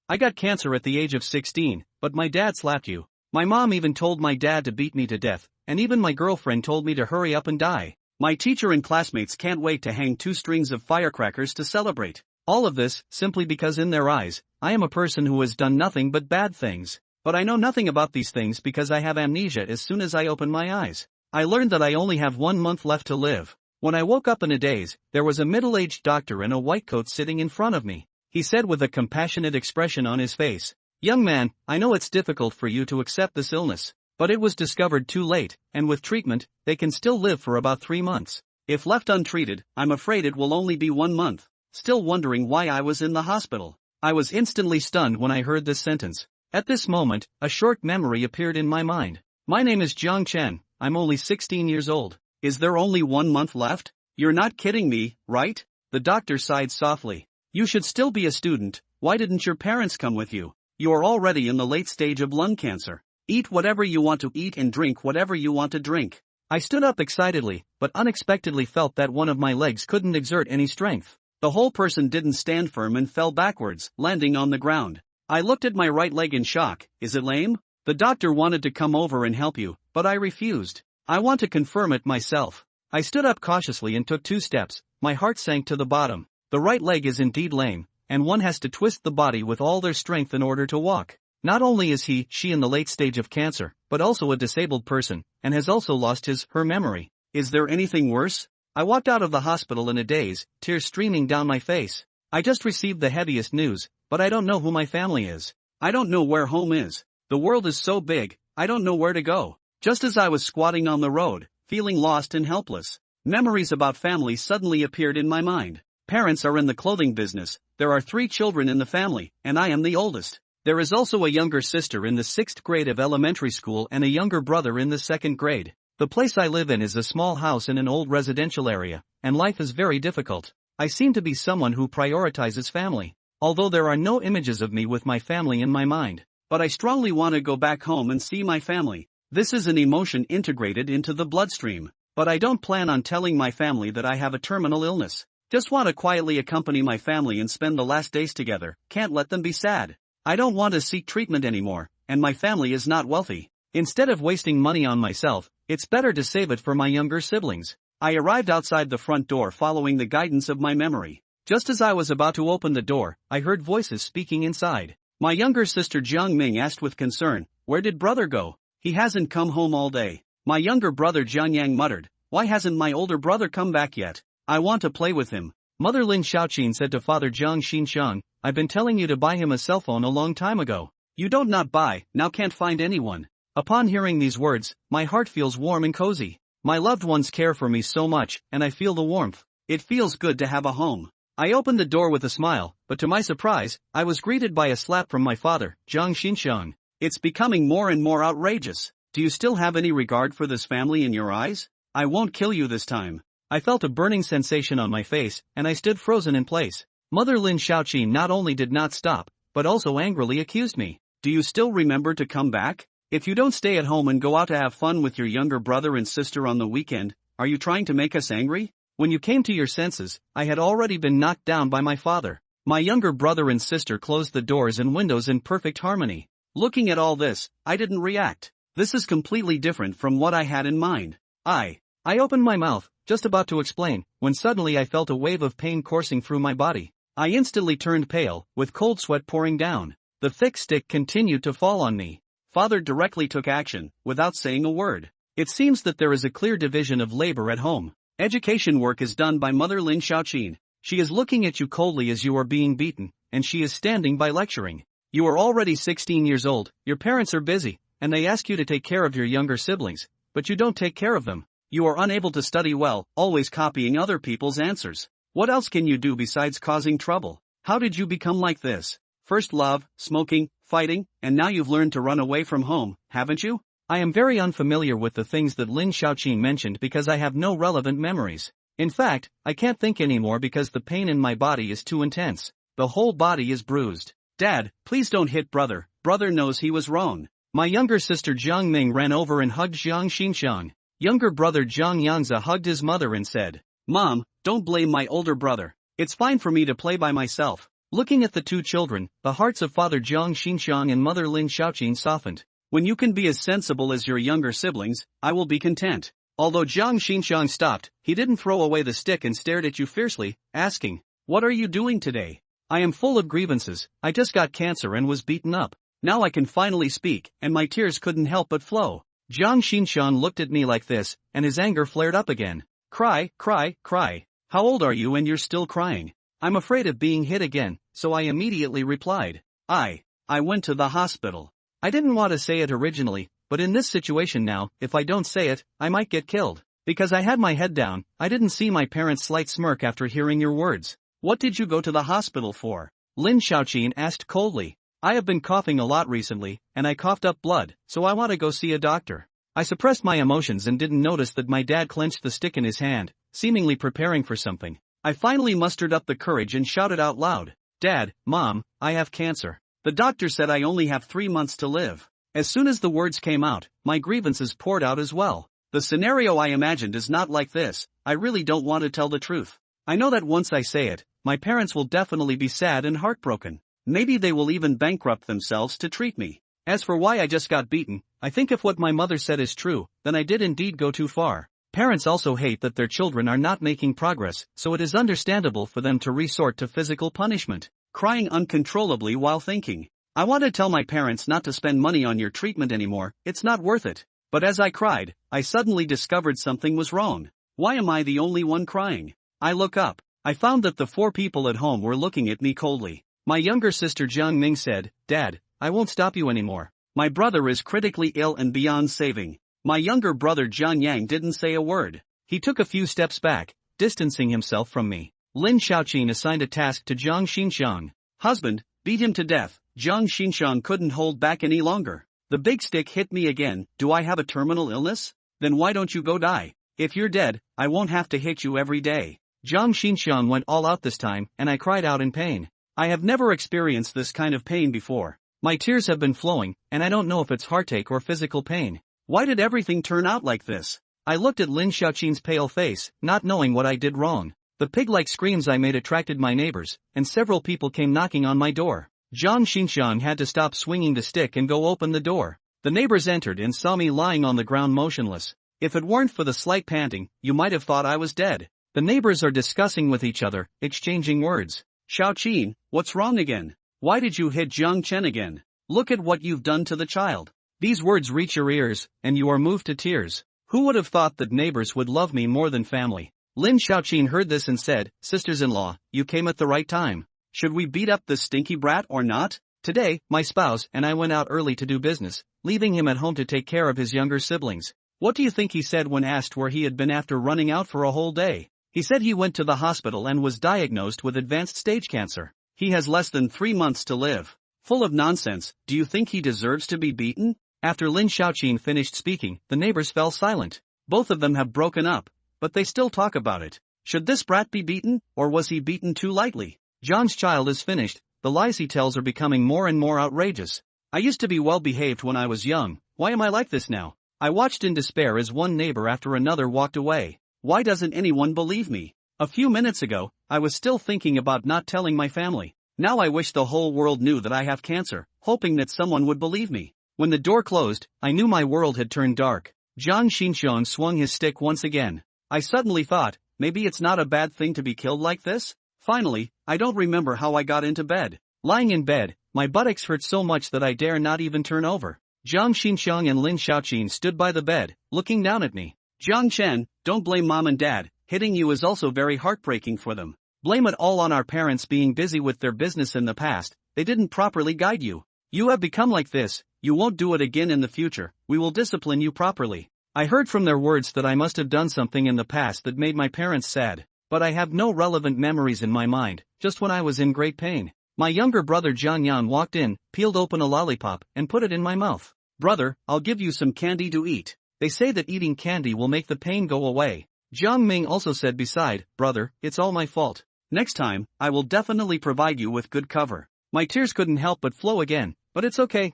I got cancer at the age of 16, but my dad slapped you. My mom even told my dad to beat me to death, and even my girlfriend told me to hurry up and die. My teacher and classmates can't wait to hang 2 strings of firecrackers to celebrate. All of this, simply because in their eyes, I am a person who has done nothing but bad things. But I know nothing about these things because I have amnesia as soon as I open my eyes. I learned that I only have 1 month left to live. When I woke up in a daze, there was a middle-aged doctor in a white coat sitting in front of me. He said with a compassionate expression on his face, "Young man, I know it's difficult for you to accept this illness, but it was discovered too late, and with treatment, they can still live for about 3 months. If left untreated, I'm afraid it will only be 1 month." Still wondering why I was in the hospital, I was instantly stunned when I heard this sentence. At this moment, a short memory appeared in my mind. My name is Jiang Chen, I'm only 16 years old. Is there only 1 month left? You're not kidding me, right? The doctor sighed softly. You should still be a student. Why didn't your parents come with you? You are already in the late stage of lung cancer. Eat whatever you want to eat and drink whatever you want to drink. I stood up excitedly, but unexpectedly felt that one of my legs couldn't exert any strength. The whole person didn't stand firm and fell backwards, landing on the ground. I looked at my right leg in shock. Is it lame? The doctor wanted to come over and help you, but I refused. I want to confirm it myself. I stood up cautiously and took 2 steps. My heart sank to the bottom. The right leg is indeed lame, and one has to twist the body with all their strength in order to walk. Not only is she in the late stage of cancer, but also a disabled person, and has also lost her memory. Is there anything worse? I walked out of the hospital in a daze, tears streaming down my face. I just received the heaviest news, but I don't know who my family is. I don't know where home is. The world is so big, I don't know where to go. Just as I was squatting on the road, feeling lost and helpless, memories about family suddenly appeared in my mind. Parents are in the clothing business, there are 3 children in the family, and I am the oldest. There is also a younger sister in the 6th grade of elementary school and a younger brother in the 2nd grade. The place I live in is a small house in an old residential area, and life is very difficult. I seem to be someone who prioritizes family, although there are no images of me with my family in my mind. But I strongly want to go back home and see my family. This is an emotion integrated into the bloodstream. But I don't plan on telling my family that I have a terminal illness. Just want to quietly accompany my family and spend the last days together. Can't let them be sad. I don't want to seek treatment anymore, and my family is not wealthy. Instead of wasting money on myself, it's better to save it for my younger siblings. I arrived outside the front door following the guidance of my memory. Just as I was about to open the door, I heard voices speaking inside. My younger sister Jiang Ming asked with concern, "Where did brother go? He hasn't come home all day." My younger brother Jiang Yang muttered, "Why hasn't my older brother come back yet? I want to play with him." Mother Lin Xiaoqin said to Father Jiang Xinsheng, "I've been telling you to buy him a cell phone a long time ago. You don't not buy, now can't find anyone." Upon hearing these words, my heart feels warm and cozy. My loved ones care for me so much, and I feel the warmth. It feels good to have a home. I opened the door with a smile, but to my surprise, I was greeted by a slap from my father, Jiang Xinsheng. "It's becoming more and more outrageous. Do you still have any regard for this family in your eyes? I won't kill you this time." I felt a burning sensation on my face, and I stood frozen in place. Mother Lin Xiaoqin not only did not stop, but also angrily accused me. "Do you still remember to come back? If you don't stay at home and go out to have fun with your younger brother and sister on the weekend, are you trying to make us angry? When you came to your senses, I had already been knocked down by my father." My younger brother and sister closed the doors and windows in perfect harmony. Looking at all this, I didn't react. This is completely different from what I had in mind. I opened my mouth, just about to explain, when suddenly I felt a wave of pain coursing through my body. I instantly turned pale, with cold sweat pouring down. The thick stick continued to fall on me. Father directly took action, without saying a word. It seems that there is a clear division of labor at home. Education work is done by Mother Lin Xiaoqin. She is looking at you coldly as you are being beaten, and she is standing by lecturing. You are already 16 years old, your parents are busy, and they ask you to take care of your younger siblings, but you don't take care of them. You are unable to study well, always copying other people's answers. What else can you do besides causing trouble? How did you become like this? First love, smoking, fighting, and now you've learned to run away from home, haven't you? I am very unfamiliar with the things that Lin Xiaoqin mentioned because I have no relevant memories. In fact, I can't think anymore because the pain in my body is too intense. The whole body is bruised. "Dad, please don't hit brother. Brother knows he was wrong." My younger sister Jiang Ming ran over and hugged Jiang Xinsheng. Younger brother Jiang Yangza hugged his mother and said, "Mom, don't blame my older brother. It's fine for me to play by myself. Looking at the two children, the hearts of Father Jiang Xinxiang and Mother Lin Xiaoqin softened. When you can be as sensible as your younger siblings, I will be content. Although Jiang Xinxiang stopped, he didn't throw away the stick and stared at you fiercely, asking, "What are you doing today?" "I am full of grievances. I just got cancer and was beaten up. Now I can finally speak," and my tears couldn't help but flow. Jiang Xinxiang looked at me like this, and his anger flared up again. "Cry, cry, cry. How old are you and you're still crying?" "I'm afraid of being hit again," so I immediately replied. I went to the hospital. I didn't want to say it originally, but in this situation now, if I don't say it, I might get killed. Because I had my head down, I didn't see my parents' slight smirk after hearing your words. "What did you go to the hospital for?" Lin Xiaoqin asked coldly. "I have been coughing a lot recently, and I coughed up blood, so I want to go see a doctor." I suppressed my emotions and didn't notice that my dad clenched the stick in his hand, seemingly preparing for something. I finally mustered up the courage and shouted out loud, "Dad, Mom, I have cancer. The doctor said I only have 3 months to live." As soon as the words came out, my grievances poured out as well. The scenario I imagined is not like this. I really don't want to tell the truth. I know that once I say it, my parents will definitely be sad and heartbroken. Maybe they will even bankrupt themselves to treat me. As for why I just got beaten, I think if what my mother said is true, then I did indeed go too far. Parents also hate that their children are not making progress, so it is understandable for them to resort to physical punishment. Crying uncontrollably while thinking, "I want to tell my parents not to spend money on your treatment anymore, it's not worth it." But as I cried, I suddenly discovered something was wrong. Why am I the only one crying? I look up. I found that the 4 people at home were looking at me coldly. My younger sister Jiang Ming said, "Dad, I won't stop you anymore. My brother is critically ill and beyond saving." My younger brother Jiang Yang didn't say a word. He took a few steps back, distancing himself from me. Lin Xiaoqin assigned a task to Jiang Xinxiang. "Husband, beat him to death." Jiang Xinxiang couldn't hold back any longer. "The big stick hit me again. Do I have a terminal illness? Then why don't you go die? If you're dead, I won't have to hit you every day." Jiang Xinxiang went all out this time, and I cried out in pain. I have never experienced this kind of pain before. My tears have been flowing, and I don't know if it's heartache or physical pain. Why did everything turn out like this? I looked at Lin Xiaoqin's pale face, not knowing what I did wrong. The pig-like screams I made attracted my neighbors, and several people came knocking on my door. Jiang Xinxiang had to stop swinging the stick and go open the door. The neighbors entered and saw me lying on the ground motionless. If it weren't for the slight panting, you might have thought I was dead. The neighbors are discussing with each other, exchanging words. "Xiaoqin, what's wrong again? Why did you hit Jiang Chen again? Look at what you've done to the child." These words reach your ears, and you are moved to tears. Who would have thought that neighbors would love me more than family? Lin Xiaoqin heard this and said, "Sisters-in-law, you came at the right time. Should we beat up this stinky brat or not?" Today, my spouse and I went out early to do business, leaving him at home to take care of his younger siblings. What do you think he said when asked where he had been after running out for a whole day? He said he went to the hospital and was diagnosed with advanced stage cancer. He has less than 3 months to live. Full of nonsense. Do you think he deserves to be beaten? After Lin Xiaoqin finished speaking, the neighbors fell silent. Both of them have broken up, but they still talk about it. Should this brat be beaten, or was he beaten too lightly? John's child is finished. The lies he tells are becoming more and more outrageous. I used to be well behaved when I was young. Why am I like this now? I watched in despair as one neighbor after another walked away. Why doesn't anyone believe me? A few minutes ago, I was still thinking about not telling my family. Now I wish the whole world knew that I have cancer, hoping that someone would believe me. When the door closed, I knew my world had turned dark. Jiang Xinxiang swung his stick once again. I suddenly thought, maybe it's not a bad thing to be killed like this? Finally, I don't remember how I got into bed. Lying in bed, my buttocks hurt so much that I dare not even turn over. Jiang Xinxiang and Lin Xiaoqin stood by the bed, looking down at me. "Jiang Chen, don't blame mom and dad. Hitting you is also very heartbreaking for them. Blame it all on our parents being busy with their business in the past. They didn't properly guide you. You have become like this. You won't do it again in the future. We will discipline you properly." I heard from their words that I must have done something in the past that made my parents sad. But I have no relevant memories in my mind, just when I was in great pain. My younger brother Jiang Yan walked in, peeled open a lollipop, and put it in my mouth. "Brother, I'll give you some candy to eat. They say that eating candy will make the pain go away." Jiang Ming also said beside, "Brother, it's all my fault. Next time, I will definitely provide you with good cover." My tears couldn't help but flow again. But it's okay,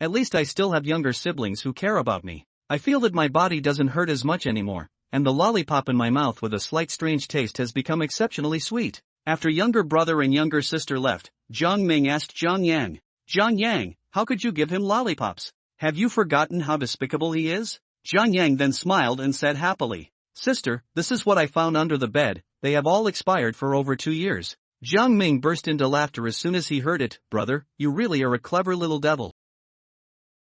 at least I still have younger siblings who care about me. I feel that my body doesn't hurt as much anymore, and the lollipop in my mouth with a slight strange taste has become exceptionally sweet. After younger brother and younger sister left, Jiang Ming asked Jiang Yang. Jiang Yang, how could you give him lollipops? Have you forgotten how despicable he is? Jiang Yang then smiled and said happily, Sister, this is what I found under the bed, they have all expired for over 2 years. Jiang Ming burst into laughter as soon as he heard it. Brother, you really are a clever little devil.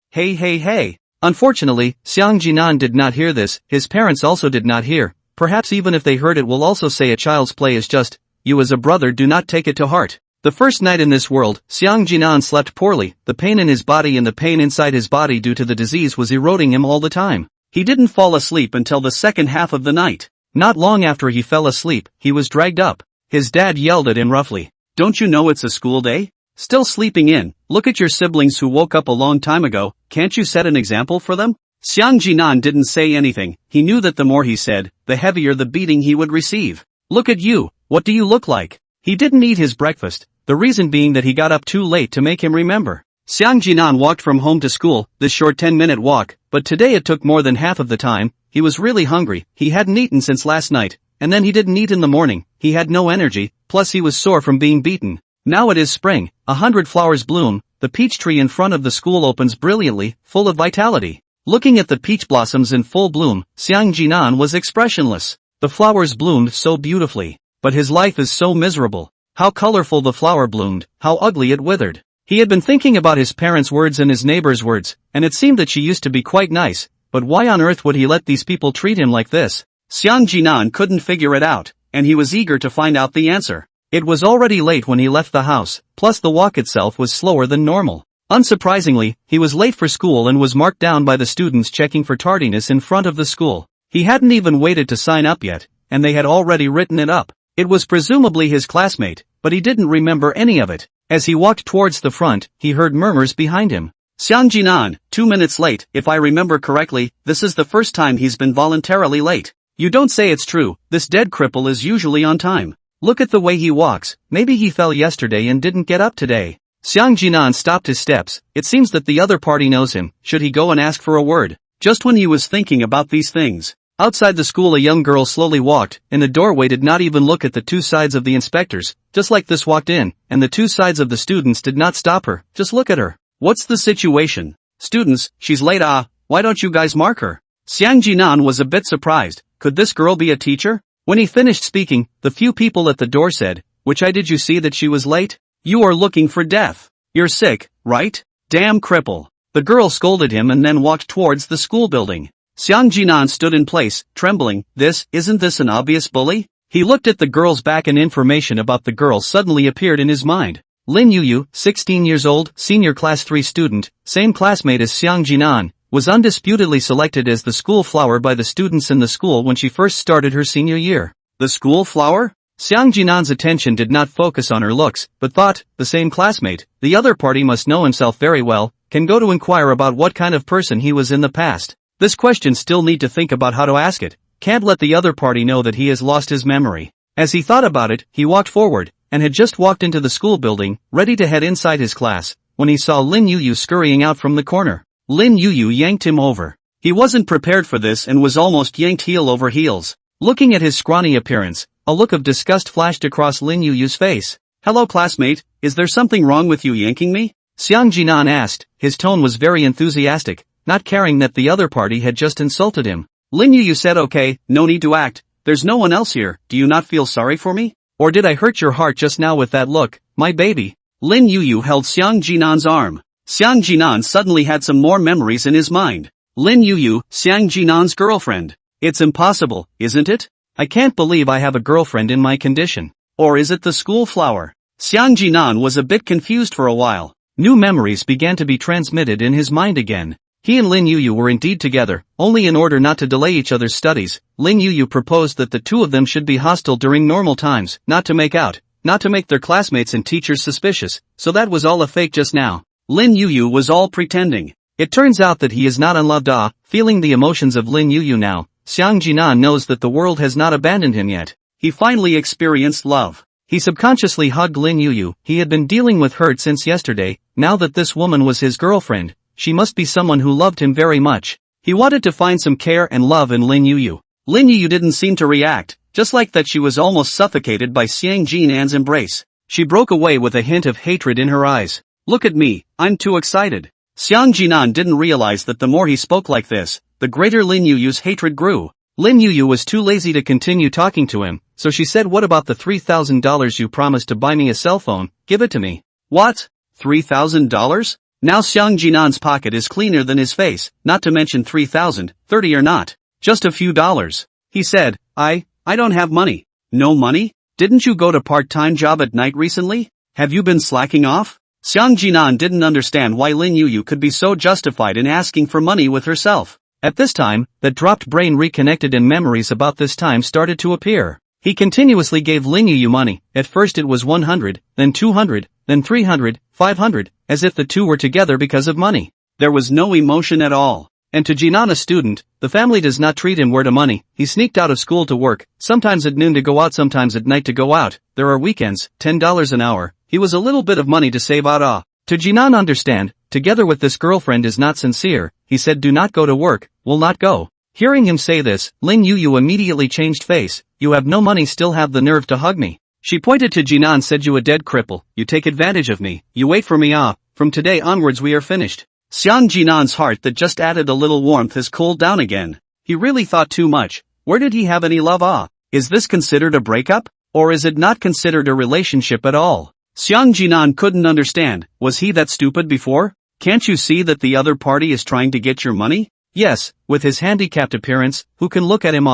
Hey. Unfortunately, Xiang Jinan did not hear this, his parents also did not hear, perhaps even if they heard it will also say a child's play is just, you as a brother do not take it to heart. The first night in this world, Xiang Jinan slept poorly, the pain in his body and the pain inside his body due to the disease was eroding him all the time. He didn't fall asleep until the second half of the night. Not long after he fell asleep, he was dragged up. His dad yelled at him roughly, Don't you know it's a school day? Still sleeping in, look at your siblings who woke up a long time ago, can't you set an example for them? Xiang Jinan didn't say anything, he knew that the more he said, the heavier the beating he would receive. Look at you, what do you look like? He didn't eat his breakfast, the reason being that he got up too late to make him remember. Xiang Jinan walked from home to school, this short 10-minute walk, but today it took more than half of the time. He was really hungry, he hadn't eaten since last night, and then he didn't eat in the morning, he had no energy, plus he was sore from being beaten. Now it is spring, 100 flowers bloom, the peach tree in front of the school opens brilliantly, full of vitality. Looking at the peach blossoms in full bloom, Xiang Jinan was expressionless. The flowers bloomed so beautifully, but his life is so miserable. How colorful the flower bloomed, how ugly it withered. He had been thinking about his parents' words and his neighbor's words, and it seemed that she used to be quite nice, but why on earth would he let these people treat him like this? Xiang Jinan couldn't figure it out, and he was eager to find out the answer. It was already late when he left the house, plus the walk itself was slower than normal. Unsurprisingly, he was late for school and was marked down by the students checking for tardiness in front of the school. He hadn't even waited to sign up yet, and they had already written it up. It was presumably his classmate, but he didn't remember any of it. As he walked towards the front, he heard murmurs behind him. Xiang Jinan, 2 minutes late, if I remember correctly, this is the first time he's been voluntarily late. You don't say it's true, this dead cripple is usually on time. Look at the way he walks, maybe he fell yesterday and didn't get up today. Xiang Jinan stopped his steps, it seems that the other party knows him, should he go and ask for a word? Just when he was thinking about these things. Outside the school a young girl slowly walked, in the doorway did not even look at the two sides of the inspectors, just like this walked in, and the two sides of the students did not stop her, just look at her. What's the situation? Students, she's late why don't you guys mark her? Xiang Jinan was a bit surprised, could this girl be a teacher? When he finished speaking, the few people at the door said, which eye did you see that she was late? You are looking for death. You're sick, right? Damn cripple. The girl scolded him and then walked towards the school building. Xiang Jinan stood in place, trembling, isn't this an obvious bully? He looked at the girl's back and information about the girl suddenly appeared in his mind. Lin Yuyu, 16 years old, senior class 3 student, same classmate as Xiang Jinan, was undisputedly selected as the school flower by the students in the school when she first started her senior year. The school flower? Xiang Jinan's attention did not focus on her looks, but thought, the same classmate, the other party must know himself very well, can go to inquire about what kind of person he was in the past. This question still need to think about how to ask it, can't let the other party know that he has lost his memory. As he thought about it, he walked forward, and had just walked into the school building, ready to head inside his class, when he saw Lin Yuyu scurrying out from the corner. Lin Yuyu yanked him over. He wasn't prepared for this and was almost yanked heel over heels. Looking at his scrawny appearance, a look of disgust flashed across Lin Yuyu's face. Hello classmate, is there something wrong with you yanking me? Xiang Jinan asked, his tone was very enthusiastic, not caring that the other party had just insulted him. Lin Yuyu said okay, no need to act, there's no one else here, do you not feel sorry for me? Or did I hurt your heart just now with that look, my baby? Lin Yuyu held Xiang Jinan's arm. Xiang Jinan suddenly had some more memories in his mind. Lin Yuyu, Xiang Jinan's girlfriend. It's impossible, isn't it? I can't believe I have a girlfriend in my condition. Or is it the school flower? Xiang Jinan was a bit confused for a while. New memories began to be transmitted in his mind again. He and Lin Yuyu were indeed together, only in order not to delay each other's studies, Lin Yuyu proposed that the two of them should be hostile during normal times, not to make out, not to make their classmates and teachers suspicious, so that was all a fake just now. Lin Yuyu was all pretending. It turns out that he is not unloved. Feeling the emotions of Lin Yuyu now, Xiang Jinan knows that the world has not abandoned him yet. He finally experienced love. He subconsciously hugged Lin Yuyu. He had been dealing with hurt since yesterday. Now that this woman was his girlfriend, she must be someone who loved him very much. He wanted to find some care and love in Lin Yuyu. Lin Yuyu didn't seem to react, Just like that she was almost suffocated by Xiang Jinan's embrace. She broke away with a hint of hatred in her eyes. Look at me, I'm too excited. Xiang Jinan didn't realize that the more he spoke like this, the greater Lin Yuyu's hatred grew. Lin Yuyu was too lazy to continue talking to him, so she said, what about the $3,000 you promised to buy me a cell phone? Give it to me. What? $3,000? Now Xiang Jinan's pocket is cleaner than his face, not to mention 3,000, 30 or not. Just a few dollars. He said, I don't have money. No money? Didn't you go to part-time job at night recently? Have you been slacking off? Xiang Jinan didn't understand why Lin Yuyu could be so justified in asking for money with herself. At this time, that dropped brain reconnected and memories about this time started to appear. He continuously gave Lin Yuyu money. At first it was 100, then 200, then 300, 500, as if the two were together because of money. There was no emotion at all. And to Jinan, a student, the family does not treat him worth money. He sneaked out of school to work, sometimes at noon to go out, sometimes at night to go out. There are weekends, $10 an hour. He was a little bit of money to save out. To Jinan understand, together with this girlfriend is not sincere. He said, do not go to work, will not go. Hearing him say this, Lin Yuyu immediately changed face. You have no money, still have the nerve to hug me. She pointed to Jinan, said, you a dead cripple, you take advantage of me, you wait for me. From today onwards we are finished. Xiang Jinan's heart that just added a little warmth has cooled down again. He really thought too much. Where did he have any love? Is this considered a breakup? Or is it not considered a relationship at all? Xiang Jinan couldn't understand. Was he that stupid before? Can't you see that the other party is trying to get your money? Yes, with his handicapped appearance, who can look at him?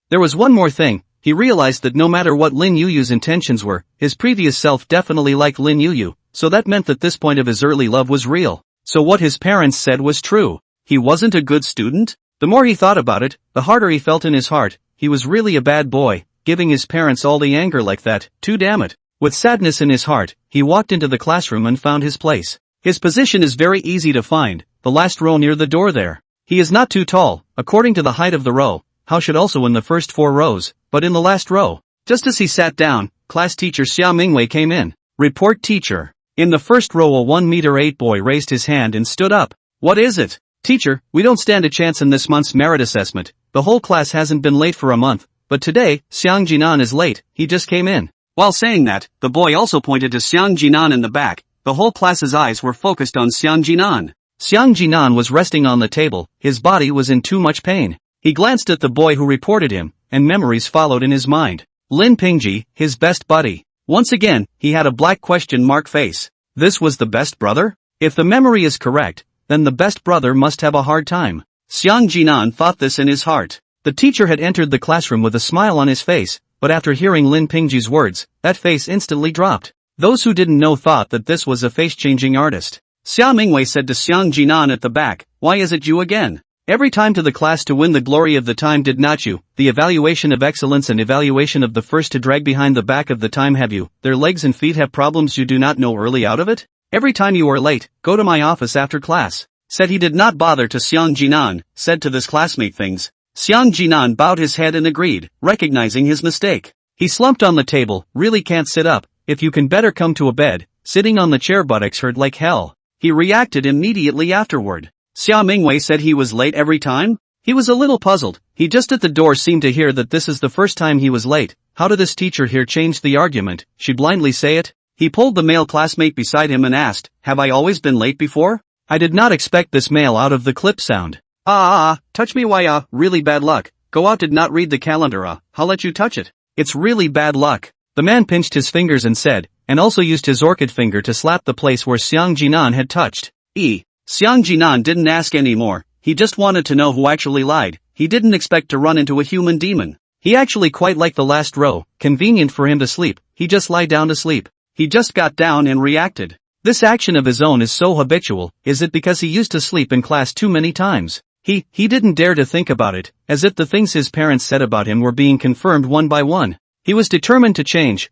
There was one more thing. He realized that no matter what Lin Yuyu's intentions were, his previous self definitely liked Lin Yuyu, so that meant that this point of his early love was real. So what his parents said was true. He wasn't a good student? The more he thought about it, the harder he felt in his heart. He was really a bad boy, giving his parents all the anger like that, too damn it. With sadness in his heart, he walked into the classroom and found his place. His position is very easy to find, the last row near the door there. He is not too tall, according to the height of the row. How should also in the first 4 rows, but in the last row. Just as he sat down, class teacher Xia Mingwei came in. Report, teacher. In the first row a 1'8" boy raised his hand and stood up. What is it? Teacher, we don't stand a chance in this month's merit assessment. The whole class hasn't been late for a month, but today, Xiang Jinan is late, he just came in. While saying that, the boy also pointed to Xiang Jinan in the back. The whole class's eyes were focused on Xiang Jinan. Xiang Jinan was resting on the table, his body was in too much pain. He glanced at the boy who reported him, and memories followed in his mind. Lin Pingji, his best buddy. Once again, he had a black question mark face. This was the best brother? If the memory is correct, then the best brother must have a hard time. Xiang Jinan thought this in his heart. The teacher had entered the classroom with a smile on his face, but after hearing Lin Pingji's words, that face instantly dropped. Those who didn't know thought that this was a face-changing artist. Xia Mingwei said to Xiang Jinan at the back, why is it you again? Every time to the class to win the glory of the time, did not you? The evaluation of excellence and evaluation of the first to drag behind the back of the time, have you? Their legs and feet have problems you do not know early out of it? Every time you are late, go to my office after class. Said he did not bother to Xiang Jinan, said to this classmate things. Xiang Jinan bowed his head and agreed, recognizing his mistake. He slumped on the table, really can't sit up, if you can better come to a bed, sitting on the chair buttocks hurt like hell. He reacted immediately afterward. Xia Mingwei said he was late every time? He was a little puzzled. He just at the door seemed to hear that this is the first time he was late. How did this teacher here change the argument? She blindly say it? He pulled the male classmate beside him and asked, have I always been late before? I did not expect this male out of the clip sound. Touch me, why really bad luck. Go out, did not read the calendar, I'll let you touch it. It's really bad luck. The man pinched his fingers and said, and also used his orchid finger to slap the place where Xiang Jinan had touched. Xiang Jinan didn't ask any more, he just wanted to know who actually lied. He didn't expect to run into a human demon. He actually quite liked the last row, convenient for him to sleep, he just lie down to sleep. He just got down and reacted. This action of his own is so habitual, is it because he used to sleep in class too many times? He didn't dare to think about it, as if the things his parents said about him were being confirmed one by one. He was determined to change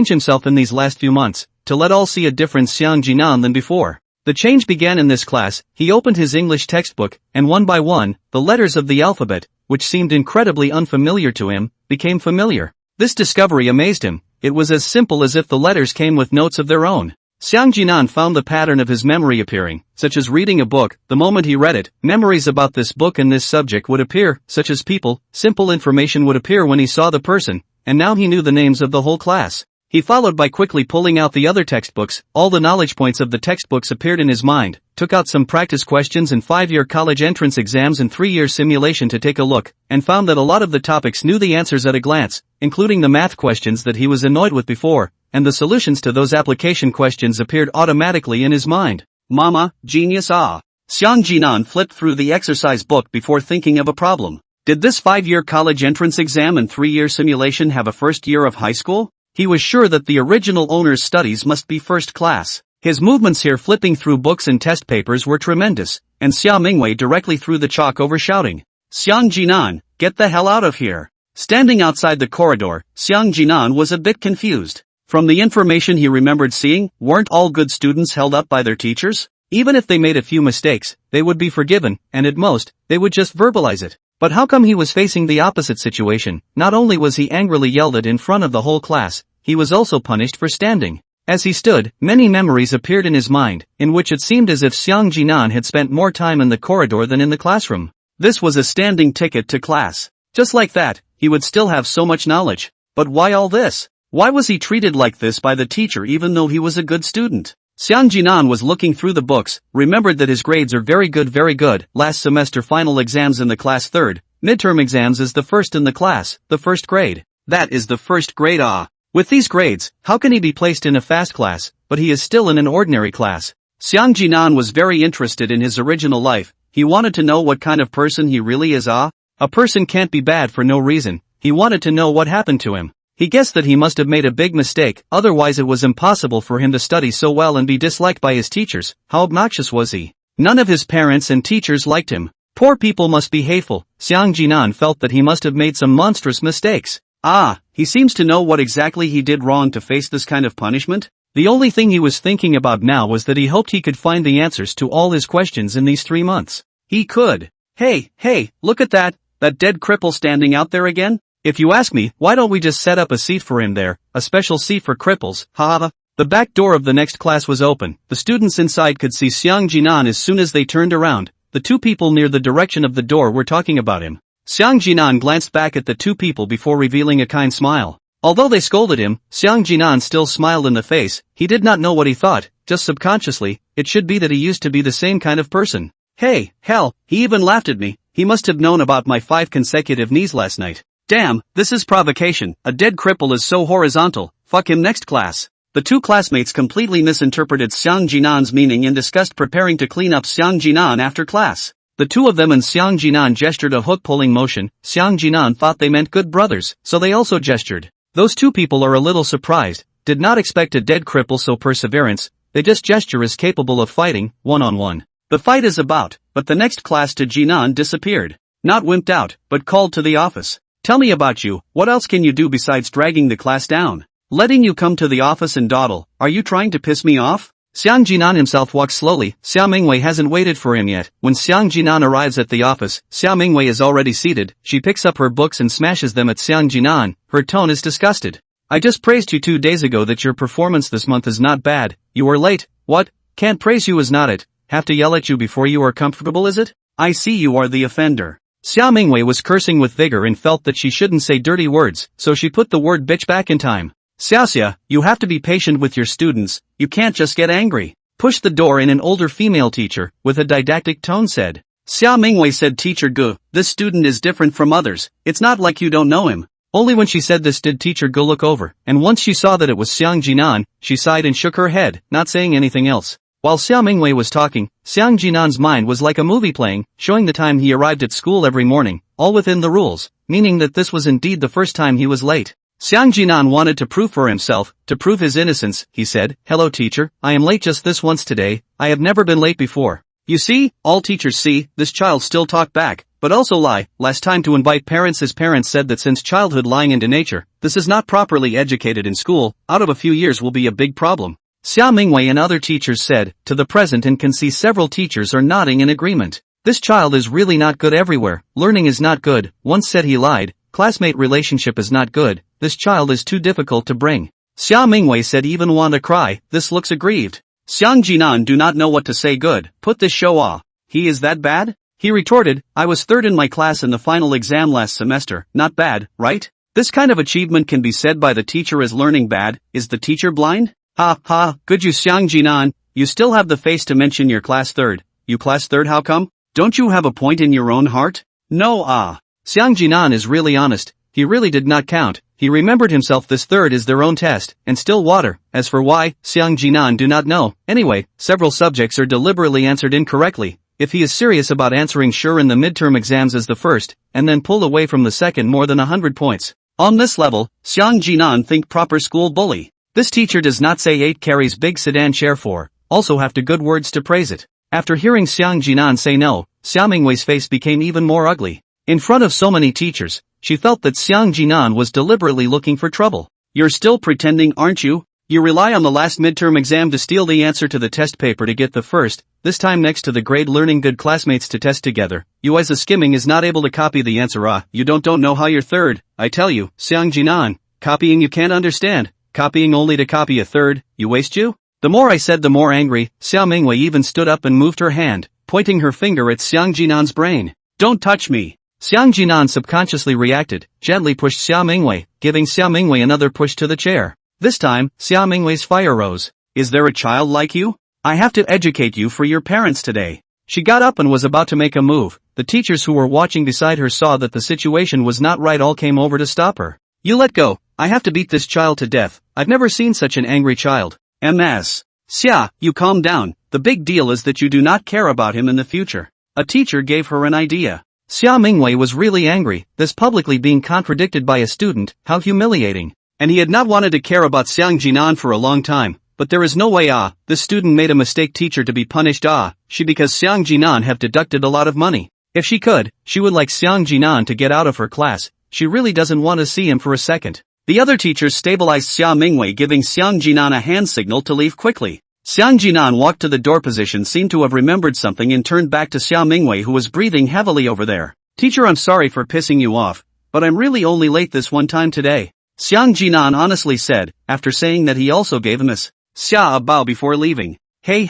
himself in these last few months, to let all see a different Xiang Jinan than before. The change began in this class. He opened his English textbook, and one by one, the letters of the alphabet, which seemed incredibly unfamiliar to him, became familiar. This discovery amazed him. It was as simple as if the letters came with notes of their own. Xiang Jinan found the pattern of his memory appearing, such as reading a book. The moment he read it, memories about this book and this subject would appear, such as people, simple information would appear when he saw the person, and now he knew the names of the whole class. He followed by quickly pulling out the other textbooks. All the knowledge points of the textbooks appeared in his mind, took out some practice questions and 5-year college entrance exams and 3-year simulation to take a look, and found that a lot of the topics knew the answers at a glance, including the math questions that he was annoyed with before, and the solutions to those application questions appeared automatically in his mind. Mama, genius ah! Xiang Jinan flipped through the exercise book before thinking of a problem. Did this 5-year college entrance exam and 3-year simulation have a first year of high school? He was sure that the original owner's studies must be first class. His movements here flipping through books and test papers were tremendous, and Xia Mingwei directly threw the chalk over shouting, "Xiang Jinan, get the hell out of here!" Standing outside the corridor, Xiang Jinan was a bit confused. From the information he remembered seeing, weren't all good students held up by their teachers? Even if they made a few mistakes, they would be forgiven, and at most, they would just verbalize it. But how come he was facing the opposite situation? Not only was he angrily yelled at in front of the whole class, he was also punished for standing. As he stood, many memories appeared in his mind, in which it seemed as if Xiang Jinan had spent more time in the corridor than in the classroom. This was a standing ticket to class. Just like that, he would still have so much knowledge. But why all this? Why was he treated like this by the teacher even though he was a good student? Xiang Jinan was looking through the books, remembered that his grades are very good, last semester final exams in the class 3rd, midterm exams is the first in the class, the first grade. That is the first grade ah. With these grades, how can he be placed in a fast class, but he is still in an ordinary class? Xiang Jinan was very interested in his original life, he wanted to know what kind of person he really is ah. A person can't be bad for no reason, he wanted to know what happened to him. He guessed that he must have made a big mistake, otherwise it was impossible for him to study so well and be disliked by his teachers. How obnoxious was he? None of his parents and teachers liked him. Poor people must be hateful. Xiang Jinan felt that he must have made some monstrous mistakes. Ah, he seems to know what exactly he did wrong to face this kind of punishment. The only thing he was thinking about now was that he hoped he could find the answers to all his questions in these 3 months. He could. Hey, look at that dead cripple standing out there again? If you ask me, why don't we just set up a seat for him there, a special seat for cripples, haha. The back door of the next class was open, the students inside could see Xiang Jinan as soon as they turned around. The 2 people near the direction of the door were talking about him. Xiang Jinan glanced back at the 2 people before revealing a kind smile. Although they scolded him, Xiang Jinan still smiled in the face. He did not know what he thought, just subconsciously, it should be that he used to be the same kind of person. Hey, hell, he even laughed at me, he must have known about my 5 consecutive knees last night. Damn, this is provocation, a dead cripple is so horizontal, fuck him next class. The 2 classmates completely misinterpreted Xiang Jinan's meaning and discussed preparing to clean up Xiang Jinan after class. The 2 of them and Xiang Jinan gestured a hook-pulling motion. Xiang Jinan thought they meant good brothers, so they also gestured. Those 2 people are a little surprised, did not expect a dead cripple so perseverance, they just gesture is capable of fighting, one-on-one. The fight is about, but the next class to Jinan disappeared. Not wimped out, but called to the office. Tell me about you, what else can you do besides dragging the class down? Letting you come to the office and dawdle, are you trying to piss me off? Xiang Jinan himself walks slowly, Xia Mingwei hasn't waited for him yet. When Xiang Jinan arrives at the office, Xia Mingwei is already seated, she picks up her books and smashes them at Xiang Jinan, her tone is disgusted. I just praised you 2 days ago that your performance this month is not bad, you were late, what? Can't praise you is not it, have to yell at you before you are comfortable is it? I see you are the offender. Xia Mingwei was cursing with vigor and felt that she shouldn't say dirty words, so she put the word bitch back in time. Xiaxia, you have to be patient with your students, you can't just get angry. Push the door and an older female teacher, with a didactic tone said. Xia Mingwei said Teacher Gu, this student is different from others, it's not like you don't know him. Only when she said this did Teacher Gu look over, and once she saw that it was Xiang Jinan, she sighed and shook her head, not saying anything else. While Xia Mingwei was talking, Xiang Jinan's mind was like a movie playing, showing the time he arrived at school every morning, all within the rules, meaning that this was indeed the first time he was late. Xiang Jinan wanted to prove for himself, to prove his innocence, he said, hello teacher, I am late just this once today, I have never been late before. You see, all teachers see, this child still talk back, but also lie, last time to invite parents his parents said that since childhood lying into nature, this is not properly educated in school, out of a few years will be a big problem. Xia Mingwei and other teachers said, to the present and can see several teachers are nodding in agreement. This child is really not good everywhere, learning is not good, once said he lied, classmate relationship is not good, this child is too difficult to bring. Xia Mingwei said even want to cry, this looks aggrieved. Xiang Jinan do not know what to say good, put this show off. He is that bad? He retorted, I was 3rd in my class in the final exam last semester, not bad, right? This kind of achievement can be said by the teacher as learning bad. Is the teacher blind? Ha ha, good you Xiang Jinan, you still have the face to mention your class third. You class third, how come? Don't you have a point in your own heart? No Xiang Jinan is really honest, he really did not count, he remembered himself this third is their own test, and still water. As for why, Xiang Jinan do not know. Anyway, several subjects are deliberately answered incorrectly. If he is serious about answering sure in the midterm exams as the first, and then pull away from the second more than 100 points. On this level, Xiang Jinan think proper school bully. This teacher does not say 8 carries big sedan chair for, also have to good words to praise it. After hearing Xiang Jinan say no, Xia Mingwei's face became even more ugly. In front of so many teachers, she felt that Xiang Jinan was deliberately looking for trouble. You're still pretending, aren't you? You rely on the last midterm exam to steal the answer to the test paper to get the first, this time next to the grade learning good classmates to test together. You as a skimming is not able to copy the answer. You don't know how you're third. I tell you, Xiang Jinan, copying you can't understand, copying only to copy a third, you waste you? The more I said the more angry, Xia Mingwei even stood up and moved her hand, pointing her finger at Xiang Jinan's brain. Don't touch me. Xiang Jinan subconsciously reacted, gently pushed Xia Mingwei, giving Xia Mingwei another push to the chair. This time, Xia Mingwei's fire rose. Is there a child like you? I have to educate you for your parents today. She got up and was about to make a move. The teachers who were watching beside her saw that the situation was not right, all came over to stop her. You let go, I have to beat this child to death. I've never seen such an angry child. Ms. Xia, you calm down, the big deal is that you do not care about him in the future. A teacher gave her an idea. Xia Mingwei was really angry, this publicly being contradicted by a student, how humiliating. And he had not wanted to care about Xiang Jinan for a long time, but there is no way this student made a mistake teacher to be punished she because Xiang Jinan have deducted a lot of money. If she could, she would like Xiang Jinan to get out of her class, she really doesn't want to see him for a second. The other teachers stabilized Xia Mingwei, giving Xiang Jinan a hand signal to leave quickly. Xiang Jinan walked to the door position, seemed to have remembered something and turned back to Xia Mingwei, who was breathing heavily over there. Teacher, I'm sorry for pissing you off, but I'm really only late this one time today. Xiang Jinan honestly said, after saying that he also gave Miss Xia a bow before leaving. Hey,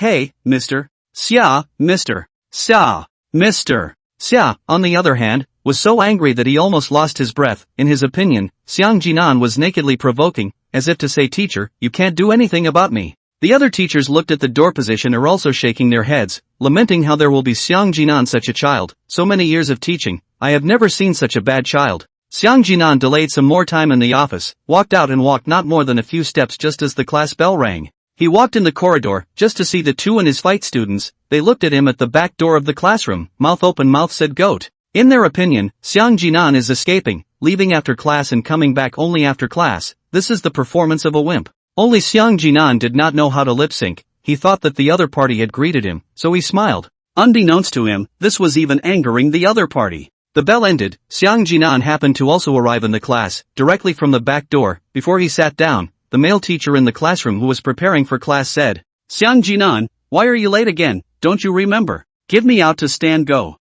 Mr. Xia, Mr. Xia, Mr. Xia, on the other hand, was so angry that he almost lost his breath. In his opinion, Xiang Jinan was nakedly provoking, as if to say, teacher, you can't do anything about me. The other teachers looked at the door position are also shaking their heads, lamenting how there will be Xiang Jinan such a child. So many years of teaching, I have never seen such a bad child. Xiang Jinan delayed some more time in the office, walked out and walked not more than a few steps just as the class bell rang. He walked in the corridor, just to see the two and his fight students. They looked at him at the back door of the classroom, mouth open, mouth said goat. In their opinion, Xiang Jinan is escaping, leaving after class and coming back only after class. This is the performance of a wimp. Only Xiang Jinan did not know how to lip sync. He thought that the other party had greeted him, so he smiled. Unbeknownst to him, this was even angering the other party. The bell ended, Xiang Jinan happened to also arrive in the class, directly from the back door. Before he sat down, the male teacher in the classroom who was preparing for class said, Xiang Jinan, why are you late again? Don't you remember? Give me out to stand go.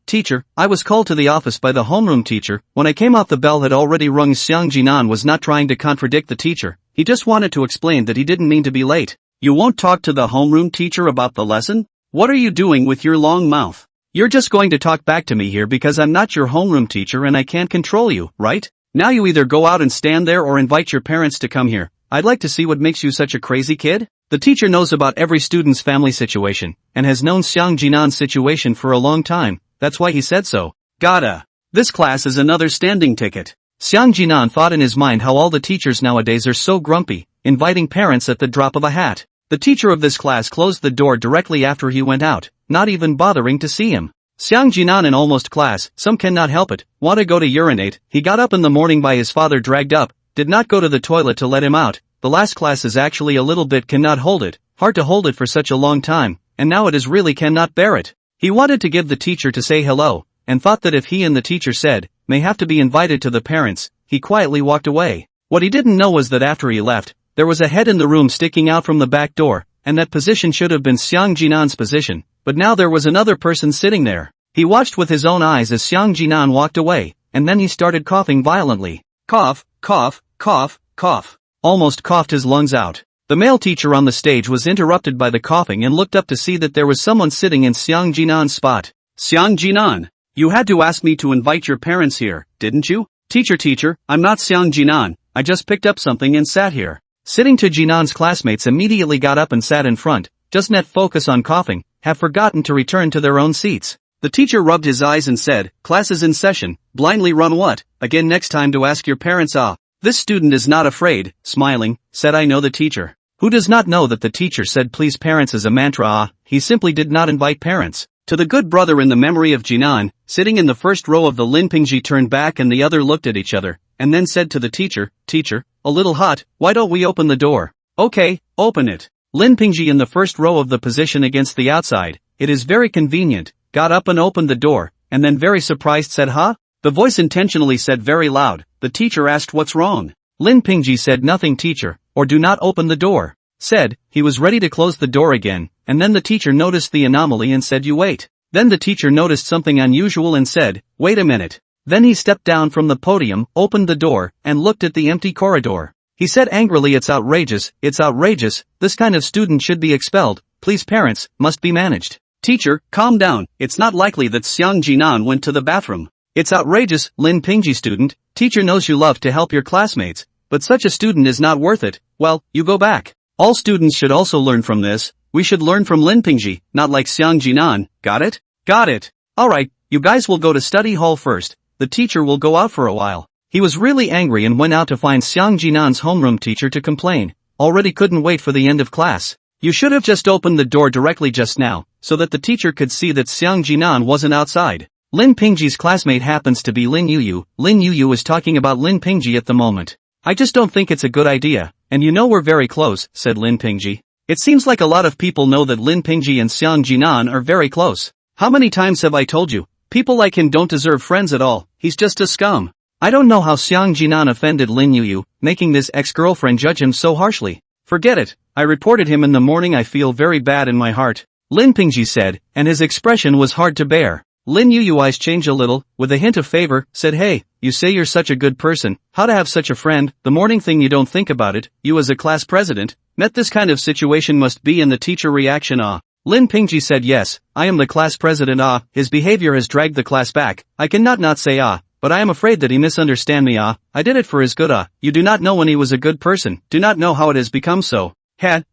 Teacher, I was called to the office by the homeroom teacher. When I came out the bell had already rung. Xiang Jinan was not trying to contradict the teacher, he just wanted to explain that he didn't mean to be late. You won't talk to the homeroom teacher about the lesson? What are you doing with your long mouth? You're just going to talk back to me here because I'm not your homeroom teacher and I can't control you, right? Now you either go out and stand there or invite your parents to come here. I'd like to see what makes you such a crazy kid. The teacher knows about every student's family situation, and has known Xiang Jinan's situation for a long time, that's why he said so. Gotta. This class is another standing ticket. Xiang Jinan thought in his mind how all the teachers nowadays are so grumpy, inviting parents at the drop of a hat. The teacher of this class closed the door directly after he went out, not even bothering to see him. Xiang Jinan in almost class, some cannot help it, want to go to urinate. He got up in the morning by his father dragged up, did not go to the toilet to let him out. The last class is actually a little bit cannot hold it, hard to hold it for such a long time, and now it is really cannot bear it. He wanted to give the teacher to say hello, and thought that if he and the teacher said, may have to be invited to the parents, he quietly walked away. What he didn't know was that after he left, there was a head in the room sticking out from the back door, and that position should have been Xiang Jinan's position, but now there was another person sitting there. He watched with his own eyes as Xiang Jinan walked away, and then he started coughing violently. Cough, cough, cough, cough. Almost coughed his lungs out. The male teacher on the stage was interrupted by the coughing and looked up to see that there was someone sitting in Xiang Jinan's spot. Xiang Jinan, you had to ask me to invite your parents here, didn't you? Teacher, I'm not Xiang Jinan, I just picked up something and sat here. Sitting to Jinan's classmates immediately got up and sat in front, just net focus on coughing, have forgotten to return to their own seats. The teacher rubbed his eyes and said, class is in session, blindly run what? Again next time to ask your parents. This student is not afraid, smiling, said I know the teacher. Who does not know that the teacher said please parents as a mantra? He simply did not invite parents. To the good brother in the memory of Jinan, sitting in the first row of the Lin Pingji turned back and the other looked at each other, and then said to the teacher, a little hot, why don't we open the door? Okay, open it. Lin Pingji in the first row of the position against the outside, it is very convenient, got up and opened the door, and then very surprised said huh? The voice intentionally said very loud. The teacher asked what's wrong. Lin Pingji said nothing teacher, or do not open the door. Said, he was ready to close the door again, and then the teacher noticed the anomaly and said you wait. Then the teacher noticed something unusual and said, wait a minute. Then he stepped down from the podium, opened the door, and looked at the empty corridor. He said angrily it's outrageous, this kind of student should be expelled, please parents, must be managed. Teacher, calm down, it's not likely that Xiang Jinan went to the bathroom. It's outrageous, Lin Pingji student, teacher knows you love to help your classmates, but such a student is not worth it, well, you go back. All students should also learn from this, we should learn from Lin Pingji, not like Xiang Jinan, got it? Got it. Alright, you guys will go to study hall first, the teacher will go out for a while. He was really angry and went out to find Xiang Jinan's homeroom teacher to complain, already couldn't wait for the end of class. You should have just opened the door directly just now, so that the teacher could see that Xiang Jinan wasn't outside. Lin Pingji's classmate happens to be Lin Yuyu. Lin Yuyu is talking about Lin Pingji at the moment. I just don't think it's a good idea, and you know we're very close, said Lin Pingji. It seems like a lot of people know that Lin Pingji and Xiang Jinan are very close. How many times have I told you? People like him don't deserve friends at all, he's just a scum. I don't know how Xiang Jinan offended Lin Yuyu, making this ex-girlfriend judge him so harshly. Forget it, I reported him in the morning. I feel very bad in my heart, Lin Pingji said, and his expression was hard to bear. Lin Yuyu eyes changed a little, with a hint of favor, said hey, you say you're such a good person, how to have such a friend, the morning thing you don't think about it, you as a class president, met this kind of situation must be in the teacher reaction Lin Pingji said yes, I am the class president his behavior has dragged the class back, I cannot not say but I am afraid that he misunderstand me I did it for his good you do not know when he was a good person, do not know how it has become so.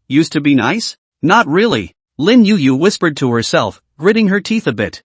Used to be nice? Not really. Lin Yuyu whispered to herself, gritting her teeth a bit.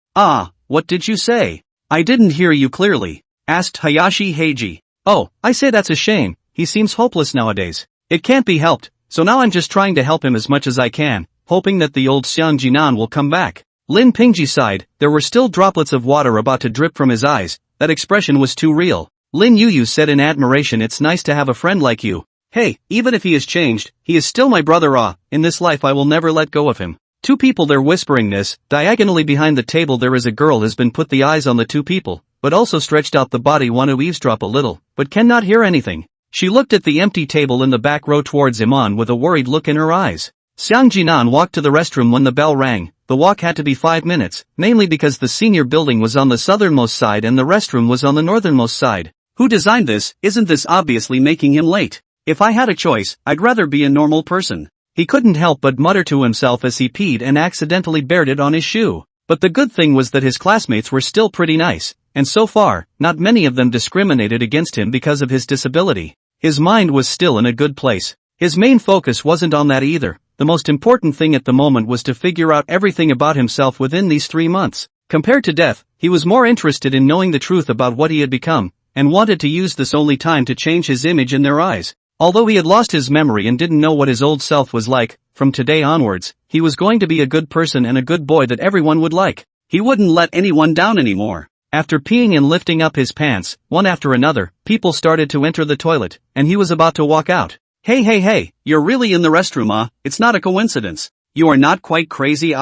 What did you say? I didn't hear you clearly, asked Hayashi Heiji. Oh, I say that's a shame, he seems hopeless nowadays. It can't be helped, so now I'm just trying to help him as much as I can, hoping that the old Xiang Jinan will come back. Lin Pingji sighed, there were still droplets of water about to drip from his eyes, that expression was too real. Lin Yuyu said in admiration it's nice to have a friend like you. Hey, even if he has changed, he is still my brother in this life I will never let go of him. Two people there whispering this, diagonally behind the table there is a girl has been put the eyes on the two people, but also stretched out the body want to eavesdrop a little, but cannot hear anything. She looked at the empty table in the back row towards Iman with a worried look in her eyes. Xiang Jinan walked to the restroom when the bell rang. The walk had to be 5 minutes, mainly because the senior building was on the southernmost side and the restroom was on the northernmost side. Who designed this? Isn't this obviously making him late? If I had a choice, I'd rather be a normal person. He couldn't help but mutter to himself as he peed and accidentally bared it on his shoe. But the good thing was that his classmates were still pretty nice, and so far, not many of them discriminated against him because of his disability. His mind was still in a good place. His main focus wasn't on that either. The most important thing at the moment was to figure out everything about himself within these 3 months. Compared to death, he was more interested in knowing the truth about what he had become, and wanted to use this only time to change his image in their eyes. Although he had lost his memory and didn't know what his old self was like, from today onwards, he was going to be a good person and a good boy that everyone would like. He wouldn't let anyone down anymore. After peeing and lifting up his pants, one after another, people started to enter the toilet, and he was about to walk out. Hey, you're really in the restroom it's not a coincidence. You are not quite crazy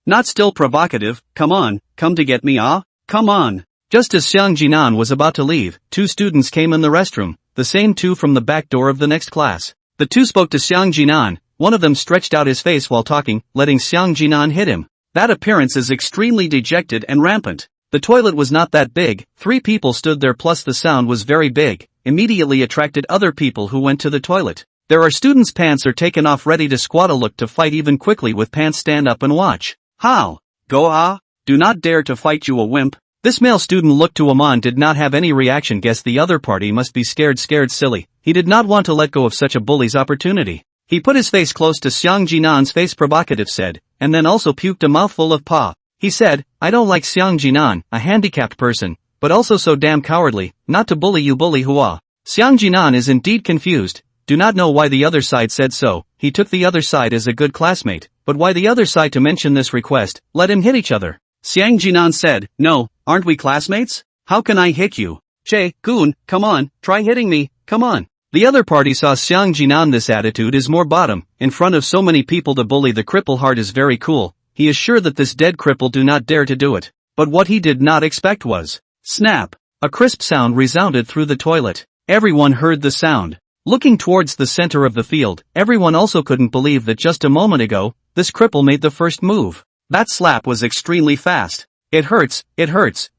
Not still provocative, come on, come to get me come on. Just as Xiang Jinan was about to leave, 2 students came in the restroom, the same 2 from the back door of the next class. The 2 spoke to Xiang Jinan, one of them stretched out his face while talking, letting Xiang Jinan hit him. That appearance is extremely dejected and rampant. The toilet was not that big, 3 people stood there plus the sound was very big, immediately attracted other people who went to the toilet. There are students' pants are taken off ready to squat a look to fight even quickly with pants stand up and watch. How? Go do not dare to fight you a wimp. This male student looked to Aman, did not have any reaction. Guess the other party must be scared silly. He did not want to let go of such a bully's opportunity. He put his face close to Xiang Jinan's face, provocative said, and then also puked a mouthful of pa. He said, I don't like Xiang Jinan, a handicapped person, but also so damn cowardly, not to bully you, bully hua. Xiang Jinan is indeed confused, do not know why the other side said so. He took the other side as a good classmate, but why the other side to mention this request, let him hit each other. Xiang Jinan said, no, aren't we classmates? How can I hit you? Che, Goon, come on, try hitting me, come on. The other party saw Xiang Jinan. This attitude is more bottom, in front of so many people to bully the cripple heart is very cool. He is sure that this dead cripple do not dare to do it. But what he did not expect was, snap! A crisp sound resounded through the toilet. Everyone heard the sound. Looking towards the center of the field, everyone also couldn't believe that just a moment ago, this cripple made the first move. That slap was extremely fast. It hurts,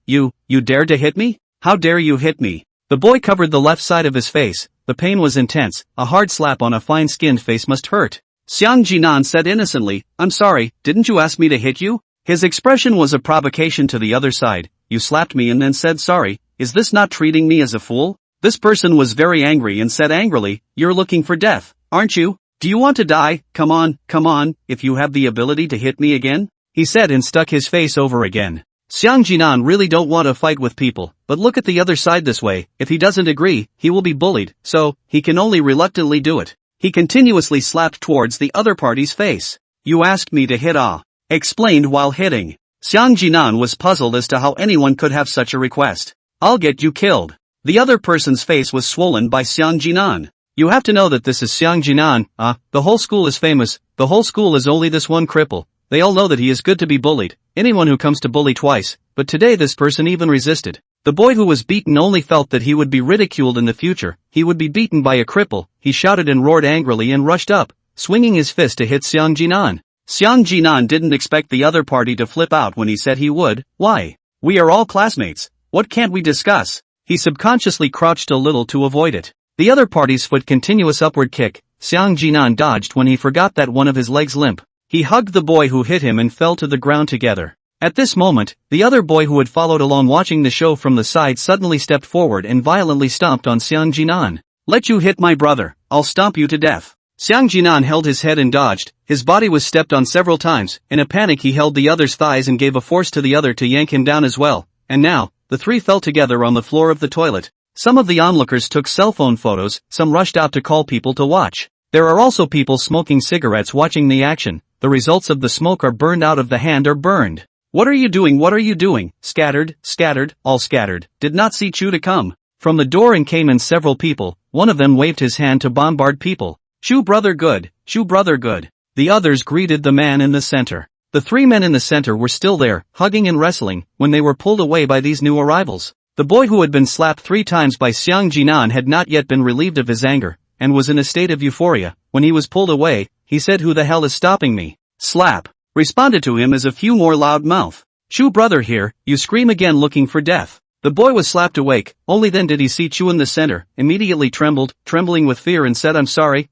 you dared to hit me? How dare you hit me? The boy covered the left side of his face, the pain was intense, a hard slap on a fine-skinned face must hurt. Xiang Jinan said innocently, I'm sorry, didn't you ask me to hit you? His expression was a provocation to the other side, you slapped me and then said sorry, is this not treating me as a fool? This person was very angry and said angrily, you're looking for death, aren't you? Do you want to die? Come on, if you have the ability to hit me again? He said and stuck his face over again. Xiang Jinan really don't want to fight with people, but look at the other side this way, if he doesn't agree, he will be bullied, so, he can only reluctantly do it. He continuously slapped towards the other party's face. You asked me to hit explained while hitting. Xiang Jinan was puzzled as to how anyone could have such a request. I'll get you killed. The other person's face was swollen by Xiang Jinan. You have to know that this is Xiang Jinan, the whole school is famous, the whole school is only this one cripple. They all know that he is good to be bullied, anyone who comes to bully twice, but today this person even resisted. The boy who was beaten only felt that he would be ridiculed in the future, he would be beaten by a cripple, he shouted and roared angrily and rushed up, swinging his fist to hit Xiang Jinan. Xiang Jinan didn't expect the other party to flip out when he said he would. Why? We are all classmates, what can't we discuss? He subconsciously crouched a little to avoid it. The other party's foot continuous upward kick, Xiang Jinan dodged when he forgot that one of his legs limp. He hugged the boy who hit him and fell to the ground together. At this moment, the other boy who had followed along watching the show from the side suddenly stepped forward and violently stomped on Xiang Jinan. Let you hit my brother, I'll stomp you to death. Xiang Jinan held his head and dodged, his body was stepped on several times, in a panic he held the other's thighs and gave a force to the other to yank him down as well, and now, the three fell together on the floor of the toilet. Some of the onlookers took cell phone photos, some rushed out to call people to watch. There are also people smoking cigarettes watching the action. The results of the smoke are burned out of the hand or burned. What are you doing? Scattered, all scattered. Did not see Chu to come. From the door and came in several people, one of them waved his hand to bombard people. Chu brother good. The others greeted the man in the center. The three men in the center were still there, hugging and wrestling, when they were pulled away by these new arrivals. The boy who had been slapped 3 times by Xiang Jinan had not yet been relieved of his anger, and was in a state of euphoria. When he was pulled away, he said, who the hell is stopping me? Slap. Responded to him as a few more loud mouth. Chu brother here, you scream again looking for death. The boy was slapped awake, only then did he see Chu in the center, immediately trembling with fear and said I'm sorry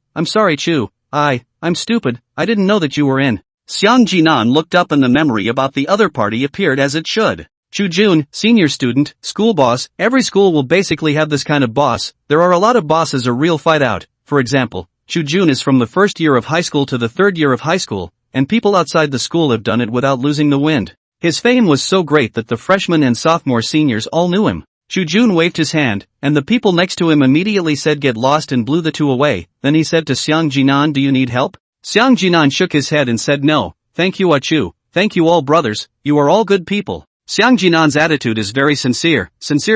Chu, I'm stupid, I didn't know that you were in. Xiang Jinan looked up and the memory about the other party appeared as it should. Chu Jun, senior student, school boss, every school will basically have this kind of boss, there are a lot of bosses a real fight out, for example, Chu Jun is from the first year of high school to the third year of high school, and people outside the school have done it without losing the wind. His fame was so great that the freshmen and sophomore seniors all knew him. Chu Jun waved his hand, and the people next to him immediately said get lost and blew the two away, then he said to Xiang Jinan do you need help? Xiang Jinan shook his head and said no, thank you Chu, thank you all brothers, you are all good people. Xiang Jinan's attitude is very sincere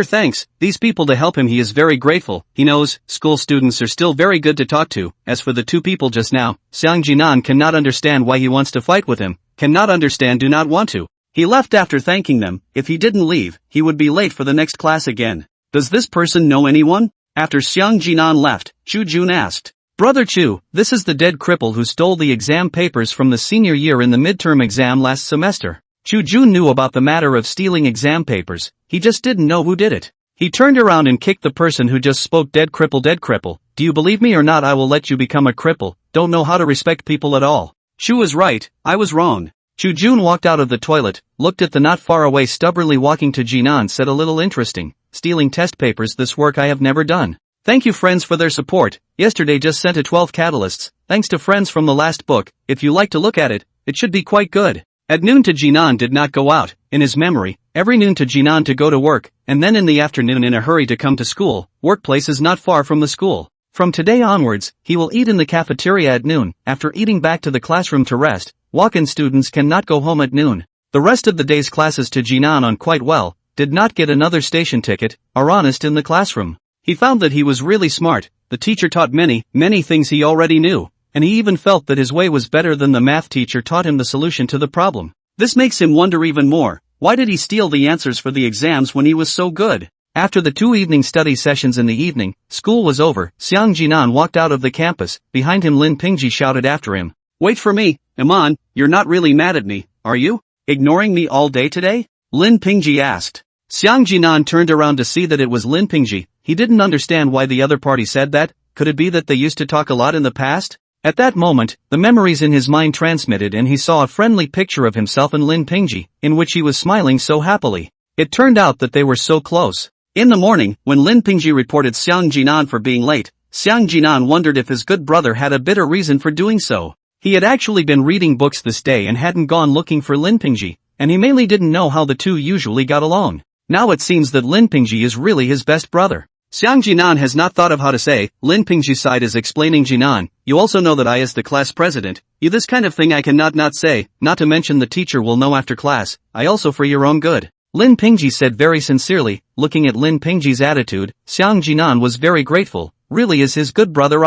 thanks, these people to help him he is very grateful, he knows, school students are still very good to talk to, as for the two people just now, Xiang Jinan cannot understand why he wants to fight with him, cannot understand do not want to. He left after thanking them, if he didn't leave, he would be late for the next class again. Does this person know anyone? After Xiang Jinan left, Chu Jun asked. Brother Chu, this is the dead cripple who stole the exam papers from the senior year in the midterm exam last semester. Chu Jun knew about the matter of stealing exam papers, he just didn't know who did it. He turned around and kicked the person who just spoke dead cripple. Do you believe me or not I will let you become a cripple, don't know how to respect people at all. Chu is right, I was wrong. Chu Jun walked out of the toilet, looked at the not far away stubbornly walking to Jinan, said a little interesting, stealing test papers, this work I have never done. Thank you friends for their support, yesterday just sent a 12 catalysts, thanks to friends from the last book, if you like to look at it, it should be quite good. At noon to Jinan did not go out, in his memory, every noon to Jinan to go to work, and then in the afternoon in a hurry to come to school, workplace is not far from the school. From today onwards, he will eat in the cafeteria at noon, after eating back to the classroom to rest, walk-in students cannot go home at noon. The rest of the day's classes to Jinan on quite well, did not get another station ticket, are honest in the classroom. He found that he was really smart, the teacher taught many things he already knew, and he even felt that his way was better than the math teacher taught him the solution to the problem. This makes him wonder even more, why did he steal the answers for the exams when he was so good? After the 2 evening study sessions in the evening, school was over, Xiang Jinan walked out of the campus, behind him Lin Pingji shouted after him. Wait for me, Iman, you're not really mad at me, are you? Ignoring me all day today? Lin Pingji asked. Xiang Jinan turned around to see that it was Lin Pingji. He didn't understand why the other party said that. Could it be that they used to talk a lot in the past? At that moment, the memories in his mind transmitted and he saw a friendly picture of himself and Lin Pingji, in which he was smiling so happily. It turned out that they were so close. In the morning, when Lin Pingji reported Xiang Jinan for being late, Xiang Jinan wondered if his good brother had a bitter reason for doing so. He had actually been reading books this day and hadn't gone looking for Lin Pingji, and he mainly didn't know how the two usually got along. Now it seems that Lin Pingji is really his best brother. Xiang Jinan has not thought of how to say. Lin Pingji's side is explaining, Jinan, you also know that I as the class president, you this kind of thing I cannot not say, not to mention the teacher will know after class, I also for your own good. Lin Pingji said very sincerely, looking at Lin Pingji's attitude, Xiang Jinan was very grateful, really is his good brother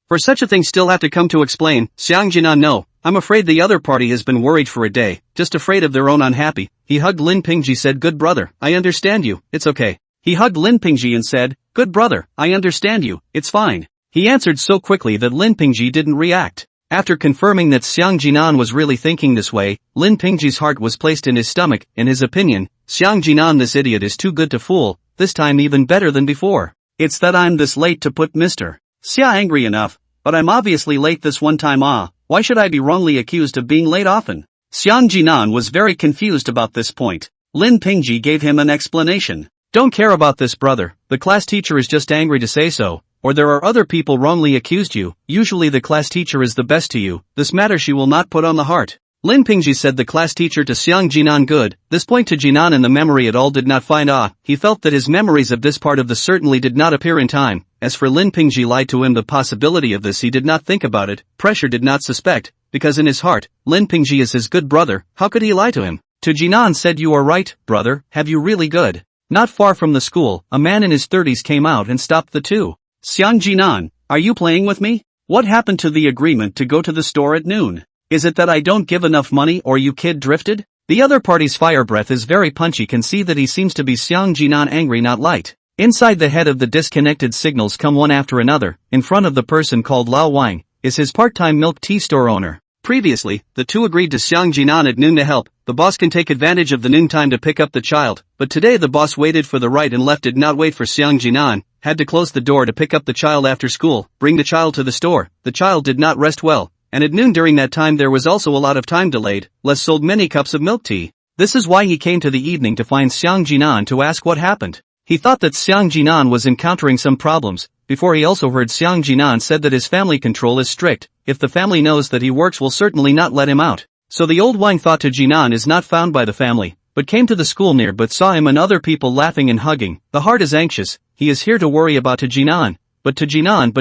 For such a thing still have to come to explain, Xiang Jinan no, I'm afraid the other party has been worried for a day, just afraid of their own unhappy. He hugged Lin Pingji said good brother, I understand you, it's okay. He hugged Lin Pingji and said, good brother, I understand you, it's fine. He answered so quickly that Lin Pingji didn't react. After confirming that Xiang Jinan was really thinking this way, Lin Pingji's heart was placed in his stomach. In his opinion, Xiang Jinan this idiot is too good to fool, this time even better than before. It's that I'm this late to put Mr. Xia angry enough, but I'm obviously late this one time why should I be wrongly accused of being late often? Xiang Jinan was very confused about this point. Lin Pingji gave him an explanation. Don't care about this brother, the class teacher is just angry to say so, or there are other people wrongly accused you, usually the class teacher is the best to you, this matter she will not put on the heart. Lin Pingji said the class teacher to Xiang Jinan good, this point to Jinan in the memory at all did not find he felt that his memories of this part of the certainly did not appear in time, as for Lin Pingji lied to him the possibility of this he did not think about it, pressure did not suspect, because in his heart, Lin Pingji is his good brother, how could he lie to him? To Jinan said you are right, brother, have you really good? Not far from the school, a man in his 30s came out and stopped the two. Xiang Jinan, are you playing with me? What happened to the agreement to go to the store at noon? Is it that I don't give enough money or you kid drifted? The other party's fire breath is very punchy, can see that he seems to be Xiang Jinan angry not light. Inside the head of the disconnected signals come one after another, in front of the person called Lao Wang, is his part-time milk tea store owner. Previously, the two agreed to Xiang Jinan at noon to help, the boss can take advantage of the noon time to pick up the child, but today the boss waited for the right and left did not wait for Xiang Jinan, had to close the door to pick up the child after school, bring the child to the store, the child did not rest well, and at noon during that time there was also a lot of time delayed, Les sold many cups of milk tea. This is why he came to the evening to find Xiang Jinan to ask what happened. He thought that Xiang Jinan was encountering some problems, before he also heard Xiang Jinan said that his family control is strict, if the family knows that he works will certainly not let him out. So the old Wang thought to Jinan is not found by the family, but came to the school near but saw him and other people laughing and hugging, the heart is anxious, he is here to worry about to Jinan, but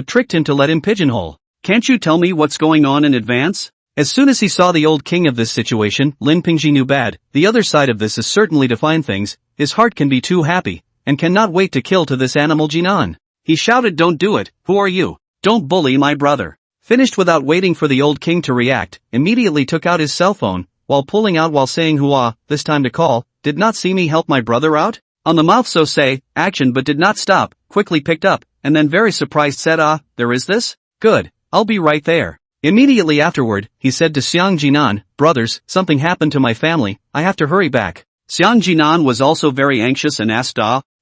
tricked him to let him pigeonhole. Can't you tell me what's going on in advance? As soon as he saw the old king of this situation, Lin Pingji knew bad, the other side of this is certainly to find things, his heart can be too happy, and cannot wait to kill to this animal Jinan. He shouted don't do it, who are you? Don't bully my brother. Finished without waiting for the old king to react, immediately took out his cell phone, while saying hua, this time to call, did not see me help my brother out? On the mouth so say, action but did not stop, quickly picked up, and then very surprised said there is this? Good, I'll be right there. Immediately afterward, he said to Xiang Jinan, brothers, something happened to my family, I have to hurry back. Xiang Jinan was also very anxious and asked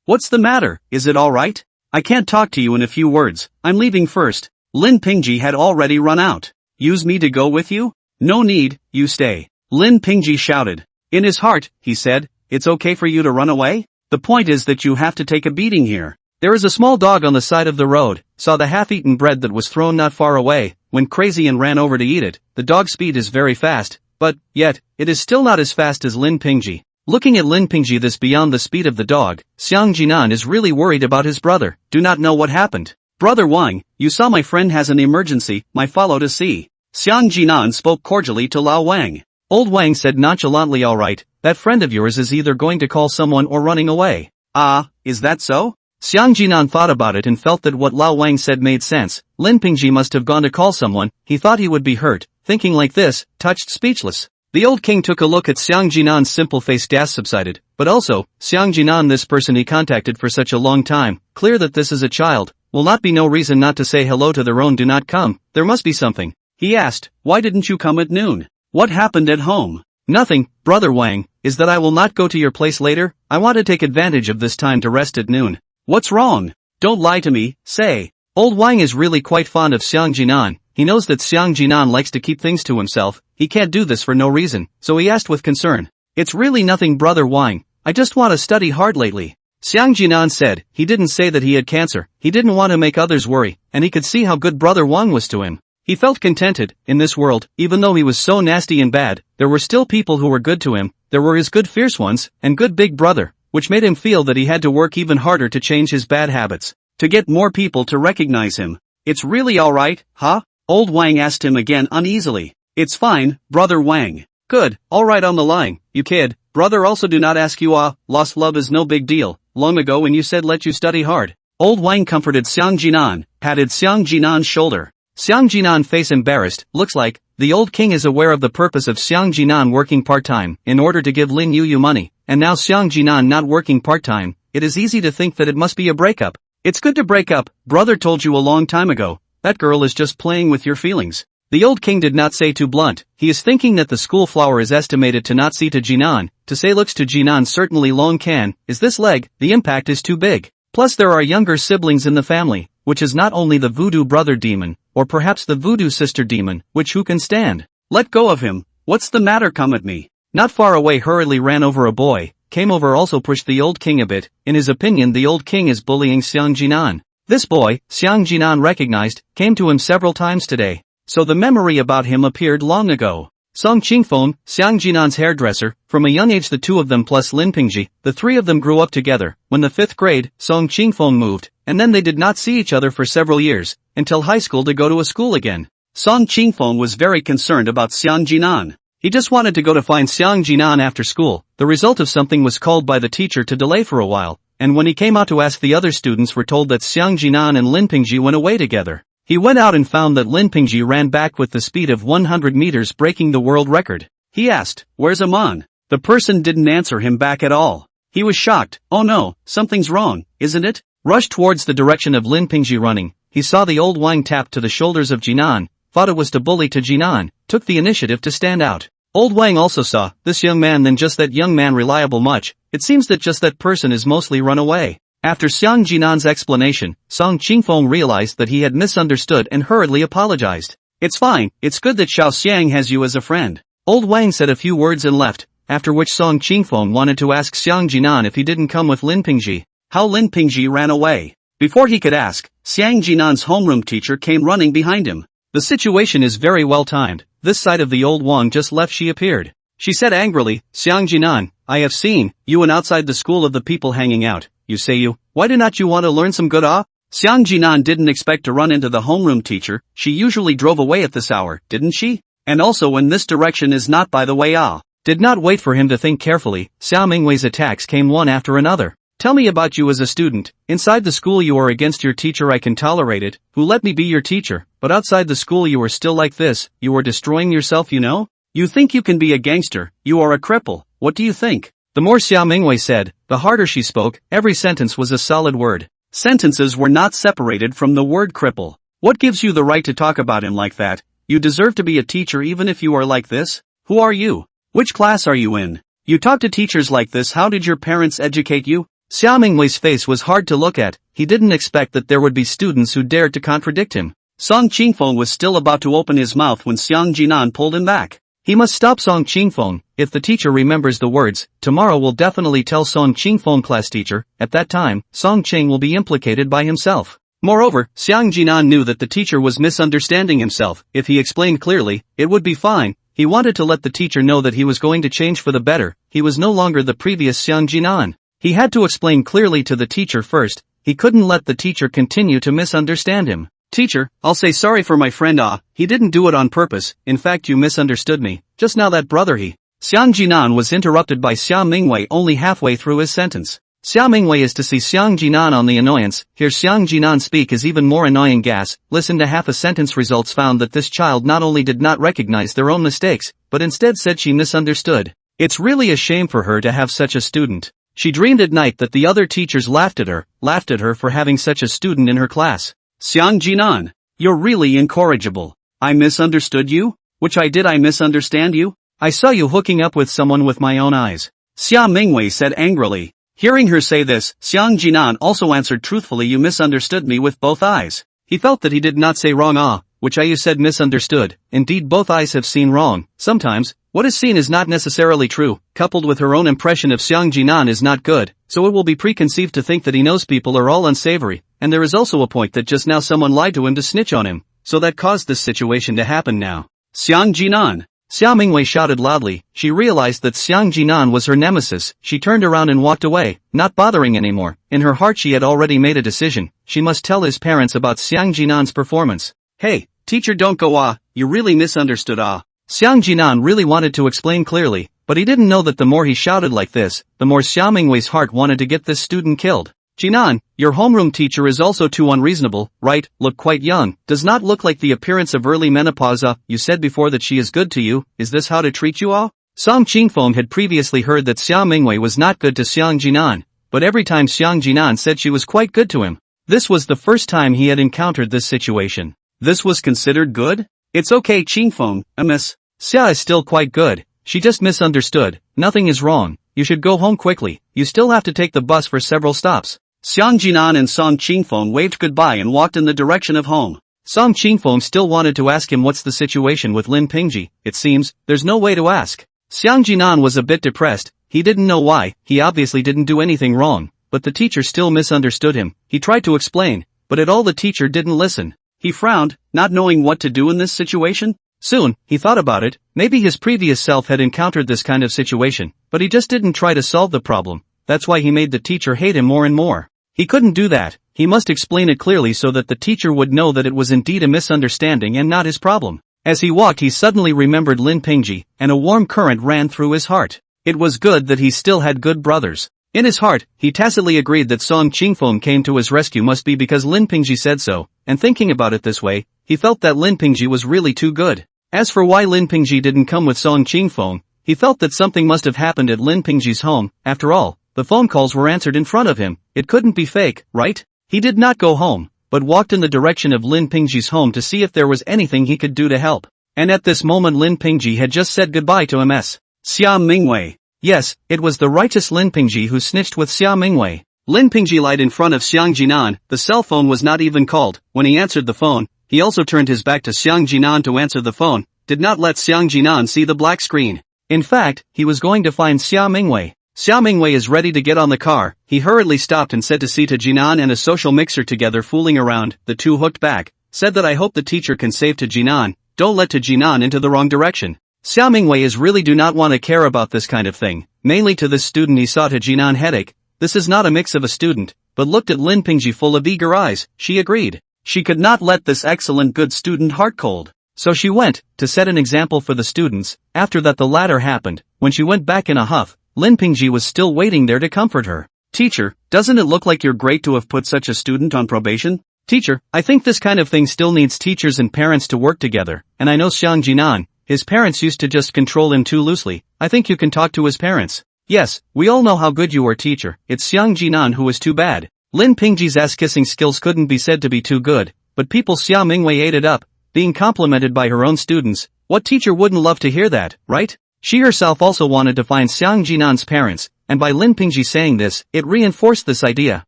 what's the matter, is it alright? I can't talk to you in a few words, I'm leaving first. Lin Pingji had already run out. Use me to go with you? No need, you stay. Lin Pingji shouted. In his heart, he said, it's okay for you to run away? The point is that you have to take a beating here. There is a small dog on the side of the road, saw the half-eaten bread that was thrown not far away, went crazy and ran over to eat it. The dog's speed is very fast, but, yet, it is still not as fast as Lin Pingji. Looking at Lin Pingji this beyond the speed of the dog, Xiang Jinan is really worried about his brother. Do not know what happened. Brother Wang, you saw my friend has an emergency, my follow to see. Xiang Jinan spoke cordially to Lao Wang. Old Wang said nonchalantly, alright, that friend of yours is either going to call someone or running away. Ah, is that so? Xiang Jinan thought about it and felt that what Lao Wang said made sense. Lin Pingji must have gone to call someone. He thought he would be hurt. Thinking like this, touched speechless. The old king took a look at Xiang Jinan's simple face. Gas subsided, but also, Xiang Jinan, this person he contacted for such a long time, clear that this is a child, will not be no reason not to say hello to their own. Do not come, there must be something. He asked, why didn't you come at noon? What happened at home? Nothing, Brother Wang, is that I will not go to your place later. I want to take advantage of this time to rest at noon. What's wrong? Don't lie to me, say. Old Wang is really quite fond of Xiang Jinan. He knows that Xiang Jinan likes to keep things to himself. He can't do this for no reason, so he asked with concern. It's really nothing, Brother Wang. I just want to study hard lately. Xiang Jinan said. He didn't say that he had cancer. He didn't want to make others worry, and he could see how good Brother Wang was to him. He felt contented. In this world, even though he was so nasty and bad, there were still people who were good to him. There were his good fierce ones, and good big brother, which made him feel that he had to work even harder to change his bad habits, to get more people to recognize him. It's really alright, huh? Old Wang asked him again uneasily. It's fine, Brother Wang. Good, alright on the line, you kid. Brother also do not ask you lost love is no big deal. Long ago when you said let you study hard. Old Wang comforted Xiang Jinan, patted Xiang Jinan's shoulder. Xiang Jinan face embarrassed. Looks like, the old king is aware of the purpose of Xiang Jinan working part-time in order to give Lin Yu money, and now Xiang Jinan not working part-time. It is easy to think that it must be a breakup. It's good to break up, brother told you a long time ago. That girl is just playing with your feelings. The old king did not say too blunt. He is thinking that the school flower is estimated to not see to Jinan, to say looks to Jinan certainly long can, is this leg, the impact is too big. Plus there are younger siblings in the family, which is not only the voodoo brother demon, or perhaps the voodoo sister demon, which who can stand? Let go of him. What's the matter? Come at me. Not far away hurriedly ran over a boy, came over also pushed the old king a bit. In his opinion the old king is bullying Xiang Jinan. This boy, Xiang Jinan recognized, came to him several times today. So the memory about him appeared long ago. Song Qingfeng, Xiang Jinan's hairdresser, from a young age the two of them plus Lin Pingji, the three of them grew up together. When the 5th grade, Song Qingfeng moved, and then they did not see each other for several years, until high school to go to a school again. Song Qingfeng was very concerned about Xiang Jinan. He just wanted to go to find Xiang Jinan after school. The result of something was called by the teacher to delay for a while, and when he came out to ask the other students were told that Xiang Jinan and Lin Pingji went away together. He went out and found that Lin Pingji ran back with the speed of 100 meters breaking the world record. He asked, where's Aman? The person didn't answer him back at all. He was shocked. Oh no, something's wrong, isn't it? Rushed towards the direction of Lin Pingji running. He saw the old Wang tap to the shoulders of Jinan, thought it was to bully to Jinan, took the initiative to stand out. Old Wang also saw, this young man then just that young man reliable much, it seems that just that person is mostly run away. After Xiang Jinan's explanation, Song Qingfeng realized that he had misunderstood and hurriedly apologized. It's fine, it's good that Xiao Xiang has you as a friend. Old Wang said a few words and left, after which Song Qingfeng wanted to ask Xiang Jinan if he didn't come with Lin Pingji. How Lin Pingji ran away. Before he could ask, Xiang Jinan's homeroom teacher came running behind him. The situation is very well timed. This side of the old Wang just left she appeared. She said angrily, Xiang Jinan, I have seen you and outside the school of the people hanging out. You say you, why do not you want to learn some good Xiang Jinan didn't expect to run into the homeroom teacher. She usually drove away at this hour, didn't she? And also in this direction is not by the way Did not wait for him to think carefully. Xiao Mingwei's attacks came one after another. Tell me about you as a student. Inside the school you are against your teacher, I can tolerate it, who let me be your teacher, but outside the school you are still like this, you are destroying yourself you know? You think you can be a gangster, you are a cripple, what do you think? The more Xiao Mingwei said, the harder she spoke. Every sentence was a solid word. Sentences were not separated from the word cripple. What gives you the right to talk about him like that? You deserve to be a teacher even if you are like this? Who are you? Which class are you in? You talk to teachers like this. How did your parents educate you? Xiao Mingwei's face was hard to look at. He didn't expect that there would be students who dared to contradict him. Song Qingfeng was still about to open his mouth when Xiang Jinan pulled him back. He must stop Song Qingfeng. If the teacher remembers the words, tomorrow will definitely tell Song Qingfeng class teacher, at that time, Song Qing will be implicated by himself. Moreover, Xiang Jinan knew that the teacher was misunderstanding himself. If he explained clearly, it would be fine. He wanted to let the teacher know that he was going to change for the better. He was no longer the previous Xiang Jinan. He had to explain clearly to the teacher first. He couldn't let the teacher continue to misunderstand him. Teacher, I'll say sorry for my friend he didn't do it on purpose, in fact you misunderstood me, just now that brother Xiang Jinan was interrupted by Xia Mingwei only halfway through his sentence. Xia Mingwei is to see Xiang Jinan on the annoyance. Hear Xiang Jinan speak is even more annoying. Gas. Listen to half a sentence. Results found that this child not only did not recognize their own mistakes, but instead said she misunderstood. It's really a shame for her to have such a student. She dreamed at night that the other teachers laughed at her for having such a student in her class. Xiang Jinan, you're really incorrigible. I misunderstood you? Which I misunderstand you? I saw you hooking up with someone with my own eyes. Xia Mingwei said angrily. Hearing her say this, Xiang Jinan also answered truthfully, you misunderstood me with both eyes. He felt that he did not say wrong which you said misunderstood. Indeed both eyes have seen wrong. Sometimes, what is seen is not necessarily true. Coupled with her own impression of Xiang Jinan is not good, so it will be preconceived to think that he knows people are all unsavory, and there is also a point that just now someone lied to him to snitch on him, so that caused this situation to happen now. Xiang Jinan! Xia Mingwei shouted loudly. She realized that Xiang Jinan was her nemesis. She turned around and walked away, not bothering anymore. In her heart she had already made a decision. She must tell his parents about Xiang Jinan's performance. Hey, teacher, don't go you really misunderstood Xiang Jinan really wanted to explain clearly, but he didn't know that the more he shouted like this, the more Xia Mingwei's heart wanted to get this student killed. Jinan, your homeroom teacher is also too unreasonable, right? Look quite young, does not look like the appearance of early menopause. You said before that she is good to you, is this how to treat you Song Qingfeng had previously heard that Xia Mingwei was not good to Xiang Jinan, but every time Xiang Jinan said she was quite good to him. This was the first time he had encountered this situation. This was considered good? It's okay Qingfeng, miss. Xia is still quite good, she just misunderstood, nothing is wrong, you should go home quickly, you still have to take the bus for several stops. Xiang Jinan and Song Qingfeng waved goodbye and walked in the direction of home. Song Qingfeng still wanted to ask him what's the situation with Lin Pingji. It seems, there's no way to ask. Xiang Jinan was a bit depressed, he didn't know why, he obviously didn't do anything wrong, but the teacher still misunderstood him. He tried to explain, but at all the teacher didn't listen. He frowned, not knowing what to do in this situation. Soon, he thought about it, maybe his previous self had encountered this kind of situation, but he just didn't try to solve the problem. That's why he made the teacher hate him more and more. He couldn't do that, he must explain it clearly so that the teacher would know that it was indeed a misunderstanding and not his problem. As he walked he suddenly remembered Lin Pingji, and a warm current ran through his heart. It was good that he still had good brothers. In his heart, he tacitly agreed that Song Qingfeng came to his rescue must be because Lin Pingji said so, and thinking about it this way, he felt that Lin Pingji was really too good. As for why Lin Pingji didn't come with Song Qingfeng, he felt that something must have happened at Lin Pingji's home. After all, the phone calls were answered in front of him, it couldn't be fake, right? He did not go home, but walked in the direction of Lin Pingji's home to see if there was anything he could do to help. And at this moment Lin Pingji had just said goodbye to Ms. Xia Mingwei. Yes, it was the righteous Lin Pingji who snitched with Xia Mingwei. Lin Pingji lied in front of Xiang Jinan, the cell phone was not even called. When he answered the phone, he also turned his back to Xiang Jinan to answer the phone, did not let Xiang Jinan see the black screen. In fact, he was going to find Xia Mingwei. Xia Mingwei is ready to get on the car. He hurriedly stopped and said to Sita Jinan and a social mixer together fooling around. The two hooked back, said that I hope the teacher can save to Jinan, don't let to Jinan into the wrong direction. Xia Mingwei is really do not want to care about this kind of thing, mainly to this student he saw to Jinan headache. This is not a mix of a student, but looked at Lin Pingji full of eager eyes, she agreed. She could not let this excellent good student heart cold. So she went, to set an example for the students. After that the latter happened, when she went back in a huff, Lin Pingji was still waiting there to comfort her. Teacher, doesn't it look like you're great to have put such a student on probation? Teacher, I think this kind of thing still needs teachers and parents to work together, and I know Xiang Jinan, his parents used to just control him too loosely. I think you can talk to his parents. Yes, we all know how good you are teacher, it's Xiang Jinan who is too bad. Lin Pingji's ass-kissing skills couldn't be said to be too good, but people Xia Mingwei ate it up, being complimented by her own students. What teacher wouldn't love to hear that, right? She herself also wanted to find Xiang Jinan's parents, and by Lin Pingji saying this, it reinforced this idea.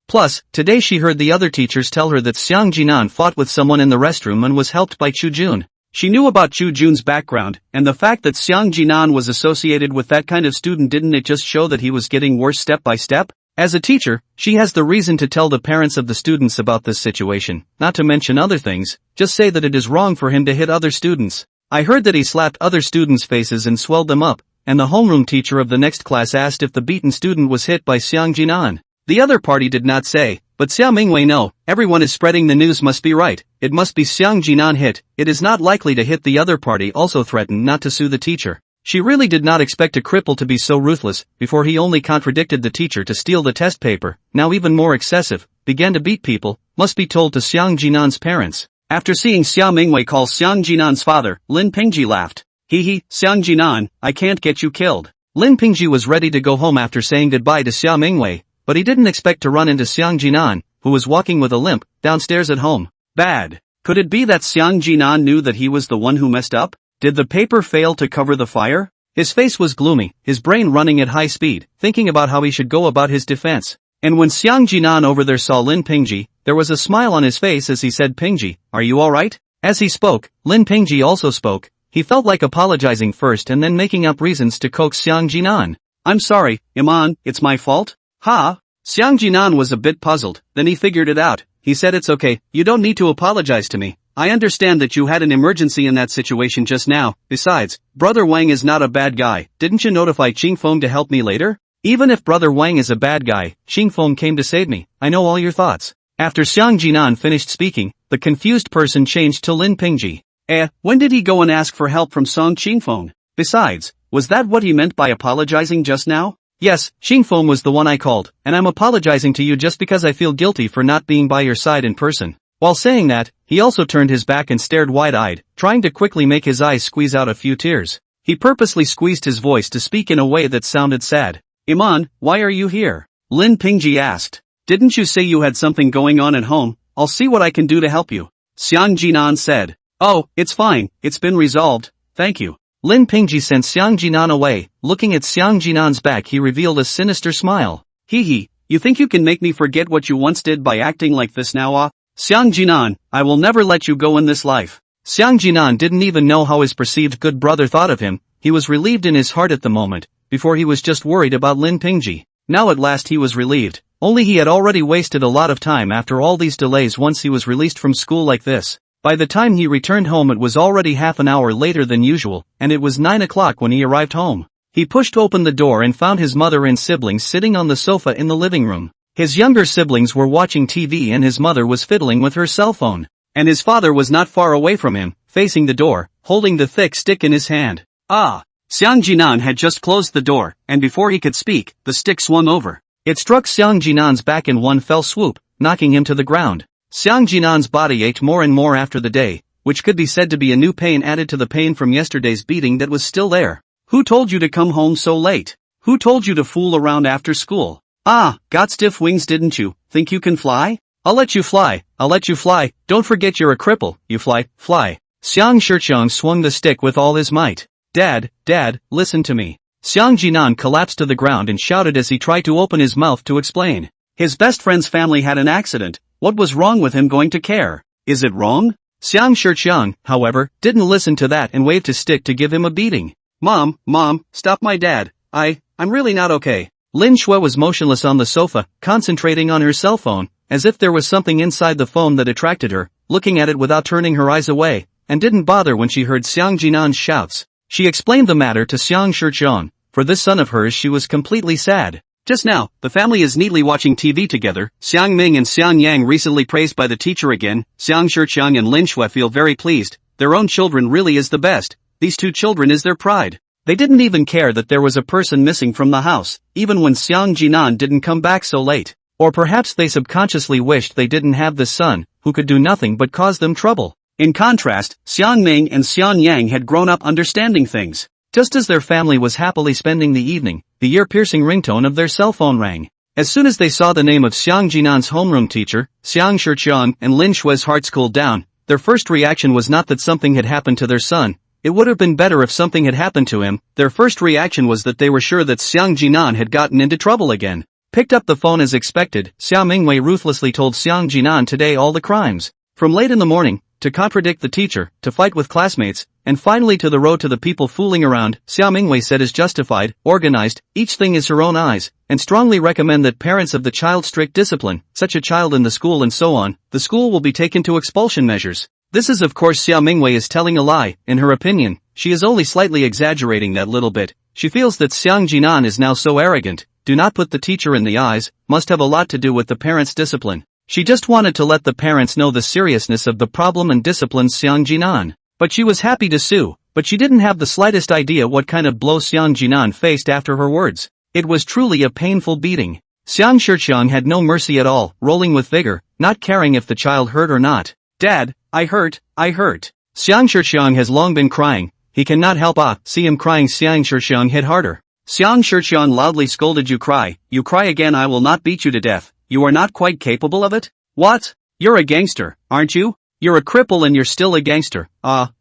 Plus, today she heard the other teachers tell her that Xiang Jinan fought with someone in the restroom and was helped by Chu Jun. She knew about Chu Jun's background, and the fact that Xiang Jinan was associated with that kind of student, didn't it just show that he was getting worse step by step? As a teacher, she has the reason to tell the parents of the students about this situation, not to mention other things, just say that it is wrong for him to hit other students. I heard that he slapped other students' faces and swelled them up, and the homeroom teacher of the next class asked if the beaten student was hit by Xiang Jinan. The other party did not say, but Xiao Mingwei no, everyone is spreading the news must be right, it must be Xiang Jinan hit, it is not likely to hit. The other party also threatened not to sue the teacher. She really did not expect a cripple to be so ruthless. Before he only contradicted the teacher to steal the test paper, now even more excessive, began to beat people, must be told to Xiang Jinan's parents. After seeing Xiao Mingwei call Xiang Jinan's father, Lin Pingji laughed. Hee, Xiang Jinan, I can't get you killed. Lin Pingji was ready to go home after saying goodbye to Xiao Mingwei, but he didn't expect to run into Xiang Jinan, who was walking with a limp, downstairs at home. Bad. Could it be that Xiang Jinan knew that he was the one who messed up? Did the paper fail to cover the fire? His face was gloomy, his brain running at high speed, thinking about how he should go about his defense. And when Xiang Jinan over there saw Lin Pingji, there was a smile on his face as he said, Pingji, are you alright? As he spoke, Lin Pingji also spoke. He felt like apologizing first and then making up reasons to coax Xiang Jinan. I'm sorry, Iman, it's my fault? Ha? Xiang Jinan was a bit puzzled, then he figured it out. He said, it's okay, you don't need to apologize to me. I understand that you had an emergency in that situation just now. Besides, Brother Wang is not a bad guy. Didn't you notify Qingfeng to help me later? Even if Brother Wang is a bad guy, Qingfeng came to save me. I know all your thoughts. After Xiang Jinan finished speaking, the confused person changed to Lin Pingji. When did he go and ask for help from Song Qingfeng? Besides, was that what he meant by apologizing just now? Yes, Qingfeng was the one I called, and I'm apologizing to you just because I feel guilty for not being by your side in person. While saying that, he also turned his back and stared wide-eyed, trying to quickly make his eyes squeeze out a few tears. He purposely squeezed his voice to speak in a way that sounded sad. Iman, why are you here? Lin Pingji asked. Didn't you say you had something going on at home? I'll see what I can do to help you. Xiang Jinan said. Oh, it's fine, it's been resolved, thank you. Lin Pingji sent Xiang Jinan away. Looking at Xiang Jinan's back, he revealed a sinister smile. Hee, you think you can make me forget what you once did by acting like this now? Xiang Jinan, I will never let you go in this life. Xiang Jinan didn't even know how his perceived good brother thought of him. He was relieved in his heart at the moment. Before he was just worried about Lin Pingji. Now at last he was relieved. Only he had already wasted a lot of time after all these delays once he was released from school like this. By the time he returned home it was already half an hour later than usual, and it was 9 o'clock when he arrived home. He pushed open the door and found his mother and siblings sitting on the sofa in the living room. His younger siblings were watching TV and his mother was fiddling with her cell phone. And his father was not far away from him, facing the door, holding the thick stick in his hand. Xiang Jinan had just closed the door, and before he could speak, the stick swung over. It struck Xiang Jinan's back in one fell swoop, knocking him to the ground. Xiang Jinan's body ached more and more after the day, which could be said to be a new pain added to the pain from yesterday's beating that was still there. Who told you to come home so late? Who told you to fool around after school? Got stiff wings didn't you? Think you can fly? I'll let you fly, don't forget you're a cripple, you fly. Xiang Shiqiang swung the stick with all his might. Dad, listen to me. Xiang Jinan collapsed to the ground and shouted as he tried to open his mouth to explain. His best friend's family had an accident. What was wrong with him going to care? Is it wrong? Xiang Shiqiang, however, didn't listen to that and waved his stick to give him a beating. Mom, stop my dad. I'm really not okay. Lin Shui was motionless on the sofa, concentrating on her cell phone, as if there was something inside the phone that attracted her, looking at it without turning her eyes away, and didn't bother when she heard Xiang Jinan's shouts. She explained the matter to Xiang Shiqiang. For this son of hers she was completely sad. Just now, the family is neatly watching TV together. Xiang Ming and Xiang Yang recently praised by the teacher again. Xiang Shiqiang and Lin Shui feel very pleased. Their own children really is the best. These two children is their pride. They didn't even care that there was a person missing from the house, even when Xiang Jinan didn't come back so late. Or perhaps they subconsciously wished they didn't have this son, who could do nothing but cause them trouble. In contrast, Xiang Ming and Xiang Yang had grown up understanding things. Just as their family was happily spending the evening, the ear-piercing ringtone of their cell phone rang. As soon as they saw the name of Xiang Jinan's homeroom teacher, Xiang Shiqiang and Lin Shui's hearts cooled down. Their first reaction was not that something had happened to their son. It would have been better if something had happened to him. Their first reaction was that they were sure that Xiang Jinan had gotten into trouble again. Picked up the phone as expected, Xiao Mingwei ruthlessly told Xiang Jinan today all the crimes. From late in the morning, to contradict the teacher, to fight with classmates, and finally to the road to the people fooling around. Xia Mingwei said is justified, organized, each thing is her own eyes, and strongly recommend that parents of the child strict discipline, such a child in the school and so on, the school will be taken to expulsion measures. This is of course Xia Mingwei is telling a lie, in her opinion, she is only slightly exaggerating that little bit. She feels that Xiang Jinan is now so arrogant, do not put the teacher in the eyes, must have a lot to do with the parents' discipline. She just wanted to let the parents know the seriousness of the problem and discipline Xiang Jinan. But she was happy to sue, but she didn't have the slightest idea what kind of blow Xiang Jinan faced after her words. It was truly a painful beating. Xiang Shixiang had no mercy at all, rolling with vigor, not caring if the child hurt or not. Dad, I hurt, I hurt. Xiang Shixiang has long been crying, he cannot help see him crying. Xiang Shixiang hit harder. Xiang Shixiang loudly scolded, you cry again, I will not beat you to death. You are not quite capable of it? What? You're a gangster, aren't you? You're a cripple and you're still a gangster.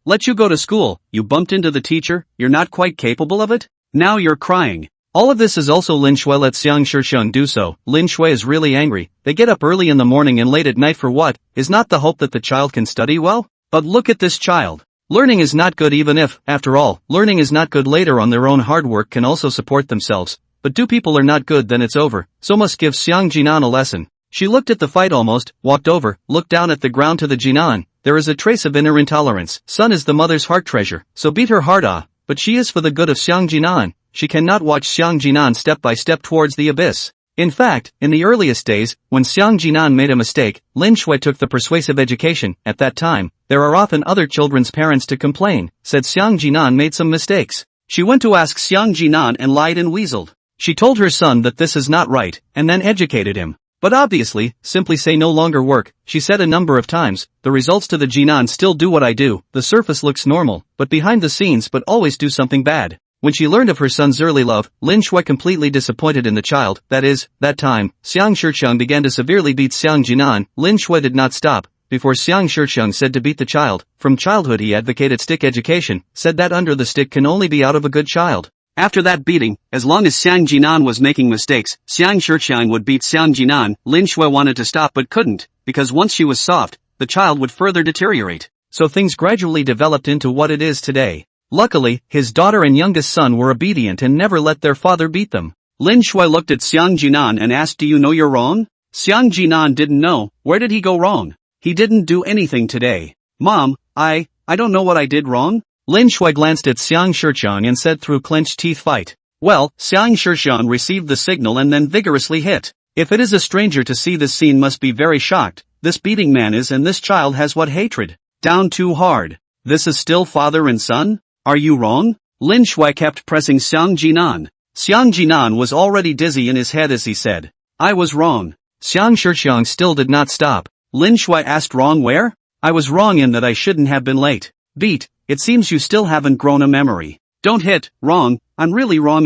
Let you go to school, you bumped into the teacher, you're not quite capable of it? Now you're crying. All of this is also Lin Shui let Xiang Shixiang do so. Lin Shui is really angry. They get up early in the morning and late at night for what? Is not the hope that the child can study well? But look at this child. Learning is not good even if, after all, learning is not good later on their own hard work can also support themselves. But do people are not good then it's over, so must give Xiang Jinan a lesson. She looked at the fight almost, walked over, looked down at the ground to the Jinan. There is a trace of inner intolerance. Son is the mother's heart treasure, so beat her hard but she is for the good of Xiang Jinan. She cannot watch Xiang Jinan step by step towards the abyss. In fact, in the earliest days, when Xiang Jinan made a mistake, Lin Shui took the persuasive education. At that time, there are often other children's parents to complain, said Xiang Jinan made some mistakes. She went to ask Xiang Jinan and lied and weaseled. She told her son that this is not right, and then educated him. But obviously, simply say no longer work, she said a number of times. The results to the Jinan still do what I do, the surface looks normal, but behind the scenes but always do something bad. When she learned of her son's early love, Lin Shui completely disappointed in the child. That time, Xiang Shixiang began to severely beat Xiang Jinan. Lin Shui did not stop. Before Xiang Shixiang said to beat the child, from childhood he advocated stick education, said that under the stick can only be out of a good child. After that beating, as long as Xiang Jinan was making mistakes, Xiang Shixiang would beat Xiang Jinan. Lin Shui wanted to stop but couldn't, because once she was soft, the child would further deteriorate. So things gradually developed into what it is today. Luckily, his daughter and youngest son were obedient and never let their father beat them. Lin Shui looked at Xiang Jinan and asked, do you know you're wrong? Xiang Jinan didn't know. Where did he go wrong? He didn't do anything today. Mom, I don't know what I did wrong. Lin Shui glanced at Xiang Shixiang and said through clenched teeth, fight. Well, Xiang Shixiang received the signal and then vigorously hit. If it is a stranger to see this scene must be very shocked. This beating man is and this child has what hatred? Down too hard. This is still father and son? Are you wrong? Lin Shui kept pressing Xiang Jinan. Xiang Jinan was already dizzy in his head as he said, I was wrong. Xiang Shixiang still did not stop. Lin Shui asked, wrong where? I was wrong in that I shouldn't have been late. Beat, it seems you still haven't grown a memory. Don't hit, wrong, I'm really wrong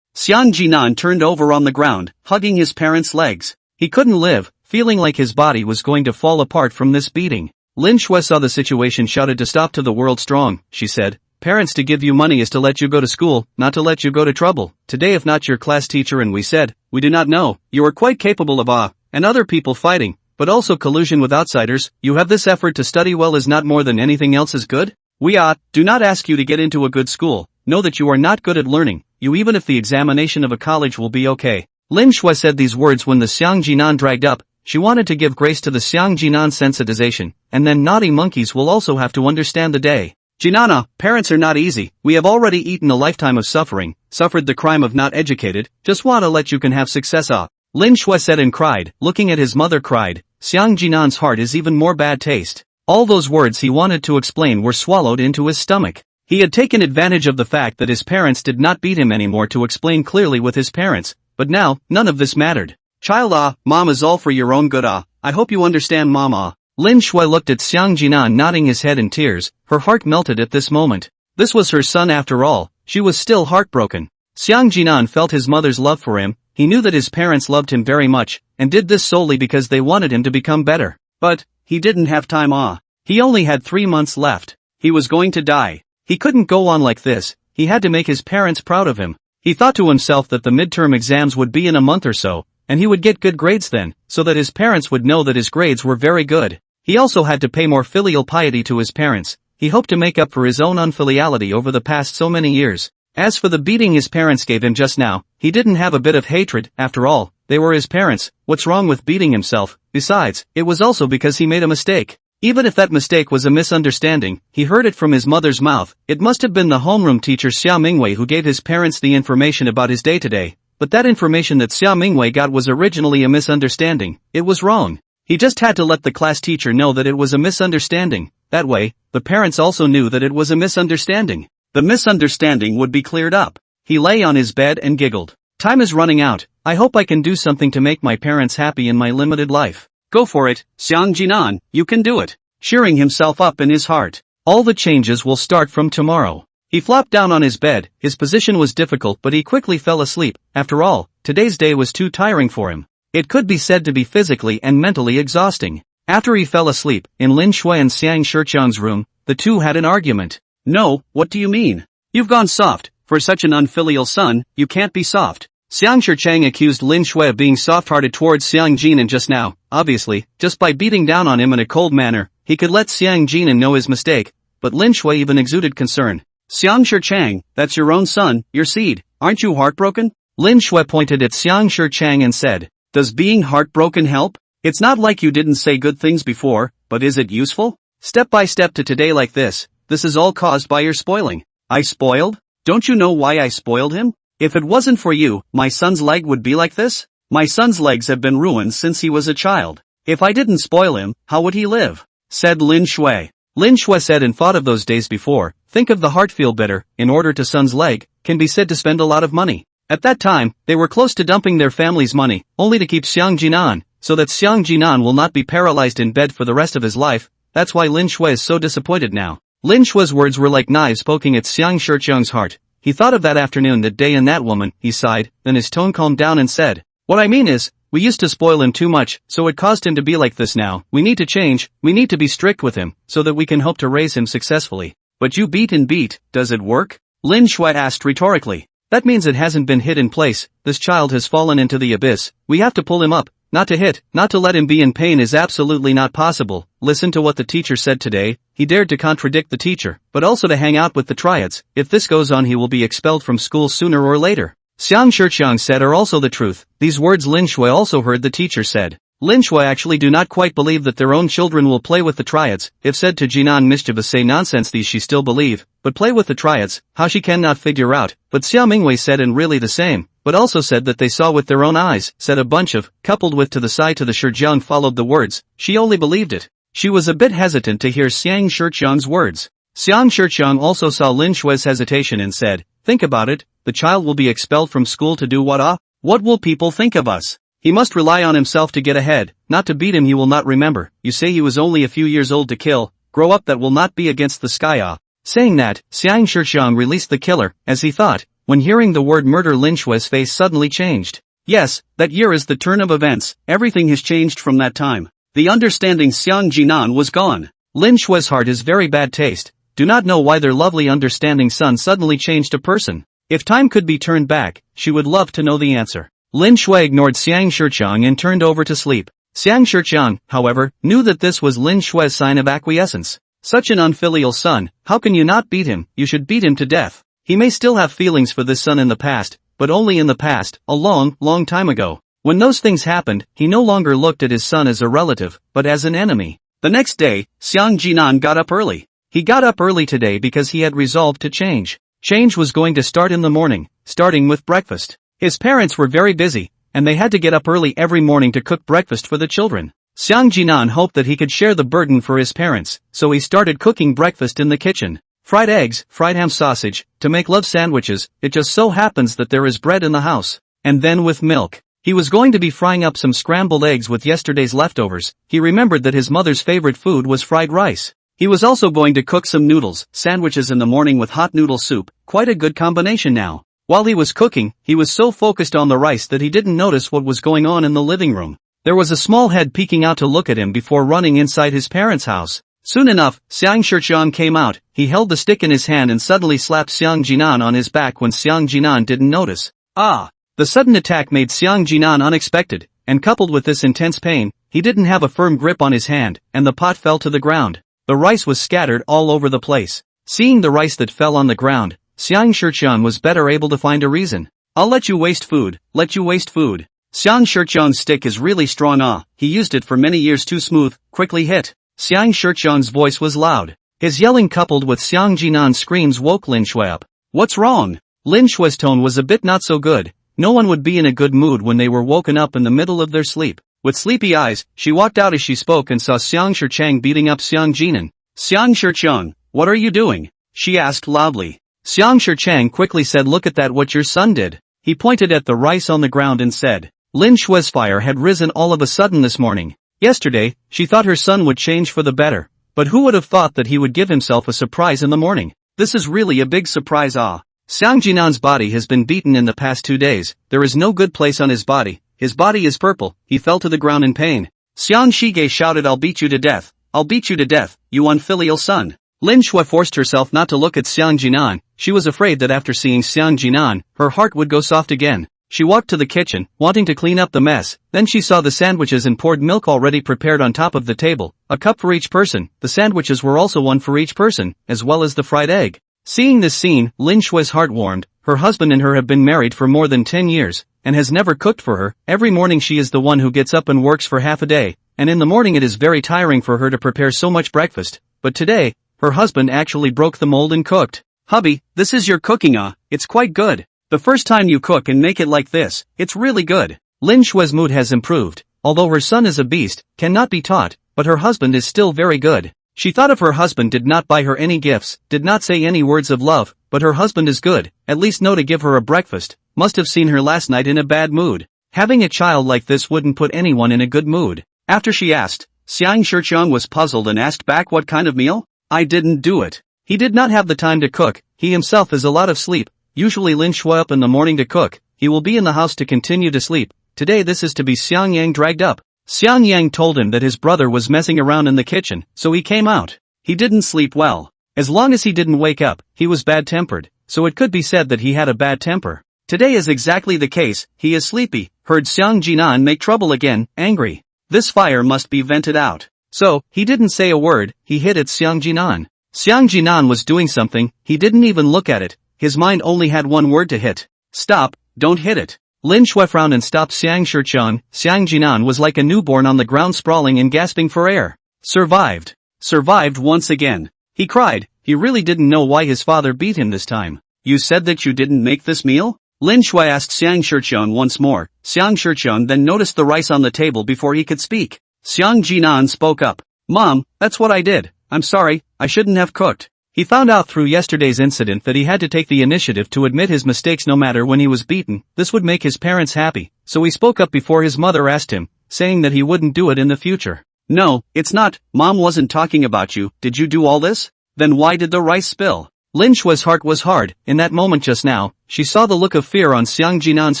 Xiang Jinan turned over on the ground, hugging his parents' legs. He couldn't live, feeling like his body was going to fall apart from this beating. Lin Shui saw the situation, shouted to stop to the world strong, she said. Parents to give you money is to let you go to school, not to let you go to trouble. Today if not your class teacher and we said, we do not know, you are quite capable of and other people fighting, but also collusion with outsiders, you have this effort to study well is not more than anything else is good? We do not ask you to get into a good school, know that you are not good at learning, you even if the examination of a college will be okay. Lin Shui said these words when the Xiang Jinan dragged up, she wanted to give grace to the Xiang Jinan sensitization, and then naughty monkeys will also have to understand the day. Jinana, parents are not easy, we have already eaten a lifetime of suffering, suffered the crime of not educated, just wanna let you can have success Lin Shui said and cried, looking at his mother cried, Xiang Jinan's heart is even more bad taste. All those words he wanted to explain were swallowed into his stomach. He had taken advantage of the fact that his parents did not beat him anymore to explain clearly with his parents, but now, none of this mattered. Child mom is all for your own good I hope you understand mom Lin Shui looked at Xiang Jinan nodding his head in tears, her heart melted at this moment. This was her son after all, she was still heartbroken. Xiang Jinan felt his mother's love for him, he knew that his parents loved him very much, and did this solely because they wanted him to become better. But, he didn't have time he only had 3 months left. He was going to die. He couldn't go on like this, he had to make his parents proud of him. He thought to himself that the midterm exams would be in a month or so, and he would get good grades then, so that his parents would know that his grades were very good. He also had to pay more filial piety to his parents. He hoped to make up for his own unfiliality over the past so many years. As for the beating his parents gave him just now, he didn't have a bit of hatred. After all, they were his parents. What's wrong with beating himself? Besides, it was also because he made a mistake. Even if that mistake was a misunderstanding, he heard it from his mother's mouth. It must have been the homeroom teacher Xia Mingwei who gave his parents the information about his day today. But that information that Xia Mingwei got was originally a misunderstanding. It was wrong. He just had to let the class teacher know that it was a misunderstanding. That way, the parents also knew that it was a misunderstanding. The misunderstanding would be cleared up. He lay on his bed and giggled. Time is running out. I hope I can do something to make my parents happy in my limited life. Go for it, Xiang Jinan, you can do it. Cheering himself up in his heart. All the changes will start from tomorrow. He flopped down on his bed. His position was difficult, but he quickly fell asleep. After all, today's day was too tiring for him. It could be said to be physically and mentally exhausting. After he fell asleep, in Lin Shui and Xiang Shiqiang's room, the two had an argument. No, what do you mean? You've gone soft. For such an unfilial son, you can't be soft. Xiang Shiqiang accused Lin Shui of being soft-hearted towards Xiang Jinan just now. Obviously, just by beating down on him in a cold manner, he could let Xiang Jinan know his mistake. But Lin Shui even exuded concern. Xiang Shiqiang, that's your own son, your seed. Aren't you heartbroken? Lin Shui pointed at Xiang Shiqiang and said, does being heartbroken help? It's not like you didn't say good things before, but is it useful? Step by step to today like this is all caused by your spoiling. I spoiled? Don't you know why I spoiled him? If it wasn't for you, my son's leg would be like this? My son's legs have been ruined since he was a child. If I didn't spoil him, how would he live? Said Lin Shui. Lin Shui said and thought of those days before. Think of the heart feel better, in order to son's leg, can be said to spend a lot of money. At that time, they were close to dumping their family's money, only to keep Xiang Jinan, so that Xiang Jinan will not be paralyzed in bed for the rest of his life. That's why Lin Shui is so disappointed now. Lin Shui's words were like knives poking at Xiang Shiqiang's heart. He thought of that afternoon, that day, and that woman. He sighed, then his tone calmed down and said, what I mean is, we used to spoil him too much, so it caused him to be like this now. We need to change, we need to be strict with him, so that we can hope to raise him successfully. But you beat and beat, does it work? Lin Shui asked rhetorically. That means it hasn't been hit in place. This child has fallen into the abyss. We have to pull him up. Not to hit, not to let him be in pain is absolutely not possible. Listen to what the teacher said today. He dared to contradict the teacher, but also to hang out with the triads. If this goes on, he will be expelled from school sooner or later. Xiang Shiqiang said are also the truth. These words Lin Shui also heard the teacher said. Lin Shui actually do not quite believe that their own children will play with the triads. If said to Jinan mischievous say nonsense these she still believe, but play with the triads, how she cannot figure out. But Xia Mingwei said and really the same, but also said that they saw with their own eyes, said a bunch of, coupled with to the side to the Shijiang followed the words, she only believed it. She was a bit hesitant to hear Xiang Shiqiang's words. Xiang Shiqiang also saw Lin Shui's hesitation and said, think about it, the child will be expelled from school to do what? What will people think of us? He must rely on himself to get ahead, not to beat him he will not remember. You say he was only a few years old to kill, grow up that will not be against the sky. Saying that, Xiang Shiqiang released the killer, as he thought. When hearing the word murder Lin Shui's face suddenly changed. Yes, that year is the turn of events, everything has changed from that time. The understanding Xiang Jinan was gone. Lin Shui's heart is very bad taste. Do not know why their lovely understanding son suddenly changed a person. If time could be turned back, she would love to know the answer. Lin Shui ignored Xiang Shiqiang and turned over to sleep. Xiang Shiqiang, however, knew that this was Lin Shui's sign of acquiescence. Such an unfilial son, how can you not beat him? You should beat him to death. He may still have feelings for this son in the past, but only in the past, a long, long time ago. When those things happened, he no longer looked at his son as a relative, but as an enemy. The next day, Xiang Jinan got up early. He got up early today because he had resolved to change. Change was going to start in the morning, starting with breakfast. His parents were very busy, and they had to get up early every morning to cook breakfast for the children. Xiang Jinan hoped that he could share the burden for his parents, so he started cooking breakfast in the kitchen. Fried eggs, fried ham sausage, to make love sandwiches, it just so happens that there is bread in the house. And then with milk. He was going to be frying up some scrambled eggs with yesterday's leftovers. He remembered that his mother's favorite food was fried rice. He was also going to cook some noodles, sandwiches in the morning with hot noodle soup, quite a good combination now. While he was cooking, he was so focused on the rice that he didn't notice what was going on in the living room. There was a small head peeking out to look at him before running inside his parents' house. Soon enough, Xiang Shiqiang came out. He held the stick in his hand and suddenly slapped Xiang Jinan on his back when Xiang Jinan didn't notice. The sudden attack made Xiang Jinan unexpected. and coupled with this intense pain, he didn't have a firm grip on his hand, and the pot fell to the ground. The rice was scattered all over the place. Seeing the rice that fell on the ground, Xiang Shiqiang was better able to find a reason. I'll let you waste food, let you waste food. Xiang Shiqiang's stick is really strong. He used it for many years too smooth, quickly hit. Xiang Shiqiang's voice was loud. His yelling coupled with Xiang Jinan's screams woke Lin Shui up. What's wrong? Lin Shui's tone was a bit not so good. No one would be in a good mood when they were woken up in the middle of their sleep. With sleepy eyes, she walked out as she spoke and saw Xiang Shiqiang beating up Xiang Jinan. Xiang Shiqiang, what are you doing? She asked loudly. Xiang Shiqiang quickly said, look at that, what your son did. He pointed at the rice on the ground and said, Lin Shui's fire had risen all of a sudden this morning. Yesterday, she thought her son would change for the better. But who would have thought that he would give himself a surprise in the morning? This is really a big surprise. Xiang Jinan's body has been beaten in the past 2 days. There is no good place on his body. His body is purple. He fell to the ground in pain. Xiang Shige shouted, I'll beat you to death. I'll beat you to death, you unfilial son. Lin Shui forced herself not to look at Xiang Jinan. She was afraid that after seeing Xiang Jinan, her heart would go soft again. She walked to the kitchen, wanting to clean up the mess. Then she saw the sandwiches and poured milk already prepared on top of the table, a cup for each person. The sandwiches were also one for each person, as well as the fried egg. Seeing this scene, Lin Shui's heart warmed. Her husband and her have been married for more than 10 years, and has never cooked for her. Every morning she is the one who gets up and works for half a day, and in the morning it is very tiring for her to prepare so much breakfast. But today, her husband actually broke the mold and cooked. Hubby, this is your cooking. It's quite good. The first time you cook and make it like this, it's really good. Lin Shui's mood has improved. Although her son is a beast, cannot be taught, but her husband is still very good. She thought if her husband did not buy her any gifts, did not say any words of love, but her husband is good, at least know to give her a breakfast, must have seen her last night in a bad mood. Having a child like this wouldn't put anyone in a good mood. After she asked, Xiang Shiqiang was puzzled and asked back, what kind of meal? I didn't do it. He did not have the time to cook. He himself is a lot of sleep. Usually Lin Shui up in the morning to cook. He will be in the house to continue to sleep. Today this is to be Xiang Yang dragged up. Xiang Yang told him that his brother was messing around in the kitchen, so he came out. He didn't sleep well. As long as he didn't wake up, he was bad-tempered, so it could be said that he had a bad temper. Today is exactly the case. He is sleepy, heard Xiang Jinan make trouble again, angry. This fire must be vented out. So, he didn't say a word, he hit at Xiang Jinan. Xiang Jinan was doing something, he didn't even look at it. His mind only had one word to hit. Stop, don't hit it. Lin Shui frowned and stopped Xiang Shiqiang. Xiang Jinan was like a newborn on the ground, sprawling and gasping for air. Survived. Survived once again. He cried. He really didn't know why his father beat him this time. You said that you didn't make this meal? Lin Shui asked Xiang Shiqiang once more. Xiang Shiqiang then noticed the rice on the table before he could speak. Xiang Jinan spoke up. Mom, that's what I did. I'm sorry, I shouldn't have cooked. He found out through yesterday's incident that he had to take the initiative to admit his mistakes no matter when he was beaten. This would make his parents happy, so he spoke up before his mother asked him, saying that he wouldn't do it in the future. No, it's not. Mom wasn't talking about you. Did you do all this? Then why did the rice spill? Lin Shui's heart was hard. In that moment just now, she saw the look of fear on Xiang Jinan's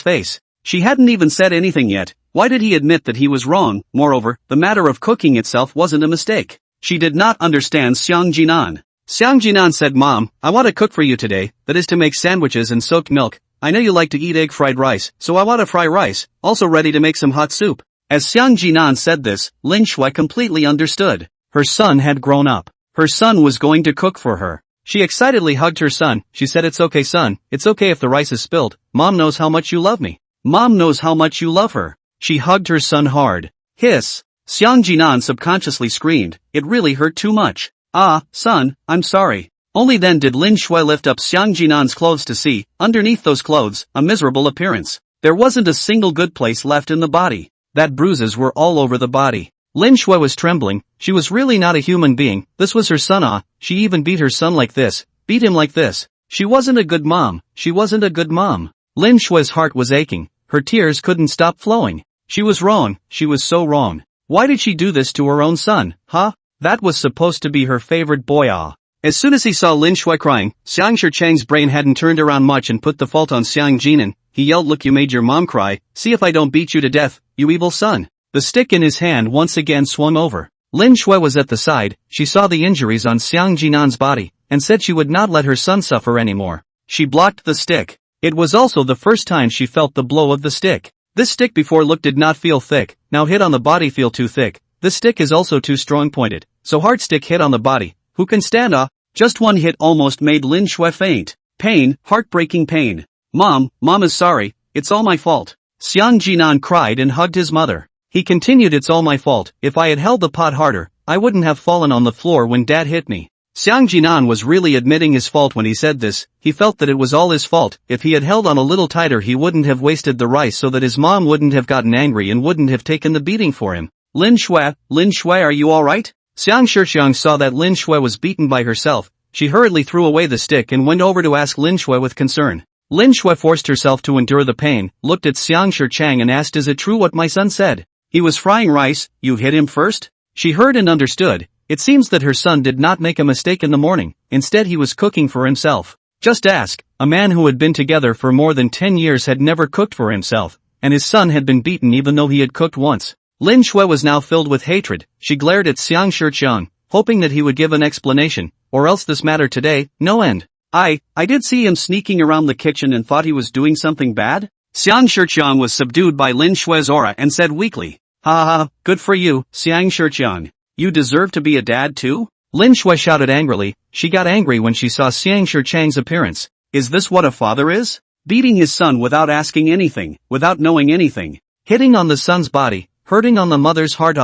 face. She hadn't even said anything yet. Why did he admit that he was wrong? Moreover, the matter of cooking itself wasn't a mistake. She did not understand Xiang Jinan. Xiang Jinan said, Mom, I want to cook for you today, that is to make sandwiches and soaked milk. I know you like to eat egg fried rice, so I want to fry rice, also ready to make some hot soup. As Xiang Jinan said this, Lin Shui completely understood. Her son had grown up. Her son was going to cook for her. She excitedly hugged her son. She said, it's okay, son, it's okay if the rice is spilled. Mom knows how much you love me. Mom knows how much you love her. She hugged her son hard. Hiss. Xiang Jinan subconsciously screamed. It really hurt too much. Ah, son, I'm sorry. Only then did Lin Shui lift up Xiang Jinan's clothes to see, underneath those clothes, a miserable appearance. There wasn't a single good place left in the body. That bruises were all over the body. Lin Shui was trembling. She was really not a human being. This was her son. She even beat her son like this. Beat him like this. She wasn't a good mom. She wasn't a good mom. Lin Shui's heart was aching. Her tears couldn't stop flowing. She was wrong. She was so wrong. Why did she do this to her own son, huh? That was supposed to be her favorite boy. As soon as he saw Lin Shui crying, Xiang Shiqiang's brain hadn't turned around much and put the fault on Xiang Jinan. He yelled, look, you made your mom cry. See if I don't beat you to death, you evil son. The stick in his hand once again swung over. Lin Shui was at the side. She saw the injuries on Xiang Jinan's body, and said she would not let her son suffer anymore. She blocked the stick. It was also the first time she felt the blow of the stick. This stick before looked did not feel thick, now hit on the body feel too thick. This stick is also too strong pointed, so hard stick hit on the body. Who can stand just one hit almost made Lin Shui faint. Pain, heartbreaking pain. Mom is sorry, it's all my fault. Xiang Jinan cried and hugged his mother. He continued, it's all my fault, if I had held the pot harder, I wouldn't have fallen on the floor when Dad hit me. Xiang Jinan was really admitting his fault when he said this. He felt that it was all his fault. If he had held on a little tighter he wouldn't have wasted the rice so that his mom wouldn't have gotten angry and wouldn't have taken the beating for him. Lin Shui, are you alright? Xiang Shixiang saw that Lin Shui was beaten by herself. She hurriedly threw away the stick and went over to ask Lin Shui with concern. Lin Shui forced herself to endure the pain, looked at Xiang Shixiang and asked, is it true what my son said? He was frying rice, you hit him first? She heard and understood. It seems that her son did not make a mistake in the morning, instead he was cooking for himself. Just ask, a man who had been together for more than 10 years had never cooked for himself, and his son had been beaten even though he had cooked once. Lin Shui was now filled with hatred. She glared at Xiang Shixiang, hoping that he would give an explanation, or else this matter today, no end. I did see him sneaking around the kitchen and thought he was doing something bad? Xiang Shixiang was subdued by Lin Shui's aura and said weakly. Ha, good for you, Xiang Shixiang. You deserve to be a dad too? Lin Shui shouted angrily. She got angry when she saw Xiang Shixiang's appearance. Is this what a father is? Beating his son without asking anything, without knowing anything. Hitting on the son's body, hurting on the mother's heart.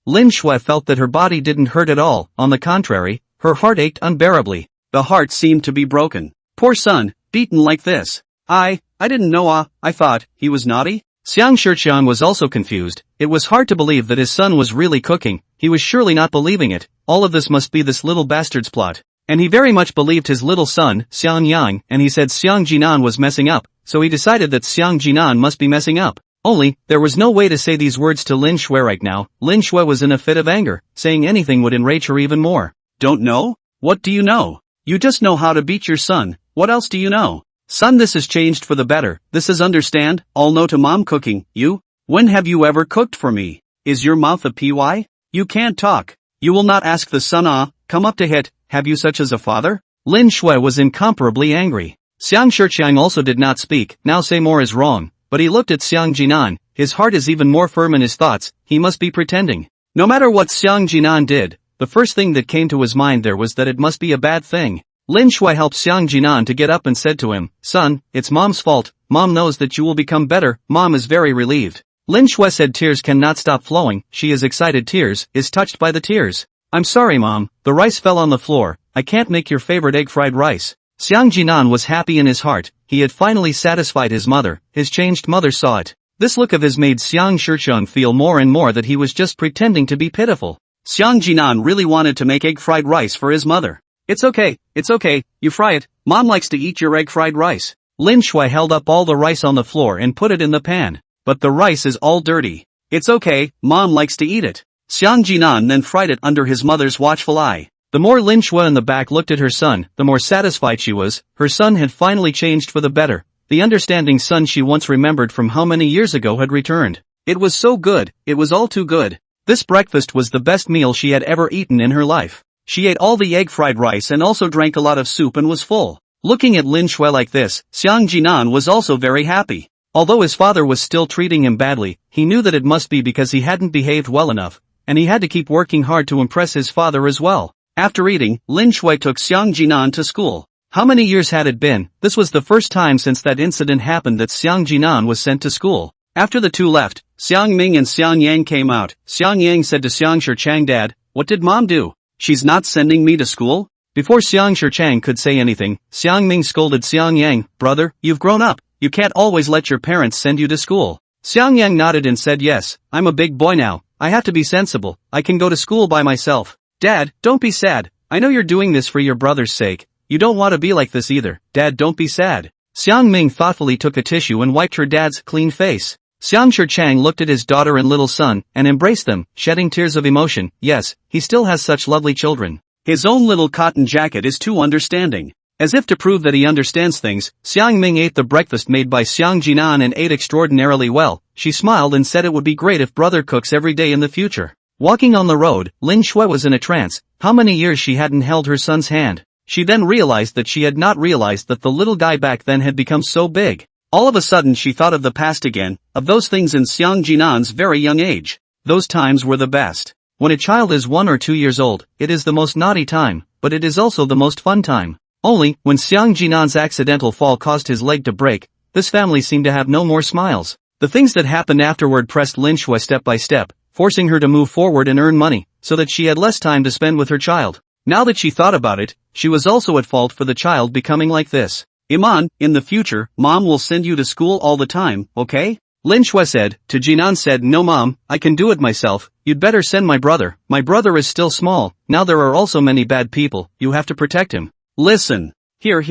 Lin Shui felt that her body didn't hurt at all, on the contrary, her heart ached unbearably. The heart seemed to be broken. Poor son, beaten like this. I didn't know. I thought he was naughty? Xiang Shixiang was also confused. It was hard to believe that his son was really cooking. He was surely not believing it. All of this must be this little bastard's plot. And he very much believed his little son, Xiang Yang, and he said Xiang Jinan was messing up, so he decided that Xiang Jinan must be messing up. Only, there was no way to say these words to Lin Shui right now. Lin Shui was in a fit of anger. Saying anything would enrage her even more. Don't know? What do you know? You just know how to beat your son. What else do you know? Son, this has changed for the better. This is understand, all no to mom cooking. You? When have you ever cooked for me? Is your mouth a py? You can't talk. You will not ask the son come up to hit, have you such as a father? Lin Shui was incomparably angry. Xiang Shixiang also did not speak, now say more is wrong, but he looked at Xiang Jinan, his heart is even more firm in his thoughts, he must be pretending. No matter what Xiang Jinan did, the first thing that came to his mind there was that it must be a bad thing. Lin Shui helped Xiang Jinan to get up and said to him, son, it's mom's fault, mom knows that you will become better, mom is very relieved. Lin Shui said tears cannot stop flowing, she is excited tears, is touched by the tears. I'm sorry mom, the rice fell on the floor, I can't make your favorite egg fried rice. Xiang Jinan was happy in his heart, he had finally satisfied his mother, his changed mother saw it. This look of his made Xiang Shixiang feel more and more that he was just pretending to be pitiful. Xiang Jinan really wanted to make egg fried rice for his mother. It's okay, you fry it, mom likes to eat your egg fried rice. Lin Shui held up all the rice on the floor and put it in the pan. But the rice is all dirty. It's okay, mom likes to eat it. Xiang Jinan then fried it under his mother's watchful eye. The more Lin Shui in the back looked at her son, the more satisfied she was. Her son had finally changed for the better. The understanding son she once remembered from how many years ago had returned. It was so good, it was all too good. This breakfast was the best meal she had ever eaten in her life. She ate all the egg fried rice and also drank a lot of soup and was full. Looking at Lin Shui like this, Xiang Jinan was also very happy. Although his father was still treating him badly, he knew that it must be because he hadn't behaved well enough, and he had to keep working hard to impress his father as well. After eating, Lin Shui took Xiang Jinan to school. How many years had it been? This was the first time since that incident happened that Xiang Jinan was sent to school. After the two left, Xiang Ming and Xiang Yang came out. Xiang Yang said to Xiang Shixiang, Dad, what did mom do? She's not sending me to school? Before Xiang Shixiang could say anything, Xiang Ming scolded Xiang Yang, brother, you've grown up, you can't always let your parents send you to school. Xiang Yang nodded and said yes, I'm a big boy now, I have to be sensible, I can go to school by myself. Dad, don't be sad, I know you're doing this for your brother's sake, you don't want to be like this either, Dad don't be sad. Xiang Ming thoughtfully took a tissue and wiped her dad's clean face. Xiang Shixiang looked at his daughter and little son, and embraced them, shedding tears of emotion. Yes, he still has such lovely children. His own little cotton jacket is too understanding. As if to prove that he understands things, Xiang Ming ate the breakfast made by Xiang Jinan and ate extraordinarily well. She smiled and said it would be great if brother cooks every day in the future. Walking on the road, Lin Shui was in a trance. How many years she hadn't held her son's hand. She then realized that she had not realized that the little guy back then had become so big. All of a sudden she thought of the past again, of those things in Xiang Jinan's very young age. Those times were the best. When a child is 1 or 2 years old, it is the most naughty time, but it is also the most fun time. Only, when Xiang Jinan's accidental fall caused his leg to break, this family seemed to have no more smiles. The things that happened afterward pressed Lin Shui step by step, forcing her to move forward and earn money, so that she had less time to spend with her child. Now that she thought about it, she was also at fault for the child becoming like this. Iman, in the future, Mom will send you to school all the time, okay? Lin Shui said. To Jinan said, no Mom, I can do it myself, you'd better send my brother is still small, now there are also many bad people, you have to protect him. Listen. Here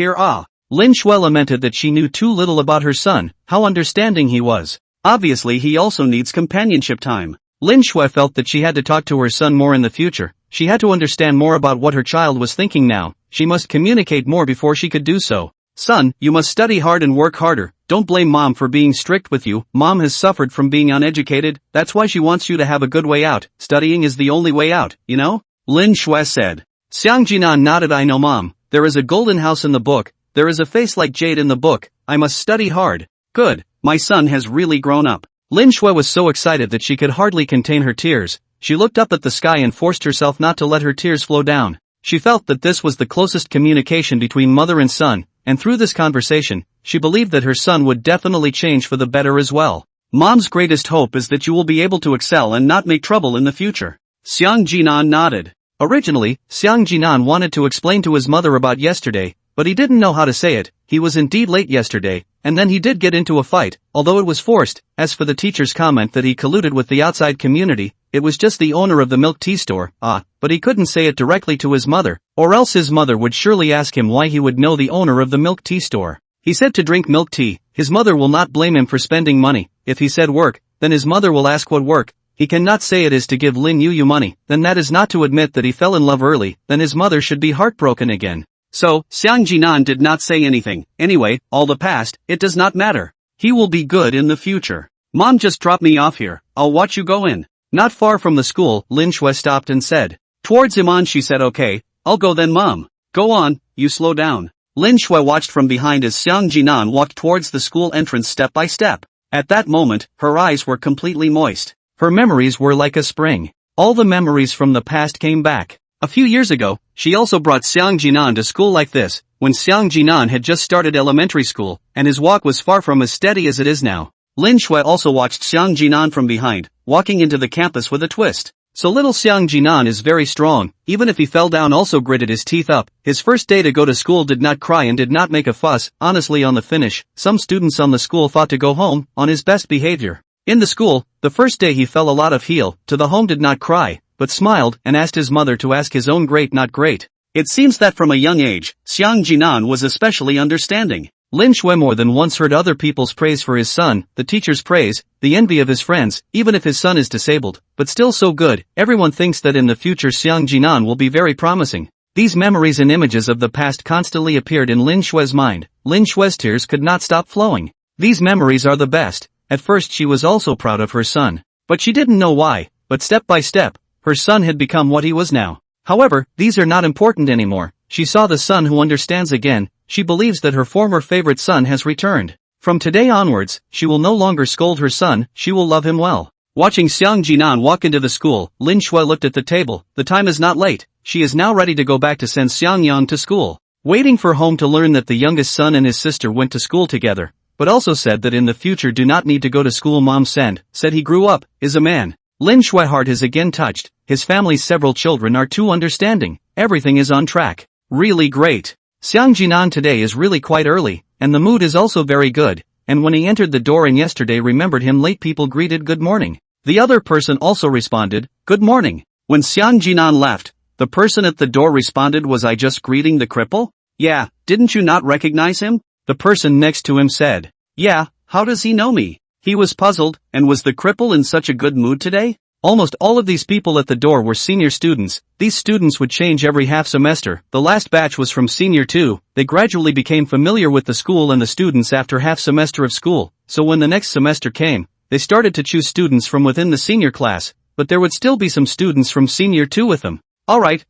Lin Shui lamented that she knew too little about her son, how understanding he was. Obviously he also needs companionship time. Lin Shui felt that she had to talk to her son more in the future, she had to understand more about what her child was thinking now, she must communicate more before she could do so. Son, you must study hard and work harder, don't blame Mom for being strict with you, Mom has suffered from being uneducated, that's why she wants you to have a good way out, studying is the only way out, you know? Lin Shui said. Xiang Jinan nodded. I know Mom, there is a golden house in the book, there is a face like jade in the book, I must study hard. Good, my son has really grown up. Lin Shui was so excited that she could hardly contain her tears, she looked up at the sky and forced herself not to let her tears flow down. She felt that this was the closest communication between mother and son, and through this conversation, she believed that her son would definitely change for the better as well. Mom's greatest hope is that you will be able to excel and not make trouble in the future. Xiang Jinan nodded. Originally, Xiang Jinan wanted to explain to his mother about yesterday, but he didn't know how to say it. He was indeed late yesterday, and then he did get into a fight, although it was forced. As for the teacher's comment that he colluded with the outside community, it was just the owner of the milk tea store, but he couldn't say it directly to his mother, or else his mother would surely ask him why he would know the owner of the milk tea store. He said to drink milk tea, his mother will not blame him for spending money. If he said work, then his mother will ask what work. He cannot say it is to give Lin Yu money, then that is not to admit that he fell in love early, then his mother should be heartbroken again. So, Xiang Jinan did not say anything. Anyway, all the past, it does not matter. He will be good in the future. Mom just dropped me off here, I'll watch you go in. Not far from the school, Lin Shui stopped and said. Towards Iman she said okay, I'll go then Mom. Go on, you slow down. Lin Shui watched from behind as Xiang Jinan walked towards the school entrance step by step. At that moment, her eyes were completely moist. Her memories were like a spring. All the memories from the past came back. A few years ago, she also brought Xiang Jinan to school like this, when Xiang Jinan had just started elementary school, and his walk was far from as steady as it is now. Lin Shui also watched Xiang Jinan from behind, walking into the campus with a twist. So little Xiang Jinan is very strong, even if he fell down also gritted his teeth up. His first day to go to school did not cry and did not make a fuss. Honestly, on the finish, some students on the school thought to go home, on his best behavior. In the school, the first day he fell a lot of heel, to the home did not cry, but smiled and asked his mother to ask his own great not great. It seems that from a young age, Xiang Jinan was especially understanding. Lin Shui more than once heard other people's praise for his son, the teacher's praise, the envy of his friends, even if his son is disabled, but still so good, everyone thinks that in the future Xiang Jinan will be very promising. These memories and images of the past constantly appeared in Lin Shui's mind. Lin Shui's tears could not stop flowing. These memories are the best. At first she was also proud of her son. But she didn't know why, but step by step, her son had become what he was now. However, these are not important anymore. She saw the son who understands again. She believes that her former favorite son has returned. From today onwards, she will no longer scold her son, she will love him well. Watching Xiang Jinan walk into the school, Lin Shui looked at the table. The time is not late. She is now ready to go back to send Xiang Yang to school. Waiting for home to learn that the youngest son and his sister went to school together, but also said that in the future do not need to go to school. Mom said he grew up, is a man. Lin Shui's heart is again touched. His family's several children are too understanding. Everything is on track. Really great. Xiang Jinan today is really quite early, and the mood is also very good, and when he entered the door and yesterday remembered him late people greeted good morning. The other person also responded, good morning. When Xiang Jinan left, the person at the door responded, was I just greeting the cripple? Yeah, didn't you not recognize him? The person next to him said, yeah, how does he know me? He was puzzled, and was the cripple in such a good mood today? Almost all of these people at the door were senior students. These students would change every half semester. The last batch was from senior 2. They gradually became familiar with the school and the students after half semester of school, so when the next semester came, they started to choose students from within the senior class, but there would still be some students from senior 2 with them. Alright,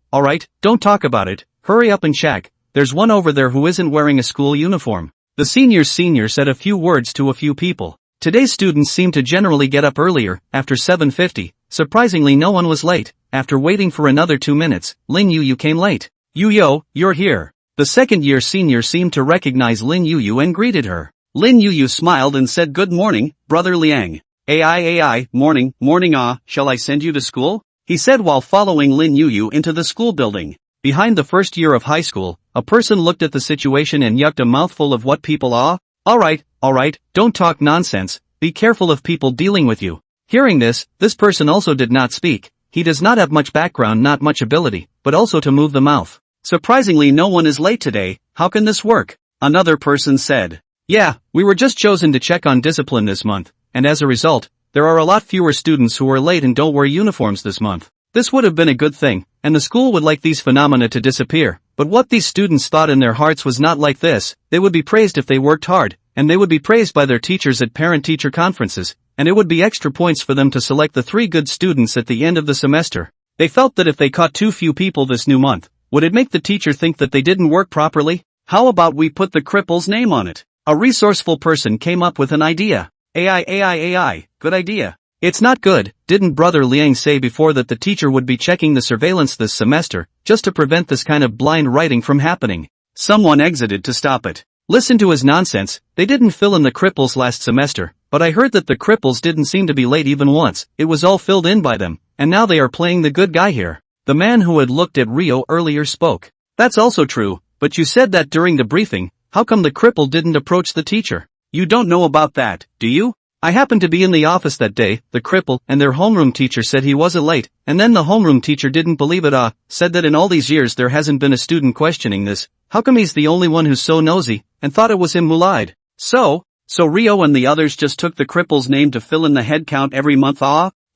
don't talk about it, hurry up and check. There's one over there who isn't wearing a school uniform. The senior said a few words to a few people. Today's students seem to generally get up earlier, after 7:50. Surprisingly, no one was late. After waiting for another 2 minutes, Lin Yu came late. Yo, you're here. The second-year senior seemed to recognize Lin Yu and greeted her. Lin Yu smiled and said, "Good morning, Brother Liang. Ai, morning, shall I send you to school?" he said while following Lin Yu into the school building. Behind the first year of high school, a person looked at the situation and yucked a mouthful of what people are. Alright, don't talk nonsense, be careful of people dealing with you. Hearing this person also did not speak. He does not have much background, not much ability, but also to move the mouth. Surprisingly, no one is late today. How can this work? Another person said. Yeah, we were just chosen to check on discipline this month, and as a result, there are a lot fewer students who are late and don't wear uniforms this month. This would have been a good thing, and the school would like these phenomena to disappear, but what these students thought in their hearts was not like this. They would be praised if they worked hard, and they would be praised by their teachers at parent-teacher conferences, and it would be extra points for them to select the 3 good students at the end of the semester. They felt that if they caught too few people this new month, would it make the teacher think that they didn't work properly? How about we put the cripple's name on it? A resourceful person came up with an idea. AI, good idea. It's not good, didn't Brother Liang say before that the teacher would be checking the surveillance this semester, just to prevent this kind of blind writing from happening? Someone exited to stop it. Listen to his nonsense, they didn't fill in the cripples last semester, but I heard that the cripples didn't seem to be late even once, it was all filled in by them, and now they are playing the good guy here. The man who had looked at Rio earlier spoke. That's also true, but you said that during the briefing. How come the cripple didn't approach the teacher? You don't know about that, do you? I happened to be in the office that day. The cripple and their homeroom teacher said he wasn't late, and then the homeroom teacher didn't believe it. Said that in all these years there hasn't been a student questioning this. How come he's the only one who's so nosy, and thought it was him who lied? So Rio and the others just took the cripple's name to fill in the head count every month.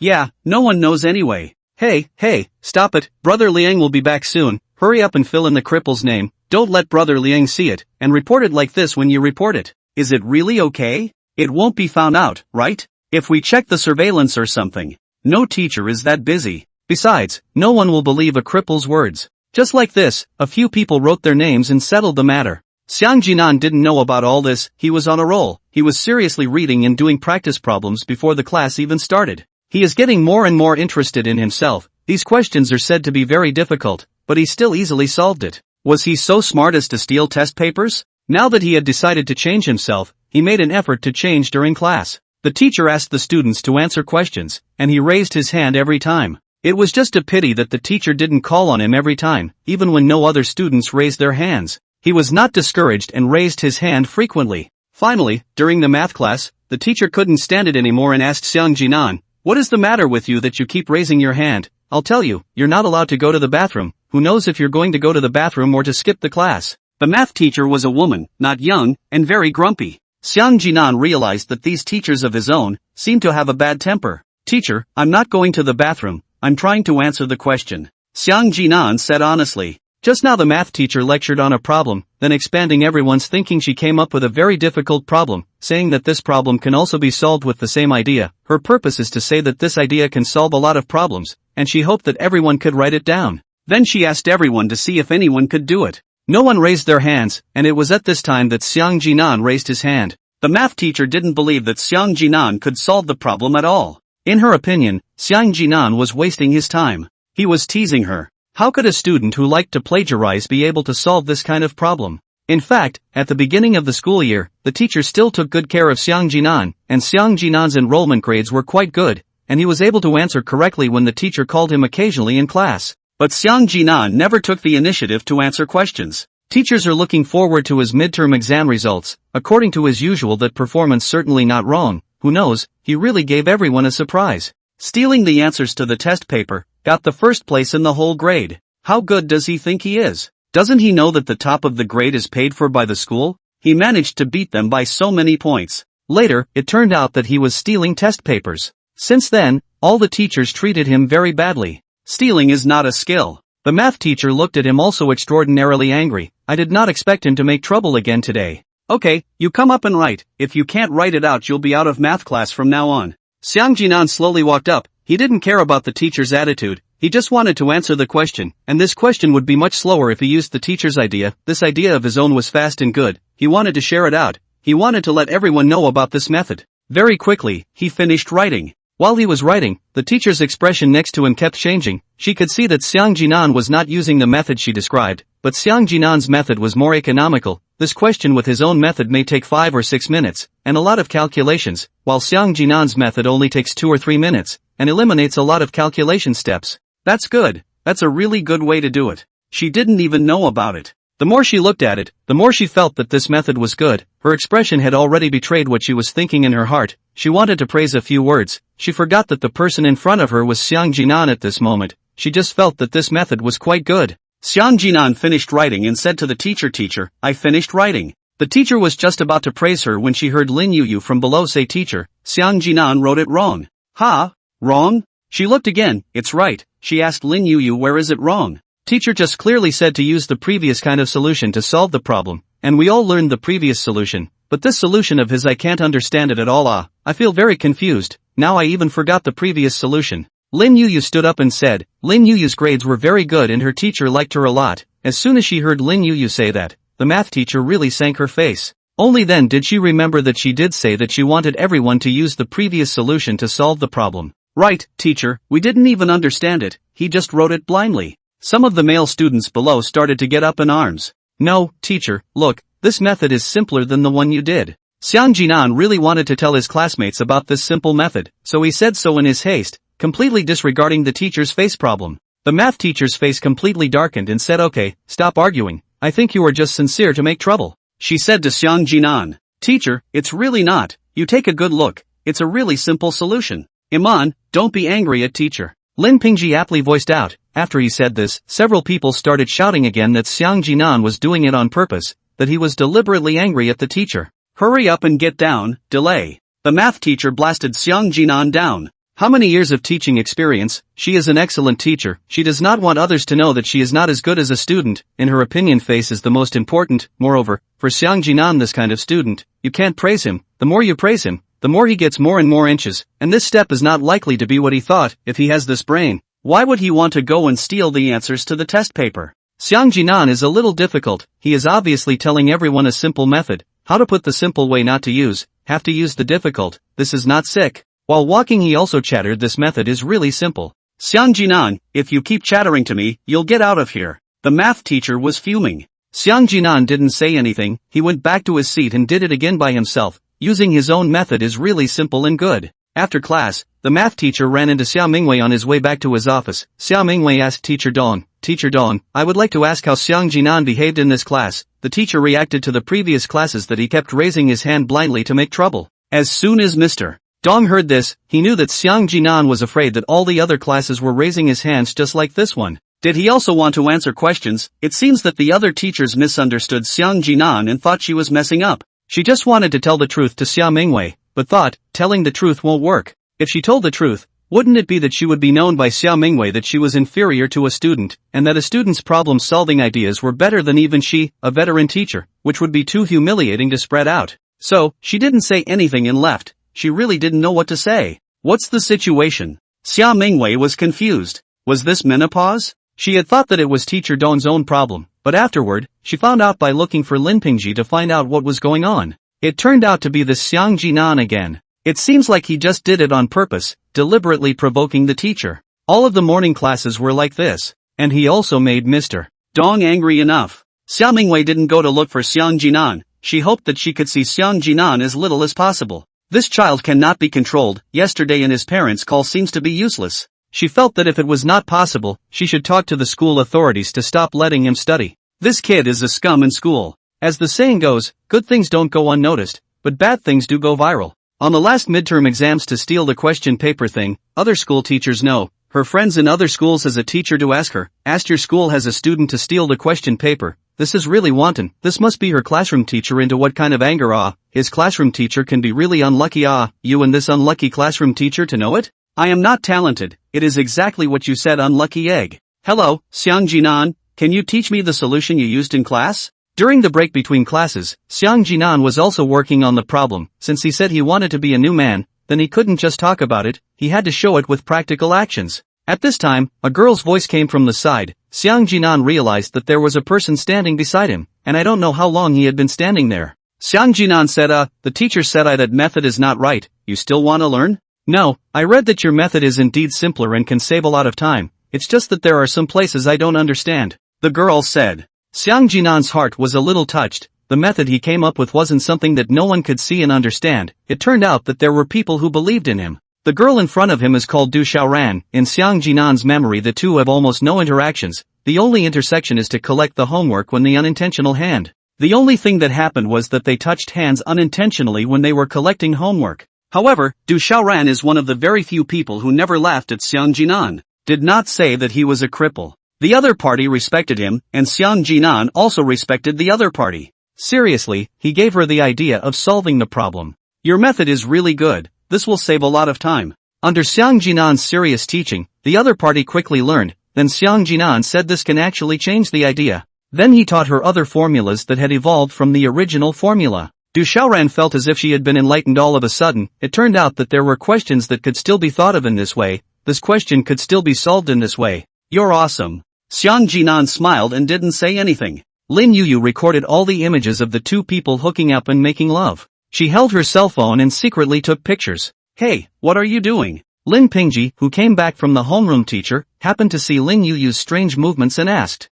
Yeah, no one knows anyway. Hey, stop it, Brother Liang will be back soon. Hurry up and fill in the cripple's name. Don't let Brother Liang see it, and report it like this when you report it. Is it really okay? It won't be found out, right? If we check the surveillance or something. No teacher is that busy. Besides, no one will believe a cripple's words. Just like this, a few people wrote their names and settled the matter. Xiang Jinan didn't know about all this. He was on a roll. He was seriously reading and doing practice problems before the class even started. He is getting more and more interested in himself. These questions are said to be very difficult, but he still easily solved it. Was he so smart as to steal test papers? Now that he had decided to change himself, he made an effort to change during class. The teacher asked the students to answer questions, and he raised his hand every time. It was just a pity that the teacher didn't call on him every time, even when no other students raised their hands. He was not discouraged and raised his hand frequently. Finally, during the math class, the teacher couldn't stand it anymore and asked Xiang Jinan, "What is the matter with you that you keep raising your hand? I'll tell you, you're not allowed to go to the bathroom. Who knows if you're going to go to the bathroom or to skip the class?" The math teacher was a woman, not young, and very grumpy. Xiang Jinan realized that these teachers of his own seemed to have a bad temper. "Teacher, I'm not going to the bathroom, I'm trying to answer the question," Xiang Jinan said honestly. Just now the math teacher lectured on a problem, then expanding everyone's thinking she came up with a very difficult problem, saying that this problem can also be solved with the same idea. Her purpose is to say that this idea can solve a lot of problems, and she hoped that everyone could write it down. Then she asked everyone to see if anyone could do it. No one raised their hands, and it was at this time that Xiang Jinan raised his hand. The math teacher didn't believe that Xiang Jinan could solve the problem at all. In her opinion, Xiang Jinan was wasting his time. He was teasing her. How could a student who liked to plagiarize be able to solve this kind of problem? In fact, at the beginning of the school year, the teacher still took good care of Xiang Jinan, and Xiang Jinan's enrollment grades were quite good, and he was able to answer correctly when the teacher called him occasionally in class. But Xiang Jinan never took the initiative to answer questions. Teachers are looking forward to his midterm exam results. According to his usual that performance certainly not wrong. Who knows, he really gave everyone a surprise. Stealing the answers to the test paper, got the first place in the whole grade. How good does he think he is? Doesn't he know that the top of the grade is paid for by the school? He managed to beat them by so many points. Later, it turned out that he was stealing test papers. Since then, all the teachers treated him very badly. Stealing is not a skill. The math teacher looked at him also extraordinarily angry. I did not expect him to make trouble again today. Okay, you come up and write. If you can't write it out you'll be out of math class from now on. Xiang Jinan slowly walked up. He didn't care about the teacher's attitude. He just wanted to answer the question, and this question would be much slower if he used the teacher's idea. This idea of his own was fast and good, he wanted to share it out, he wanted to let everyone know about this method. Very quickly, he finished writing. While he was writing, the teacher's expression next to him kept changing. She could see that Xiang Jinan was not using the method she described, but Xiang Jinan's method was more economical. This question with his own method may take 5 or 6 minutes, and a lot of calculations, while Xiang Jinan's method only takes 2 or 3 minutes, and eliminates a lot of calculation steps. That's good. That's a really good way to do it. She didn't even know about it. The more she looked at it, the more she felt that this method was good. Her expression had already betrayed what she was thinking in her heart. She wanted to praise a few words. She forgot that the person in front of her was Xiang Jinan at this moment. She just felt that this method was quite good. Xiang Jinan finished writing and said to the teacher, "Teacher, I finished writing." The teacher was just about to praise her when she heard Lin Yuyu from below say, "Teacher, Xiang Jinan wrote it wrong." "Ha? Wrong?" She looked again. "It's right." She asked Lin Yuyu, "Where is it wrong?" Teacher just clearly said to use the previous kind of solution to solve the problem, and we all learned the previous solution, but this solution of his I can't understand it at all. I feel very confused, now I even forgot the previous solution. Lin Yuyu stood up and said, Lin Yuyu's grades were very good and her teacher liked her a lot. As soon as she heard Lin Yuyu say that, the math teacher really sank her face. Only then did she remember that she did say that she wanted everyone to use the previous solution to solve the problem. Right, teacher, we didn't even understand it, he just wrote it blindly. Some of the male students below started to get up in arms. No, teacher, look, this method is simpler than the one you did. Xiang Jinan really wanted to tell his classmates about this simple method, so he said so in his haste, completely disregarding the teacher's face problem. The math teacher's face completely darkened and said, "Okay, stop arguing, I think you are just sincere to make trouble." She said to Xiang Jinan, "Teacher, it's really not, you take a good look, it's a really simple solution. Iman, don't be angry at teacher." Lin Pingji aptly voiced out. After he said this, several people started shouting again that Xiang Jinan was doing it on purpose, that he was deliberately angry at the teacher. "Hurry up and get down, delay." The math teacher blasted Xiang Jinan down. How many years of teaching experience? She is an excellent teacher. She does not want others to know that she is not as good as a student. In her opinion, face is the most important. Moreover, for Xiang Jinan, this kind of student, you can't praise him. The more you praise him, the more he gets more and more inches, and this step is not likely to be what he thought. If he has this brain, why would he want to go and steal the answers to the test paper? Xiang Jinan is a little difficult. He is obviously telling everyone a simple method, how to put the simple way not to use, have to use the difficult. This is not sick. While walking he also chattered, this method is really simple. Xiang Jinan, if you keep chattering to me, you'll get out of here. The math teacher was fuming. Xiang Jinan didn't say anything. He went back to his seat and did it again by himself. Using his own method is really simple and good. After class, the math teacher ran into Xiao Mingwei on his way back to his office. Xiao Mingwei asked Teacher Dong, "Teacher Dong, I would like to ask how Xiang Jinan behaved in this class." The teacher reacted to the previous classes that he kept raising his hand blindly to make trouble. As soon as Mr. Dong heard this, he knew that Xiang Jinan was afraid that all the other classes were raising his hands just like this one. Did he also want to answer questions? It seems that the other teachers misunderstood Xiang Jinan and thought she was messing up. She just wanted to tell the truth to Xiao Mingwei, but thought, telling the truth won't work. If she told the truth, wouldn't it be that she would be known by Xiao Mingwei that she was inferior to a student, and that a student's problem-solving ideas were better than even she, a veteran teacher, which would be too humiliating to spread out. So, she didn't say anything and left. She really didn't know what to say. What's the situation? Xiao Mingwei was confused. Was this menopause? She had thought that it was Teacher Dong's own problem, but afterward, she found out by looking for Lin Pingji to find out what was going on. It turned out to be the Xiang Jinan again. It seems like he just did it on purpose, deliberately provoking the teacher. All of the morning classes were like this, and he also made Mr. Dong angry enough. Xiao Mingwei didn't go to look for Xiang Jinan. She hoped that she could see Xiang Jinan as little as possible. This child cannot be controlled. Yesterday and his parents' call seems to be useless. She felt that if it was not possible, she should talk to the school authorities to stop letting him study. This kid is a scum in school. As the saying goes, good things don't go unnoticed, but bad things do go viral. On the last midterm exams to steal the question paper thing, other school teachers know. Her friends in other schools as a teacher to ask her, asked your school has a student to steal the question paper. This is really wanton. This must be her classroom teacher. Into what kind of anger? His classroom teacher can be really unlucky. You and this unlucky classroom teacher to know it? I am not talented. It is exactly what you said, unlucky egg. Hello, Xiang Jinan, can you teach me the solution you used in class? During the break between classes, Xiang Jinan was also working on the problem. Since he said he wanted to be a new man, then he couldn't just talk about it, he had to show it with practical actions. At this time, a girl's voice came from the side. Xiang Jinan realized that there was a person standing beside him, and I don't know how long he had been standing there. Xiang Jinan said, the teacher said that method is not right, you still want to learn? No, I read that your method is indeed simpler and can save a lot of time, it's just that there are some places I don't understand. The girl said. Xiang Jinan's heart was a little touched. The method he came up with wasn't something that no one could see and understand. It turned out that there were people who believed in him. The girl in front of him is called Du Xiaoran. In Xiang Jinan's memory the two have almost no interactions. The only intersection is to collect the homework when the unintentional hand. The only thing that happened was that they touched hands unintentionally when they were collecting homework. However, Du Xiaoran is one of the very few people who never laughed at Xiang Jinan. Did not say that he was a cripple. The other party respected him, and Xiang Jinan also respected the other party. Seriously, he gave her the idea of solving the problem. Your method is really good, this will save a lot of time. Under Xiang Jinan's serious teaching, the other party quickly learned, then Xiang Jinan said this can actually change the idea. Then he taught her other formulas that had evolved from the original formula. Du Xiaoran felt as if she had been enlightened all of a sudden. It turned out that there were questions that could still be thought of in this way, this question could still be solved in this way. You're awesome. Xiang Jinan smiled and didn't say anything. Lin Yuyu recorded all the images of the two people hooking up and making love. She held her cell phone and secretly took pictures. Hey, what are you doing? Lin Pingji, who came back from the homeroom teacher, happened to see Lin Yuyu's strange movements and asked,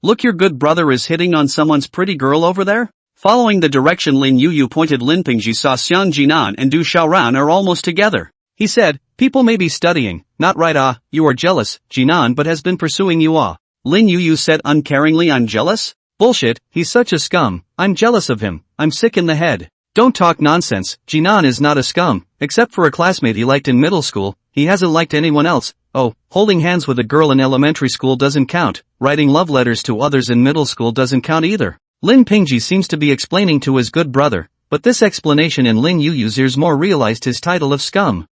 look, your good brother is hitting on someone's pretty girl over there? Following the direction Lin Yuyu pointed, Lin Pingji saw Xiang Jinan and Du Xiaoran are almost together. He said, people may be studying, not right, you are jealous, Jinan but has been pursuing you Lin Yuyu said uncaringly, I'm jealous? Bullshit, he's such a scum, I'm jealous of him, I'm sick in the head. Don't talk nonsense, Jinan is not a scum, except for a classmate he liked in middle school, he hasn't liked anyone else. Holding hands with a girl in elementary school doesn't count, writing love letters to others in middle school doesn't count either. Lin Pingji seems to be explaining to his good brother, but this explanation in Lin Yuyu's ears more realized his title of scum.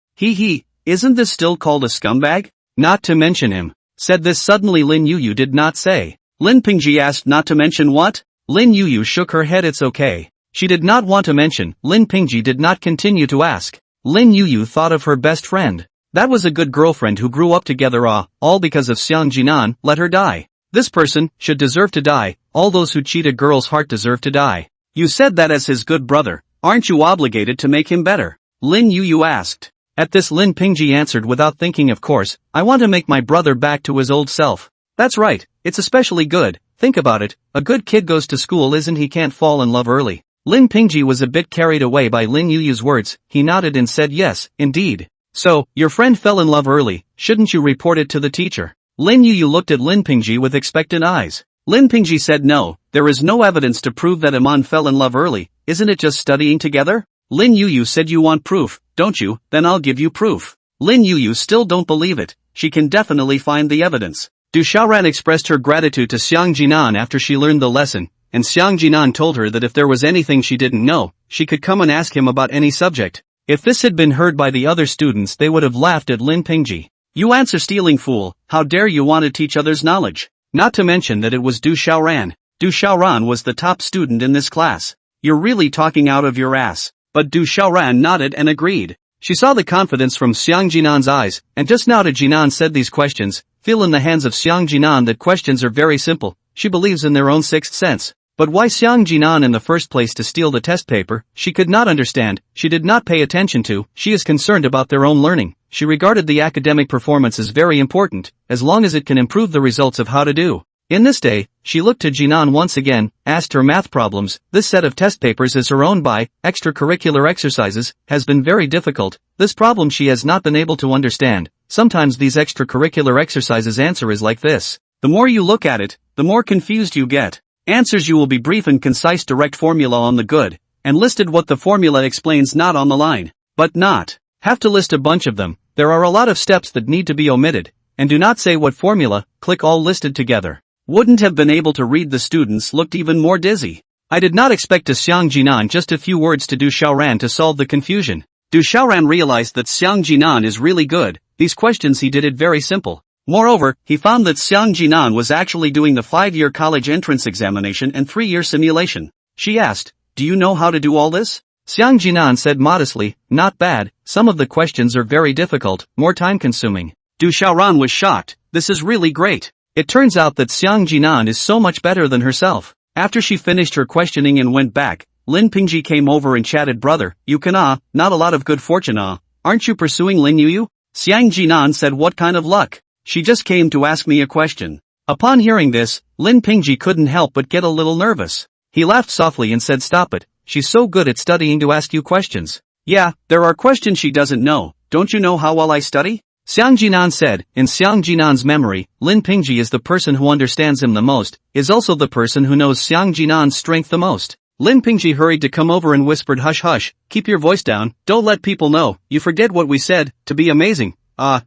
Isn't this still called a scumbag? Not to mention him. Said this suddenly Lin Yuyu did not say. Lin Pingji asked not to mention what? Lin Yuyu shook her head, it's okay. She did not want to mention. Lin Pingji did not continue to ask. Lin Yuyu thought of her best friend. That was a good girlfriend who grew up together all because of Xiang Jinan, let her die. This person should deserve to die, all those who cheat a girl's heart deserve to die. You said that as his good brother, aren't you obligated to make him better? Lin Yuyu asked. At this Lin Pingji answered without thinking, of course, I want to make my brother back to his old self. That's right, it's especially good, think about it, a good kid goes to school isn't he, can't fall in love early. Lin Pingji was a bit carried away by Lin Yuyu's words, he nodded and said yes, indeed. So, your friend fell in love early, shouldn't you report it to the teacher? Lin Yuyu looked at Lin Pingji with expectant eyes. Lin Pingji said no, there is no evidence to prove that Iman fell in love early, isn't it just studying together? Lin Yuyu said you want proof, don't you, then I'll give you proof. Lin Yuyu still don't believe it, she can definitely find the evidence. Du Xiaoran expressed her gratitude to Xiang Jinan after she learned the lesson, and Xiang Jinan told her that if there was anything she didn't know, she could come and ask him about any subject. If this had been heard by the other students they would have laughed at Lin Pingji. You answer stealing fool, how dare you want to teach others knowledge? Not to mention that it was Du Xiaoran. Du Xiaoran was the top student in this class. You're really talking out of your ass. But Du Xiaoran nodded and agreed. She saw the confidence from Xiang Jinan's eyes, and just now to Jinan said these questions, feel in the hands of Xiang Jinan that questions are very simple, she believes in their own sixth sense. But why Xiang Jinan in the first place to steal the test paper, she could not understand, she did not pay attention to, she is concerned about their own learning, she regarded the academic performance as very important, as long as it can improve the results of how to do. In this day, she looked to Jinan once again, asked her math problems, this set of test papers is her own by, extracurricular exercises, has been very difficult, this problem she has not been able to understand, sometimes these extracurricular exercises answer is like this. The more you look at it, the more confused you get. Answers you will be brief and concise, direct formula on the good, and listed what the formula explains not on the line. But not. Have to list a bunch of them, there are a lot of steps that need to be omitted, and do not say what formula, click all listed together. Wouldn't have been able to read, the students looked even more dizzy. I did not expect to Xiang Jinan just a few words to Du Xiaoran to solve the confusion. Du Xiaoran realized that Xiang Jinan is really good, these questions he did it very simple. Moreover, he found that Xiang Jinan was actually doing the 5-year college entrance examination and 3-year simulation. She asked, do you know how to do all this? Xiang Jinan said modestly, not bad, some of the questions are very difficult, more time consuming. Du Xiaoran was shocked, this is really great. It turns out that Xiang Jinan is so much better than herself. After she finished her questioning and went back, Lin Pingji came over and chatted, brother, you can not a lot of good fortune aren't you pursuing Lin Yu? Xiang Jinan said, what kind of luck? She just came to ask me a question. Upon hearing this, Lin Pingji couldn't help but get a little nervous. He laughed softly and said, stop it, she's so good at studying to ask you questions. Yeah, there are questions she doesn't know, don't you know how well I study? Xiang Jinan said. In Xiang Jinan's memory, Lin Pingji is the person who understands him the most, is also the person who knows Xiang Jinan's strength the most. Lin Pingji hurried to come over and whispered, hush hush, keep your voice down, don't let people know, you forget what we said, to be amazing.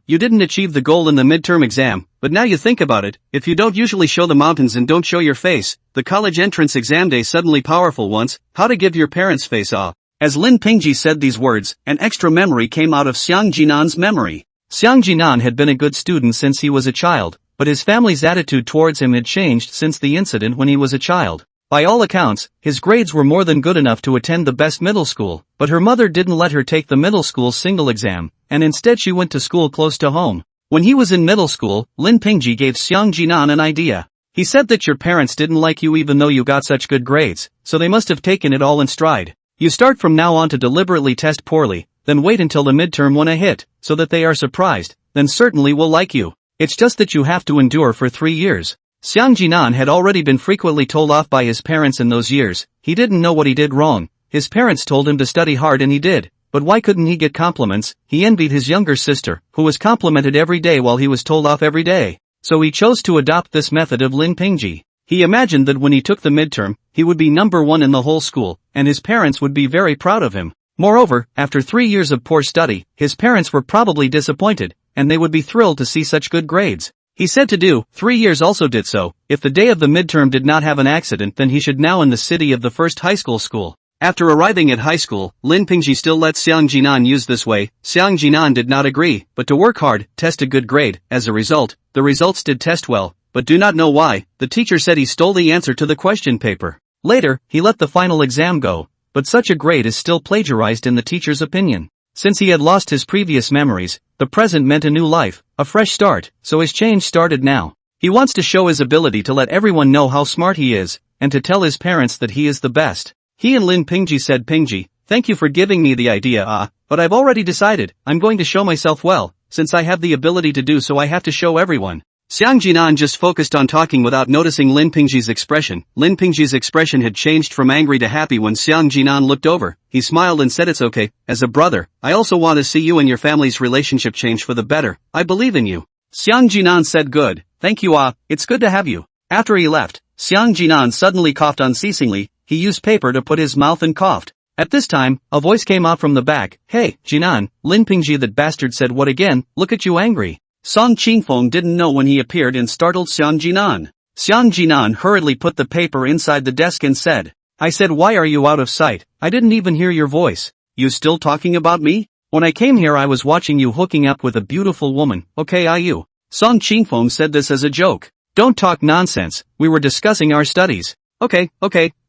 You didn't achieve the goal in the midterm exam, but now you think about it, if you don't usually show the mountains and don't show your face, the college entrance exam day suddenly powerful once, how to give your parents face off. As Lin Pingji said these words, an extra memory came out of Xiang Jinan's memory. Xiang Jinan had been a good student since he was a child, but his family's attitude towards him had changed since the incident when he was a child. By all accounts, his grades were more than good enough to attend the best middle school, but her mother didn't let her take the middle school single exam, and instead she went to school close to home. When he was in middle school, Lin Pingji gave Xiang Jinan an idea. He said that your parents didn't like you even though you got such good grades, so they must have taken it all in stride. You start from now on to deliberately test poorly, then wait until the midterm when a hit, so that they are surprised, then certainly will like you. It's just that you have to endure for 3 years. Xiang Jinan had already been frequently told off by his parents in those years. He didn't know what he did wrong. His parents told him to study hard and he did. But why couldn't he get compliments? He envied his younger sister, who was complimented every day while he was told off every day. So he chose to adopt this method of Lin Pingji. He imagined that when he took the midterm, he would be number 1 in the whole school, and his parents would be very proud of him. Moreover, after 3 years of poor study, his parents were probably disappointed, and they would be thrilled to see such good grades. He said to do, 3 years also did so. If the day of the midterm did not have an accident, then he should now in the city of the first high school. After arriving at high school, Lin Pingji still let Xiang Jinan use this way. Xiang Jinan did not agree, but to work hard, test a good grade. As a result, the results did test well, but do not know why. The teacher said he stole the answer to the question paper. Later, he let the final exam go, but such a grade is still plagiarized in the teacher's opinion. Since he had lost his previous memories, the present meant a new life, a fresh start, so his change started now. He wants to show his ability to let everyone know how smart he is, and to tell his parents that he is the best. He and Lin Pingji said, Pingji, thank you for giving me the idea but I've already decided, I'm going to show myself well, since I have the ability to do so I have to show everyone. Xiang Jinan just focused on talking without noticing Lin Pingji's expression. Lin Pingji's expression had changed from angry to happy when Xiang Jinan looked over. He smiled and said, it's okay, as a brother, I also want to see you and your family's relationship change for the better. I believe in you. Xiang Jinan said, good, thank you it's good to have you. After he left, Xiang Jinan suddenly coughed unceasingly. He used paper to put his mouth and coughed. At this time, a voice came out from the back. Hey, Jinan, Lin Pingji that bastard said what again, look at you angry. Song Qingfeng didn't know when he appeared and startled Xiang Jinan. Xiang Jinan hurriedly put the paper inside the desk and said, I said why are you out of sight? I didn't even hear your voice. You still talking about me? When I came here I was watching you hooking up with a beautiful woman, okay you. Song Qingfeng said this as a joke. Don't talk nonsense, we were discussing our studies. Okay,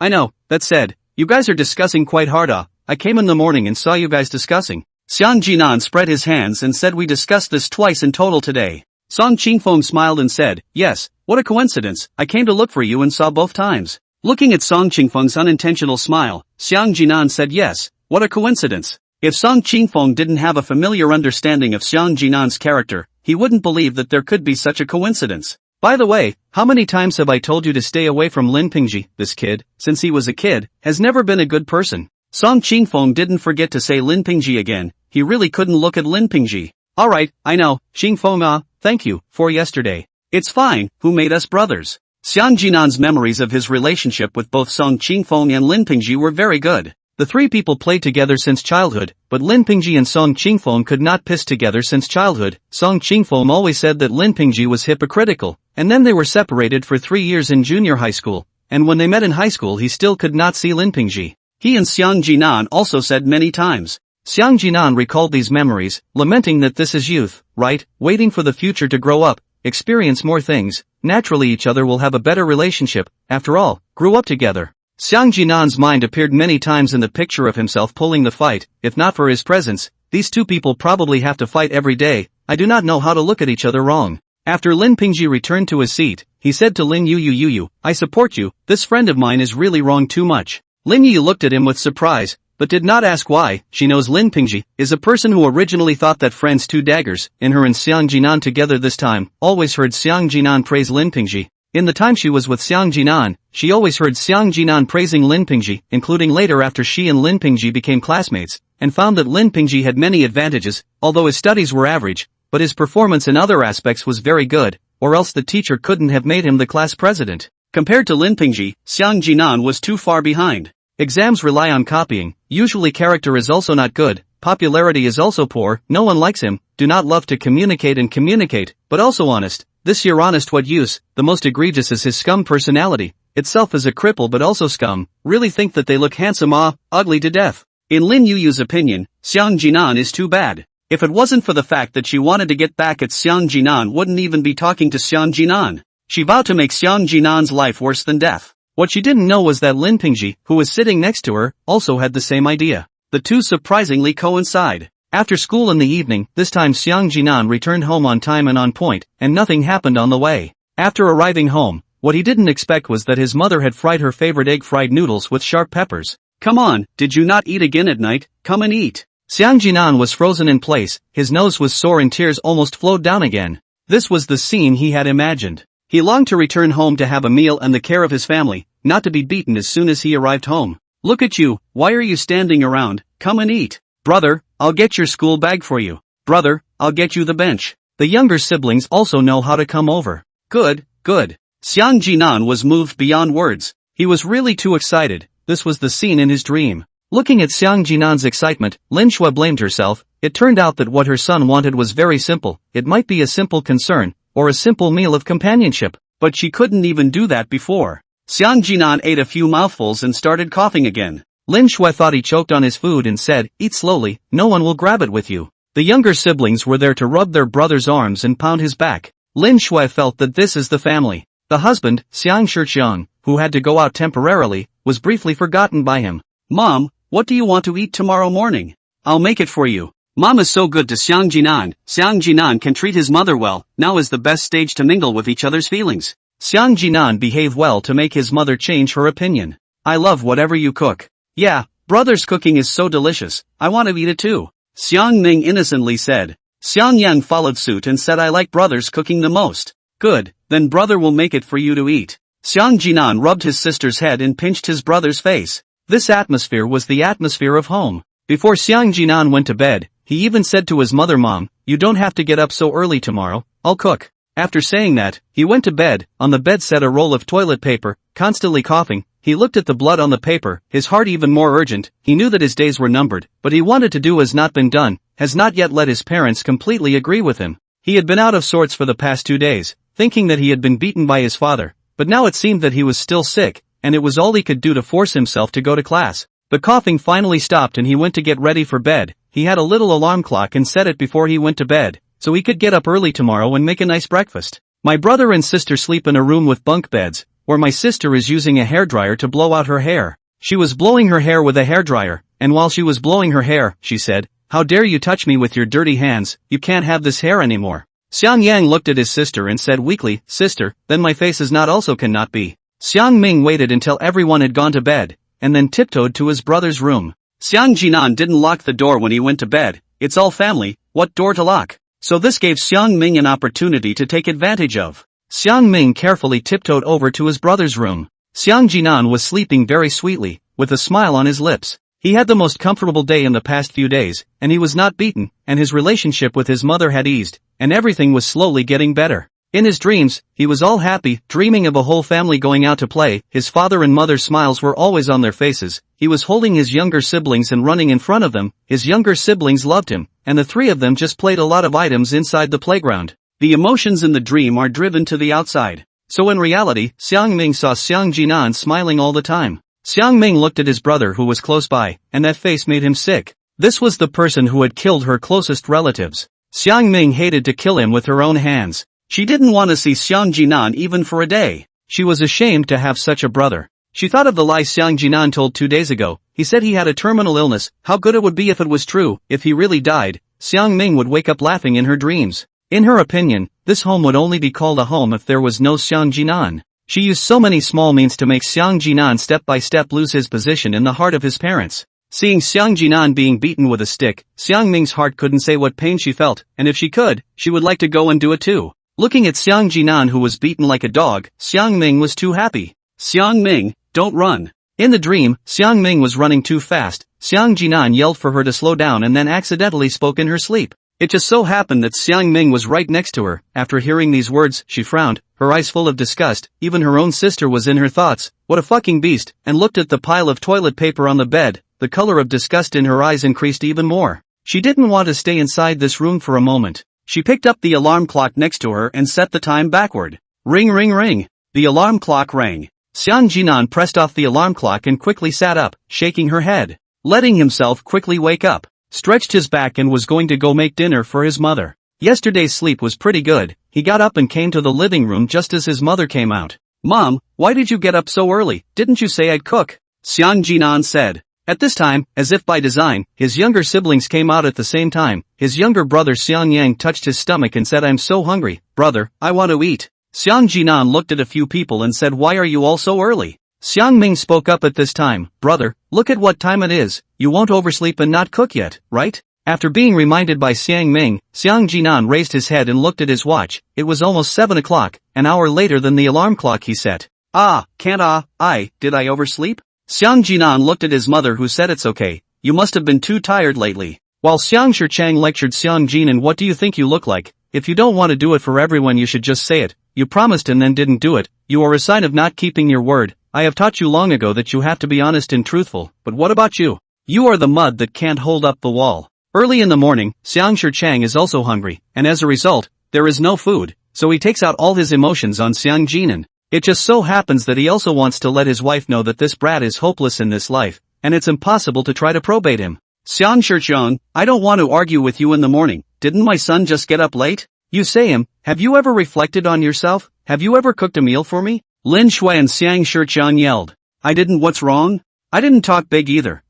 I know, that said, you guys are discussing quite hard I came in the morning and saw you guys discussing. Xiang Jinan spread his hands and said we discussed this twice in total today. Song Qingfeng smiled and said, yes, what a coincidence, I came to look for you and saw both times. Looking at Song Qingfeng's unintentional smile, Xiang Jinan said yes, what a coincidence. If Song Qingfeng didn't have a familiar understanding of Xiang Jinan's character, he wouldn't believe that there could be such a coincidence. By the way, how many times have I told you to stay away from Lin Pingji? This kid, since he was a kid, has never been a good person. Song Qingfeng didn't forget to say Lin Pingji again. He really couldn't look at Lin Pingji. Alright, I know, Qingfeng thank you, for yesterday. It's fine, who made us brothers? Xiang Jinan's memories of his relationship with both Song Qingfeng and Lin Pingji were very good. The three people played together since childhood, but Lin Pingji and Song Qingfeng could not piss together since childhood. Song Qingfeng always said that Lin Pingji was hypocritical, and then they were separated for 3 years in junior high school, and when they met in high school he still could not see Lin Pingji. He and Xiang Jinan also said many times. Xiang Jinan recalled these memories, lamenting that this is youth, right, waiting for the future to grow up, experience more things, naturally each other will have a better relationship, after all, grew up together. Xiang Jinan's mind appeared many times in the picture of himself pulling the fight. If not for his presence, these two people probably have to fight every day. I do not know how to look at each other wrong. After Lin Pingji returned to his seat, he said to Lin Yu, I support you, this friend of mine is really wrong too much. Lin Yu looked at him with surprise, but did not ask why. She knows Lin Pingji is a person who originally thought that friends two daggers, in her and Xiang Jinan together this time, always heard Xiang Jinan praise Lin Pingji. In the time she was with Xiang Jinan, she always heard Xiang Jinan praising Lin Pingji, including later after she and Lin Pingji became classmates, and found that Lin Pingji had many advantages, although his studies were average, but his performance in other aspects was very good, or else the teacher couldn't have made him the class president. Compared to Lin Pingji, Xiang Jinan was too far behind. Exams rely on copying, usually character is also not good, popularity is also poor, no one likes him, do not love to communicate, but also honest. This year honest what use, the most egregious is his scum personality, itself is a cripple but also scum, really think that they look handsome ugly to death. In Lin Yu's opinion, Xiang Jinan is too bad. If it wasn't for the fact that she wanted to get back at Xiang Jinan wouldn't even be talking to Xiang Jinan. She vowed to make Xiang Jinan's life worse than death. What she didn't know was that Lin Pingji, who was sitting next to her, also had the same idea. The two surprisingly coincide. After school in the evening, this time Xiang Jinan returned home on time and on point, and nothing happened on the way. After arriving home, what he didn't expect was that his mother had fried her favorite egg-fried noodles with sharp peppers. Come on, did you not eat again at night? Come and eat. Xiang Jinan was frozen in place, his nose was sore and tears almost flowed down again. This was the scene he had imagined. He longed to return home to have a meal and the care of his family, not to be beaten as soon as he arrived home. Look at you, why are you standing around? Come and eat. Brother, I'll get your school bag for you. Brother, I'll get you the bench. The younger siblings also know how to come over. Good. Xiang Jinan was moved beyond words. He was really too excited, this was the scene in his dream. Looking at Xiang Jinan's excitement, Lin Shui blamed herself. It turned out that what her son wanted was very simple, it might be a simple concern, or a simple meal of companionship, but she couldn't even do that before. Xiang Jinan ate a few mouthfuls and started coughing again. Lin Shui thought he choked on his food and said, eat slowly, no one will grab it with you. The younger siblings were there to rub their brother's arms and pound his back. Lin Shui felt that this is the family. The husband, Xiang Shiqiang, who had to go out temporarily, was briefly forgotten by him. Mom, what do you want to eat tomorrow morning? I'll make it for you. Mom is so good to Xiang Jinan. Xiang Jinan can treat his mother well, now is the best stage to mingle with each other's feelings. Xiang Jinan behaved well to make his mother change her opinion. I love whatever you cook. Yeah, brother's cooking is so delicious, I want to eat it too. Xiang Ming innocently said. Xiang Yang followed suit and said I like brother's cooking the most. Good, then brother will make it for you to eat. Xiang Jinan rubbed his sister's head and pinched his brother's face. This atmosphere was the atmosphere of home. Before Xiang Jinan went to bed, he even said to his mother, Mom, you don't have to get up so early tomorrow, I'll cook. After saying that, he went to bed. On the bed sat a roll of toilet paper, constantly coughing. He looked at the blood on the paper, his heart even more urgent. He knew that his days were numbered, but he wanted to do as not been done, has not yet let his parents completely agree with him. He had been out of sorts for the past 2 days, thinking that he had been beaten by his father, but now it seemed that he was still sick, and it was all he could do to force himself to go to class. The coughing finally stopped and he went to get ready for bed. He had a little alarm clock and set it before he went to bed, so he could get up early tomorrow and make a nice breakfast. My brother and sister sleep in a room with bunk beds, where my sister is using a hairdryer to blow out her hair. She was blowing her hair with a hairdryer, and while she was blowing her hair, she said, how dare you touch me with your dirty hands, you can't have this hair anymore. Xiang Yang looked at his sister and said weakly, sister, then my face is not also cannot be. Xiang Ming waited until everyone had gone to bed, and then tiptoed to his brother's room. Xiang Jinan didn't lock the door when he went to bed. It's all family, what door to lock? So this gave Xiang Ming an opportunity to take advantage of. Xiang Ming carefully tiptoed over to his brother's room. Xiang Jinan was sleeping very sweetly, with a smile on his lips. He had the most comfortable day in the past few days, and he was not beaten, and his relationship with his mother had eased, and everything was slowly getting better. In his dreams, he was all happy, dreaming of a whole family going out to play. His father and mother's smiles were always on their faces. He was holding his younger siblings and running in front of them. His younger siblings loved him, and the three of them just played a lot of items inside the playground. The emotions in the dream are driven to the outside. So in reality, Xiang Ming saw Xiang Jinan smiling all the time. Xiang Ming looked at his brother who was close by, and that face made him sick. This was the person who had killed her closest relatives. Xiang Ming hated to kill him with her own hands. She didn't want to see Xiang Jinan even for a day. She was ashamed to have such a brother. She thought of the lie Xiang Jinan told 2 days ago. He said he had a terminal illness. How good it would be if it was true. If he really died, Xiang Ming would wake up laughing in her dreams. In her opinion, this home would only be called a home if there was no Xiang Jinan. She used so many small means to make Xiang Jinan step by step lose his position in the heart of his parents. Seeing Xiang Jinan being beaten with a stick, Xiang Ming's heart couldn't say what pain she felt, and if she could, she would like to go and do it too. Looking at Xiang Jinan who was beaten like a dog, Xiang Ming was too happy. Xiang Ming, don't run. In the dream, Xiang Ming was running too fast. Xiang Jinan yelled for her to slow down and then accidentally spoke in her sleep. It just so happened that Xiang Ming was right next to her. After hearing these words, she frowned, her eyes full of disgust. Even her own sister was in her thoughts. What a fucking beast, and looked at the pile of toilet paper on the bed. The color of disgust in her eyes increased even more. She didn't want to stay inside this room for a moment. She picked up the alarm clock next to her and set the time backward. Ring ring ring. The alarm clock rang. Xiang Jinan pressed off the alarm clock and quickly sat up, shaking her head. Letting himself quickly wake up. Stretched his back and was going to go make dinner for his mother. Yesterday's sleep was pretty good. He got up and came to the living room just as his mother came out. Mom, why did you get up so early? Didn't you say I'd cook? Xiang Jinan said. At this time, as if by design, his younger siblings came out at the same time. His younger brother Xiang Yang touched his stomach and said, I'm so hungry, brother, I want to eat. Xiang Jinan looked at a few people and said, why are you all so early? Xiang Ming spoke up at this time, brother, look at what time it is, you won't oversleep and not cook yet, right? After being reminded by Xiang Ming, Xiang Jinan raised his head and looked at his watch. It was almost 7 o'clock, an hour later than the alarm clock he set. Did I oversleep? Xiang Jinan looked at his mother who said it's okay, you must have been too tired lately. While Xiang Shichang lectured Xiang Jinan, what do you think you look like? If you don't want to do it for everyone you should just say it. You promised and then didn't do it. You are a sign of not keeping your word. I have taught you long ago that you have to be honest and truthful, but what about you? You are the mud that can't hold up the wall. Early in the morning, Xiang Shichang is also hungry, and as a result, there is no food, so he takes out all his emotions on Xiang Jinan. It just so happens that he also wants to let his wife know that this brat is hopeless in this life, and it's impossible to try to probate him. Xiang Shichang, I don't want to argue with you in the morning. Didn't my son just get up late? You say him, have you ever reflected on yourself? Have you ever cooked a meal for me? Lin Shui and Xiang Shichang yelled. I didn't. What's wrong? I didn't talk big either.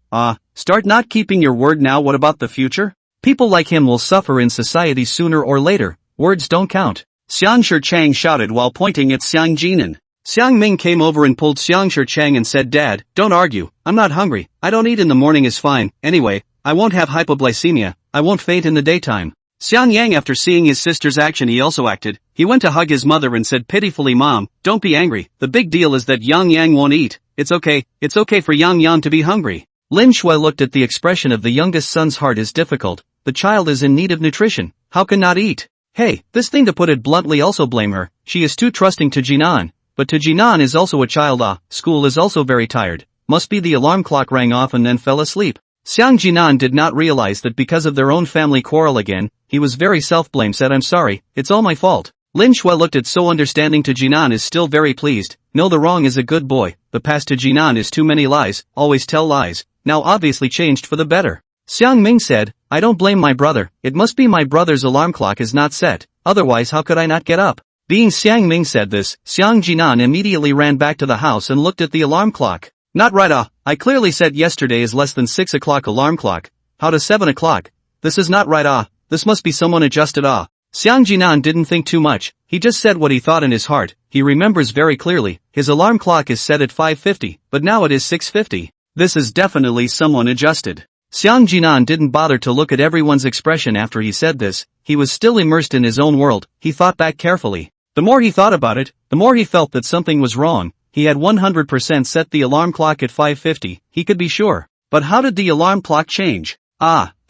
Start not keeping your word now. What about the future? People like him will suffer in society sooner or later. Words don't count. Xiang Shichang shouted while pointing at Xiang Jinan. Xiang Ming came over and pulled Xiang Shichang and said, Dad, don't argue. I'm not hungry. I don't eat in the morning is fine. Anyway, I won't have hypoglycemia. I won't faint in the daytime. Xiang Yang, after seeing his sister's action, he also acted. He went to hug his mother and said pitifully, Mom, don't be angry. The big deal is that Yang Yang won't eat. It's okay for Yang Yang to be hungry. Lin Shui looked at the expression of the youngest son's heart is difficult. The child is in need of nutrition. How can not eat? Hey, this thing to put it bluntly also blame her. She is too trusting to Jinan. But to Jinan is also a child. School is also very tired. Must be the alarm clock rang off and then fell asleep. Xiang Jinan did not realize that because of their own family quarrel again, he was very self-blame, said I'm sorry, it's all my fault. Lin Shui looked at so understanding to Jinan is still very pleased. No, the wrong is a good boy. The past to Jinan is too many lies, always tell lies. Now obviously changed for the better. Xiang Ming said, I don't blame my brother. It must be my brother's alarm clock is not set. Otherwise how could I not get up? Being Xiang Ming said this, Xiang Jinan immediately ran back to the house and looked at the alarm clock. Not right. I clearly said yesterday is less than 6 o'clock alarm clock. How to 7 o'clock? This is not right. This must be someone adjusted. Xiang Jinan didn't think too much. He just said what he thought in his heart. He remembers very clearly. His alarm clock is set at 5:50, but now it is 6:50. This is definitely someone adjusted. Xiang Jinan didn't bother to look at everyone's expression after he said this. He was still immersed in his own world. He thought back carefully. The more he thought about it, the more he felt that something was wrong. He had 100% set the alarm clock at 5:50, he could be sure. But how did the alarm clock change?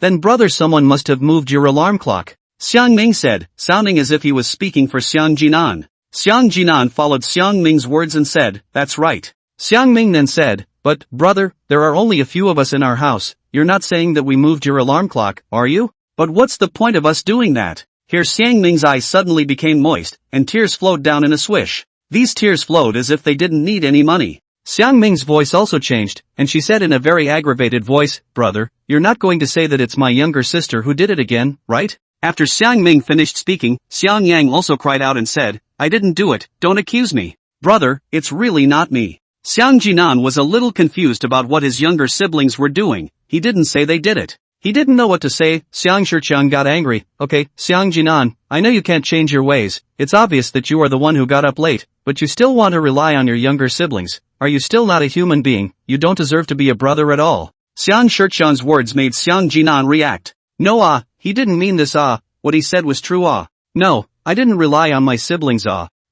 Then brother, someone must have moved your alarm clock. Xiang Ming said, sounding as if he was speaking for Xiang Jinan. Xiang Jinan followed Xiang Ming's words and said, that's right. Xiang Ming then said, but, brother, there are only a few of us in our house. You're not saying that we moved your alarm clock, are you? But what's the point of us doing that? Here Xiang Ming's eyes suddenly became moist, and tears flowed down in a swish. These tears flowed as if they didn't need any money. Xiang Ming's voice also changed, and she said in a very aggravated voice, brother, you're not going to say that it's my younger sister who did it again, right? After Xiang Ming finished speaking, Xiang Yang also cried out and said, I didn't do it, don't accuse me. Brother, it's really not me. Xiang Jinan was a little confused about what his younger siblings were doing. He didn't say they did it. He didn't know what to say. Xiang Shiqiang got angry. Okay, Xiang Jinan, I know you can't change your ways. It's obvious that you are the one who got up late, but you still want to rely on your younger siblings. Are you still not a human being? You don't deserve to be a brother at all. Xiang Shiqiang's words made Xiang Jinan react. No, he didn't mean this. What he said was true. No, I didn't rely on my siblings.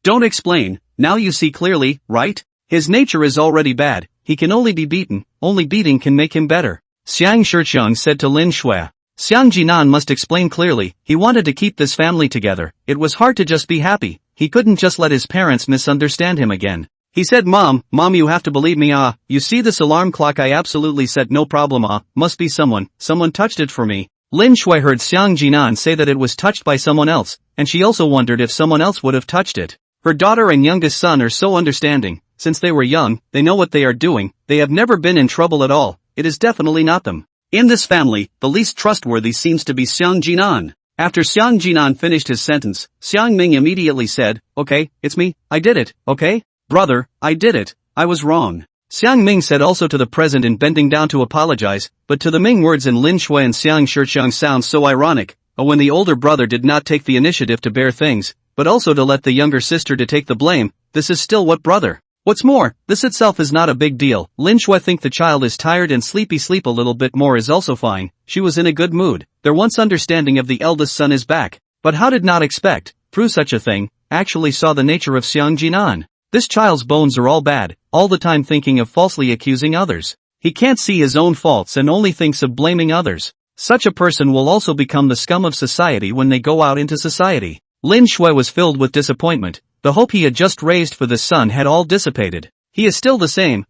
Don't explain. Now you see clearly, right? His nature is already bad. He can only be beaten. Only beating can make him better. Xiang Shiqiang said to Lin Shui. Xiang Jinan must explain clearly. He wanted to keep this family together. It was hard to just be happy. He couldn't just let his parents misunderstand him again. He said, Mom, you have to believe me. You see this alarm clock? I absolutely said no problem. Must be someone touched it for me. Lin Shui heard Xiang Jinan say that it was touched by someone else, and she also wondered if someone else would have touched it. Her daughter and youngest son are so understanding. Since they were young, they know what they are doing. They have never been in trouble at all. It is definitely not them. In this family, the least trustworthy seems to be Xiang Jinan. After Xiang Jinan finished his sentence, Xiang Ming immediately said, Okay, it's me, I did it, okay? Brother, I did it, I was wrong. Xiang Ming said also to the present in bending down to apologize, but to the Ming words in Lin Shui and Xiang Shiqiang sound so ironic, when the older brother did not take the initiative to bear things, but also to let the younger sister to take the blame. This is still what brother? What's more, this itself is not a big deal. Lin Shui think the child is tired and sleepy. Sleep a little bit more is also fine. She was in a good mood. Their once understanding of the eldest son is back. But how did not expect, through such a thing, actually saw the nature of Xiang Jinan. This child's bones are all bad, all the time thinking of falsely accusing others. He can't see his own faults and only thinks of blaming others. Such a person will also become the scum of society when they go out into society. Lin Shui was filled with disappointment. The hope he had just raised for the son had all dissipated. He is still the same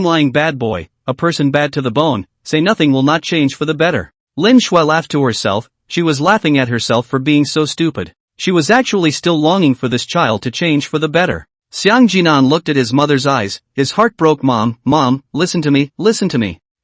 lying bad boy, a person bad to the bone. Say nothing will not change for the better. Lin Shui laughed to herself. She was laughing at herself for being so stupid. She was actually still longing for this child to change for the better. Xiang Jinan looked at his mother's eyes. His heart broke. Mom, listen to me.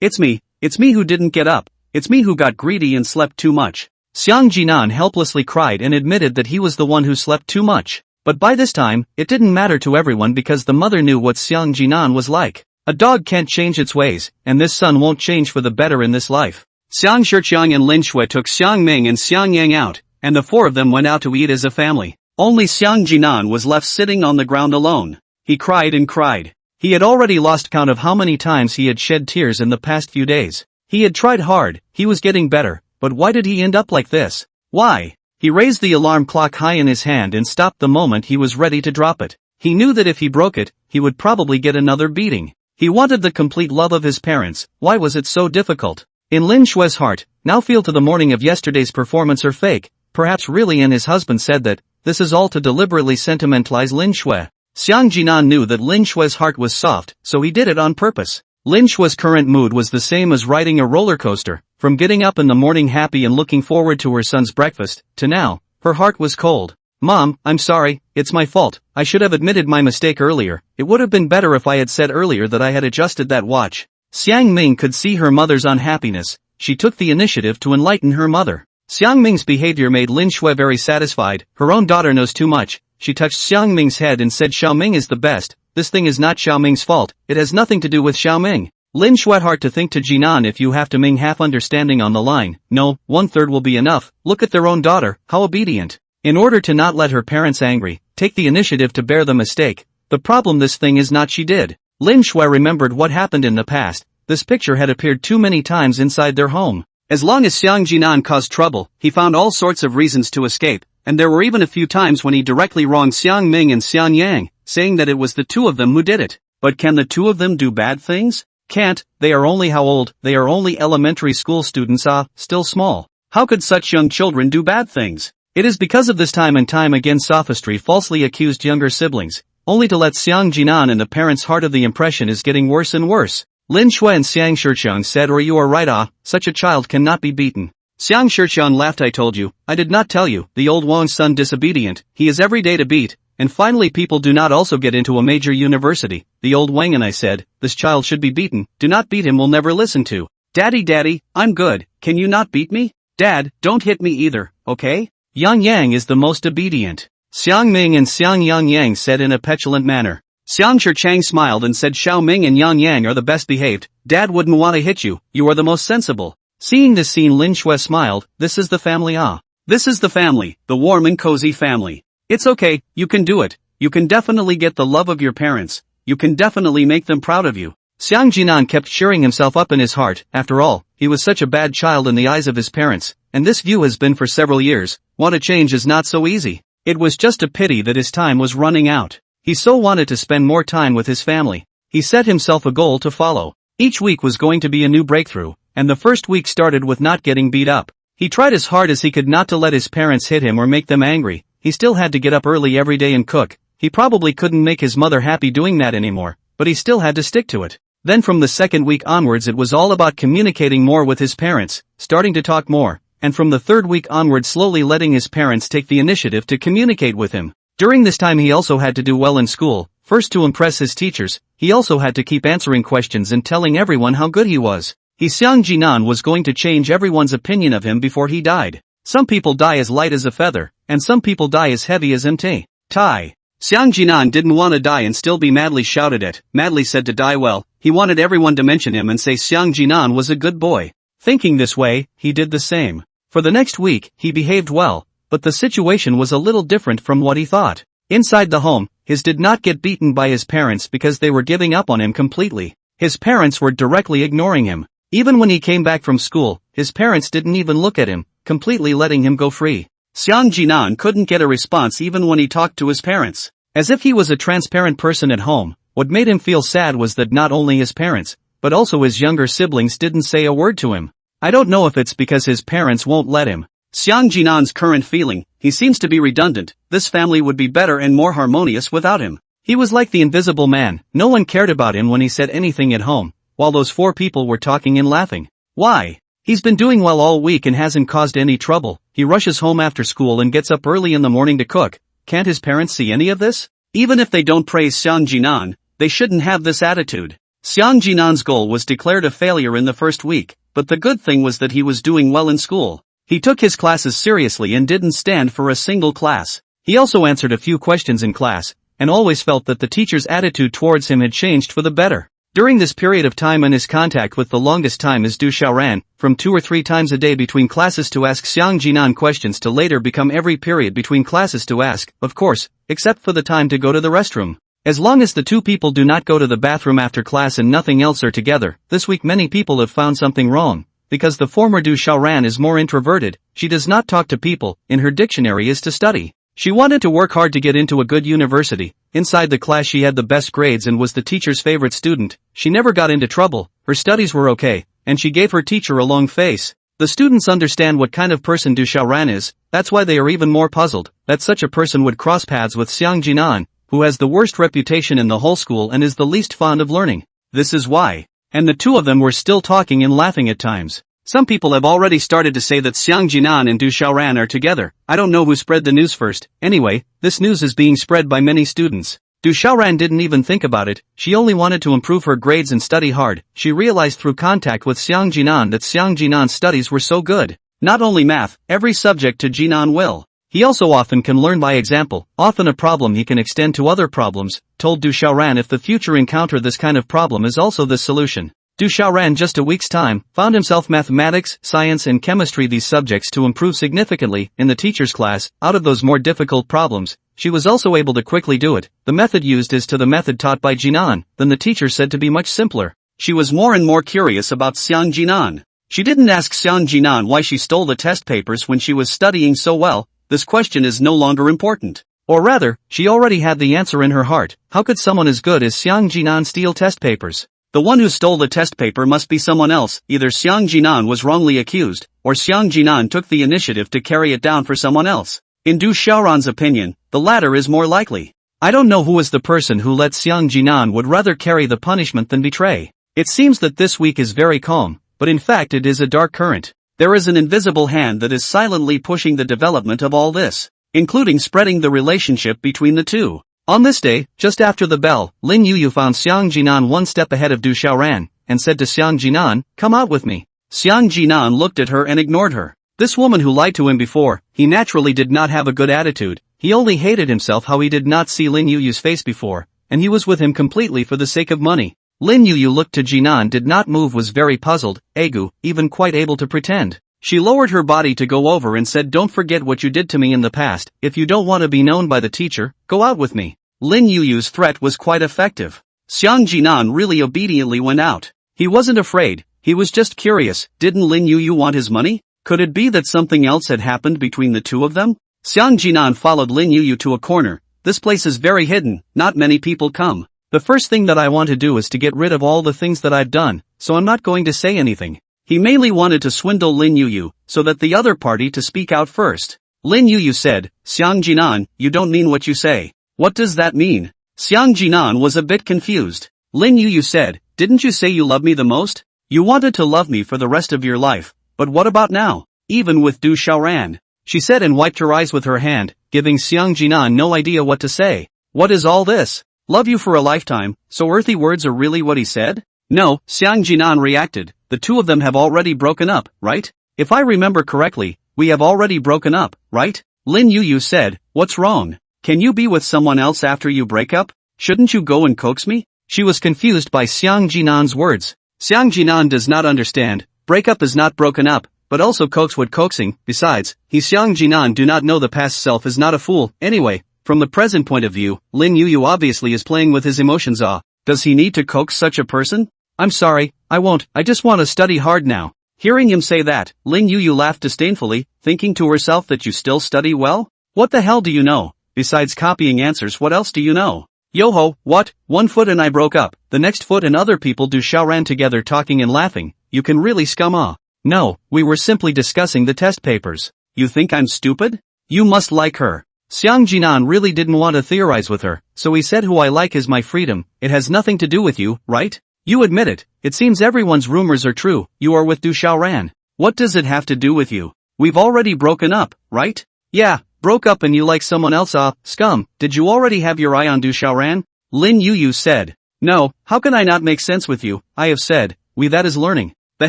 It's me who didn't get up. It's me who got greedy and slept too much. Xiang Jinan helplessly cried and admitted that he was the one who slept too much. But by this time, it didn't matter to everyone because the mother knew what Xiang Jinan was like. A dog can't change its ways, and this son won't change for the better in this life. Xiang Shiqiang and Lin Shui took Xiang Ming and Xiang Yang out, and the four of them went out to eat as a family. Only Xiang Jinan was left sitting on the ground alone. He cried and cried. He had already lost count of how many times he had shed tears in the past few days. He had tried hard, he was getting better, but why did he end up like this? Why? He raised the alarm clock high in his hand and stopped the moment he was ready to drop it. He knew that if he broke it, he would probably get another beating. He wanted the complete love of his parents. Why was it so difficult? In Lin Shui's heart, now feel to the morning of yesterday's performance or fake, perhaps really, and his husband said that, this is all to deliberately sentimentalize Lin Shui. Xiang Jinan knew that Lin Shui's heart was soft, so he did it on purpose. Lin Shui's current mood was the same as riding a roller coaster. From getting up in the morning happy and looking forward to her son's breakfast, to now, her heart was cold. Mom, I'm sorry, it's my fault. I should have admitted my mistake earlier. It would have been better if I had said earlier that I had adjusted that watch. Xiang Ming could see her mother's unhappiness. She took the initiative to enlighten her mother. Xiang Ming's behavior made Lin Shui very satisfied. Her own daughter knows too much. She touched Xiang Ming's head and said Xiao Ming is the best. This thing is not Xiao Ming's fault. It has nothing to do with Xiao Ming. Lin Shui heart to think to Jinan, if you have to Ming half understanding on the line. No, 1/3 will be enough. Look at their own daughter, how obedient. In order to not let her parents angry, take the initiative to bear the mistake. The problem this thing is not she did. Lin Shui remembered what happened in the past. This picture had appeared too many times inside their home. As long as Xiang Jinan caused trouble, he found all sorts of reasons to escape, and there were even a few times when he directly wronged Xiang Ming and Xiang Yang, saying that it was the two of them who did it. But can the two of them do bad things? Can't. They are only how old? They are only elementary school students, still small. How could such young children do bad things? It is because of this time and time again sophistry falsely accused younger siblings, only to let Xiang Jinan and the parents' heart of the impression is getting worse and worse. Lin Shui and Xiang Shiqiang said, or you are right, such a child cannot be beaten. Xiang Shiqiang laughed, I told you, I did not tell you, the old Wang's son disobedient, he is every day to beat. And finally people do not also get into a major university. The old Wang and I said, this child should be beaten, do not beat him, will never listen to. Daddy, I'm good, can you not beat me? Dad, don't hit me either, okay? Yang Yang is the most obedient. Xiang Ming and Xiang Yang said in a petulant manner. Xiang Shiqiang smiled and said Xiao Ming and Yang are the best behaved. Dad wouldn't want to hit you, you are the most sensible. Seeing this scene, Lin Shui smiled. This is the family, ah. This is the family, the warm and cozy family. It's okay, you can do it. You can definitely get the love of your parents. You can definitely make them proud of you. Xiang Jinan kept cheering himself up in his heart. After all, he was such a bad child in the eyes of his parents, and this view has been for several years. Want to change is not so easy. It was just a pity that his time was running out. He so wanted to spend more time with his family. He set himself a goal to follow. Each week was going to be a new breakthrough, and the first week started with not getting beat up. He tried as hard as he could not to let his parents hit him or make them angry. He still had to get up early every day and cook. He probably couldn't make his mother happy doing that anymore, but he still had to stick to it. Then from the second week onwards it was all about communicating more with his parents, starting to talk more, and from the third week onward slowly letting his parents take the initiative to communicate with him. During this time he also had to do well in school, first to impress his teachers, he also had to keep answering questions and telling everyone how good he was. Xiang Jinan was going to change everyone's opinion of him before he died. Some people die as light as a feather, and some people die as heavy as MT. Tai. Xiang Jinan didn't want to die and still be madly shouted at, madly said to die well. He wanted everyone to mention him and say Xiang Jinan was a good boy. Thinking this way, he did the same. For the next week, he behaved well, but the situation was a little different from what he thought. Inside the home, his did not get beaten by his parents because they were giving up on him completely. His parents were directly ignoring him. Even when he came back from school, his parents didn't even look at him, completely letting him go free. Xiang Jinan couldn't get a response even when he talked to his parents. As if he was a transparent person at home, what made him feel sad was that not only his parents, but also his younger siblings didn't say a word to him. I don't know if it's because his parents won't let him. Xiang Jinan's current feeling, he seems to be redundant, this family would be better and more harmonious without him. He was like the invisible man, no one cared about him when he said anything at home, while those four people were talking and laughing. Why? He's been doing well all week and hasn't caused any trouble. He rushes home after school and gets up early in the morning to cook. Can't his parents see any of this? Even if they don't praise Xiang Jinan, they shouldn't have this attitude. Xiang Jinan's goal was declared a failure in the first week, but the good thing was that he was doing well in school. He took his classes seriously and didn't stand for a single class. He also answered a few questions in class, and always felt that the teacher's attitude towards him had changed for the better. During this period of time and his contact with the longest time is Du Xiaoran, from 2 or 3 times a day between classes to ask Xiang Jinan questions to later become every period between classes to ask, of course, except for the time to go to the restroom. As long as the two people do not go to the bathroom after class and nothing else are together, this week many people have found something wrong. Because the former Du Xiaoran is more introverted, she does not talk to people, in her dictionary is to study. She wanted to work hard to get into a good university. Inside the class she had the best grades and was the teacher's favorite student. She never got into trouble, her studies were okay, and she gave her teacher a long face. The students understand what kind of person Du Xiaoran is, that's why they are even more puzzled, that such a person would cross paths with Xiang Jinan, who has the worst reputation in the whole school and is the least fond of learning. This is why. And the two of them were still talking and laughing at times. Some people have already started to say that Xiang Jinan and Du Xiaoran are together. I don't know who spread the news first. Anyway, this news is being spread by many students. Du Xiaoran didn't even think about it, she only wanted to improve her grades and study hard. She realized through contact with Xiang Jinan that Xiang Jinan's studies were so good. Not only math, every subject to Jinan will. He also often can learn by example, often a problem he can extend to other problems, told Du Xiaoran if the future encounter this kind of problem is also the solution. Du Xiaoran just a week's time, found himself mathematics, science and chemistry these subjects to improve significantly, in the teacher's class, out of those more difficult problems, she was also able to quickly do it. The method used is to the method taught by Jinan, then the teacher said to be much simpler. She was more and more curious about Xiang Jinan. She didn't ask Xiang Jinan why she stole the test papers when she was studying so well, this question is no longer important. Or rather, she already had the answer in her heart, how could someone as good as Xiang Jinan steal test papers? The one who stole the test paper must be someone else, either Xiang Jinan was wrongly accused, or Xiang Jinan took the initiative to carry it down for someone else. In Du Xiaoran's opinion, the latter is more likely. I don't know who is the person who let Xiang Jinan would rather carry the punishment than betray. It seems that this week is very calm, but in fact it is a dark current. There is an invisible hand that is silently pushing the development of all this, including spreading the relationship between the two. On this day, just after the bell, Lin Yuyu found Xiang Jinan one step ahead of Du Xiaoran, and said to Xiang Jinan, come out with me. Xiang Jinan looked at her and ignored her. This woman who lied to him before, he naturally did not have a good attitude, he only hated himself how he did not see Lin Yuyu's face before, and he was with him completely for the sake of money. Lin Yu looked to Jinan, did not move, was very puzzled, agu, even quite able to pretend. She lowered her body to go over and said, don't forget what you did to me in the past. If you don't want to be known by the teacher, go out with me. Lin Yu's threat was quite effective. Xiang Jinan really obediently went out. He wasn't afraid, he was just curious. Didn't Lin Yu want his money? Could it be that something else had happened between the two of them? Xiang Jinan followed Lin Yu to a corner. This place is very hidden, not many people come. The first thing that I want to do is to get rid of all the things that I've done, so I'm not going to say anything. He mainly wanted to swindle Lin Yu, so that the other party to speak out first. Lin Yu said, Xiang Jinan, you don't mean what you say. What does that mean? Xiang Jinan was a bit confused. Lin Yu said, didn't you say you love me the most? You wanted to love me for the rest of your life, but what about now? Even with Du Xiaoran? She said and wiped her eyes with her hand, giving Xiang Jinan no idea what to say. What is all this? Love you for a lifetime, so earthy words are really what he said? No, Xiang Jinan reacted. The two of them have already broken up, right? If I remember correctly, we have already broken up, right? Lin Yu said, what's wrong? Can you be with someone else after you break up? Shouldn't you go and coax me? She was confused by Xiang Jinan's words. Xiang Jinan does not understand. Breakup is not broken up, but also coax what coaxing. Besides, Xiang Jinan do not know the past self is not a fool. Anyway, from the present point of view, Lin Yu obviously is playing with his emotions. Does he need to coax such a person? I'm sorry, I won't, I just want to study hard now. Hearing him say that, Lin Yu laughed disdainfully, thinking to herself that you still study well? What the hell do you know? Besides copying answers, what else do you know? Yo-ho, what? 1 foot and I broke up, the next foot and other people Du Xiaoran together talking and laughing. You can really scum. No, we were simply discussing the test papers. You think I'm stupid? You must like her. Xiang Jinan really didn't want to theorize with her, so he said who I like is my freedom. It has nothing to do with you, right? You admit it. It seems everyone's rumors are true. You are with Du Xiaoran. What does it have to do with you? We've already broken up, right? Yeah, broke up and you like someone else. Scum, did you already have your eye on Du Xiaoran? Lin Yu said. No, how can I not make sense with you? I have said, that is learning. The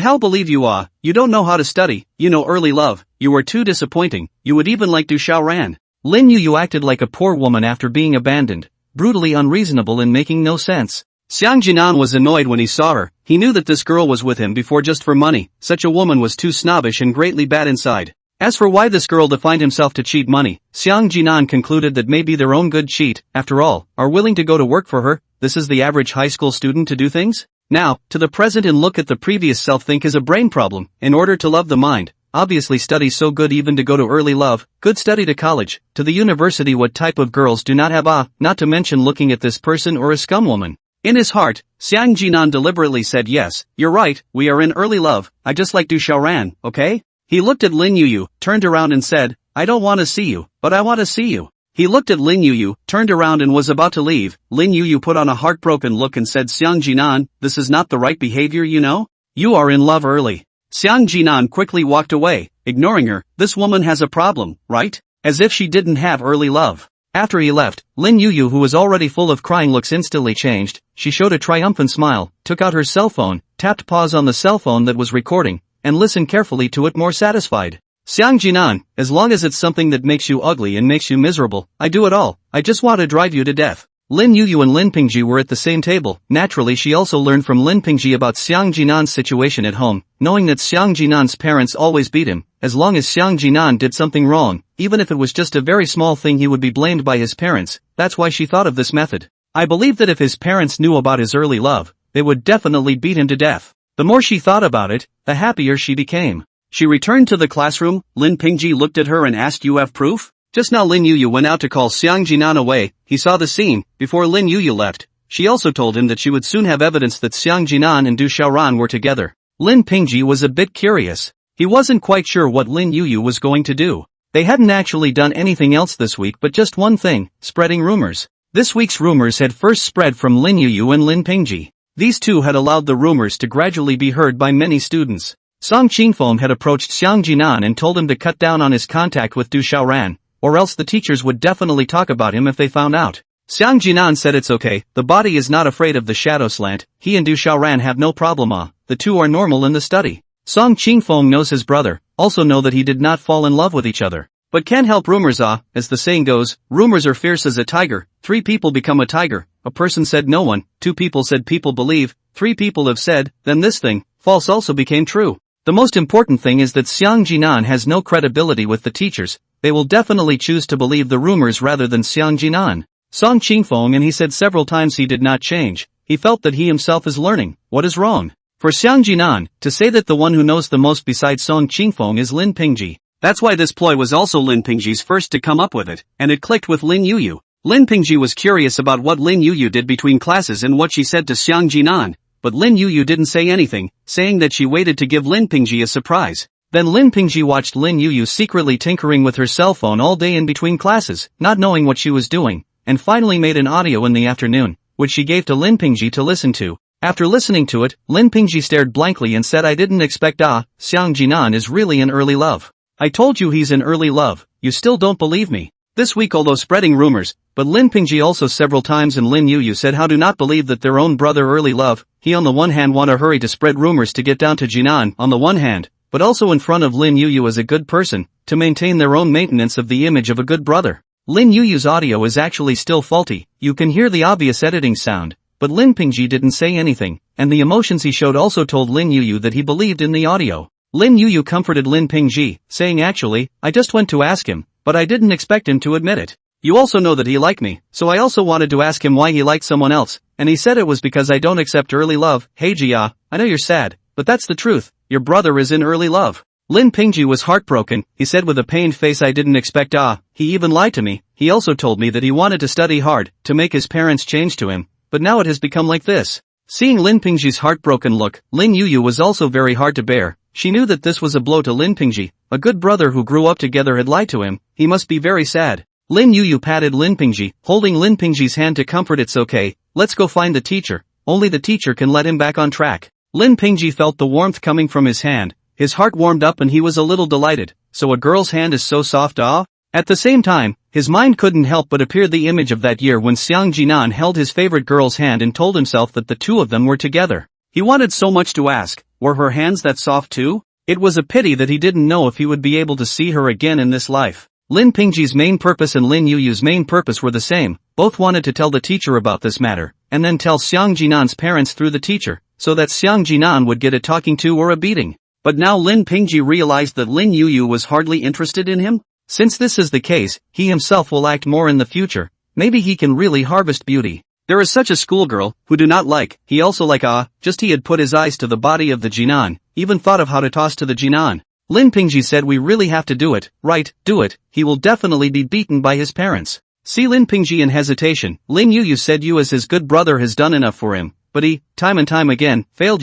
hell believe you. You don't know how to study, you know early love, you are too disappointing, you would even like Du Xiaoran. Lin Yu acted like a poor woman after being abandoned, brutally unreasonable and making no sense. Xiang Jinan was annoyed when he saw her. He knew that this girl was with him before just for money. Such a woman was too snobbish and greatly bad inside. As for why this girl defined himself to cheat money, Xiang Jinan concluded that maybe their own good cheat, after all, are willing to go to work for her. This is the average high school student to do things? Now, to the present and look at the previous self, think is a brain problem. In order to love the mind, obviously study so good even to go to early love, good study to college, to the university. What type of girls do not have not to mention looking at this person or a scum woman. In his heart, Xiang Jinan deliberately said yes, you're right, we are in early love, I just like Du Xiaoran, okay? He looked at Lin Yu, turned around and said, I don't want to see you, but I want to see you. He looked at Lin Yu, turned around and was about to leave. Lin Yu put on a heartbroken look and said, Xiang Jinan, this is not the right behavior, you know? You are in love early. Xiang Jinan quickly walked away, ignoring her. This woman has a problem, right? As if she didn't have early love. After he left, Lin Yu, who was already full of crying looks, instantly changed. She showed a triumphant smile, took out her cell phone, tapped pause on the cell phone that was recording, and listened carefully to it, more satisfied. Xiang Jinan, as long as it's something that makes you ugly and makes you miserable, I do it all. I just want to drive you to death. Lin Yu and Lin Pingji were at the same table. Naturally, she also learned from Lin Pingji about Xiang Jinan's situation at home, knowing that Xiang Jinan's parents always beat him. As long as Xiang Jinan did something wrong, even if it was just a very small thing, he would be blamed by his parents. That's why she thought of this method. I believe that if his parents knew about his early love, they would definitely beat him to death. The more she thought about it, the happier she became. She returned to the classroom. Lin Pingji looked at her and asked, you have proof? Just now Lin Yu went out to call Xiang Jinan away. He saw the scene. Before Lin Yu left, she also told him that she would soon have evidence that Xiang Jinan and Du Xiaoran were together. Lin Pingji was a bit curious. He wasn't quite sure what Lin Yu was going to do. They hadn't actually done anything else this week but just one thing, spreading rumors. This week's rumors had first spread from Lin Yu and Lin Pingji. These two had allowed the rumors to gradually be heard by many students. Song Qingfeng had approached Xiang Jinan and told him to cut down on his contact with Du Xiaoran, or else the teachers would definitely talk about him if they found out. Xiang Jinan said it's okay, the body is not afraid of the shadow slant, he and Du Xiaoran have no problem. The two are normal in the study. Song Qingfeng knows his brother, also know that he did not fall in love with each other. But can't help rumors. As the saying goes, rumors are fierce as a tiger. 3 people become a tiger, a person said no one, 2 people said people believe, 3 people have said, then this thing, false also became true. The most important thing is that Xiang Jinan has no credibility with the teachers. They will definitely choose to believe the rumors rather than Xiang Jinan. Song Qingfeng, and he said several times he did not change. He felt that he himself is learning. What is wrong? For Xiang Jinan, to say that the one who knows the most besides Song Qingfeng is Lin Pingji. That's why this ploy was also Lin Pingji's first to come up with it, and it clicked with Lin Yuyu. Lin Pingji was curious about what Lin Yuyu did between classes and what she said to Xiang Jinan, but Lin Yuyu didn't say anything, saying that she waited to give Lin Pingji a surprise. Then Lin Pingji watched Lin Yuyu secretly tinkering with her cell phone all day in between classes, not knowing what she was doing, and finally made an audio in the afternoon, which she gave to Lin Pingji to listen to. After listening to it, Lin Pingji stared blankly and said, I didn't expect Xiang Jinan is really in early love. I told you he's in early love, you still don't believe me. This week although spreading rumors, but Lin Pingji also several times and Lin Yuyu said how do not believe that their own brother early love. He on the one hand want to hurry to spread rumors to get down to Jinan on the one hand, but also in front of Lin Yuyu as a good person, to maintain their own maintenance of the image of a good brother. Lin Yuyu's audio is actually still faulty, you can hear the obvious editing sound, but Lin Pingji didn't say anything, and the emotions he showed also told Lin Yuyu that he believed in the audio. Lin Yuyu comforted Lin Pingji, saying actually, I just went to ask him, but I didn't expect him to admit it. You also know that he liked me, so I also wanted to ask him why he liked someone else, and he said it was because I don't accept early love. Hey Jia, I know you're sad, but that's the truth, your brother is in early love. Lin Pingji was heartbroken, he said with a pained face I didn't expect he even lied to me, he also told me that he wanted to study hard, to make his parents change to him, but now it has become like this. Seeing Lin Pingji's heartbroken look, Lin Yuyu was also very hard to bear. She knew that this was a blow to Lin Pingji, a good brother who grew up together had lied to him, he must be very sad. Lin Yuyu patted Lin Pingji, holding Lin Pingji's hand to comfort it's okay, let's go find the teacher, only the teacher can let him back on track. Lin Pingji felt the warmth coming from his hand, his heart warmed up and he was a little delighted, so a girl's hand is so soft At the same time, his mind couldn't help but appear the image of that year when Xiang Jinan held his favorite girl's hand and told himself that the two of them were together. He wanted so much to ask, were her hands that soft too? It was a pity that he didn't know if he would be able to see her again in this life. Lin Pingji's main purpose and Lin Yuyu's main purpose were the same, both wanted to tell the teacher about this matter, and then tell Xiang Jinan's parents through the teacher, so that Xiang Jinan would get a talking to or a beating. But now Lin Pingji realized that Lin Yuyu was hardly interested in him? Since this is the case, he himself will act more in the future, maybe he can really harvest beauty. There is such a schoolgirl, who do not like, he also like just he had put his eyes to the body of the Jinan, even thought of how to toss to the Jinan. Lin Pingji said we really have to do it, right, do it, he will definitely be beaten by his parents. See Lin Pingji in hesitation, Lin Yuyu said you as his good brother has done enough for him, but he, time and time again, failed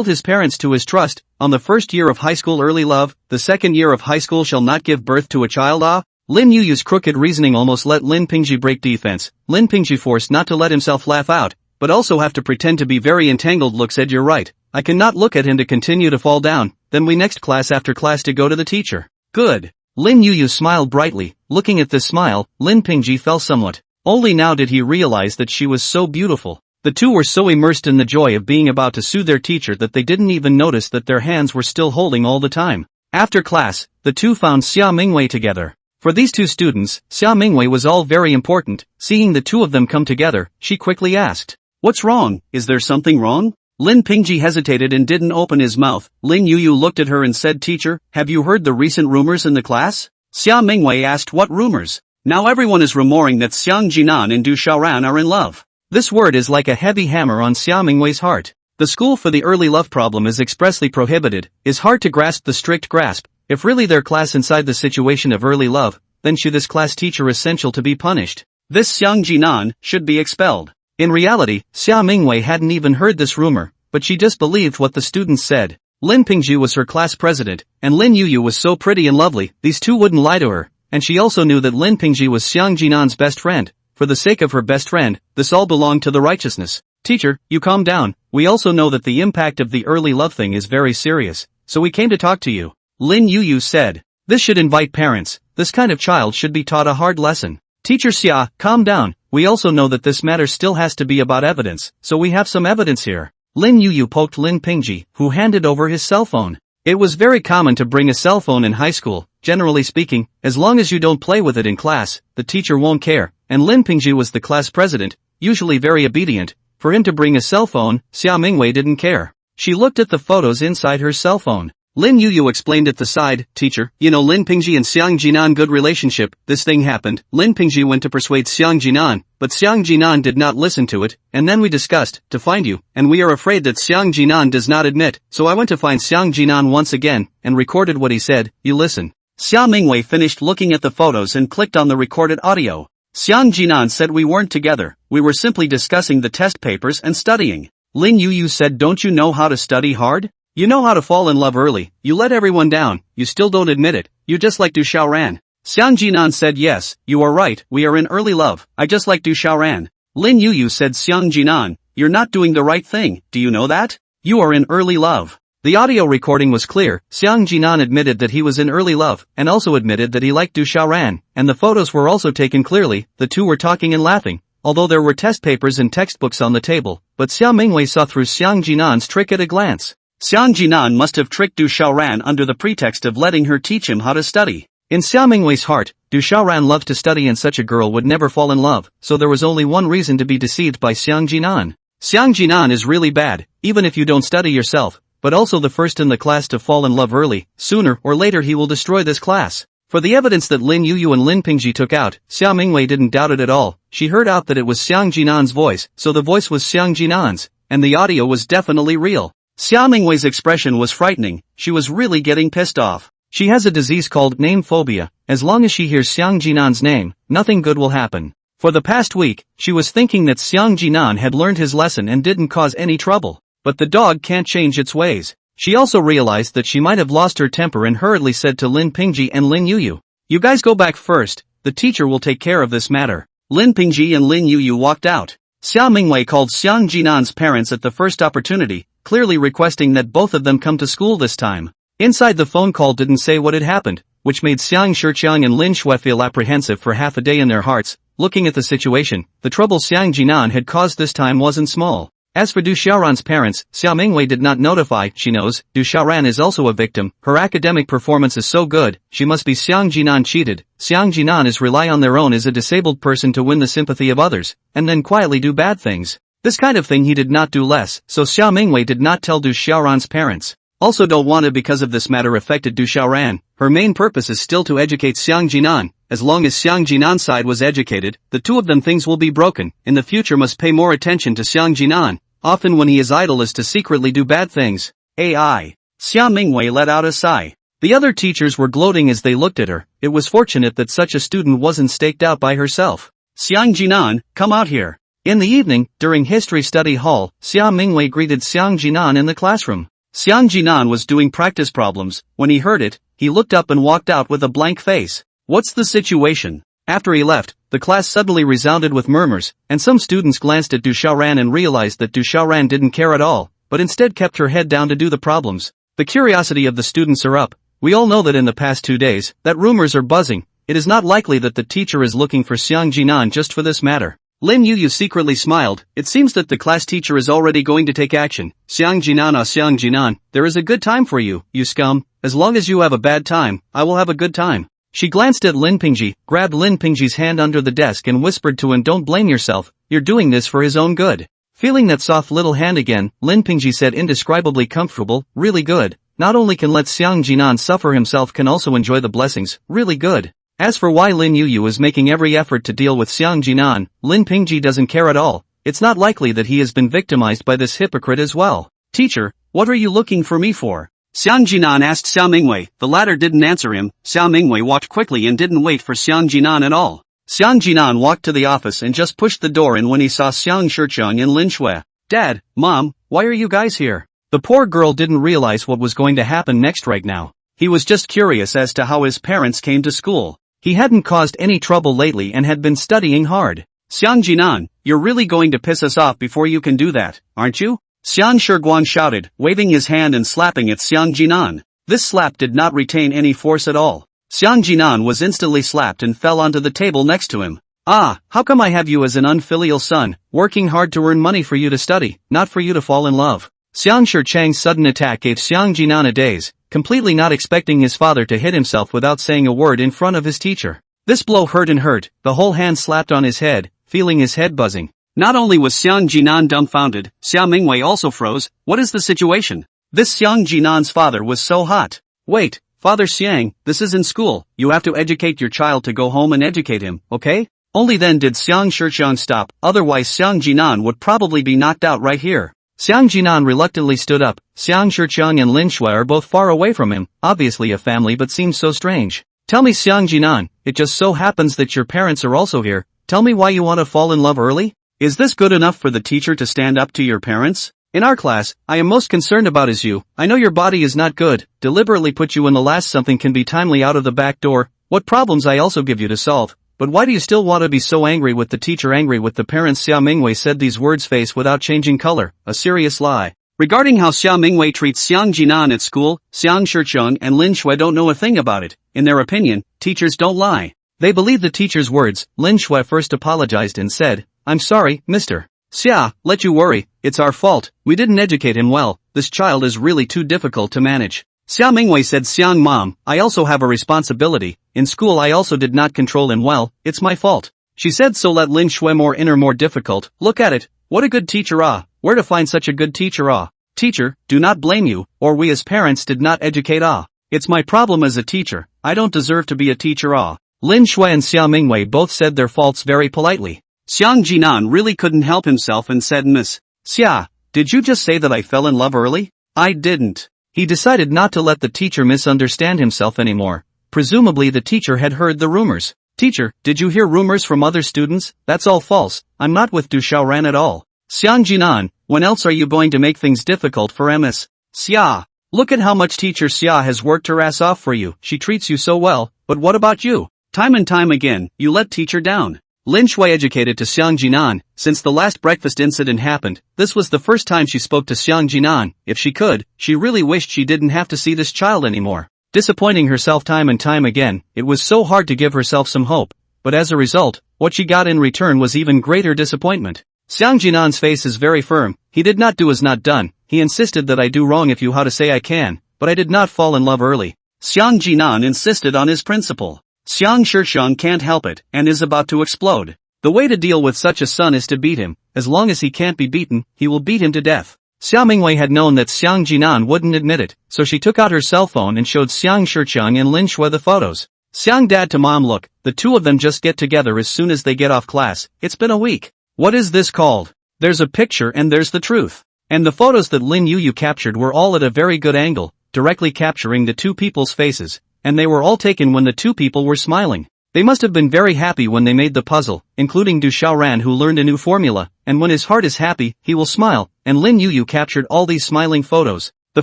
his parents to his trust, on the first year of high school early love, the second year of high school shall not give birth to a child Lin Yuyu's crooked reasoning almost let Lin Pingji break defense. Lin Pingji forced not to let himself laugh out, but also have to pretend to be very entangled look said you're right, I cannot look at him to continue to fall down, then we next class after class to go to the teacher. Good. Lin Yuyu smiled brightly, looking at this smile, Lin Pingji fell somewhat. Only now did he realize that she was so beautiful. The two were so immersed in the joy of being about to sue their teacher that they didn't even notice that their hands were still holding all the time. After class, the two found Xia Mingwei together. For these two students, Xia Mingwei was all very important. Seeing the two of them come together, she quickly asked, "What's wrong? Is there something wrong?" Lin Pingji hesitated and didn't open his mouth. Lin Yuyu looked at her and said, "Teacher, have you heard the recent rumors in the class?" Xia Mingwei asked, "What rumors?" Now everyone is rumoring that Xiang Jinan and Du Xiaoran are in love. This word is like a heavy hammer on Xia Mingwei's heart. The school for the early love problem is expressly prohibited, is hard to grasp the strict grasp. If really their class inside the situation of early love, then should this class teacher essential to be punished. This Xiang Jinan should be expelled. In reality, Xia Mingwei hadn't even heard this rumor, but she just believed what the students said. Lin Pingji was her class president, and Lin Yuyu was so pretty and lovely, these two wouldn't lie to her, and she also knew that Lin Pingji was Xiang Jinan's best friend. For the sake of her best friend, this all belonged to the righteousness. Teacher, you calm down, we also know that the impact of the early love thing is very serious, so we came to talk to you. Lin Yuyu said. This should invite parents, this kind of child should be taught a hard lesson. Teacher Xia, calm down, we also know that this matter still has to be about evidence, so we have some evidence here. Lin Yuyu poked Lin Pingji, who handed over his cell phone. It was very common to bring a cell phone in high school, generally speaking, as long as you don't play with it in class, the teacher won't care, and Lin Pingji was the class president, usually very obedient. For him to bring a cell phone, Xia Mingwei didn't care. She looked at the photos inside her cell phone. Lin Yuyu explained at the side, "Teacher, you know Lin Pingji and Xiang Jinan good relationship, this thing happened. Lin Pingji went to persuade Xiang Jinan, but Xiang Jinan did not listen to it, and then we discussed, to find you, and we are afraid that Xiang Jinan does not admit, so I went to find Xiang Jinan once again, and recorded what he said, you listen." Xia Mingwei finished looking at the photos and clicked on the recorded audio. Xiang Jinan said we weren't together, we were simply discussing the test papers and studying. Lin Yuyu said, "Don't you know how to study hard? You know how to fall in love early, you let everyone down, you still don't admit it, you just like Du Xiaoran." Xiang Jinan said, "Yes, you are right, we are in early love, I just like Du Xiaoran." Lin Yuyu said, "Xiang Jinan, you're not doing the right thing, do you know that? You are in early love." The audio recording was clear. Xiang Jinan admitted that he was in early love, and also admitted that he liked Du Xiaoran, and the photos were also taken clearly. The two were talking and laughing, although there were test papers and textbooks on the table, but Xia Mingwei saw through Xiang Jinan's trick at a glance. Xiang Jinan must have tricked Du Xiaoran under the pretext of letting her teach him how to study. In Xia Mingwei's heart, Du Xiaoran loved to study and such a girl would never fall in love, so there was only one reason to be deceived by Xiang Jinan. Xiang Jinan is really bad, even if you don't study yourself, but also the first in the class to fall in love early. Sooner or later he will destroy this class. For the evidence that Lin Yuyu and Lin Pingji took out, Xia Mingwei didn't doubt it at all. She heard out that it was Xiang Jinan's voice, so the voice was Xiang Jinan's, and the audio was definitely real. Xia Mingwei's expression was frightening, she was really getting pissed off. She has a disease called name phobia. As long as she hears Xiang Jinan's name, nothing good will happen. For the past week, she was thinking that Xiang Jinan had learned his lesson and didn't cause any trouble. But the dog can't change its ways. She also realized that she might have lost her temper and hurriedly said to Lin Pingji and Lin Yuyu, "You guys go back first, the teacher will take care of this matter." Lin Pingji and Lin Yuyu walked out. Xia Mingwei called Xiang Jinan's parents at the first opportunity, clearly requesting that both of them come to school this time. Inside the phone call didn't say what had happened, which made Xiang Shiqiang and Lin Shui feel apprehensive for half a day in their hearts. Looking at the situation, the trouble Xiang Jinan had caused this time wasn't small. As for Du Xiaoran's parents, Xia Mingwei did not notify. She knows, Du Xiaoran is also a victim, her academic performance is so good, she must be Xiang Jinan cheated. Xiang Jinan is rely on their own as a disabled person to win the sympathy of others, and then quietly do bad things. This kind of thing he did not do less, so Xia Mingwei did not tell Du Xiaoran's parents. Also don't want to because of this matter affected Du Xiaoran. Her main purpose is still to educate Xiang Jinan. As long as Xiang Jinan's side was educated, the two of them things will be broken. In the future must pay more attention to Xiang Jinan. Often when he is idle is to secretly do bad things. AI. Xia Mingwei let out a sigh. The other teachers were gloating as they looked at her. It was fortunate that such a student wasn't staked out by herself. Xiang Jinan, come out here. In the evening, during history study hall, Xia Mingwei greeted Xiang Jinan in the classroom. Xiang Jinan was doing practice problems. When he heard it, he looked up and walked out with a blank face. What's the situation? After he left, the class suddenly resounded with murmurs, and some students glanced at Du Xiaoran and realized that Du Xiaoran didn't care at all, but instead kept her head down to do the problems. The curiosity of the students are up. We all know that in the past 2 days, that rumors are buzzing. It is not likely that the teacher is looking for Xiang Jinan just for this matter. Lin Yuyu secretly smiled. It seems that the class teacher is already going to take action. Xiang Jinan, Xiang Jinan, there is a good time for you, you scum. As long as you have a bad time, I will have a good time. She glanced at Lin Pingji, grabbed Lin Pingji's hand under the desk and whispered to him, "Don't blame yourself, you're doing this for his own good." Feeling that soft little hand again, Lin Pingji said, indescribably comfortable, really good. Not only can let Xiang Jinan suffer himself, can also enjoy the blessings, really good. As for why Lin Yuyu is making every effort to deal with Xiang Jinan, Lin Pingji doesn't care at all. It's not likely that he has been victimized by this hypocrite as well. "Teacher, what are you looking for me for?" Xiang Jinan asked Xia Mingwei. The latter didn't answer him. Xia Mingwei walked quickly and didn't wait for Xiang Jinan at all. Xiang Jinan walked to the office and just pushed the door in when he saw Xiang Shiqiang and Lin Shui. "Dad, Mom, why are you guys here?" The poor girl didn't realize what was going to happen next right now. He was just curious as to how his parents came to school. He hadn't caused any trouble lately and had been studying hard. "Xiang Jinan, you're really going to piss us off before you can do that, aren't you?" Xiang Shiguan shouted, waving his hand and slapping at Xiang Jinan. This slap did not retain any force at all. Xiang Jinan was instantly slapped and fell onto the table next to him. "Ah, how come I have you as an unfilial son, working hard to earn money for you to study, not for you to fall in love?" Xiang Shiqiang's sudden attack gave Xiang Jinan a daze, completely not expecting his father to hit himself without saying a word in front of his teacher. This blow hurt and hurt, the whole hand slapped on his head, feeling his head buzzing. Not only was Xiang Jinan dumbfounded, Xia Mingwei also froze. What is the situation? This Xiang Jinan's father was so hot. Wait, Father Xiang, this is in school. You have to educate your child to go home and educate him, okay? Only then did Xiang Shixiang stop, otherwise Xiang Jinan would probably be knocked out right here. Xiang Jinan reluctantly stood up. Xiang Shixiang and Lin Shui are both far away from him, obviously a family, but seems so strange. Tell me, Xiang Jinan, it just so happens that your parents are also here. Tell me why you want to fall in love early? Is this good enough for the teacher to stand up to your parents? In our class, I am most concerned about is you. I know your body is not good, deliberately put you in the last something can be timely out of the back door. What problems I also give you to solve. But why do you still want to be so angry with the teacher, angry with the parents? Xia Mingwei said these words face without changing color, a serious lie. Regarding how Xia Mingwei treats Xiang Jinan at school, Xiang Shixiang and Lin Shui don't know a thing about it. In their opinion, teachers don't lie. They believe the teacher's words. Lin Shui first apologized and said, I'm sorry, Mr. Xia, let you worry, it's our fault, we didn't educate him well, this child is really too difficult to manage. Xia Mingwei said, Xiang Mom, I also have a responsibility, in school I also did not control him well, it's my fault. She said, so let Lin Shui more difficult, look at it, what a good teacher where to find such a good teacher Teacher, do not blame you, or we as parents did not educate it's my problem as a teacher, I don't deserve to be a teacher Lin Shui and Xia Mingwei both said their faults very politely. Xiang Jinan really couldn't help himself and said, Miss Xia, did you just say that I fell in love early? I didn't. He decided not to let the teacher misunderstand himself anymore. Presumably the teacher had heard the rumors. Teacher, did you hear rumors from other students? That's all false, I'm not with Du Xiaoran at all. Xiang Jinan, when else are you going to make things difficult for Ms. Xia? Look at how much teacher Xia has worked her ass off for you, she treats you so well, but what about you? Time and time again, you let teacher down. Lin Shui educated to Xiang Jinan. Since the last breakfast incident happened, this was the first time she spoke to Xiang Jinan. If she could, she really wished she didn't have to see this child anymore. Disappointing herself time and time again, it was so hard to give herself some hope. But as a result, what she got in return was even greater disappointment. Xiang Jinan's face is very firm. He did not do as not done. He insisted that I do wrong if you how to say I can, but I did not fall in love early. Xiang Jinan insisted on his principle. Xiang Shixiang can't help it, and is about to explode. The way to deal with such a son is to beat him. As long as he can't be beaten, he will beat him to death. Xia Mingwei had known that Xiang Jinan wouldn't admit it, so she took out her cell phone and showed Xiang Shixiang and Lin Shui the photos. Xiang dad to mom, look, the two of them just get together as soon as they get off class. It's been a week. What is this called? There's a picture and there's the truth. And the photos that Lin Yu captured were all at a very good angle, directly capturing the two people's faces. And they were all taken when the two people were smiling. They must have been very happy when they made the puzzle, including Du Xiaoran who learned a new formula, and when his heart is happy, he will smile, and Lin Yu captured all these smiling photos. The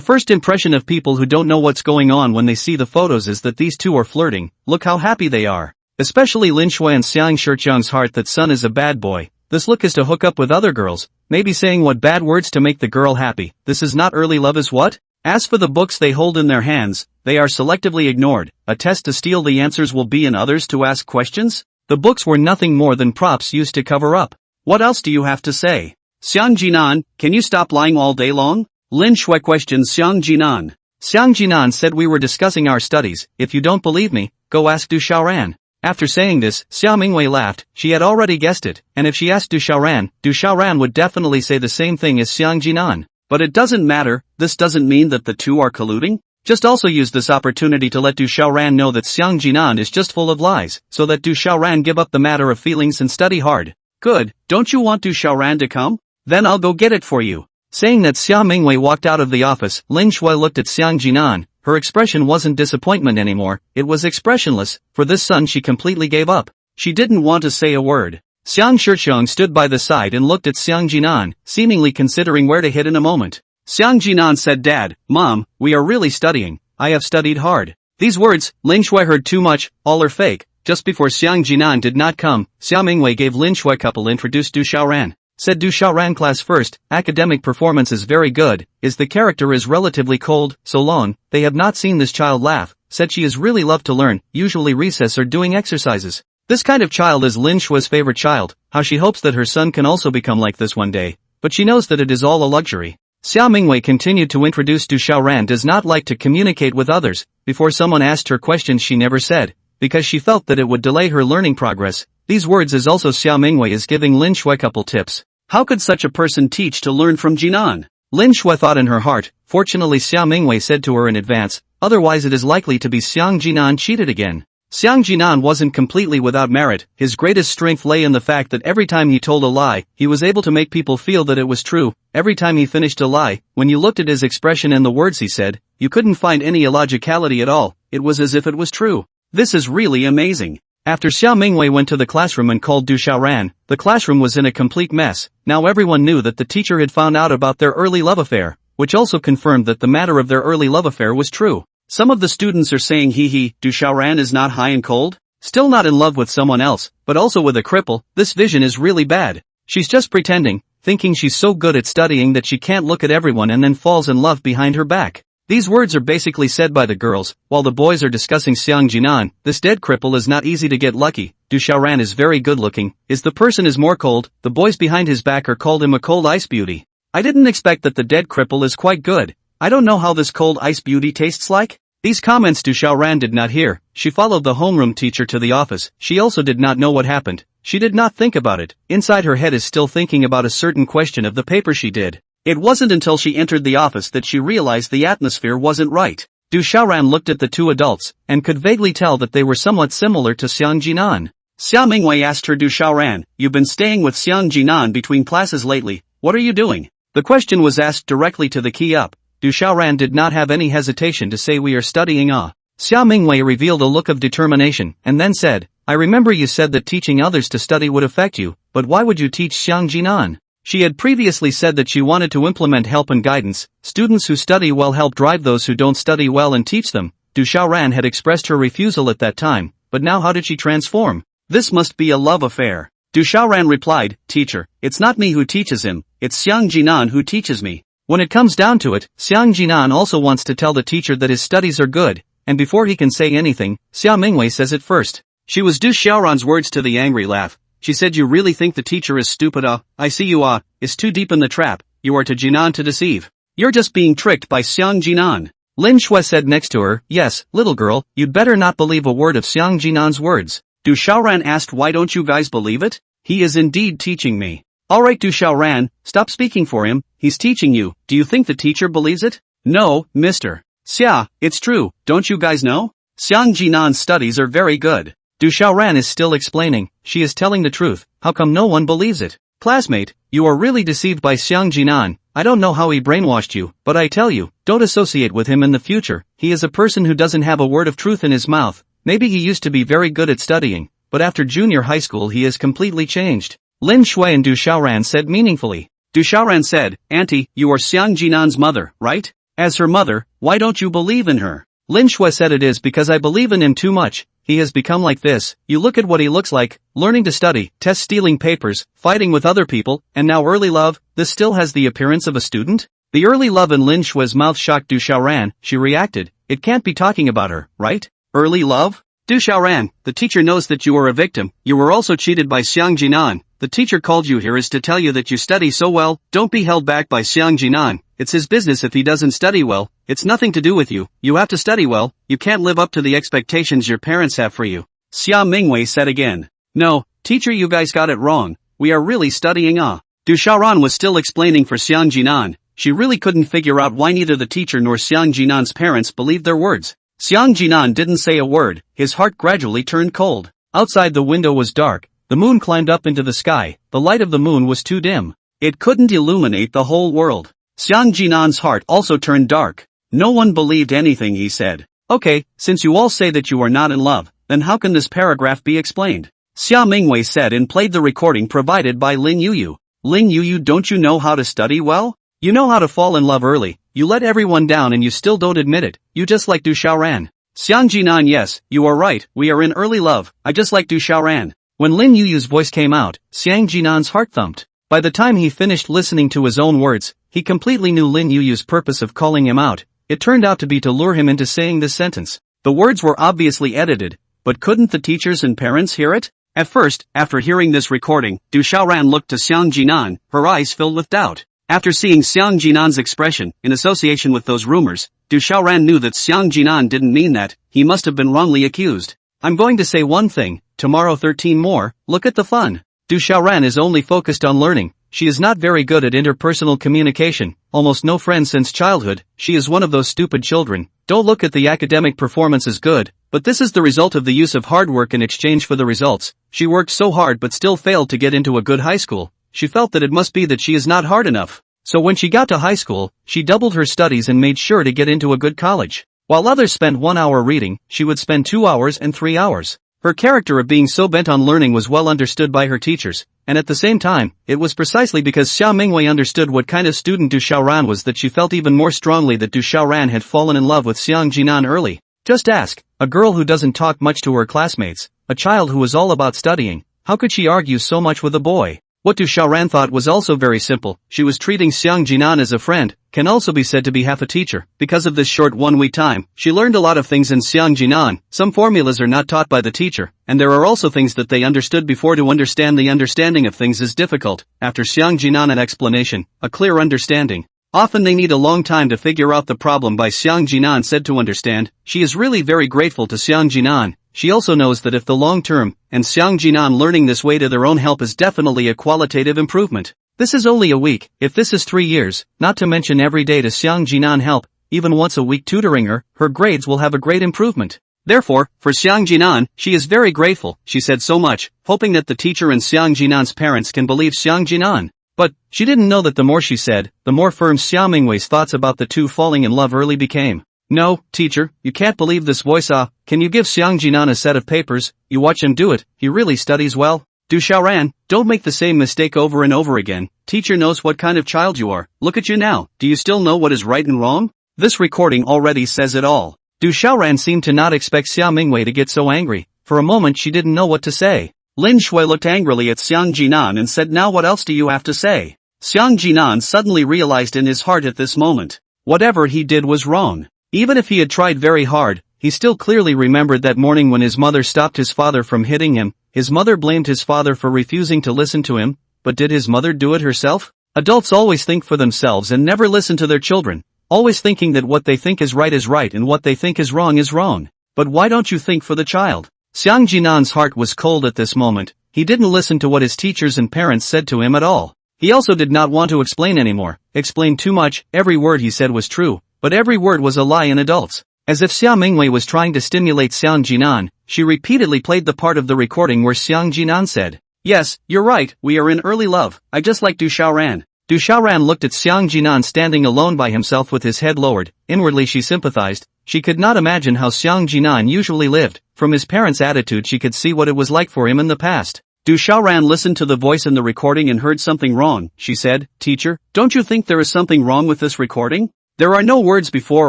first impression of people who don't know what's going on when they see the photos is that these two are flirting. Look how happy they are. Especially Lin Shui and Xiang Shixiang's heart that son is a bad boy. This look is to hook up with other girls, maybe saying what bad words to make the girl happy. This is not early love is what? As for the books they hold in their hands, they are selectively ignored. A test to steal the answers will be in others to ask questions? The books were nothing more than props used to cover up. What else do you have to say? Xiang Jinan, can you stop lying all day long? Lin Shui questioned Xiang Jinan. Xiang Jinan said we were discussing our studies. If you don't believe me, go ask Du Xiaoran. After saying this, Xia Mingwei laughed. She had already guessed it, and if she asked Du Xiaoran would definitely say the same thing as Xiang Jinan. But it doesn't matter, this doesn't mean that the two are colluding. Just also use this opportunity to let Du Xiaoran know that Xiang Jinan is just full of lies, so that Du Xiaoran give up the matter of feelings and study hard. Good, don't you want Du Xiaoran to come? Then I'll go get it for you. Saying that, Xia Mingwei walked out of the office. Lin Shui looked at Xiang Jinan. Her expression wasn't disappointment anymore, it was expressionless. For this son she completely gave up. She didn't want to say a word. Xiang Shixiang stood by the side and looked at Xiang Jinan, seemingly considering where to hit in a moment. Xiang Jinan said, Dad, Mom, we are really studying. I have studied hard. These words, Lin Shui heard too much, all are fake. Just before Xiang Jinan did not come, Xia Mingwei gave Lin Shui couple introduced Du Xiaoran. Said Du Xiaoran class first, academic performance is very good, is the character is relatively cold, so long, they have not seen this child laugh, said she is really loved to learn, usually recess or doing exercises. This kind of child is Lin Shui's favorite child, how she hopes that her son can also become like this one day, but she knows that it is all a luxury. Xia Mingwei continued to introduce Du Xiaoran does not like to communicate with others. Before someone asked her questions she never said, because she felt that it would delay her learning progress. These words is also Xiao Mingwei is giving Lin Shui couple tips. How could such a person teach to learn from Jinan? Lin Shui thought in her heart, fortunately Xiao Mingwei said to her in advance, otherwise it is likely to be Xiang Jinan cheated again. Xiang Jinan wasn't completely without merit, his greatest strength lay in the fact that every time he told a lie, he was able to make people feel that it was true. Every time he finished a lie, when you looked at his expression and the words he said, you couldn't find any illogicality at all, it was as if it was true. This is really amazing. After Xiao Mingwei went to the classroom and called Du Xiaoran, the classroom was in a complete mess. Now everyone knew that the teacher had found out about their early love affair, which also confirmed that the matter of their early love affair was true. Some of the students are saying Du Xiaoran is not high and cold? Still not in love with someone else, but also with a cripple. This vision is really bad. She's just pretending, thinking she's so good at studying that she can't look at everyone and then falls in love behind her back. These words are basically said by the girls, while the boys are discussing Xiang Jinan. This dead cripple is not easy to get lucky. Du Xiaoran is very good looking. The person is more cold. The boys behind his back are called him a cold ice beauty. I didn't expect that the dead cripple is quite good. I don't know how this cold ice beauty tastes like. These comments Du Xiaoran did not hear. She followed the homeroom teacher to the office. She also did not know what happened. She did not think about it. Inside her head is still thinking about a certain question of the paper she did. It wasn't until she entered the office that she realized the atmosphere wasn't right. Du Xiaoran looked at the two adults, and could vaguely tell that they were somewhat similar to Xiang Jinan. Xiao Mingwei asked her, Du Xiaoran, you've been staying with Xiang Jinan between classes lately, what are you doing? The question was asked directly to the key up. Du Xiaoran did not have any hesitation to say we are studying Xiao Mingwei revealed a look of determination, and then said, I remember you said that teaching others to study would affect you, but why would you teach Xiang Jinan? She had previously said that she wanted to implement help and guidance. Students who study well help drive those who don't study well and teach them. Du Xiaoran had expressed her refusal at that time, but now how did she transform? This must be a love affair. Du Xiaoran replied, Teacher, it's not me who teaches him, it's Xiang Jinan who teaches me. When it comes down to it, Xiang Jinan also wants to tell the teacher that his studies are good, and before he can say anything, Xiao Mingwei says it first. She was Du Xiaoran's words to the angry laugh. She said, you really think the teacher is stupid? I see you is too deep in the trap. You are to Jinan to deceive. You're just being tricked by Xiang Jinan. Lin Shui said next to her, yes, little girl, you'd better not believe a word of Xiang Jinan's words. Du Xiaoran asked, why don't you guys believe it? He is indeed teaching me. Alright Du Xiaoran, stop speaking for him, he's teaching you. Do you think the teacher believes it? No, mister. Xia, it's true, don't you guys know? Xiang Jinan's studies are very good. Du Xiaoran is still explaining, she is telling the truth, how come no one believes it? Classmate, you are really deceived by Xiang Jinan. I don't know how he brainwashed you, but I tell you, don't associate with him in the future. He is a person who doesn't have a word of truth in his mouth. Maybe he used to be very good at studying, but after junior high school he has completely changed. Lin Shui and Du Xiaoran said meaningfully. Du Xiaoran said, Auntie, you are Xiang Jinan's mother, right? As her mother, why don't you believe in her? Lin Shui said, it is because I believe in him too much. He has become like this. You look at what he looks like, learning to study, test stealing papers, fighting with other people, and now early love. This still has the appearance of a student? The early love in Lin Shui's mouth shocked Du Xiaoran. She reacted, it can't be talking about her, right? Early love? Du Xiaoran, the teacher knows that you are a victim. You were also cheated by Xiang Jinan. The teacher called you here is to tell you that you study so well. Don't be held back by Xiang Jinan. It's his business if he doesn't study well. It's nothing to do with you. You have to study well. You can't live up to the expectations your parents have for you. Xiao Mingwei said again. No, teacher, you guys got it wrong. We are really studying Du Xiaoran was still explaining for Xiang Jinan. She really couldn't figure out why neither the teacher nor Xiang Jinan's parents believed their words. Xiang Jinan didn't say a word. His heart gradually turned cold. Outside the window was dark. The moon climbed up into the sky. The light of the moon was too dim. It couldn't illuminate the whole world. Xiang Jinan's heart also turned dark. No one believed anything he said. Okay, since you all say that you are not in love, then how can this paragraph be explained? Xiao Mingwei said and played the recording provided by Lin Yuyu. Lin Yuyu, don't you know how to study well? You know how to fall in love early. You let everyone down and you still don't admit it. You just like Du Xiaoran. Xiang Jinan, yes, you are right. We are in early love. I just like Du Xiaoran. When Lin Yuyu's voice came out, Xiang Jinan's heart thumped. By the time he finished listening to his own words, he completely knew Lin Yuyu's purpose of calling him out. It turned out to be to lure him into saying this sentence. The words were obviously edited, but couldn't the teachers and parents hear it? At first, after hearing this recording, Du Xiaoran looked to Xiang Jinan, her eyes filled with doubt. After seeing Xiang Jinan's expression, in association with those rumors, Du Xiaoran knew that Xiang Jinan didn't mean that. He must have been wrongly accused. I'm going to say one thing, tomorrow 13 more, look at the fun. Du Xiaoran is only focused on learning. She is not very good at interpersonal communication, almost no friends since childhood. She is one of those stupid children. Don't look at the academic performance as good, but this is the result of the use of hard work in exchange for the results. She worked so hard but still failed to get into a good high school. She felt that it must be that she is not hard enough. So when she got to high school, she doubled her studies and made sure to get into a good college. While others spent 1 hour reading, she would spend 2 hours and 3 hours. Her character of being so bent on learning was well understood by her teachers, and at the same time, it was precisely because Xia Mingwei understood what kind of student Du Xiaoran was that she felt even more strongly that Du Xiaoran had fallen in love with Xiang Jinan early. Just ask, a girl who doesn't talk much to her classmates, a child who is all about studying, how could she argue so much with a boy? What Du Xiaoran thought was also very simple. She was treating Xiang Jinan as a friend, can also be said to be half a teacher. Because of this short 1 week time, she learned a lot of things in Xiang Jinan. Some formulas are not taught by the teacher, and there are also things that they understood before. To understand the understanding of things is difficult. After Xiang Jinan an explanation, a clear understanding. Often they need a long time to figure out the problem by Xiang Jinan said to understand. She is really very grateful to Xiang Jinan. She also knows that if the long term, and Xiang Jinan learning this way to their own help is definitely a qualitative improvement. This is only a week, if this is 3 years, not to mention every day to Xiang Jinan help, even once a week tutoring her grades will have a great improvement. Therefore, for Xiang Jinan, she is very grateful. She said so much, hoping that the teacher and Xiang Jinan's parents can believe Xiang Jinan. But, she didn't know that the more she said, the more firm Xia Mingwei's thoughts about the two falling in love early became. No, teacher, you can't believe this voice. Can you give Xiang Jinan a set of papers? You watch him do it, he really studies well. Du Xiaoran, don't make the same mistake over and over again. Teacher knows what kind of child you are. Look at you now, do you still know what is right and wrong? This recording already says it all. Du Xiaoran seemed to not expect Xia Mingwei to get so angry. For a moment she didn't know what to say. Lin Shui looked angrily at Xiang Jinan and said, now what else do you have to say? Xiang Jinan suddenly realized in his heart at this moment, whatever he did was wrong. Even if he had tried very hard, he still clearly remembered that morning when his mother stopped his father from hitting him. His mother blamed his father for refusing to listen to him, but did his mother do it herself? Adults always think for themselves and never listen to their children, always thinking that what they think is right and what they think is wrong is wrong. But why don't you think for the child? Xiang Jinan's heart was cold at this moment. He didn't listen to what his teachers and parents said to him at all. He also did not want to explain anymore, explain too much. Every word he said was true, but every word was a lie in adults. As if Xia Mingwei was trying to stimulate Xiang Jinan, she repeatedly played the part of the recording where Xiang Jinan said, yes, you're right, we are in early love, I just like Du Xiaoran. Du Xiaoran looked at Xiang Jinan standing alone by himself with his head lowered. Inwardly she sympathized. She could not imagine how Xiang Jinan usually lived. From his parents' attitude she could see what it was like for him in the past. Du Xiaoran listened to the voice in the recording and heard something wrong. She said, teacher, don't you think there is something wrong with this recording? There are no words before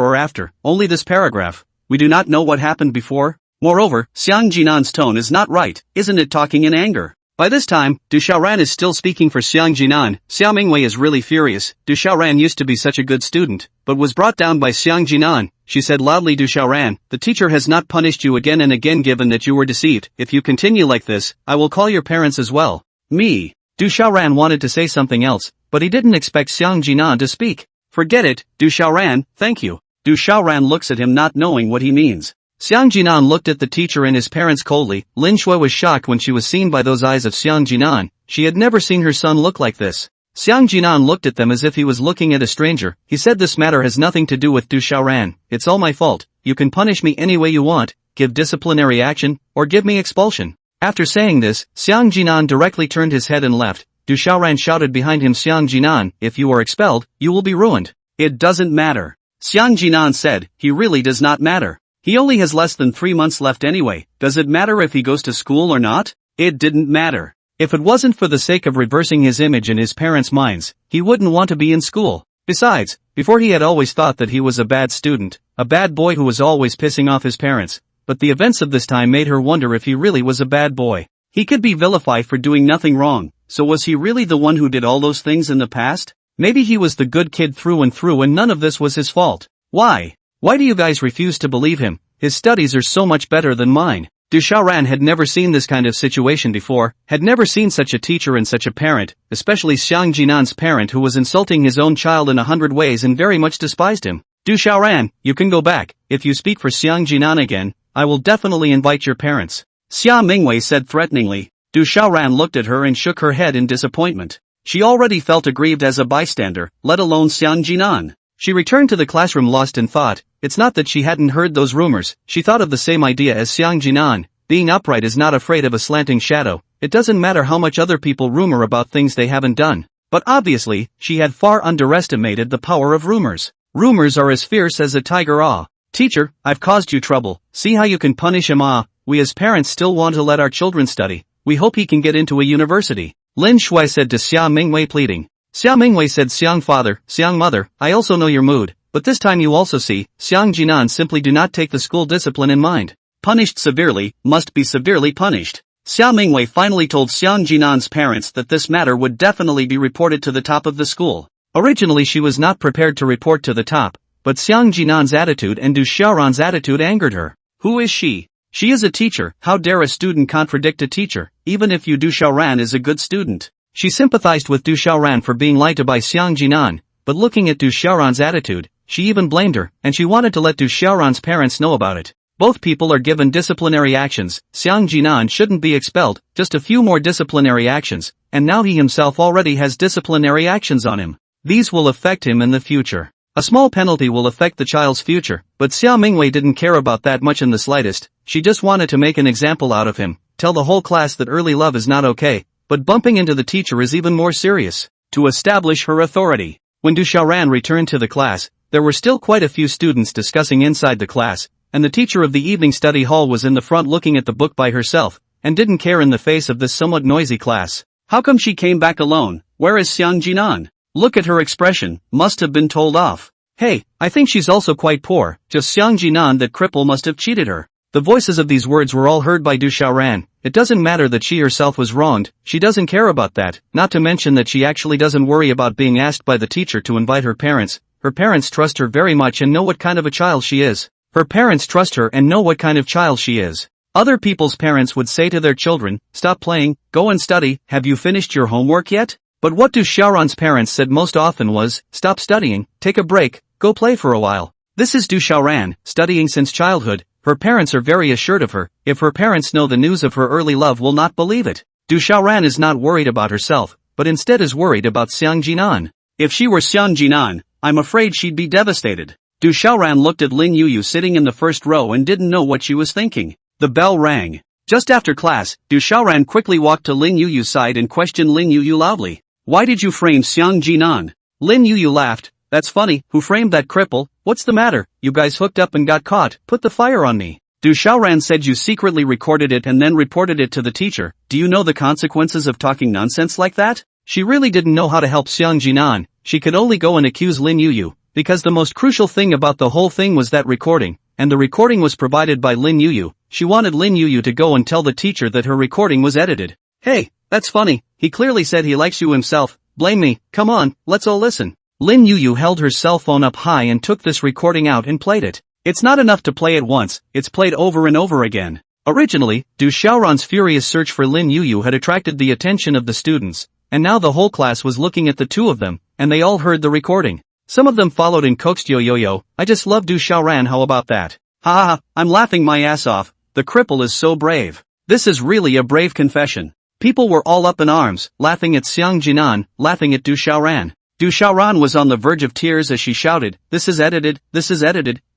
or after, only this paragraph. We do not know what happened before. Moreover, Xiang Jinan's tone is not right, isn't it, talking in anger? By this time, Du Xiaoran is still speaking for Xiang Jinan. Xia Mingwei is really furious. Du Xiaoran used to be such a good student, but was brought down by Xiang Jinan. She said loudly, Du Xiaoran, the teacher has not punished you again and again given that you were deceived. If you continue like this, I will call your parents as well. Me. Du Xiaoran wanted to say something else, but he didn't expect Xiang Jinan to speak. Forget it, Du Xiaoran, thank you. Du Xiaoran looks at him not knowing what he means. Xiang Jinan looked at the teacher and his parents coldly. Lin Shui was shocked when she was seen by those eyes of Xiang Jinan. She had never seen her son look like this. Xiang Jinan looked at them as if he was looking at a stranger. He said, this matter has nothing to do with Du Xiaoran. It's all my fault. You can punish me any way you want, give disciplinary action, or give me expulsion. After saying this, Xiang Jinan directly turned his head and left. Du Xiaoran shouted behind him, Xiang Jinan, if you are expelled, you will be ruined. It doesn't matter. Xiang Jinan said, he really does not matter. He only has less than 3 months left anyway. Does it matter if he goes to school or not? It didn't matter. If it wasn't for the sake of reversing his image in his parents' minds, he wouldn't want to be in school. Besides, before he had always thought that he was a bad student, a bad boy who was always pissing off his parents. But the events of this time made her wonder if he really was a bad boy. He could be vilified for doing nothing wrong, so was he really the one who did all those things in the past? Maybe he was the good kid through and through and none of this was his fault. Why? Why do you guys refuse to believe him? His studies are so much better than mine. Du Xiaoran had never seen this kind of situation before, had never seen such a teacher and such a parent, especially Xiang Jinan's parent who was insulting his own child in 100 ways and very much despised him. Du Xiaoran, you can go back. If you speak for Xiang Jinan again, I will definitely invite your parents. Xia Mingwei said threateningly. Du Xiaoran looked at her and shook her head in disappointment. She already felt aggrieved as a bystander, let alone Xiang Jinan. She returned to the classroom lost in thought. It's not that she hadn't heard those rumors, she thought of the same idea as Xiang Jinan. Being upright is not afraid of a slanting shadow. It doesn't matter how much other people rumor about things they haven't done. But obviously, she had far underestimated the power of rumors. Rumors are as fierce as a tiger. Teacher, I've caused you trouble. See how you can punish him. We as parents still want to let our children study. We hope he can get into a university. Lin Shui said to Xia Mingwei pleading. Xia Mingwei said, Xiang father, Xiang mother, I also know your mood, but this time you also see, Xiang Jinan simply do not take the school discipline in mind. Punished severely, must be severely punished. Xia Mingwei finally told Xiang Jinan's parents that this matter would definitely be reported to the top of the school. Originally she was not prepared to report to the top, but Xiang Jinan's attitude and Du Xiaoran's attitude angered her. Who is she? She is a teacher. How dare a student contradict a teacher, even if Du Xiaoran is a good student. She sympathized with Du Xiaoran for being lied to by Xiang Jinan, but looking at Du Xiaoran's attitude, she even blamed her, and she wanted to let Du Xiaoran's parents know about it. Both people are given disciplinary actions. Xiang Jinan shouldn't be expelled, just a few more disciplinary actions, and now he himself already has disciplinary actions on him. These will affect him in the future. A small penalty will affect the child's future, but Xia Mingwei didn't care about that much in the slightest. She just wanted to make an example out of him, tell the whole class that early love is not okay, but bumping into the teacher is even more serious. To establish her authority. When Du Xiaoran returned to the class, there were still quite a few students discussing inside the class, and the teacher of the evening study hall was in the front looking at the book by herself, and didn't care in the face of this somewhat noisy class. How come she came back alone? Where is Xiang Jinan? Look at her expression, must have been told off. Hey, I think she's also quite poor, just Xiang Jinan that cripple must have cheated her. The voices of these words were all heard by Du Xiaoran. It doesn't matter that she herself was wronged, she doesn't care about that, not to mention that she actually doesn't worry about being asked by the teacher to invite her parents. Her parents trust her very much and know what kind of a child she is. Her parents trust her and know what kind of child she is. Other people's parents would say to their children, stop playing, go and study, have you finished your homework yet? But what Du Xiaoran's parents said most often was, stop studying, take a break, go play for a while. This is Du Xiaoran, studying since childhood. Her parents are very assured of her. If her parents know the news of her early love will not believe it. Du Xiaoran is not worried about herself, but instead is worried about Xiang Jinan. If she were Xiang Jinan, I'm afraid she'd be devastated. Du Xiaoran looked at Lin Yuyu sitting in the first row and didn't know what she was thinking. The bell rang. Just after class, Du Xiaoran quickly walked to Lin Yuyu's side and questioned Lin Yuyu loudly. Why did you frame Xiang Jinan? Lin Yuyu laughed. That's funny, who framed that cripple? What's the matter? You guys hooked up and got caught, put the fire on me. Du Xiaoran said you secretly recorded it and then reported it to the teacher. Do you know the consequences of talking nonsense like that? She really didn't know how to help Xiang Jinan. She could only go and accuse Lin Yuyu, because the most crucial thing about the whole thing was that recording, and the recording was provided by Lin Yuyu. She wanted Lin Yuyu to go and tell the teacher that her recording was edited. Hey, that's funny, he clearly said he likes you himself. Blame me, come on, let's all listen. Lin Yuyu held her cell phone up high and took this recording out and played it. It's not enough to play it once, it's played over and over again. Originally, Du Xiaoran's furious search for Lin Yuyu had attracted the attention of the students, and now the whole class was looking at the two of them, and they all heard the recording. Some of them followed and coaxed yo. I just love Du Xiaoran, how about that? Ha ha ha, I'm laughing my ass off, the cripple is so brave. This is really a brave confession. People were all up in arms, laughing at Xiang Jinan, laughing at Du Xiaoran. Du Xiaoran was on the verge of tears as she shouted, this is edited,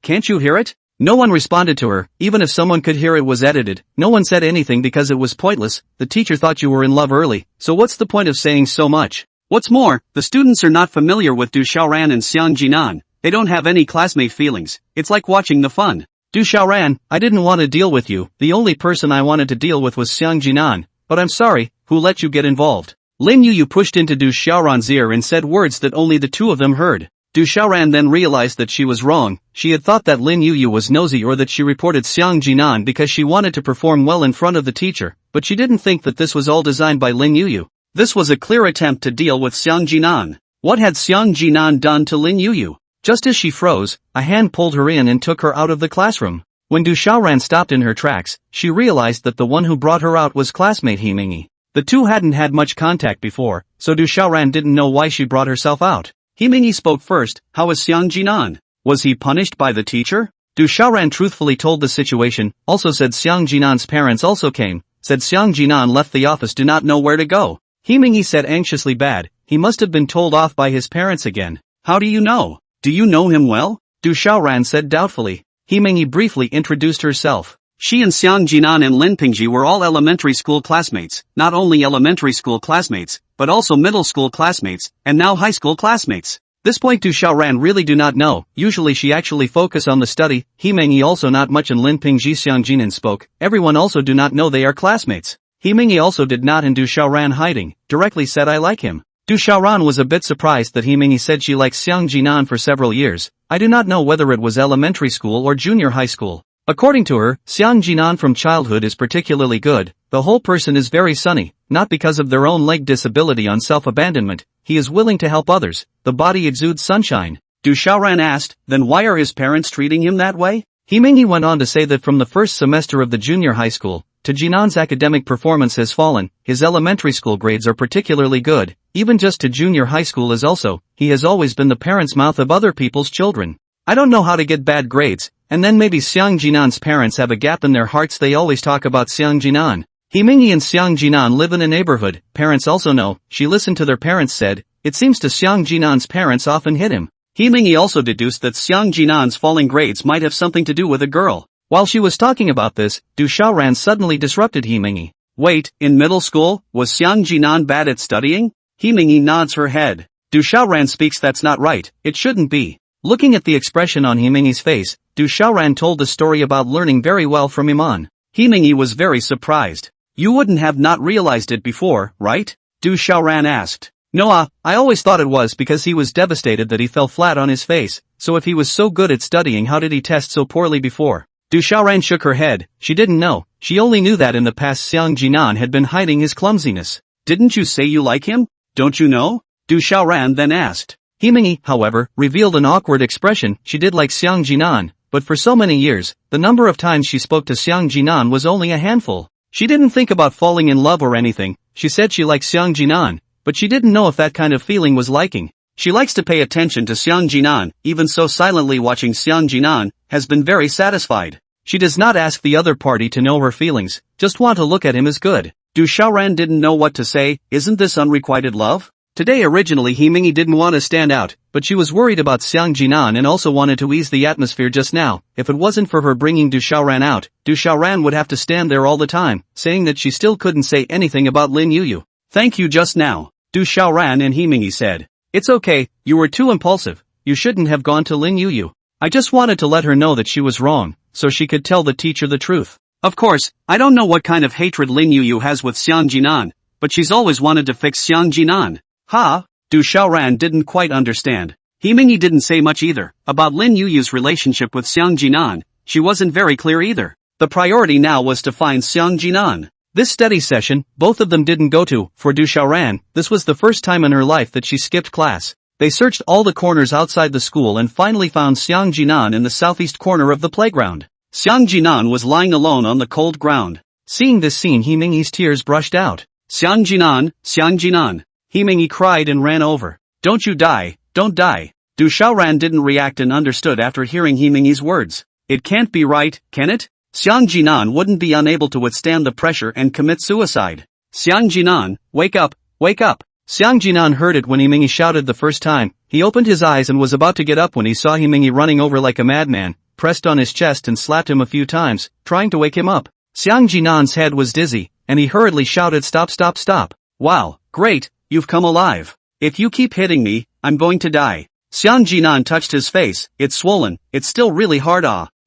can't you hear it? No one responded to her, even if someone could hear it was edited, no one said anything because it was pointless. The teacher thought you were in love early, so what's the point of saying so much? What's more, the students are not familiar with Du Xiaoran and Xiang Jinan, they don't have any classmate feelings, it's like watching the fun. Du Xiaoran, I didn't want to deal with you, the only person I wanted to deal with was Xiang Jinan, but I'm sorry, who let you get involved? Lin Yuyu pushed into Du Xiaoran's ear and said words that only the two of them heard. Du Xiaoran then realized that she was wrong. She had thought that Lin Yuyu was nosy or that she reported Xiang Jinan because she wanted to perform well in front of the teacher, but she didn't think that this was all designed by Lin Yuyu. This was a clear attempt to deal with Xiang Jinan. What had Xiang Jinan done to Lin Yuyu? Just as she froze, a hand pulled her in and took her out of the classroom. When Du Xiaoran stopped in her tracks, she realized that the one who brought her out was classmate Himingyi. The two hadn't had much contact before, so Du Xiaoran didn't know why she brought herself out. Himingyi spoke first. How is Xiang Jinan? Was he punished by the teacher? Du Xiaoran truthfully told the situation, also said Xiang Jinan's parents also came, said Xiang Jinan left the office do not know where to go. He Mingyi said anxiously bad, he must have been told off by his parents again. How do you know? Do you know him well? Du Xiaoran said doubtfully. He Mingyi briefly introduced herself. She and Xiang Jinan and Lin Pingji were all elementary school classmates, not only elementary school classmates, but also middle school classmates, and now high school classmates. This point Du Xiaoran really do not know, usually she actually focus on the study, He Mingyi also not much and Lin Pingji Xiang Jinan spoke, everyone also do not know they are classmates. He Mingyi also did not and Du Xiaoran hiding, directly said I like him. Du Xiaoran was a bit surprised that He Mingyi said she likes Xiang Jinan for several years, I do not know whether it was elementary school or junior high school. According to her, Xiang Jinan from childhood is particularly good, the whole person is very sunny, not because of their own leg disability on self-abandonment, he is willing to help others, the body exudes sunshine. Du Xiaoran asked, then why are his parents treating him that way? He Mingyi went on to say that from the first semester of the junior high school, to Jinan's academic performance has fallen, his elementary school grades are particularly good, even just to junior high school is also, he has always been the parent's mouth of other people's children. I don't know how to get bad grades, and then maybe Xiang Jinan's parents have a gap in their hearts they always talk about Xiang Jinan. He Mingyi and Xiang Jinan live in a neighborhood, parents also know, she listened to their parents said, it seems to Xiang Jinan's parents often hit him. He Mingyi also deduced that Xiang Jinan's falling grades might have something to do with a girl. While she was talking about this, Du Xiaoran suddenly disrupted He Mingyi. Wait, in middle school, was Xiang Jinan bad at studying? He Mingyi nods her head. Du Xiaoran speaks that's not right, it shouldn't be. Looking at the expression on He Mingyi's face, Du Xiaoran told the story about learning very well from Iman. He Mingyi was very surprised. You wouldn't have not realized it before, right? Du Xiaoran asked. No, I always thought it was because he was devastated that he fell flat on his face, so if he was so good at studying how did he test so poorly before? Du Xiaoran shook her head, she didn't know, she only knew that in the past Xiang Jinan had been hiding his clumsiness. Didn't you say you like him? Don't you know? Du Xiaoran then asked. He Mingyi, however, revealed an awkward expression, she did like Xiang Jinan, but for so many years, the number of times she spoke to Xiang Jinan was only a handful. She didn't think about falling in love or anything, she said she liked Xiang Jinan, but she didn't know if that kind of feeling was liking. She likes to pay attention to Xiang Jinan, even so silently watching Xiang Jinan, has been very satisfied. She does not ask the other party to know her feelings, just want to look at him is good. Du Xiaoran didn't know what to say, isn't this unrequited love? Today originally He Mingyi didn't want to stand out, but she was worried about Xiang Jinan and also wanted to ease the atmosphere just now. If it wasn't for her bringing Du Xiaoran out, Du Xiaoran would have to stand there all the time, saying that she still couldn't say anything about Lin Yuyu. Thank you just now, Du Xiaoran and He Mingyi said. It's okay, you were too impulsive, you shouldn't have gone to Lin Yuyu. I just wanted to let her know that she was wrong, so she could tell the teacher the truth. Of course, I don't know what kind of hatred Lin Yuyu has with Xiang Jinan, but she's always wanted to fix Xiang Jinan. Ha? Du Xiaoran didn't quite understand. He Mingyi didn't say much either. About Lin Yuyu's relationship with Xiang Jinan, she wasn't very clear either. The priority now was to find Xiang Jinan. This study session, both of them didn't go to, for Du Xiaoran, this was the first time in her life that she skipped class. They searched all the corners outside the school and finally found Xiang Jinan in the southeast corner of the playground. Xiang Jinan was lying alone on the cold ground. Seeing this scene He Mingyi's tears brushed out. Xiang Jinan, Xiang Jinan. He Mingyi cried and ran over. Don't you die, don't die. Du Xiaoran didn't react and understood after hearing He Mingyi's words. It can't be right, can it? Xiang Jinan wouldn't be unable to withstand the pressure and commit suicide. Xiang Jinan, wake up, wake up. Xiang Jinan heard it when He Mingyi shouted the first time. He opened his eyes and was about to get up when he saw He Mingyi running over like a madman, pressed on his chest and slapped him a few times, trying to wake him up. Xiang Jinan's head was dizzy, and he hurriedly shouted stop stop stop. Wow, great, you've come alive. If you keep hitting me, I'm going to die. Xiang Jinan touched his face, it's swollen, it's still really hard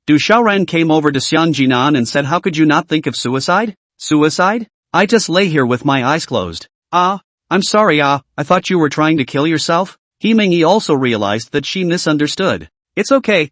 Du Xiaoran came over to Xiang Jinan and said how could you not think of suicide? Suicide? I just lay here with my eyes closed. I'm sorry I thought you were trying to kill yourself? He Mingyi also realized that she misunderstood. It's okay,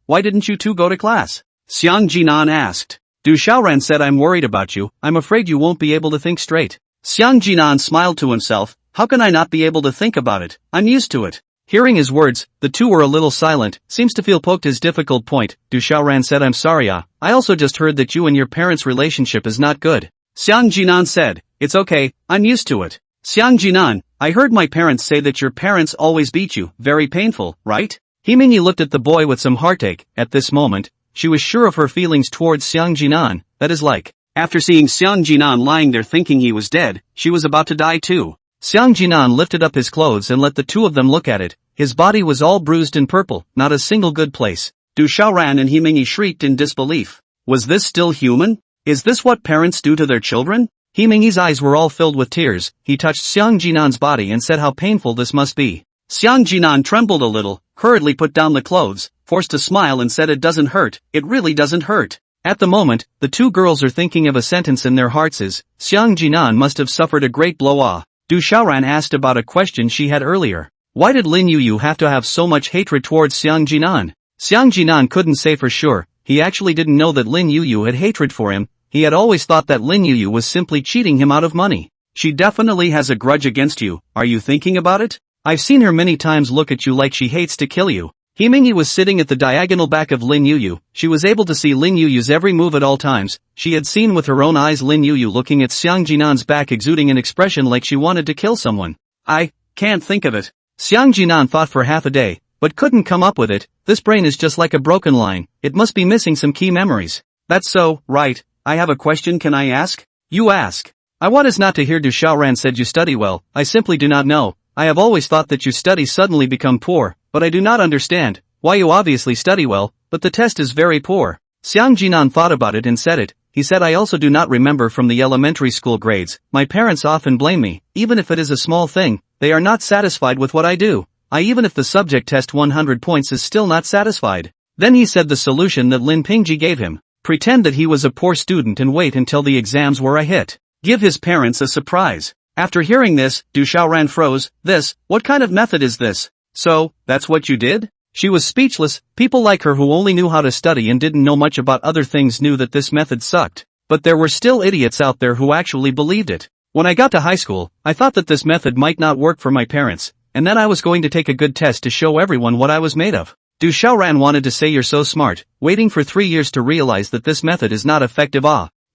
why didn't you two go to class? Xiang Jinan asked. Du Xiaoran said I'm worried about you, I'm afraid you won't be able to think straight. Xiang Jinan smiled to himself, how can I not be able to think about it, I'm used to it. Hearing his words, the two were a little silent, seems to feel poked his difficult point. Du Xiaoran said I'm sorry I also just heard that you and your parents' relationship is not good. Xiang Jinan said, it's okay, I'm used to it. Xiang Jinan, I heard my parents say that your parents always beat you, very painful, right? Himingyi looked at the boy with some heartache. At this moment, she was sure of her feelings towards Xiang Jinan, that is like, after seeing Xiang Jinan lying there thinking he was dead, she was about to die too. Xiang Jinan lifted up his clothes and let the two of them look at it. His body was all bruised and purple, not a single good place. Du Xiaoran and Himingyi shrieked in disbelief. Was this still human? Is this what parents do to their children? Himingyi's eyes were all filled with tears. He touched Xiang Jinan's body and said how painful this must be. Xiang Jinan trembled a little, hurriedly put down the clothes, forced a smile and said it doesn't hurt, it really doesn't hurt. At the moment, the two girls are thinking of a sentence in their hearts is, Xiang Jinan must have suffered a great blow. Du Xiaoran asked about a question she had earlier. Why did Lin Yuyu have to have so much hatred towards Xiang Jinan? Xiang Jinan couldn't say for sure. He actually didn't know that Lin Yuyu had hatred for him. He had always thought that Lin Yuyu was simply cheating him out of money. She definitely has a grudge against you. Are you thinking about it? I've seen her many times look at you like she hates to kill you. Himingyi was sitting at the diagonal back of Lin Yuyu. She was able to see Lin Yuyu's every move at all times. She had seen with her own eyes Lin Yuyu looking at Xiang Jinan's back exuding an expression like she wanted to kill someone. I can't think of it. Xiang Jinan thought for half a day, but couldn't come up with it. This brain is just like a broken line. It must be missing some key memories. That's so, right. I have a question, can I ask? You ask. I want is not to hear. Du Xiaoran said you study well. I simply do not know. I have always thought that you study suddenly become poor, but I do not understand why you obviously study well, but the test is very poor. Xiang Jinan thought about it and said it. He said I also do not remember from the elementary school grades. My parents often blame me, even if it is a small thing. They are not satisfied with what I do. Even if the subject test 100 points is still not satisfied. Then he said the solution that Lin Pingji gave him. Pretend that he was a poor student and wait until the exams were a hit. Give his parents a surprise. After hearing this, Du Xiaoran froze. What kind of method is this? So, that's what you did? She was speechless. People like her who only knew how to study and didn't know much about other things knew that this method sucked. But there were still idiots out there who actually believed it. When I got to high school, I thought that this method might not work for my parents, and then I was going to take a good test to show everyone what I was made of. Du Xiaoran wanted to say you're so smart, waiting for 3 years to realize that this method is not effective.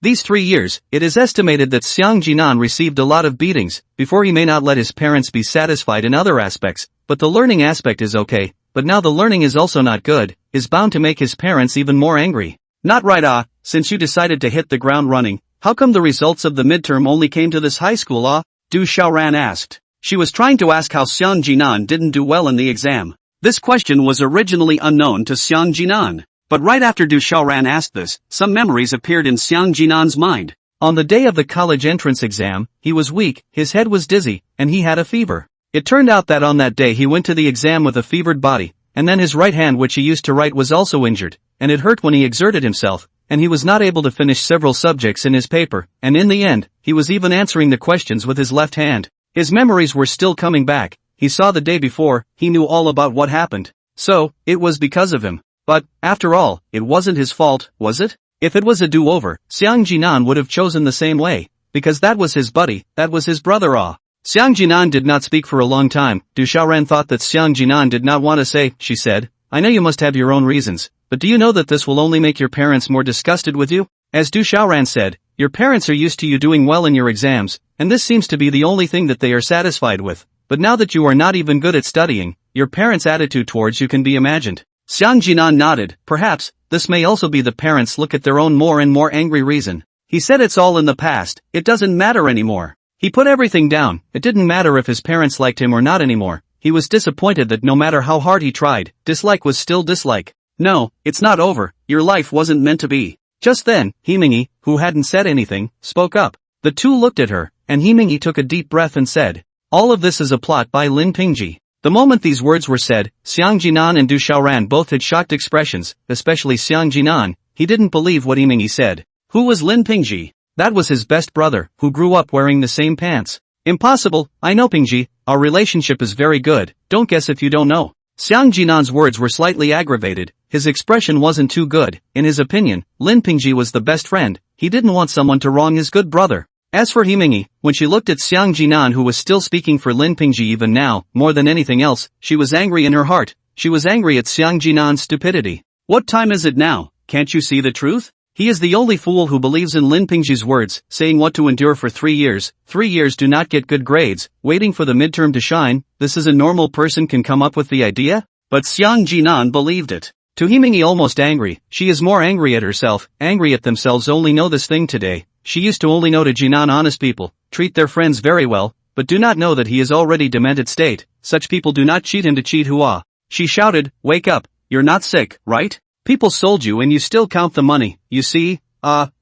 These 3 years, it is estimated that Xiang Jinan received a lot of beatings, before he may not let his parents be satisfied in other aspects, but the learning aspect is okay, but now the learning is also not good, is bound to make his parents even more angry. Not right. Since you decided to hit the ground running, how come the results of the midterm only came to this high school? Du Xiaoran asked. She was trying to ask how Xiang Jinan didn't do well in the exam. This question was originally unknown to Xiang Jinan. But right after Du Xiaoran asked this, some memories appeared in Xiang Jinan's mind. On the day of the college entrance exam, he was weak, his head was dizzy, and he had a fever. It turned out that on that day he went to the exam with a fevered body, and then his right hand which he used to write was also injured, and it hurt when he exerted himself, and he was not able to finish several subjects in his paper, and in the end, he was even answering the questions with his left hand. His memories were still coming back. He saw the day before, he knew all about what happened. So, it was because of him. But, after all, it wasn't his fault, was it? If it was a do-over, Xiang Jinan would have chosen the same way, because that was his buddy, that was his brother. Xiang Jinan did not speak for a long time. Du Xiaoran thought that Xiang Jinan did not want to say, she said, I know you must have your own reasons, but do you know that this will only make your parents more disgusted with you? As Du Xiaoran said, your parents are used to you doing well in your exams, and this seems to be the only thing that they are satisfied with. But now that you are not even good at studying, your parents' attitude towards you can be imagined. Xiang Jinan nodded. Perhaps, this may also be the parents' look at their own more and more angry reason. He said it's all in the past, it doesn't matter anymore. He put everything down. It didn't matter if his parents liked him or not anymore. He was disappointed that no matter how hard he tried, dislike was still dislike. No, it's not over, your life wasn't meant to be. Just then, Himingyi, who hadn't said anything, spoke up. The two looked at her, and Himingyi took a deep breath and said, all of this is a plot by Lin Pingji. The moment these words were said, Xiang Jinan and Du Xiaoran both had shocked expressions, especially Xiang Jinan. He didn't believe what Himingyi said. Who was Lin Pingji? That was his best brother, who grew up wearing the same pants. Impossible, I know Pingji, our relationship is very good, don't guess if you don't know. Xiang Jinan's words were slightly aggravated, his expression wasn't too good. In his opinion, Lin Pingji was the best friend, he didn't want someone to wrong his good brother. As for Himingyi, when she looked at Xiang Jinan who was still speaking for Lin Pingji even now, more than anything else, she was angry in her heart. She was angry at Xiang Jinan's stupidity. What time is it now? Can't you see the truth? He is the only fool who believes in Lin Pingji's words, saying what to endure for 3 years. 3 years do not get good grades, waiting for the midterm to shine. This is a normal person can come up with the idea? but Xiang Jinan believed it. To Himingyi almost angry, she is more angry at herself, angry at themselves only know this thing today. She used to only know to Jinan honest people, treat their friends very well, but do not know that he is already demented state, such people do not cheat him to cheat Hua. She shouted, wake up, you're not sick, right? People sold you and you still count the money, you see,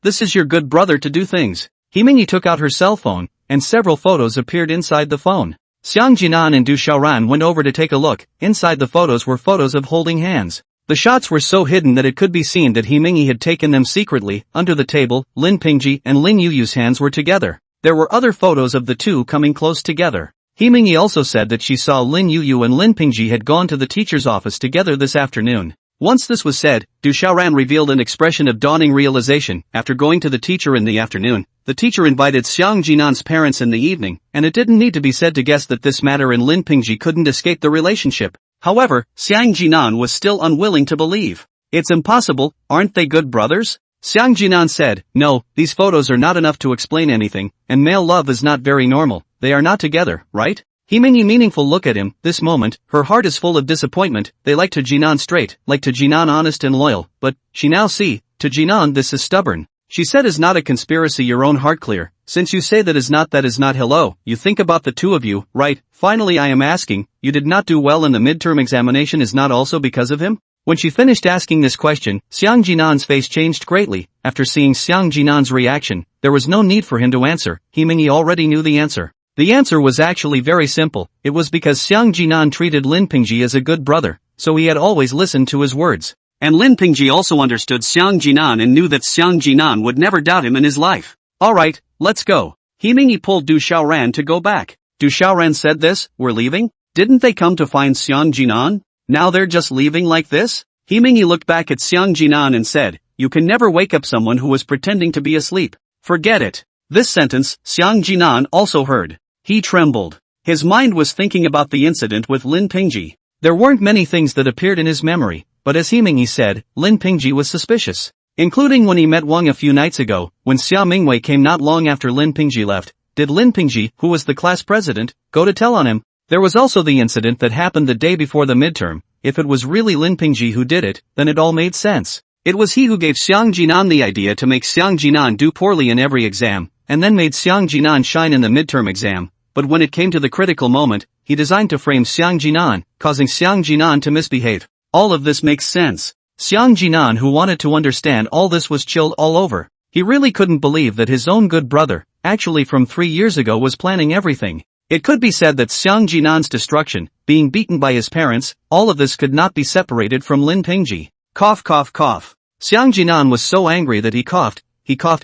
this is your good brother to do things. Himingyi took out her cell phone, and several photos appeared inside the phone. Xiang Jinan and Du Xiaoran went over to take a look. Inside the photos were photos of holding hands. The shots were so hidden that it could be seen that Himingyi had taken them secretly. Under the table, Lin Pingji and Lin Yuyu's hands were together. There were other photos of the two coming close together. Himingyi also said that she saw Lin Yuyu and Lin Pingji had gone to the teacher's office together this afternoon. Once this was said, Du Xiaoran revealed an expression of dawning realization. After going to the teacher in the afternoon, the teacher invited Xiang Jinan's parents in the evening, and it didn't need to be said to guess that this matter and Lin Pingji couldn't escape the relationship. However, Xiang Jinan was still unwilling to believe. It's impossible, aren't they good brothers? Xiang Jinan said, no, these photos are not enough to explain anything, and male love is not very normal, they are not together, right? Himingyi meaningful look at him. This moment, her heart is full of disappointment. They like to Jinan straight, like to Jinan honest and loyal, but, she now see, to Jinan this is stubborn. She said is not a conspiracy your own heart clear, since you say that is not hello, you think about the two of you, right? Finally I am asking, you did not do well in the midterm examination is not also because of him? When she finished asking this question, Xiang Jinan's face changed greatly. After seeing Xiang Jinan's reaction, there was no need for him to answer. Himingyi already knew the answer. The answer was actually very simple. It was because Xiang Jinan treated Lin Pingji as a good brother, so he had always listened to his words. And Lin Pingji also understood Xiang Jinan and knew that Xiang Jinan would never doubt him in his life. Alright, let's go. Himingyi pulled Du Xiaoran to go back. Du Xiaoran said this, we're leaving? Didn't they come to find Xiang Jinan? Now they're just leaving like this? Himingyi looked back at Xiang Jinan and said, you can never wake up someone who was pretending to be asleep. Forget it. This sentence, Xiang Jinan also heard. He trembled. His mind was thinking about the incident with Lin Pingji. There weren't many things that appeared in his memory, but as Himingyi said, Lin Pingji was suspicious. Including when he met Wang a few nights ago, when Xia Mingwei came not long after Lin Pingji left. Did Lin Pingji, who was the class president, go to tell on him? There was also the incident that happened the day before the midterm. If it was really Lin Pingji who did it, then it all made sense. It was he who gave Xiang Jinan the idea to make Xiang Jinan do poorly in every exam, and then made Xiang Jinan shine in the midterm exam. But when it came to the critical moment, he designed to frame Xiang Jinan, causing Xiang Jinan to misbehave. All of this makes sense. Xiang Jinan, who wanted to understand all this, was chilled all over. He really couldn't believe that his own good brother, actually from 3 years ago, was planning everything. It could be said that Xiang Jinan's destruction, being beaten by his parents, all of this could not be separated from Lin Pingji. Cough cough cough. Xiang Jinan was so angry that he coughed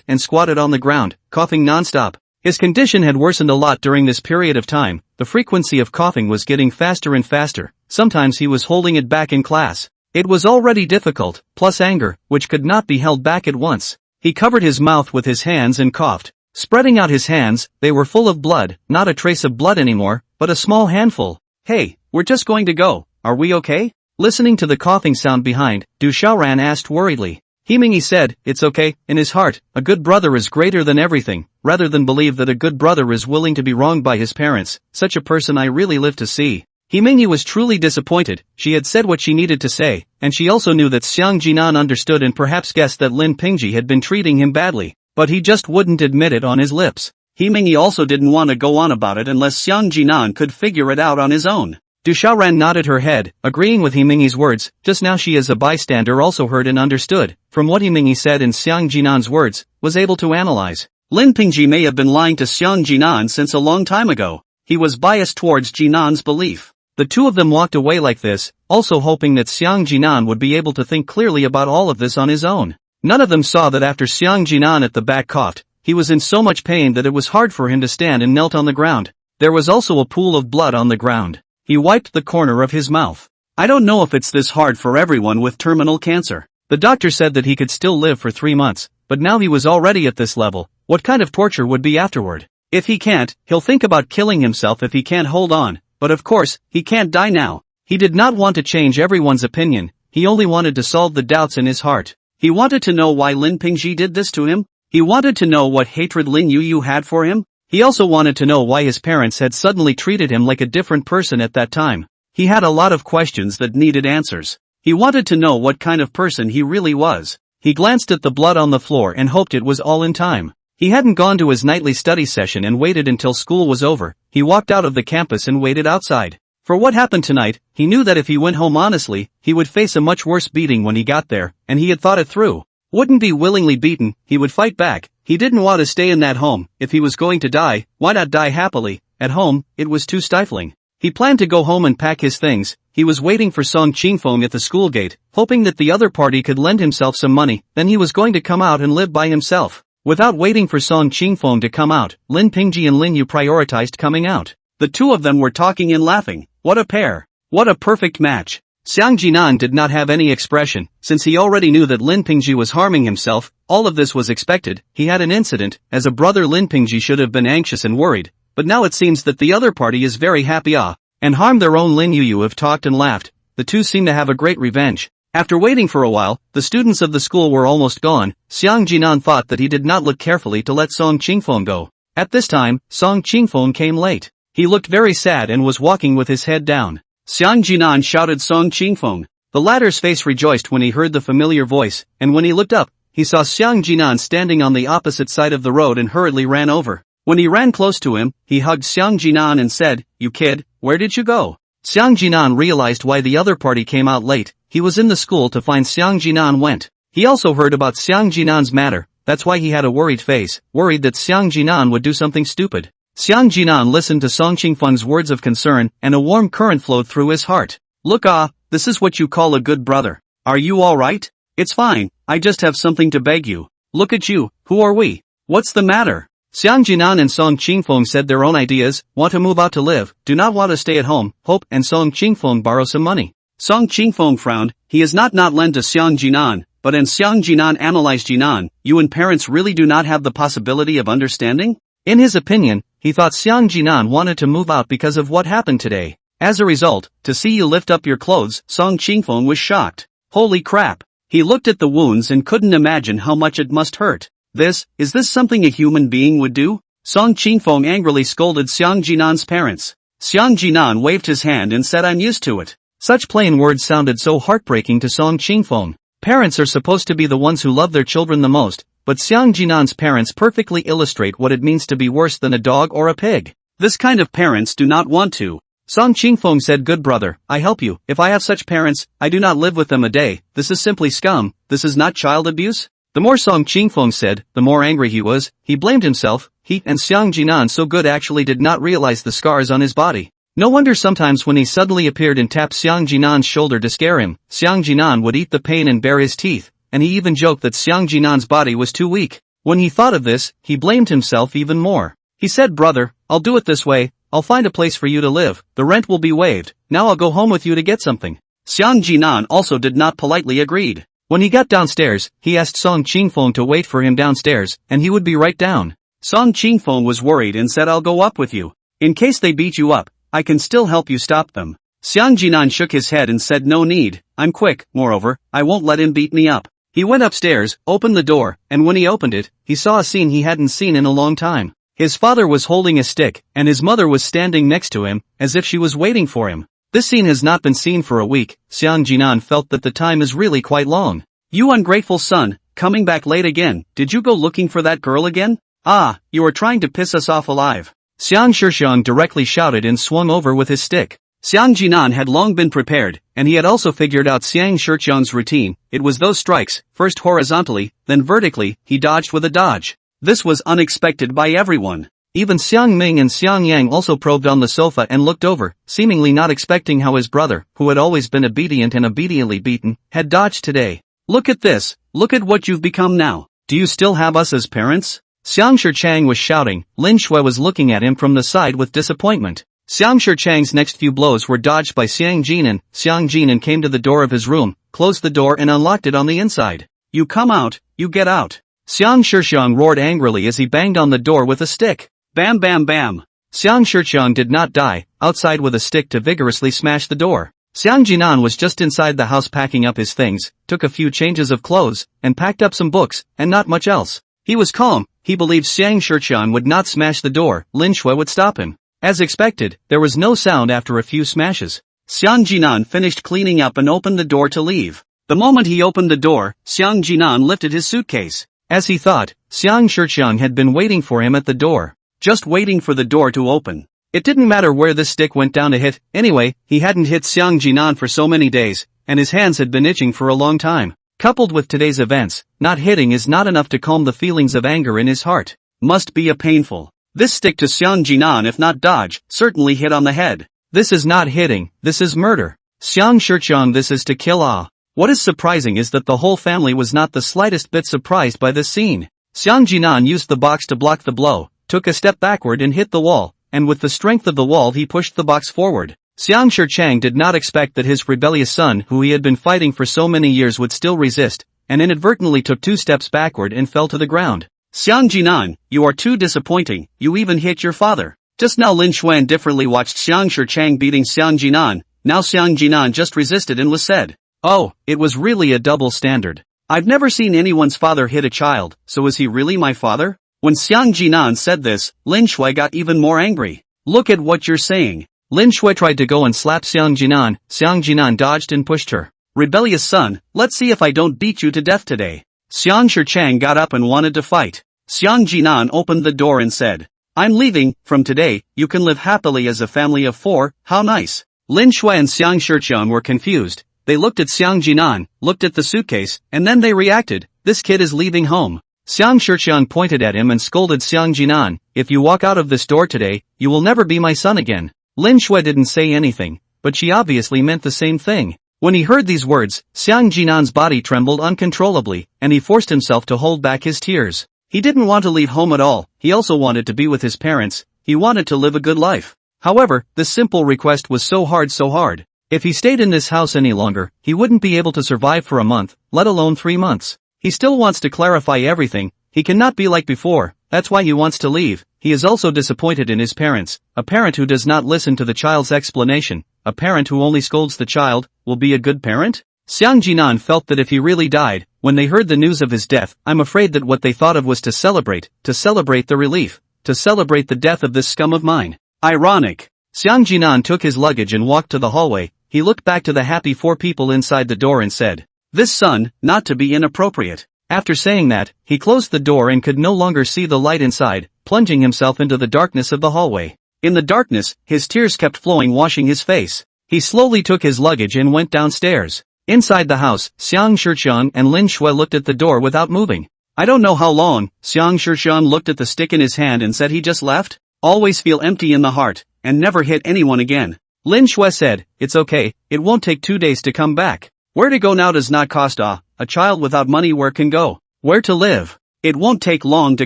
and squatted on the ground, coughing non-stop. His condition had worsened a lot during this period of time. The frequency of coughing was getting faster and faster. Sometimes he was holding it back in class. It was already difficult, plus anger, which could not be held back at once. He covered his mouth with his hands and coughed. Spreading out his hands, they were full of blood, not a trace of blood anymore, but a small handful. Hey, we're just going to go, are we okay? Listening to the coughing sound behind, Du Xiaoran asked worriedly. Himingyi said, it's okay, in his heart, a good brother is greater than everything. Rather than believe that a good brother is willing to be wronged by his parents, such a person I really live to see. Himingyi was truly disappointed. She had said what she needed to say, and she also knew that Xiang Jinan understood and perhaps guessed that Lin Pingji had been treating him badly, but he just wouldn't admit it on his lips. Himingyi also didn't want to go on about it unless Xiang Jinan could figure it out on his own. Du Xiaoran nodded her head, agreeing with Himingyi's words. Just now she as a bystander also heard and understood, from what Himingyi said in Xiang Jinan's words, was able to analyze. Lin Pingji may have been lying to Xiang Jinan since a long time ago. He was biased towards Jinan's belief. The two of them walked away like this, also hoping that Xiang Jinan would be able to think clearly about all of this on his own. None of them saw that after Xiang Jinan at the back coughed, he was in so much pain that it was hard for him to stand and knelt on the ground. There was also a pool of blood on the ground. He wiped the corner of his mouth. I don't know if it's this hard for everyone with terminal cancer. The doctor said that he could still live for 3 months, but now he was already at this level. What kind of torture would be afterward? If he can't, he'll think about killing himself if he can't hold on. But of course, he can't die now. He did not want to change everyone's opinion. He only wanted to solve the doubts in his heart. He wanted to know why Lin Pingji did this to him. He wanted to know what hatred Lin Yuyu had for him. He also wanted to know why his parents had suddenly treated him like a different person at that time. He had a lot of questions that needed answers. He wanted to know what kind of person he really was. He glanced at the blood on the floor and hoped it was all in time. He hadn't gone to his nightly study session and waited until school was over. He walked out of the campus and waited outside. For what happened tonight, he knew that if he went home honestly, he would face a much worse beating when he got there, and he had thought it through. Wouldn't be willingly beaten, he would fight back. He didn't want to stay in that home. If he was going to die, why not die happily? At home, it was too stifling. He planned to go home and pack his things. He was waiting for Song Qingfeng at the school gate, hoping that the other party could lend himself some money, then he was going to come out and live by himself. Without waiting for Song Qingfeng to come out, Lin Pingji and Lin Yu prioritized coming out. The two of them were talking and laughing. What a pair! What a perfect match! Xiang Jinan did not have any expression, since he already knew that Lin Pingji was harming himself. All of this was expected. He had an incident. As a brother, Lin Pingji should have been anxious and worried, but now it seems that the other party is very happy. And harmed their own. Lin Yu have talked and laughed. The two seem to have a great revenge. After waiting for a while, the students of the school were almost gone. Xiang Jinan thought that he did not look carefully to let Song Qingfeng go. At this time, Song Qingfeng came late. He looked very sad and was walking with his head down. Xiang Jinan shouted Song Qingfeng. The latter's face rejoiced when he heard the familiar voice, and when he looked up, he saw Xiang Jinan standing on the opposite side of the road and hurriedly ran over. When he ran close to him, he hugged Xiang Jinan and said, "You kid, where did you go?" Xiang Jinan realized why the other party came out late. He was in the school to find Xiang Jinan went. He also heard about Xiang Jinan's matter, that's why he had a worried face, worried that Xiang Jinan would do something stupid. Xiang Jinan listened to Song Qingfeng's words of concern, and a warm current flowed through his heart. Look, this is what you call a good brother. Are you alright? It's fine, I just have something to beg you. Look at you, who are we? What's the matter? Xiang Jinan and Song Qingfeng said their own ideas, want to move out to live, do not want to stay at home, hope, and Song Qingfeng borrow some money. Song Qingfeng frowned. He is not lent to Xiang Jinan, but and Xiang Jinan analyzed Jinan, you and parents really do not have the possibility of understanding? In his opinion, he thought Xiang Jinan wanted to move out because of what happened today. As a result, to see you lift up your clothes, Song Qingfeng was shocked. Holy crap! He looked at the wounds and couldn't imagine how much it must hurt. Is this something a human being would do? Song Qingfeng angrily scolded Xiang Jinan's parents. Xiang Jinan waved his hand and said, I'm used to it. Such plain words sounded so heartbreaking to Song Qingfeng. Parents are supposed to be the ones who love their children the most, but Xiang Jinan's parents perfectly illustrate what it means to be worse than a dog or a pig. This kind of parents do not want to. Song Qingfeng said, good brother, I help you. If I have such parents, I do not live with them a day. This is simply scum. This is not child abuse. The more Song Qingfeng said, the more angry he was. He blamed himself. He and Xiang Jinan so good actually did not realize the scars on his body. No wonder sometimes when he suddenly appeared and tapped Xiang Jinan's shoulder to scare him, Xiang Jinan would eat the pain and bare his teeth, and he even joked that Xiang Jinan's body was too weak. When he thought of this, he blamed himself even more. He said, brother, I'll do it this way. I'll find a place for you to live. The rent will be waived. Now I'll go home with you to get something. Xiang Jinan also did not politely agreed. When he got downstairs, he asked Song Qingfeng to wait for him downstairs, and he would be right down. Song Qingfeng was worried and said, I'll go up with you. In case they beat you up, I can still help you stop them. Xiang Jinan shook his head and said, no need, I'm quick, moreover, I won't let him beat me up. He went upstairs, opened the door, and when he opened it, he saw a scene he hadn't seen in a long time. His father was holding a stick, and his mother was standing next to him, as if she was waiting for him. This scene has not been seen for a week. Xiang Jinan felt that the time is really quite long. You ungrateful son, coming back late again, did you go looking for that girl again? You are trying to piss us off alive. Xiang Shixiang directly shouted and swung over with his stick. Xiang Jinan had long been prepared, and he had also figured out Xiang Shixiang's routine. It was those strikes, first horizontally, then vertically, he dodged with a dodge. This was unexpected by everyone. Even Xiang Ming and Xiang Yang also probed on the sofa and looked over, seemingly not expecting how his brother, who had always been obedient and obediently beaten, had dodged today. Look at this, look at what you've become now. Do you still have us as parents? Xiang Shichang was shouting. Lin Shui was looking at him from the side with disappointment. Xiang Shichang's next few blows were dodged by Xiang Jinan. Xiang Jinan came to the door of his room, closed the door and unlocked it on the inside. You come out, you get out. Xiang Shixiang roared angrily as he banged on the door with a stick. Bam bam bam. Xiang Shixiang did not die, outside with a stick to vigorously smash the door. Xiang Jinan was just inside the house packing up his things, took a few changes of clothes, and packed up some books, and not much else. He was calm. He believed Xiang Shixiang would not smash the door. Lin Shui would stop him. As expected, there was no sound after a few smashes. Xiang Jinan finished cleaning up and opened the door to leave. The moment he opened the door, Xiang Jinan lifted his suitcase. As he thought, Xiang Shiqiang had been waiting for him at the door. Just waiting for the door to open. It didn't matter where this stick went down to hit, anyway, he hadn't hit Xiang Jinan for so many days, and his hands had been itching for a long time. Coupled with today's events, not hitting is not enough to calm the feelings of anger in his heart. Must be a painful. This stick to Xiang Jinan, if not dodge, certainly hit on the head. This is not hitting, this is murder. Xiang Shiqiang, this is to kill. What is surprising is that the whole family was not the slightest bit surprised by this scene. Xiang Jinan used the box to block the blow, took a step backward and hit the wall, and with the strength of the wall he pushed the box forward. Xiang Shiqiang did not expect that his rebellious son, who he had been fighting for so many years, would still resist, and inadvertently took 2 steps backward and fell to the ground. Xiang Jinan, you are too disappointing, you even hit your father. Just now Lin Xuan differently watched Xiang Shiqiang beating Xiang Jinan, now Xiang Jinan just resisted and was said. Oh, it was really a double standard. I've never seen anyone's father hit a child, so is he really my father? When Xiang Jinan said this, Lin Shui got even more angry. Look at what you're saying. Lin Shui tried to go and slap Xiang Jinan dodged and pushed her. Rebellious son, let's see if I don't beat you to death today. Xiang Shiqiang got up and wanted to fight. Xiang Jinan opened the door and said, I'm leaving, from today, you can live happily as a family of 4, how nice. Lin Shui and Xiang Shiqiang were confused. They looked at Xiang Jinan, looked at the suitcase, and then they reacted, this kid is leaving home. Xiang Shiqiang pointed at him and scolded Xiang Jinan, if you walk out of this door today, you will never be my son again. Lin Shui didn't say anything, but she obviously meant the same thing. When he heard these words, Xiang Jinan's body trembled uncontrollably, and he forced himself to hold back his tears. He didn't want to leave home at all, he also wanted to be with his parents, he wanted to live a good life. However, this simple request was so hard. If he stayed in this house any longer, he wouldn't be able to survive for a month, let alone 3 months. He still wants to clarify everything, he cannot be like before, that's why he wants to leave. He is also disappointed in his parents, a parent who does not listen to the child's explanation, a parent who only scolds the child, will be a good parent? Xiang Jinan felt that if he really died, when they heard the news of his death, I'm afraid that what they thought of was to celebrate the relief, to celebrate the death of this scum of mine. Ironic. Xiang Jinan took his luggage and walked to the hallway, he looked back to the happy 4 people inside the door and said, this son, not to be inappropriate. After saying that, he closed the door and could no longer see the light inside, plunging himself into the darkness of the hallway. In the darkness, his tears kept flowing, washing his face. He slowly took his luggage and went downstairs. Inside the house, Xiang Shiqiang and Lin Shui looked at the door without moving. I don't know how long. Xiang Shiqiang looked at the stick in his hand and said he just left. Always feel empty in the heart, and never hit anyone again. Lin Shui said, it's okay, it won't take 2 days to come back. Where to go now does not cost a child without money where can go? Where to live? It won't take long to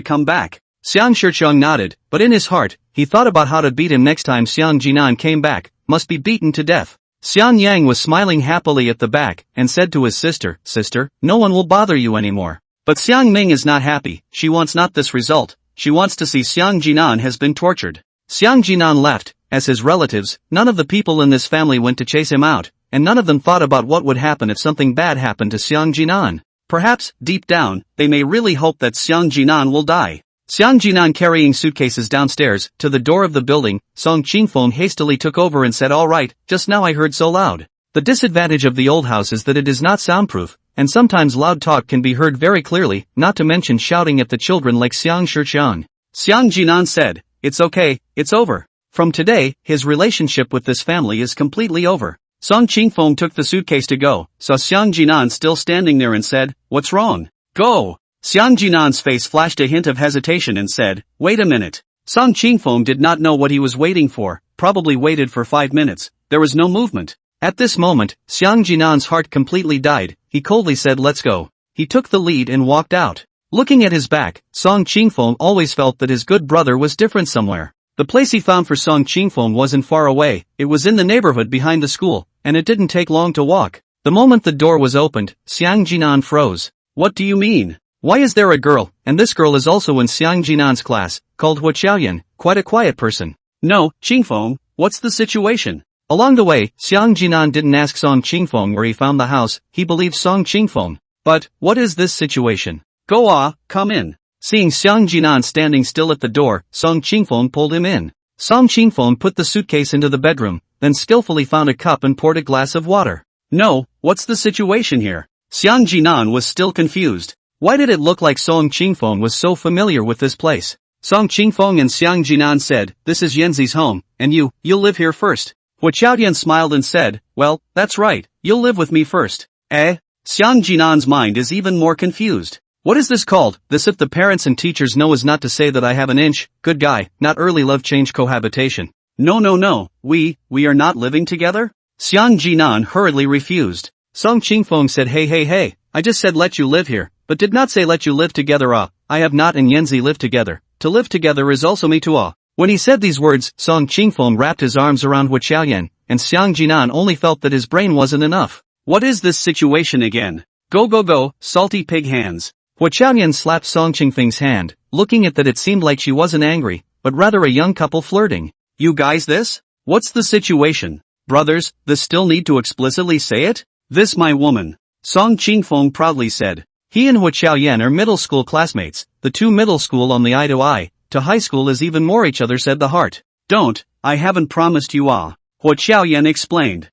come back. Xiang Shiqiang nodded, but in his heart, he thought about how to beat him next time Xiang Jinan came back, must be beaten to death. Xiang Yang was smiling happily at the back, and said to his sister, sister, no one will bother you anymore. But Xiang Ming is not happy, she wants not this result, she wants to see Xiang Jinan has been tortured. Xiang Jinan left, as his relatives, none of the people in this family went to chase him out, and none of them thought about what would happen if something bad happened to Xiang Jinan. Perhaps, deep down, they may really hope that Xiang Jinan will die. Xiang Jinan carrying suitcases downstairs, to the door of the building, Song Qingfeng hastily took over and said all right, just now I heard so loud. The disadvantage of the old house is that it is not soundproof, and sometimes loud talk can be heard very clearly, not to mention shouting at the children like Xiang Shiqiang. Xiang Jinan said, it's okay, it's over. From today, his relationship with this family is completely over. Song Qingfeng took the suitcase to go, saw Xiang Jinan still standing there and said, what's wrong? Go! Xiang Jinan's face flashed a hint of hesitation and said, wait a minute. Song Qingfeng did not know what he was waiting for, probably waited for 5 minutes, there was no movement. At this moment, Xiang Jinan's heart completely died, he coldly said let's go. He took the lead and walked out. Looking at his back, Song Qingfeng always felt that his good brother was different somewhere. The place he found for Song Qingfeng wasn't far away, it was in the neighborhood behind the school, and it didn't take long to walk. The moment the door was opened, Xiang Jinan froze. What do you mean? Why is there a girl, and this girl is also in Xiang Jinan's class, called Hua Qiaoyan, quite a quiet person? No, Qingfeng, what's the situation? Along the way, Xiang Jinan didn't ask Song Qingfeng where he found the house, he believed Song Qingfeng. But, what is this situation? Go come in. Seeing Xiang Jinan standing still at the door, Song Qingfeng pulled him in. Song Qingfeng put the suitcase into the bedroom, then skillfully found a cup and poured a glass of water. No, what's the situation here? Xiang Jinan was still confused. Why did it look like Song Qingfeng was so familiar with this place? Song Qingfeng and Xiang Jinan said, "This is Yanzi's home, and you'll live here first." Hua Qiaodian smiled and said, "Well, that's right, you'll live with me first." Eh? Xiang Jinan's mind is even more confused. What is this called? This if the parents and teachers know is not to say that I have an inch, good guy, not early love change cohabitation. No, we are not living together? Xiang Jinan hurriedly refused. Song Qingfeng said, Hey, I just said let you live here, but did not say let you live together. I have not and Yanzi live together. To live together is also me too. When he said these words, Song Qingfeng wrapped his arms around Hua Qiaodian, and Xiang Jinan only felt that his brain wasn't enough. What is this situation again? Go, salty pig hands. Hua Qiaodian slapped Song Qingfeng's hand, looking at that it seemed like she wasn't angry, but rather a young couple flirting. You guys this? What's the situation? Brothers, this still need to explicitly say it? This my woman. Song Qingfeng proudly said. He and Hua Qiaodian are middle school classmates, the two middle school on the eye to high school is even more each other said the heart. Don't, I haven't promised you. Hua Qiaodian explained.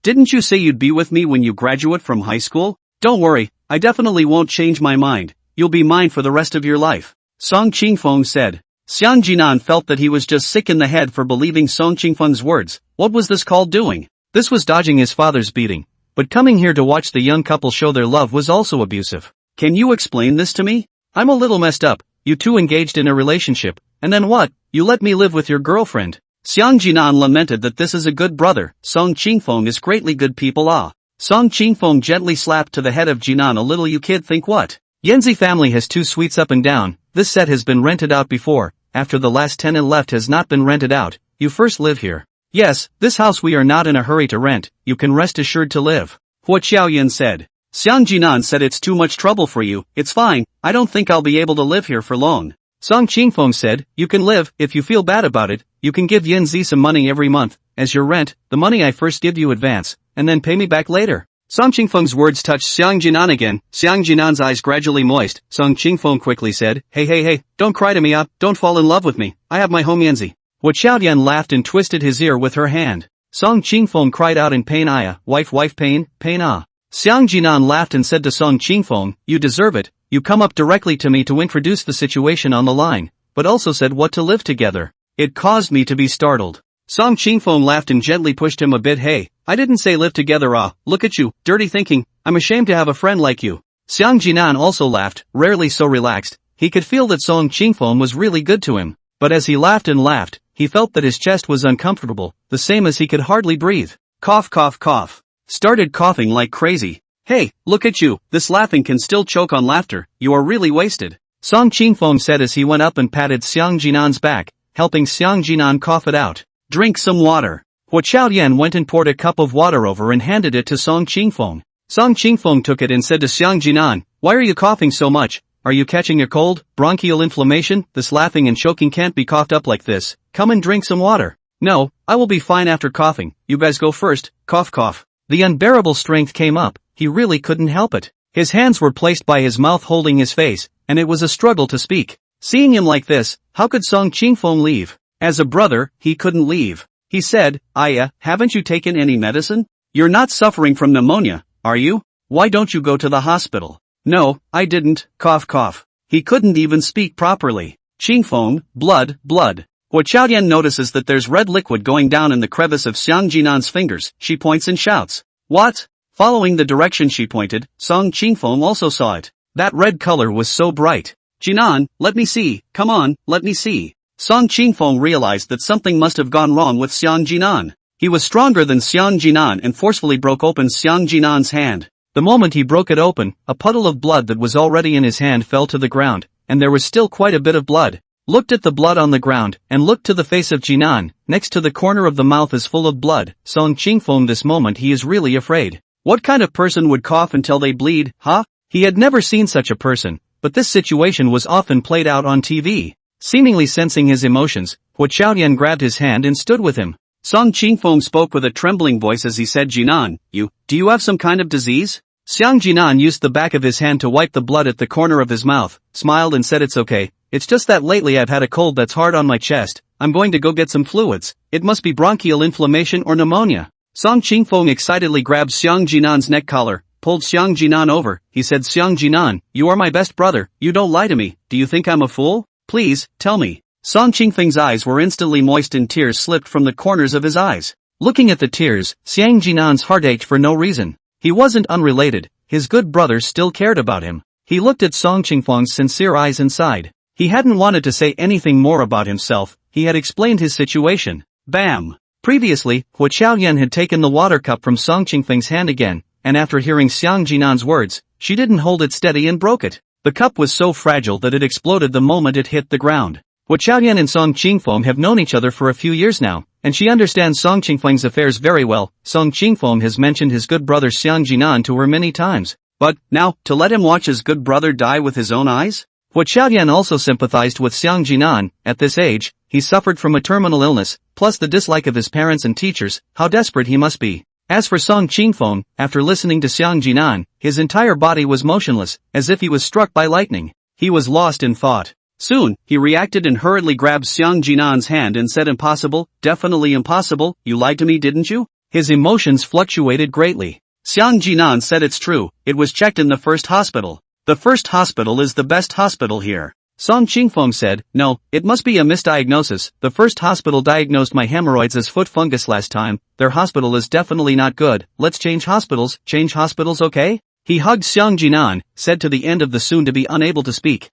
Didn't you say you'd be with me when you graduate from high school? Don't worry, I definitely won't change my mind, you'll be mine for the rest of your life. Song Qingfeng said. Xiang Jinan felt that he was just sick in the head for believing Song Qingfeng's words. What was this called doing? This was dodging his father's beating. But coming here to watch the young couple show their love was also abusive. Can you explain this to me? I'm a little messed up, you two engaged in a relationship, and then what? You let me live with your girlfriend. Xiang Jinan lamented that this is a good brother, Song Qingfeng is greatly good people. Song Qingfeng gently slapped to the head of Jinan a little you kid think what? Yanzi family has two suites up and down, this set has been rented out before, after the last tenant left has not been rented out, you first live here. Yes, this house we are not in a hurry to rent, you can rest assured to live. Hua Qiaodian said. Xiang Jinan said it's too much trouble for you, it's fine, I don't think I'll be able to live here for long. Song Qingfeng said, you can live, if you feel bad about it, you can give Yanzi some money every month, as your rent, the money I first give you advance, and then pay me back later. Song Qingfeng's words touched Xiang Jinan again, Xiang Jinan's eyes gradually moist, Song Qingfeng quickly said, Hey, don't cry to me don't fall in love with me, I have my home Yanzi. Hua Qiaodian laughed and twisted his ear with her hand. Song Qingfeng cried out in pain wife pain Xiang Jinan laughed and said to Song Qingfeng, you deserve it, you come up directly to me to introduce the situation on the line, but also said what to live together. It caused me to be startled. Song Qingfeng laughed and gently pushed him a bit. Hey, I didn't say live together look at you, dirty thinking, I'm ashamed to have a friend like you. Xiang Jinan also laughed, rarely so relaxed, he could feel that Song Qingfeng was really good to him, but as he laughed and laughed, he felt that his chest was uncomfortable, the same as he could hardly breathe. Cough. Started coughing like crazy. Hey, look at you, this laughing can still choke on laughter, you are really wasted. Song Qingfeng said as he went up and patted Xiang Jinan's back, helping Xiang Jinan cough it out. Drink some water. Hua Qiaodian went and poured a cup of water over and handed it to Song Qingfeng. Song Qingfeng took it and said to Xiang Jinan, why are you coughing so much? Are you catching a cold, bronchial inflammation? This laughing and choking can't be coughed up like this, come and drink some water. No, I will be fine after coughing, you guys go first, cough. The unbearable strength came up, he really couldn't help it. His hands were placed by his mouth holding his face, and it was a struggle to speak. Seeing him like this, how could Song Qingfeng leave? As a brother, he couldn't leave. He said, haven't you taken any medicine? You're not suffering from pneumonia, are you? Why don't you go to the hospital? No, I didn't, cough. He couldn't even speak properly. Qingfeng, blood. Hua Qiaodian notices that there's red liquid going down in the crevice of Xiang Jinan's fingers, she points and shouts. What? Following the direction she pointed, Song Qingfeng also saw it. That red color was so bright. Jinan, let me see, come on, let me see. Song Qingfeng realized that something must have gone wrong with Xiang Jinan. He was stronger than Xiang Jinan and forcefully broke open Xiang Jinan's hand. The moment he broke it open, a puddle of blood that was already in his hand fell to the ground, and there was still quite a bit of blood. Looked at the blood on the ground, and looked to the face of Jinan, next to the corner of the mouth is full of blood. Song Qingfeng this moment he is really afraid. What kind of person would cough until they bleed, He had never seen such a person, but this situation was often played out on TV. Seemingly sensing his emotions, Hua Qiaodian grabbed his hand and stood with him. Song Qingfeng spoke with a trembling voice as he said, Jinan, do you have some kind of disease? Xiang Jinan used the back of his hand to wipe the blood at the corner of his mouth, smiled and said it's okay, it's just that lately I've had a cold that's hard on my chest, I'm going to go get some fluids. It must be bronchial inflammation or pneumonia. Song Qingfeng excitedly grabbed Xiang Jinan's neck collar, pulled Xiang Jinan over. He said, Xiang Jinan, you are my best brother, you don't lie to me. Do you think I'm a fool? Please, tell me. Song Qingfeng's eyes were instantly moist and tears slipped from the corners of his eyes. Looking at the tears, Xiang Jinan's heart ached for no reason. He wasn't unrelated, his good brother still cared about him. He looked at Song Qingfeng's sincere eyes and sighed. He hadn't wanted to say anything more about himself, he had explained his situation. Bam! Previously, Hua Qiaoyan had taken the water cup from Song Qingfeng's hand again, and after hearing Xiang Jinan's words, she didn't hold it steady and broke it. The cup was so fragile that it exploded the moment it hit the ground. Hua Qiaoyan and Song Qingfeng have known each other for a few years now, and she understands Song Qingfeng's affairs very well. Song Qingfeng has mentioned his good brother Xiang Jinan to her many times. But, now, to let him watch his good brother die with his own eyes? Hua Qiaoyan also sympathized with Xiang Jinan. At this age, he suffered from a terminal illness, plus the dislike of his parents and teachers. How desperate he must be. As for Song Qingfeng, after listening to Xiang Jinan, his entire body was motionless, as if he was struck by lightning. He was lost in thought. Soon, he reacted and hurriedly grabbed Xiang Jinan's hand and said, impossible, definitely impossible, you lied to me, didn't you? His emotions fluctuated greatly. Xiang Jinan said, it's true, it was checked in the first hospital. The first hospital is the best hospital here. Song Qingfeng said, no, it must be a misdiagnosis. The first hospital diagnosed my hemorrhoids as foot fungus last time. Their hospital is definitely not good. Let's change hospitals, okay? He hugged Xiang Jinan, said to the end of the soon-to-be unable to speak.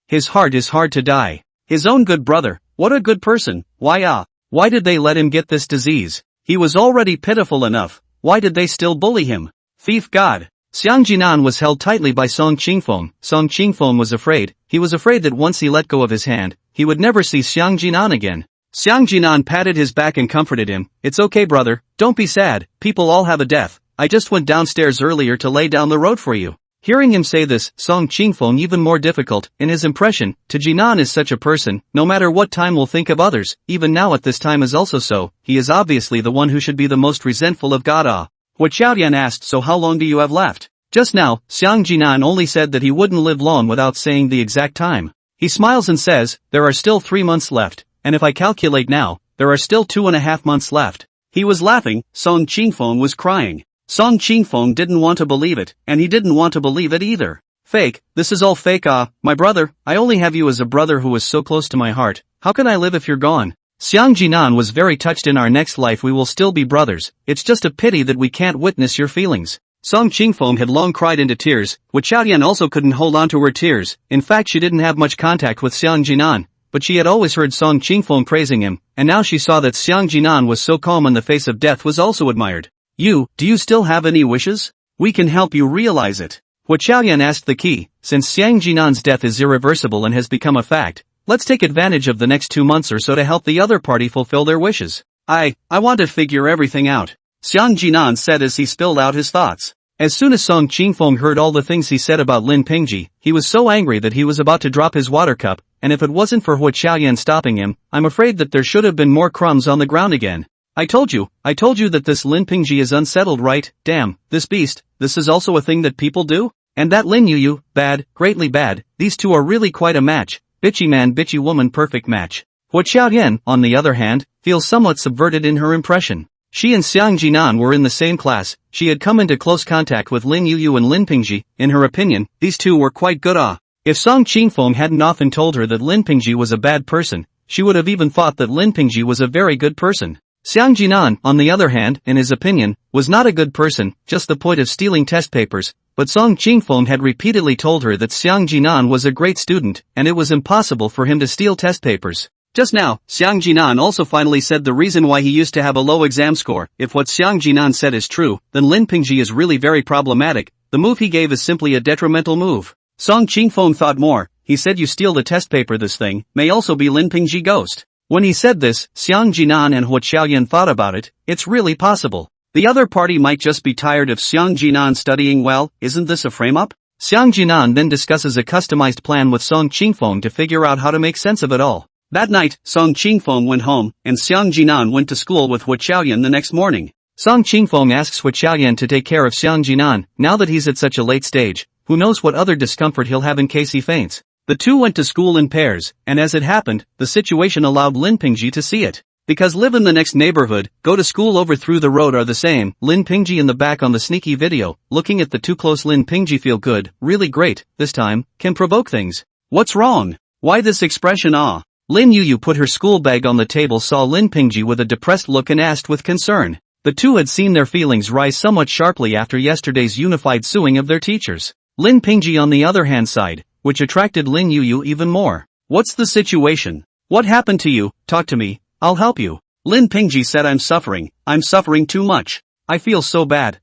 His heart is hard to die. His own good brother, what a good person, why did they let him get this disease? He was already pitiful enough, why did they still bully him? Thief God. Xiang Jinan was held tightly by Song Qingfeng. Song Qingfeng was afraid. He was afraid that once he let go of his hand, he would never see Xiang Jinan again. Xiang Jinan patted his back and comforted him. It's okay, brother, don't be sad, people all have a death. I just went downstairs earlier to lay down the road for you. Hearing him say this, Song Qingfeng even more difficult, in his impression, to Jinan is such a person, no matter what time will think of others, even now at this time is also so, he is obviously the one who should be the most resentful of God. Hua Qiaoyan asked, so how long do you have left? Just now, Xiang Jinan only said that he wouldn't live long without saying the exact time. He smiles and says, there are still 3 months left, and if I calculate now, there are still 2.5 months left. He was laughing, Song Qingfeng was crying. Song Qingfeng didn't want to believe it, and he didn't want to believe it either. Fake, this is all fake. My brother, I only have you as a brother who is so close to my heart. How can I live if you're gone? Xiang Jinan was very touched. In our next life we will still be brothers, it's just a pity that we can't witness your feelings. Song Qingfeng had long cried into tears. Hua Qiaoyan also couldn't hold on to her tears. In fact, she didn't have much contact with Xiang Jinan, but she had always heard Song Qingfeng praising him, and now she saw that Xiang Jinan was so calm in the face of death was also admired. Do you still have any wishes? We can help you realize it. Hua Qiaoyan asked the key, since Xiang Jinan's death is irreversible and has become a fact, let's take advantage of the next 2 months or so to help the other party fulfill their wishes. I want to figure everything out. Xiang Jinan said as he spilled out his thoughts. As soon as Song Qingfeng heard all the things he said about Lin Pingji, he was so angry that he was about to drop his water cup, and if it wasn't for Hua Qiaoyan stopping him, I'm afraid that there should have been more crumbs on the ground again. I told you that this Lin Pingji is unsettled, right? Damn, this beast, this is also a thing that people do? And that Lin Yuyu, bad, greatly bad, these two are really quite a match. Bitchy man, bitchy woman, perfect match. Hua Qiaoyan, on the other hand, feels somewhat subverted in her impression. She and Xiang Jinan were in the same class, she had come into close contact with Lin Yuyu and Lin Pingji. In her opinion, these two were quite good. If Song Qingfeng hadn't often told her that Lin Pingji was a bad person, she would have even thought that Lin Pingji was a very good person. Xiang Jinan, on the other hand, in his opinion, was not a good person, just the point of stealing test papers, but Song Qingfeng had repeatedly told her that Xiang Jinan was a great student, and it was impossible for him to steal test papers. Just now, Xiang Jinan also finally said the reason why he used to have a low exam score. If what Xiang Jinan said is true, then Lin Pingji is really very problematic. The move he gave is simply a detrimental move. Song Qingfeng thought more. He said, you steal the test paper, this thing may also be Lin Pingji ghost. When he said this, Xiang Jinan and Hua Qiaoyan thought about it. It's really possible. The other party might just be tired of Xiang Jinan studying well. Isn't this a frame-up? Xiang Jinan then discusses a customized plan with Song Qingfeng to figure out how to make sense of it all. That night, Song Qingfeng went home, and Xiang Jinan went to school with Hua Qiaoyan the next morning. Song Qingfeng asks Hua Qiaoyan to take care of Xiang Jinan, now that he's at such a late stage, who knows what other discomfort he'll have in case he faints. The two went to school in pairs, and as it happened, the situation allowed Lin Pingji to see it. Because live in the next neighborhood, go to school over through the road are the same. Lin Pingji in the back on the sneaky video, looking at the two close. Lin Pingji feel good, really great, this time, can provoke things. What's wrong? Why this expression ah? Lin Yuyu put her school bag on the table, saw Lin Pingji with a depressed look and asked with concern. The two had seen their feelings rise somewhat sharply after yesterday's unified suing of their teachers. Lin Pingji on the other hand sighed, which attracted Lin Yuyu even more. What's the situation? What happened to you? Talk to me, I'll help you. Lin Pingji said I'm suffering too much. I feel so bad.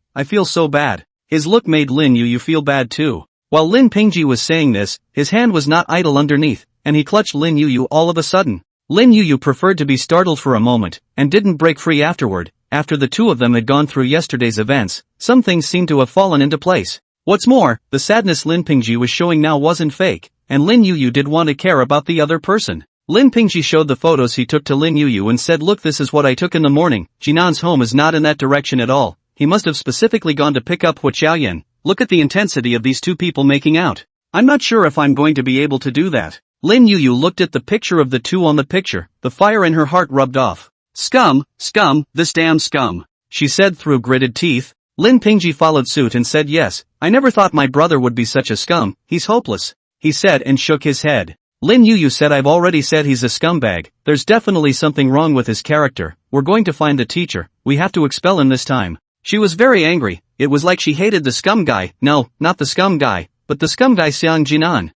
His look made Lin Yuyu feel bad too. While Lin Pingji was saying this, his hand was not idle underneath, and he clutched Lin Yuyu all of a sudden. Lin Yuyu preferred to be startled for a moment, and didn't break free afterward. After the two of them had gone through yesterday's events, some things seemed to have fallen into place. What's more, the sadness Lin Pingji was showing now wasn't fake, and Lin Yuyu did want to care about the other person. Lin Pingji showed the photos he took to Lin Yuyu and said, look, this is what I took in the morning. Jinan's home is not in that direction at all. He must have specifically gone to pick up Hua Xiaoyan. Look at the intensity of these two people making out. I'm not sure if I'm going to be able to do that. Lin Yuyu looked at the picture of the two on the picture, the fire in her heart rubbed off. Scum, this damn scum, she said through gritted teeth. Lin Pingji followed suit and said, yes, I never thought my brother would be such a scum. He's hopeless, he said and shook his head. Lin Yuyu said, I've already said he's a scumbag. There's definitely something wrong with his character. We're going to find the teacher. We have to expel him this time. She was very angry. It was like she hated the scum guy. No, not the scum guy, but the scum guy Xiang Jinan.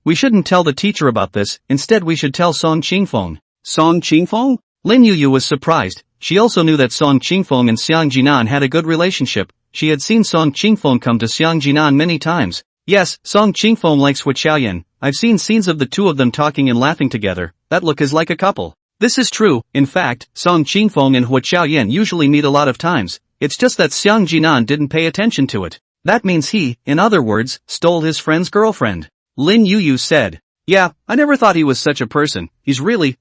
We shouldn't tell the teacher about this. Instead we should tell Song Qingfeng. Song Qingfeng? Lin Yuyu was surprised. She also knew that Song Qingfeng and Xiang Jinan had a good relationship. She had seen Song Qingfeng come to Xiang Jinan many times. Yes, Song Qingfeng likes Hua Xiaoyan. I've seen scenes of the two of them talking and laughing together. That look is like a couple. This is true. In fact, Song Qingfeng and Hua Xiaoyan usually meet a lot of times. It's just that Xiang Jinan didn't pay attention to it. That means he, in other words, stole his friend's girlfriend. Lin Yuyu said. Yeah, I never thought he was such a person. He's really,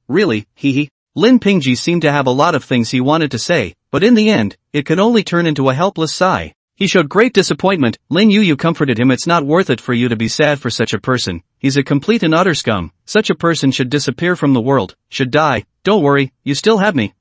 hee. Lin Pingji seemed to have a lot of things he wanted to say, but in the end, it could only turn into a helpless sigh. He showed great disappointment. Lin Yuyu comforted him. It's not worth it for you to be sad for such a person. He's a complete and utter scum. Such a person should disappear from the world, should die. Don't worry, you still have me.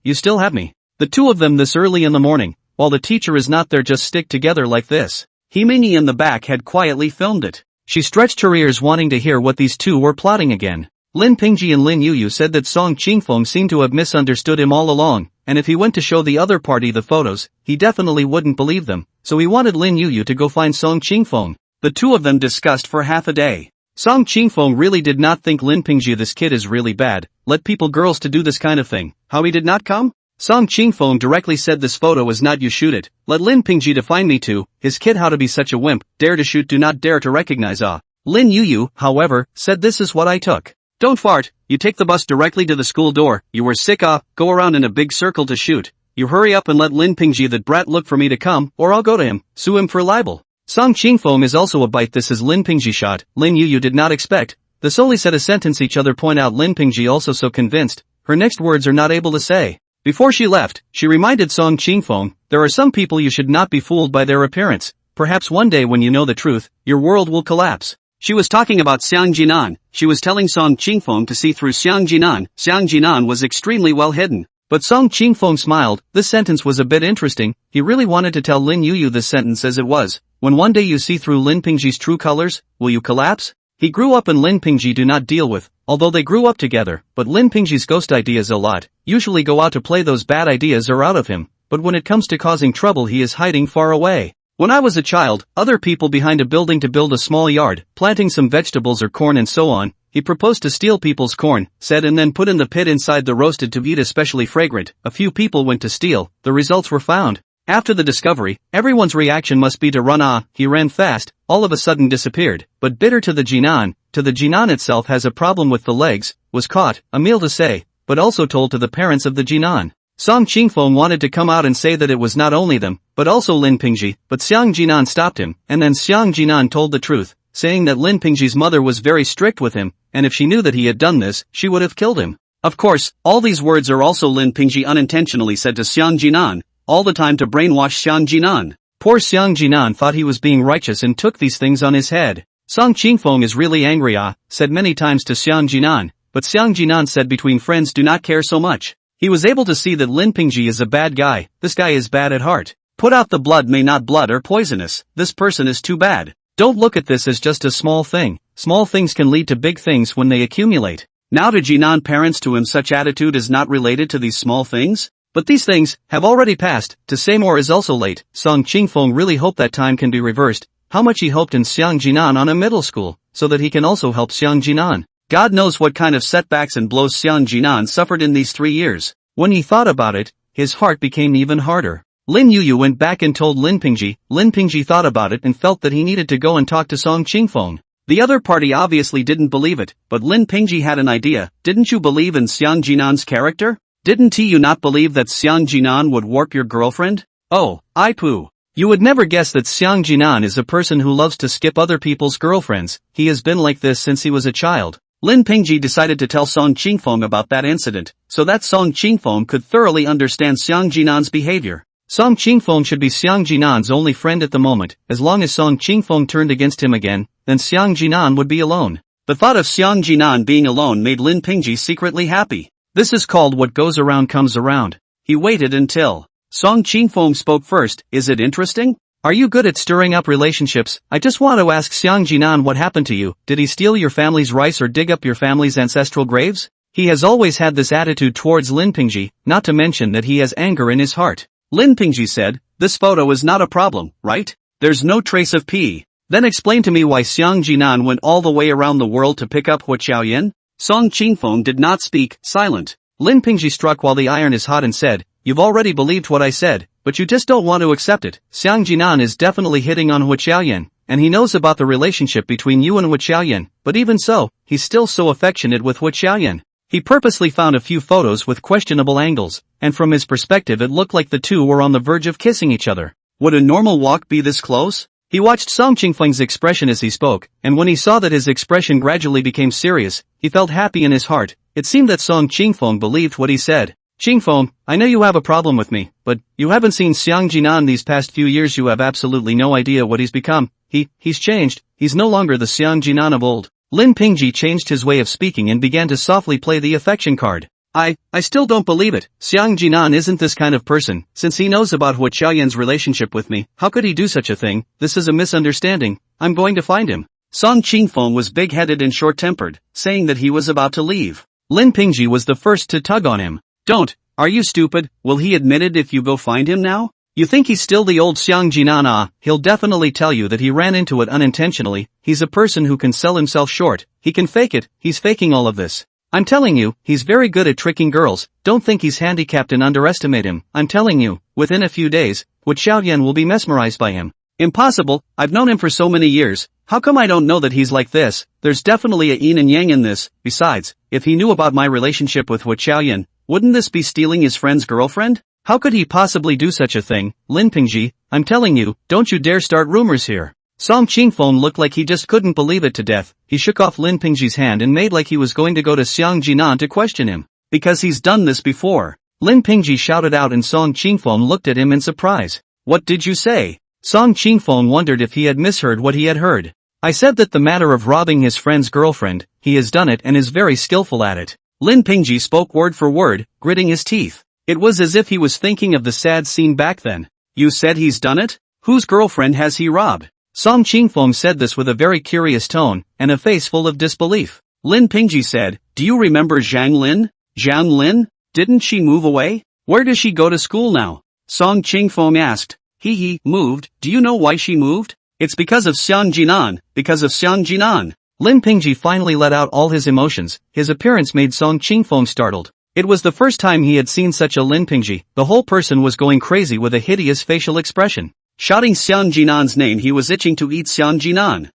The two of them this early in the morning, while the teacher is not there, just stick together like this. Himini in the back had quietly filmed it. She stretched her ears wanting to hear what these two were plotting again. Lin Pingji and Lin Yuyu said that Song Qingfeng seemed to have misunderstood him all along, and if he went to show the other party the photos, he definitely wouldn't believe them, so he wanted Lin Yuyu to go find Song Qingfeng. The two of them discussed for half a day. Song Qingfeng really did not think Lin Pingji, this kid is really bad, let girls to do this kind of thing. How he did not come? Song Qingfeng directly said, this photo is not you, shoot it. Let Lin Pingji define me too. His kid, how to be such a wimp, dare to shoot, do not dare to recognize. Lin Yuyu, however, said, this is what I took. Don't fart, you take the bus directly to the school door. You were sick. Go around in a big circle to shoot. You hurry up and let Lin Pingji, that brat, look for me to come, or I'll go to him, sue him for libel. Song Qingfeng is also a bite. This is Lin Pingji shot. Lin Yuyu did not expect. The solely said a sentence each other. Point out Lin Pingji also so convinced, her next words are not able to say. Before she left, she reminded Song Qingfeng, there are some people you should not be fooled by their appearance. Perhaps one day when you know the truth, your world will collapse. She was talking about Xiang Jinan. She was telling Song Qingfeng to see through Xiang Jinan. Xiang Jinan was extremely well hidden. But Song Qingfeng smiled. This sentence was a bit interesting. He really wanted to tell Lin Yuyu this sentence as it was. When one day you see through Lin Pingji's true colors, will you collapse? He grew up and Lin Pingji do not deal with, although they grew up together, but Lin Pingji's ghost ideas a lot, usually go out to play. Those bad ideas are out of him, but when it comes to causing trouble he is hiding far away. When I was a child, other people behind a building to build a small yard, planting some vegetables or corn and so on. He proposed to steal people's corn, said, and then put in the pit inside the roasted to eat, especially fragrant. A few people went to steal, the results were found. After the discovery, everyone's reaction must be to run. He ran fast, all of a sudden disappeared, but bitter to the Jinan itself has a problem with the legs, was caught, a meal to say, but also told to the parents of the Jinan. Song Qingfeng wanted to come out and say that it was not only them, but also Lin Pingji, but Xiang Jinan stopped him, and then Xiang Jinan told the truth, saying that Lin Pingji's mother was very strict with him, and if she knew that he had done this, she would have killed him. Of course, all these words are also Lin Pingji unintentionally said to Xiang Jinan, all the time to brainwash Xiang Jinan. Poor Xiang Jinan thought he was being righteous and took these things on his head. Song Qingfeng is really angry said many times to Xiang Jinan, but Xiang Jinan said between friends do not care so much. He was able to see that Lin Pingji is a bad guy, this guy is bad at heart. Put out the blood may not blood or poisonous, this person is too bad. Don't look at this as just a small thing, small things can lead to big things when they accumulate. Now to Jinan parents to him such attitude is not related to these small things? But these things have already passed, to say more is also late. Song Qingfeng really hoped that time can be reversed. How much he hoped in Xiang Jinan on a middle school, so that he can also help Xiang Jinan. God knows what kind of setbacks and blows Xiang Jinan suffered in these 3 years. When he thought about it, his heart became even harder. Lin Yuyu went back and told Lin Pingji. Lin Pingji thought about it and felt that he needed to go and talk to Song Qingfeng. The other party obviously didn't believe it, but Lin Pingji had an idea. Didn't you believe in Xiang Jinan's character? Didn't you not believe that Xiang Jinan would warp your girlfriend? Oh, I poo. You would never guess that Xiang Jinan is a person who loves to skip other people's girlfriends. He has been like this since he was a child. Lin Pingji decided to tell Song Qingfeng about that incident, so that Song Qingfeng could thoroughly understand Xiang Jinan's behavior. Song Qingfeng should be Xiang Jinan's only friend at the moment. As long as Song Qingfeng turned against him again, then Xiang Jinan would be alone. The thought of Xiang Jinan being alone made Lin Pingji secretly happy. This is called what goes around comes around. He waited until Song Qingfeng spoke first. Is it interesting? Are you good at stirring up relationships? I just want to ask Xiang Jinan what happened to you. Did he steal your family's rice or dig up your family's ancestral graves? He has always had this attitude towards Lin Pingji, not to mention that he has anger in his heart. Lin Pingji said, this photo is not a problem, right? There's no trace of pee. Then explain to me why Xiang Jinan went all the way around the world to pick up Hua Xiaoyan? Song Qingfeng did not speak, silent. Lin Pingji struck while the iron is hot and said, you've already believed what I said, but you just don't want to accept it. Xiang Jinan is definitely hitting on Hua Xiaoyan, and he knows about the relationship between you and Hua Xiaoyan, but even so, he's still so affectionate with Hua Xiaoyan. He purposely found a few photos with questionable angles, and from his perspective it looked like the two were on the verge of kissing each other. Would a normal walk be this close? He watched Song Qingfeng's expression as he spoke, and when he saw that his expression gradually became serious, he felt happy in his heart. It seemed that Song Qingfeng believed what he said. Qingfeng, I know you have a problem with me, but you haven't seen Xiang Jinan these past few years. You have absolutely no idea what he's become. He's changed. He's no longer the Xiang Jinan of old. Lin Pingji changed his way of speaking and began to softly play the affection card. I still don't believe it. Xiang Jinan isn't this kind of person. Since he knows about Hua Xiaoyan's relationship with me, how could he do such a thing? This is a misunderstanding. I'm going to find him. Song Qingfeng was big-headed and short-tempered, saying that he was about to leave. Lin Pingji was the first to tug on him. Don't. Are you stupid? Will he admit it if you go find him now? You think he's still the old Xiang Jinan? He'll definitely tell you that he ran into it unintentionally. He's a person who can sell himself short. He can fake it. He's faking all of this. I'm telling you, he's very good at tricking girls. Don't think he's handicapped and underestimate him. I'm telling you, within a few days, Hua Xiaoyan will be mesmerized by him. Impossible. I've known him for so many years. How come I don't know that he's like this? There's definitely a yin and yang in this. Besides, if he knew about my relationship with Hua Xiaoyan, wouldn't this be stealing his friend's girlfriend? How could he possibly do such a thing? Lin Pingji, I'm telling you, don't you dare start rumors here. Song Qingfeng looked like he just couldn't believe it to death. He shook off Lin Pingji's hand and made like he was going to go to Xiang Jinan to question him. Because he's done this before. Lin Pingji shouted out and Song Qingfeng looked at him in surprise. What did you say? Song Qingfeng wondered if he had misheard what he had heard. I said that the matter of robbing his friend's girlfriend, he has done it and is very skillful at it. Lin Pingji spoke word for word, gritting his teeth. It was as if he was thinking of the sad scene back then. You said he's done it? Whose girlfriend has he robbed? Song Qingfeng said this with a very curious tone, and a face full of disbelief. Lin Pingji said, do you remember Zhang Lin? Zhang Lin? Didn't she move away? Where does she go to school now? Song Qingfeng asked. Moved. Do you know why she moved? It's because of Xiang Jinan. Because of Xiang Jinan. Lin Pingji finally let out all his emotions. His appearance made Song Qingfeng startled. It was the first time he had seen such a Lin Pingji. The whole person was going crazy with a hideous facial expression. Shouting Xiang Jinan's name, he was itching to eat Xiang Jinan.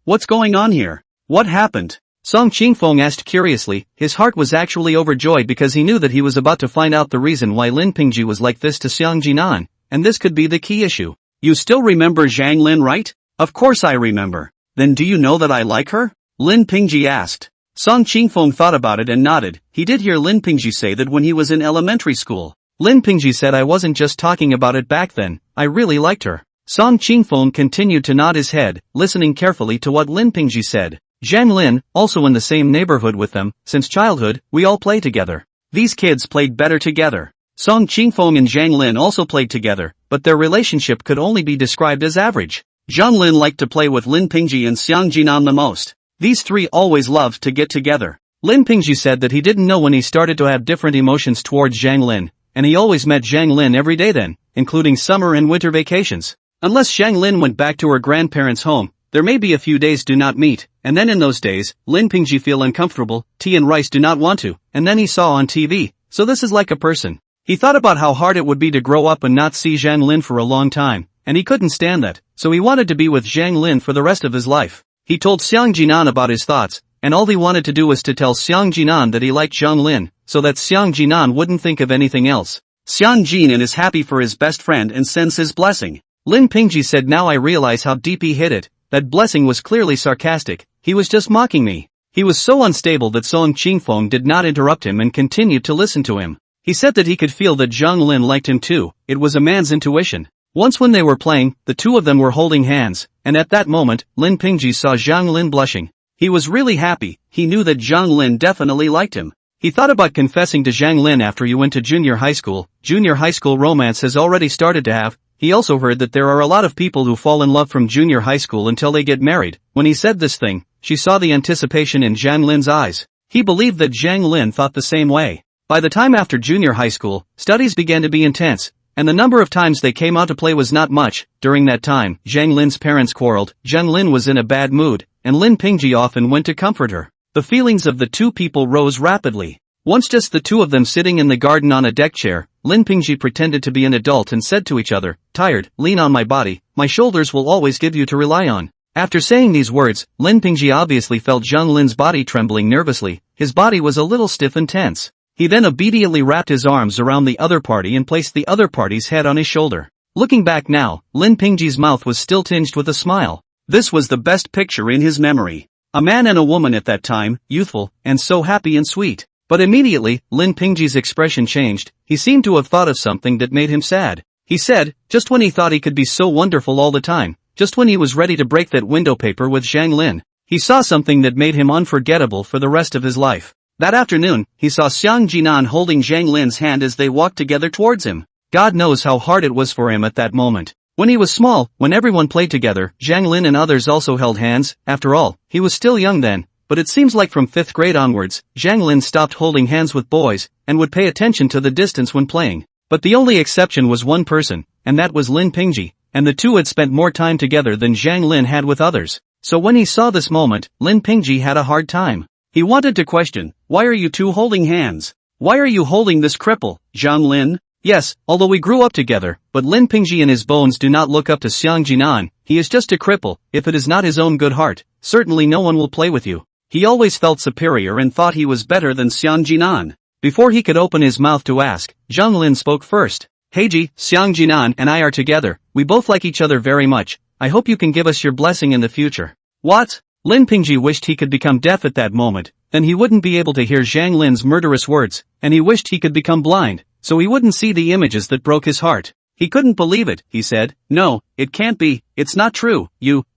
What's going on here? What happened? Song Qingfeng asked curiously. His heart was actually overjoyed because he knew that he was about to find out the reason why Lin Pingji was like this to Xiang Jinan, and this could be the key issue. You still remember Zhang Lin, right? Of course I remember. Then do you know that I like her? Lin Pingji asked. Song Qingfeng thought about it and nodded. He did hear Lin Pingji say that when he was in elementary school. Lin Pingji said I wasn't just talking about it back then, I really liked her. Song Qingfeng continued to nod his head, listening carefully to what Lin Pingji said. Zhang Lin, also in the same neighborhood with them, since childhood, we all play together. These kids played better together. Song Qingfeng and Zhang Lin also played together, but their relationship could only be described as average. Zhang Lin liked to play with Lin Pingji and Xiang Jinan the most. These three always loved to get together. Lin Pingji said that he didn't know when he started to have different emotions towards Zhang Lin, and he always met Zhang Lin every day then, including summer and winter vacations. Unless Zhang Lin went back to her grandparents' home, there may be a few days do not meet, and then in those days, Lin Pingji feel uncomfortable, tea and rice do not want to, and then he saw on TV, so this is like a person. He thought about how hard it would be to grow up and not see Zhang Lin for a long time, and he couldn't stand that, so he wanted to be with Zhang Lin for the rest of his life. He told Xiang Jinan about his thoughts, and all he wanted to do was to tell Xiang Jinan that he liked Zhang Lin, so that Xiang Jinan wouldn't think of anything else. Xiang Jinan is happy for his best friend and sends his blessing. Lin Pingji said, now I realize how deep he hit it. That blessing was clearly sarcastic, he was just mocking me. He was so unstable that Song Qingfeng did not interrupt him and continued to listen to him. He said that he could feel that Zhang Lin liked him too, it was a man's intuition. Once when they were playing, the two of them were holding hands, and at that moment, Lin Pingji saw Zhang Lin blushing. He was really happy, he knew that Zhang Lin definitely liked him. He thought about confessing to Zhang Lin after he went to junior high school. Junior high school romance has already started to have. He also heard that there are a lot of people who fall in love from junior high school until they get married. When he said this thing, she saw the anticipation in Zhang Lin's eyes. He believed that Zhang Lin thought the same way. By the time after junior high school, studies began to be intense, and the number of times they came out to play was not much. During that time, Zhang Lin's parents quarreled, Zhang Lin was in a bad mood, and Lin Pingji often went to comfort her. The feelings of the two people rose rapidly. Once just the two of them sitting in the garden on a deck chair, Lin Pingji pretended to be an adult and said to each other, tired, lean on my body, my shoulders will always give you to rely on. After saying these words, Lin Pingji obviously felt Zhang Lin's body trembling nervously, his body was a little stiff and tense. He then immediately wrapped his arms around the other party and placed the other party's head on his shoulder. Looking back now, Lin Pingji's mouth was still tinged with a smile. This was the best picture in his memory. A man and a woman at that time, youthful, and so happy and sweet. But immediately, Lin Pingji's expression changed, he seemed to have thought of something that made him sad. He said, just when he thought he could be so wonderful all the time, just when he was ready to break that window paper with Zhang Lin, he saw something that made him unforgettable for the rest of his life. That afternoon, he saw Xiang Jinan holding Zhang Lin's hand as they walked together towards him. God knows how hard it was for him at that moment. When he was small, when everyone played together, Zhang Lin and others also held hands. After all, he was still young then. But it seems like from 5th grade onwards, Zhang Lin stopped holding hands with boys, and would pay attention to the distance when playing. But the only exception was one person, and that was Lin Pingji, and the two had spent more time together than Zhang Lin had with others. So when he saw this moment, Lin Pingji had a hard time. He wanted to question, why are you two holding hands? Why are you holding this cripple, Zhang Lin? Yes, although we grew up together, but Lin Pingji and his bones do not look up to Xiang Jinan, he is just a cripple, if it is not his own good heart, certainly no one will play with you. He always felt superior and thought he was better than Xiang Jinan. Before he could open his mouth to ask, Zhang Lin spoke first. Heiji, Xiang Jinan and I are together, we both like each other very much, I hope you can give us your blessing in the future. What? Lin Pingji wished he could become deaf at that moment, then he wouldn't be able to hear Zhang Lin's murderous words, and he wished he could become blind, so he wouldn't see the images that broke his heart. He couldn't believe it, he said, no, it can't be, it's not true,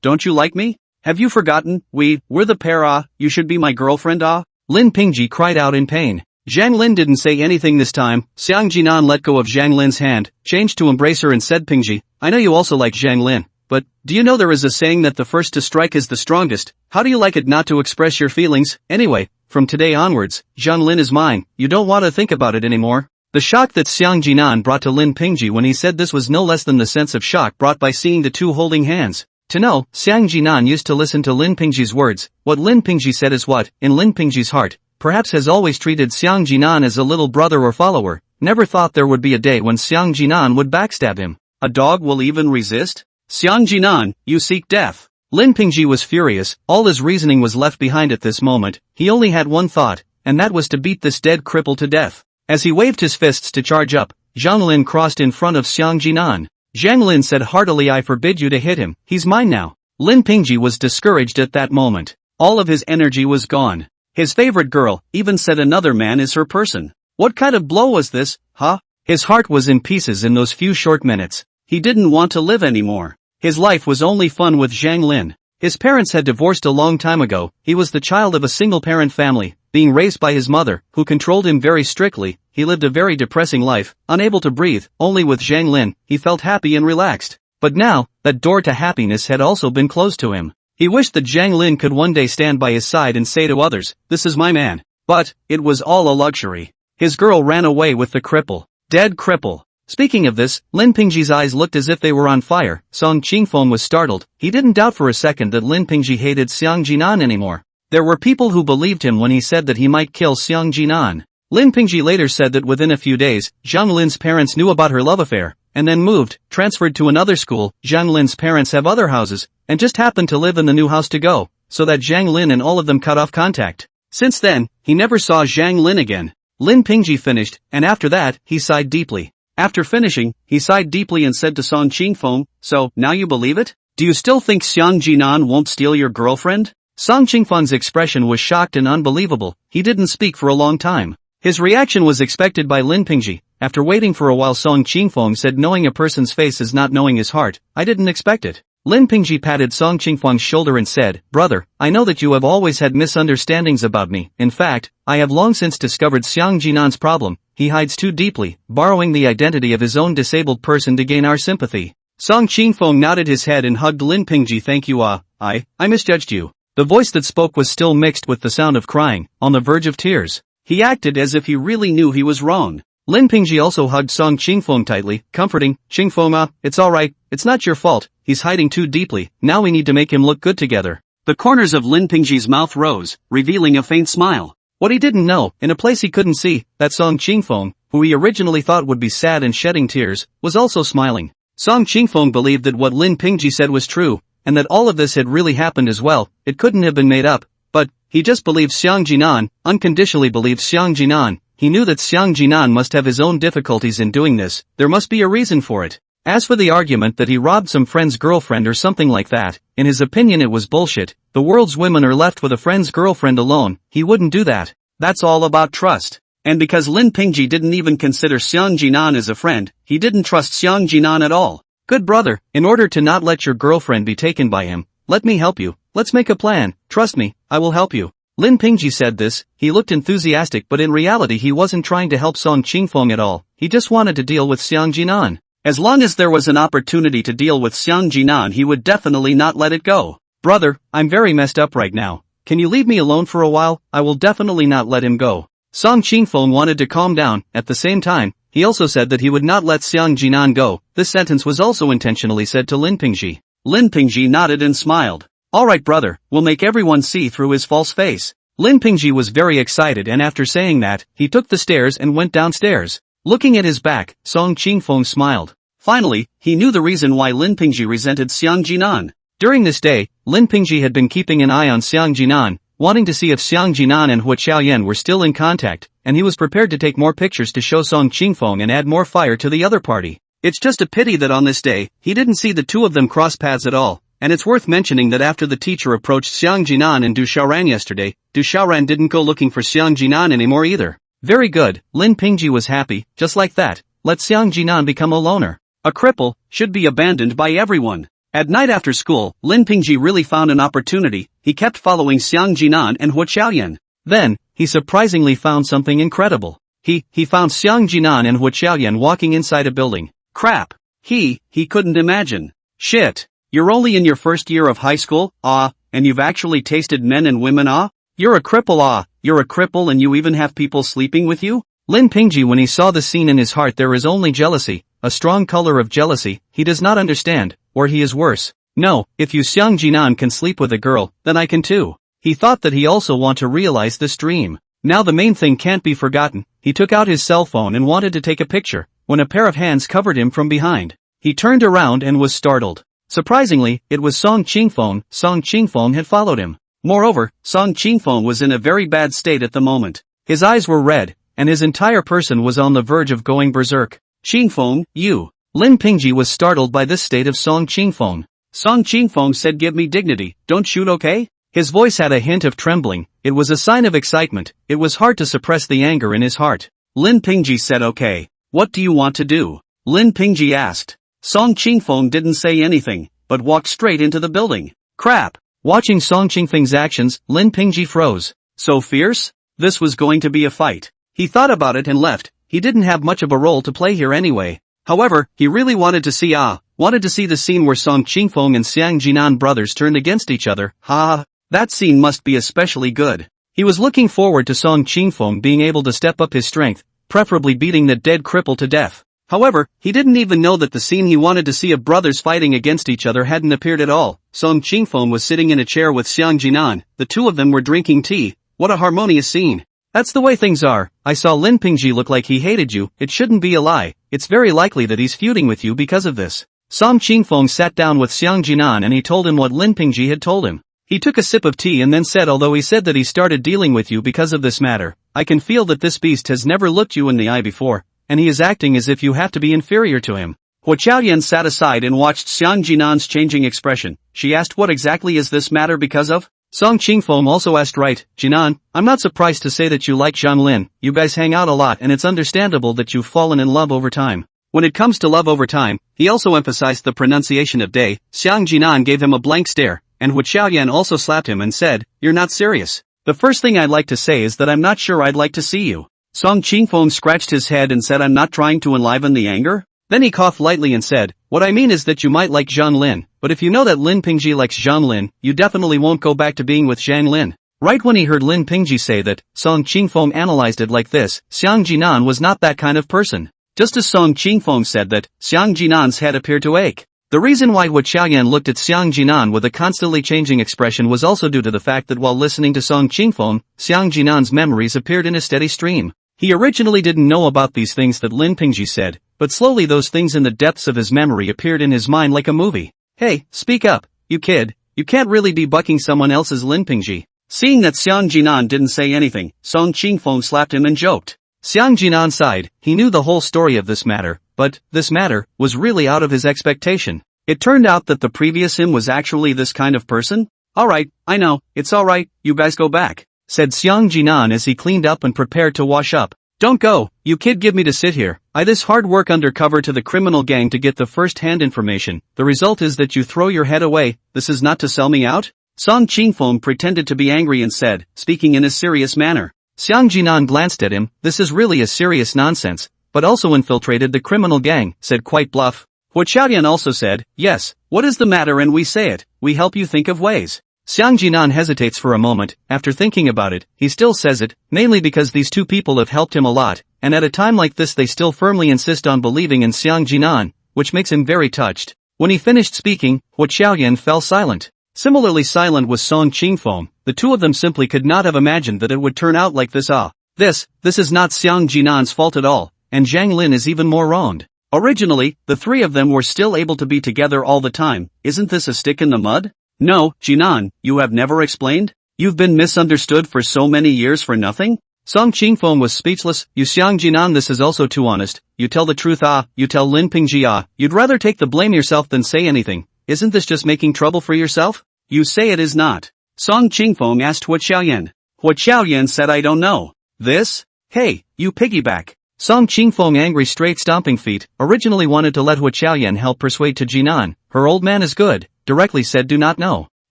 don't you like me? Have you forgotten, we're the pair you should be my girlfriend Lin Pingji cried out in pain. Zhang Lin didn't say anything this time. Xiang Jinan let go of Zhang Lin's hand, changed to embrace her and said, Pingji, I know you also like Zhang Lin, but, do you know there is a saying that the first to strike is the strongest? How do you like it not to express your feelings? Anyway, from today onwards, Zhang Lin is mine, you don't want to think about it anymore. The shock that Xiang Jinan brought to Lin Pingji when he said this was no less than the sense of shock brought by seeing the two holding hands. To know, Xiang Jinan used to listen to Lin Pingji's words, what Lin Pingji said is what, in Lin Pingji's heart, perhaps has always treated Xiang Jinan as a little brother or follower, never thought there would be a day when Xiang Jinan would backstab him. A dog will even resist? Xiang Jinan, you seek death. Lin Pingji was furious, all his reasoning was left behind at this moment, he only had one thought, and that was to beat this dead cripple to death. As he waved his fists to charge up, Zhang Lin crossed in front of Xiang Jinan. Zhang Lin said heartily, I forbid you to hit him, he's mine now. Lin Pingji was discouraged at that moment. All of his energy was gone. His favorite girl, even said another man is her person. What kind of blow was this, huh? His heart was in pieces in those few short minutes. He didn't want to live anymore. His life was only fun with Zhang Lin. His parents had divorced a long time ago. He was the child of a single-parent family, being raised by his mother, who controlled him very strictly. He lived a very depressing life, unable to breathe. Only with Zhang Lin, he felt happy and relaxed. But now, that door to happiness had also been closed to him. He wished that Zhang Lin could one day stand by his side and say to others, "This is my man." But it was all a luxury. His girl ran away with the cripple. Dead cripple. Speaking of this, Lin Pingji's eyes looked as if they were on fire. Song Qingfeng was startled. He didn't doubt for a second that Lin Pingji hated Xiang Jinan anymore. There were people who believed him when he said that he might kill Xiang Jinan. Lin Pingji later said that within a few days, Zhang Lin's parents knew about her love affair, and then transferred to another school. Zhang Lin's parents have other houses, and just happened to live in the new house to go, so that Zhang Lin and all of them cut off contact. Since then, he never saw Zhang Lin again. Lin Pingji finished, and after that, he sighed deeply. After finishing, he sighed deeply and said to Song Qingfeng, "So, now you believe it? Do you still think Xiang Jinan won't steal your girlfriend?" Song Qingfeng's expression was shocked and unbelievable. He didn't speak for a long time. His reaction was expected by Lin Pingji. After waiting for a while, Song Qingfeng said, "Knowing a person's face is not knowing his heart. I didn't expect it." Lin Pingji patted Song Qingfeng's shoulder and said, "Brother, I know that you have always had misunderstandings about me. In fact, I have long since discovered Xiang Jinan's problem. He hides too deeply, borrowing the identity of his own disabled person to gain our sympathy." Song Qingfeng nodded his head and hugged Lin Pingji. "Thank you. I misjudged you." The voice that spoke was still mixed with the sound of crying, on the verge of tears. He acted as if he really knew he was wrong. Lin Pingji also hugged Song Qingfeng tightly, comforting, "Qingfeng, it's alright, it's not your fault, he's hiding too deeply, now we need to make him look good together." The corners of Lin Pingji's mouth rose, revealing a faint smile. What he didn't know, in a place he couldn't see, that Song Qingfeng, who he originally thought would be sad and shedding tears, was also smiling. Song Qingfeng believed that what Lin Pingji said was true, and that all of this had really happened as well. It couldn't have been made up, but he just believed Xiang Jinan, unconditionally believed Xiang Jinan. He knew that Xiang Jinan must have his own difficulties in doing this. There must be a reason for it. As for the argument that he robbed some friend's girlfriend or something like that, in his opinion it was bullshit. The world's women are left with a friend's girlfriend alone. He wouldn't do that. That's all about trust. And because Lin Pingji didn't even consider Xiang Jinan as a friend, he didn't trust Xiang Jinan at all. "Good brother, in order to not let your girlfriend be taken by him, let me help you. Let's make a plan. Trust me, I will help you." Lin Pingji said this. He looked enthusiastic, but in reality he wasn't trying to help Song Qingfeng at all. He just wanted to deal with Xiang Jinan. As long as there was an opportunity to deal with Xiang Jinan, he would definitely not let it go. "Brother, I'm very messed up right now. Can you leave me alone for a while? I will definitely not let him go." Song Qingfeng wanted to calm down. At the same time, he also said that he would not let Xiang Jinan go. This sentence was also intentionally said to Lin Pingji. Lin Pingji nodded and smiled. "Alright brother, we'll make everyone see through his false face." Lin Pingji was very excited, and after saying that, he took the stairs and went downstairs. Looking at his back, Song Qingfeng smiled. Finally, he knew the reason why Lin Pingji resented Xiang Jinan. During this day, Lin Pingji had been keeping an eye on Xiang Jinan, wanting to see if Xiang Jinan and Hua Xiaoyan were still in contact, and he was prepared to take more pictures to show Song Qingfeng and add more fire to the other party. It's just a pity that on this day, he didn't see the two of them cross paths at all. And it's worth mentioning that after the teacher approached Xiang Jinan and Du Xiaoran yesterday, Du Xiaoran didn't go looking for Xiang Jinan anymore either. Very good, Lin Pingji was happy. Just like that, let Xiang Jinan become a loner. A cripple should be abandoned by everyone. At night after school, Lin Pingji really found an opportunity. He kept following Xiang Jinan and Hua Xiaoyan. Then, he surprisingly found something incredible. He found Xiang Jinan and Hua Xiaoyan walking inside a building. Crap. He couldn't imagine. Shit. You're only in your first year of high school, and you've actually tasted men and women, You're a cripple, you're a cripple and you even have people sleeping with you? Lin Pingji, when he saw the scene, in his heart there is only jealousy, a strong color of jealousy. He does not understand, or he is worse. No, if you Xiang Jinan can sleep with a girl, then I can too. He thought that he also want to realize this dream. Now the main thing can't be forgotten. He took out his cell phone and wanted to take a picture, when a pair of hands covered him from behind. He turned around and was startled. Surprisingly, it was Song Qingfeng. Song Qingfeng had followed him. Moreover, Song Qingfeng was in a very bad state at the moment. His eyes were red, and his entire person was on the verge of going berserk. "Qingfeng, you." Lin Pingji was startled by this state of Song Qingfeng. Song Qingfeng said, "Give me dignity, don't shoot, okay?" His voice had a hint of trembling. It was a sign of excitement. It was hard to suppress the anger in his heart. Lin Pingji said, "Okay. What do you want to do?" Lin Pingji asked. Song Qingfeng didn't say anything, but walked straight into the building. Crap! Watching Song Qingfeng's actions, Lin Pingji froze. So fierce? This was going to be a fight. He thought about it and left. He didn't have much of a role to play here anyway. However, he really wanted to see the scene where Song Qingfeng and Xiang Jinan brothers turned against each other. That scene must be especially good. He was looking forward to Song Qingfeng being able to step up his strength, preferably beating that dead cripple to death. However, he didn't even know that the scene he wanted to see of brothers fighting against each other hadn't appeared at all. Song Qingfeng was sitting in a chair with Xiang Jinan. The two of them were drinking tea. What a harmonious scene. That's the way things are. I saw Lin Pingji look like he hated you. It shouldn't be a lie. It's very likely that he's feuding with you because of this. Song Qingfeng sat down with Xiang Jinan and he told him what Lin Pingji had told him. He took a sip of tea and then said, although he said that he started dealing with you because of this matter, I can feel that this beast has never looked you in the eye before, and he is acting as if you have to be inferior to him. Hua Qiaoyan sat aside and watched Xiang Jinan's changing expression. She asked, what exactly is this matter because of? Song Qingfeng also asked, right, Jinan, I'm not surprised to say that you like Zhang Lin. You guys hang out a lot and it's understandable that you've fallen in love over time. When it comes to love over time, he also emphasized the pronunciation of day. Xiang Jinan gave him a blank stare, and Hua Qiaoyan also slapped him and said, you're not serious. The first thing I'd like to say is that I'm not sure I'd like to see you. Song Qingfeng scratched his head and said, I'm not trying to enliven the anger? Then he coughed lightly and said, what I mean is that you might like Zhang Lin, but if you know that Lin Pingji likes Zhang Lin, you definitely won't go back to being with Zhang Lin. Right when he heard Lin Pingji say that, Song Qingfeng analyzed it like this, Xiang Jinan was not that kind of person. Just as Song Qingfeng said that, Xiang Jinan's head appeared to ache. The reason why Hua Qiaoyan looked at Xiang Jinan with a constantly changing expression was also due to the fact that while listening to Song Qingfeng, Xiang Jinan's memories appeared in a steady stream. He originally didn't know about these things that Lin Pingji said, but slowly those things in the depths of his memory appeared in his mind like a movie. Hey, speak up, you kid, you can't really be bucking someone else's Lin Pingji. Seeing that Xiang Jinan didn't say anything, Song Qingfeng slapped him and joked. Xiang Jinan sighed. He knew the whole story of this matter, but this matter was really out of his expectation. It turned out that the previous him was actually this kind of person? Alright, I know, it's alright, you guys go back, said Xiang Jinan as he cleaned up and prepared to wash up. Don't go, you kid, give me to sit here. I this hard work undercover to the criminal gang to get the first-hand information. The result is that you throw your head away. This is not to sell me out? Song Qingfeng pretended to be angry and said, speaking in a serious manner. Xiang Jinan glanced at him. This is really a serious nonsense, but also infiltrated the criminal gang, said quite bluff. Hua Qiaoyan also said, yes, what is the matter, and we say it, we help you think of ways. Xiang Jinan hesitates for a moment. After thinking about it, he still says it, mainly because these two people have helped him a lot, and at a time like this they still firmly insist on believing in Xiang Jinan, which makes him very touched. When he finished speaking, Hua Qiaoyan fell silent. Similarly silent was Song Qingfeng. The two of them simply could not have imagined that it would turn out like this. This is not Xiang Jinan's fault at all, and Zhang Lin is even more wronged. Originally, the three of them were still able to be together all the time. Isn't this a stick in the mud? No, Jinan, you have never explained? You've been misunderstood for so many years for nothing? Song Qingfeng was speechless. You Xiang Jinan, this is also too honest. You tell the truth, you tell Lin Pingji, you'd rather take the blame yourself than say anything. Isn't this just making trouble for yourself? You say it is not. Song Qingfeng asked Hua Qiaoyan. Hua Qiaoyan said, I don't know. This? Hey, you piggyback. Song Qingfeng, angry straight stomping feet, originally wanted to let Hua Qiaoyan help persuade to Jinan. Her old man is good, directly said do not know.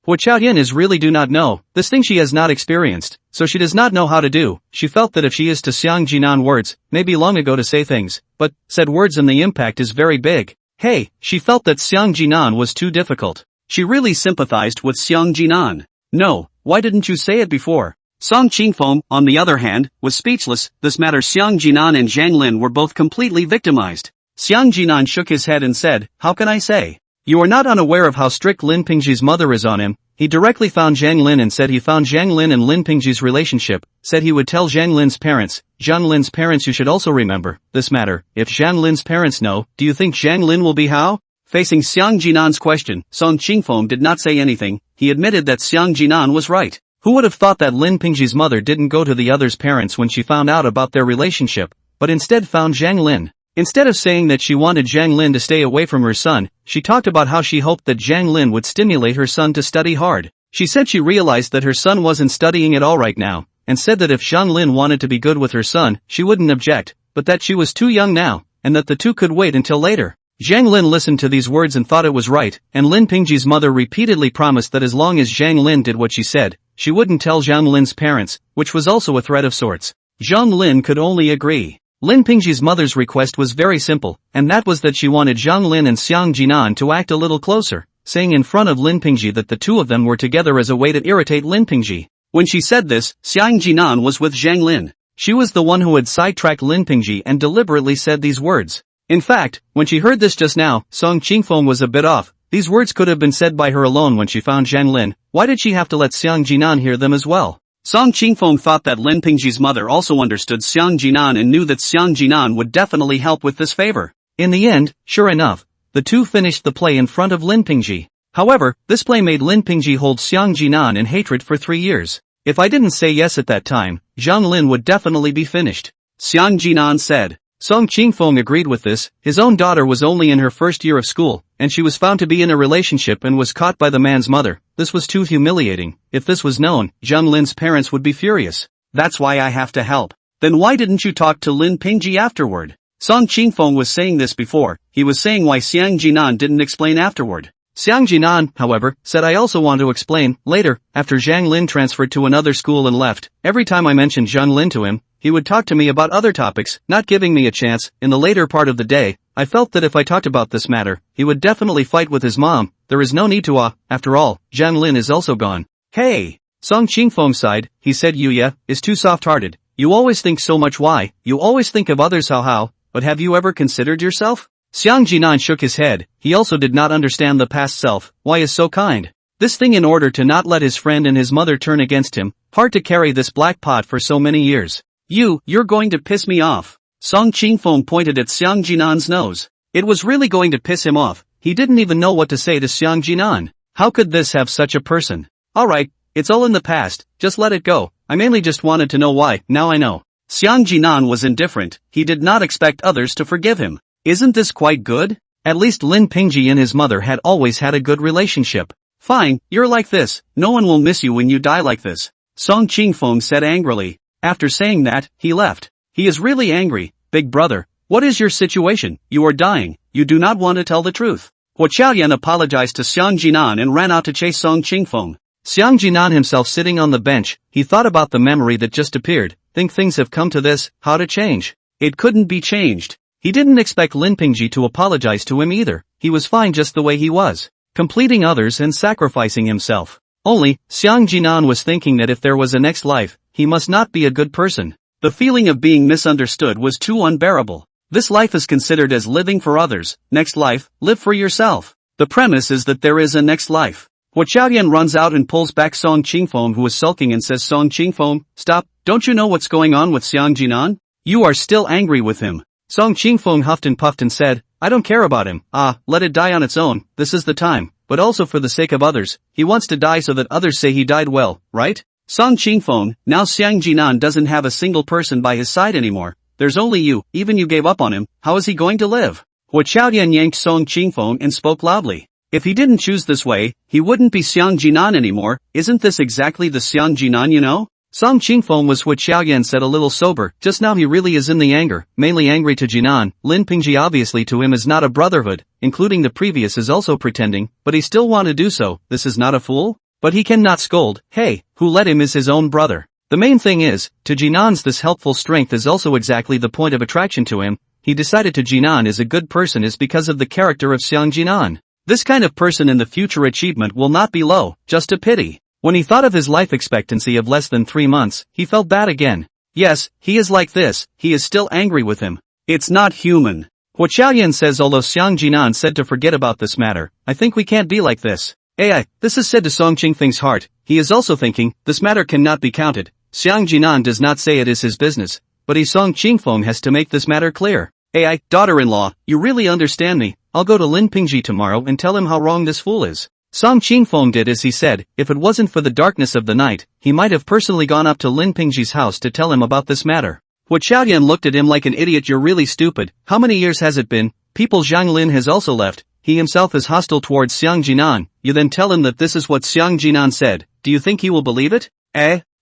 Hua Qiaoyan is really do not know, this thing she has not experienced, so she does not know how to do. She felt that if she is to Xiang Jinan words, maybe long ago to say things, but, said words and the impact is very big. Hey, she felt that Xiang Jinan was too difficult. She really sympathized with Xiang Jinan. No, why didn't you say it before? Song Qingfeng, on the other hand, was speechless. This matter, Xiang Jinan and Zhang Lin were both completely victimized. Xiang Jinan shook his head and said, how can I say? You are not unaware of how strict Lin Pingji's mother is on him. He directly found Zhang Lin and said he found Zhang Lin and Lin Pingji's relationship, said he would tell Zhang Lin's parents. Zhang Lin's parents, you should also remember this matter. If Zhang Lin's parents know, do you think Zhang Lin will be how? Facing Xiang Jinan's question, Song Qingfeng did not say anything. He admitted that Xiang Jinan was right. Who would have thought that Lin Pingji's mother didn't go to the other's parents when she found out about their relationship, but instead found Zhang Lin? Instead of saying that she wanted Zhang Lin to stay away from her son, she talked about how she hoped that Zhang Lin would stimulate her son to study hard. She said she realized that her son wasn't studying at all right now, and said that if Zhang Lin wanted to be good with her son, she wouldn't object, but that she was too young now, and that the two could wait until later. Zhang Lin listened to these words and thought it was right, and Lin Pingji's mother repeatedly promised that as long as Zhang Lin did what she said, she wouldn't tell Zhang Lin's parents, which was also a threat of sorts. Zhang Lin could only agree. Lin Pingji's mother's request was very simple, and that was that she wanted Zhang Lin and Xiang Jinan to act a little closer, saying in front of Lin Pingji that the two of them were together as a way to irritate Lin Pingji. When she said this, Xiang Jinan was with Zhang Lin. She was the one who had sidetracked Lin Pingji and deliberately said these words. In fact, when she heard this just now, Song Qingfeng was a bit off. These words could have been said by her alone when she found Zhang Lin. Why did she have to let Xiang Jinan hear them as well? Song Qingfeng thought that Lin Pingji's mother also understood Xiang Jinan and knew that Xiang Jinan would definitely help with this favor. In the end, sure enough, the two finished the play in front of Lin Pingji. However, this play made Lin Pingji hold Xiang Jinan in hatred for 3 years. If I didn't say yes at that time, Zhang Lin would definitely be finished. Xiang Jinan said. Song Qingfeng agreed with this. His own daughter was only in her first year of school, and she was found to be in a relationship and was caught by the man's mother. This was too humiliating. If this was known, Zhang Lin's parents would be furious. That's why I have to help. Then why didn't you talk to Lin Pingji afterward? Song Qingfeng was saying this before. He was saying why Xiang Jinan didn't explain afterward. Xiang Jinan, however, said I also want to explain. Later, after Zhang Lin transferred to another school and left, every time I mentioned Zhang Lin to him, he would talk to me about other topics, not giving me a chance. In the later part of the day, I felt that if I talked about this matter, he would definitely fight with his mom. There is no need to after all, Zhang Lin is also gone. Hey! Song Qingfeng sighed. He said Yuya is too soft-hearted. You always think so much why, you always think of others how, but have you ever considered yourself? Xiang Jinan shook his head. He also did not understand the past self. Why is so kind? This thing in order to not let his friend and his mother turn against him. Hard to carry this black pot for so many years. You're going to piss me off. Song Qingfeng pointed at Xiang Jinan's nose. It was really going to piss him off. He didn't even know what to say to Xiang Jinan. How could this have such a person? Alright, it's all in the past, just let it go. I mainly just wanted to know why. Now I know. Xiang Jinan was indifferent. He did not expect others to forgive him. Isn't this quite good? At least Lin Pingji and his mother had always had a good relationship. Fine, you're like this. No one will miss you when you die like this. Song Qingfeng said angrily. After saying that, he left. He is really angry. Big brother, what is your situation? You are dying. You do not want to tell the truth. Huo Qiaoyan apologized to Xiang Jinan and ran out to chase Song Qingfeng. Xiang Jinan himself sitting on the bench, he thought about the memory that just appeared. Think things have come to this, how to change? It couldn't be changed. He didn't expect Lin Pingji to apologize to him either. He was fine just the way he was, completing others and sacrificing himself. Only, Xiang Jinan was thinking that if there was a next life, he must not be a good person. The feeling of being misunderstood was too unbearable. This life is considered as living for others. Next life, live for yourself. The premise is that there is a next life. Huo Qiaoyan runs out and pulls back Song Qingfeng, who is sulking, and says, Song Qingfeng, stop, don't you know what's going on with Xiang Jinan? You are still angry with him. Song Qingfeng huffed and puffed and said, I don't care about him. Let it die on its own. This is the time. But also for the sake of others. He wants to die so that others say he died well, right? Song Qingfeng, now Xiang Jinan doesn't have a single person by his side anymore. There's only you. Even you gave up on him. How is he going to live? Huo Qiaoyan yanked Song Qingfeng and spoke loudly. If he didn't choose this way, he wouldn't be Xiang Jinan anymore. Isn't this exactly the Xiang Jinan you know? Song Qingfeng was what Xiaoyan said, a little sober. Just now he really is in the anger, mainly angry to Jinan. Lin Pingji obviously to him is not a brotherhood, including the previous is also pretending, but he still want to do so. This is not a fool? But he cannot scold. Hey, who let him is his own brother. The main thing is, to Jinan's this helpful strength is also exactly the point of attraction to him. He decided to Jinan is a good person is because of the character of Xiang Jinan. This kind of person in the future achievement will not be low, just a pity. When he thought of his life expectancy of less than 3 months, he felt bad again. Yes, he is like this, he is still angry with him. It's not human. Huo Qiaoyan says, although Xiang Jinan said to forget about this matter, I think we can't be like this. This is said to Song Qingfeng's heart. He is also thinking, this matter cannot be counted. Xiang Jinan does not say it is his business, but Song Qingfeng has to make this matter clear. Daughter-in-law, you really understand me. I'll go to Lin Pingji tomorrow and tell him how wrong this fool is. Song Qingfeng did as he said. If it wasn't for the darkness of the night, he might have personally gone up to Lin Pingji's house to tell him about this matter. Huo Qiaoyan looked at him like an idiot. You're really stupid. How many years has it been? People, Zhang Lin has also left. He himself is hostile towards Xiang Jinan. You then tell him that this is what Xiang Jinan said. Do you think he will believe it?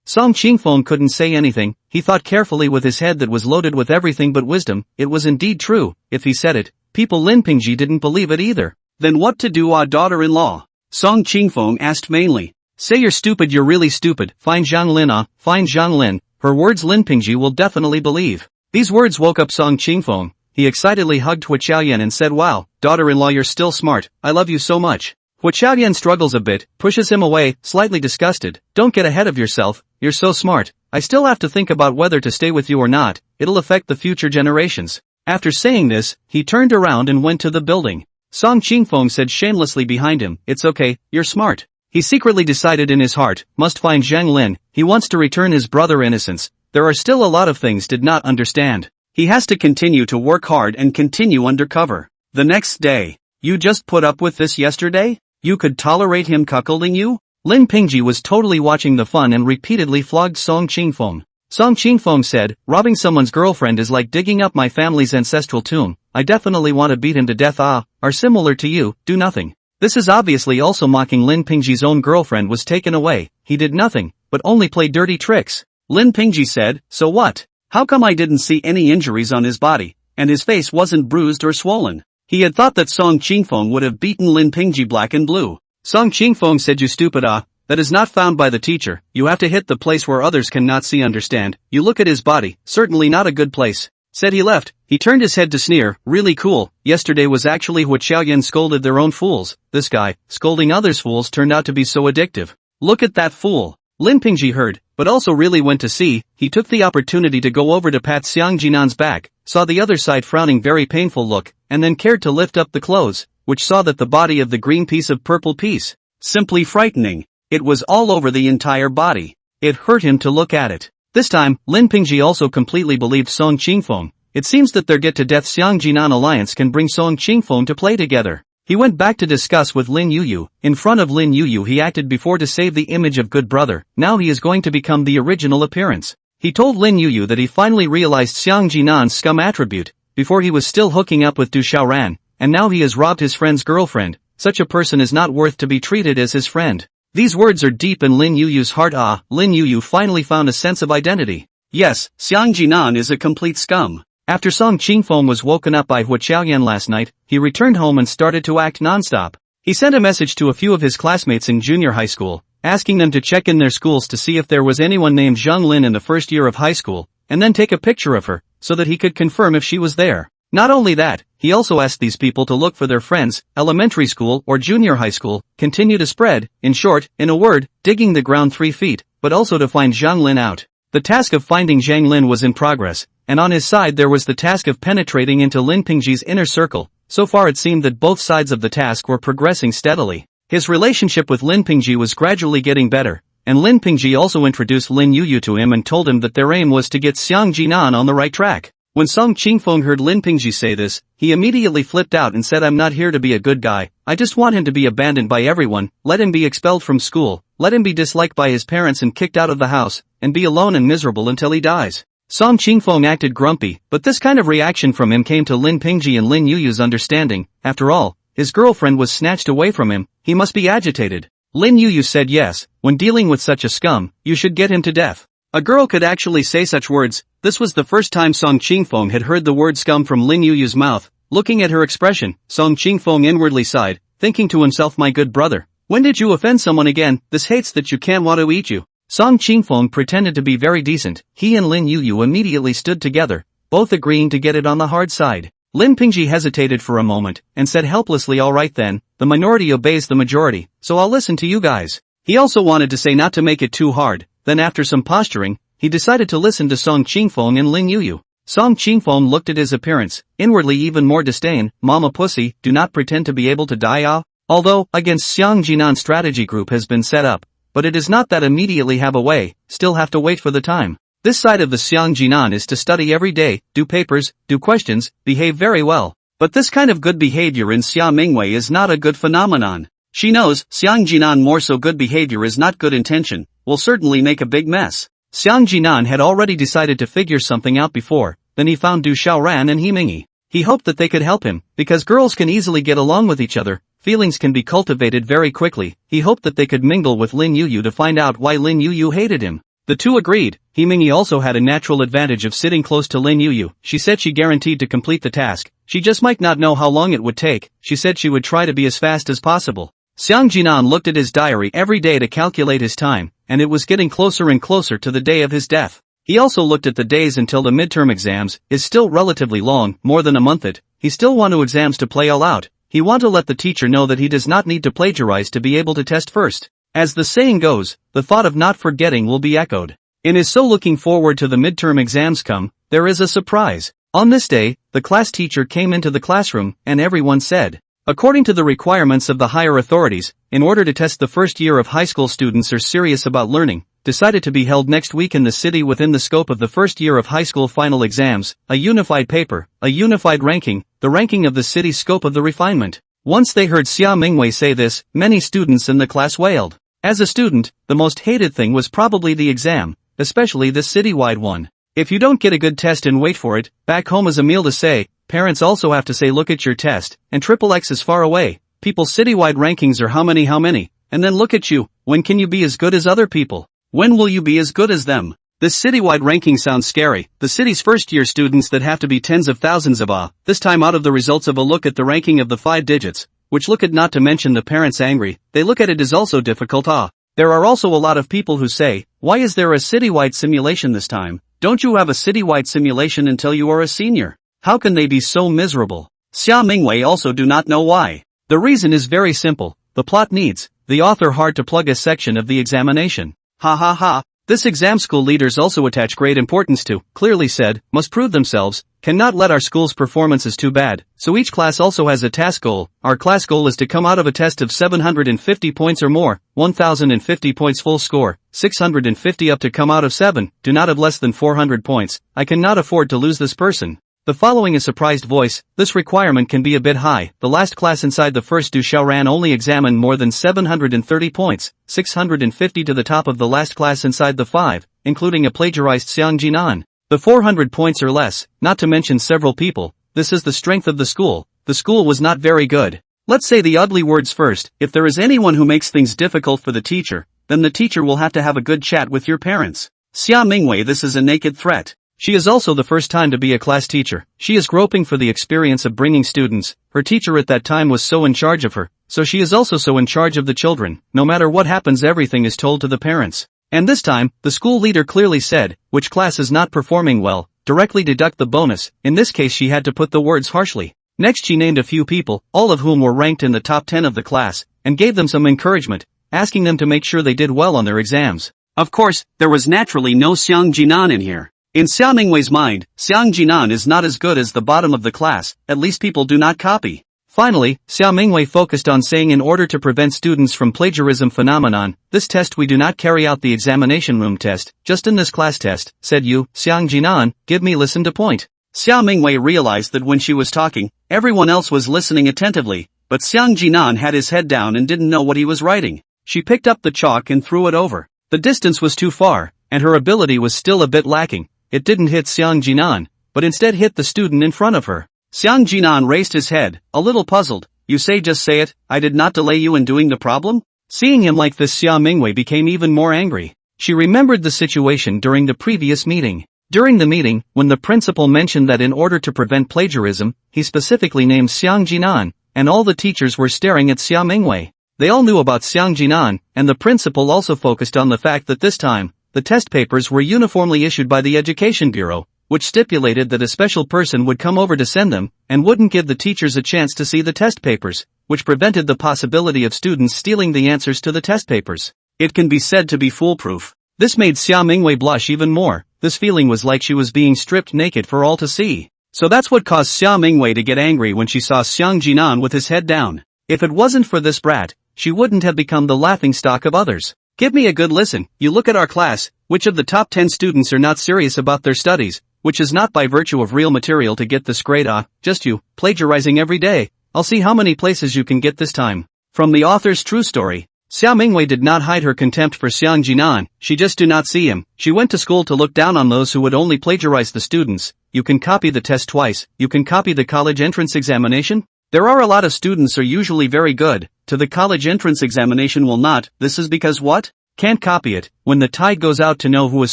Song Qingfeng couldn't say anything. He thought carefully with his head that was loaded with everything but wisdom. It was indeed true. If he said it, people Lin Pingji didn't believe it either. Then what to do, daughter-in-law? Song Qingfeng asked mainly. Say you're stupid, you're really stupid. Fine Zhang Lin, fine Zhang Lin. Her words Lin Pingji will definitely believe. These words woke up Song Qingfeng. He excitedly hugged Hua Qiaoyan and said, wow, daughter-in-law, you're still smart. I love you so much. Hua Qiaoyan struggles a bit, pushes him away, slightly disgusted. Don't get ahead of yourself, you're so smart. I still have to think about whether to stay with you or not. It'll affect the future generations. After saying this, he turned around and went to the building. Song Qingfeng said shamelessly behind him, it's okay, you're smart. He secretly decided in his heart, must find Zhang Lin. He wants to return his brother innocence. There are still a lot of things did not understand. He has to continue to work hard and continue undercover. The next day. You just put up with this yesterday? You could tolerate him cuckolding you? Lin Pingji was totally watching the fun and repeatedly flogged Song Qingfeng. Song Qingfeng said, robbing someone's girlfriend is like digging up my family's ancestral tomb. I definitely want to beat him to death. Are similar to you, do nothing. This is obviously also mocking Lin Pingji's own girlfriend was taken away. He did nothing, but only play dirty tricks. Lin Pingji said, so what? How come I didn't see any injuries on his body, and his face wasn't bruised or swollen? He had thought that Song Qingfeng would have beaten Lin Pingji black and blue. Song Qingfeng said, you stupid that is not found by the teacher. You have to hit the place where others cannot see. Understand? You look at his body, certainly not a good place. Said he left. He turned his head to sneer, really cool. Yesterday was actually Hua Qiaoyan scolded their own fools. This guy, scolding others' fools turned out to be so addictive. Look at that fool. Lin Pingji heard, but also really went to see. He took the opportunity to go over to pat Xiang Jinan's back, saw the other side frowning very painful look, and then cared to lift up the clothes, which saw that the body of the green piece of purple piece. Simply frightening. It was all over the entire body. It hurt him to look at it. This time, Lin Pingji also completely believed Song Qingfeng. It seems that their get-to-death Xiang Jinan alliance can bring Song Qingfeng to play together. He went back to discuss with Lin Yuyu. In front of Lin Yuyu he acted before to save the image of good brother. Now he is going to become the original appearance. He told Lin Yuyu that he finally realized Xiang Jinan's scum attribute. Before he was still hooking up with Du Xiaoran, and now he has robbed his friend's girlfriend. Such a person is not worth to be treated as his friend. These words are deep in Lin Yuyu's heart. Lin Yuyu finally found a sense of identity. Yes, Xiang Jinan is a complete scum. After Song Qingfeng was woken up by Hua Qiaoyan last night, he returned home and started to act non-stop. He sent a message to a few of his classmates in junior high school, asking them to check in their schools to see if there was anyone named Zhang Lin in the first year of high school, and then take a picture of her, so that he could confirm if she was there. Not only that, he also asked these people to look for their friends, elementary school or junior high school, continue to spread, in short, in a word, digging the ground 3 feet, but also to find Zhang Lin out. The task of finding Zhang Lin was in progress, and on his side there was the task of penetrating into Lin Pingji's inner circle. So far it seemed that both sides of the task were progressing steadily. His relationship with Lin Pingji was gradually getting better, and Lin Pingji also introduced Lin Yuyu to him and told him that their aim was to get Xiang Jinan on the right track. When Song Qingfeng heard Lin Pingji say this, he immediately flipped out and said, I'm not here to be a good guy. I just want him to be abandoned by everyone, let him be expelled from school, let him be disliked by his parents and kicked out of the house, and be alone and miserable until he dies. Song Qingfeng acted grumpy, but this kind of reaction from him came to Lin Pingji and Lin Yuyu's understanding. After all, his girlfriend was snatched away from him, he must be agitated. Lin Yuyu said yes, when dealing with such a scum, you should get him to death. A girl could actually say such words. This was the first time Song Qingfeng had heard the word scum from Lin Yuyu's mouth. Looking at her expression, Song Qingfeng inwardly sighed, thinking to himself, my good brother, when did you offend someone again? This hates that you can't want to eat you. Song Qingfeng pretended to be very decent. He and Lin Yuyu immediately stood together, both agreeing to get it on the hard side. Lin Pingji hesitated for a moment, and said helplessly, all right then, the minority obeys the majority, so I'll listen to you guys. He also wanted to say not to make it too hard. Then after some posturing, he decided to listen to Song Qingfeng and Lin Yuyu. Song Qingfeng looked at his appearance, inwardly even more disdain. Mama pussy, do not pretend to be able to die. Although, against Xiang Jinan strategy group has been set up, but it is not that immediately have a way, still have to wait for the time. This side of the Xiang Jinan is to study every day, do papers, do questions, behave very well. But this kind of good behavior in Xia Mingwei is not a good phenomenon. She knows, Xiang Jinan more so good behavior is not good intention, will certainly make a big mess. Xiang Jinan had already decided to figure something out before, then he found Du Xiaoran and He. He hoped that they could help him, because girls can easily get along with each other, feelings can be cultivated very quickly. He hoped that they could mingle with Lin Yuyu to find out why Lin Yuyu hated him. The two agreed. Himingyi also had a natural advantage of sitting close to Lin Yuyu. She said she guaranteed to complete the task. She just might not know how long it would take. She said she would try to be as fast as possible. Xiang Jinan looked at his diary every day to calculate his time, and it was getting closer and closer to the day of his death. He also looked at the days until the midterm exams is still relatively long, more than a month it. He still want to exams to play all out. He want to let the teacher know that he does not need to plagiarize to be able to test first. As the saying goes, the thought of not forgetting will be echoed. In his so looking forward to the midterm exams come, there is a surprise. On this day, the class teacher came into the classroom, and everyone said, according to the requirements of the higher authorities, in order to test the first year of high school students are serious about learning, decided to be held next week in the city within the scope of the first year of high school final exams, a unified paper, a unified ranking, the ranking of the city's scope of the refinement. Once they heard Xia Mingwei say this, many students in the class wailed. As a student, the most hated thing was probably the exam, especially the citywide one. If you don't get a good test and wait for it, back home is a meal to say. Parents also have to say look at your test, and XXX is far away. People's citywide rankings are how many, and then look at you, when can you be as good as other people? When will you be as good as them? This citywide ranking sounds scary. The city's first-year students that have to be tens of thousands of this time out of the results of a look at the ranking of the 5 digits, which look at not to mention the parents angry, they look at it is also difficult. There are also a lot of people who say, why is there a citywide simulation this time? Don't you have a citywide simulation until you are a senior? How can they be so miserable? Xia Mingwei also do not know why. The reason is very simple. The plot needs the author hard to plug a section of the examination. Ha ha ha. This exam school leaders also attach great importance to, clearly said, must prove themselves, cannot let our school's performances too bad, so each class also has a task goal. Our class goal is to come out of a test of 750 points or more, 1050 points full score, 650 up to come out of 7, do not have less than 400 points, I cannot afford to lose this person. The following is surprised voice, this requirement can be a bit high. The last class inside the first Du Xiaoran only examined more than 730 points, 650 to the top of the last class inside the 5, including a plagiarized Xiang Jinan. The 400 points or less, not to mention several people, this is the strength of the school. The school was not very good. Let's say the ugly words first, if there is anyone who makes things difficult for the teacher, then the teacher will have to have a good chat with your parents. Xia Mingwei, this is a naked threat. She is also the first time to be a class teacher. She is groping for the experience of bringing students. Her teacher at that time was so in charge of her, so she is also so in charge of the children. No matter what happens, everything is told to the parents. And this time, the school leader clearly said, which class is not performing well, directly deduct the bonus. In this case she had to put the words harshly. Next she named a few people, all of whom were ranked in the top 10 of the class, and gave them some encouragement, asking them to make sure they did well on their exams. Of course, there was naturally no Xiang Jinan in here. In Xia Mingwei's mind, Xiang Jinan is not as good as the bottom of the class, at least people do not copy. Finally, Xia Mingwei focused on saying in order to prevent students from plagiarism phenomenon, this test we do not carry out the examination room test, just in this class test, said you, Xiang Jinan, give me listen to point. Xia Mingwei realized that when she was talking, everyone else was listening attentively, but Xiang Jinan had his head down and didn't know what he was writing. She picked up the chalk and threw it over. The distance was too far, and her ability was still a bit lacking. It didn't hit Xiang Jinan, but instead hit the student in front of her. Xiang Jinan raised his head, a little puzzled. You say just say it, I did not delay you in doing the problem? Seeing him like this, Xia Mingwei became even more angry. She remembered the situation during the previous meeting. During the meeting, when the principal mentioned that in order to prevent plagiarism, he specifically named Xiang Jinan, and all the teachers were staring at Xia Mingwei. They all knew about Xiang Jinan, and the principal also focused on the fact that this time, the test papers were uniformly issued by the Education Bureau, which stipulated that a special person would come over to send them, and wouldn't give the teachers a chance to see the test papers, which prevented the possibility of students stealing the answers to the test papers. It can be said to be foolproof. This made Xia Mingwei blush even more. This feeling was like she was being stripped naked for all to see. So that's what caused Xia Mingwei to get angry when she saw Xiang Jinan with his head down. If it wasn't for this brat, she wouldn't have become the laughingstock of others. Give me a good listen. You look at our class, which of the top 10 students are not serious about their studies, which is not by virtue of real material to get this grade, just you, plagiarizing every day. I'll see how many places you can get this time. From the author's true story. Xia Mingwei did not hide her contempt for Xiang Jinan, she just do not see him. She went to school to look down on those who would only plagiarize the students. You can copy the test twice, you can copy the college entrance examination. There are a lot of students are usually very good, to the college entrance examination will not. This is because what? Can't copy it, when the tide goes out to know who is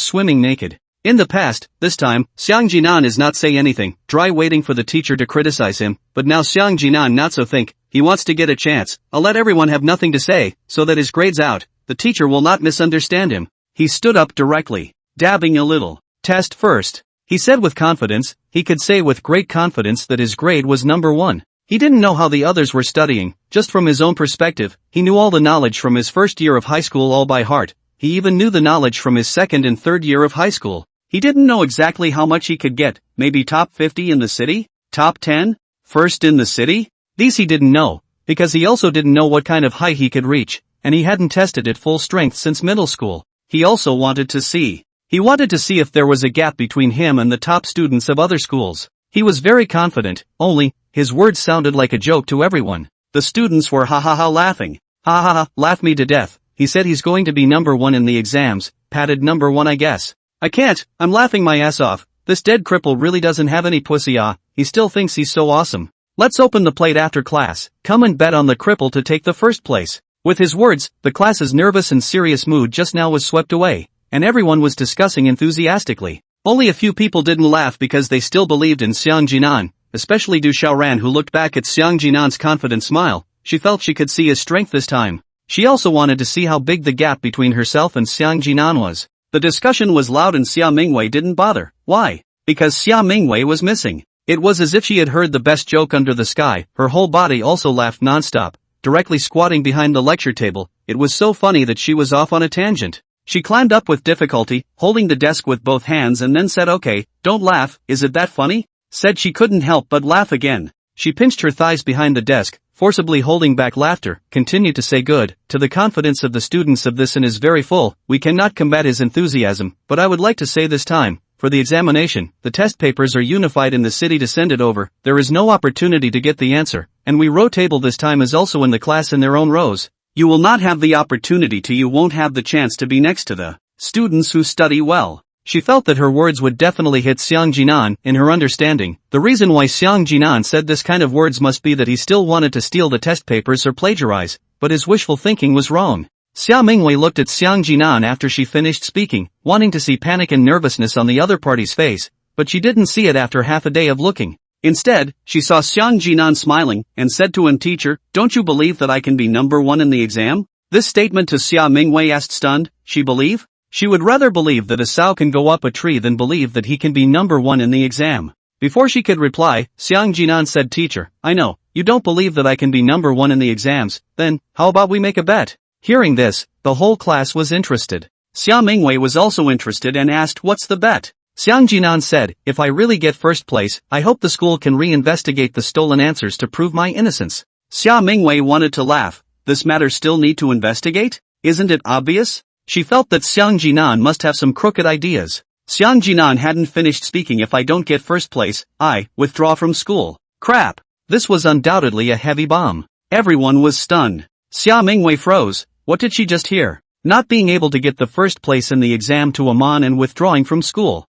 swimming naked. In the past, this time, Xiang Jinan is not say anything, dry waiting for the teacher to criticize him, but now Xiang Jinan not so think, he wants to get a chance. I'll let everyone have nothing to say, so that his grade's out, the teacher will not misunderstand him. He stood up directly, dabbing a little. Test first. He said with confidence, he could say with great confidence that his grade was number 1. He didn't know how the others were studying, just from his own perspective, he knew all the knowledge from his first year of high school all by heart. He even knew the knowledge from his second and third year of high school. He didn't know exactly how much he could get, maybe top 50 in the city? Top 10? First in the city? These he didn't know, because he also didn't know what kind of height he could reach, and he hadn't tested at full strength since middle school. He also wanted to see. He wanted to see if there was a gap between him and the top students of other schools. He was very confident, only, his words sounded like a joke to everyone. The students were laughing. Ha ha ha, laugh me to death. He said he's going to be number 1 in the exams, patted number 1 I guess. I can't, I'm laughing my ass off. This dead cripple really doesn't have any pussy he still thinks he's so awesome. Let's open the plate after class, come and bet on the cripple to take the first place. With his words, the class's nervous and serious mood just now was swept away, and everyone was discussing enthusiastically. Only a few people didn't laugh because they still believed in Xiang Jinan, especially Du Xiaoran who looked back at Xiang Jinan's confident smile. She felt she could see his strength this time. She also wanted to see how big the gap between herself and Xiang Jinan was. The discussion was loud and Xia Mingwei didn't bother. Why? Because Xia Mingwei was missing. It was as if she had heard the best joke under the sky. Her whole body also laughed non-stop, directly squatting behind the lecture table. It was so funny that she was off on a tangent. She climbed up with difficulty, holding the desk with both hands and then said okay, don't laugh, is it that funny? Said she couldn't help but laugh again. She pinched her thighs behind the desk, forcibly holding back laughter, continued to say good, to the confidence of the students of this and is very full, we cannot combat his enthusiasm, but I would like to say this time, for the examination, the test papers are unified in the city to send it over, there is no opportunity to get the answer, and we row table this time is also in the class in their own rows. You will not have the opportunity you won't have the chance to be next to the students who study well. She felt that her words would definitely hit Xiang Jinan, in her understanding. The reason why Xiang Jinan said this kind of words must be that he still wanted to steal the test papers or plagiarize, but his wishful thinking was wrong. Xia Mingwei looked at Xiang Jinan after she finished speaking, wanting to see panic and nervousness on the other party's face, but she didn't see it after half a day of looking. Instead, she saw Xiang Jinan smiling, and said to him, teacher, don't you believe that I can be number 1 in the exam? This statement to Xia Mingwei asked stunned, she believe? She would rather believe that a sow can go up a tree than believe that he can be number 1 in the exam. Before she could reply, Xiang Jinan said, teacher, I know, you don't believe that I can be number 1 in the exams, then, how about we make a bet? Hearing this, the whole class was interested. Xia Mingwei was also interested and asked, what's the bet? Xiang Jinan said, if I really get first place, I hope the school can re-investigate the stolen answers to prove my innocence. Xia Mingwei wanted to laugh. This matter still need to investigate? Isn't it obvious? She felt that Xiang Jinan must have some crooked ideas. Xiang Jinan hadn't finished speaking. If I don't get first place, I withdraw from school. Crap. This was undoubtedly a heavy bomb. Everyone was stunned. Xia Mingwei froze. What did she just hear? Not being able to get the first place in the exam to Amon and withdrawing from school.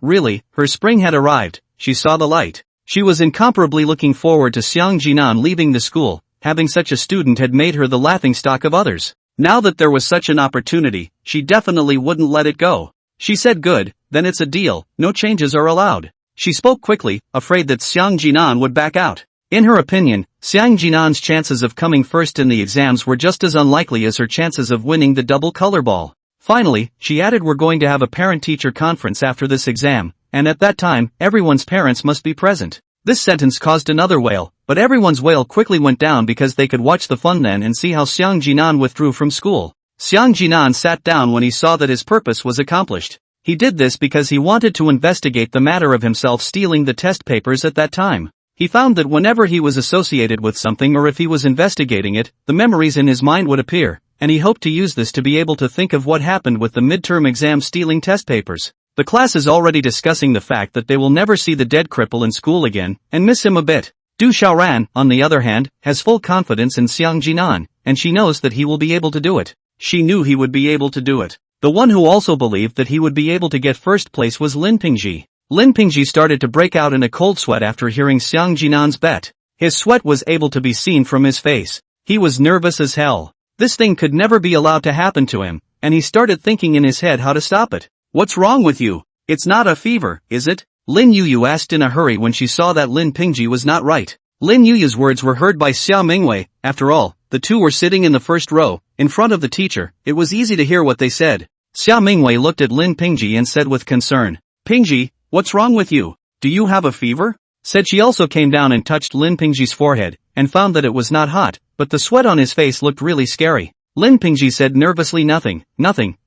Really, her spring had arrived. She saw the light. She was incomparably looking forward to Xiang Jinan leaving the school. Having such a student had made her the laughingstock of others. Now that there was such an opportunity, she definitely wouldn't let it go. She said good, then it's a deal, no changes are allowed. She spoke quickly, afraid that Xiang Jinan would back out. In her opinion, Xiang Jinan's chances of coming first in the exams were just as unlikely as her chances of winning the double color ball. Finally, she added, we're going to have a parent-teacher conference after this exam, and at that time, everyone's parents must be present. This sentence caused another wail, but everyone's wail quickly went down because they could watch the fun then and see how Xiang Jinan withdrew from school. Xiang Jinan sat down when he saw that his purpose was accomplished. He did this because he wanted to investigate the matter of himself stealing the test papers at that time. He found that whenever he was associated with something or if he was investigating it, the memories in his mind would appear, and he hoped to use this to be able to think of what happened with the midterm exam stealing test papers. The class is already discussing the fact that they will never see the dead cripple in school again, and miss him a bit. Du Xiaoran, on the other hand, has full confidence in Xiang Jinan, and she knows that he will be able to do it. She knew he would be able to do it. The one who also believed that he would be able to get first place was Lin Pingji. Lin Pingji started to break out in a cold sweat after hearing Xiang Jinan's bet. His sweat was able to be seen from his face. He was nervous as hell. This thing could never be allowed to happen to him, and he started thinking in his head how to stop it. What's wrong with you? It's not a fever, is it? Lin Yuyu asked in a hurry when she saw that Lin Pingji was not right. Lin Yuyu's words were heard by Xiao Mingwei. After all, the two were sitting in the first row, in front of the teacher. It was easy to hear what they said. Xiao Mingwei looked at Lin Pingji and said with concern, "Pingji, what's wrong with you? Do you have a fever?" Said she also came down and touched Lin Pingji's forehead, and found that it was not hot, but the sweat on his face looked really scary. Lin Pingji said nervously, "Nothing,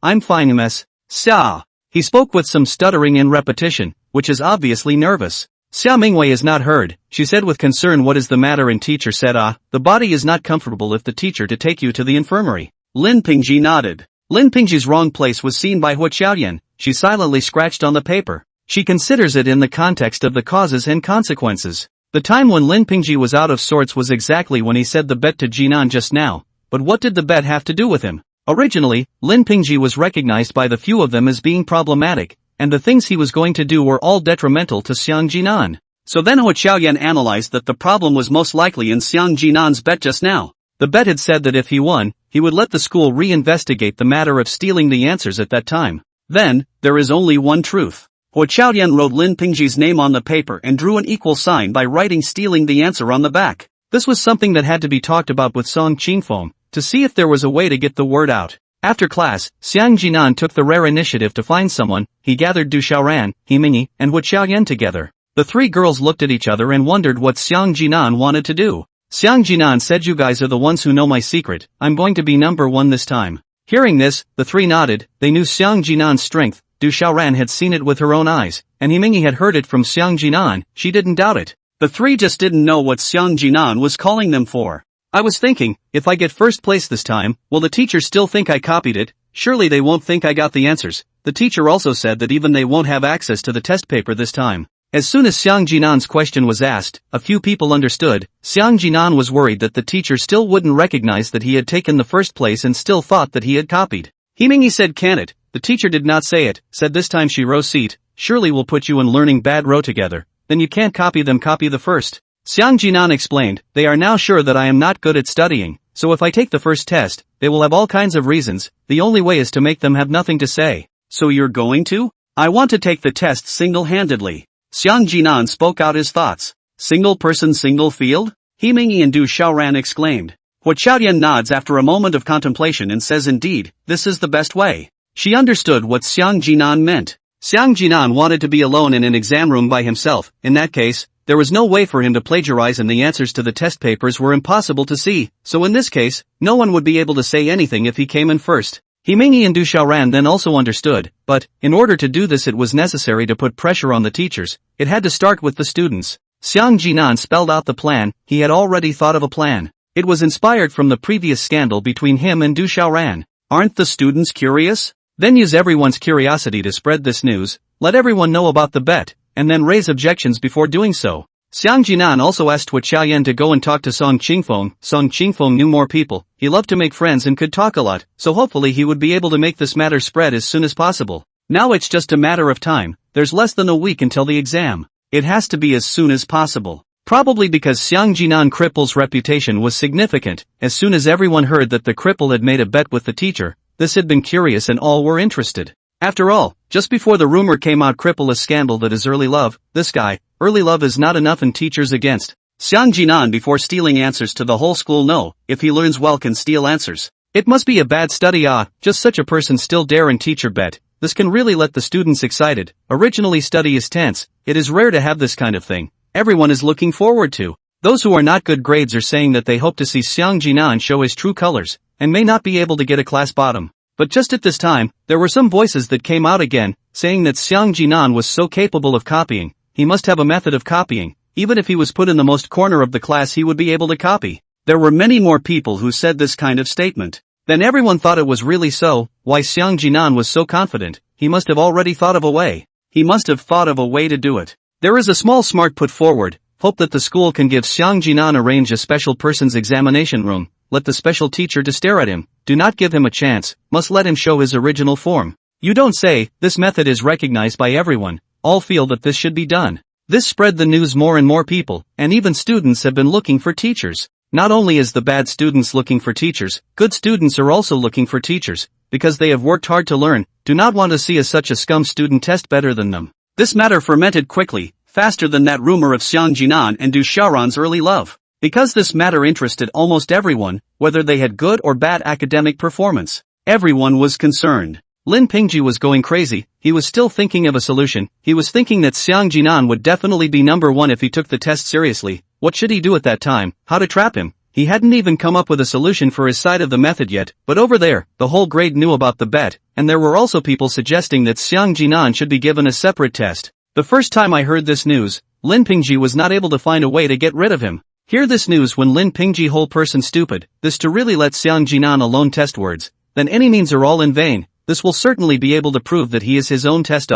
I'm fine miss." Xia. He spoke with some stuttering and repetition, which is obviously nervous. Xiao Mingwei is not heard. She said with concern, "What is the matter?" And teacher said, "The body is not comfortable if the teacher to take you to the infirmary." Lin Pingji nodded. Lin Pingji's wrong place was seen by Hua Qiaoyan. She silently scratched on the paper. She considers it in the context of the causes and consequences. The time when Lin Pingji was out of sorts was exactly when he said the bet to Jinan just now. But what did the bet have to do with him? Originally, Lin Pingji was recognized by the few of them as being problematic, and the things he was going to do were all detrimental to Xiang Jinan. So then Hua Qiaoyan analyzed that the problem was most likely in Xiang Jinan's bet just now. The bet had said that if he won, he would let the school re-investigate the matter of stealing the answers at that time. Then, there is only one truth. Hua Qiaoyan wrote Lin Pingji's name on the paper and drew an equal sign by writing "stealing the answer" on the back. This was something that had to be talked about with Song Qingfeng, to see if there was a way to get the word out. After class, Xiang Jinan took the rare initiative to find someone. He gathered Du Xiaoran, He Mingyi, and Hua Qiaoyan together. The three girls looked at each other and wondered what Xiang Jinan wanted to do. Xiang Jinan said, "You guys are the ones who know my secret. I'm going to be number one this time." Hearing this, the three nodded. They knew Xiang Jinan's strength. Du Xiaoran had seen it with her own eyes, and He Mingyi had heard it from Xiang Jinan. She didn't doubt it. The three just didn't know what Xiang Jinan was calling them for. "I was thinking, if I get first place this time, will the teacher still think I copied it? Surely they won't think I got the answers." The teacher also said that even they won't have access to the test paper this time. As soon as Xiang Jinan's question was asked, a few people understood. Xiang Jinan was worried that the teacher still wouldn't recognize that he had taken the first place and still thought that he had copied. He Mingyi said, "Can it?" The teacher did not say it, said this time she row seat, "Surely we'll put you and learning bad row together. Then you can't copy them, copy the first." Xiang Jinan explained, "They are now sure that I am not good at studying, so if I take the first test, they will have all kinds of reasons. The only way is to make them have nothing to say." "So you're going to?" "I want to take the test single-handedly." Xiang Jinan spoke out his thoughts. "Single person, single field?" He Mingyi and Du Xiaoran exclaimed. Hua Qiaoyan nods after a moment of contemplation and says, "Indeed, this is the best way." She understood what Xiang Jinan meant. Xiang Jinan wanted to be alone in an exam room by himself. In that case, there was no way for him to plagiarize, and the answers to the test papers were impossible to see. So in this case, no one would be able to say anything if he came in first. He Mingyi and Du Xiaoran then also understood, but, in order to do this it was necessary to put pressure on the teachers. It had to start with the students. Xiang Jinan spelled out the plan. He had already thought of a plan. It was inspired from the previous scandal between him and Du Xiaoran. "Aren't the students curious? Then use everyone's curiosity to spread this news. Let everyone know about the bet, and then raise objections before doing so." Xiang Jinan also asked Hua Qiaoyan to go and talk to Song Qingfeng. Song Qingfeng knew more people. He loved to make friends and could talk a lot, so hopefully he would be able to make this matter spread as soon as possible. Now it's just a matter of time. There's less than a week until the exam. It has to be as soon as possible. Probably because Xiang Jinan cripple's reputation was significant. As soon as everyone heard that the cripple had made a bet with the teacher, this had been curious and all were interested. After all, just before the rumor came out, cripple a scandal that is early love. This guy, early love is not enough and teachers against Xiang Jinan before stealing answers to the whole school. No, if he learns well can steal answers. It must be a bad study. Just such a person still dare and teacher bet. This can really let the students excited. Originally study is tense. It is rare to have this kind of thing. Everyone is looking forward to. Those who are not good grades are saying that they hope to see Xiang Jinan show his true colors, and may not be able to get a class bottom. But just at this time, there were some voices that came out again, saying that Xiang Jinan was so capable of copying, he must have a method of copying. Even if he was put in the most corner of the class he would be able to copy. There were many more people who said this kind of statement. Then everyone thought it was really so. Why Xiang Jinan was so confident? He must have already thought of a way. He must have thought of a way to do it. There is a small smart put forward. Hope that the school can give Xiang Jinan arrange a special person's examination room. Let the special teacher to stare at him. Do not give him a chance. Must let him show his original form. You don't say. This method is recognized by everyone. All feel that this should be done. This spread the news more and more people, and even students have been looking for teachers. Not only is the bad students looking for teachers, good students are also looking for teachers, because they have worked hard to learn, do not want to see such a scum student test better than them. This matter fermented quickly, faster than that rumor of Xiang Jinan and Du Xiaoran's early love. Because this matter interested almost everyone, whether they had good or bad academic performance. Everyone was concerned. Lin Pingji was going crazy. He was still thinking of a solution. He was thinking that Xiang Jinan would definitely be number one if he took the test seriously. What should he do at that time? How to trap him? He hadn't even come up with a solution for his side of the method yet, but over there, the whole grade knew about the bet, and there were also people suggesting that Xiang Jinan should be given a separate test. The first time I heard this news, Lin Pingji was not able to find a way to get rid of him. Hear this news when Lin Pingji whole person stupid, this to really let Xiang Jinan alone test words, then any means are all in vain. This will certainly be able to prove that he is his own test.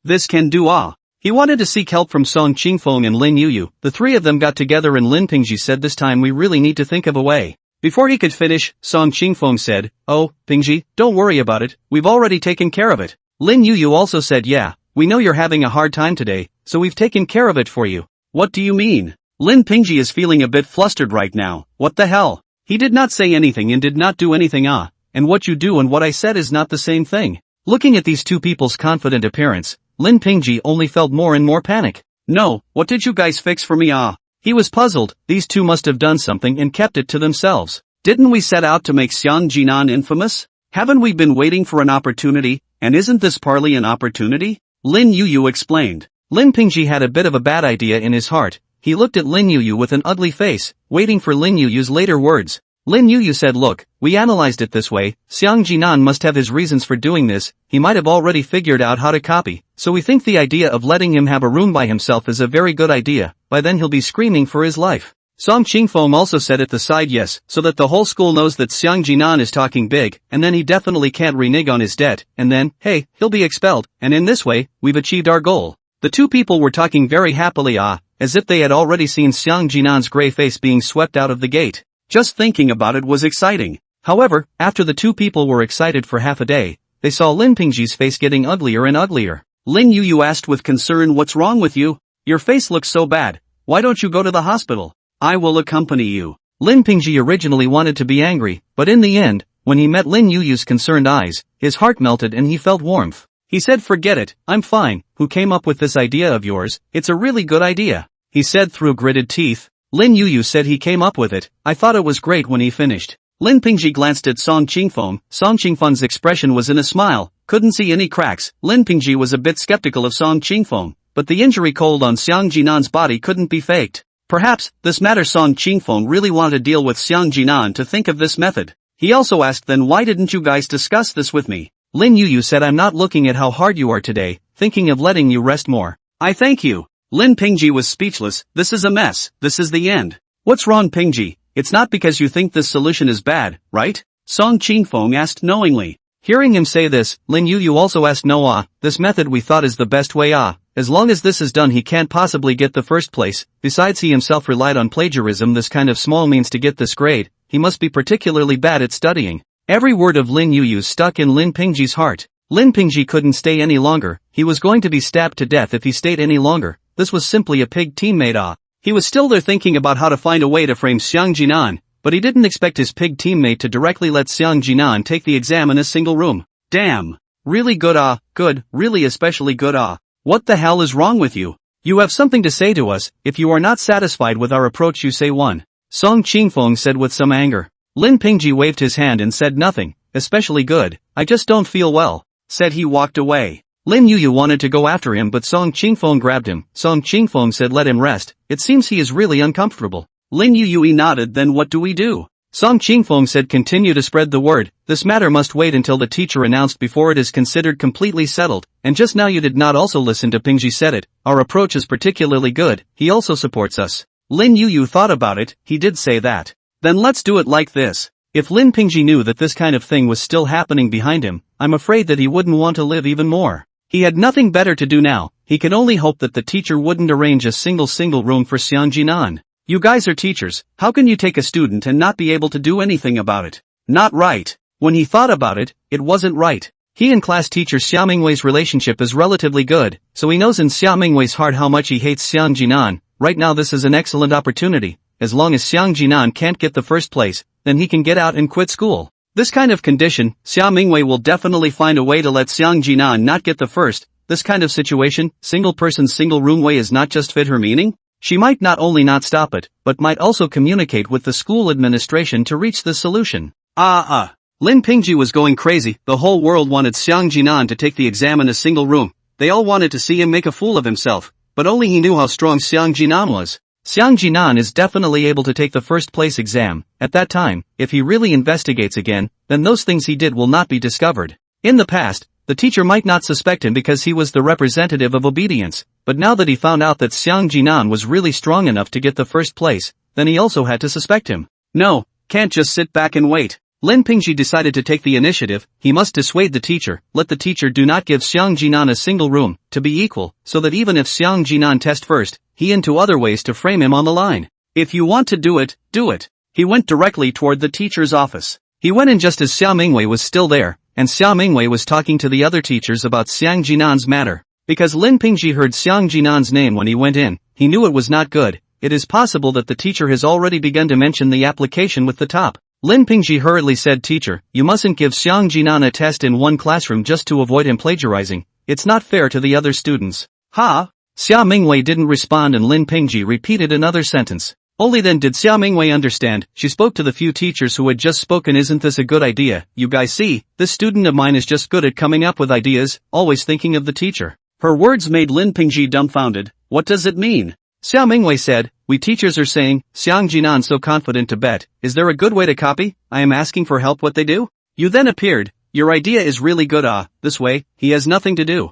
This can do. He wanted to seek help from Song Qingfeng and Lin Yuyu. The three of them got together and Lin Pingji said this time we really need to think of a way. Before he could finish, Song Qingfeng said, "Oh, Pingji, don't worry about it, we've already taken care of it." Lin Yuyu also said, "Yeah, we know you're having a hard time today, so we've taken care of it for you." What do you mean? Lin Pingji is feeling a bit flustered right now. What the hell? He did not say anything and did not do anything. And what you do and what I said is not the same thing. Looking at these two people's confident appearance, Lin Pingji only felt more and more panic. No, what did you guys fix for me? He was puzzled. These two must have done something and kept it to themselves. Didn't we set out to make Xiang Jinan infamous? Haven't we been waiting for an opportunity, and isn't this partly an opportunity? Lin Yuyu explained. Lin Pingji had a bit of a bad idea in his heart. He looked at Lin Yuyu with an ugly face, waiting for Lin Yuyu's later words. Lin Yuyu said, "Look, we analyzed it this way, Xiang Jinan must have his reasons for doing this, he might have already figured out how to copy, so we think the idea of letting him have a room by himself is a very good idea, by then he'll be screaming for his life." Song Qingfeng also said at the side yes, so that the whole school knows that Xiang Jinan is talking big, and then he definitely can't renege on his debt, and then, hey, he'll be expelled, and in this way, we've achieved our goal. The two people were talking very happily, as if they had already seen Xiang Jinan's grey face being swept out of the gate. Just thinking about it was exciting. However, after the two people were excited for half a day, they saw Lin Pingji's face getting uglier and uglier. Lin Yuyu asked with concern, "What's wrong with you? Your face looks so bad. Why don't you go to the hospital? I will accompany you." Lin Pingji originally wanted to be angry, but in the end, when he met Lin Yuyu's concerned eyes, his heart melted and he felt warmth. He said, "Forget it, I'm fine. Who came up with this idea of yours? It's a really good idea," he said through gritted teeth. Lin Yuyu said he came up with it. "I thought it was great when he finished." Lin Pingji glanced at Song Qingfeng. Song Qingfeng's expression was in a smile, couldn't see any cracks. Lin Pingji was a bit skeptical of Song Qingfeng, but the injury cold on Xiang Jinan's body couldn't be faked. Perhaps, this matter Song Qingfeng really wanted to deal with Xiang Jinan to think of this method. He also asked, "Then why didn't you guys discuss this with me?" Lin Yuyu said, "I'm not looking at how hard you are today, thinking of letting you rest more." "I thank you." Lin Pingji was speechless. This is a mess. This is the end. "What's wrong, Pingji? It's not because you think this solution is bad, right?" Song Qingfeng asked knowingly. Hearing him say this, Lin Yuyu also asked, "No, this method we thought is the best way. As long as this is done he can't possibly get the first place, besides he himself relied on plagiarism, this kind of small means to get this grade, he must be particularly bad at studying." Every word of Lin Yuyu stuck in Lin Pingji's heart. Lin Pingji couldn't stay any longer, he was going to be stabbed to death if he stayed any longer. This was simply a pig teammate. He was still there thinking about how to find a way to frame Xiang Jinan, but he didn't expect his pig teammate to directly let Xiang Jinan take the exam in a single room. Damn. Really good. Good, really especially good. What the hell is wrong with you? You have something to say to us. If you are not satisfied with our approach you say one. Song Qingfeng said with some anger. Lin Pingji waved his hand and said nothing, especially good, I just don't feel well, said he walked away. Lin Yuyu wanted to go after him but Song Qingfeng grabbed him. Song Qingfeng said let him rest, it seems he is really uncomfortable. Lin Yuyu nodded, then what do we do? Song Qingfeng said continue to spread the word, this matter must wait until the teacher announced before it is considered completely settled, and just now you did not also listen to Pingji said it, our approach is particularly good, he also supports us. Lin Yuyu thought about it, he did say that. Then let's do it like this. If Lin Pingji knew that this kind of thing was still happening behind him, I'm afraid that he wouldn't want to live even more. He had nothing better to do now, he could only hope that the teacher wouldn't arrange a single room for Xiang Jinan. You guys are teachers, how can you take a student and not be able to do anything about it? Not right. When he thought about it, it wasn't right. He and class teacher Xia Mingwei's relationship is relatively good, so he knows in Xia Mingwei's heart how much he hates Xiang Jinan. Right now this is an excellent opportunity, as long as Xiang Jinan can't get the first place, then he can get out and quit school. This kind of condition, Xia Mingwei will definitely find a way to let Xiang Jinan not get the first. This kind of situation, single person single room way is not just fit her meaning? She might not only not stop it, but might also communicate with the school administration to reach the solution. Lin Pingji was going crazy. The whole world wanted Xiang Jinan to take the exam in a single room. They all wanted to see him make a fool of himself, but only he knew how strong Xiang Jinan was. Xiang Jinan is definitely able to take the first place exam. At that time, if he really investigates again, then those things he did will not be discovered. In the past, the teacher might not suspect him because he was the representative of obedience, but now that he found out that Xiang Jinan was really strong enough to get the first place, then he also had to suspect him. No, can't just sit back and wait. Lin Pingji decided to take the initiative. He must dissuade the teacher, let the teacher do not give Xiang Jinan a single room, to be equal, so that even if Xiang Jinan test first, he into other ways to frame him on the line. If you want to do it, do it. He went directly toward the teacher's office. He went in just as Xia Mingwei was still there, and Xia Mingwei was talking to the other teachers about Xiang Jinan's matter. Because Lin Pingji heard Xiang Jinan's name when he went in, he knew it was not good. It is possible that the teacher has already begun to mention the application with the top. Lin Pingji hurriedly said, "Teacher, you mustn't give Xiang Jinan a test in one classroom just to avoid him plagiarizing. It's not fair to the other students." Ha! Xia Mingwei didn't respond and Lin Pingji repeated another sentence. Only then did Xia Mingwei understand. She spoke to the few teachers who had just spoken. "Isn't this a good idea? You guys see, this student of mine is just good at coming up with ideas, always thinking of the teacher." Her words made Lin Pingji dumbfounded. What does it mean? Xia Mingwei said, "We teachers are saying, Xiang Jinan so confident to bet. Is there a good way to copy? I am asking for help what they do?" You then appeared. "Your idea is really good. This way, he has nothing to do."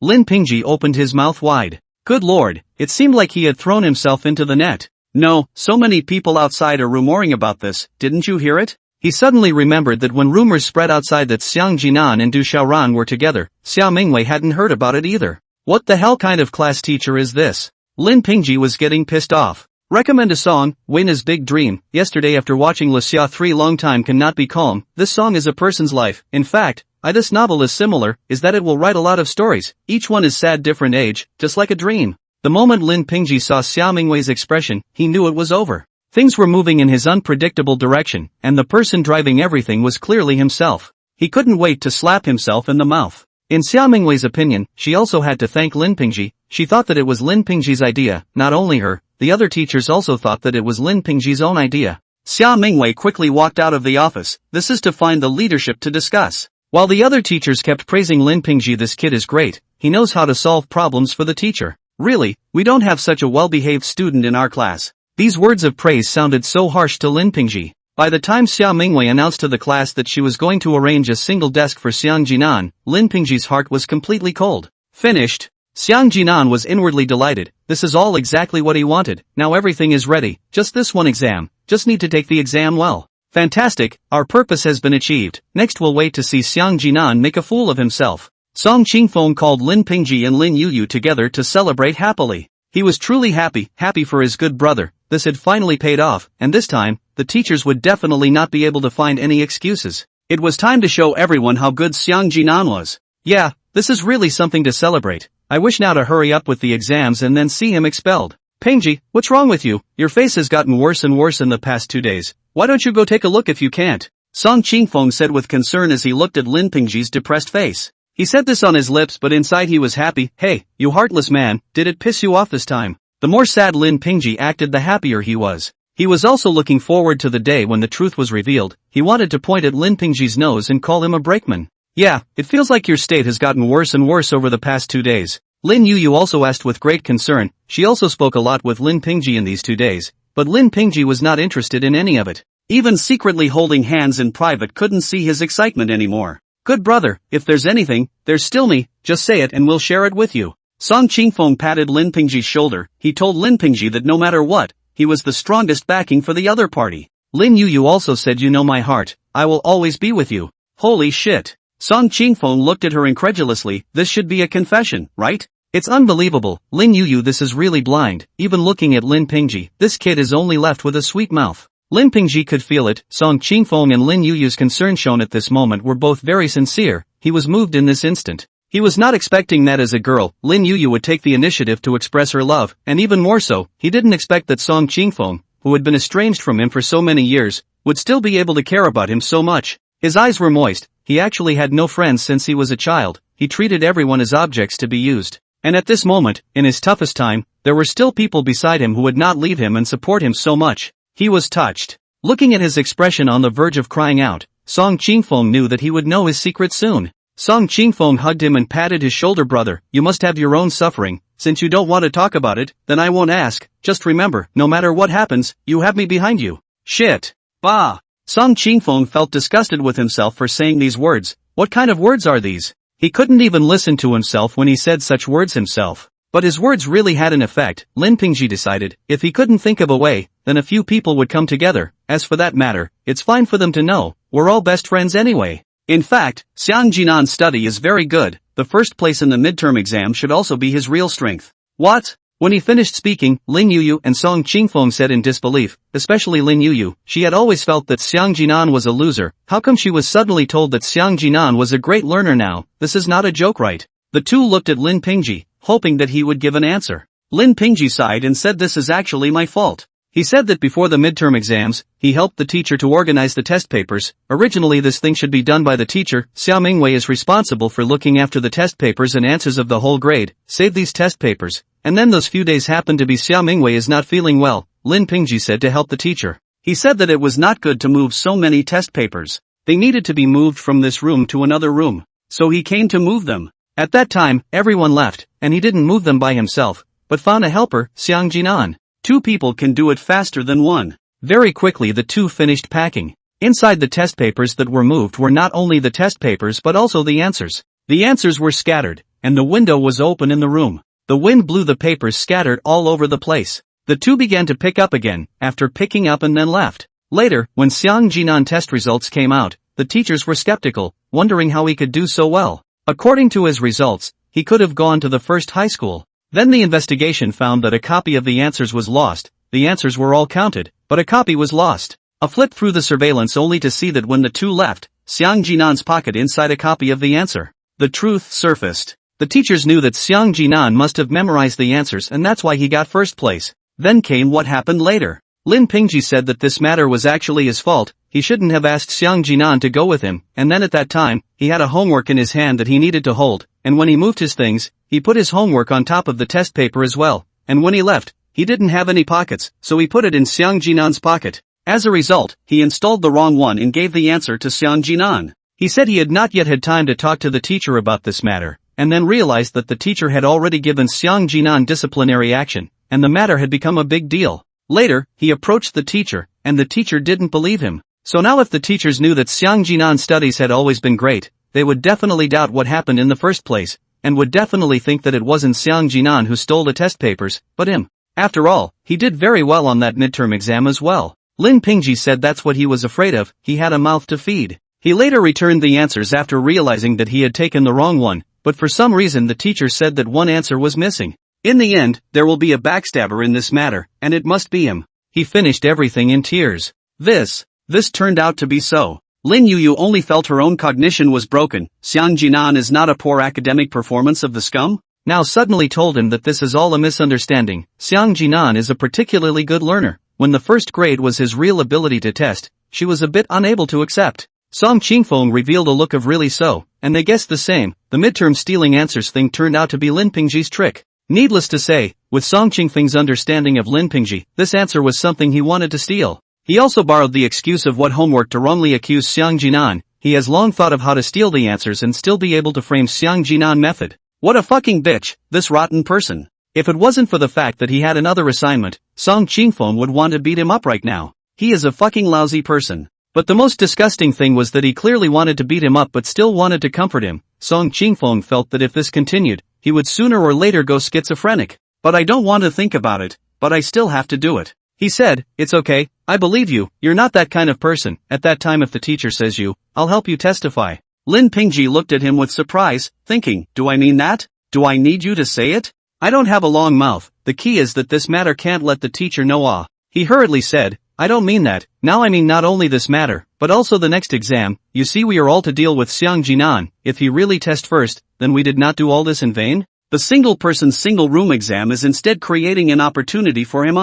Lin Pingji opened his mouth wide. Good lord, it seemed like he had thrown himself into the net. No, so many people outside are rumoring about this, didn't you hear it? He suddenly remembered that when rumors spread outside that Xiang Jinan and Du Xiaoran were together, Xia Mingwei hadn't heard about it either. What the hell kind of class teacher is this? Lin Pingji was getting pissed off. Recommend a song, Wayne's Big Dream. Yesterday after watching Le Xia 3 long time cannot be calm. This song is a person's life. In fact, this novel is similar, is that it will write a lot of stories. Each one is sad different age, just like a dream. The moment Lin Pingji saw Xia Mingwei's expression, he knew it was over. Things were moving in his unpredictable direction, and the person driving everything was clearly himself. He couldn't wait to slap himself in the mouth. In Xia Mingwei's opinion, she also had to thank Lin Pingji. She thought that it was Lin Pingji's idea, not only her, the other teachers also thought that it was Lin Pingji's own idea. Xia Mingwei quickly walked out of the office. This is to find the leadership to discuss. While the other teachers kept praising Lin Pingji, this kid is great, he knows how to solve problems for the teacher. Really, we don't have such a well-behaved student in our class. These words of praise sounded so harsh to Lin Pingji. By the time Xia Mingwei announced to the class that she was going to arrange a single desk for Xiang Jinan, Lin Pingji's heart was completely cold. Finished. Xiang Jinan was inwardly delighted. This is all exactly what he wanted. Now everything is ready. Just this one exam. Just need to take the exam well. Fantastic, our purpose has been achieved. Next we'll wait to see Xiang Jinan make a fool of himself. Song Qingfeng called Lin Pingji and Lin Yuyu together to celebrate happily. He was truly happy for his good brother. This had finally paid off, and this time, the teachers would definitely not be able to find any excuses. It was time to show everyone how good Xiang Jinan was. Yeah, this is really something to celebrate. I wish now to hurry up with the exams and then see him expelled. Pingji, what's wrong with you? Your face has gotten worse and worse in the past 2 days. Why don't you go take a look if you can't? Song Qingfeng said with concern as he looked at Lin Pingji's depressed face. He said this on his lips but inside he was happy. Hey, you heartless man, did it piss you off this time? The more sad Lin Pingji acted the happier he was. He was also looking forward to the day when the truth was revealed. He wanted to point at Lin Pingji's nose and call him a brakeman. Yeah, it feels like your state has gotten worse and worse over the past 2 days. Lin Yuyu also asked with great concern. She also spoke a lot with Lin Pingji in these 2 days, but Lin Pingji was not interested in any of it. Even secretly holding hands in private couldn't see his excitement anymore. Good brother, if there's anything, there's still me, just say it and we'll share it with you. Song Qingfeng patted Lin Pingji's shoulder. He told Lin Pingji that no matter what, he was the strongest backing for the other party. Lin Yuyu also said, you know my heart, I will always be with you. Holy shit. Song Qingfeng looked at her incredulously. This should be a confession, right? It's unbelievable, Lin Yuyu, this is really blind. Even looking at Lin Pingji, this kid is only left with a sweet mouth. Lin Pingji could feel it. Song Qingfeng and Lin Yuyu's concern shown at this moment were both very sincere. He was moved in this instant. He was not expecting that as a girl, Lin Yuyu would take the initiative to express her love, and even more so, he didn't expect that Song Qingfeng, who had been estranged from him for so many years, would still be able to care about him so much. His eyes were moist. He actually had no friends since he was a child. He treated everyone as objects to be used. And at this moment, in his toughest time, there were still people beside him who would not leave him and support him so much. He was touched. Looking at his expression on the verge of crying out, Song Qingfeng knew that he would know his secret soon. Song Qingfeng hugged him and patted his shoulder. Brother, you must have your own suffering. Since you don't want to talk about it, then I won't ask. Just remember, no matter what happens, you have me behind you. Shit. Bah. Song Qingfeng felt disgusted with himself for saying these words. What kind of words are these? He couldn't even listen to himself when he said such words himself. But his words really had an effect. Lin Pingji decided, if he couldn't think of a way, then a few people would come together. As for that matter, it's fine for them to know, we're all best friends anyway. In fact, Xiang Jinan's study is very good. The first place in the midterm exam should also be his real strength. What? When he finished speaking, Lin Yuyu and Song Qingfeng said in disbelief, especially Lin Yuyu. She had always felt that Xiang Jinan was a loser. How come she was suddenly told that Xiang Jinan was a great learner now? This is not a joke, right? The two looked at Lin Pingji, hoping that he would give an answer. Lin Pingji sighed and said, this is actually my fault. He said that before the midterm exams, he helped the teacher to organize the test papers. Originally this thing should be done by the teacher. Xiao Mingwei is responsible for looking after the test papers and answers of the whole grade. Save these test papers. And then those few days happened to be Xiao Mingwei is not feeling well, Lin Pingji said to help the teacher. He said that it was not good to move so many test papers. They needed to be moved from this room to another room. So he came to move them. At that time, everyone left, and he didn't move them by himself, but found a helper, Xiang Jinan. Two people can do it faster than one. Very quickly the two finished packing. Inside the test papers that were moved were not only the test papers but also the answers. The answers were scattered, and the window was open in the room. The wind blew the papers scattered all over the place. The two began to pick up again, after picking up and then left. Later, when Xiang Jinan test results came out, the teachers were skeptical, wondering how he could do so well. According to his results, he could have gone to the first high school. Then the investigation found that a copy of the answers was lost. The answers were all counted, but a copy was lost. A flip through the surveillance only to see that when the two left, Xiang Jinan's pocket inside a copy of the answer. The truth surfaced. The teachers knew that Xiang Jinan must have memorized the answers and that's why he got first place. Then came what happened later. Lin Pingji said that this matter was actually his fault. He shouldn't have asked Xiang Jinan to go with him, and then at that time, he had a homework in his hand that he needed to hold, and when he moved his things, he put his homework on top of the test paper as well, and when he left, he didn't have any pockets, so he put it in Xiang Jinan's pocket. As a result, he installed the wrong one and gave the answer to Xiang Jinan. He said he had not yet had time to talk to the teacher about this matter, and then realized that the teacher had already given Xiang Jinan disciplinary action, and the matter had become a big deal. Later, he approached the teacher, and the teacher didn't believe him. So now if the teachers knew that Xiang Jinan's studies had always been great, they would definitely doubt what happened in the first place, and would definitely think that it wasn't Xiang Jinan who stole the test papers, but him. After all, he did very well on that midterm exam as well. Lin Pingji said that's what he was afraid of, he had a mouth to feed. He later returned the answers after realizing that he had taken the wrong one, but for some reason the teacher said that one answer was missing. In the end, there will be a backstabber in this matter, and it must be him. He finished everything in tears. This turned out to be so. Lin Yuyu only felt her own cognition was broken. Xiang Jinan is not a poor academic performance of the scum? Now suddenly told him that this is all a misunderstanding. Xiang Jinan is a particularly good learner. When the first grade was his real ability to test, she was a bit unable to accept. Song Qingfeng revealed a look of really so, and they guessed the same. The midterm stealing answers thing turned out to be Lin Pingji's trick. Needless to say, with Song Qingfeng's understanding of Lin Pingji, this answer was something he wanted to steal. He also borrowed the excuse of what homework to wrongly accuse Xiang Jinan. He has long thought of how to steal the answers and still be able to frame Xiang Jinan method. What a fucking bitch, this rotten person. If it wasn't for the fact that he had another assignment, Song Qingfeng would want to beat him up right now. He is a fucking lousy person. But the most disgusting thing was that he clearly wanted to beat him up but still wanted to comfort him. Song Qingfeng felt that if this continued, he would sooner or later go schizophrenic. But I don't want to think about it, but I still have to do it. He said, it's okay, I believe you, you're not that kind of person. At that time if the teacher says you, I'll help you testify. Lin Pingji looked at him with surprise, thinking, do I mean that? Do I need you to say it? I don't have a long mouth, the key is that this matter can't let the teacher know. He hurriedly said, I don't mean that, now I mean not only this matter, but also the next exam. You see we are all to deal with Xiang Jinan. If he really test first, then we did not do all this in vain? The single-person single-room exam is instead creating an opportunity for him.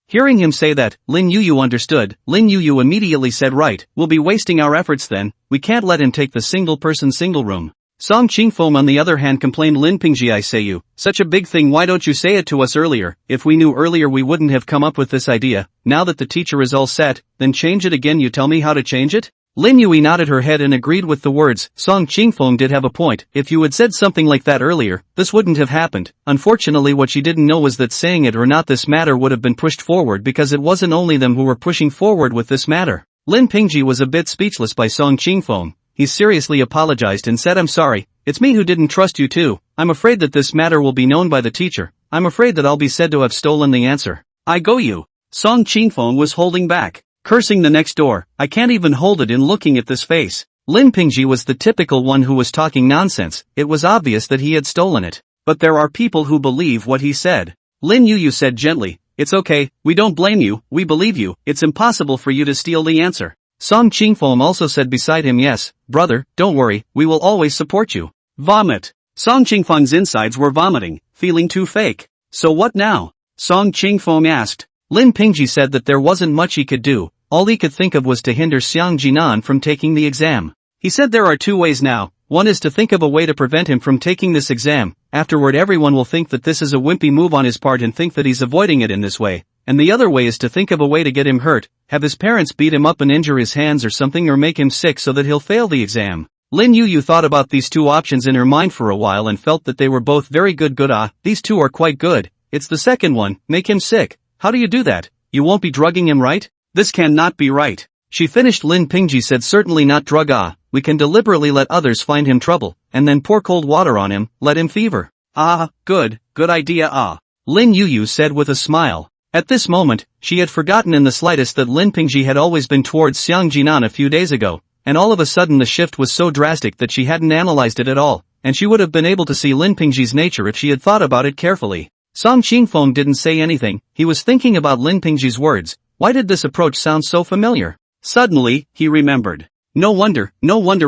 Hearing him say that, Lin Yuyu understood. Lin Yuyu immediately said, right, we'll be wasting our efforts then, we can't let him take the single-person single room. Song Qingfeng on the other hand complained, Lin Pingji, I say you, such a big thing, why don't you say it to us earlier? If we knew earlier we wouldn't have come up with this idea. Now that the teacher is all set, then change it again. You tell me how to change it? Lin Yui nodded her head and agreed with the words. Song Qingfeng did have a point. If you had said something like that earlier, this wouldn't have happened. Unfortunately, what she didn't know was that saying it or not, this matter would have been pushed forward, because it wasn't only them who were pushing forward with this matter. Lin Pingji was a bit speechless by Song Qingfeng. He seriously apologized and said, I'm sorry, it's me who didn't trust you too. I'm afraid that this matter will be known by the teacher. I'm afraid that I'll be said to have stolen the answer. I go you. Song Qingfeng was holding back, cursing the next door. I can't even hold it in looking at this face. Lin Pingji was the typical one who was talking nonsense. It was obvious that he had stolen it. But there are people who believe what he said. Lin Yuyu said gently, it's okay, we don't blame you, we believe you, it's impossible for you to steal the answer. Song Qingfeng also said beside him, yes, brother, don't worry, we will always support you. Vomit. Song Qingfeng's insides were vomiting, feeling too fake. So what now? Song Qingfeng asked. Lin Pingji said that there wasn't much he could do. All he could think of was to hinder Xiang Jinan from taking the exam. He said there are two ways now. One is to think of a way to prevent him from taking this exam. Afterward everyone will think that this is a wimpy move on his part and think that he's avoiding it in this way. And the other way is to think of a way to get him hurt, have his parents beat him up and injure his hands or something, or make him sick so that he'll fail the exam. Lin Yuyu thought about these two options in her mind for a while and felt that they were both very good. These two are quite good. It's the second one, make him sick. How do you do that? You won't be drugging him, right? This cannot be right. She finished. Lin Pingji said, certainly not drug. We can deliberately let others find him trouble, and then pour cold water on him, let him fever. Good idea. Lin Yuyu said with a smile. At this moment, she had forgotten in the slightest that Lin Pingji had always been towards Xiang Jinan a few days ago, and all of a sudden the shift was so drastic that she hadn't analyzed it at all, and she would have been able to see Lin Pingji's nature if she had thought about it carefully. Song Qingfeng didn't say anything. He was thinking about Lin Pingji's words. Why did this approach sound so familiar? Suddenly, he remembered. No wonder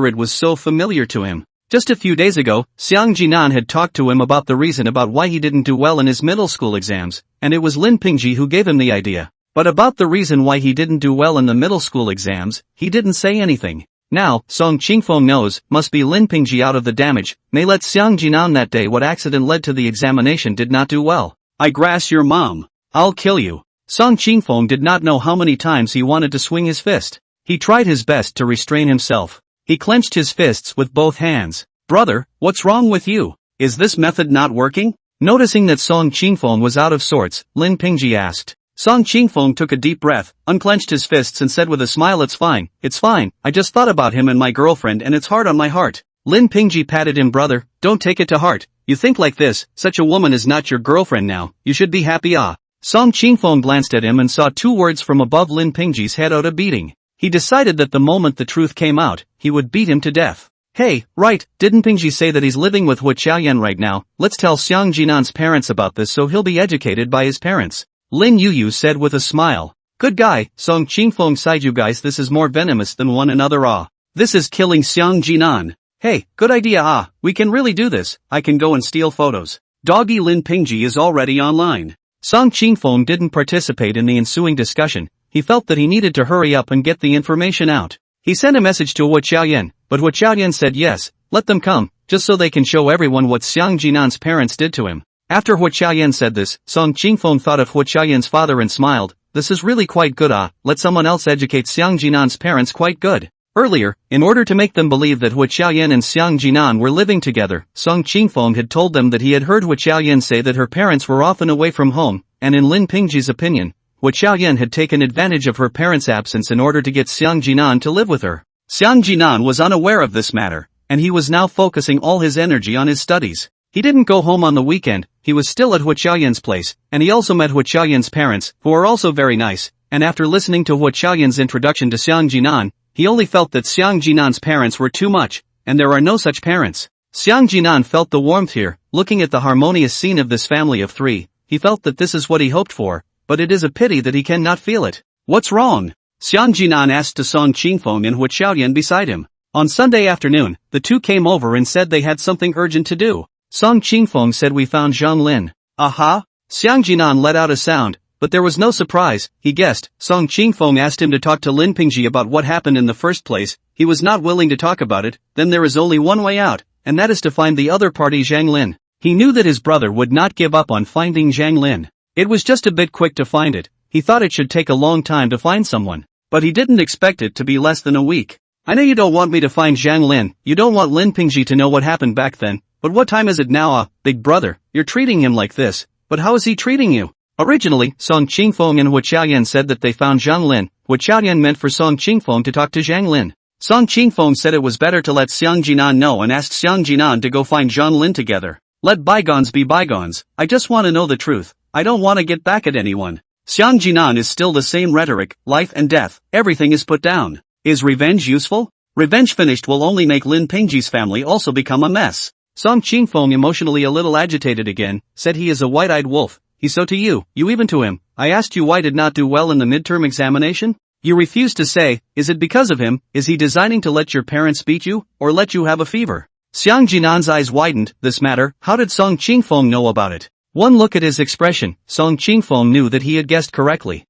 it was so familiar to him. Just a few days ago, Xiang Jinan had talked to him about the reason about why he didn't do well in his middle school exams, and it was Lin Pingji who gave him the idea. But about the reason why he didn't do well in the middle school exams, he didn't say anything. Now, Song Qingfeng knows, must be Lin Pingji out of the damage, may let Xiang Jinan that day what accident led to the examination did not do well. I grass your mom. I'll kill you. Song Qingfeng did not know how many times he wanted to swing his fist. He tried his best to restrain himself. He clenched his fists with both hands. Brother, what's wrong with you? Is this method not working? Noticing that Song Qingfeng was out of sorts, Lin Pingji asked. Song Qingfeng took a deep breath, unclenched his fists and said with a smile, it's fine, I just thought about him and my girlfriend and it's hard on my heart. Lin Pingji patted him. Brother, don't take it to heart. You think like this, such a woman is not your girlfriend now, you should be happy. Song Qingfeng glanced at him and saw two words from above Lin Pingji's head, out a beating. He decided that the moment the truth came out, he would beat him to death. Hey, right, didn't Pingji say that he's living with Hu Xiaoyan right now? Let's tell Xiang Jinan's parents about this so he'll be educated by his parents. Lin Yuyu said with a smile. Good guy, Song Qingfeng sighed. You guys, this is more venomous than one another. This is killing Xiang Jinan. Hey, good idea. We can really do this. I can go and steal photos. Doggy Lin Pingji is already online. Song Qingfeng didn't participate in the ensuing discussion. He felt that he needed to hurry up and get the information out. He sent a message to Hu Xiaoyan, but Hu Xiaoyan said yes, let them come, just so they can show everyone what Xiang Jinan's parents did to him. After Hu Xiaoyan said this, Song Qingfeng thought of Hu Xiaoyan's father and smiled. This is really quite good. Let someone else educate Xiang Jinan's parents. Quite good. Earlier, in order to make them believe that Hu Xiaoyan and Xiang Jinan were living together, Song Qingfeng had told them that he had heard Hu Xiaoyan say that her parents were often away from home, and in Lin Pingji's opinion, Hu Xiaoyan had taken advantage of her parents' absence in order to get Xiang Jinan to live with her. Xiang Jinan was unaware of this matter, and he was now focusing all his energy on his studies. He didn't go home on the weekend, he was still at Hu Xiaoyan's place, and he also met Hu Xiaoyan's parents, who are also very nice, and after listening to Hu Xiaoyan's introduction to Xiang Jinan, he only felt that Xiang Jinan's parents were too much, and there are no such parents. Xiang Jinan felt the warmth here, looking at the harmonious scene of this family of three. He felt that this is what he hoped for, but it is a pity that he cannot feel it. What's wrong? Xiang Jinan asked to Song Qingfeng and Hu Xiaoyan beside him. On Sunday afternoon, the two came over and said they had something urgent to do. Song Qingfeng said we found Zhang Lin. Aha! Xiang Jinan let out a sound. but there was no surprise. He guessed. Song Qingfeng asked him to talk to Lin Pingji about what happened in the first place. He was not willing to talk about it. Then there is only one way out, and that is to find the other party, Zhang Lin. He knew that his brother would not give up on finding Zhang Lin. It was just a bit quick to find it. He thought it should take a long time to find someone, but he didn't expect it to be less than a week. I know you don't want me to find Zhang Lin, you don't want Lin Pingji to know what happened back then, but what time is it now? Big brother, you're treating him like this, but how is he treating you? Originally, Song Qingfeng and Hua Qiaoyan said that they found Zhang Lin. Hua Qiaoyan meant for Song Qingfeng to talk to Zhang Lin. Song Qingfeng said it was better to let Xiang Jinan know and asked Xiang Jinan to go find Zhang Lin together. Let bygones be bygones, I just want to know the truth, I don't want to get back at anyone. Xiang Jinan is still the same rhetoric, life and death, everything is put down. Is revenge useful? Revenge finished will only make Lin Pingji's family also become a mess. Song Qingfeng, emotionally a little agitated again, said he is a white-eyed wolf. He's so to you, you even to him. I asked you why did not do well in the midterm examination? You refused to say. Is it because of him? Is he designing to let your parents beat you, or let you have a fever? Xiang Jinan's eyes widened. This matter, how did Song Qingfeng know about it? One look at his expression, Song Qingfeng knew that he had guessed correctly.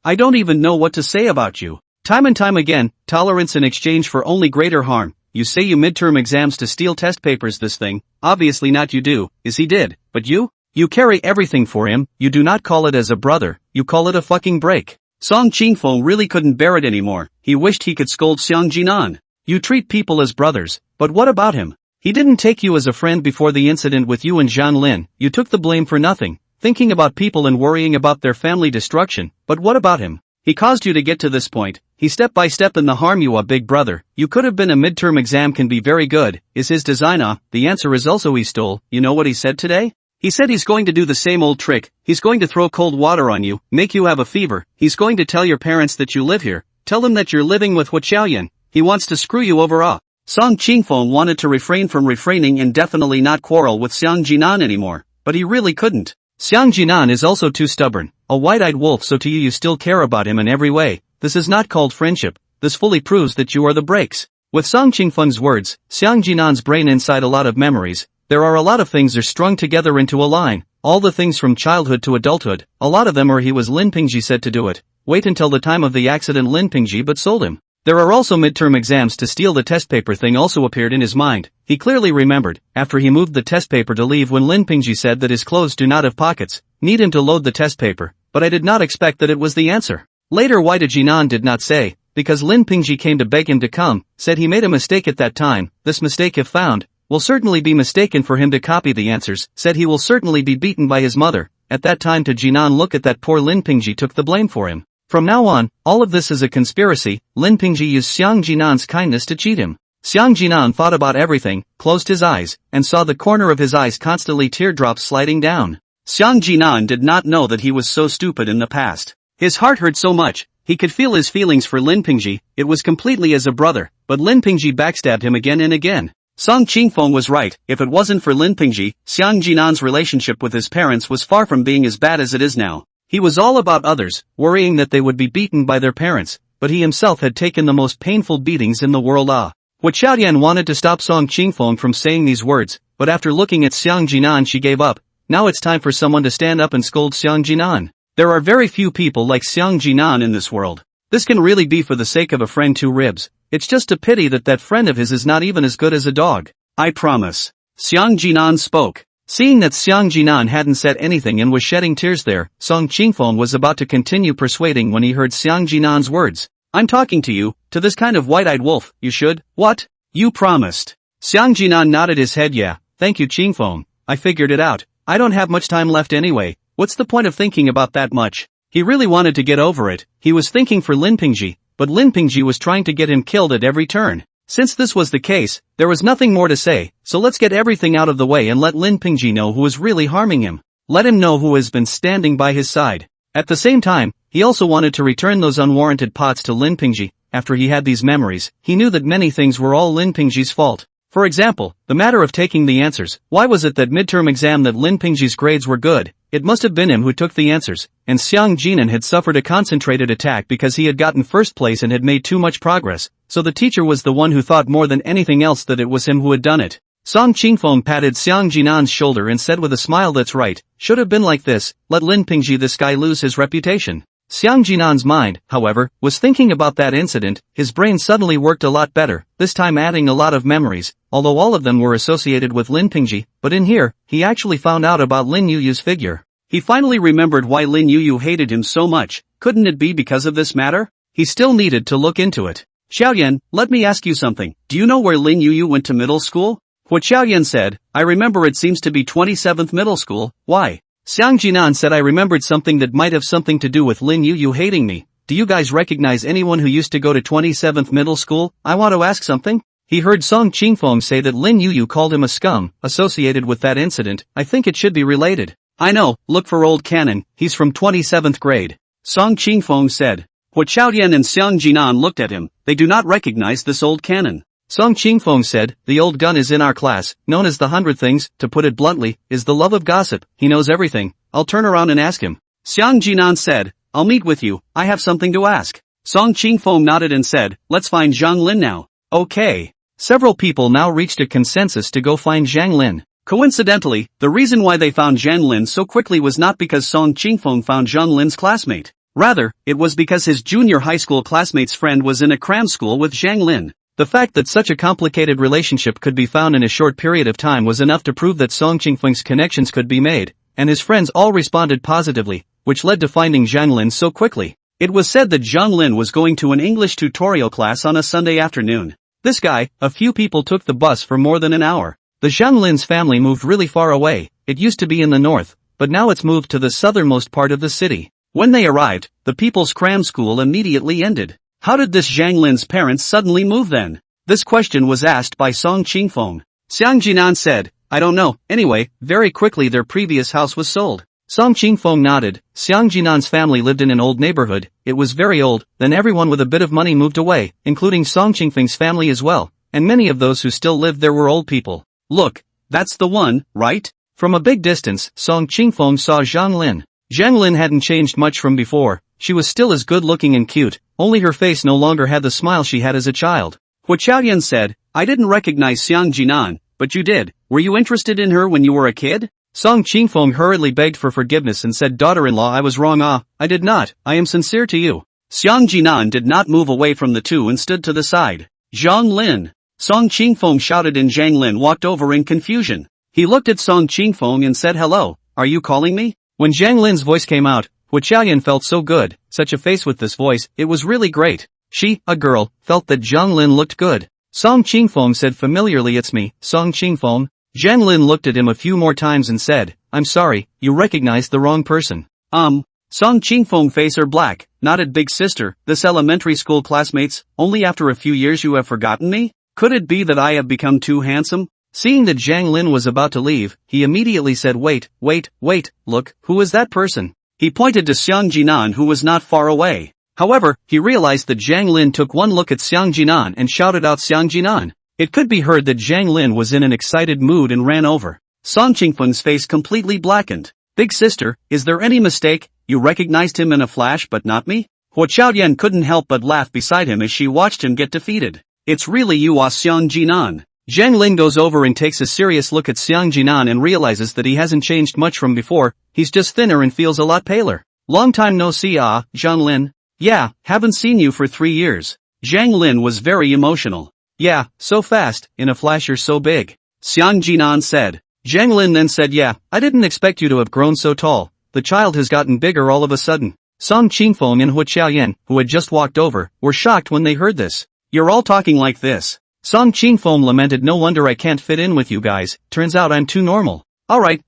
I don't even know what to say about you. Time and time again, tolerance in exchange for only greater harm. You say you midterm exams to steal test papers, this thing, obviously not you do, is he did, but you carry everything for him, you do not call it as a brother, you call it a fucking break. Song Qingfeng really couldn't bear it anymore, he wished he could scold Xiang Jinan. You treat people as brothers, but what about him? He didn't take you as a friend before the incident with you and Zhang Lin, you took the blame for nothing, thinking about people and worrying about their family destruction, but what about him? He caused you to get to this point, he step by step in the harm you a big brother, you could have been a midterm exam can be very good, is his design the answer is also he stole, you know what he said today? He said he's going to do the same old trick, he's going to throw cold water on you, make you have a fever, he's going to tell your parents that you live here, tell them that you're living with Hua Qiaoyan, he wants to screw you over Song Qingfeng wanted to refrain from refraining and definitely not quarrel with Xiang Jinan anymore, but he really couldn't. Xiang Jinan is also too stubborn, a white-eyed wolf, so to you still care about him in every way. This is not called friendship, this fully proves that you are the breaks. With Song Qingfeng's words, Xiang Jinan's brain inside a lot of memories, there are a lot of things are strung together into a line, all the things from childhood to adulthood, a lot of them are he was Lin Pingji said to do it, wait until the time of the accident Lin Pingji but sold him. There are also midterm exams to steal the test paper thing also appeared in his mind, he clearly remembered, after he moved the test paper to leave when Lin Pingji said that his clothes do not have pockets, need him to load the test paper, but I did not expect that it was the answer. Later why did Jinan did not say, because Lin Pingji came to beg him to come, said he made a mistake at that time, this mistake if found, will certainly be mistaken for him to copy the answers, said he will certainly be beaten by his mother, at that time to Jinan look at that poor Lin Pingji took the blame for him. From now on, all of this is a conspiracy, Lin Pingji used Xiang Jinan's kindness to cheat him. Xiang Jinan thought about everything, closed his eyes, and saw the corner of his eyes constantly teardrops sliding down. Xiang Jinan did not know that he was so stupid in the past. His heart hurt so much, he could feel his feelings for Lin Pingji, it was completely as a brother, but Lin Pingji backstabbed him again and again. Song Qingfeng was right, if it wasn't for Lin Pingji, Xiang Jinan's relationship with his parents was far from being as bad as it is now. He was all about others, worrying that they would be beaten by their parents, but he himself had taken the most painful beatings in the world. Hua Qiaoyan wanted to stop Song Qingfeng from saying these words, but after looking at Xiang Jinan she gave up. Now it's time for someone to stand up and scold Xiang Jinan. There are very few people like Xiang Jinan in this world. This can really be for the sake of a friend two ribs. It's just a pity that that friend of his is not even as good as a dog. I promise. Xiang Jinan spoke. Seeing that Xiang Jinan hadn't said anything and was shedding tears there, Song Qingfeng was about to continue persuading when he heard Xiang Jinan's words. I'm talking to you, to this kind of white-eyed wolf, you should, what? You promised. Xiang Jinan nodded his head. Yeah, thank you Qingfeng, I figured it out, I don't have much time left anyway, what's the point of thinking about that much? He really wanted to get over it, he was thinking for Lin Pingji, but Lin Pingji was trying to get him killed at every turn. Since this was the case, there was nothing more to say, so let's get everything out of the way and let Lin Pingji know who is really harming him. Let him know who has been standing by his side. At the same time, he also wanted to return those unwarranted pots to Lin Pingji. After he had these memories, he knew that many things were all Lin Pingji's fault. For example, the matter of taking the answers. Why was it that midterm exam that Lin Pingji's grades were good? It must have been him who took the answers, and Xiang Jinan had suffered a concentrated attack because he had gotten first place and had made too much progress, so the teacher was the one who thought more than anything else that it was him who had done it. Song Qingfeng patted Xiang Jinan's shoulder and said with a smile, that's right, should have been like this, let Lin Pingji this guy lose his reputation. Xiang Jinan's mind, however, was thinking about that incident. His brain suddenly worked a lot better, this time adding a lot of memories, although all of them were associated with Lin Pingji, but in here, he actually found out about Lin Yuyu's figure. He finally remembered why Lin Yuyu hated him so much. Couldn't it be because of this matter? He still needed to look into it. Xiaoyan, let me ask you something. Do you know where Lin Yuyu went to middle school? What Xiaoyan said, I remember it seems to be 27th middle school. Why? Xiang Jinan said, I remembered something that might have something to do with Lin Yuyu hating me. Do you guys recognize anyone who used to go to 27th middle school? I want to ask something. He heard Song Qingfeng say that Lin Yuyu called him a scum, associated with that incident. I think it should be related. I know, look for old canon, he's from 27th grade. Song Qingfeng said. Hua Xiaoyan and Xiang Jinan looked at him, they do not recognize this old canon. Song Qingfeng said, the old gun is in our class, known as the 100 things, to put it bluntly, is the love of gossip, he knows everything, I'll turn around and ask him. Xiang Jinan said, I'll meet with you, I have something to ask. Song Qingfeng nodded and said, let's find Zhang Lin now. Okay. Several people now reached a consensus to go find Zhang Lin. Coincidentally, the reason why they found Zhang Lin so quickly was not because Song Qingfeng found Zhang Lin's classmate. Rather, it was because his junior high school classmate's friend was in a cram school with Zhang Lin. The fact that such a complicated relationship could be found in a short period of time was enough to prove that Song Qingfeng's connections could be made, and his friends all responded positively, which led to finding Zhang Lin so quickly. It was said that Zhang Lin was going to an English tutorial class on a Sunday afternoon. This guy, a few people took the bus for more than an hour. The Zhang Lin's family moved really far away, it used to be in the north, but now it's moved to the southernmost part of the city. When they arrived, the people's cram school immediately ended. How did this Zhang Lin's parents suddenly move then? This question was asked by Song Qingfeng. Xiang Jinan said, I don't know, anyway, very quickly their previous house was sold. Song Qingfeng nodded, Xiang Jinan's family lived in an old neighborhood, it was very old, then everyone with a bit of money moved away, including Song Qingfeng's family as well, and many of those who still lived there were old people. Look, that's the one, right? From a big distance, Song Qingfeng saw Zhang Lin. Zhang Lin hadn't changed much from before, she was still as good looking and cute, only her face no longer had the smile she had as a child. Hua Xiaoyan said, I didn't recognize Xiang Jinan, but you did. Were you interested in her when you were a kid? Song Qingfeng hurriedly begged for forgiveness and said, daughter-in-law, I was wrong. I did not, I am sincere to you. Xiang Jinan did not move away from the two and stood to the side. Zhang Lin. Song Qingfeng shouted and Zhang Lin walked over in confusion. He looked at Song Qingfeng and said, hello, are you calling me? When Zhang Lin's voice came out, Hua Xiaoyan felt so good, such a face with this voice, it was really great. She, a girl, felt that Zhang Lin looked good. Song Qingfeng said familiarly, it's me, Song Qingfeng. Zhang Lin looked at him a few more times and said, I'm sorry, you recognized the wrong person. Song Qingfeng face her black, nodded, big sister, this elementary school classmates, only after a few years you have forgotten me? Could it be that I have become too handsome? Seeing that Zhang Lin was about to leave, he immediately said, wait, look, who is that person? He pointed to Xiang Jinan who was not far away. However, he realized that Zhang Lin took one look at Xiang Jinan and shouted out Xiang Jinan. It could be heard that Zhang Lin was in an excited mood and ran over. Song Qingfeng's face completely blackened. Big sister, is there any mistake? You recognized him in a flash but not me? Hua Xiaoyan couldn't help but laugh beside him as she watched him get defeated. It's really you, Xiang Jinan. Zhang Lin goes over and takes a serious look at Xiang Jinan and realizes that he hasn't changed much from before, he's just thinner and feels a lot paler. Long time no see, Zhang Lin. Yeah, haven't seen you for 3 years. Zhang Lin was very emotional. Yeah, so fast, in a flash you're so big. Xiang Jinan said. Zhang Lin then said, yeah, I didn't expect you to have grown so tall. The child has gotten bigger all of a sudden. Song Qingfeng and Hua Xiaoyan, who had just walked over, were shocked when they heard this. You're all talking like this. Song Qingfeng lamented, no wonder I can't fit in with you guys, turns out I'm too normal. Alright,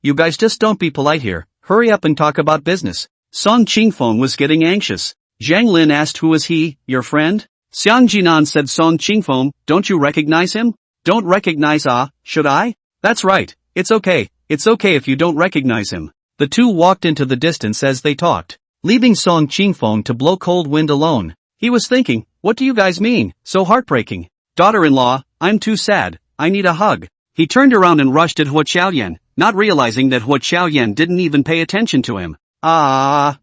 you guys just don't be polite here, hurry up and talk about business. Song Qingfeng was getting anxious. Zhang Lin asked, who is he, your friend? Xiang Jinan said, Song Qingfeng, don't you recognize him? Don't recognize, should I? That's right, it's okay if you don't recognize him. The two walked into the distance as they talked, leaving Song Qingfeng to blow cold wind alone. He was thinking, what do you guys mean, so heartbreaking? Daughter-in-law, I'm too sad, I need a hug. He turned around and rushed at Hua Xiaoyan, not realizing that Hua Xiaoyan didn't even pay attention to him.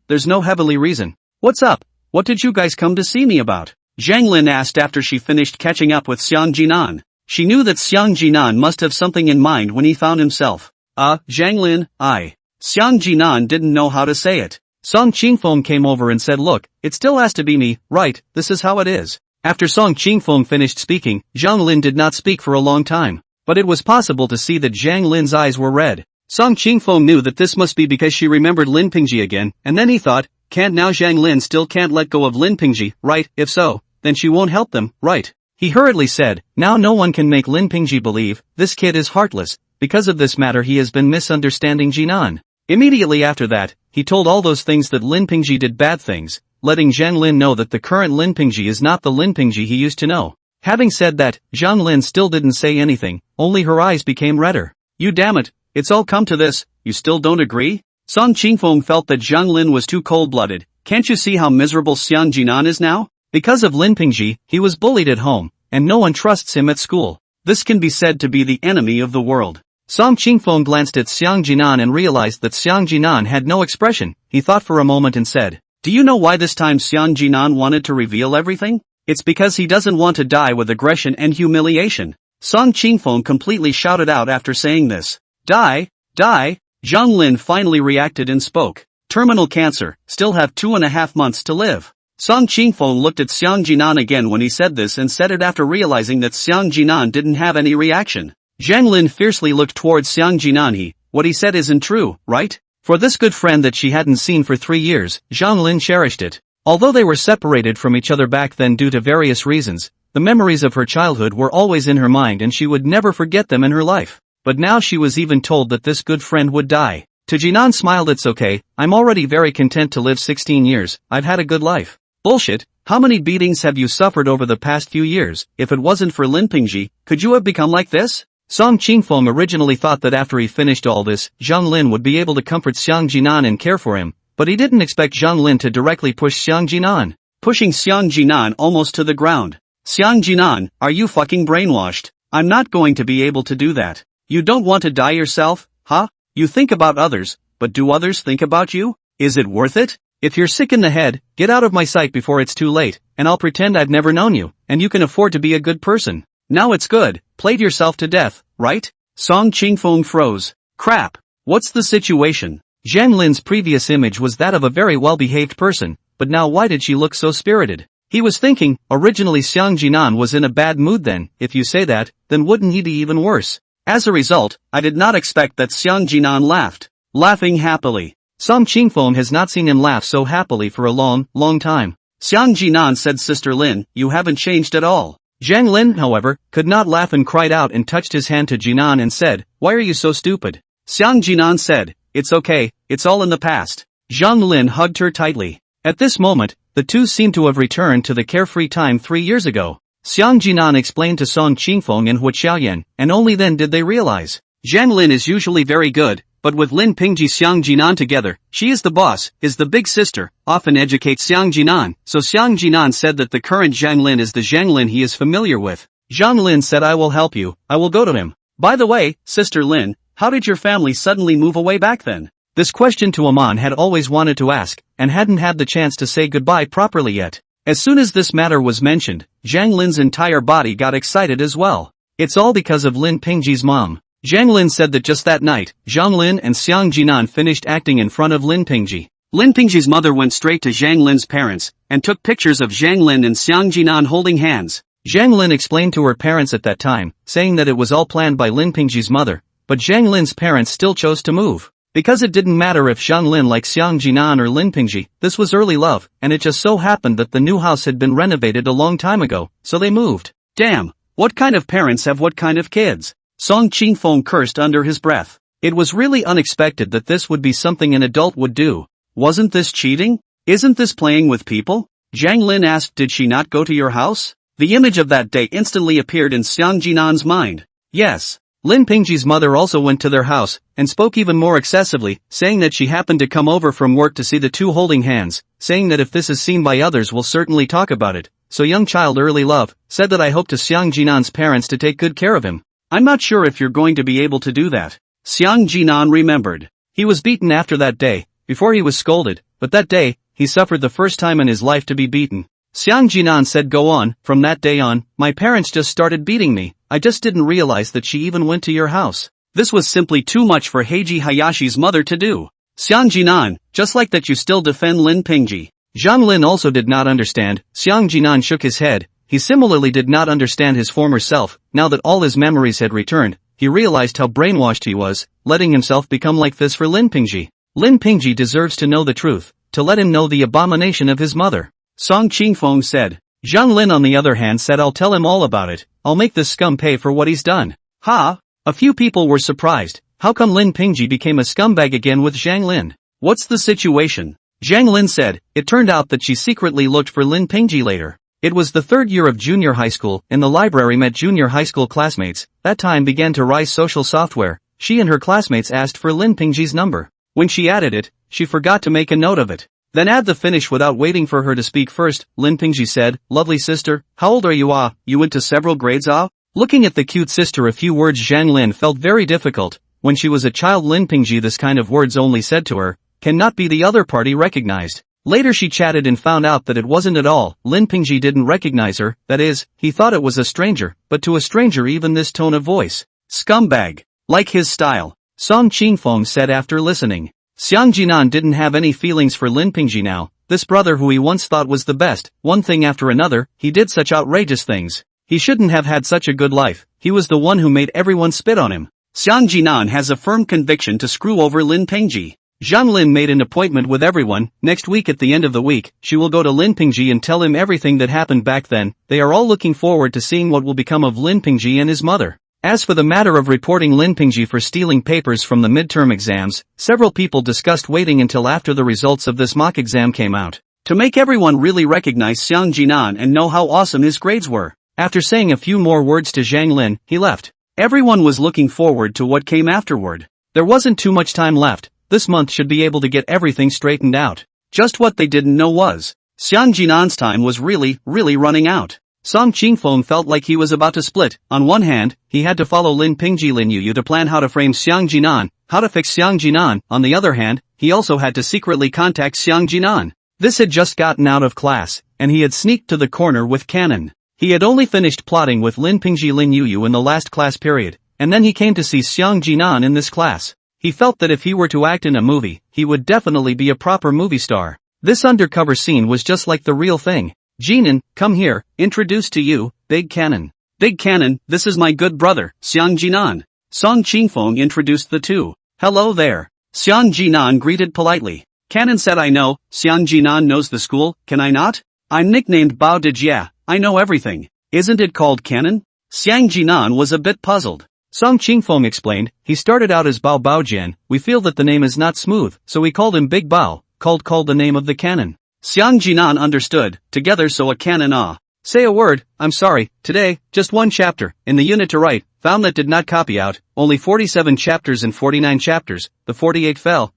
There's no heavenly reason. What's up? What did you guys come to see me about? Zhang Lin asked after she finished catching up with Xiang Jinan. She knew that Xiang Jinan must have something in mind when he found himself. Zhang Lin, Xiang Jinan didn't know how to say it. Song Qingfeng came over and said, look, it still has to be me, right, this is how it is. After Song Qingfeng finished speaking, Zhang Lin did not speak for a long time. But it was possible to see that Zhang Lin's eyes were red. Song Qingfeng knew that this must be because she remembered Lin Pingji again, and then he thought, can't now Zhang Lin still can't let go of Lin Pingji, right? If so, then she won't help them, right? He hurriedly said, now no one can make Lin Pingji believe, this kid is heartless, because of this matter he has been misunderstanding Jinan. Immediately after that, he told all those things that Lin Pingji did bad things, letting Zhang Lin know that the current Lin Pingji is not the Lin Pingji he used to know. Having said that, Zhang Lin still didn't say anything, only her eyes became redder. You damn it, it's all come to this, you still don't agree? Song Qingfeng felt that Zhang Lin was too cold-blooded. Can't you see how miserable Xiang Jinan is now? Because of Lin Pingji, he was bullied at home, and no one trusts him at school. This can be said to be the enemy of the world. Song Qingfeng glanced at Xiang Jinan and realized that Xiang Jinan had no expression. He thought for a moment and said, do you know why this time Xiang Jinan wanted to reveal everything? It's because he doesn't want to die with aggression and humiliation. Song Qingfeng completely shouted out after saying this. Die? Zhang Lin finally reacted and spoke. Terminal cancer, still have 2.5 months to live. Song Qingfeng looked at Xiang Jinan again when he said this and said it after realizing that Xiang Jinan didn't have any reaction. Zhang Lin fiercely looked towards Xiang Jinan. What he said isn't true, right? For this good friend that she hadn't seen for 3 years, Zhang Lin cherished it. Although they were separated from each other back then due to various reasons, the memories of her childhood were always in her mind and she would never forget them in her life. But now she was even told that this good friend would die. To Jinan smiled, it's okay, I'm already very content to live 16 years, I've had a good life. Bullshit, how many beatings have you suffered over the past few years? If it wasn't for Lin Pingji, could you have become like this? Song Qingfeng originally thought that after he finished all this, Zhang Lin would be able to comfort Xiang Jinan and care for him, but he didn't expect Zhang Lin to directly push Xiang Jinan, pushing Xiang Jinan almost to the ground. Xiang Jinan, are you fucking brainwashed? I'm not going to be able to do that. You don't want to die yourself, huh? You think about others, but do others think about you? Is it worth it? If you're sick in the head, get out of my sight before it's too late, and I'll pretend I've never known you, and you can afford to be a good person. Now it's good, played yourself to death, right? Song Qingfeng froze. Crap. What's the situation? Zhang Lin's previous image was that of a very well-behaved person, but now why did she look so spirited? He was thinking, originally Xiang Jinan was in a bad mood then, if you say that, then wouldn't he be even worse? As a result, I did not expect that Xiang Jinan laughed. Laughing happily. Song Qingfeng has not seen him laugh so happily for a long time. Xiang Jinan said, Sister Lin, you haven't changed at all. Zhang Lin, however, could not laugh and cried out and touched his hand to Jinan and said, why are you so stupid? Xiang Jinan said, it's okay, it's all in the past. Zhang Lin hugged her tightly. At this moment, the two seemed to have returned to the carefree time 3 years ago. Xiang Jinan explained to Song Qingfeng and Hua Xiaoyan, and only then did they realize. Zhang Lin is usually very good, but with Lin Pingji Xiang Jinan together, she is the boss, is the big sister, often educates Xiang Jinan, so Xiang Jinan said that the current Zhang Lin is the Zhang Lin he is familiar with. Zhang Lin said, I will help you, I will go to him. By the way, Sister Lin, how did your family suddenly move away back then? This question to Aman had always wanted to ask, and hadn't had the chance to say goodbye properly yet. As soon as this matter was mentioned, Zhang Lin's entire body got excited as well. It's all because of Lin Pingji's mom. Zhang Lin said that just that night, Zhang Lin and Xiang Jinan finished acting in front of Lin Pingji. Lin Pingji's mother went straight to Zhang Lin's parents, and took pictures of Zhang Lin and Xiang Jinan holding hands. Zhang Lin explained to her parents at that time, saying that it was all planned by Lin Pingji's mother, but Zhang Lin's parents still chose to move. Because it didn't matter if Zhang Lin liked Xiang Jinan or Lin Pingji, this was early love, and it just so happened that the new house had been renovated a long time ago, so they moved. Damn, what kind of parents have what kind of kids? Song Qingfeng cursed under his breath. It was really unexpected that this would be something an adult would do. Wasn't this cheating? Isn't this playing with people? Zhang Lin asked, did she not go to your house? The image of that day instantly appeared in Xiang Jinan's mind. Yes. Lin Pingji's mother also went to their house, and spoke even more excessively, saying that she happened to come over from work to see the two holding hands, saying that if this is seen by others we'll certainly talk about it. So young child early love, said that I hope to Xiang Jinan's parents to take good care of him. I'm not sure if you're going to be able to do that. Xiang Jinan remembered. He was beaten after that day, before he was scolded, but that day, he suffered the first time in his life to be beaten. Xiang Jinan said, go on, from that day on, my parents just started beating me, I just didn't realize that she even went to your house. This was simply too much for Heiji Hayashi's mother to do. Xiang Jinan, just like that you still defend Lin Pingji. Zhang Lin also did not understand. Xiang Jinan shook his head. He similarly did not understand his former self. Now that all his memories had returned, he realized how brainwashed he was, letting himself become like this for Lin Pingji. Lin Pingji deserves to know the truth, to let him know the abomination of his mother. Song Qingfeng said. Zhang Lin on the other hand said, I'll tell him all about it. I'll make this scum pay for what he's done. Ha! A few people were surprised. How come Lin Pingji became a scumbag again with Zhang Lin? What's the situation? Zhang Lin said. It turned out that she secretly looked for Lin Pingji later. It was the third year of junior high school. In the library met junior high school classmates. That time began to rise social software. She and her classmates asked for Lin Pingji's number. When she added it, she forgot to make a note of it. Then add the finish without waiting for her to speak first. Lin Pingji said, lovely sister, how old are you? You went to several grades? Looking at the cute sister, a few words Zhang Lin felt very difficult. When she was a child, Lin Pingji this kind of words only said to her, cannot be the other party recognized. Later she chatted and found out that it wasn't at all. Lin Pingji didn't recognize her, that is, he thought it was a stranger, but to a stranger even this tone of voice. Scumbag. Like his style. Song Qingfeng said after listening. Xiang Jinan didn't have any feelings for Lin Pingji now. This brother who he once thought was the best, one thing after another, he did such outrageous things. He shouldn't have had such a good life. He was the one who made everyone spit on him. Xiang Jinan has a firm conviction to screw over Lin Pingji. Zhang Lin made an appointment with everyone. Next week at the end of the week, she will go to Lin Pingji and tell him everything that happened back then. They are all looking forward to seeing what will become of Lin Pingji and his mother. As for the matter of reporting Lin Pingji for stealing papers from the midterm exams, several people discussed waiting until after the results of this mock exam came out, to make everyone really recognize Xiang Jinan and know how awesome his grades were. After saying a few more words to Zhang Lin, he left. Everyone was looking forward to what came afterward. There wasn't too much time left. This month should be able to get everything straightened out. Just what they didn't know was, Xiang Jinan's time was really running out. Song Qingfeng felt like he was about to split. On one hand, he had to follow Lin Pingji Lin Yuyu to plan how to frame Xiang Jinan, how to fix Xiang Jinan. On the other hand, he also had to secretly contact Xiang Jinan. This had just gotten out of class, and he had sneaked to the corner with Cannon. He had only finished plotting with Lin Pingji Lin Yuyu in the last class period, and then he came to see Xiang Jinan in this class. He felt that if he were to act in a movie, he would definitely be a proper movie star. This undercover scene was just like the real thing. Jinan, come here, introduce to you, Big Cannon. Big Cannon, this is my good brother, Xiang Jinan. Song Qingfeng introduced the two. Hello there. Xiang Jinan greeted politely. Cannon said, I know, Xiang Jinan knows the school, can I not? I'm nicknamed Bao Dijia, I know everything. Isn't it called Cannon? Xiang Jinan was a bit puzzled. Song Qingfeng explained, he started out as Bao Baojian. We feel that the name is not smooth, so we called him Big Bao, called the name of the cannon. Xiang Jinan understood, together so a cannon Say a word, I'm sorry, today, just one chapter, in the unit to write, found that did not copy out, only 47 chapters and 49 chapters, the 48 fell,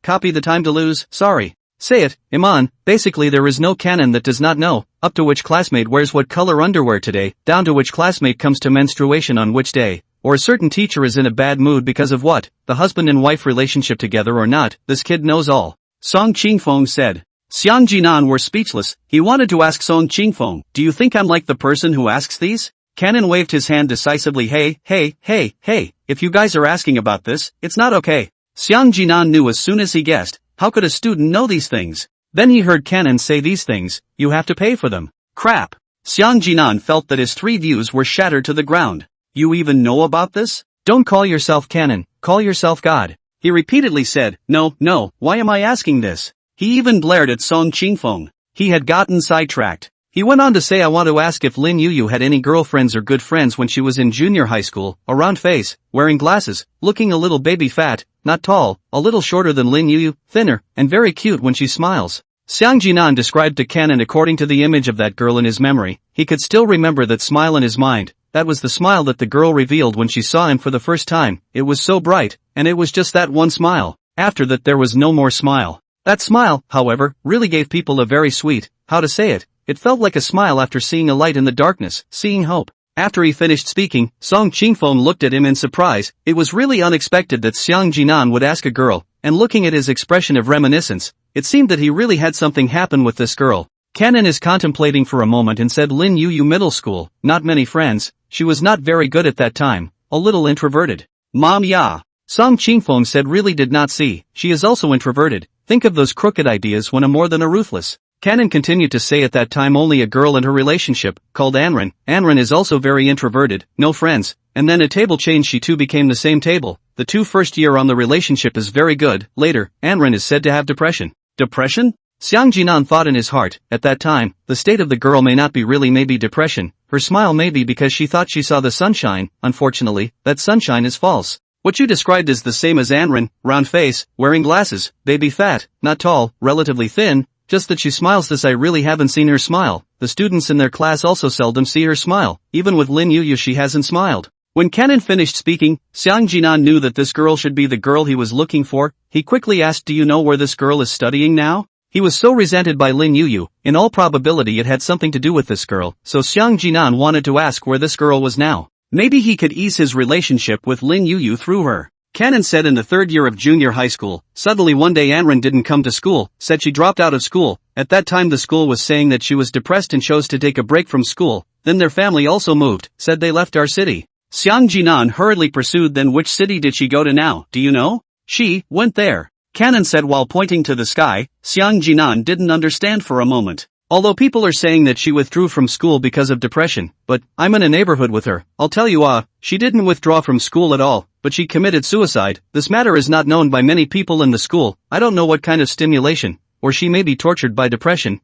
copy the time to lose, sorry. Say it, Iman, basically there is no canon that does not know, up to which classmate wears what color underwear today, down to which classmate comes to menstruation on which day, or a certain teacher is in a bad mood because of what, the husband and wife relationship together or not, this kid knows all. Song Qingfeng said. Xiang Jinan were speechless. He wanted to ask Song Qingfeng, do you think I'm like the person who asks these? Cannon waved his hand decisively. Hey, if you guys are asking about this, it's not okay. Xiang Jinan knew as soon as he guessed, how could a student know these things? Then he heard Cannon say these things, you have to pay for them. Crap. Xiang Jinan felt that his three views were shattered to the ground. You even know about this? Don't call yourself Cannon, call yourself God. He repeatedly said, no, why am I asking this? He even glared at Song Qingfeng. He had gotten sidetracked. He went on to say, I want to ask if Lin Yuyu had any girlfriends or good friends when she was in junior high school, a round face, wearing glasses, looking a little baby fat, not tall, a little shorter than Lin Yuyu, thinner, and very cute when she smiles. Xiang Jinan described to Cannon according to the image of that girl in his memory. He could still remember that smile in his mind. That was the smile that the girl revealed when she saw him for the first time. It was so bright, and it was just that one smile. After that there was no more smile. That smile, however, really gave people a very sweet, how to say it, it felt like a smile after seeing a light in the darkness, seeing hope. After he finished speaking, Song Qingfeng looked at him in surprise. It was really unexpected that Xiang Jinan would ask a girl, and looking at his expression of reminiscence, it seemed that he really had something happen with this girl. Cannon is contemplating for a moment and said Lin Yuyu middle school, not many friends, she was not very good at that time, a little introverted. Mom, yeah. Song Qingfeng said, really did not see, she is also introverted. Think of those crooked ideas when a more than a ruthless. Canon continued to say at that time only a girl in her relationship, called Anren. Anren is also very introverted, no friends, and then a table change, she too became the same table. The two first year on the relationship is very good. Later, Anren is said to have depression. Depression? Xiang Jinan thought in his heart, at that time, the state of the girl may not be really maybe depression, her smile may be because she thought she saw the sunshine. Unfortunately, that sunshine is false. What you described is the same as Anren, round face, wearing glasses, baby fat, not tall, relatively thin, just that she smiles. This I really haven't seen her smile. The students in their class also seldom see her smile, even with Lin Yuyu she hasn't smiled. When Canon finished speaking, Xiang Jinan knew that this girl should be the girl he was looking for. He quickly asked, do you know where this girl is studying now? He was so resented by Lin Yuyu, in all probability it had something to do with this girl, so Xiang Jinan wanted to ask where this girl was now. Maybe he could ease his relationship with Lin Yuyu through her. Canon said in the third year of junior high school, suddenly one day Anren didn't come to school, said she dropped out of school. At that time the school was saying that she was depressed and chose to take a break from school. Then their family also moved, said they left our city. Xiang Jinan hurriedly pursued, then which city did she go to now, do you know? She went there. Canon said while pointing to the sky. Xiang Jinan didn't understand for a moment. Although people are saying that she withdrew from school because of depression, but I'm in a neighborhood with her. I'll tell you she didn't withdraw from school at all, but she committed suicide. This matter is not known by many people in the school. I don't know what kind of stimulation, or she may be tortured by depression.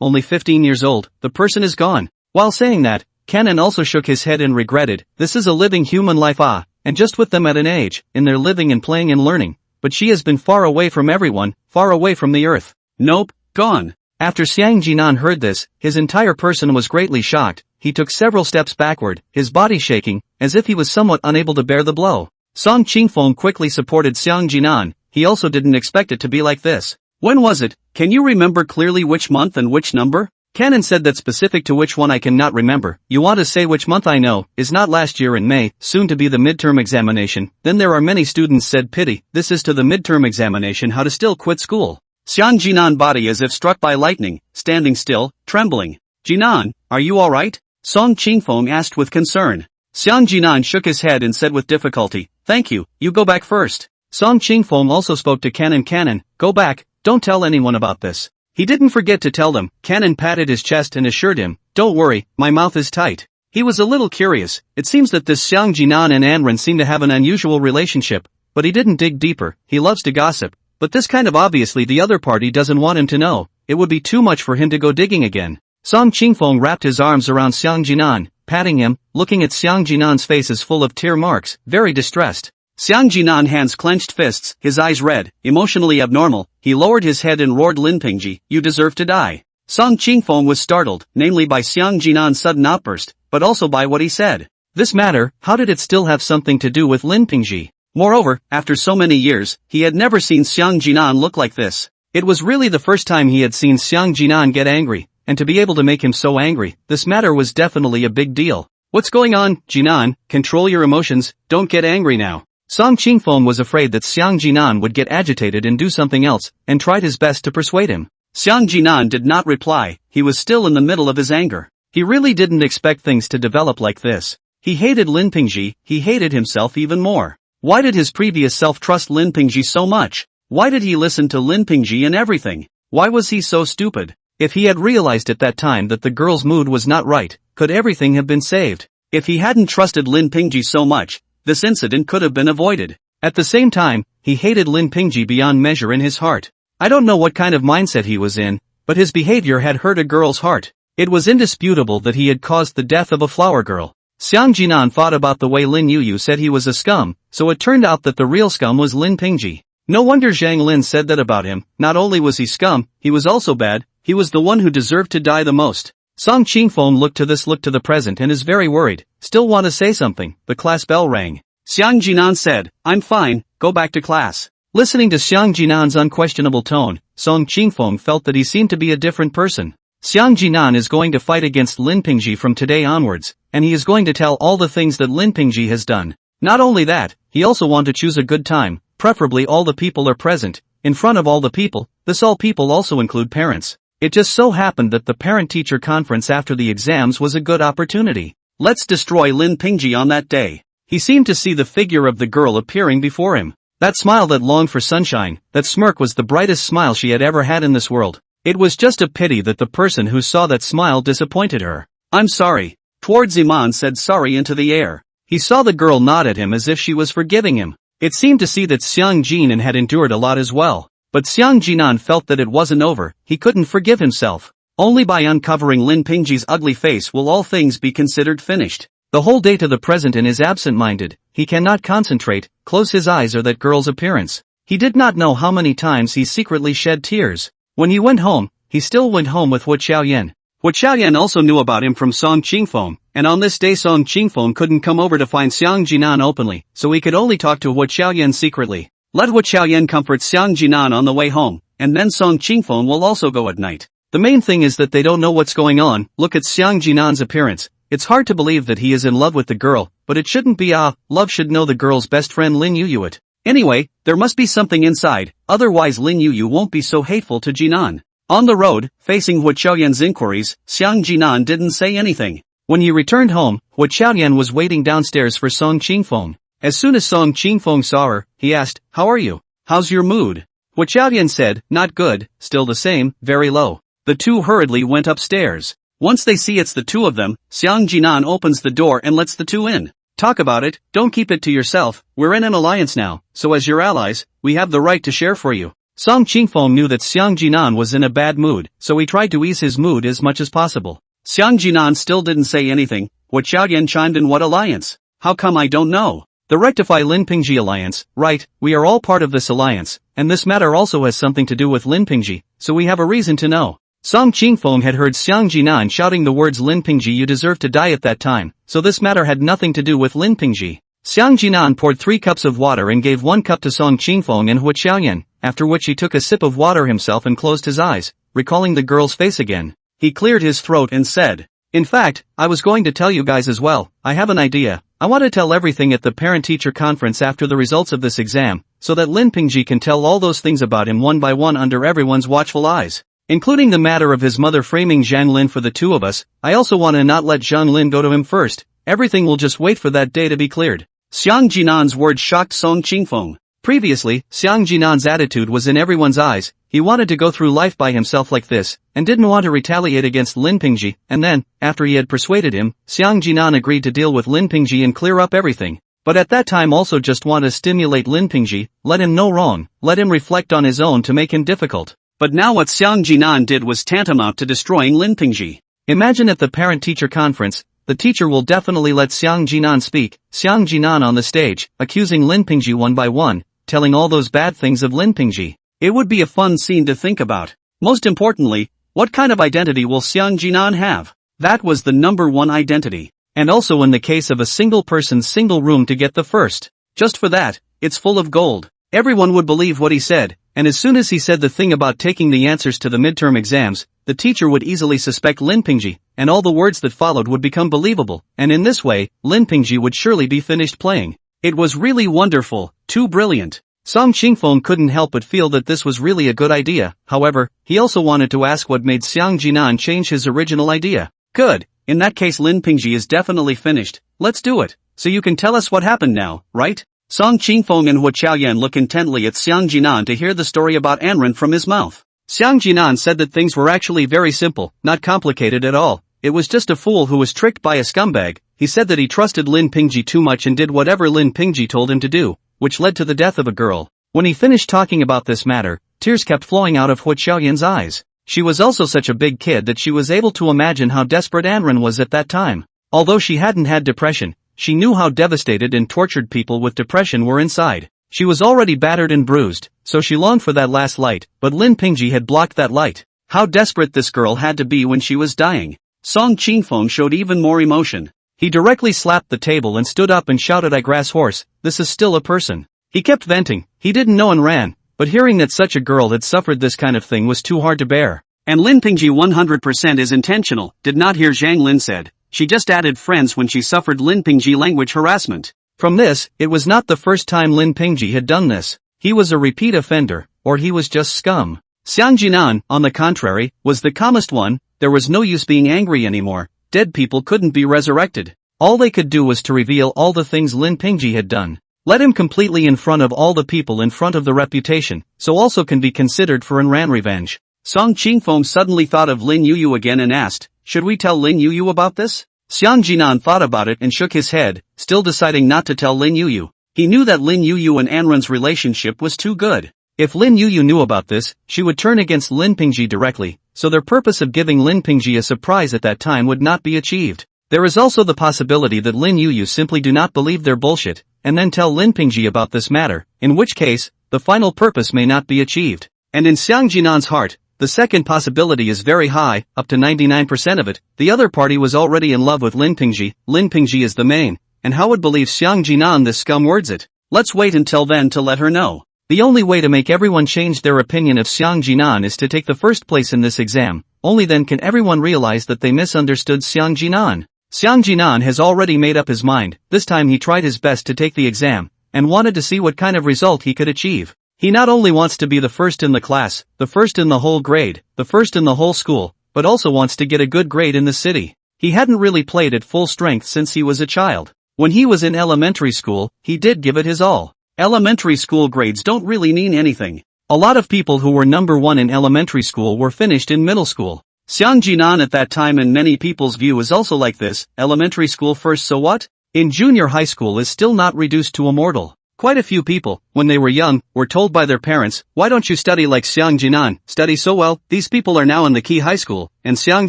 Only 15 years old, the person is gone. While saying that, Canon also shook his head and regretted, this is a living human life and just with them at an age, in their living and playing and learning. But she has been far away from everyone, far away from the earth. Nope, gone. After Xiang Jinan heard this, his entire person was greatly shocked. He took several steps backward, his body shaking, as if he was somewhat unable to bear the blow. Song Qingfeng quickly supported Xiang Jinan. He also didn't expect it to be like this. When was it? Can you remember clearly which month and which number? Canon said that specific to which one I cannot remember. You want to say which month? I know, is not last year in May, soon to be the midterm examination. Then there are many students said, pity, this is to the midterm examination, how to still quit school. Xiang Jinan body as if struck by lightning, standing still, trembling. Jinan, are you alright? Song Qingfeng asked with concern. Xiang Jinan shook his head and said with difficulty, thank you, you go back first. Song Qingfeng also spoke to Canon, go back, don't tell anyone about this. He didn't forget to tell them. Canon patted his chest and assured him, don't worry, my mouth is tight. He was a little curious. It seems that this Xiang Jinan and Anren seem to have an unusual relationship, but he didn't dig deeper. He loves to gossip, but this kind of obviously the other party doesn't want him to know. It would be too much for him to go digging again. Song Qingfeng wrapped his arms around Xiang Jinan, patting him, looking at Xiang Jinan's face is full of tear marks, very distressed. Xiang Jinan hands clenched fists, his eyes red, emotionally abnormal. He lowered his head and roared, Lin Pingji, you deserve to die. Song Qingfeng was startled, namely by Xiang Jinan's sudden outburst, but also by what he said. This matter, how did it still have something to do with Lin Pingji? Moreover, after so many years, he had never seen Xiang Jinan look like this. It was really the first time he had seen Xiang Jinan get angry, and to be able to make him so angry, this matter was definitely a big deal. What's going on, Jinan? Control your emotions, don't get angry now. Song Qingfeng was afraid that Xiang Jinan would get agitated and do something else, and tried his best to persuade him. Xiang Jinan did not reply. He was still in the middle of his anger. He really didn't expect things to develop like this. He hated Lin Pingji, he hated himself even more. Why did his previous self trust Lin Pingji so much? Why did he listen to Lin Pingji in everything? Why was he so stupid? If he had realized at that time that the girl's mood was not right, could everything have been saved? If he hadn't trusted Lin Pingji so much, this incident could have been avoided. At the same time, he hated Lin Pingji beyond measure in his heart. I don't know what kind of mindset he was in, but his behavior had hurt a girl's heart. It was indisputable that he had caused the death of a flower girl. Xiang Jinan thought about the way Lin Yuyu said he was a scum, so it turned out that the real scum was Lin Pingji. No wonder Zhang Lin said that about him. Not only was he scum, he was also bad. He was the one who deserved to die the most. Song Qingfeng looked to the present and is very worried. Still want to say something. The class bell rang. Xiang Jinan said, I'm fine, go back to class. Listening to Xiang Jinan's unquestionable tone, Song Qingfeng felt that he seemed to be a different person. Xiang Jinan is going to fight against Lin Pingji from today onwards, and he is going to tell all the things that Lin Pingji has done. Not only that, he also want to choose a good time, preferably all the people are present, in front of all the people. This all people also include parents. It just so happened that the parent-teacher conference after the exams was a good opportunity. Let's destroy Lin Pingji on that day. He seemed to see the figure of the girl appearing before him. That smile that longed for sunshine, that smirk was the brightest smile she had ever had in this world. It was just a pity that the person who saw that smile disappointed her. I'm sorry. Towards Iman said sorry into the air. He saw the girl nod at him as if she was forgiving him. It seemed to see that Xiang Jinan had endured a lot as well. But Xiang Jinan felt that it wasn't over, he couldn't forgive himself. Only by uncovering Lin Pingji's ugly face will all things be considered finished. The whole day to the present and is absent-minded, he cannot concentrate, close his eyes or that girl's appearance. He did not know how many times he secretly shed tears. When he went home, he still went home with Hu Xiaoyan. Hu Xiaoyan also knew about him from Song Qingfeng, and on this day Song Qingfeng couldn't come over to find Xiang Jinan openly, so he could only talk to Hu Xiaoyan secretly. Let Hu Xiaoyan comfort Xiang Jinan on the way home, and then Song Qingfeng will also go at night. The main thing is that they don't know what's going on. Look at Xiang Jinan's appearance. It's hard to believe that he is in love with the girl, but it shouldn't be. Love should know the girl's best friend Lin Yuyuit. Anyway, there must be something inside, otherwise Lin Yuyu won't be so hateful to Jinan. On the road, facing Hu Xiaoyan's inquiries, Xiang Jinan didn't say anything. When he returned home, Hu Xiaoyan was waiting downstairs for Song Qingfeng. As soon as Song Qingfeng saw her, he asked, "How are you? How's your mood?" Hu Xiaoyan said, "Not good, still the same, very low." The two hurriedly went upstairs. Once they see it's the two of them, Xiang Jinan opens the door and lets the two in. "Talk about it, don't keep it to yourself, we're in an alliance now, so as your allies, we have the right to share for you." Song Qingfeng knew that Xiang Jinan was in a bad mood, so he tried to ease his mood as much as possible. Xiang Jinan still didn't say anything. Hu Xiaoyan chimed in, "What alliance? How come I don't know?" "The Rectify Lin Pingji alliance, right, we are all part of this alliance, and this matter also has something to do with Lin Pingji, so we have a reason to know." Song Qingfeng had heard Xiang Jinan shouting the words "Lin Pingji, you deserve to die" at that time, so this matter had nothing to do with Lin Pingji. Xiang Jinan poured 3 cups of water and gave 1 cup to Song Qingfeng and Hu Xiaoyan, after which he took a sip of water himself and closed his eyes, recalling the girl's face again. He cleared his throat and said, "In fact, I was going to tell you guys as well, I have an idea. I want to tell everything at the parent-teacher conference after the results of this exam, so that Lin Pingji can tell all those things about him one by one under everyone's watchful eyes. Including the matter of his mother framing Zhang Lin for the two of us. I also want to not let Zhang Lin go to him first. Everything will just wait for that day to be cleared." Xiang Jinan's words shocked Song Qingfeng. Previously, Xiang Jinan's attitude was in everyone's eyes. He wanted to go through life by himself like this, and didn't want to retaliate against Lin Pingji, and then, after he had persuaded him, Xiang Jinan agreed to deal with Lin Pingji and clear up everything. But at that time also just want to stimulate Lin Pingji, let him know wrong, let him reflect on his own to make him difficult. But now what Xiang Jinan did was tantamount to destroying Lin Pingji. Imagine at the parent-teacher conference, the teacher will definitely let Xiang Jinan speak, Xiang Jinan on the stage, accusing Lin Pingji one by one, telling all those bad things of Lin Pingji. It would be a fun scene to think about. Most importantly, what kind of identity will Xiang Jinan have? That was the #1 identity. And also in the case of a single person's single room to get the first. Just for that, it's full of gold. Everyone would believe what he said, and as soon as he said the thing about taking the answers to the midterm exams, the teacher would easily suspect Lin Pingji, and all the words that followed would become believable, and in this way, Lin Pingji would surely be finished playing. It was really wonderful, too brilliant. Song Qingfeng couldn't help but feel that this was really a good idea. However, he also wanted to ask what made Xiang Jinan change his original idea. Good, in that case Lin Pingji is definitely finished. Let's do it. So you can tell us what happened now, right? Song Qingfeng and Hu Xiaoyan look intently at Xiang Jinan to hear the story about Anren from his mouth. Xiang Jinan said that things were actually very simple, not complicated at all. It was just a fool who was tricked by a scumbag. He said that he trusted Lin Pingji too much and did whatever Lin Pingji told him to do, which led to the death of a girl. When he finished talking about this matter, tears kept flowing out of Hu Xiaoyan's eyes. She was also such a big kid that she was able to imagine how desperate Anren was at that time. Although she hadn't had depression, she knew how devastated and tortured people with depression were inside. She was already battered and bruised, so she longed for that last light, but Lin Pingji had blocked that light. How desperate this girl had to be when she was dying. Song Qingfeng showed even more emotion. He directly slapped the table and stood up and shouted, "I grass horse, this is still a person." He kept venting, he didn't know and ran, but hearing that such a girl had suffered this kind of thing was too hard to bear. And Lin Pingji 100% is intentional, did not hear Zhang Lin said. She just added friends when she suffered Lin Pingji language harassment. From this, it was not the first time Lin Pingji had done this. He was a repeat offender, or he was just scum. Xiang Jinan, on the contrary, was the calmest one. There was no use being angry anymore. Dead people couldn't be resurrected. All they could do was to reveal all the things Lin Pingji had done. Let him completely in front of all the people, in front of the reputation, so also can be considered for an ran revenge. Song Qingfeng suddenly thought of Lin Yuyu again and asked, should we tell Lin Yuyu about this? Xiang Jinan thought about it and shook his head, still deciding not to tell Lin Yuyu. He knew that Lin Yuyu and Anren's relationship was too good. If Lin Yuyu knew about this, she would turn against Lin Pingji directly, so their purpose of giving Lin Pingji a surprise at that time would not be achieved. There is also the possibility that Lin Yuyu simply do not believe their bullshit, and then tell Lin Pingji about this matter, in which case, the final purpose may not be achieved. And in Xiang Jinan's heart, the second possibility is very high, up to 99% of it. The other party was already in love with Lin Pingji is the main, and how would believe Xiang Jinan this scum words it? Let's wait until then to let her know. The only way to make everyone change their opinion of Xiang Jinan is to take the first place in this exam, only then can everyone realize that they misunderstood Xiang Jinan. Xiang Jinan has already made up his mind. This time he tried his best to take the exam, and wanted to see what kind of result he could achieve. He not only wants to be the first in the class, the first in the whole grade, the first in the whole school, but also wants to get a good grade in the city. He hadn't really played at full strength since he was a child. When he was in elementary school, he did give it his all. Elementary school grades don't really mean anything. A lot of people who were number one in elementary school were finished in middle school. Xiang Jinan at that time in many people's view is also like this, elementary school first so what? In junior high school is still not reduced to immortal. Quite a few people, when they were young, were told by their parents, why don't you study like Xiang Jinan, study so well? These people are now in the key high school, and Xiang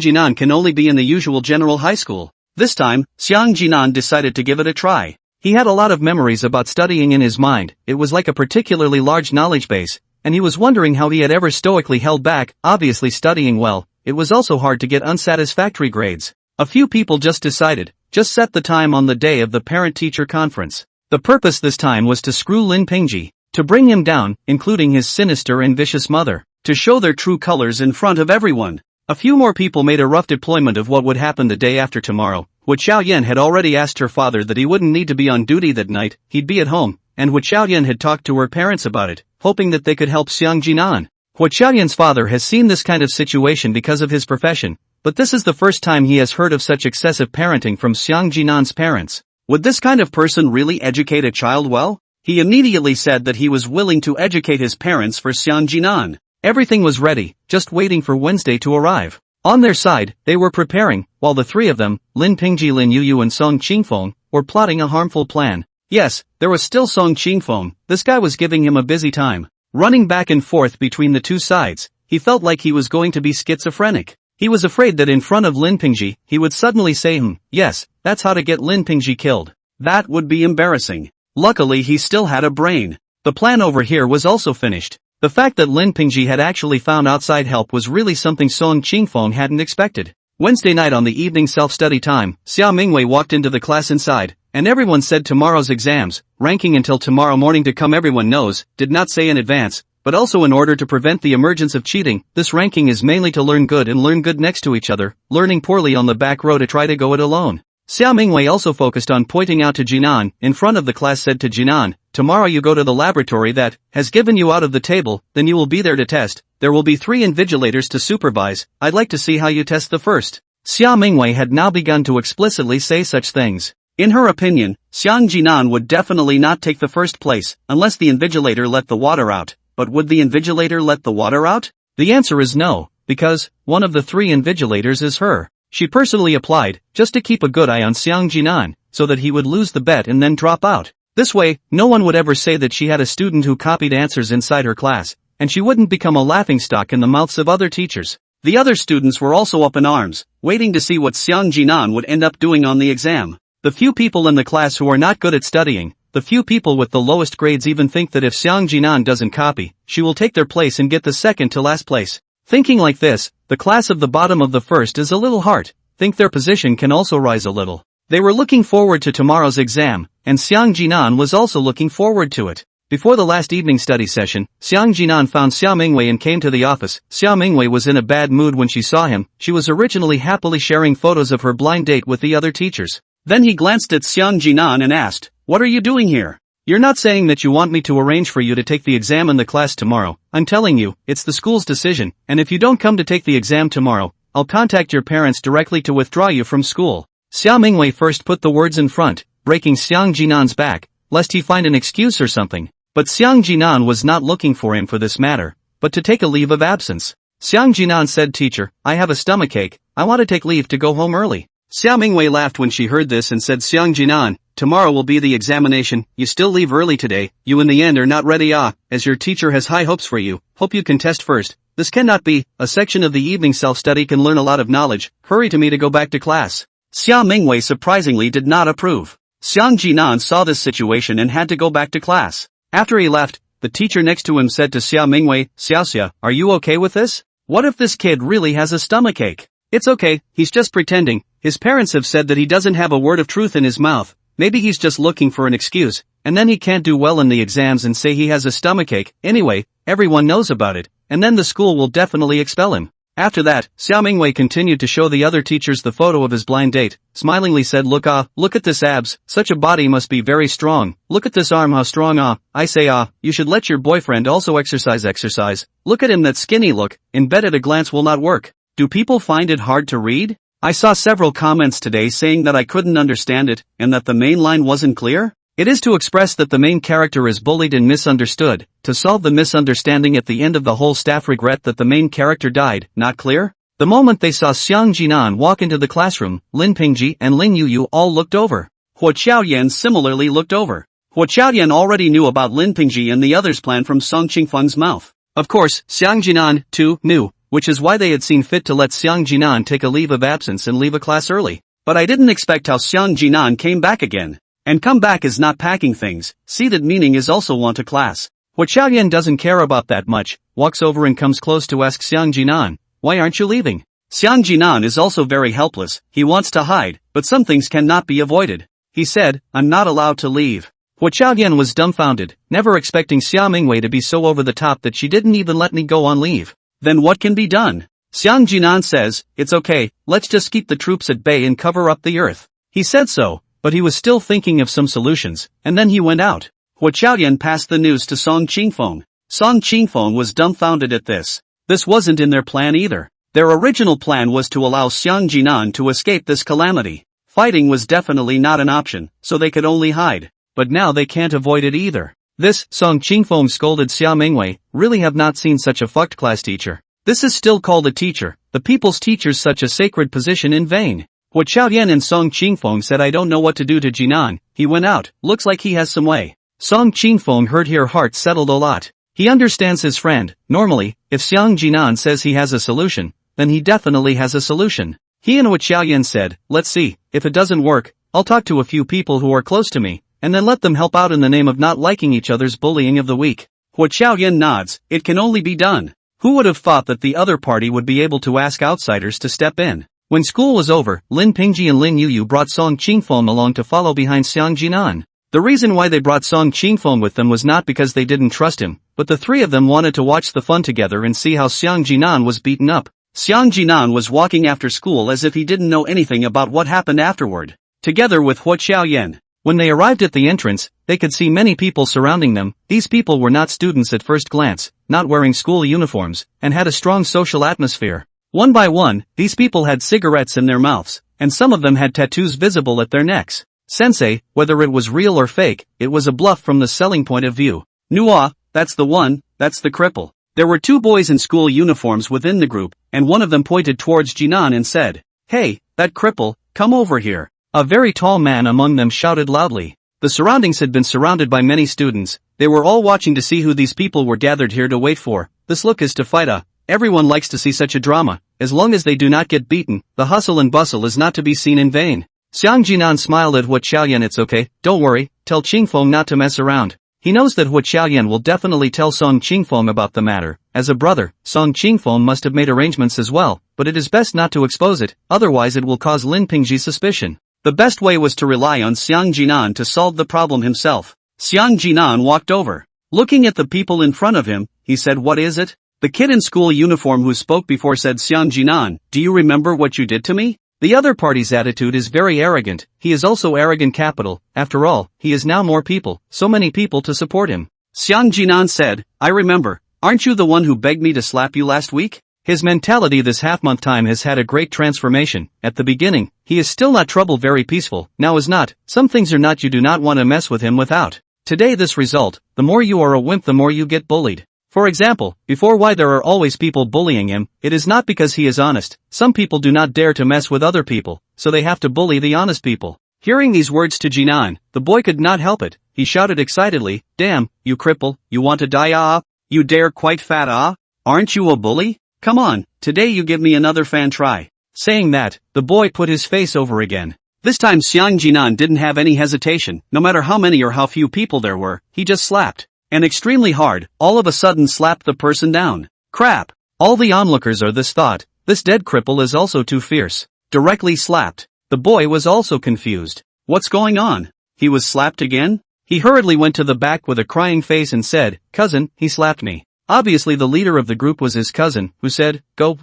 Jinan can only be in the usual general high school. This time, Xiang Jinan decided to give it a try. He had a lot of memories about studying in his mind, it was like a particularly large knowledge base, and he was wondering how he had ever stoically held back, obviously studying well. It was also hard to get unsatisfactory grades. A few people just decided, just set the time on the day of the parent-teacher conference. The purpose this time was to screw Lin Pingji, to bring him down, including his sinister and vicious mother, to show their true colors in front of everyone. A few more people made a rough deployment of what would happen the day after tomorrow. Wu Xiaoyan had already asked her father that he wouldn't need to be on duty that night, he'd be at home, and Wu Xiaoyan had talked to her parents about it, hoping that they could help Xiang Jinan. Wu Xiaoyan's father has seen this kind of situation because of his profession, but this is the first time he has heard of such excessive parenting from Xiang Jinan's parents. Would this kind of person really educate a child well? He immediately said that he was willing to educate his parents for Xiang Jinan. Everything was ready, just waiting for Wednesday to arrive. On their side, they were preparing, while the three of them, Lin Pingji, Lin Yuyu and Song Qingfeng, were plotting a harmful plan. Yes, there was still Song Qingfeng, this guy was giving him a busy time. Running back and forth between the two sides, he felt like he was going to be schizophrenic. He was afraid that in front of Lin Pingji, he would suddenly say yes, that's how to get Lin Pingji killed. That would be embarrassing. Luckily he still had a brain. The plan over here was also finished. The fact that Lin Pingji had actually found outside help was really something Song Qingfeng hadn't expected. Wednesday night on the evening self-study time, Xiao Mingwei walked into the class inside, and everyone said tomorrow's exams, ranking until tomorrow morning to come everyone knows, did not say in advance, but also in order to prevent the emergence of cheating, this ranking is mainly to learn good and learn good next to each other, learning poorly on the back row to try to go it alone. Xiao Mingwei also focused on pointing out to Jinan, in front of the class said to Jinan, tomorrow you go to the laboratory that has given you out of the table, then you will be there to test, there will be 3 invigilators to supervise, I'd like to see how you test the first. Xiao Mingwei had now begun to explicitly say such things. In her opinion, Xiang Jinan would definitely not take the first place, unless the invigilator let the water out, but would the invigilator let the water out? The answer is no, because, one of the 3 invigilators is her. She personally applied, just to keep a good eye on Xiang Jinan, so that he would lose the bet and then drop out. This way, no one would ever say that she had a student who copied answers inside her class, and she wouldn't become a laughingstock in the mouths of other teachers. The other students were also up in arms, waiting to see what Xiang Jinan would end up doing on the exam. The few people in the class who are not good at studying, the few people with the lowest grades even think that if Xiang Jinan doesn't copy, she will take their place and get the second to last place. Thinking like this, the class of the bottom of the first is a little hard, think their position can also rise a little. They were looking forward to tomorrow's exam, and Xiang Jinan was also looking forward to it. Before the last evening study session, Xiang Jinan found Xiao Mingwei and came to the office. Xiao Mingwei was in a bad mood when she saw him, she was originally happily sharing photos of her blind date with the other teachers. Then he glanced at Xiang Jinan and asked, "What are you doing here? You're not saying that you want me to arrange for you to take the exam in the class tomorrow. I'm telling you, it's the school's decision, and if you don't come to take the exam tomorrow, I'll contact your parents directly to withdraw you from school." Xiao Mingwei first put the words in front, breaking Xiang Jinan's back, lest he find an excuse or something. But Xiang Jinan was not looking for him for this matter, but to take a leave of absence. Xiang Jinan said, "Teacher, I have a stomachache, I want to take leave to go home early." Xiao Mingwei laughed when she heard this and said, "Xiang Jinan, tomorrow will be the examination, you still leave early today, you in the end are not ready as your teacher has high hopes for you, hope you can test first. This cannot be, a section of the evening self-study can learn a lot of knowledge, hurry to me to go back to class." Xiao Mingwei surprisingly did not approve. Xiang Jinan saw this situation and had to go back to class. After he left, the teacher next to him said to Xiao Mingwei, "Xiaoxia, are you okay with this? What if this kid really has a stomachache? It's okay, he's just pretending. His parents have said that he doesn't have a word of truth in his mouth. Maybe he's just looking for an excuse, and then he can't do well in the exams and say he has a stomachache. Anyway, everyone knows about it, and then the school will definitely expel him." After that, Xiao Mingwei continued to show the other teachers the photo of his blind date, smilingly said, "Look at this abs, such a body must be very strong. Look at this arm, how strong I say you should let your boyfriend also exercise. Look at him, that skinny look, in bed at a glance will not work." Do people find it hard to read? I saw several comments today saying that I couldn't understand it, and that the main line wasn't clear. It is to express that the main character is bullied and misunderstood. To solve the misunderstanding at the end of the whole staff regret that the main character died. Not clear? The moment they saw Xiang Jinan walk into the classroom, Lin Pingji and Lin Yuyu all looked over. Huo Qiaoyan similarly looked over. Huo Qiaoyan already knew about Lin Pingji and the others' plan from Song Qingfeng's mouth. Of course, Xiang Jinan, too, knew, which is why they had seen fit to let Xiang Jinan take a leave of absence and leave a class early. But I didn't expect how Xiang Jinan came back again. And come back is not packing things, seated meaning is also want to class. Huo Qiaoyan doesn't care about that much, walks over and comes close to ask Xiang Jinan, "Why aren't you leaving?" Xiang Jinan is also very helpless, he wants to hide, but some things cannot be avoided. He said, "I'm not allowed to leave." Huo Qiaoyan was dumbfounded, never expecting Xiao Mingwei to be so over the top that she didn't even let me go on leave. Then what can be done? Xiang Jinan says, "It's okay, let's just keep the troops at bay and cover up the earth." He said so, but he was still thinking of some solutions, and then he went out. Huo Qiaoyan passed the news to Song Qingfeng. Song Qingfeng was dumbfounded at this. This wasn't in their plan either. Their original plan was to allow Xiang Jinan to escape this calamity. Fighting was definitely not an option, so they could only hide. But now they can't avoid it either. This, Song Qingfeng scolded Xiao Mingwei, "Really have not seen such a fucked class teacher. This is still called a teacher, the people's teacher's such a sacred position in vain." Huo Qiaoyan and Song Qingfeng said, "I don't know what to do to Jinan, he went out, looks like he has some way." Song Qingfeng heard her heart settled a lot. He understands his friend. Normally, if Xiang Jinan says he has a solution, then he definitely has a solution. He and Huo Qiaoyan said, "Let's see, if it doesn't work, I'll talk to a few people who are close to me, and then let them help out in the name of not liking each other's bullying of the weak." Huo Qiaoyan nods, it can only be done. Who would have thought that the other party would be able to ask outsiders to step in? When school was over, Lin Pingji and Lin Yuyu brought Song Qingfeng along to follow behind Xiang Jinan. The reason why they brought Song Qingfeng with them was not because they didn't trust him, but the three of them wanted to watch the fun together and see how Xiang Jinan was beaten up. Xiang Jinan was walking after school as if he didn't know anything about what happened afterward. Together with Huo Qiaoyan. When they arrived at the entrance, they could see many people surrounding them. These people were not students at first glance, not wearing school uniforms, and had a strong social atmosphere. One by one, these people had cigarettes in their mouths, and some of them had tattoos visible at their necks. Sensei, whether it was real or fake, it was a bluff from the selling point of view. Nua, that's the one, that's the cripple. There were two boys in school uniforms within the group, and one of them pointed towards Jinan and said, "Hey, that cripple, come over here." A very tall man among them shouted loudly. The surroundings had been surrounded by many students. They were all watching to see who these people were gathered here to wait for. This look is to fight Everyone likes to see such a drama. As long as they do not get beaten, the hustle and bustle is not to be seen in vain. Xiang Jinan smiled at Huo Qiaoyan. "It's okay, don't worry, tell Qingfeng not to mess around." He knows that Huo Qiaoyan will definitely tell Song Qingfeng about the matter. As a brother, Song Qingfeng must have made arrangements as well, but it is best not to expose it, otherwise it will cause Lin Pingji suspicion. The best way was to rely on Xiang Jinan to solve the problem himself. Xiang Jinan walked over. Looking at the people in front of him, he said, "What is it?" The kid in school uniform who spoke before said, "Xiang Jinan, do you remember what you did to me?" The other party's attitude is very arrogant. He is also arrogant capital. After all, he is now more people, so many people to support him. Xiang Jinan said, "I remember. Aren't you the one who begged me to slap you last week?" His mentality this half-month time has had a great transformation. At the beginning, he is still not trouble, very peaceful, now is not, some things are not, you do not want to mess with him without. Today this result, the more you are a wimp the more you get bullied. For example, before why there are always people bullying him, it is not because he is honest, some people do not dare to mess with other people, so they have to bully the honest people. Hearing these words to Jinan, the boy could not help it, he shouted excitedly, damn, you cripple, you want to die ah? You dare quite fat ah? Aren't you a bully? Come on, today you give me another fan try. Saying that, the boy put his face over again. This time Xiang Jinan didn't have any hesitation, no matter how many or how few people there were, he just slapped. And extremely hard, all of a sudden slapped the person down. Crap! All the onlookers are this thought, this dead cripple is also too fierce. Directly slapped. The boy was also confused. What's going on? He was slapped again? He hurriedly went to the back with a crying face and said, cousin, he slapped me. Obviously the leader of the group was his cousin, who said, go,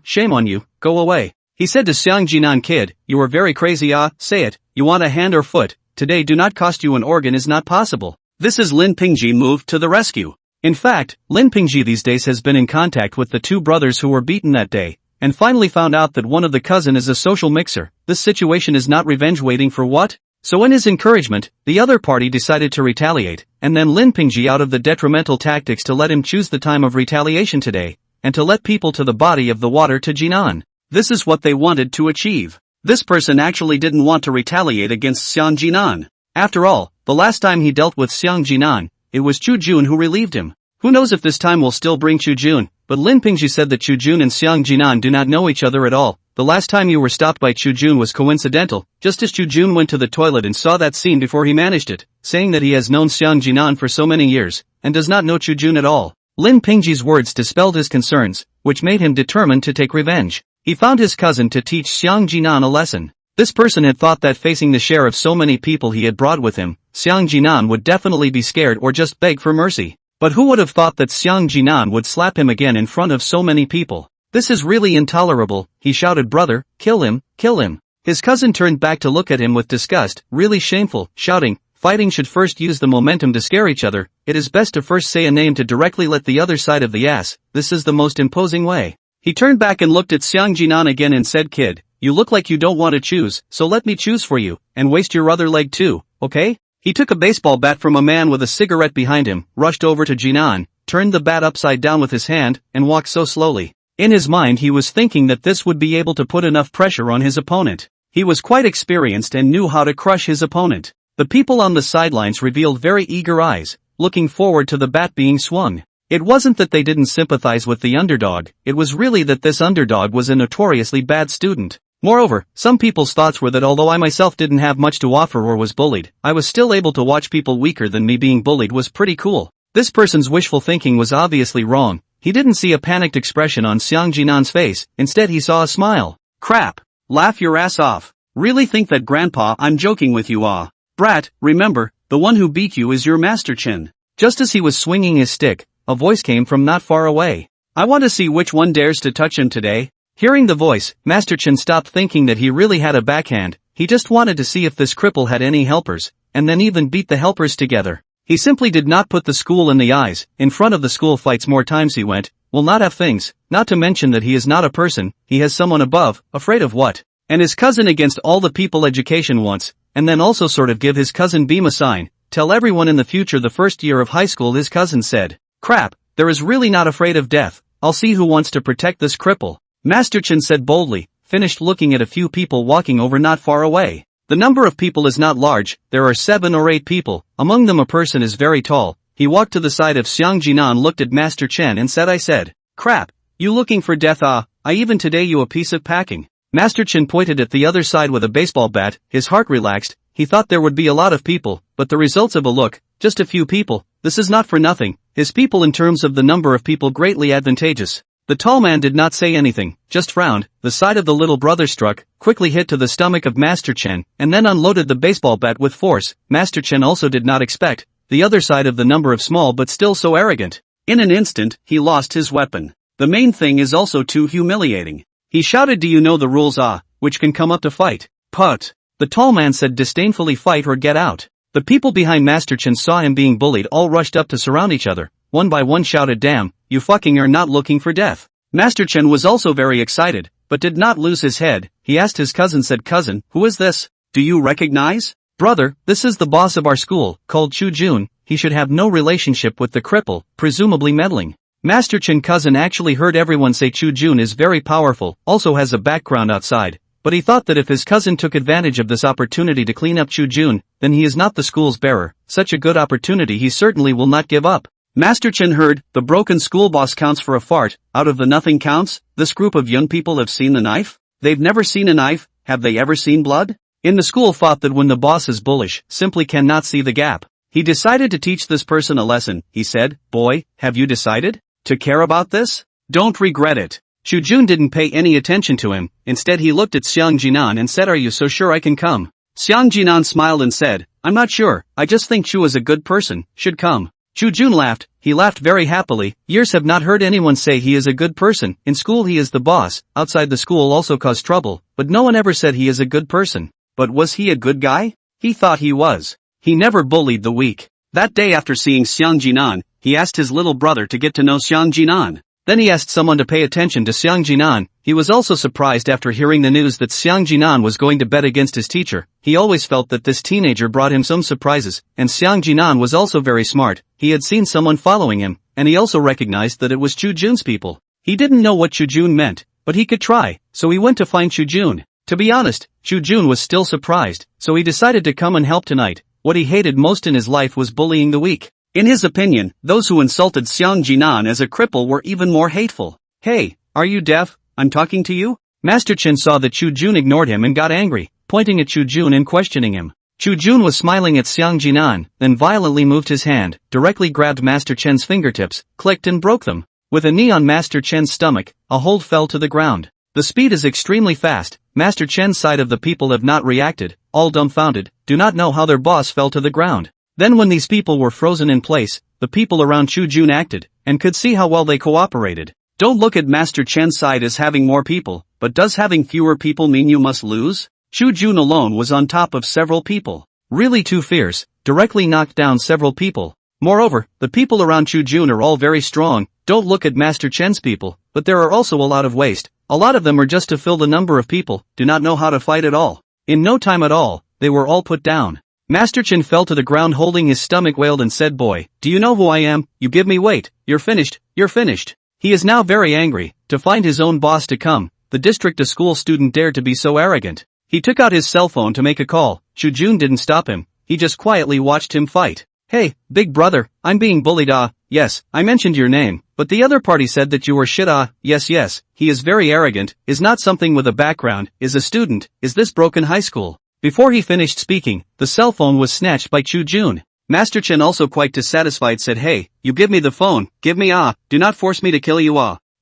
shame on you, go away. He said to Xiang Jinan, kid, you are very crazy ah, say it, you want a hand or foot, today do not cost you an organ is not possible. This is Lin Pingji moved to the rescue. In fact, Lin Pingji these days has been in contact with the two brothers who were beaten that day, and finally found out that one of the cousin is a social mixer. This situation is not revenge waiting for what? So in his encouragement, the other party decided to retaliate, and then Lin Pingji out of the detrimental tactics to let him choose the time of retaliation today, and to let people to the body of the water to Jinan. This is what they wanted to achieve. This person actually didn't want to retaliate against Xiang Jinan. After all, the last time he dealt with Xiang Jinan, it was Chu Jun who relieved him. Who knows if this time will still bring Chu Jun, but Lin Pingji said that Chu Jun and Xiang Jinan do not know each other at all. The last time you were stopped by Chu Jun was coincidental, just as Chu Jun went to the toilet and saw that scene before he managed it, saying that he has known Xiang Jinan for so many years, and does not know Chu Jun at all. Lin Pingji's words dispelled his concerns, which made him determined to take revenge. He found his cousin to teach Xiang Jinan a lesson. This person had thought that facing the share of so many people he had brought with him, Xiang Jinan would definitely be scared or just beg for mercy. But who would have thought that Xiang Jinan would slap him again in front of so many people? This is really intolerable, he shouted, brother, kill him, kill him. His cousin turned back to look at him with disgust, really shameful, shouting, fighting should first use the momentum to scare each other, it is best to first say a name to directly let the other side of the ass, this is the most imposing way. He turned back and looked at Xiang Jinan again and said, kid, you look like you don't want to choose, so let me choose for you, and waste your other leg too, okay? He took a baseball bat from a man with a cigarette behind him, rushed over to Jinan, turned the bat upside down with his hand, and walked so slowly. In his mind he was thinking that this would be able to put enough pressure on his opponent. He was quite experienced and knew how to crush his opponent. The people on the sidelines revealed very eager eyes, looking forward to the bat being swung. It wasn't that they didn't sympathize with the underdog, it was really that this underdog was a notoriously bad student. Moreover, some people's thoughts were that although I myself didn't have much to offer or was bullied, I was still able to watch people weaker than me being bullied was pretty cool. This person's wishful thinking was obviously wrong. He didn't see a panicked expression on Xiang Jinan's face, instead he saw a smile. Crap! Laugh your ass off. Really think that grandpa I'm joking with you ah. Brat, remember, the one who beat you is your Master Chin. Just as he was swinging his stick, a voice came from not far away. I want to see which one dares to touch him today. Hearing the voice, Master Chin stopped thinking that he really had a backhand, he just wanted to see if this cripple had any helpers, and then even beat the helpers together. He simply did not put the school in the eyes, in front of the school fights more times he went, will not have things, not to mention that he is not a person, he has someone above, afraid of what? And his cousin against all the people education wants, and then also sort of give his cousin beam a sign, tell everyone in the future the first year of high school his cousin said, crap, there is really not afraid of death, I'll see who wants to protect this cripple. Master Chin said boldly, finished looking at a few people walking over not far away. The number of people is not large, there are 7 or 8 people, among them a person is very tall. He walked to the side of Xiang Jinan, looked at Master Chen and said, I said, crap, you looking for death ah, I even today you a piece of packing. Master Chen pointed at the other side with a baseball bat, his heart relaxed, he thought there would be a lot of people, but the results of a look, just a few people, this is not for nothing, his people in terms of the number of people greatly advantageous. The tall man did not say anything, just frowned, the side of the little brother struck, quickly hit to the stomach of Master Chen, and then unloaded the baseball bat with force. Master Chen also did not expect the other side of the number of small but still so arrogant. In an instant, he lost his weapon. The main thing is also too humiliating. He shouted, do you know the rules ah, which can come up to fight? Put. The tall man said disdainfully, fight or get out. The people behind Master Chen saw him being bullied all rushed up to surround each other. One by one shouted, damn, you fucking are not looking for death. Master Chen was also very excited, but did not lose his head. He asked his cousin, said, "Cousin, who is this? Do you recognize?" "Brother, this is the boss of our school, called Chu Jun. He should have no relationship with the cripple, presumably meddling." Master Chen cousin actually heard everyone say Chu Jun is very powerful, also has a background outside, but he thought that if his cousin took advantage of this opportunity to clean up Chu Jun, then he is not the school's bearer. Such a good opportunity he certainly will not give up. Master Chen heard, the broken school boss counts for a fart, out of the nothing counts. This group of young people have seen the knife? They've never seen a knife. Have they ever seen blood? In the school thought that when the boss is bullish, simply cannot see the gap. He decided to teach this person a lesson. He said, "Boy, have you decided to care about this? Don't regret it." Chu Jun didn't pay any attention to him. Instead he looked at Xiang Jinan and said, "Are you so sure I can come?" Xiang Jinan smiled and said, "I'm not sure, I just think Chu is a good person, should come." Chu Jun laughed. He laughed very happily. Years have not heard anyone say he is a good person. In school he is the boss, outside the school also cause trouble, but no one ever said he is a good person. But was he a good guy? He thought he was. He never bullied the weak. That day after seeing Xiang Jinan, he asked his little brother to get to know Xiang Jinan. Then he asked someone to pay attention to Xiang Jinan. He was also surprised after hearing the news that Xiang Jinan was going to bet against his teacher. He always felt that this teenager brought him some surprises, and Xiang Jinan was also very smart. He had seen someone following him, and he also recognized that it was Chu Jun's people. He didn't know what Chu Jun meant, but he could try, so he went to find Chu Jun. To be honest, Chu Jun was still surprised, so he decided to come and help tonight. What he hated most in his life was bullying the weak. In his opinion, those who insulted Xiang Jinan as a cripple were even more hateful. "Hey, are you deaf? I'm talking to you?" Master Chen saw that Chu Jun ignored him and got angry, pointing at Chu Jun and questioning him. Chu Jun was smiling at Xiang Jinan, then violently moved his hand, directly grabbed Master Chen's fingertips, clicked and broke them. With a knee on Master Chen's stomach, a hold fell to the ground. The speed is extremely fast. Master Chen's side of the people have not reacted, all dumbfounded, do not know how their boss fell to the ground. Then when these people were frozen in place, the people around Chu Jun acted, and could see how well they cooperated. Don't look at Master Chen's side as having more people, but does having fewer people mean you must lose? Chu Jun alone was on top of several people. Really too fierce, directly knocked down several people. Moreover, the people around Chu Jun are all very strong. Don't look at Master Chen's people, but there are also a lot of waste. A lot of them are just to fill the number of people, do not know how to fight at all. In no time at all, they were all put down. Master Chen fell to the ground holding his stomach, wailed and said, "Boy, do you know who I am? You give me weight, you're finished, you're finished." He is now very angry, to find his own boss to come. The district a school student dared to be so arrogant. He took out his cell phone to make a call. Chu Jun didn't stop him, he just quietly watched him fight. "Hey, big brother, I'm being bullied. Yes, I mentioned your name, but the other party said that you were shit. Yes, he is very arrogant, is not something with a background, is a student, is this broken high school?" Before he finished speaking, the cell phone was snatched by Chu Jun. Master Chen, also quite dissatisfied, said, "Hey, you give me the phone, give me do not force me to kill you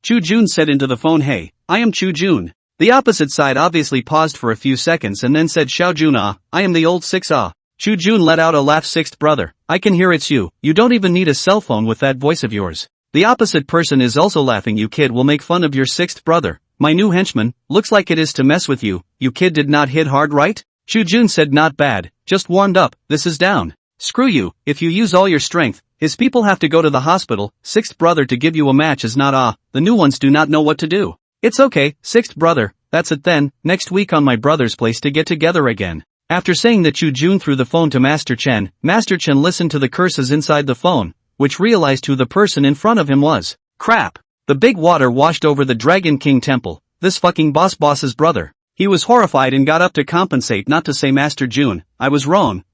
Chu Jun said into the phone, "Hey, I am Chu Jun." The opposite side obviously paused for a few seconds and then said, "Xiao Jun I am the old six Chu Jun let out a laugh, "Sixth brother, I can hear it's you, you don't even need a cell phone with that voice of yours." The opposite person is also laughing, "You kid will make fun of your sixth brother. My new henchman, looks like it is to mess with you, you kid did not hit hard right?" Chu Jun said, "Not bad, just warmed up, this is down. Screw you, if you use all your strength, his people have to go to the hospital. Sixth brother to give you a match is not the new ones do not know what to do." "It's okay, sixth brother, that's it then, next week on my brother's place to get together again." After saying that, Chu Jun threw the phone to Master Chen listened to the curses inside the phone, which realized who the person in front of him was. Crap! The big water washed over the Dragon King temple, this fucking boss's brother. He was horrified and got up to compensate, not to say, "Master Jun, I was wrong.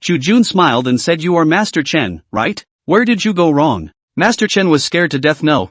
Chu Jun smiled and said, "You are Master Chen, right? Where did you go wrong?" Master Chen was scared to death. No,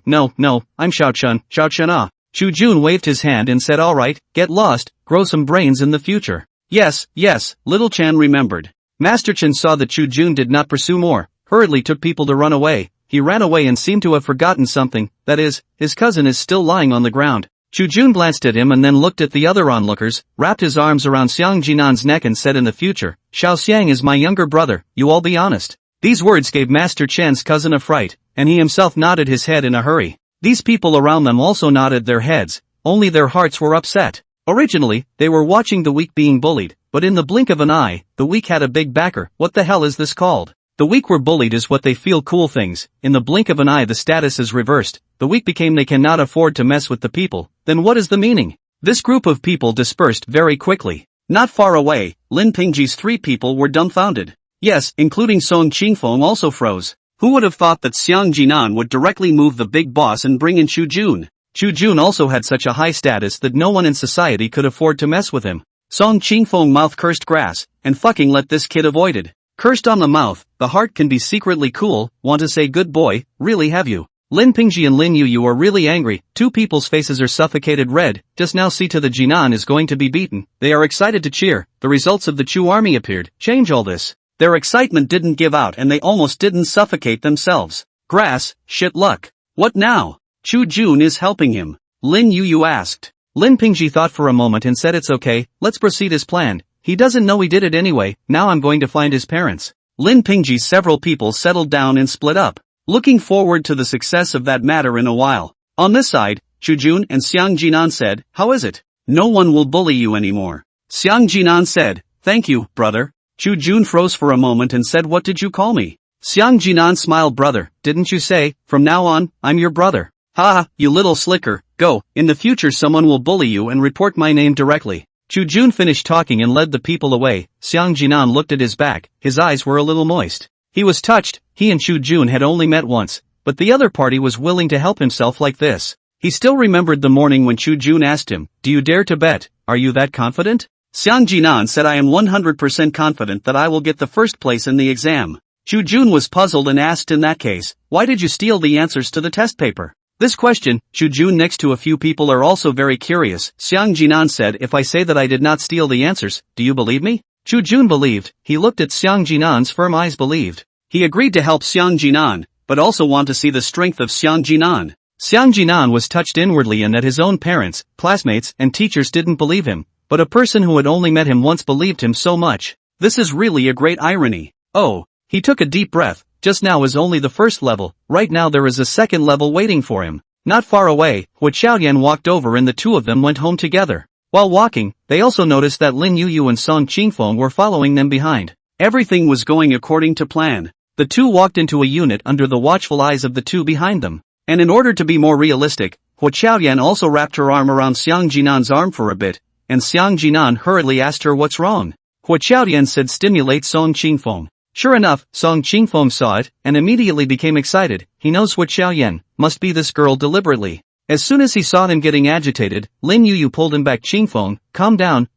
I'm Xiao Chen. Chu Jun waved his hand and said, "Alright, get lost, grow some brains in the future." Yes, little Chen remembered. Master Chen saw that Chu Jun did not pursue more, hurriedly took people to run away. He ran away and seemed to have forgotten something, that is, his cousin is still lying on the ground. Chu Jun glanced at him and then looked at the other onlookers, wrapped his arms around Xiang Jinan's neck and said, "In the future, Xiao Xiang is my younger brother, you all be honest." These words gave Master Chen's cousin a fright, and he himself nodded his head in a hurry. These people around them also nodded their heads, only their hearts were upset. Originally, they were watching the weak being bullied, but in the blink of an eye, the weak had a big backer. What the hell is this called? The weak were bullied is what they feel cool things, in the blink of an eye the status is reversed, the weak became they cannot afford to mess with the people, then what is the meaning? This group of people dispersed very quickly. Not far away, Lin Pingji's 3 people were dumbfounded. Yes, including Song Qingfeng also froze. Who would have thought that Xiang Jinan would directly move the big boss and bring in Chu Jun? Chu Jun also had such a high status that no one in society could afford to mess with him. Song Qingfeng mouth cursed grass, and fucking let this kid avoided. Cursed on the mouth, the heart can be secretly cool, want to say good boy, really have you? Lin Pingji and Lin Yuyu are really angry, 2 people's faces are suffocated red, just now see to the Jinan is going to be beaten, they are excited to cheer, the results of the Chu army appeared, change all this. Their excitement didn't give out and they almost didn't suffocate themselves. Grass, shit luck. What now? Chu Jun is helping him. Lin Yuyu asked. Lin Pingji thought for a moment and said it's okay, let's proceed as planned. He doesn't know he did it anyway, now I'm going to find his parents. Lin Pingji's several people settled down and split up, looking forward to the success of that matter in a while. On this side, Chu Jun and Xiang Jinan said, how is it? No one will bully you anymore. Xiang Jinan said, thank you, brother. Chu Jun froze for a moment and said, what did you call me? Xiang Jinan smiled, brother, didn't you say, from now on, I'm your brother. Ha, you little slicker, go, in the future someone will bully you and report my name directly. Chu Jun finished talking and led the people away. Xiang Jinan looked at his back, his eyes were a little moist. He was touched, he and Chu Jun had only met once, but the other party was willing to help himself like this. He still remembered the morning when Chu Jun asked him, do you dare to bet, are you that confident? Xiang Jinan said I am 100% confident that I will get the first place in the exam. Chu Jun was puzzled and asked in that case, why did you steal the answers to the test paper? This question, Chu Jun next to a few people are also very curious. Xiang Jinan said if I say that I did not steal the answers, do you believe me? Chu Jun believed, he looked at Xiang Jinan's firm eyes believed. He agreed to help Xiang Jinan, but also want to see the strength of Xiang Jinan. Xiang Jinan was touched inwardly and that his own parents, classmates, and teachers didn't believe him, but a person who had only met him once believed him so much. This is really a great irony. Oh, he took a deep breath. Just now is only the first level, right now there is a second level waiting for him. Not far away, Hua Xiaoyan walked over and the two of them went home together. While walking, they also noticed that Lin Yuyu and Song Qingfeng were following them behind. Everything was going according to plan. The two walked into a unit under the watchful eyes of the two behind them. And in order to be more realistic, Hua Xiaoyan also wrapped her arm around Xiang Jinan's arm for a bit, and Xiang Jinan hurriedly asked her what's wrong. Hua Xiaoyan said stimulate Song Qingfeng. Sure enough, Song Qingfeng saw it, and immediately became excited. He knows Hua Xiaoyan must be this girl deliberately. As soon as he saw him getting agitated, Lin Yuyu pulled him back. Qingfeng, calm down,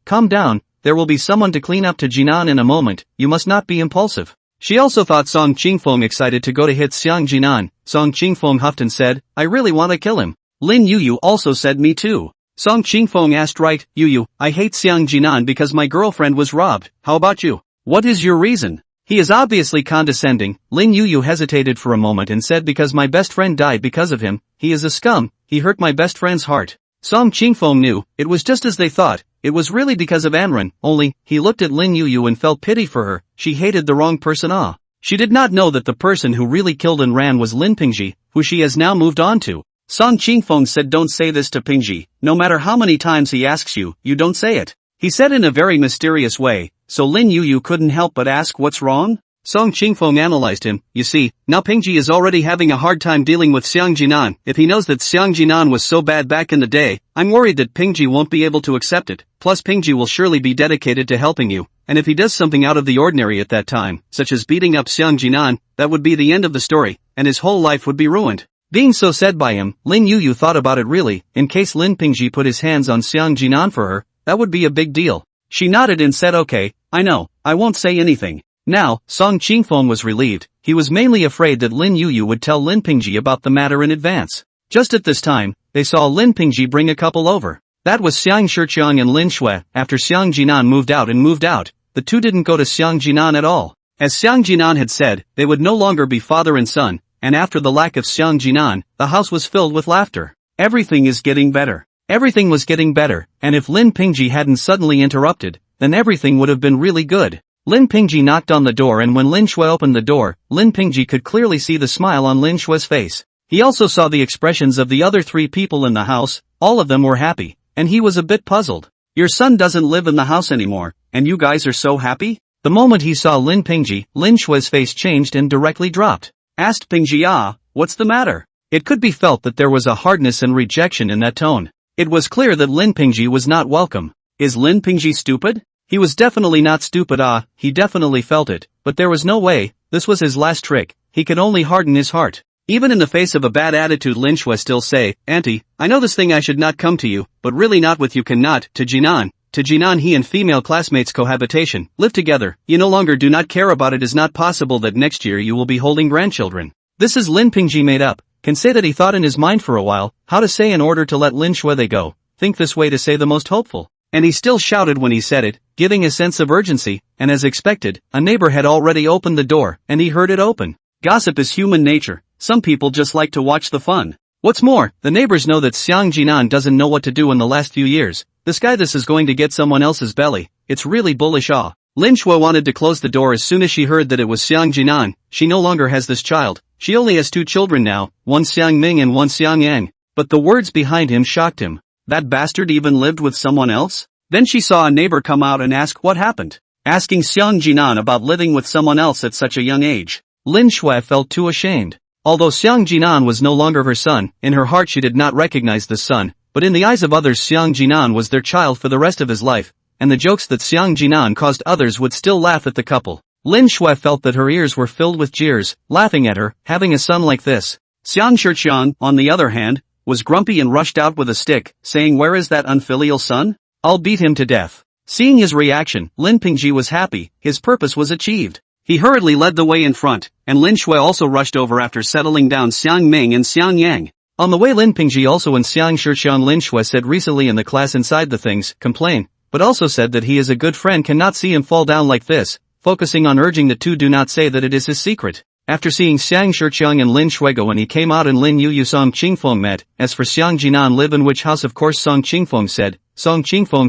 there will be someone to clean up to Jinan in a moment, you must not be impulsive. She also thought Song Qingfeng excited to go to hit Xiang Jinan. Song Qingfeng huffed and said, I really want to kill him. Lin Yuyu also said me too. Song Qingfeng asked right, Yuyu, I hate Xiang Jinan because my girlfriend was robbed, how about you? What is your reason? He is obviously condescending. Lin Yuyu hesitated for a moment and said because my best friend died because of him, he is a scum, he hurt my best friend's heart. Song Qingfeng knew, it was just as they thought, it was really because of Anren, only, he looked at Lin Yuyu and felt pity for her, she hated the wrong person. She did not know that the person who really killed Anren was Lin Pingji, who she has now moved on to. Song Qingfeng said don't say this to Pingji, no matter how many times he asks you, you don't say it. He said in a very mysterious way, so Lin Yuyu couldn't help but ask what's wrong? Song Qingfeng analyzed him, you see, now Pingji is already having a hard time dealing with Xiang Jinan. If he knows that Xiang Jinan was so bad back in the day, I'm worried that Pingji won't be able to accept it, plus Pingji will surely be dedicated to helping you, and if he does something out of the ordinary at that time, such as beating up Xiang Jinan, that would be the end of the story, and his whole life would be ruined. Being so said by him, Lin Yuyu thought about it really, in case Lin Pingji put his hands on Xiang Jinan for her, that would be a big deal. She nodded and said okay, I know, I won't say anything. Now, Song Qingfeng was relieved, he was mainly afraid that Lin Yuyu would tell Lin Pingji about the matter in advance. Just at this time, they saw Lin Pingji bring a couple over. That was Xiang Shiqiang and Lin Shui. After Xiang Jinan moved out, the two didn't go to Xiang Jinan at all. As Xiang Jinan had said, they would no longer be father and son, and after the lack of Xiang Jinan, the house was filled with laughter. Everything is getting better. Everything was getting better, and if Lin Pingji hadn't suddenly interrupted, then everything would have been really good. Lin Pingji knocked on the door and when Lin Shui opened the door, Lin Pingji could clearly see the smile on Lin Shui's face. He also saw the expressions of the other three people in the house, all of them were happy, and he was a bit puzzled. Your son doesn't live in the house anymore, and you guys are so happy? The moment he saw Lin Pingji, Lin Shui's face changed and directly dropped. Asked Pingji, what's the matter? It could be felt that there was a hardness and rejection in that tone. It was clear that Lin Pingji was not welcome. Is Lin Pingji stupid? He was definitely not stupid, he definitely felt it, but there was no way, this was his last trick, he could only harden his heart. Even in the face of a bad attitude, Lin Shui still say, Auntie, I know this thing I should not come to you, but really not with you cannot, to Jinan. To Jinan he and female classmates cohabitation, live together, you no longer do not care about it, is not possible that next year you will be holding grandchildren. This is Lin Pingji made up, can say that he thought in his mind for a while, how to say in order to let Lin Shui they go, think this way to say the most hopeful. And he still shouted when he said it, giving a sense of urgency, and as expected, a neighbor had already opened the door, and he heard it open. Gossip is human nature, some people just like to watch the fun. What's more, the neighbors know that Xiang Jinan doesn't know what to do in the last few years. This is going to get someone else's belly, it's really bullish. Lin Shui wanted to close the door as soon as she heard that it was Xiang Jinan. She no longer has this child, she only has 2 children now, one Xiang Ming and one Xiang Yang. But the words behind him shocked him. That bastard even lived with someone else? Then she saw a neighbor come out and ask what happened, asking Xiang Jinan about living with someone else at such a young age. Lin Shui felt too ashamed. Although Xiang Jinan was no longer her son, in her heart she did not recognize the son, but in the eyes of others Xiang Jinan was their child for the rest of his life, and the jokes that Xiang Jinan caused others would still laugh at the couple. Lin Shui felt that her ears were filled with jeers, laughing at her, having a son like this. Xiang Shiqiang, on the other hand, was grumpy and rushed out with a stick, saying, where is that unfilial son? I'll beat him to death. Seeing his reaction, Lin Pingji was happy, his purpose was achieved. He hurriedly led the way in front, and Lin Shui also rushed over after settling down Xiang Ming and Xiang Yang. On the way Lin Pingji also and Xiang Shiqiang Lin Shui said recently in the class inside the things, complain, but also said that he is a good friend cannot see him fall down like this, focusing on urging the two do not say that it is his secret. After seeing Xiang Shiqiang and Lin Shui go when he came out and Lin Yu Song Qingfeng met, as for Xiang Jinan live in which house of course Song Qingfeng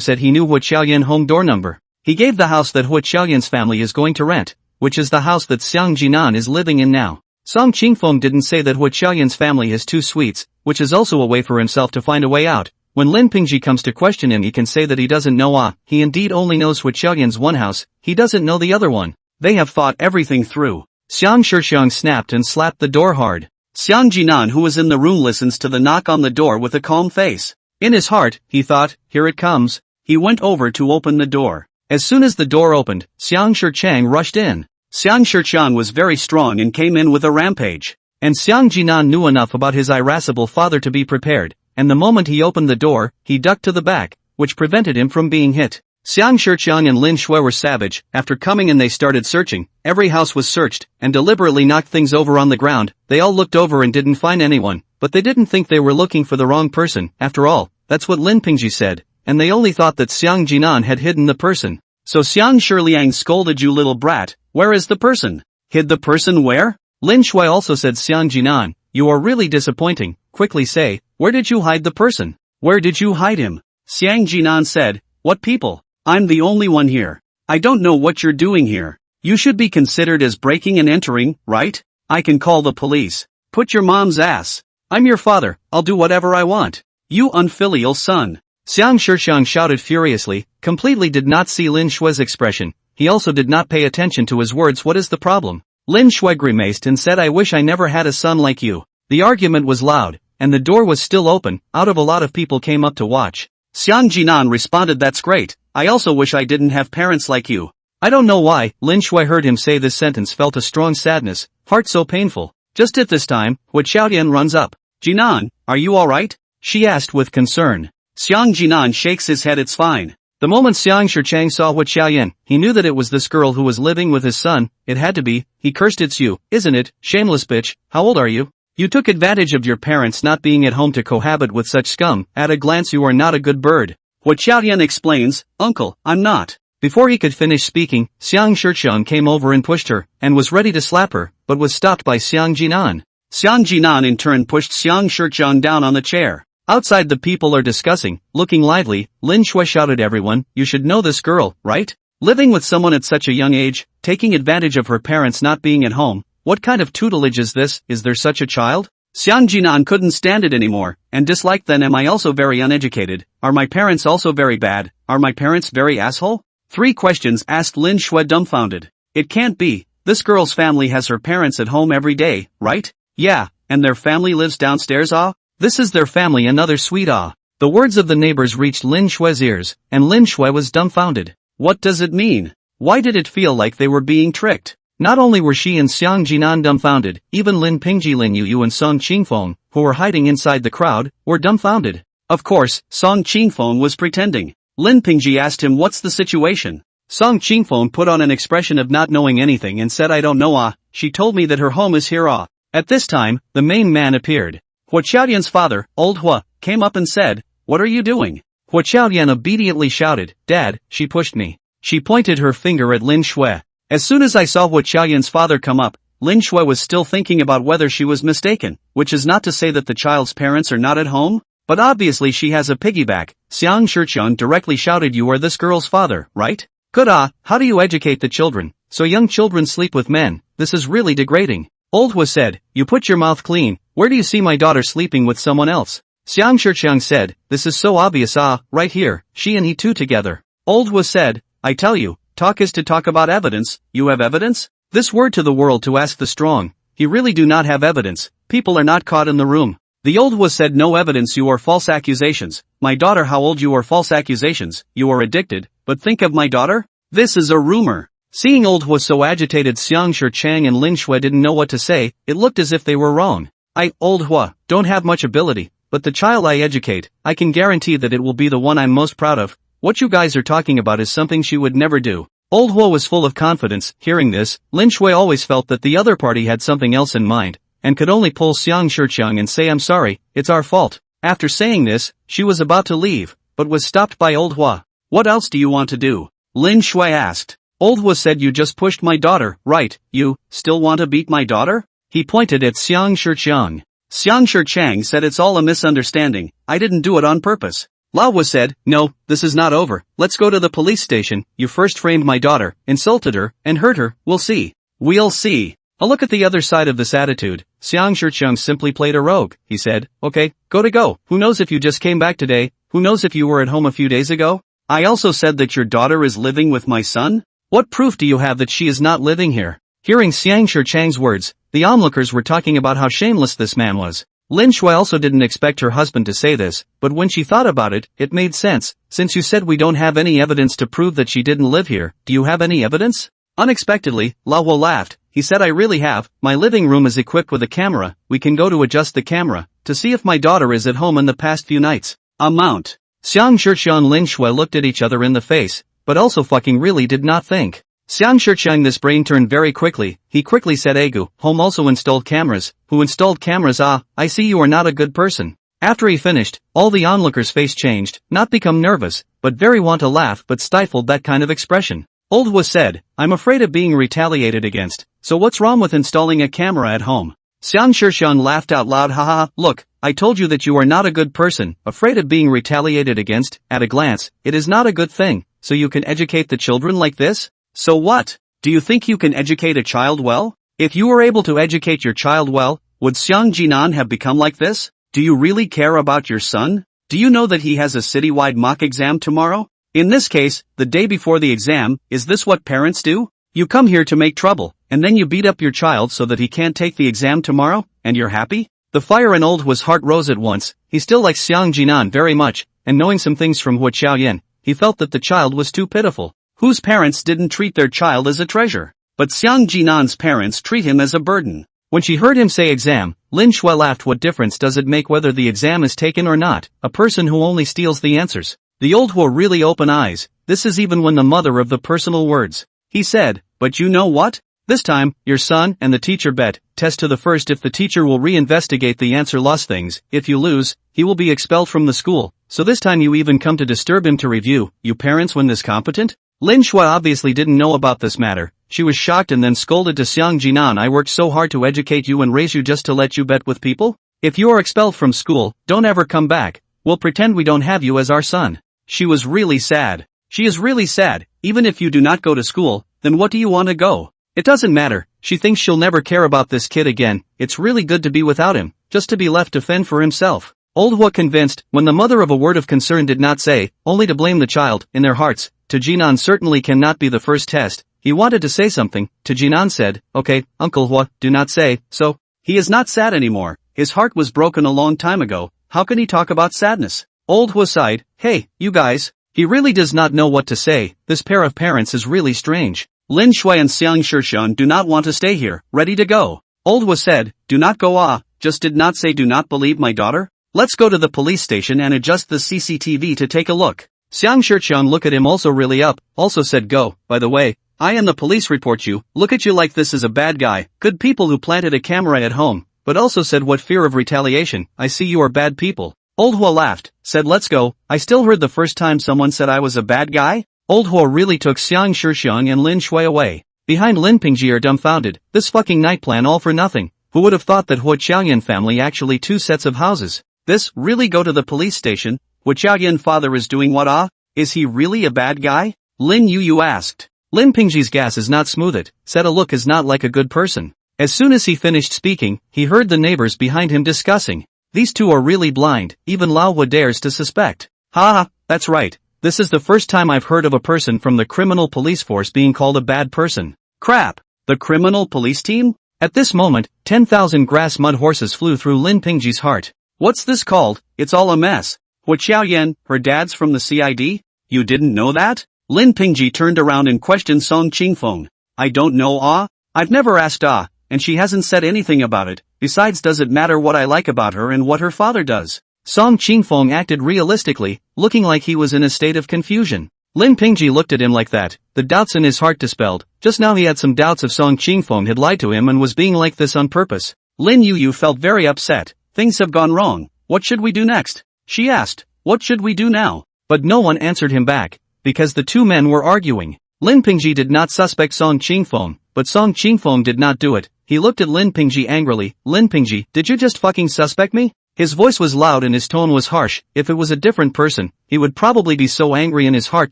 said he knew Hu Xiaoyan home door number. He gave the house that Hu Xiaoyan's family is going to rent, which is the house that Xiang Jinan is living in now. Song Qingfeng didn't say that Hu Xiaoyan's family has 2 suites, which is also a way for himself to find a way out. When Lin Pingji comes to question him he can say that he doesn't know he indeed only knows Hu Xiaoyan's one house, he doesn't know the other one. They have thought everything through. Xiang Shiqiang snapped and slapped the door hard. Xiang Jinan who was in the room listens to the knock on the door with a calm face. In his heart, he thought, here it comes. He went over to open the door. As soon as the door opened, Xiang Shiqiang rushed in. Xiang Shiqiang was very strong and came in with a rampage. And Xiang Jinan knew enough about his irascible father to be prepared, and the moment he opened the door, he ducked to the back, which prevented him from being hit. Xiang Shiqiang and Lin Shui were savage. After coming in they started searching, every house was searched, and deliberately knocked things over on the ground. They all looked over and didn't find anyone, but they didn't think they were looking for the wrong person, after all, that's what Lin Pingji said, and they only thought that Xiang Jinan had hidden the person. So Xiang Shiliang scolded, you little brat, where is the person? Hid the person where? Lin Shui also said, Xiang Jinan, you are really disappointing, quickly say, where did you hide the person? Where did you hide him? Xiang Jinan said, what people? I'm the only one here. I don't know what you're doing here. You should be considered as breaking and entering, right? I can call the police. Put your mom's ass. I'm your father, I'll do whatever I want. You unfilial son. Xiang Shiqiang shouted furiously, completely did not see Lin Shui's expression. He also did not pay attention to his words. What is the problem? Lin Shui grimaced and said, I wish I never had a son like you. The argument was loud, and the door was still open. Out of a lot of people came up to watch. Xiang Jinan responded, that's great. I also wish I didn't have parents like you. I don't know why. Lin Shui heard him say this sentence, felt a strong sadness, heart so painful. Just at this time, Hu Xiaoyan runs up. Jinan, are you alright? She asked with concern. Xiang Jinan shakes his head, it's fine. The moment Xiang Shiqiang saw Hu Xiaoyan, he knew that it was this girl who was living with his son. It had to be. He cursed, it's you, isn't it, shameless bitch? How old are you? You took advantage of your parents not being at home to cohabit with such scum. At a glance you are not a good bird. Hu Xiaoyan explains, Uncle, I'm not. Before he could finish speaking, Xiang Shiqiang came over and pushed her, and was ready to slap her, but was stopped by Xiang Jinan. Xiang Jinan in turn pushed Xiang Shiqiang down on the chair. Outside the people are discussing, looking lively. Lin Shui shouted, everyone, you should know this girl, right? Living with someone at such a young age, taking advantage of her parents not being at home. What kind of tutelage is this? Is there such a child? Xiang Jinan couldn't stand it anymore, and disliked. Then am I also very uneducated? Are my parents also very bad? Are my parents very asshole? 3 questions asked Lin Shui dumbfounded. It can't be. This girl's family has her parents at home every day, right? Yeah, and their family lives downstairs ah? This is their family another sweet ah. The words of the neighbors reached Lin Shui's ears, and Lin Shui was dumbfounded. What does it mean? Why did it feel like they were being tricked? Not only were she and Xiang Jinan dumbfounded, even Lin Pingji, Lin Yu and Song Qingfeng, who were hiding inside the crowd, were dumbfounded. Of course, Song Qingfeng was pretending. Lin Pingji asked him what's the situation. Song Qingfeng put on an expression of not knowing anything and said I don't know ah, she told me that her home is here ah. At this time, the main man appeared. Hua Qiaoyan's father, old Hua, came up and said, what are you doing? Hua Qiaoyan obediently shouted, Dad, she pushed me. She pointed her finger at Lin Shui. As soon as I saw Hua Qiaoyan's father come up, Lin Shui was still thinking about whether she was mistaken, which is not to say that the child's parents are not at home, but obviously she has a piggyback. Xiang Shiqiang directly shouted you are this girl's father, right? Good ah, how do you educate the children? So young children sleep with men, this is really degrading. Old Hua said, you put your mouth clean, where do you see my daughter sleeping with someone else? Xiang Shiqiang said, this is so obvious ah, right here, she and he two together. Old Hua said, I tell you, talk is to talk about evidence, you have evidence? This word to the world to ask the strong, he really do not have evidence, people are not caught in the room. The old Hua said no evidence you are false accusations, my daughter how old you are false accusations, you are addicted, but think of my daughter? This is a rumor. Seeing old Hua so agitated Xiang Shiqiang and Lin Shui didn't know what to say, it looked as if they were wrong. I, old Hua, don't have much ability, but the child I educate, I can guarantee that it will be the one I'm most proud of. What you guys are talking about is something she would never do. Old Hua was full of confidence. Hearing this, Lin Shui always felt that the other party had something else in mind, and could only pull Xiang Shiqiang and say I'm sorry, it's our fault. After saying this, she was about to leave, but was stopped by old Hua. What else do you want to do? Lin Shui asked. Old Hua said you just pushed my daughter, right? You still want to beat my daughter? He pointed at Xiang Shiqiang. Xiang Shiqiang said it's all a misunderstanding, I didn't do it on purpose. Lao Hua said, no, this is not over, let's go to the police station, you first framed my daughter, insulted her, and hurt her, we'll see. We'll see. A look at the other side of this attitude, Xiang Shiqiang simply played a rogue, he said, okay, go, who knows if you just came back today, who knows if you were at home a few days ago? I also said that your daughter is living with my son? What proof do you have that she is not living here? Hearing Xiang Shiqiang's words, the onlookers were talking about how shameless this man was. Lin Shui also didn't expect her husband to say this, but when she thought about it, it made sense. Since you said we don't have any evidence to prove that she didn't live here, do you have any evidence? Unexpectedly, Lao Hua laughed. He said I really have, my living room is equipped with a camera, we can go to adjust the camera, to see if my daughter is at home in the past few nights. Amount. Xiang Shiqiang and Lin Shui looked at each other in the face, but also fucking really did not think. Xiang Shiqiang this brain turned very quickly, he quickly said Agu, home also installed cameras, who installed cameras ah, I see you are not a good person. After he finished, all the onlookers' face changed, not become nervous, but very want to laugh but stifled that kind of expression. Old Hua said, I'm afraid of being retaliated against, so what's wrong with installing a camera at home? Xiang Shiqiang laughed out loud haha, look, I told you that you are not a good person, afraid of being retaliated against, at a glance, it is not a good thing, so you can educate the children like this? So what? Do you think you can educate a child well? If you were able to educate your child well, would Xiang Jinan have become like this? Do you really care about your son? Do you know that he has a citywide mock exam tomorrow? In this case, the day before the exam, is this what parents do? You come here to make trouble, and then you beat up your child so that he can't take the exam tomorrow, and you're happy? The fire in old Hua's heart rose at once. He still likes Xiang Jinan very much, and knowing some things from Hua Qiaoyan, he felt that the child was too pitiful. Whose parents didn't treat their child as a treasure? But Xiang Jinan's parents treat him as a burden. When she heard him say exam, Lin Shui laughed. What difference does it make whether the exam is taken or not? A person who only steals the answers. The old Hua really open eyes. This is even when the mother of the personal words. He said, but you know what? This time, your son and the teacher bet, test to the first. If the teacher will reinvestigate the answer lost things, if you lose, he will be expelled from the school. So this time you even come to disturb him to review. You parents when this competent? Lin Shui obviously didn't know about this matter. She was shocked and then scolded to Xiang Jinan. I worked so hard to educate you and raise you just to let you bet with people? If you are expelled from school, don't ever come back. We'll pretend we don't have you as our son. She was really sad. She is really sad. Even if you do not go to school, then what do you want to go? It doesn't matter. She thinks she'll never care about this kid again. It's really good to be without him, just to be left to fend for himself. Old Hua convinced, when the mother of a word of concern did not say, only to blame the child, in their hearts, to Jinan certainly cannot be the first test. He wanted to say something, to Jinan said, okay, Uncle Hua, do not say, so. He is not sad anymore, his heart was broken a long time ago, how can he talk about sadness? Old Hua sighed, hey, you guys. He really does not know what to say, this pair of parents is really strange. Lin Shui and Xiang Shixian do not want to stay here, ready to go. Old Hua said, do not go just did not say do not believe my daughter? Let's go to the police station and adjust the CCTV to take a look. Xiang Shixian looked at him also really up, also said go, by the way, I am the police report you, look at you like this is a bad guy, good people who planted a camera at home, but also said what fear of retaliation, I see you are bad people. Old Hua laughed, said let's go, I still heard the first time someone said I was a bad guy? Old Hua really took Xiang Shixiang and Lin Shui away. Behind Lin Pingji are dumbfounded, this fucking night plan all for nothing, who would have thought that Hua Qiaoyan family actually 2 sets of houses? This, really go to the police station, Hua Qiaoyan father is doing what Is he really a bad guy? Lin Yu asked. Lin Pingji's gas is not smooth it, said a look is not like a good person. As soon as he finished speaking, he heard the neighbors behind him discussing. These two are really blind, even Lao Hua dares to suspect. That's right, this is the first time I've heard of a person from the criminal police force being called a bad person. Crap, the criminal police team? At this moment, 10,000 grass mud horses flew through Lin Pingji's heart. What's this called? It's all a mess. Hua Qiaoyan, her dad's from the CID? You didn't know that? Lin Pingji turned around and questioned Song Qingfeng. I don't know I've never asked and she hasn't said anything about it, besides does it matter what I like about her and what her father does? Song Qingfeng acted realistically, looking like he was in a state of confusion. Lin Pingji looked at him like that, the doubts in his heart dispelled, just now he had some doubts if Song Qingfeng had lied to him and was being like this on purpose. Lin Yu felt very upset, things have gone wrong, what should we do next? She asked, what should we do now? But no one answered him back, because the two men were arguing. Lin Pingji did not suspect Song Qingfeng, but Song Qingfeng did not do it. He looked at Lin Pingji angrily, Lin Pingji, did you just fucking suspect me? His voice was loud and his tone was harsh, if it was a different person, he would probably be so angry in his heart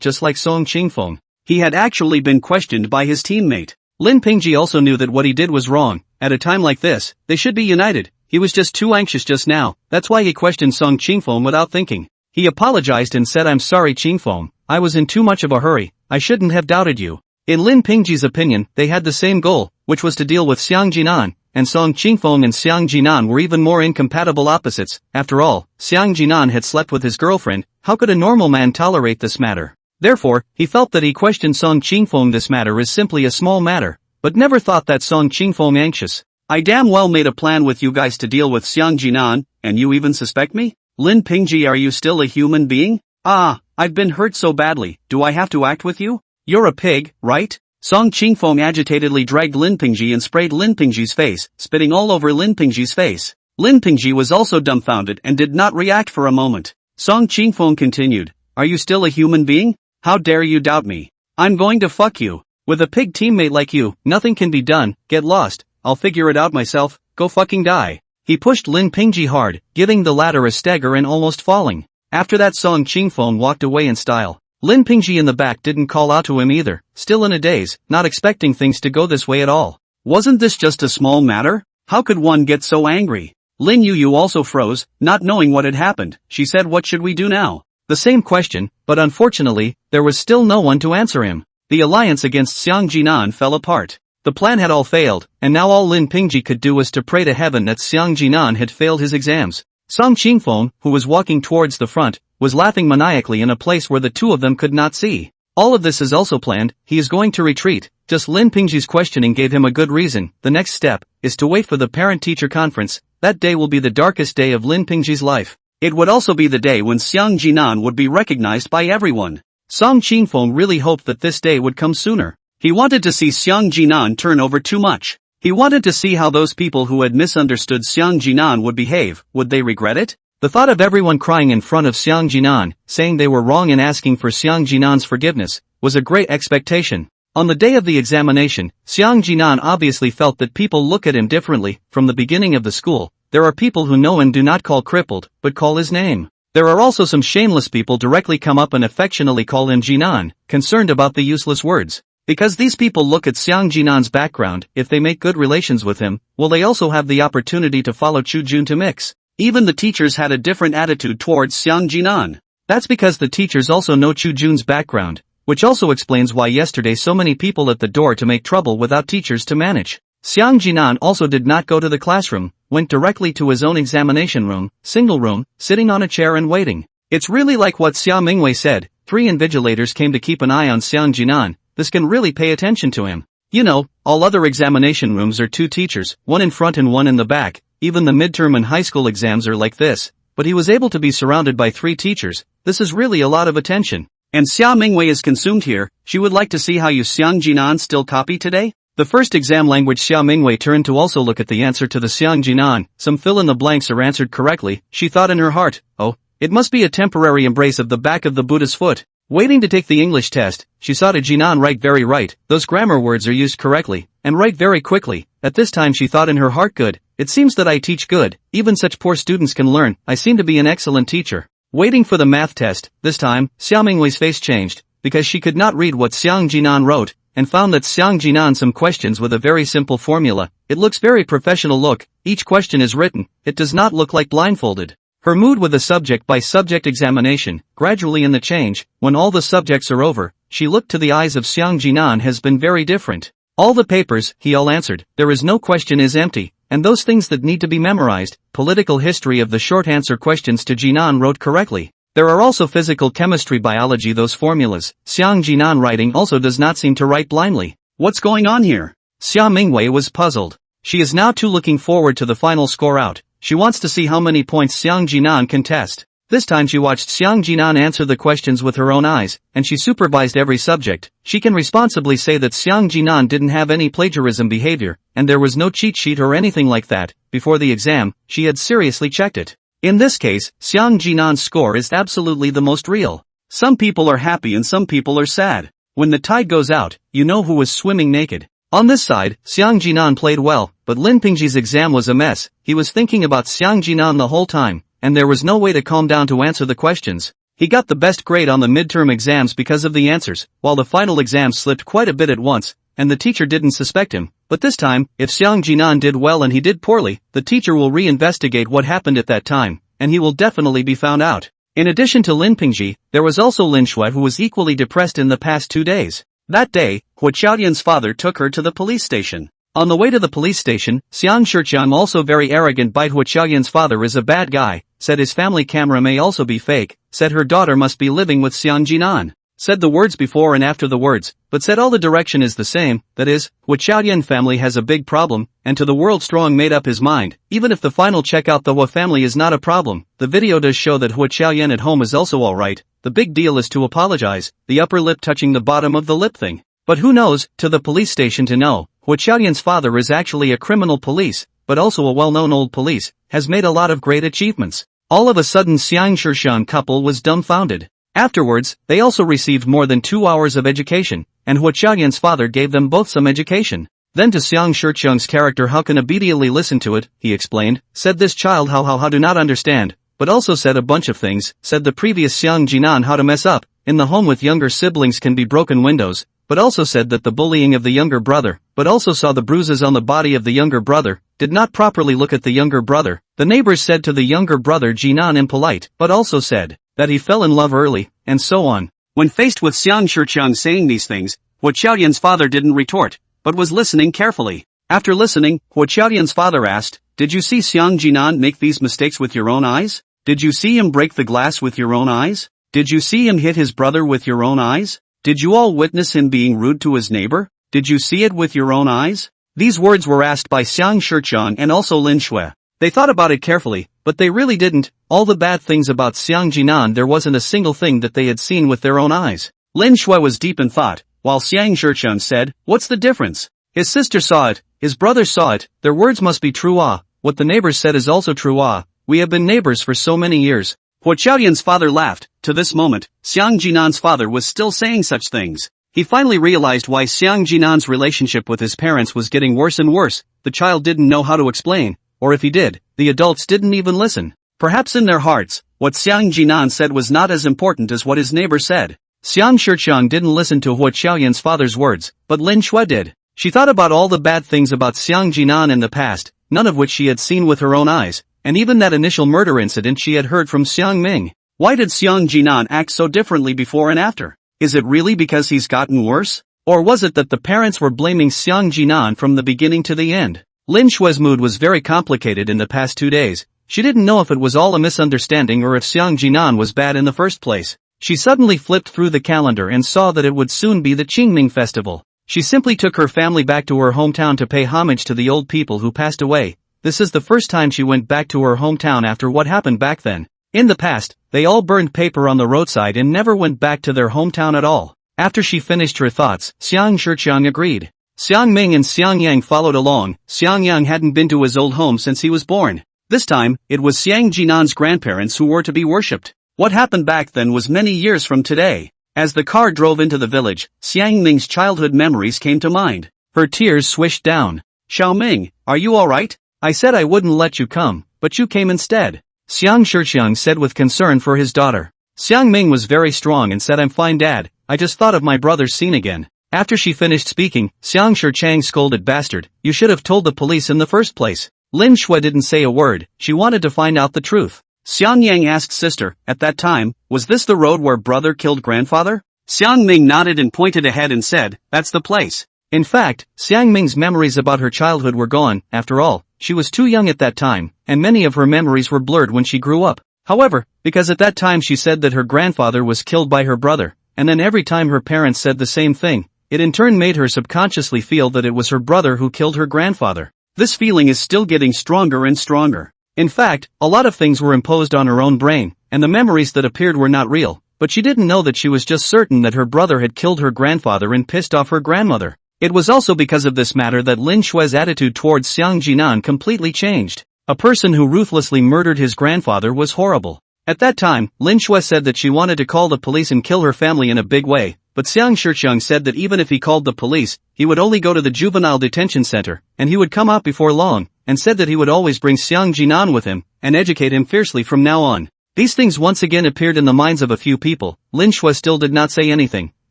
just like Song Qingfeng. He had actually been questioned by his teammate. Lin Pingji also knew that what he did was wrong, at a time like this, they should be united, he was just too anxious just now, that's why he questioned Song Qingfeng without thinking. He apologized and said I'm sorry Qingfeng, I was in too much of a hurry, I shouldn't have doubted you. In Lin Pingji's opinion, they had the same goal, which was to deal with Xiang Jinan, and Song Qingfeng and Xiang Jinan were even more incompatible opposites. After all, Xiang Jinan had slept with his girlfriend, how could a normal man tolerate this matter? Therefore, he felt that he questioned Song Qingfeng this matter is simply a small matter, but never thought that Song Qingfeng anxious. I damn well made a plan with you guys to deal with Xiang Jinan, and you even suspect me? Lin Pingji, are you still a human being? I've been hurt so badly, do I have to act with you? You're a pig, right? Song Qingfeng agitatedly dragged Lin Pingji and sprayed Lin Pingji's face, spitting all over Lin Pingji's face. Lin Pingji was also dumbfounded and did not react for a moment. Song Qingfeng continued, are you still a human being? How dare you doubt me? I'm going to fuck you. With a pig teammate like you, nothing can be done, get lost, I'll figure it out myself, go fucking die. He pushed Lin Pingji hard, giving the latter a stagger and almost falling. After that Song Qingfeng walked away in style. Lin Pingji in the back didn't call out to him either, still in a daze, not expecting things to go this way at all. Wasn't this just a small matter? How could one get so angry? Lin Yu also froze, not knowing what had happened. She said, what should we do now? The same question, but unfortunately, there was still no one to answer him. The alliance against Xiang Jinan fell apart. The plan had all failed, and now all Lin Pingji could do was to pray to heaven that Xiang Jinan had failed his exams. Song Qingfeng, who was walking towards the front, was laughing maniacally in a place where the two of them could not see. All of this is also planned, he is going to retreat, just Lin Pingji's questioning gave him a good reason. The next step is to wait for the parent-teacher conference. That day will be the darkest day of Lin Pingji's life. It would also be the day when Xiang Jinan would be recognized by everyone. Song Qingfeng really hoped that this day would come sooner. He wanted to see Xiang Jinan turn over too much. He wanted to see how those people who had misunderstood Xiang Jinan would behave, would they regret it? The thought of everyone crying in front of Xiang Jinan, saying they were wrong and asking for Xiang Jinan's forgiveness, was a great expectation. On the day of the examination, Xiang Jinan obviously felt that people look at him differently. From the beginning of the school, there are people who know him do not call crippled, but call his name. There are also some shameless people directly come up and affectionately call him Jinan, concerned about the useless words. Because these people look at Xiang Jinan's background, if they make good relations with him, will they also have the opportunity to follow Chu Jun to mix? Even the teachers had a different attitude towards Xiang Jinan. That's because the teachers also know Chu Jun's background, which also explains why yesterday so many people at the door to make trouble without teachers to manage. Xiang Jinan also did not go to the classroom, went directly to his own examination room, single room, sitting on a chair and waiting. It's really like what Xia Mingwei said, 3 invigilators came to keep an eye on Xiang Jinan, this can really pay attention to him. You know, all other examination rooms are 2 teachers, one in front and one in the back, even the midterm and high school exams are like this, but he was able to be surrounded by 3 teachers, this is really a lot of attention. And Xia Mingwei is consumed here, she would like to see how you Xiang Jinan still copy today? The first exam language Xia Mingwei turned to also look at the answer to the Xiang Jinan, some fill-in-the-blanks are answered correctly, she thought in her heart, oh, it must be a temporary embrace of the back of the Buddha's foot. Waiting to take the English test, she saw to Jinan write very right, those grammar words are used correctly, and write very quickly. At this time she thought in her heart, good, it seems that I teach good, even such poor students can learn, I seem to be an excellent teacher. Waiting for the math test, this time, Xia Mingwei's face changed, because she could not read what Xiang Jinan wrote, and found that Xiang Jinan some questions with a very simple formula, it looks very professional look, each question is written, it does not look like blindfolded. Her mood with the subject-by-subject examination, gradually in the change, when all the subjects are over, she looked to the eyes of Xiang Jinan has been very different. All the papers, he all answered, there is no question is empty, and those things that need to be memorized, political history of the short answer questions to Jinan wrote correctly. There are also physical chemistry biology those formulas, Xiang Jinan writing also does not seem to write blindly. What's going on here? Xia Mingwei was puzzled. She is now too looking forward to the final score out, she wants to see how many points Xiang Jinan can test. This time she watched Xiang Jinan answer the questions with her own eyes, and she supervised every subject. She can responsibly say that Xiang Jinan didn't have any plagiarism behavior, and there was no cheat sheet or anything like that. Before the exam, she had seriously checked it. In this case, Xiang Jinan's score is absolutely the most real. Some people are happy and some people are sad. When the tide goes out, you know who was swimming naked. On this side, Xiang Jinan played well, but Lin Pingji's exam was a mess. He was thinking about Xiang Jinan the whole time, and there was no way to calm down to answer the questions. He got the best grade on the midterm exams because of the answers, while the final exam slipped quite a bit at once, and the teacher didn't suspect him. But this time, if Xiang Jinan did well and he did poorly, the teacher will reinvestigate what happened at that time, and he will definitely be found out. In addition to Lin Pingji, there was also Lin Shui who was equally depressed in the past 2 days. That day, Hua Qiaoyan's father took her to the police station. On the way to the police station, Xiang Shiqiang, also very arrogant, by Hua Qiaoyan's father is a bad guy, said his family camera may also be fake, said her daughter must be living with Xiang Jinan. Said the words before and after the words, but said all the direction is the same, that is, Hua Qiaoyan family has a big problem, and to the world strong made up his mind, even if the final check out the Hua family is not a problem. The video does show that Hua Qiaoyan at home is also alright, the big deal is to apologize, the upper lip touching the bottom of the lip thing. But who knows, to the police station to know, Hua Qiaoyan's father is actually a criminal police, but also a well-known old police, has made a lot of great achievements. All of a sudden Xiang Shiqiang couple was dumbfounded. Afterwards, they also received more than 2 hours of education, and Hua Qiaoyan's father gave them both some education. Then to Xiang Shiqiang's character, how can obediently listen to it, he explained, said this child how do not understand, but also said a bunch of things, said the previous Xiang Jinan how to mess up, in the home with younger siblings can be broken windows, but also said that the bullying of the younger brother, but also saw the bruises on the body of the younger brother, did not properly look at the younger brother. The neighbors said to the younger brother Jinan impolite, but also said that he fell in love early, and so on. When faced with Xiang Shiqiang saying these things, Hua Qiaoyan's father didn't retort, but was listening carefully. After listening, Hua Qiaoyan's father asked, did you see Xiang Jinan make these mistakes with your own eyes? Did you see him break the glass with your own eyes? Did you see him hit his brother with your own eyes? Did you all witness him being rude to his neighbor? Did you see it with your own eyes? These words were asked by Xiang Shiqiang and also Lin Shui. They thought about it carefully, but they really didn't. All the bad things about Xiang Jinan, there wasn't a single thing that they had seen with their own eyes. Lin Shui was deep in thought, while Xiang Shiqiang said, what's the difference? His sister saw it, his brother saw it, their words must be true. What the neighbors said is also true. We have been neighbors for so many years. Hua Qiaoyan's father laughed. To this moment, Xiang Jinan's father was still saying such things. He finally realized why Xiang Jinan's relationship with his parents was getting worse and worse. The child didn't know how to explain, or if he did, the adults didn't even listen. Perhaps in their hearts, what Xiang Jinan said was not as important as what his neighbor said. Xiang Shiqiang didn't listen to Hua Qiaoyan's father's words, but Lin Shui did. She thought about all the bad things about Xiang Jinan in the past, none of which she had seen with her own eyes, and even that initial murder incident she had heard from Xiang Ming. Why did Xiang Jinan act so differently before and after? Is it really because he's gotten worse? Or was it that the parents were blaming Xiang Jinan from the beginning to the end? Lin Shue's mood was very complicated in the past 2 days. She didn't know if it was all a misunderstanding or if Xiang Jinan was bad in the first place. She suddenly flipped through the calendar and saw that it would soon be the Qingming festival. She simply took her family back to her hometown to pay homage to the old people who passed away. This is the first time she went back to her hometown after what happened back then. In the past, they all burned paper on the roadside and never went back to their hometown at all. After she finished her thoughts, Xiang Shiqiang agreed. Xiang Ming and Xiang Yang followed along. Xiang Yang hadn't been to his old home since he was born. This time, it was Xiang Jinan's grandparents who were to be worshipped. What happened back then was many years from today. As the car drove into the village, Xiang Ming's childhood memories came to mind. Her tears swished down. Xiao Ming, are you alright? I said I wouldn't let you come, but you came instead. Xiang Shiqiang said with concern for his daughter. Xiang Ming was very strong and said, I'm fine, Dad. I just thought of my brother's scene again. After she finished speaking, Xiang Shiqiang scolded, bastard, you should have told the police in the first place. Lin Shui didn't say a word. She wanted to find out the truth. Xiang Yang asked sister, at that time, was this the road where brother killed grandfather? Xiang Ming nodded and pointed ahead and said, that's the place. In fact, Xiang Ming's memories about her childhood were gone. After all, she was too young at that time, and many of her memories were blurred when she grew up. However, because at that time she said that her grandfather was killed by her brother, and then every time her parents said the same thing, it in turn made her subconsciously feel that it was her brother who killed her grandfather. This feeling is still getting stronger and stronger. In fact, a lot of things were imposed on her own brain, and the memories that appeared were not real, but she didn't know that she was just certain that her brother had killed her grandfather and pissed off her grandmother. It was also because of this matter that Lin Shue's attitude towards Xiang Jinan completely changed. A person who ruthlessly murdered his grandfather was horrible. At that time, Lin Shue said that she wanted to call the police and kill her family in a big way, but Xiang Shiqiang said that even if he called the police, he would only go to the juvenile detention center, and he would come out before long, and said that he would always bring Xiang Jinan with him, and educate him fiercely from now on. These things once again appeared in the minds of a few people. Lin Shui still did not say anything.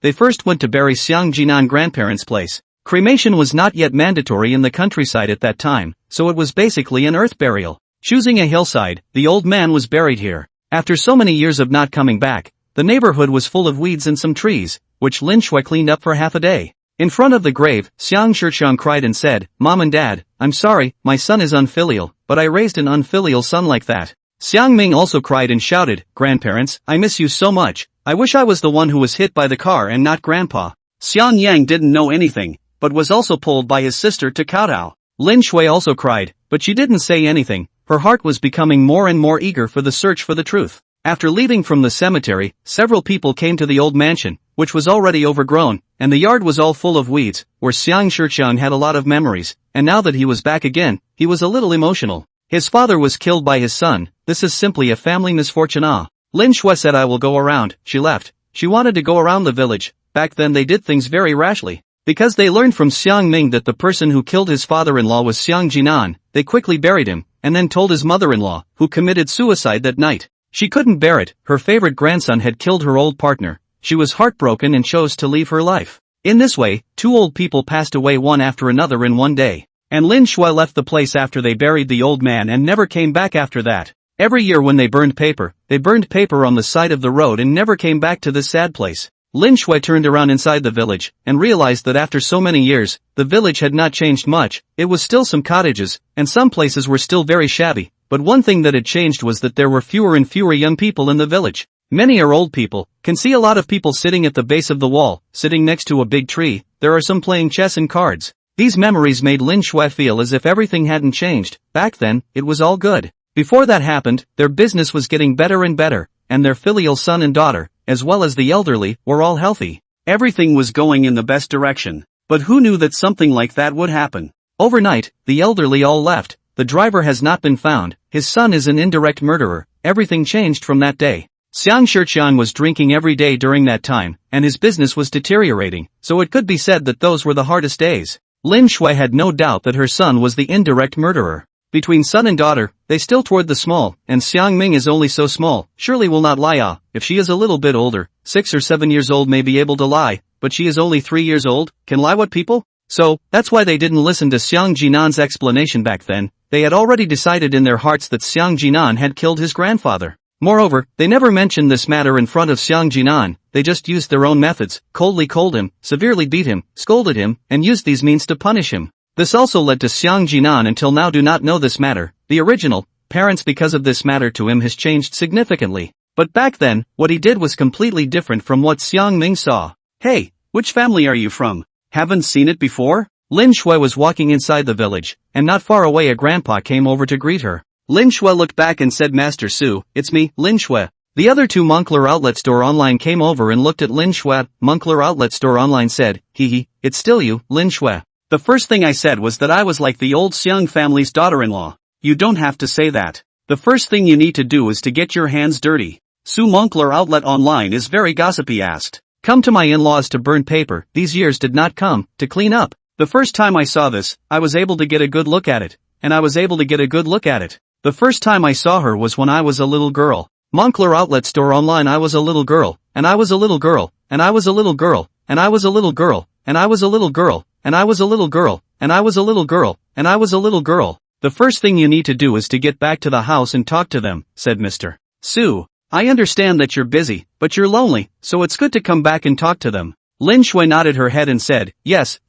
They first went to bury Xiang Jinan grandparents' place. Cremation was not yet mandatory in the countryside at that time, so it was basically an earth burial. Choosing a hillside, the old man was buried here. After so many years of not coming back, the neighborhood was full of weeds and some trees, which Lin Shui cleaned up for half a day. In front of the grave, Xiang Shiqiang cried and said, Mom and Dad, I'm sorry, my son is unfilial, but I raised an unfilial son like that. Xiang Ming also cried and shouted, Grandparents, I miss you so much. I wish I was the one who was hit by the car and not Grandpa. Xiang Yang didn't know anything, but was also pulled by his sister to kowtow. Lin Shui also cried, but she didn't say anything. Her heart was becoming more and more eager for the search for the truth. After leaving from the cemetery, several people came to the old mansion, which was already overgrown, and the yard was all full of weeds, where Xiang Shiqiang had a lot of memories, and now that he was back again, he was a little emotional. His father was killed by his son. This is simply a family misfortune. Lin Shui said, I will go around. She left. She wanted to go around the village. Back then they did things very rashly. Because they learned from Xiang Ming that the person who killed his father-in-law was Xiang Jinan, they quickly buried him, and then told his mother-in-law, who committed suicide that night. She couldn't bear it. Her favorite grandson had killed her old partner. She was heartbroken and chose to leave her life. In this way, two old people passed away one after another in one day. And Lin Shui left the place after they buried the old man and never came back after that. Every year when they burned paper on the side of the road and never came back to this sad place. Lin Shui turned around inside the village, and realized that after so many years, the village had not changed much. It was still some cottages, and some places were still very shabby, but one thing that had changed was that there were fewer and fewer young people in the village. Many are old people. Can see a lot of people sitting at the base of the wall, sitting next to a big tree. There are some playing chess and cards. These memories made Lin Shui feel as if everything hadn't changed. Back then, it was all good. Before that happened, their business was getting better and better, and their filial son and daughter, as well as the elderly, were all healthy. Everything was going in the best direction. But who knew that something like that would happen? Overnight, the elderly all left. The driver has not been found. His son is an indirect murderer. Everything changed from that day. Xiang Shiqiang was drinking every day during that time, and his business was deteriorating, so it could be said that those were the hardest days. Lin Shui had no doubt that her son was the indirect murderer. Between son and daughter, they still toward the small, and Xiang Ming is only so small, surely will not lie. If she is a little bit older, 6 or 7 years old may be able to lie, but she is only 3 years old, can lie what people? So, that's why they didn't listen to Xiang Jinan's explanation back then. they had already decided in their hearts that Xiang Jinan had killed his grandfather. Moreover, they never mentioned this matter in front of Xiang Jinan, they just used their own methods, coldly called him, severely beat him, scolded him, and used these means to punish him. This also led to Xiang Jinan until now do not know this matter. The original parents because of this matter to him has changed significantly. But back then, what he did was completely different from what Xiang Ming saw. Hey, which family are you from? Haven't seen it before? Lin Shui was walking inside the village, and not far away a grandpa came over to greet her. Lin Shui looked back and said, Master Su, it's me, Lin Shui. The other two Moncler Outlet Store Online came over and looked at Lin Shui. Moncler Outlet Store Online said, hee, it's still you, Lin Shui. The first thing I said was that I was like the old Xiang family's daughter-in-law. You don't have to say that. The first thing you need to do is to get your hands dirty. Su Moncler Outlet Online is very gossipy asked. Come to my in-laws to burn paper, these years did not come, to clean up. The first time I saw this, I was able to get a good look at it. And I was able to get a good look at it. The first time I saw her was when I was a little girl. Moncler Outlet Store Online I was a little girl, and I was a little girl, and I was a little girl, and I was a little girl, and I was a little girl, and I was a little girl, and I was a little girl, and I was a little girl. The first thing you need to do is to get back to the house and talk to them, said Mr. Su. I understand that you're busy, but you're lonely, so it's good to come back and talk to them. Lin Shui nodded her head and said, yes,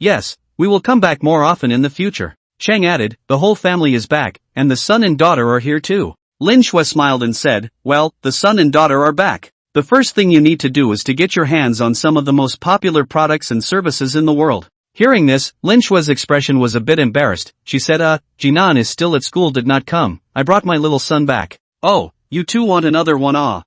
we will come back more often in the future. Chang added, the whole family is back, and the son and daughter are here too. Lin Shui smiled and said, well, the son and daughter are back. The first thing you need to do is to get your hands on some of the most popular products and services in the world. Hearing this, Lin Shui's expression was a bit embarrassed. She said, Jinan is still at school did not come. I brought my little son back. Oh, you two want another one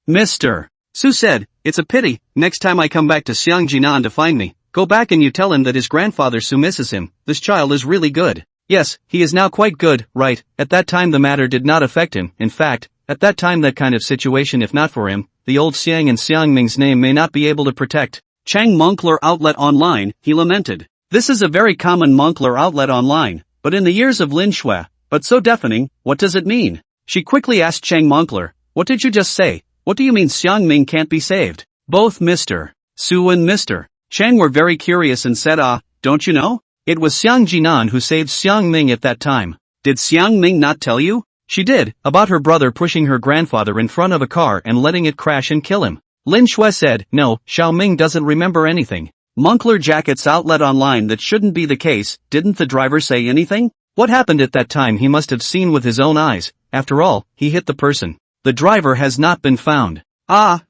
Mr. Su said, it's a pity, next time I come back to Xiang Jinan to find me, go back and you tell him that his grandfather Su misses him, this child is really good. Yes, he is now quite good, right, at that time the matter did not affect him, in fact, at that time that kind of situation if not for him, the old Xiang and Xiang Ming's name may not be able to protect. Chang Moncler Outlet Online, he lamented. This is a very common Moncler Outlet Online, but in the years of Lin Shui, but so deafening, what does it mean? She quickly asked Chang Moncler, what did you just say? What do you mean Xiang Ming can't be saved? Both Mr. Su and Mr. Chang were very curious and said, don't you know? It was Xiang Jinan who saved Xiang Ming at that time. Did Xiang Ming not tell you? She did, about her brother pushing her grandfather in front of a car and letting it crash and kill him. Lin Shui said, no, Xiao Ming doesn't remember anything. Moncler Jackets Outlet Online that shouldn't be the case, didn't the driver say anything? What happened at that time he must have seen with his own eyes, after all, he hit the person. The driver has not been found.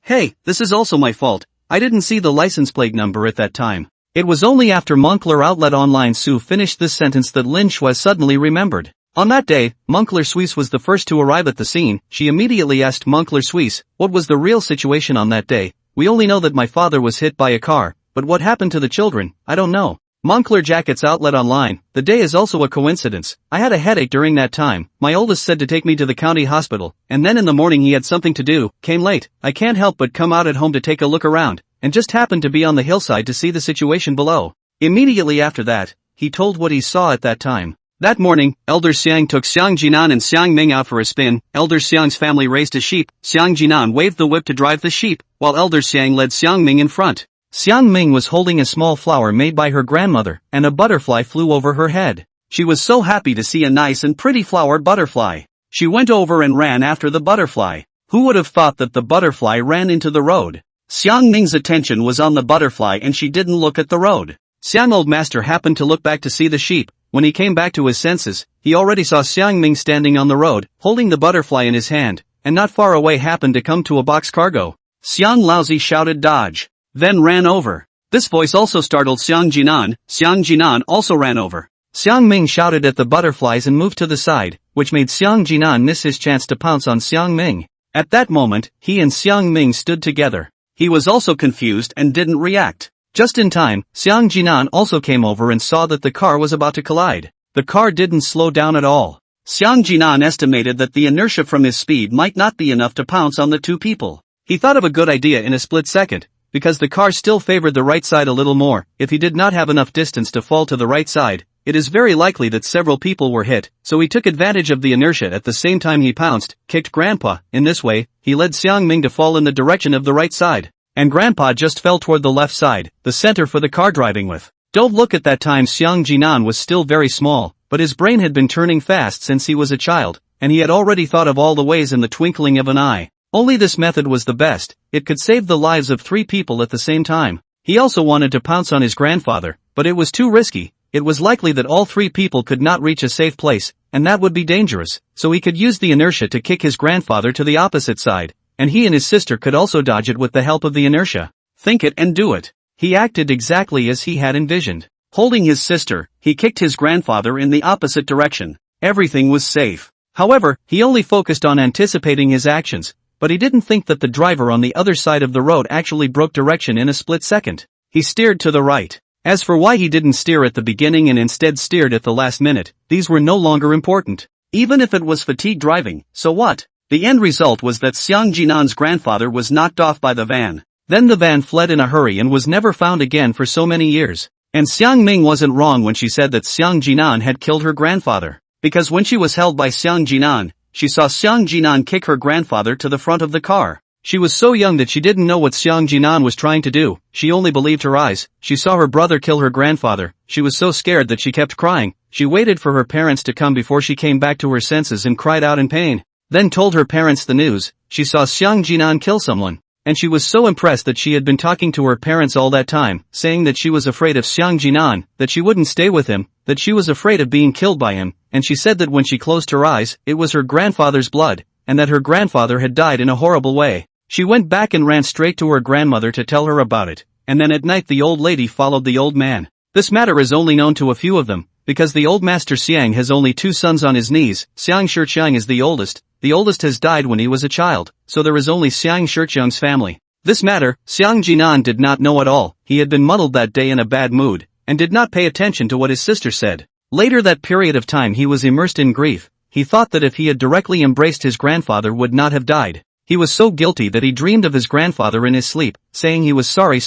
Hey, this is also my fault, I didn't see the license plate number at that time. It was only after Moncler Outlet Online Su finished this sentence that Lin Shui suddenly remembered. On that day, Moncler Suisse was the first to arrive at the scene. She immediately asked Moncler Suisse, what was the real situation on that day? We only know that my father was hit by a car, but what happened to the children, I don't know. Moncler Jackets Outlet Online, the day is also a coincidence. I had a headache during that time, my oldest said to take me to the county hospital, and then in the morning he had something to do, came late, I can't help but come out at home to take a look around, and just happened to be on the hillside to see the situation below. Immediately after that, he told what he saw at that time. That morning, Elder Xiang took Xiang Jinan and Xiang Ming out for a spin. Elder Xiang's family raised a sheep. Xiang Jinan waved the whip to drive the sheep, while Elder Xiang led Xiang Ming in front. Xiang Ming was holding a small flower made by her grandmother, and a butterfly flew over her head. She was so happy to see a nice and pretty flowered butterfly. She went over and ran after the butterfly. Who would have thought that the butterfly ran into the road? Xiang Ming's attention was on the butterfly and she didn't look at the road. Xiang Old Master happened to look back to see the sheep. When he came back to his senses, he already saw Xiang Ming standing on the road, holding the butterfly in his hand, and not far away happened to come to a box cargo. Xiang Laozi shouted dodge, then ran over. This voice also startled Xiang Jinan. Xiang Jinan also ran over. Xiang Ming shouted at the butterflies and moved to the side, which made Xiang Jinan miss his chance to pounce on Xiang Ming. At that moment, he and Xiang Ming stood together. He was also confused and didn't react. Just in time, Xiang Jinan also came over and saw that the car was about to collide. The car didn't slow down at all. Xiang Jinan estimated that the inertia from his speed might not be enough to pounce on the two people. He thought of a good idea in a split second, because the car still favored the right side a little more. If he did not have enough distance to fall to the right side, it is very likely that several people were hit, so he took advantage of the inertia at the same time he pounced, kicked Grandpa. In this way, he led Xiang Ming to fall in the direction of the right side. And Grandpa just fell toward the left side, the center for the car driving with. Don't look at that time Xiang Jinan was still very small, but his brain had been turning fast since he was a child, and he had already thought of all the ways in the twinkling of an eye. Only this method was the best, it could save the lives of 3 people at the same time. He also wanted to pounce on his grandfather, but it was too risky. It was likely that all 3 people could not reach a safe place, and that would be dangerous, so he could use the inertia to kick his grandfather to the opposite side, and he and his sister could also dodge it with the help of the inertia. Think it and do it. He acted exactly as he had envisioned. Holding his sister, he kicked his grandfather in the opposite direction. Everything was safe. However, he only focused on anticipating his actions, but he didn't think that the driver on the other side of the road actually broke direction in a split second. He steered to the right. As for why he didn't steer at the beginning and instead steered at the last minute, these were no longer important. Even if it was fatigue driving, so what? The end result was that Xiang Jinan's grandfather was knocked off by the van. Then the van fled in a hurry and was never found again for so many years. And Xiang Ming wasn't wrong when she said that Xiang Jinan had killed her grandfather. Because when she was held by Xiang Jinan, she saw Xiang Jinan kick her grandfather to the front of the car. She was so young that she didn't know what Xiang Jinan was trying to do, she only believed her eyes. She saw her brother kill her grandfather. She was so scared that she kept crying. She waited for her parents to come before she came back to her senses and cried out in pain. Then told her parents the news. She saw Xiang Jinan kill someone. And she was so impressed that she had been talking to her parents all that time, saying that she was afraid of Xiang Jinan, that she wouldn't stay with him, that she was afraid of being killed by him, and she said that when she closed her eyes, it was her grandfather's blood, and that her grandfather had died in a horrible way. She went back and ran straight to her grandmother to tell her about it, and then at night the old lady followed the old man. This matter is only known to a few of them, because the old master Xiang has only 2 sons on his knees. Xiang Shiqiang is the oldest. The oldest has died when he was a child, so there is only Xiang Shiqiang's family. This matter, Xiang Jinan did not know at all. He had been muddled that day in a bad mood, and did not pay attention to what his sister said. Later that period of time he was immersed in grief. He thought that if he had directly embraced his grandfather would not have died. He was so guilty that he dreamed of his grandfather in his sleep, saying he was sorry.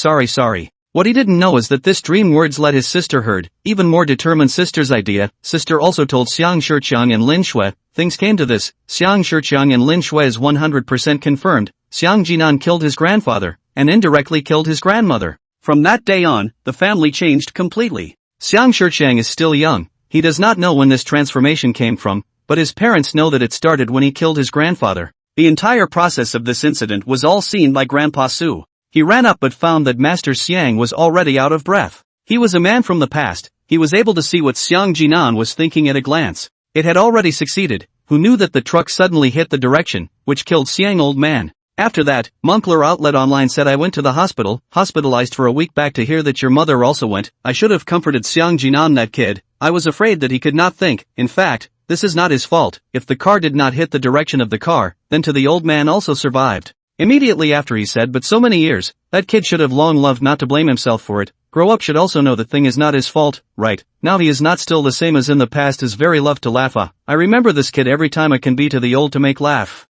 What he didn't know is that this dream words let his sister heard, even more determined sister's idea. Sister also told Xiang Shiqiang and Lin Shui. Things came to this. Xiang Shiqiang and Lin Shui is 100% confirmed. Xiang Jinan killed his grandfather, and indirectly killed his grandmother. From that day on, the family changed completely. Xiang Shiqiang is still young. He does not know when this transformation came from, but his parents know that it started when he killed his grandfather. The entire process of this incident was all seen by Grandpa Su. He ran up but found that Master Xiang was already out of breath. He was a man from the past. He was able to see what Xiang Jinan was thinking at a glance. It had already succeeded. Who knew that the truck suddenly hit the direction, which killed Xiang old man. After that, Moncler Outlet Online said I went to the hospital, hospitalized for a week back to hear that your mother also went. I should have comforted Xiang Jinan, that kid. I was afraid that he could not think. In fact, this is not his fault. If the car did not hit the direction of the car, then to the old man also survived. Immediately after he said, but so many years, that kid should have long loved not to blame himself for it. Grow up should also know that thing is not his fault, right? Now he is not still the same as in the past is very loved to laugh. I remember this kid every time I can be to the old to make laugh.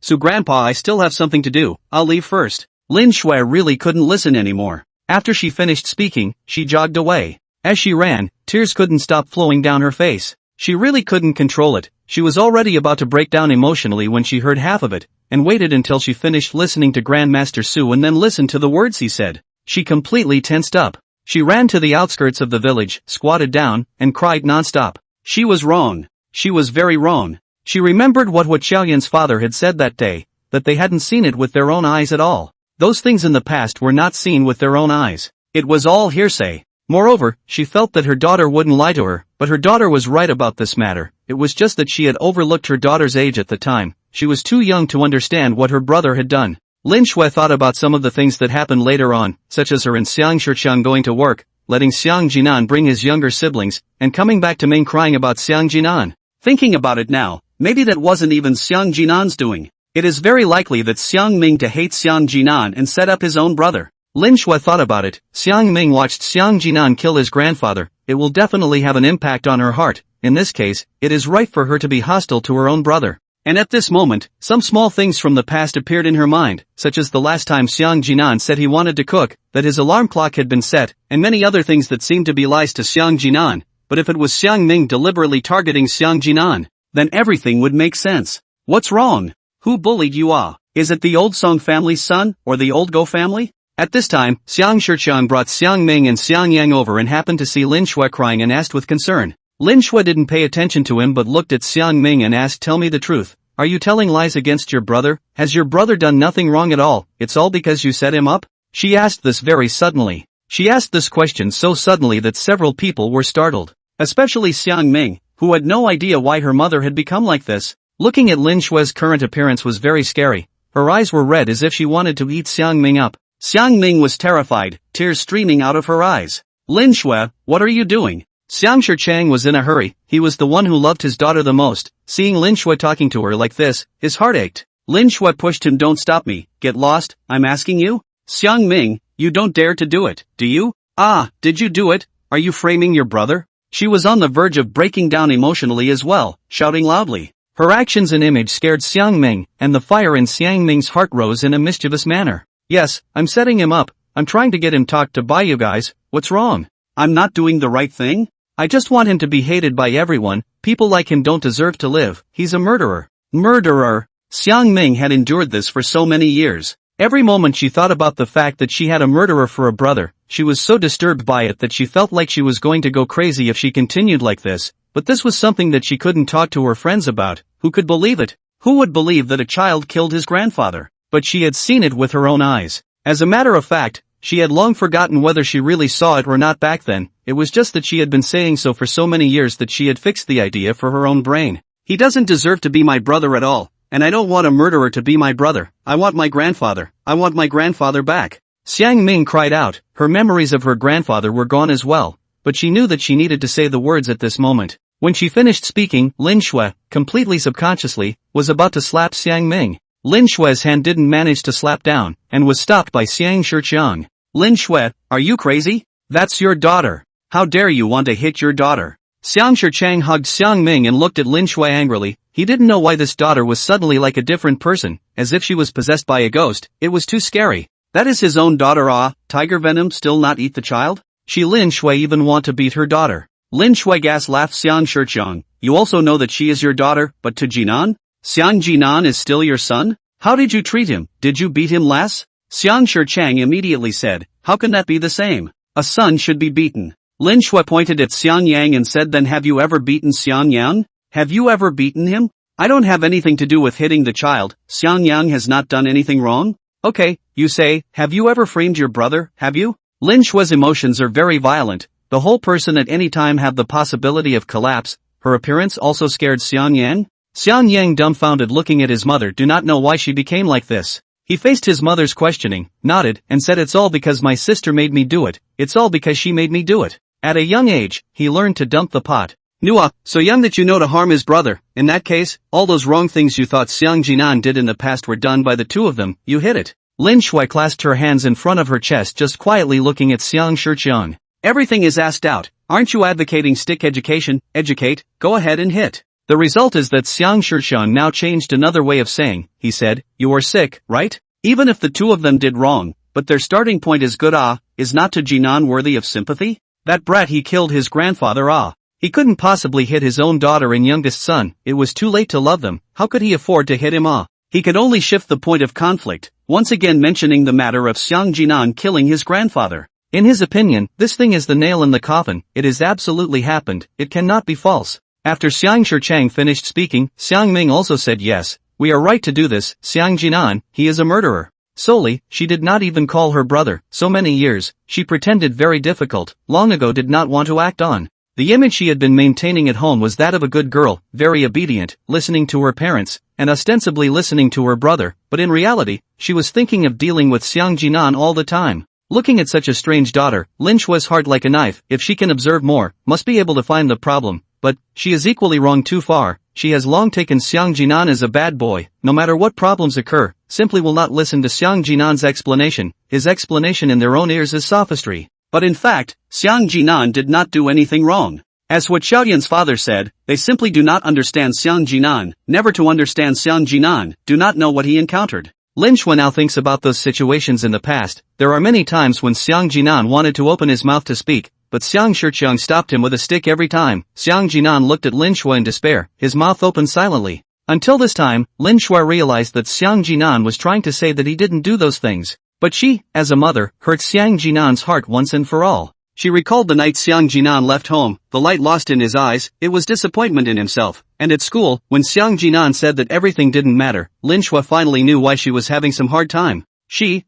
So grandpa I still have something to do, I'll leave first. Lin Shui really couldn't listen anymore. After she finished speaking, she jogged away. As she ran, tears couldn't stop flowing down her face. She really couldn't control it. She was already about to break down emotionally when she heard half of it, and waited until she finished listening to Grandmaster Su and then listened to the words he said. She completely tensed up. She ran to the outskirts of the village, squatted down, and cried non-stop. She was wrong. She was very wrong. She remembered what Xiaoyan's father had said that day, that they hadn't seen it with their own eyes at all. Those things in the past were not seen with their own eyes. It was all hearsay. Moreover, she felt that her daughter wouldn't lie to her, but her daughter was right about this matter. It was just that she had overlooked her daughter's age at the time. She was too young to understand what her brother had done. Lin Shui thought about some of the things that happened later on, such as her and Xiang Shiqiang going to work, letting Xiang Jinan bring his younger siblings, and coming back to Ming crying about Xiang Jinan. Thinking about it now, maybe that wasn't even Xiang Jinan's doing. It is very likely that Xiang Ming to hate Xiang Jinan and set up his own brother. Lin Shui thought about it. Xiang Ming watched Xiang Jinan kill his grandfather. It will definitely have an impact on her heart. In this case, it is right for her to be hostile to her own brother. And at this moment, some small things from the past appeared in her mind, such as the last time Xiang Jinan said he wanted to cook, that his alarm clock had been set, and many other things that seemed to be lies to Xiang Jinan. But if it was Xiang Ming deliberately targeting Xiang Jinan, then everything would make sense. What's wrong? Who bullied you? Is it the old Song family's son, or the old Go family? At this time, Xiang Shiqiang brought Xiang Ming and Xiang Yang over and happened to see Lin Shui crying and asked with concern. Lin Shui didn't pay attention to him but looked at Xiang Ming and asked, "Tell me the truth. Are you telling lies against your brother? Has your brother done nothing wrong at all? It's all because you set him up?" She asked this very suddenly. She asked this question so suddenly that several people were startled. Especially Xiang Ming, who had no idea why her mother had become like this. Looking at Lin Shui's current appearance was very scary. Her eyes were red as if she wanted to eat Xiang Ming up. Xiang Ming was terrified, tears streaming out of her eyes. "Lin Shui, what are you doing?" Xiang Shiqiang was in a hurry. He was the one who loved his daughter the most. Seeing Lin Shui talking to her like this, his heart ached. Lin Shui pushed him. "Don't stop me. Get lost, I'm asking you." "Xiang Ming, you don't dare to do it, do you?" "Ah, did you do it? Are you framing your brother?" She was on the verge of breaking down emotionally as well, shouting loudly. Her actions and image scared Xiang Ming, and the fire in Xiang Ming's heart rose in a mischievous manner. "Yes, I'm setting him up. I'm trying to get him talked to by you guys. What's wrong? I'm not doing the right thing? I just want him to be hated by everyone. People like him don't deserve to live. He's a murderer." Murderer! Xiang Ming had endured this for so many years. Every moment she thought about the fact that she had a murderer for a brother, she was so disturbed by it that she felt like she was going to go crazy if she continued like this. But this was something that she couldn't talk to her friends about. Who could believe it? Who would believe that a child killed his grandfather? But she had seen it with her own eyes. As a matter of fact, she had long forgotten whether she really saw it or not back then. It was just that she had been saying so for so many years that she had fixed the idea for her own brain. "He doesn't deserve to be my brother at all, and I don't want a murderer to be my brother. I want my grandfather. I want my grandfather back." Xiang Ming cried out. Her memories of her grandfather were gone as well, but she knew that she needed to say the words at this moment. When she finished speaking, Lin Shui, completely subconsciously, was about to slap Xiang Ming. Lin Shui's hand didn't manage to slap down, and was stopped by Xiang Shiqiang. "Lin Shui, are you crazy? That's your daughter. How dare you want to hit your daughter?" Xiang Shiqiang hugged Xiang Ming and looked at Lin Shui angrily. He didn't know why this daughter was suddenly like a different person, as if she was possessed by a ghost. It was too scary. That is his own daughter. Ah, tiger venom still not eat the child? She Lin Shui even want to beat her daughter. Lin Shui gas laughed. "Xiang Shiqiang, you also know that she is your daughter, but to Jinan? Xiang Jinan is still your son? How did you treat him? Did you beat him less?" Xiang Shiqiang immediately said, "How can that be the same? A son should be beaten." Lin Shui pointed at Xiang Yang and said, "Then have you ever beaten Xiang Yang? Have you ever beaten him?" "I don't have anything to do with hitting the child. Xiang Yang has not done anything wrong." "Okay, you say, have you ever framed your brother, have you?" Lin Shui's emotions are very violent. The whole person at any time have the possibility of collapse. Her appearance also scared Xiang Yang. Xiang Yang, dumbfounded, looking at his mother, do not know why she became like this. He faced his mother's questioning, nodded, and said, "It's all because my sister made me do it. It's all because she made me do it." At a young age, he learned to dump the pot. Nua, so young that you know to harm his brother. In that case, all those wrong things you thought Xiang Jinan did in the past were done by the two of them. You hit it. Lin Shui clasped her hands in front of her chest, just quietly looking at Xiang Shiqiang. "Everything is asked out. Aren't you advocating stick education? Educate, go ahead and hit." The result is that Xiang Shiqiang now changed another way of saying. He said, "You are sick, right? Even if the two of them did wrong, but their starting point is good. Ah, is not to Jinan worthy of sympathy? That brat, he killed his grandfather. Ah, he couldn't possibly hit his own daughter and youngest son. It was too late to love them. How could he afford to hit him? Ah, he could only shift the point of conflict, once again mentioning the matter of Xiang Jinan killing his grandfather. In his opinion, this thing is the nail in the coffin. It has absolutely happened. It cannot be false." After Xiang Shiqiang finished speaking, Xiang Ming also said, "Yes, we are right to do this. Xiang Jinan, he is a murderer." Solely, she did not even call her brother. So many years, she pretended very difficult, long ago did not want to act on. The image she had been maintaining at home was that of a good girl, very obedient, listening to her parents, and ostensibly listening to her brother, but in reality, she was thinking of dealing with Xiang Jinan all the time. Looking at such a strange daughter, Lin Shui's heart like a knife. If she can observe more, must be able to find the problem. But she is equally wrong too far. She has long taken Xiang Jinan as a bad boy. No matter what problems occur, simply will not listen to Xiang Jinan's explanation. His explanation in their own ears is sophistry. But in fact, Xiang Jinan did not do anything wrong. As what Xiaoyan's father said, they simply do not understand Xiang Jinan. Never to understand Xiang Jinan, do not know what he encountered. Lin Shui now thinks about those situations in the past. There are many times when Xiang Jinan wanted to open his mouth to speak, but Xiang Shiqiang stopped him with a stick every time. Xiang Jinan looked at Lin Shui in despair, his mouth open silently. Until this time, Lin Shui realized that Xiang Jinan was trying to say that he didn't do those things. But she, as a mother, hurt Xiang Jinan's heart once and for all. She recalled the night Xiang Jinan left home, the light lost in his eyes, it was disappointment in himself, and at school, when Xiang Jinan said that everything didn't matter, Lin Shui finally knew why she was having some hard time. She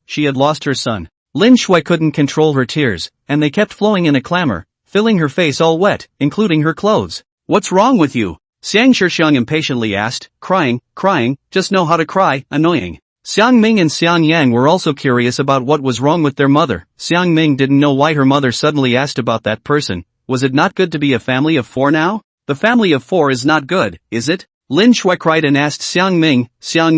had lost her son. Lin Shui couldn't control her tears, and they kept flowing in a clamor, filling her face all wet, including her clothes. What's wrong with you? Xiang Shixiang impatiently asked, crying, just know how to cry, annoying. Xiang Ming and Xiang Yang were also curious about what was wrong with their mother. Xiang Ming didn't know why her mother suddenly asked about that person. Was it not good to be a family of 4 now? The family of 4 is not good, is it? Lin Shui cried and asked Xiang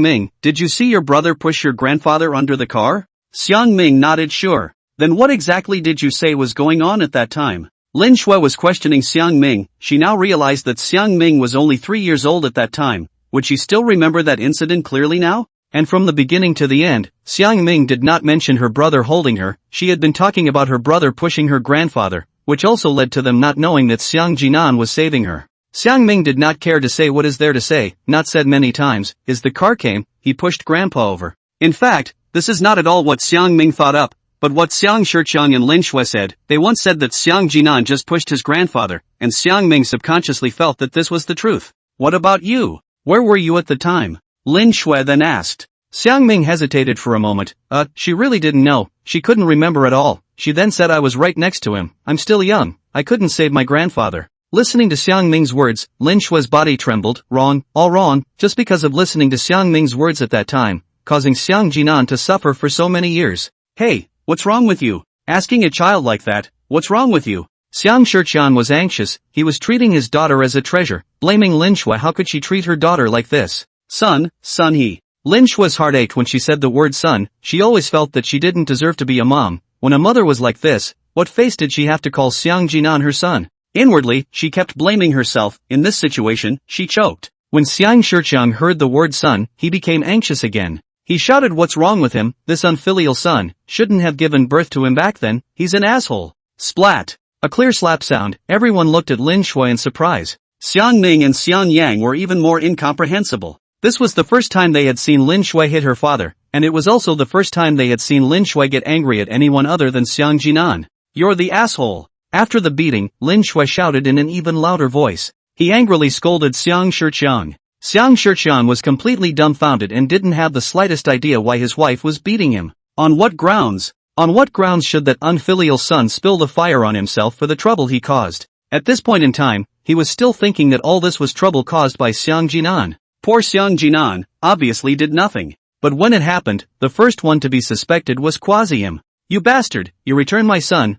Ming, did you see your brother push your grandfather under the car? Xiang Ming nodded sure. Then what exactly did you say was going on at that time? Lin Shui was questioning Xiang Ming. She now realized that Xiang Ming was only 3 years old at that time. Would she still remember that incident clearly now? And from the beginning to the end, Xiang Ming did not mention her brother holding her. She had been talking about her brother pushing her grandfather, which also led to them not knowing that Xiang Jinan was saving her. Xiang Ming did not care to say what is there to say, not said many times, as the car came, he pushed grandpa over. In fact, this is not at all what Xiang Ming thought up, but what Xiang Shixiang and Lin Shui said. They once said that Xiang Jinan just pushed his grandfather, and Xiang Ming subconsciously felt that this was the truth. What about you? Where were you at the time? Lin Shui then asked. Xiang Ming hesitated for a moment. She really didn't know. She couldn't remember at all. She then said I was right next to him. I'm still young. I couldn't save my grandfather. Listening to Xiang Ming's words, Lin Shui's body trembled. Wrong, all wrong, just because of listening to Xiang Ming's words at that time, causing Xiang Jinan to suffer for so many years. Hey, what's wrong with you? Asking a child like that, what's wrong with you? Xiang Shixiang was anxious. He was treating his daughter as a treasure, blaming Lin Shui. How could she treat her daughter like this? Son, he. Lin Shui's heart ached when she said the word son. She always felt that she didn't deserve to be a mom. When a mother was like this, what face did she have to call Xiang Jinan her son? Inwardly, she kept blaming herself. In this situation, she choked. When Xiang Shixiang heard the word son, he became anxious again. He shouted, what's wrong with him? This unfilial son shouldn't have given birth to him back then. He's an asshole. Splat. A clear slap sound. Everyone looked at Lin Shui in surprise. Xiang Ming and Xiang Yang were even more incomprehensible. This was the first time they had seen Lin Shui hit her father, and it was also the first time they had seen Lin Shui get angry at anyone other than Xiang Jinan. You're the asshole. After the beating, Lin Shui shouted in an even louder voice. He angrily scolded Xiang Shixiang. Xiang Shixiang was completely dumbfounded and didn't have the slightest idea why his wife was beating him. On what grounds? On what grounds should that unfilial son spill the fire on himself for the trouble he caused? At this point in time, he was still thinking that all this was trouble caused by Xiang Jinan. Poor Xiang Jinan obviously did nothing. But when it happened, the first one to be suspected was quasi him. You bastard, you return my son,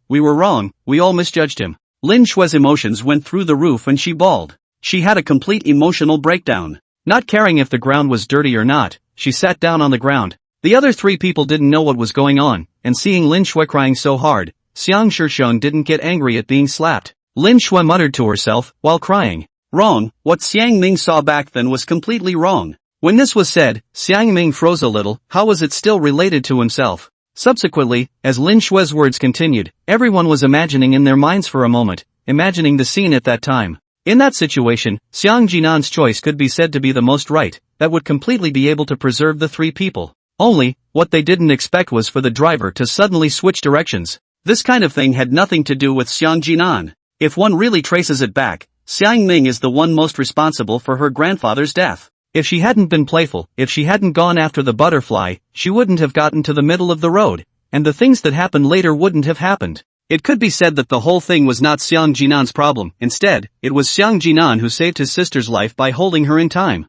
we were wrong, we all misjudged him. Lin Shui's emotions went through the roof and she bawled. She had a complete emotional breakdown. Not caring if the ground was dirty or not, she sat down on the ground. The other 3 people didn't know what was going on, and seeing Lin Shui crying so hard, Xiang Shixiang didn't get angry at being slapped. Lin Shui muttered to herself, while crying. Wrong, what Xiang Ming saw back then was completely wrong. When this was said, Xiang Ming froze a little. How was it still related to himself? Subsequently, as Lin Shui's words continued, everyone was imagining in their minds for a moment, imagining the scene at that time. In that situation, Xiang Jinan's choice could be said to be the most right, that would completely be able to preserve the 3 people. Only, what they didn't expect was for the driver to suddenly switch directions. This kind of thing had nothing to do with Xiang Jinan. If one really traces it back, Xiang Ming is the one most responsible for her grandfather's death. If she hadn't been playful, if she hadn't gone after the butterfly, she wouldn't have gotten to the middle of the road, and the things that happened later wouldn't have happened. It could be said that the whole thing was not Xiang Jinan's problem. Instead, it was Xiang Jinan who saved his sister's life by holding her in time.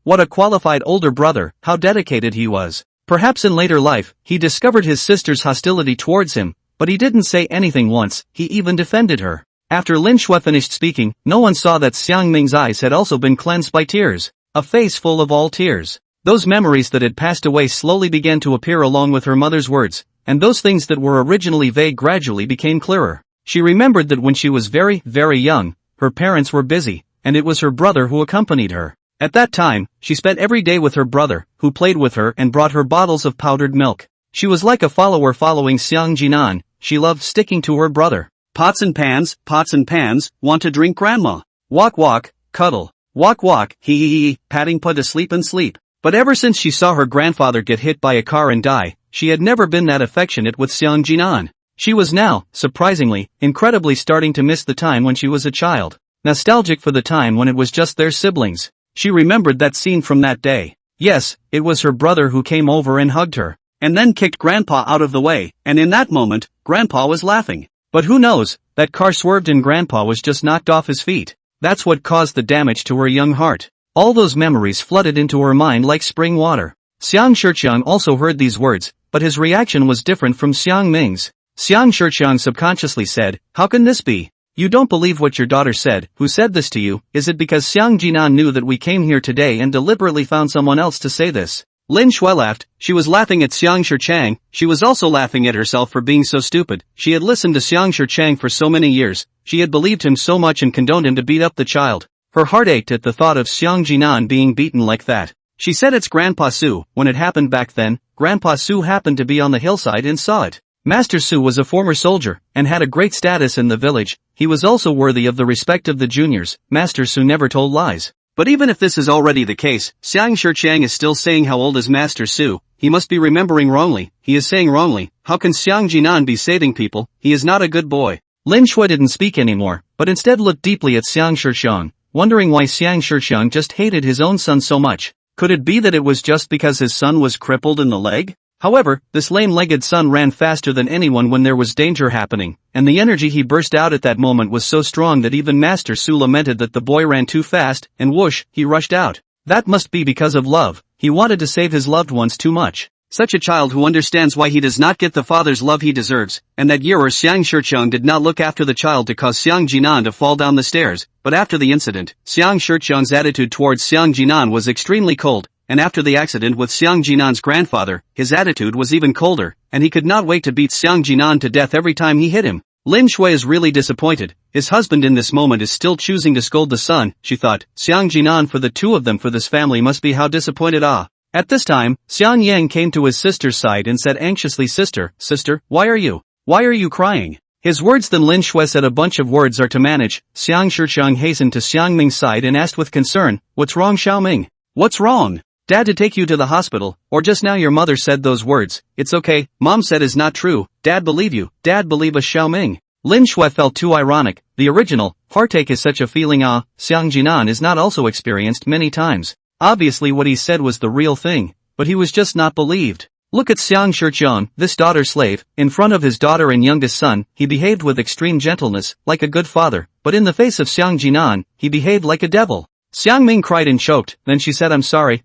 What a qualified older brother, how dedicated he was. Perhaps in later life, he discovered his sister's hostility towards him, but he didn't say anything once. He even defended her. After Lin Shui finished speaking, no one saw that Xiang Ming's eyes had also been cleansed by tears. A face full of all tears. Those memories that had passed away slowly began to appear along with her mother's words, and those things that were originally vague gradually became clearer. She remembered that when she was very, very young, her parents were busy, and it was her brother who accompanied her. At that time, she spent every day with her brother, who played with her and brought her bottles of powdered milk. She was like a follower following Xiang Jinan. She loved sticking to her brother. Pots and pans, want to drink grandma. Walk, cuddle. Walk, hee, patting put to sleep and sleep. But ever since she saw her grandfather get hit by a car and die, she had never been that affectionate with Seong Jinan. She was now, surprisingly, incredibly starting to miss the time when she was a child. Nostalgic for the time when it was just their siblings. She remembered that scene from that day. Yes, it was her brother who came over and hugged her, and then kicked Grandpa out of the way, and in that moment, Grandpa was laughing. But who knows, that car swerved and Grandpa was just knocked off his feet. That's what caused the damage to her young heart. All those memories flooded into her mind like spring water. Xiang Shiqiang also heard these words, but his reaction was different from Xiang Ming's. Xiang Shiqiang subconsciously said, "How can this be? You don't believe what your daughter said. Who said this to you? Is it because Xiang Jinan knew that we came here today and deliberately found someone else to say this?" Lin Shui laughed. She was laughing at Xiang Shiqiang. She was also laughing at herself for being so stupid. She had listened to Xiang Shiqiang for so many years. She had believed him so much and condoned him to beat up the child. Her heart ached at the thought of Xiang Jinan being beaten like that. She said it's Grandpa Su. When it happened back then, Grandpa Su happened to be on the hillside and saw it. Master Su was a former soldier, and had a great status in the village. He was also worthy of the respect of the juniors. Master Su never told lies. But even if this is already the case, Xiang Shiqiang is still saying how old is Master Su. He must be remembering wrongly. He is saying wrongly. How can Xiang Jinan be saving people? He is not a good boy. Lin Shui didn't speak anymore, but instead looked deeply at Xiang Shiqiang, wondering why Xiang Shiqiang just hated his own son so much. Could it be that it was just because his son was crippled in the leg? However, this lame-legged son ran faster than anyone when there was danger happening, and the energy he burst out at that moment was so strong that even Master Su lamented that the boy ran too fast, and whoosh, he rushed out. That must be because of love. He wanted to save his loved ones too much. Such a child who understands why he does not get the father's love he deserves, and that year Xiang Shiqiang did not look after the child to cause Xiang Jinan to fall down the stairs, but after the incident, Xiang Shiqiang's attitude towards Xiang Jinan was extremely cold. And after the accident with Xiang Jinan's grandfather, his attitude was even colder, and he could not wait to beat Xiang Jinan to death every time he hit him. Lin Shui is really disappointed. His husband in this moment is still choosing to scold the son, she thought. Xiang Jinan for the two of them for this family must be how disappointed At this time, Xiang Yang came to his sister's side and said anxiously, Sister, why are you crying? His words. Then Lin Shui said a bunch of words are to manage. Xiang Shiqiang hastened to Xiang Ming's side and asked with concern, What's wrong, Xiao Ming? What's wrong? Dad to take you to the hospital, or just now your mother said those words. It's okay, Mom said is not true. Dad believe you. Dad believe us, Xiao Ming. Lin Shui felt too ironic. The original, heartache is such a feeling Xiang Jinan is not also experienced many times. Obviously what he said was the real thing, but he was just not believed. Look at Xiang Shiqiang, this daughter's slave. In front of his daughter and youngest son, he behaved with extreme gentleness, like a good father, but in the face of Xiang Jinan, he behaved like a devil. Xiang Ming cried and choked, then she said I'm sorry,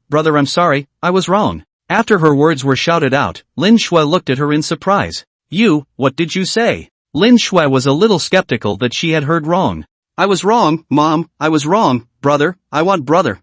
brother I'm sorry, I was wrong. After her words were shouted out, Lin Shui looked at her in surprise. What did you say? Lin Shui was a little skeptical that she had heard wrong. I was wrong, Mom, I was wrong, brother, I want brother.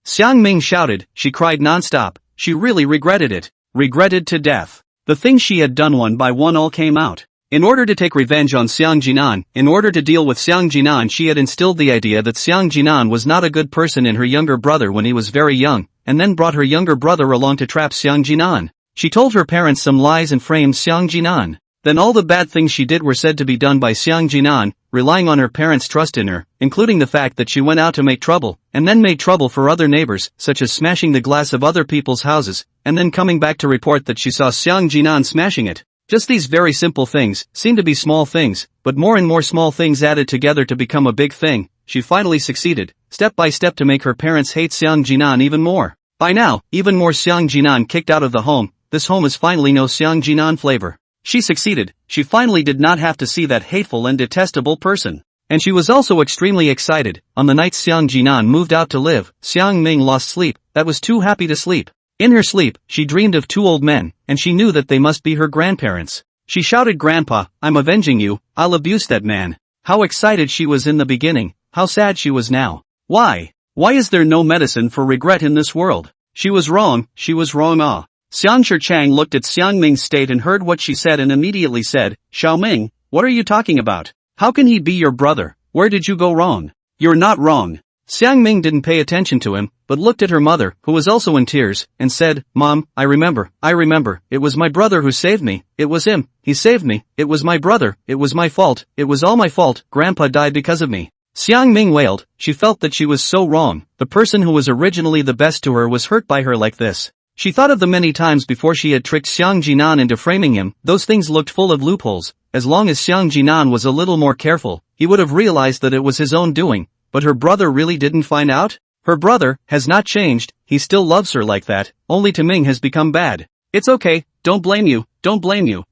Xiang Ming shouted, she cried non-stop, she really regretted it. Regretted to death. The things she had done one by one all came out. In order to take revenge on Xiang Jinan, in order to deal with Xiang Jinan, she had instilled the idea that Xiang Jinan was not a good person in her younger brother when he was very young, and then brought her younger brother along to trap Xiang Jinan. She told her parents some lies and framed Xiang Jinan. Then all the bad things she did were said to be done by Xiang Jinan, relying on her parents' trust in her, including the fact that she went out to make trouble, and then made trouble for other neighbors, such as smashing the glass of other people's houses, and then coming back to report that she saw Xiang Jinan smashing it. Just these very simple things, seem to be small things, but more and more small things added together to become a big thing. She finally succeeded, step by step, to make her parents hate Xiang Jinan even more. By now, even more Xiang Jinan kicked out of the home. This home is finally no Xiang Jinan flavor. She succeeded. She finally did not have to see that hateful and detestable person. And she was also extremely excited. On the night Xiang Jinan moved out to live, Xiang Ming lost sleep, that was too happy to sleep. In her sleep, she dreamed of two old men, and she knew that they must be her grandparents. She shouted, Grandpa, I'm avenging you, I'll abuse that man. How excited she was in the beginning, how sad she was now. Why is there no medicine for regret in this world? She was wrong. Xiang Shiqiang looked at Xiang Ming's state and heard what she said and immediately said, Xiao Ming, what are you talking about? How can he be your brother? Where did you go wrong? You're not wrong. Xiang Ming didn't pay attention to him, but looked at her mother, who was also in tears, and said, Mom, I remember, it was my brother who saved me, it was him, he saved me, it was my brother, it was my fault, it was all my fault, Grandpa died because of me. Xiang Ming wailed. She felt that she was so wrong. The person who was originally the best to her was hurt by her like this. She thought of the many times before she had tricked Xiang Jinan into framing him. Those things looked full of loopholes. As long as Xiang Jinan was a little more careful, he would have realized that it was his own doing. But her brother really didn't find out? Her brother has not changed. He still loves her like that, only to Ming has become bad. It's okay, don't blame you,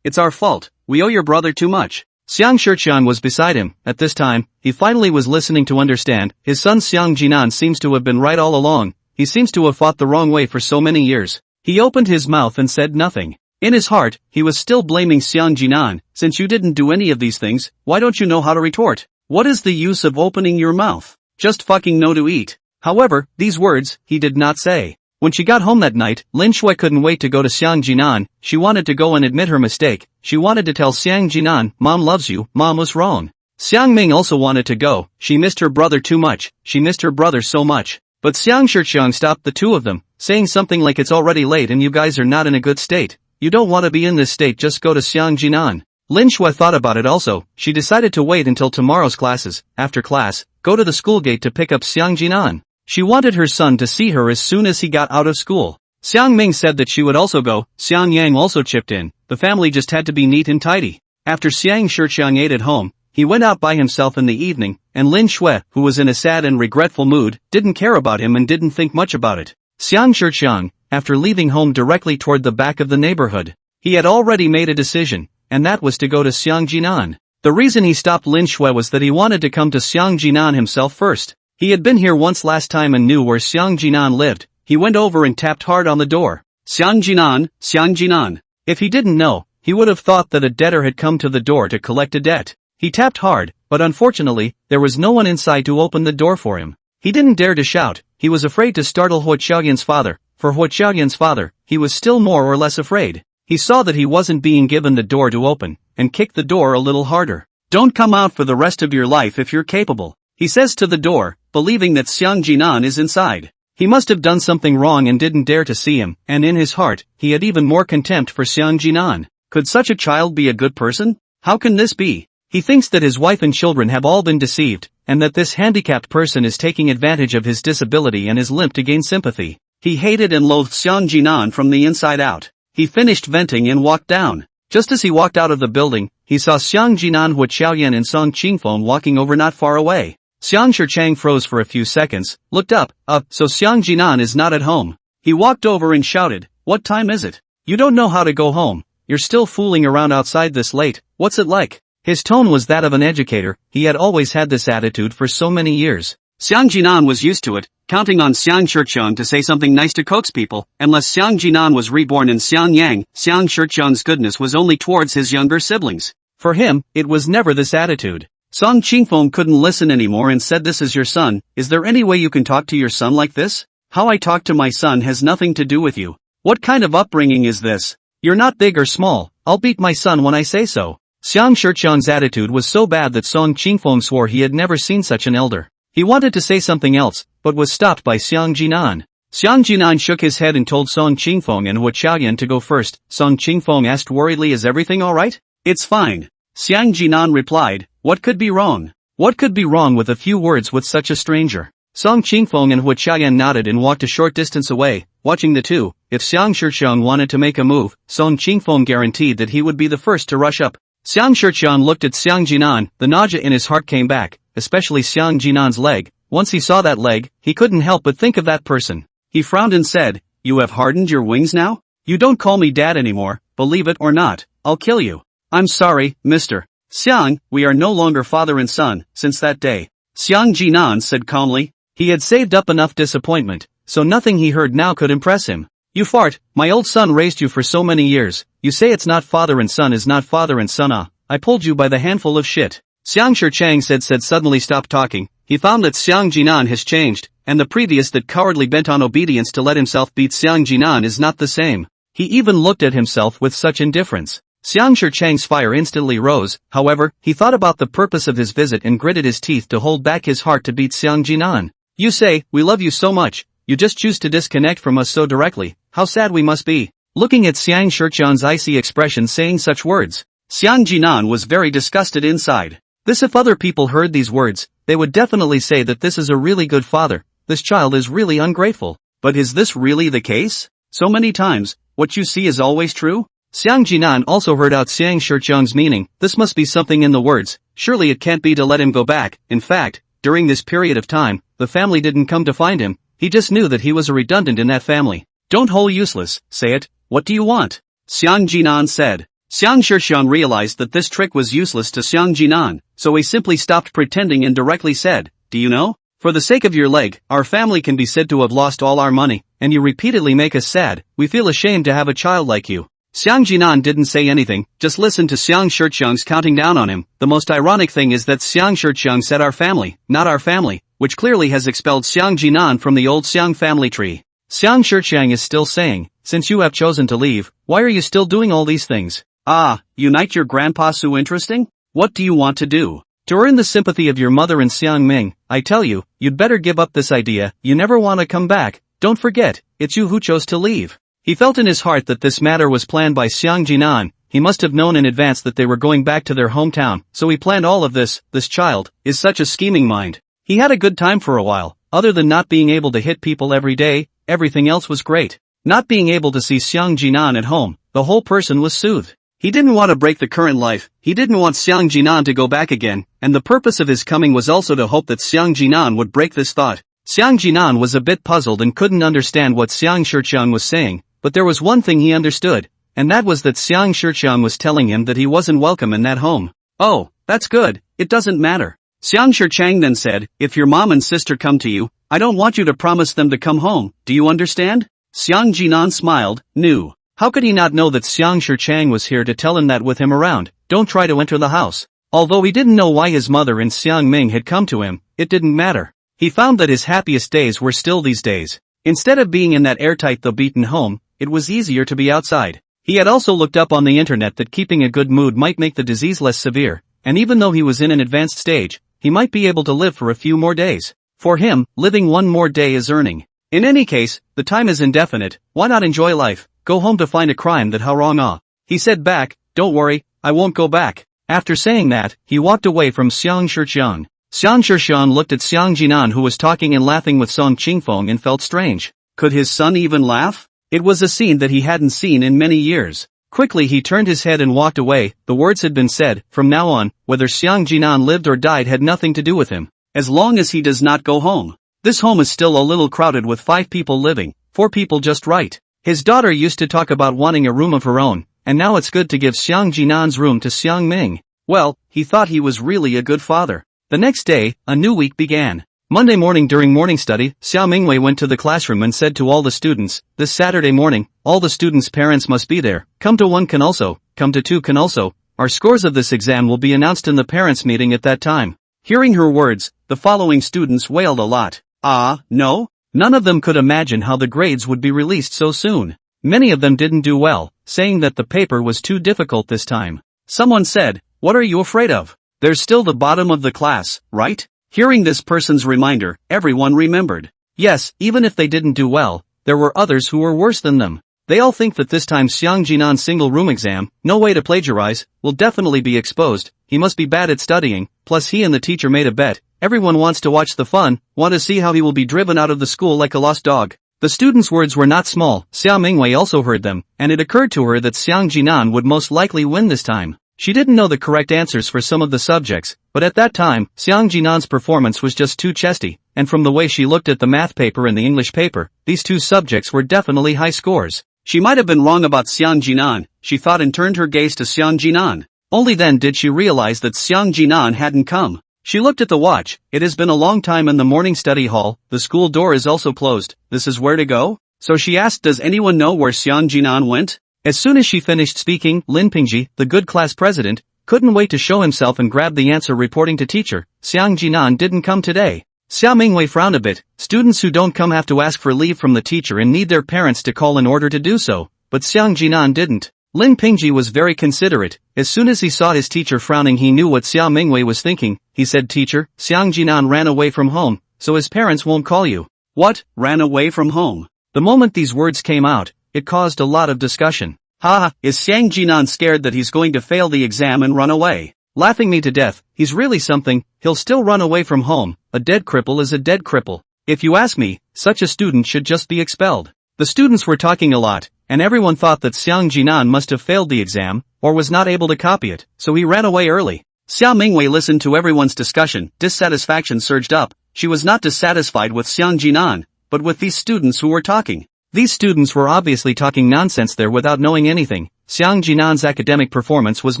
it's our fault, we owe your brother too much. Xiang Shiqiang was beside him. At this time, he finally was listening to understand. His son Xiang Jinan seems to have been right all along. He seems to have fought the wrong way for so many years. He opened his mouth and said nothing. In his heart, he was still blaming Xiang Jinan. Since you didn't do any of these things, why don't you know how to retort? What is the use of opening your mouth? Just fucking know to eat. However, these words, he did not say. When she got home that night, Lin Shui couldn't wait to go to Xiang Jinan. She wanted to go and admit her mistake. She wanted to tell Xiang Jinan, Mom loves you, Mom was wrong. Xiang Ming also wanted to go. She missed her brother too much. She missed her brother so much. But Xiang Shiqiang stopped the two of them, saying something like it's already late and you guys are not in a good state. You don't want to be in this state, just go to Xiang Jinan. Lin Shui thought about it also. She decided to wait until tomorrow's classes. After class, go to the school gate to pick up Xiang Jinan. She wanted her son to see her as soon as he got out of school. Xiang Ming said that she would also go. Xiang Yang also chipped in. The family just had to be neat and tidy. After Xiang Shiqiang ate at home, he went out by himself in the evening, and Lin Shui, who was in a sad and regretful mood, didn't care about him and didn't think much about it. Xiang Shiqiang, after leaving home directly toward the back of the neighborhood, he had already made a decision, and that was to go to Xiang Jinan. The reason he stopped Lin Shui was that he wanted to come to Xiang Jinan himself first. He had been here once last time and knew where Xiang Jinan lived. He went over and tapped hard on the door. Xiang Jinan, Xiang Jinan. If he didn't know, he would have thought that a debtor had come to the door to collect a debt. He tapped hard, but unfortunately, there was no one inside to open the door for him. He didn't dare to shout. He was afraid to startle Huo Xiaoyan's father. For Huo Xiaoyan's father, he was still more or less afraid. He saw that he wasn't being given the door to open, and kicked the door a little harder. Don't come out for the rest of your life if you're capable, he says to the door, believing that Xiang Jinan is inside. He must have done something wrong and didn't dare to see him, and in his heart, he had even more contempt for Xiang Jinan. Could such a child be a good person? How can this be? He thinks that his wife and children have all been deceived, and that this handicapped person is taking advantage of his disability and his limp to gain sympathy. He hated and loathed Xiang Jinan from the inside out. He finished venting and walked down. Just as he walked out of the building, he saw Xiang Jinan, Huo Xiaoyan and Song Qingfeng walking over not far away. Xiang Shiqiang froze for a few seconds, looked up, so Xiang Jinan is not at home. He walked over and shouted, what time is it? You don't know how to go home. You're still fooling around outside this late, what's it like? His tone was that of an educator. He had always had this attitude for so many years. Xiang Jinan was used to it, counting on Xiang Shiqiang to say something nice to coax people. Unless Xiang Jinan was reborn in Xiang Yang, Xiang Shiqiang's goodness was only towards his younger siblings. For him, it was never this attitude. Song Qingfeng couldn't listen anymore and said, this is your son, is there any way you can talk to your son like this? How I talk to my son has nothing to do with you. What kind of upbringing is this? You're not big or small, I'll beat my son when I say so. Xiang Shiqiang's attitude was so bad that Song Qingfeng swore he had never seen such an elder. He wanted to say something else, but was stopped by Xiang Jinan. Xiang Jinan shook his head and told Song Qingfeng and Huo Xiaoyan to go first. Song Qingfeng asked worriedly, is everything alright? It's fine. Xiang Jinan replied, what could be wrong? What could be wrong with a few words with such a stranger? Song Qingfeng and Huo Xiaoyan nodded and walked a short distance away, watching the two. If Xiang Shiqiang wanted to make a move, Song Qingfeng guaranteed that he would be the first to rush up. Xiang Shiqiang looked at Xiang Jinan. The nausea in his heart came back, especially Xiang Jinan's leg. Once he saw that leg, he couldn't help but think of that person. He frowned and said, you have hardened your wings now? You don't call me dad anymore, believe it or not, I'll kill you. I'm sorry, Mr. Xiang, we are no longer father and son, since that day. Xiang Jinan said calmly. He had saved up enough disappointment, so nothing he heard now could impress him. You fart, my old son raised you for so many years. You say it's not father and son is not father and son. I pulled you by the handful of shit. Xiang Shiqiang said suddenly stopped talking. He found that Xiang Jinan has changed, and the previous that cowardly bent on obedience to let himself beat Xiang Jinan is not the same. He even looked at himself with such indifference. Xiang Shiqiang's fire instantly rose. However, he thought about the purpose of his visit and gritted his teeth to hold back his heart to beat Xiang Jinan. You say, we love you so much, you just choose to disconnect from us so directly. How sad we must be. Looking at Xiang Shiqiang's icy expression saying such words, Xiang Jinan was very disgusted inside. This if other people heard these words, they would definitely say that this is a really good father, this child is really ungrateful. But is this really the case? So many times, what you see is always true? Xiang Jinan also heard out Xiang Shicheng's meaning. This must be something in the words, surely it can't be to let him go back. In fact, during this period of time, the family didn't come to find him, he just knew that he was a redundant in that family. Don't hold useless, say it, what do you want? Xiang Jinan said. Xiang Shicheng realized that this trick was useless to Xiang Jinan, so he simply stopped pretending and directly said, do you know? For the sake of your leg, our family can be said to have lost all our money, and you repeatedly make us sad, we feel ashamed to have a child like you. Xiang Jinan didn't say anything, just listened to Xiang Shicheng's counting down on him. The most ironic thing is that Xiang Shicheng said our family, not our family, which clearly has expelled Xiang Jinan from the old Xiang family tree. Xiang Shicheng is still saying, since you have chosen to leave, why are you still doing all these things? Ah, unite your grandpa so interesting? What do you want to do? To earn the sympathy of your mother and Xiang Ming, I tell you, you'd better give up this idea, you never want to come back, don't forget, it's you who chose to leave. He felt in his heart that this matter was planned by Xiang Jinan, he must have known in advance that they were going back to their hometown, so he planned all of this child, is such a scheming mind. He had a good time for a while, other than not being able to hit people every day, everything else was great. Not being able to see Xiang Jinan at home, the whole person was soothed. He didn't want to break the current life, he didn't want Xiang Jinan to go back again, and the purpose of his coming was also to hope that Xiang Jinan would break this thought. Xiang Jinan was a bit puzzled and couldn't understand what Xiang Shicheng was saying, but there was one thing he understood, and that was that Xiang Shicheng was telling him that he wasn't welcome in that home. Oh, that's good, it doesn't matter. Xiang Shicheng then said, if your mom and sister come to you, I don't want you to promise them to come home, do you understand? Xiang Jinan smiled, knew. How could he not know that Xiang Shicheng was here to tell him that with him around, don't try to enter the house. Although he didn't know why his mother and Xiang Ming had come to him, it didn't matter. He found that his happiest days were still these days. Instead of being in that airtight though beaten home, it was easier to be outside. He had also looked up on the internet that keeping a good mood might make the disease less severe, and even though he was in an advanced stage, he might be able to live for a few more days. For him, living one more day is earning. In any case, the time is indefinite, why not enjoy life, go home to find a crime that how wrong ah. He said back, don't worry, I won't go back. After saying that, he walked away from Xiang Shicheng. Xiang Shicheng looked at Xiang Jinan who was talking and laughing with Song Qingfeng and felt strange. Could his son even laugh? It was a scene that he hadn't seen in many years. Quickly he turned his head and walked away, the words had been said, from now on, whether Xiang Jinan lived or died had nothing to do with him. As long as he does not go home. This home is still a little crowded with 5 people living, 4 people just right. His daughter used to talk about wanting a room of her own, and now it's good to give Xiang Jinan's room to Xiang Ming. Well, he thought he was really a good father. The next day, a new week began. Monday morning during morning study, Xiao Mingwei went to the classroom and said to all the students, this Saturday morning, all the students' parents must be there, come to 1 can also, come to 2 can also, our scores of this exam will be announced in the parents' meeting at that time. Hearing her words, the following students wailed a lot. Ah, no? None of them could imagine how the grades would be released so soon. Many of them didn't do well, saying that the paper was too difficult this time. Someone said, what are you afraid of? There's still the bottom of the class, right? Hearing this person's reminder, everyone remembered. Yes, even if they didn't do well, there were others who were worse than them. They all think that this time Xiang Jinan's single room exam, no way to plagiarize, will definitely be exposed, he must be bad at studying, plus he and the teacher made a bet, everyone wants to watch the fun, want to see how he will be driven out of the school like a lost dog. The students' words were not small, Xiao Mingwei also heard them, and it occurred to her that Xiang Jinan would most likely win this time. She didn't know the correct answers for some of the subjects, but at that time, Xiang Jinan's performance was just too chesty, and from the way she looked at the math paper and the English paper, these 2 subjects were definitely high scores. She might have been wrong about Xiang Jinan, she thought and turned her gaze to Xiang Jinan. Only then did she realize that Xiang Jinan hadn't come. She looked at the watch, it has been a long time in the morning study hall, the school door is also closed, this is where to go? So she asked, does anyone know where Xiang Jinan went? As soon as she finished speaking, Lin Pingji, the good class president, couldn't wait to show himself and grabbed the answer reporting to teacher, Xiang Jinan didn't come today. Xiao Mingwei frowned a bit, students who don't come have to ask for leave from the teacher and need their parents to call in order to do so, but Xiang Jinan didn't. Lin Pingji was very considerate, as soon as he saw his teacher frowning he knew what Xiao Mingwei was thinking, he said teacher, Xiang Jinan ran away from home, so his parents won't call you. What, ran away from home? The moment these words came out, it caused a lot of discussion. Haha, is Xiang Jinan scared that he's going to fail the exam and run away? Laughing me to death, he's really something, he'll still run away from home, a dead cripple is a dead cripple. If you ask me, such a student should just be expelled. The students were talking a lot, and everyone thought that Xiang Jinan must have failed the exam, or was not able to copy it, so he ran away early. Xiao Mingwei listened to everyone's discussion, dissatisfaction surged up. She was not dissatisfied with Xiang Jinan, but with these students who were talking. These students were obviously talking nonsense there without knowing anything. Xiang Jinan's academic performance was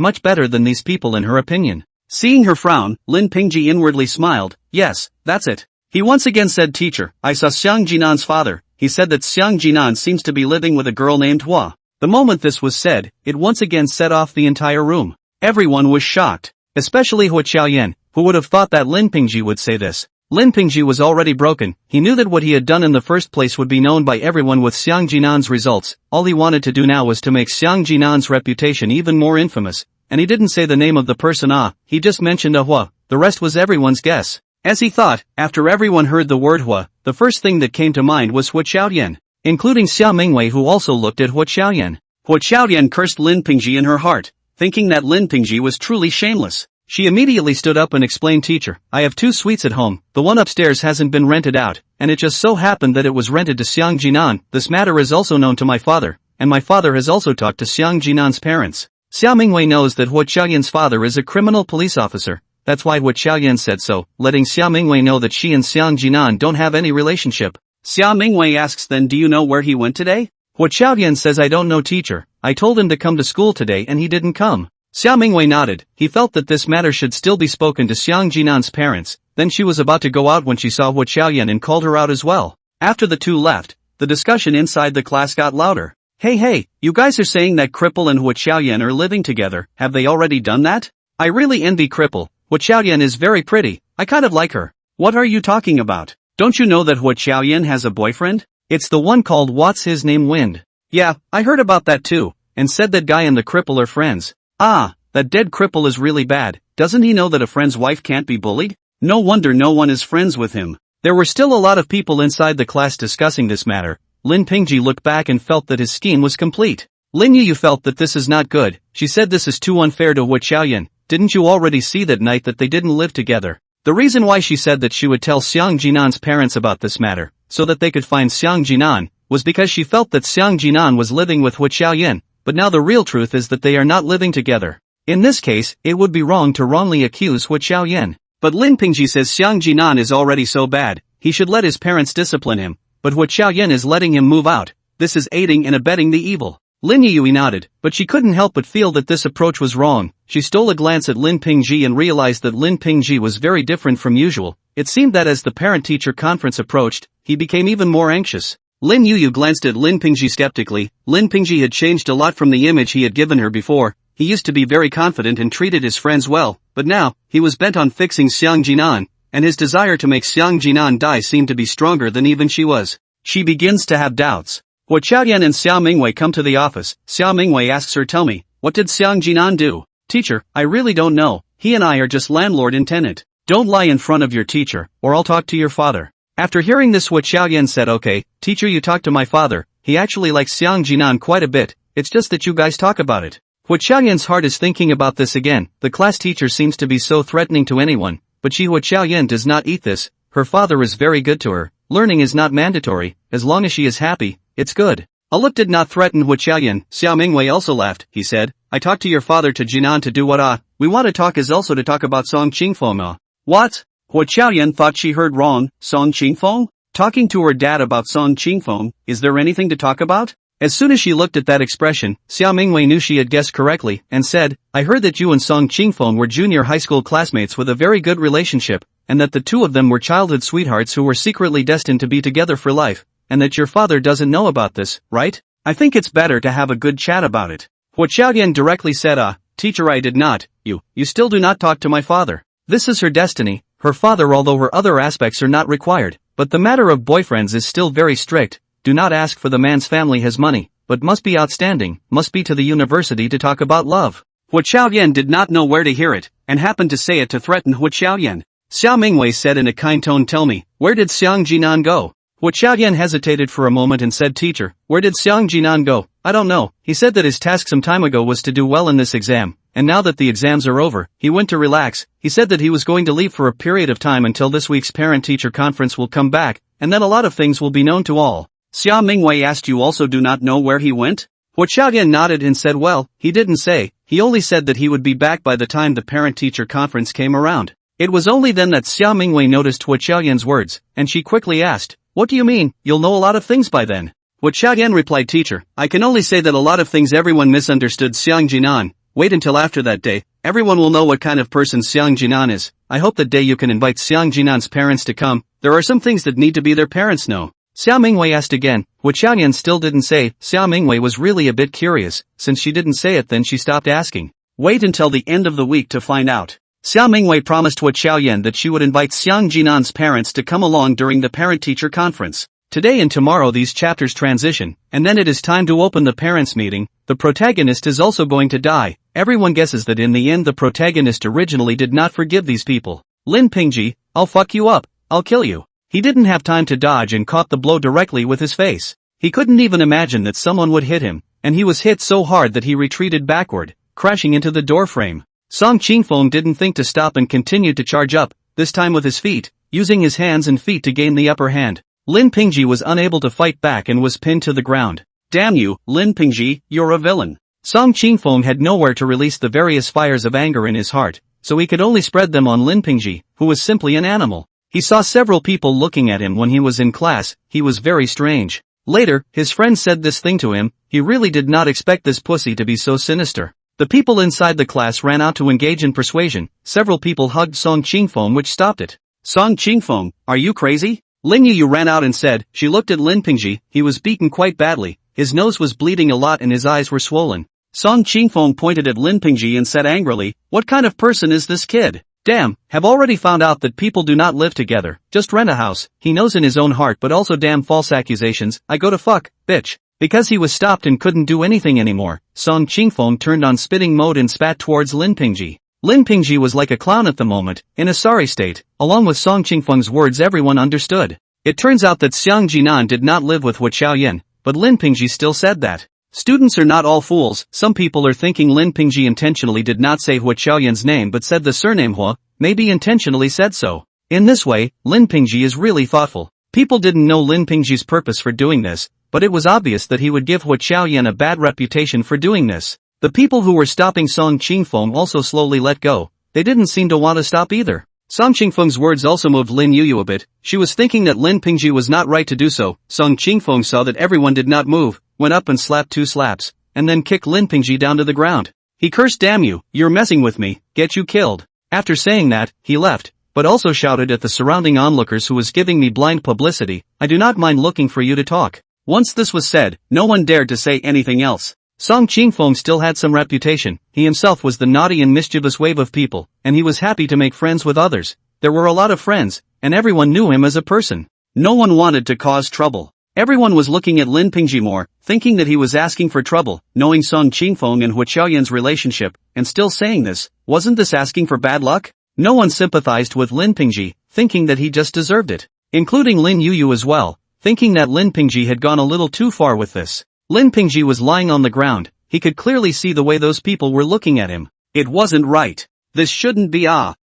much better than these people in her opinion. Seeing her frown, Lin Pingji inwardly smiled. Yes, that's it. He once again said, teacher, I saw Xiang Jinan's father. He said that Xiang Jinan seems to be living with a girl named Hua. The moment this was said, it once again set off the entire room. Everyone was shocked, especially Hua Qiaoyan, who would have thought that Lin Pingji would say this. Lin Pingji was already broken. He knew that what he had done in the first place would be known by everyone with Xiang Jinan's results. All he wanted to do now was to make Xiang Jinan's reputation even more infamous. And he didn't say the name of the person, he just mentioned a Hua. The rest was everyone's guess. As he thought, after everyone heard the word Hua, the first thing that came to mind was Hua Qiaoyan, including Xiao Mingwei, who also looked at Hua Qiaoyan. Hua Qiaoyan cursed Lin Pingji in her heart, thinking that Lin Pingji was truly shameless. She immediately stood up and explained, teacher, I have 2 suites at home, the one upstairs hasn't been rented out, and it just so happened that it was rented to Xiang Jinan. This matter is also known to my father, and my father has also talked to Xiang Jinan's parents. Xiao Mingwei knows that Hua Qiaoyan's father is a criminal police officer. That's why Hua Qiaoyan said so, letting Xiao Mingwei know that she and Xiang Jinan don't have any relationship. Xiao Mingwei asks, then do you know where he went today? Hua Qiaoyan says, I don't know, teacher. I told him to come to school today and he didn't come. Xiao Mingwei nodded. He felt that this matter should still be spoken to Xiang Jinan's parents. Then she was about to go out when she saw Hua Qiaoyan and called her out as well. After the two left, the discussion inside the class got louder. Hey, you guys are saying that Cripple and Hua Qiaoyan are living together. Have they already done that? I really envy Cripple. Hua Qiaoyan is very pretty. I kind of like her. What are you talking about? Don't you know that Hua Qiaoyan has a boyfriend? It's the one called what's his name Wind. Yeah, I heard about that too, and said that guy and the cripple are friends. That dead cripple is really bad. Doesn't he know that a friend's wife can't be bullied? No wonder no one is friends with him. There were still a lot of people inside the class discussing this matter. Lin Pingji looked back and felt that his scheme was complete. Lin Yu felt that this is not good. She said this is too unfair to Hua Qiaoyan. Didn't you already see that night that they didn't live together? The reason why she said that she would tell Xiang Jinan's parents about this matter, so that they could find Xiang Jinan, was because she felt that Xiang Jinan was living with Hua Qiaoyan, but now the real truth is that they are not living together. In this case, it would be wrong to wrongly accuse Hua Qiaoyan. But Lin Pingji says Xiang Jinan is already so bad, he should let his parents discipline him, but Hua Qiaoyan is letting him move out. This is aiding and abetting the evil. Lin Yui nodded, but she couldn't help but feel that this approach was wrong. She stole a glance at Lin Pingji and realized that Lin Pingji was very different from usual. It seemed that as the parent-teacher conference approached, he became even more anxious. Lin Yu glanced at Lin Pingji skeptically. Lin Pingji had changed a lot from the image he had given her before. He used to be very confident and treated his friends well, but now, he was bent on fixing Xiang Jinan, and his desire to make Xiang Jinan die seemed to be stronger than even she was. She begins to have doubts. Hua Qiaoyan and Xiao Mingwei come to the office. Xiao Mingwei asks her, tell me, what did Xiang Jinan do? Teacher, I really don't know. He and I are just landlord and tenant. Don't lie in front of your teacher, or I'll talk to your father. After hearing this, Hua Qiaoyan said, okay, teacher, you talk to my father. He actually likes Xiang Jinan quite a bit. It's just that you guys talk about it. Hua Qiaoyan's heart is thinking about this again. The class teacher seems to be so threatening to anyone, but Hua Qiaoyan does not eat this. Her father is very good to her. Learning is not mandatory. As long as she is happy, it's good. A look did not threaten Hua Qiaoyan. Xiao Mingwei also laughed. He said, I talked to your father to Jinan to do what we want to talk is also to talk about Song Qingfeng. What? Hua Qiaoyan thought she heard wrong. Song Qingfeng? Talking to her dad about Song Qingfeng, is there anything to talk about? As soon as she looked at that expression, Xiao Mingwei knew she had guessed correctly, and said, I heard that you and Song Qingfeng were junior high school classmates with a very good relationship, and that the two of them were childhood sweethearts who were secretly destined to be together for life, and that your father doesn't know about this, right? I think it's better to have a good chat about it. Hua Qiaoyan directly said, teacher, I did not. You still do not talk to my father. This is her destiny. Her father, although her other aspects are not required, but the matter of boyfriends is still very strict. Do not ask for the man's family has money, but must be outstanding, must be to the university to talk about love. Hua Qiaoyan did not know where to hear it, and happened to say it to threaten Hua Qiaoyan. Xiao Mingwei said in a kind tone, tell me, where did Xiang Jinan go? Hua Qiaoyan hesitated for a moment and said, teacher, where did Xiang Jinan go? I don't know. He said that his task some time ago was to do well in this exam, and now that the exams are over, he went to relax. He said that he was going to leave for a period of time until this week's parent-teacher conference will come back, and then a lot of things will be known to all. Xia Mingwei asked, you also do not know where he went? Hua Xiaoyan nodded and said, well, he didn't say, he only said that he would be back by the time the parent-teacher conference came around. It was only then that Xia Mingwei noticed Hua Xiaoyan's words, and she quickly asked, what do you mean, you'll know a lot of things by then? Hua Xiaoyan replied, teacher, I can only say that a lot of things everyone misunderstood Xiang Jinan. Wait until after that day, everyone will know what kind of person Xiang Jinan is. I hope that day you can invite Xiang Jinan's parents to come. There are some things that need to be their parents know. Xia Mingwei asked again. Hua Xiaoyan still didn't say. Xia Mingwei was really a bit curious. Since she didn't say it, then she stopped asking. Wait until the end of the week to find out. Xia Mingwei promised Hua Xiaoyan that she would invite Xiang Jinan's parents to come along during the parent-teacher conference. Today and tomorrow these chapters transition, and then it is time to open the parents' meeting. The protagonist is also going to die. Everyone guesses that in the end the protagonist originally did not forgive these people. Lin Pingji, I'll fuck you up, I'll kill you. He didn't have time to dodge and caught the blow directly with his face. He couldn't even imagine that someone would hit him, and he was hit so hard that he retreated backward, crashing into the door frame. Song Qingfeng didn't think to stop and continued to charge up, this time with his feet, using his hands and feet to gain the upper hand. Lin Pingji was unable to fight back and was pinned to the ground. Damn you, Lin Pingji, you're a villain. Song Qingfeng had nowhere to release the various fires of anger in his heart, so he could only spread them on Lin Pingji, who was simply an animal. He saw several people looking at him when he was in class. He was very strange. Later, his friend said this thing to him. He really did not expect this pussy to be so sinister. The people inside the class ran out to engage in persuasion. Several people hugged Song Qingfeng, which stopped it. Song Qingfeng, are you crazy? Lin Yu ran out and said. She looked at Lin Pingji. He was beaten quite badly. His nose was bleeding a lot and his eyes were swollen. Song Qingfeng pointed at Lin Pingji and said angrily, what kind of person is this kid? Damn, have already found out that people do not live together, just rent a house. He knows in his own heart, but also damn false accusations. I go to fuck, bitch. Because he was stopped and couldn't do anything anymore, Song Qingfeng turned on spitting mode and spat towards Lin Pingji. Lin Pingji was like a clown at the moment, in a sorry state. Along with Song Qingfeng's words everyone understood. It turns out that Xiang Jinan did not live with Hua Xiaoyan, but Lin Pingji still said that. Students are not all fools. Some people are thinking Lin Pingji intentionally did not say Hua Xiaoyan's name but said the surname Hua, maybe intentionally said so. In this way, Lin Pingji is really thoughtful. People didn't know Lin Pingji's purpose for doing this, but it was obvious that he would give Hua Xiaoyan a bad reputation for doing this. The people who were stopping Song Qingfeng also slowly let go. They didn't seem to want to stop either. Song Qingfeng's words also moved Lin Yu a bit. She was thinking that Lin Pingji was not right to do so. Song Qingfeng saw that everyone did not move, went up and slapped 2 slaps, and then kicked Lin Pingji down to the ground. He cursed, damn you, you're messing with me, get you killed. After saying that, he left, but also shouted at the surrounding onlookers who was giving me blind publicity, I do not mind looking for you to talk. Once this was said, no one dared to say anything else. Song Qingfeng still had some reputation. He himself was the naughty and mischievous wave of people, and he was happy to make friends with others. There were a lot of friends, and everyone knew him as a person. No one wanted to cause trouble. Everyone was looking at Lin Pingji more, thinking that he was asking for trouble. Knowing Song Qingfeng and Hua Xiaoyan's relationship, and still saying this, wasn't this asking for bad luck? No one sympathized with Lin Pingji, thinking that he just deserved it. Including Lin Yu as well, thinking that Lin Pingji had gone a little too far with this. Lin Pingji was lying on the ground. He could clearly see the way those people were looking at him. It wasn't right. This shouldn't be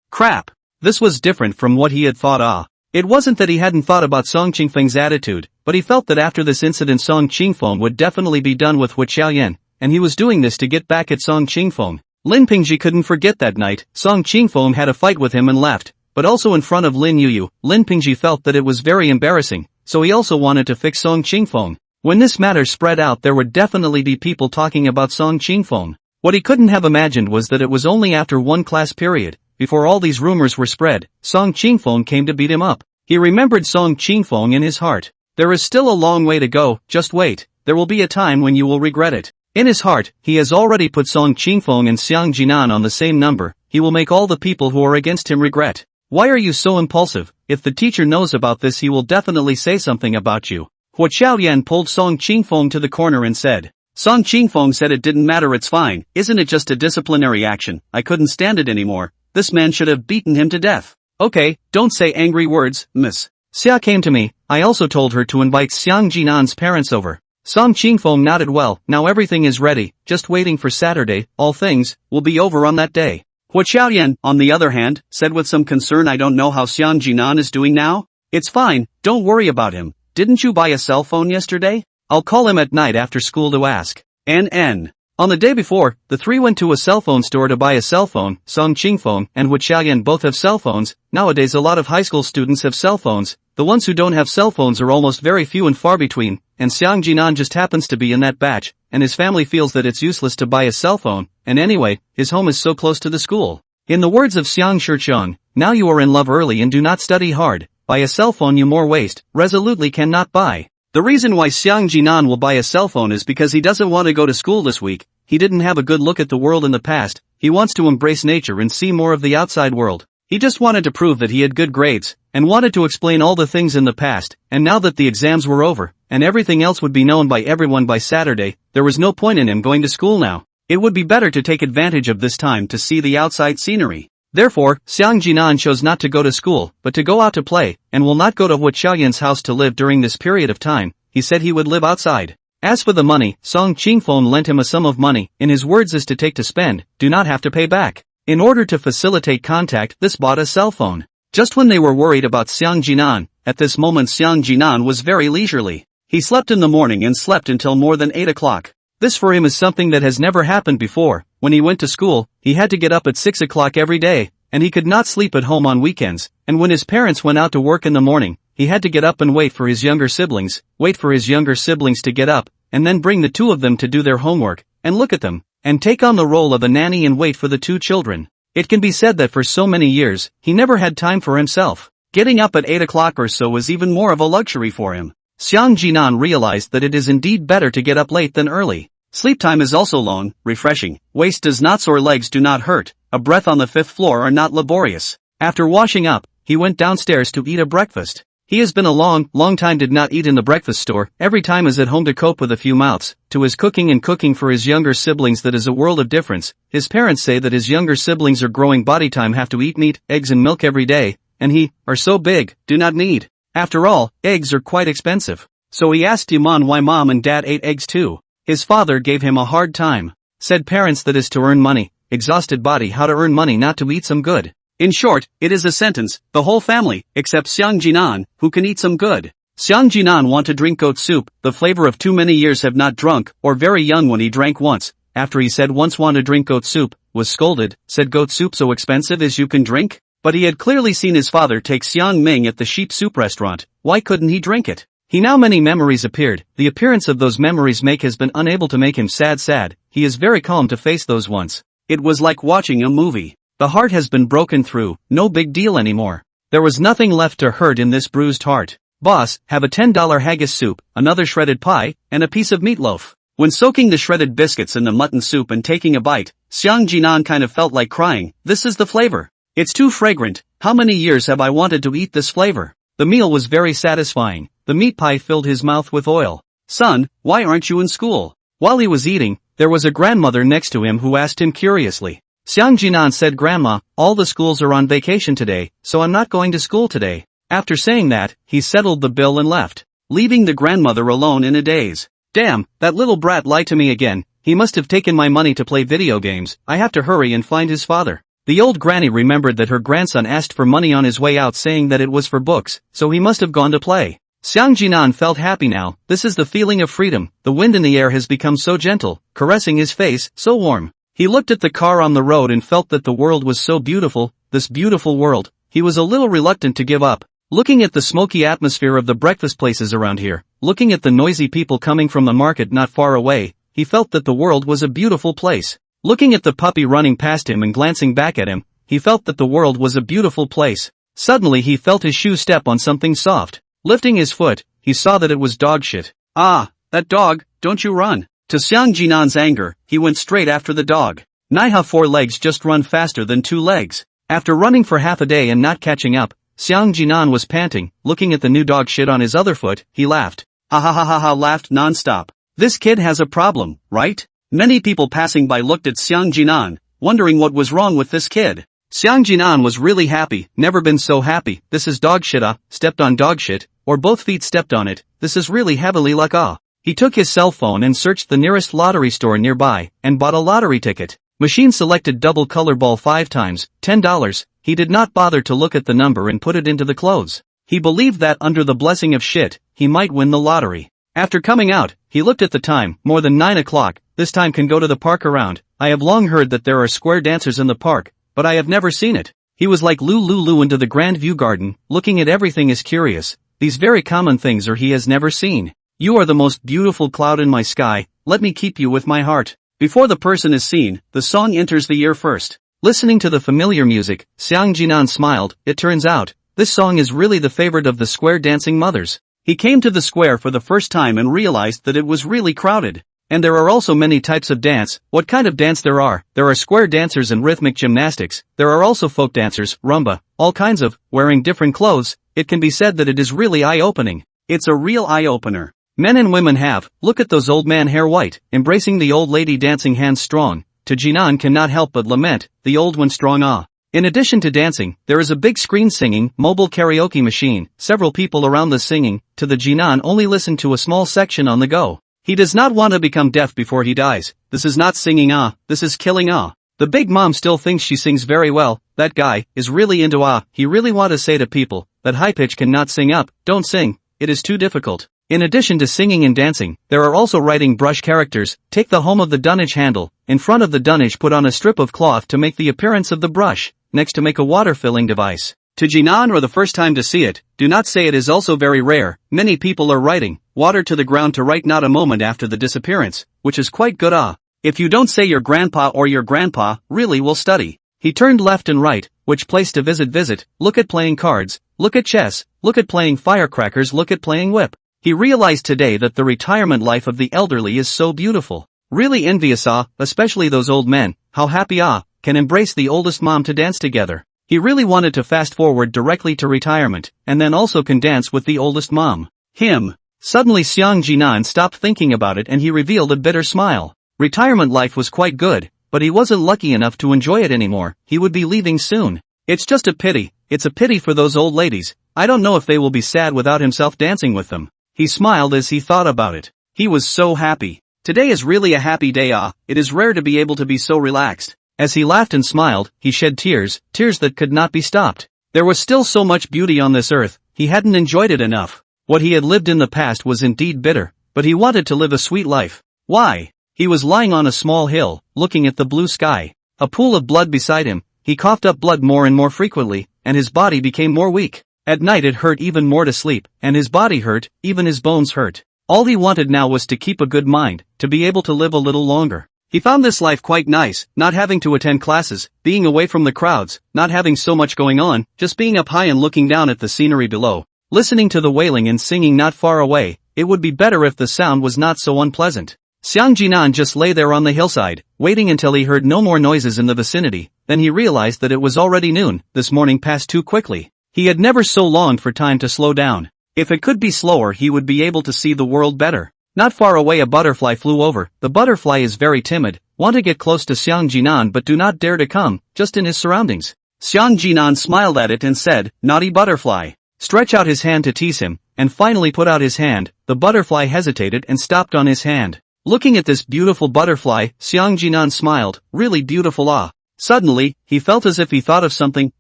crap. This was different from what he had thought It wasn't that he hadn't thought about Song Qingfeng's attitude, but he felt that after this incident Song Qingfeng would definitely be done with Hua Xiaoyan, and he was doing this to get back at Song Qingfeng. Lin Pingji couldn't forget that night. Song Qingfeng had a fight with him and left, but also in front of Lin Yu. Lin Pingji felt that it was very embarrassing, so he also wanted to fix Song Qingfeng. When this matter spread out there would definitely be people talking about Song Qingfeng. What he couldn't have imagined was that it was only after one class period, before all these rumors were spread, Song Qingfeng came to beat him up. He remembered Song Qingfeng in his heart. There is still a long way to go, just wait, there will be a time when you will regret it. In his heart, he has already put Song Qingfeng and Xiang Jinan on the same number. He will make all the people who are against him regret. Why are you so impulsive? If the teacher knows about this he will definitely say something about you. Hua Xiaoyan pulled Song Qingfeng to the corner and said. Song Qingfeng said it didn't matter, it's fine, isn't it just a disciplinary action? I couldn't stand it anymore. This man should have beaten him to death. Okay, don't say angry words, miss. Xia came to me. I also told her to invite Xiang Jinan's parents over. Song Qingfeng nodded. Well, now everything is ready, just waiting for Saturday, all things will be over on that day. Hua Xiaoyan, on the other hand, said with some concern, I don't know how Xiang Jinan is doing now. It's fine, don't worry about him. Didn't you buy a cell phone yesterday? I'll call him at night after school to ask. NN. On the day before, the three went to a cell phone store to buy a cell phone. Song Qingfeng and Hua Xiaoyan both have cell phones. Nowadays a lot of high school students have cell phones. The ones who don't have cell phones are almost very few and far between, and Xiang Jinan just happens to be in that batch, and his family feels that it's useless to buy a cell phone, and anyway, his home is so close to the school. In the words of Xiang Shicheng, now you are in love early and do not study hard. Buy a cell phone you more waste, resolutely cannot buy. The reason why Xiang Jinan will buy a cell phone is because he doesn't want to go to school this week. He didn't have a good look at the world in the past. He wants to embrace nature and see more of the outside world. He just wanted to prove that he had good grades, and wanted to explain all the things in the past, and now that the exams were over, and everything else would be known by everyone by Saturday, there was no point in him going to school now. It would be better to take advantage of this time to see the outside scenery. Therefore, Xiang Jinan chose not to go to school, but to go out to play, and will not go to Hua Xiaoyan's house to live during this period of time. He said he would live outside. As for the money, Song Qingfeng lent him a sum of money, in his words is to take to spend, do not have to pay back. In order to facilitate contact, this bought a cell phone. Just when they were worried about Xiang Jinan, at this moment Xiang Jinan was very leisurely. He slept in the morning and slept until more than 8 o'clock. This for him is something that has never happened before. When he went to school, he had to get up at 6 o'clock every day, and he could not sleep at home on weekends, and when his parents went out to work in the morning, he had to get up and wait for his younger siblings to get up, and then bring the two of them to do their homework, and look at them, and take on the role of a nanny and wait for the two children. It can be said that for so many years, he never had time for himself. Getting up at 8 o'clock or so was even more of a luxury for him. Xiang Jinan realized that it is indeed better to get up late than early. Sleep time is also long, refreshing, waist does not sore, legs do not hurt, a breath on the 5th floor are not laborious. After washing up, he went downstairs to eat a breakfast. He has been a long time did not eat in the breakfast store, every time is at home to cope with a few mouths, to his cooking and cooking for his younger siblings that is a world of difference. His parents say that his younger siblings are growing body time have to eat meat, eggs and milk every day, and he, are so big, do not need. After all, eggs are quite expensive. So he asked Yaman why mom and dad ate eggs too. His father gave him a hard time. Said parents that is to earn money, exhausted body how to earn money not to eat some good. In short, it is a sentence, the whole family, except Xiang Jinan, who can eat some good. Xiang Jinan want to drink goat soup, the flavor of too many years have not drunk, or very young when he drank once, after he said once want to drink goat soup, was scolded, said goat soup so expensive as you can drink? But he had clearly seen his father take Xiang Ming at the sheep soup restaurant, why couldn't he drink it? He now many memories appeared, the appearance of those memories has been unable to make him sad, he is very calm to face those ones. It was like watching a movie. The heart has been broken through, no big deal anymore. There was nothing left to hurt in this bruised heart. Boss, have a $10 haggis soup, another shredded pie, and a piece of meatloaf. When soaking the shredded biscuits in the mutton soup and taking a bite, Xiang Jinan kind of felt like crying, this is the flavor. It's too fragrant, how many years have I wanted to eat this flavor? The meal was very satisfying, the meat pie filled his mouth with oil. Son, why aren't you in school? While he was eating, there was a grandmother next to him who asked him curiously. Xiang Jinan said, Grandma, all the schools are on vacation today, so I'm not going to school today. After saying that, he settled the bill and left, leaving the grandmother alone in a daze. Damn, that little brat lied to me again, he must have taken my money to play video games, I have to hurry and find his father. The old granny remembered that her grandson asked for money on his way out saying that it was for books, so he must have gone to play. Xiang Jinan felt happy now, this is the feeling of freedom, the wind in the air has become so gentle, caressing his face, so warm. He looked at the car on the road and felt that the world was so beautiful, this beautiful world. He was a little reluctant to give up. Looking at the smoky atmosphere of the breakfast places around here, looking at the noisy people coming from the market not far away, he felt that the world was a beautiful place. Looking at the puppy running past him and glancing back at him, he felt that the world was a beautiful place. Suddenly he felt his shoe step on something soft. Lifting his foot, he saw that it was dog shit. Ah, that dog, don't you run. To Xiang Jinan's anger, he went straight after the dog. Naiha 4 legs just run faster than 2 legs. After running for half a day and not catching up, Xiang Jinan was panting, looking at the new dog shit on his other foot, he laughed. Ha ha ha ha ha, laughed non-stop. This kid has a problem, right? Many people passing by looked at Xiang Jinan, wondering what was wrong with this kid. Xiang Jinan was really happy, never been so happy, this is dog shit stepped on dog shit, or both feet stepped on it, this is really heavily like He took his cell phone and searched the nearest lottery store nearby, and bought a lottery ticket. Machine selected double color ball 5 times, $10. He did not bother to look at the number and put it into the clothes. He believed that under the blessing of shit, he might win the lottery. After coming out, he looked at the time, more than 9 o'clock, this time can go to the park around. I have long heard that there are square dancers in the park, but I have never seen it. He was like Lulu into the Grand View Garden, looking at everything is curious. These very common things he has never seen. You are the most beautiful cloud in my sky, let me keep you with my heart. Before the person is seen, the song enters the ear first. Listening to the familiar music, Xiang Jinan smiled. It turns out, this song is really the favorite of the square dancing mothers. He came to the square for the first time and realized that it was really crowded. And there are also many types of dance. What kind of dance there are? There are square dancers and rhythmic gymnastics. There are also folk dancers, rumba, all kinds of, wearing different clothes. It can be said that it is really eye-opening. It's a real eye-opener. Men and women have, look at those old man hair white, embracing the old lady dancing hands strong. To Jinan cannot help but lament, the old one strong ah. In addition to dancing, there is a big screen singing, mobile karaoke machine, several people around the singing. To the Jinan only listen to a small section on the go. He does not want to become deaf before he dies. This is not singing ah, this is killing ah. The big mom still thinks she sings very well. That guy is really into ah. He really want to say to people that high pitch cannot sing up, don't sing, it is too difficult. In addition to singing and dancing, there are also writing brush characters. Take the home of the dunnage handle. In front of the dunnage put on a strip of cloth to make the appearance of the brush. Next to make a water filling device. To Jinan or the first time to see it, do not say it is also very rare. Many people are writing water to the ground to write not a moment after the disappearance, which is quite good ah. If you don't say your grandpa or your grandpa, really will study. He turned left and right, which place to visit, look at playing cards, look at chess, look at playing firecrackers, look at playing whip. He realized today that the retirement life of the elderly is so beautiful. Really envious ah, especially those old men, how happy ah, can embrace the oldest mom to dance together. He really wanted to fast forward directly to retirement, and then also can dance with the oldest mom. Him. Suddenly Xiang Jinan stopped thinking about it and he revealed a bitter smile. Retirement life was quite good, but he wasn't lucky enough to enjoy it anymore. He would be leaving soon. It's just a pity, it's a pity for those old ladies. I don't know if they will be sad without himself dancing with them. He smiled as he thought about it. He was so happy. Today is really a happy day ah, it is rare to be able to be so relaxed. As he laughed and smiled, he shed tears, tears that could not be stopped. There was still so much beauty on this earth, he hadn't enjoyed it enough. What he had lived in the past was indeed bitter, but he wanted to live a sweet life. Why? He was lying on a small hill, looking at the blue sky. A pool of blood beside him, he coughed up blood more and more frequently, and his body became more weak. At night it hurt even more to sleep, and his body hurt, even his bones hurt. All he wanted now was to keep a good mind, to be able to live a little longer. He found this life quite nice, not having to attend classes, being away from the crowds, not having so much going on, just being up high and looking down at the scenery below, listening to the wailing and singing not far away. It would be better if the sound was not so unpleasant. Xiang Jinan just lay there on the hillside, waiting until he heard no more noises in the vicinity. Then he realized that it was already noon. This morning passed too quickly. He had never so longed for time to slow down. If it could be slower he would be able to see the world better. Not far away a butterfly flew over. The butterfly is very timid, want to get close to Xiang Jinan but do not dare to come, just in his surroundings. Xiang Jinan smiled at it and said, naughty butterfly. Stretch out his hand to tease him, and finally put out his hand. The butterfly hesitated and stopped on his hand. Looking at this beautiful butterfly, Xiang Jinan smiled, really beautiful ah. Suddenly, he felt as if he thought of something.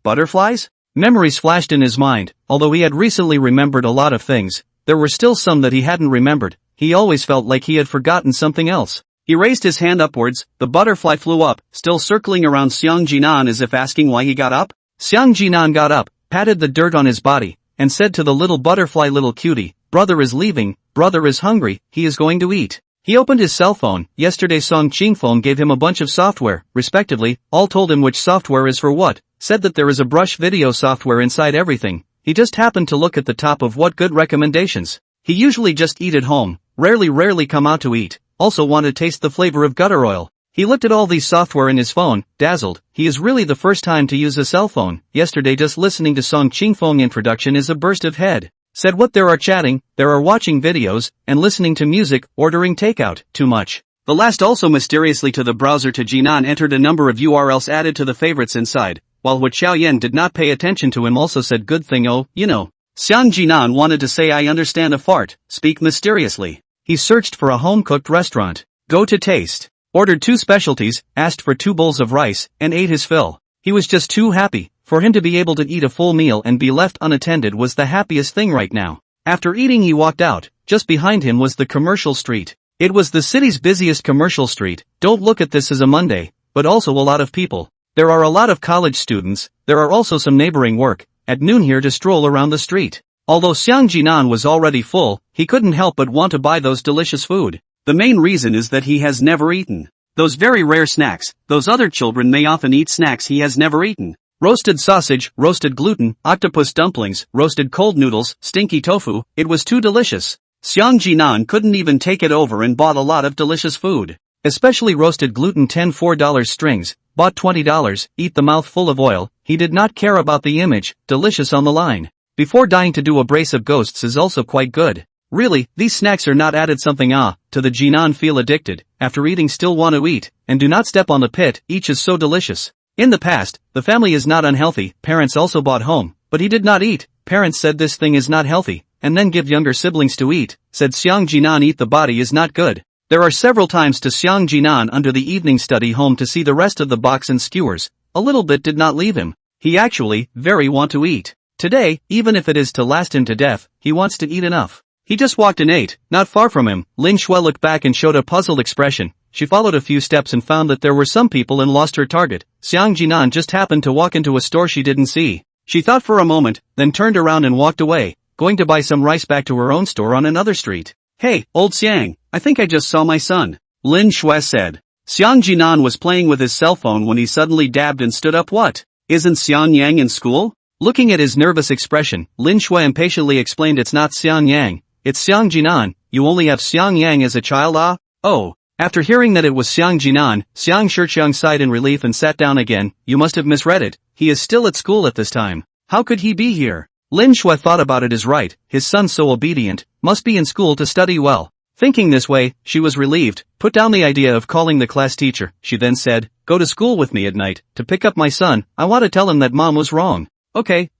Butterflies? Memories flashed in his mind. Although he had recently remembered a lot of things, there were still some that he hadn't remembered. He always felt like he had forgotten something else. He raised his hand upwards, the butterfly flew up, still circling around Xiang Jinan as if asking why he got up. Xiang Jinan got up, patted the dirt on his body, and said to the little butterfly, little cutie, brother is leaving, brother is hungry, he is going to eat. He opened his cell phone. Yesterday Song Ching phone gave him a bunch of software, respectively, all told him which software is for what, said that there is a brush video software inside everything. He just happened to look at the top of what good recommendations. He usually just eat at home, rarely come out to eat, also want to taste the flavor of gutter oil. He looked at all these software in his phone, dazzled. He is really the first time to use a cell phone. Yesterday just listening to Song Ching phone introduction is a burst of head. Said what there are chatting, there are watching videos, and listening to music, ordering takeout, too much. The last also mysteriously to the browser to Jinan entered a number of URLs added to the favorites inside, while Hu Xiaoyan did not pay attention to him also said good thing oh, you know. Xiang Jinan wanted to say I understand a fart, speak mysteriously. He searched for a home-cooked restaurant. Go to taste. Ordered 2 specialties, asked for 2 bowls of rice, and ate his fill. He was just too happy. For him to be able to eat a full meal and be left unattended was the happiest thing right now. After eating he walked out. Just behind him was the commercial street. It was the city's busiest commercial street. Don't look at this as a Monday, but also a lot of people. There are a lot of college students, there are also some neighboring work, at noon here to stroll around the street. Although Xiang Jinan was already full, he couldn't help but want to buy those delicious food. The main reason is that he has never eaten those very rare snacks. Those other children may often eat snacks he has never eaten. Roasted sausage, roasted gluten, octopus dumplings, roasted cold noodles, stinky tofu. It was too delicious. Xiang Jinan couldn't even take it over and bought a lot of delicious food. Especially roasted gluten. 10 $4 strings, bought $20, eat the mouth full of oil. He did not care about the image, delicious on the line. Before dying to do a brace of ghosts is also quite good. Really, these snacks are not added something to the Jinan feel addicted, after eating still want to eat, and do not step on the pit, each is so delicious. In the past, the family is not unhealthy, parents also bought home, but he did not eat. Parents said this thing is not healthy, and then give younger siblings to eat, said Xiang Jinan eat the body is not good. There are several times to Xiang Jinan under the evening study home to see the rest of the box and skewers. A little bit did not leave him. He actually, very want to eat. Today, even if it is to last him to death, he wants to eat enough. He just walked and ate. Not far from him, Lin Shui looked back and showed a puzzled expression. She followed a few steps and found that there were some people and lost her target. Xiang Jinan just happened to walk into a store she didn't see. She thought for a moment, then turned around and walked away, going to buy some rice back to her own store on another street. Hey, old Xiang, I think I just saw my son, Lin Shui said. Xiang Jinan was playing with his cell phone when he suddenly dabbed and stood up. What? Isn't Xiang Yang in school? Looking at his nervous expression, Lin Shui impatiently explained it's not Xiang Yang, it's Xiang Jinan. You only have Xiang Yang as a child? Oh. After hearing that it was Xiang Jinan, Xiang Shiqiang sighed in relief and sat down again. You must have misread it. He is still at school at this time. How could he be here? Lin Shui thought about it as right. His son so obedient, must be in school to study well. Thinking this way, she was relieved, put down the idea of calling the class teacher. She then said, go to school with me at night, to pick up my son. I want to tell him that mom was wrong. Okay,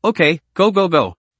go.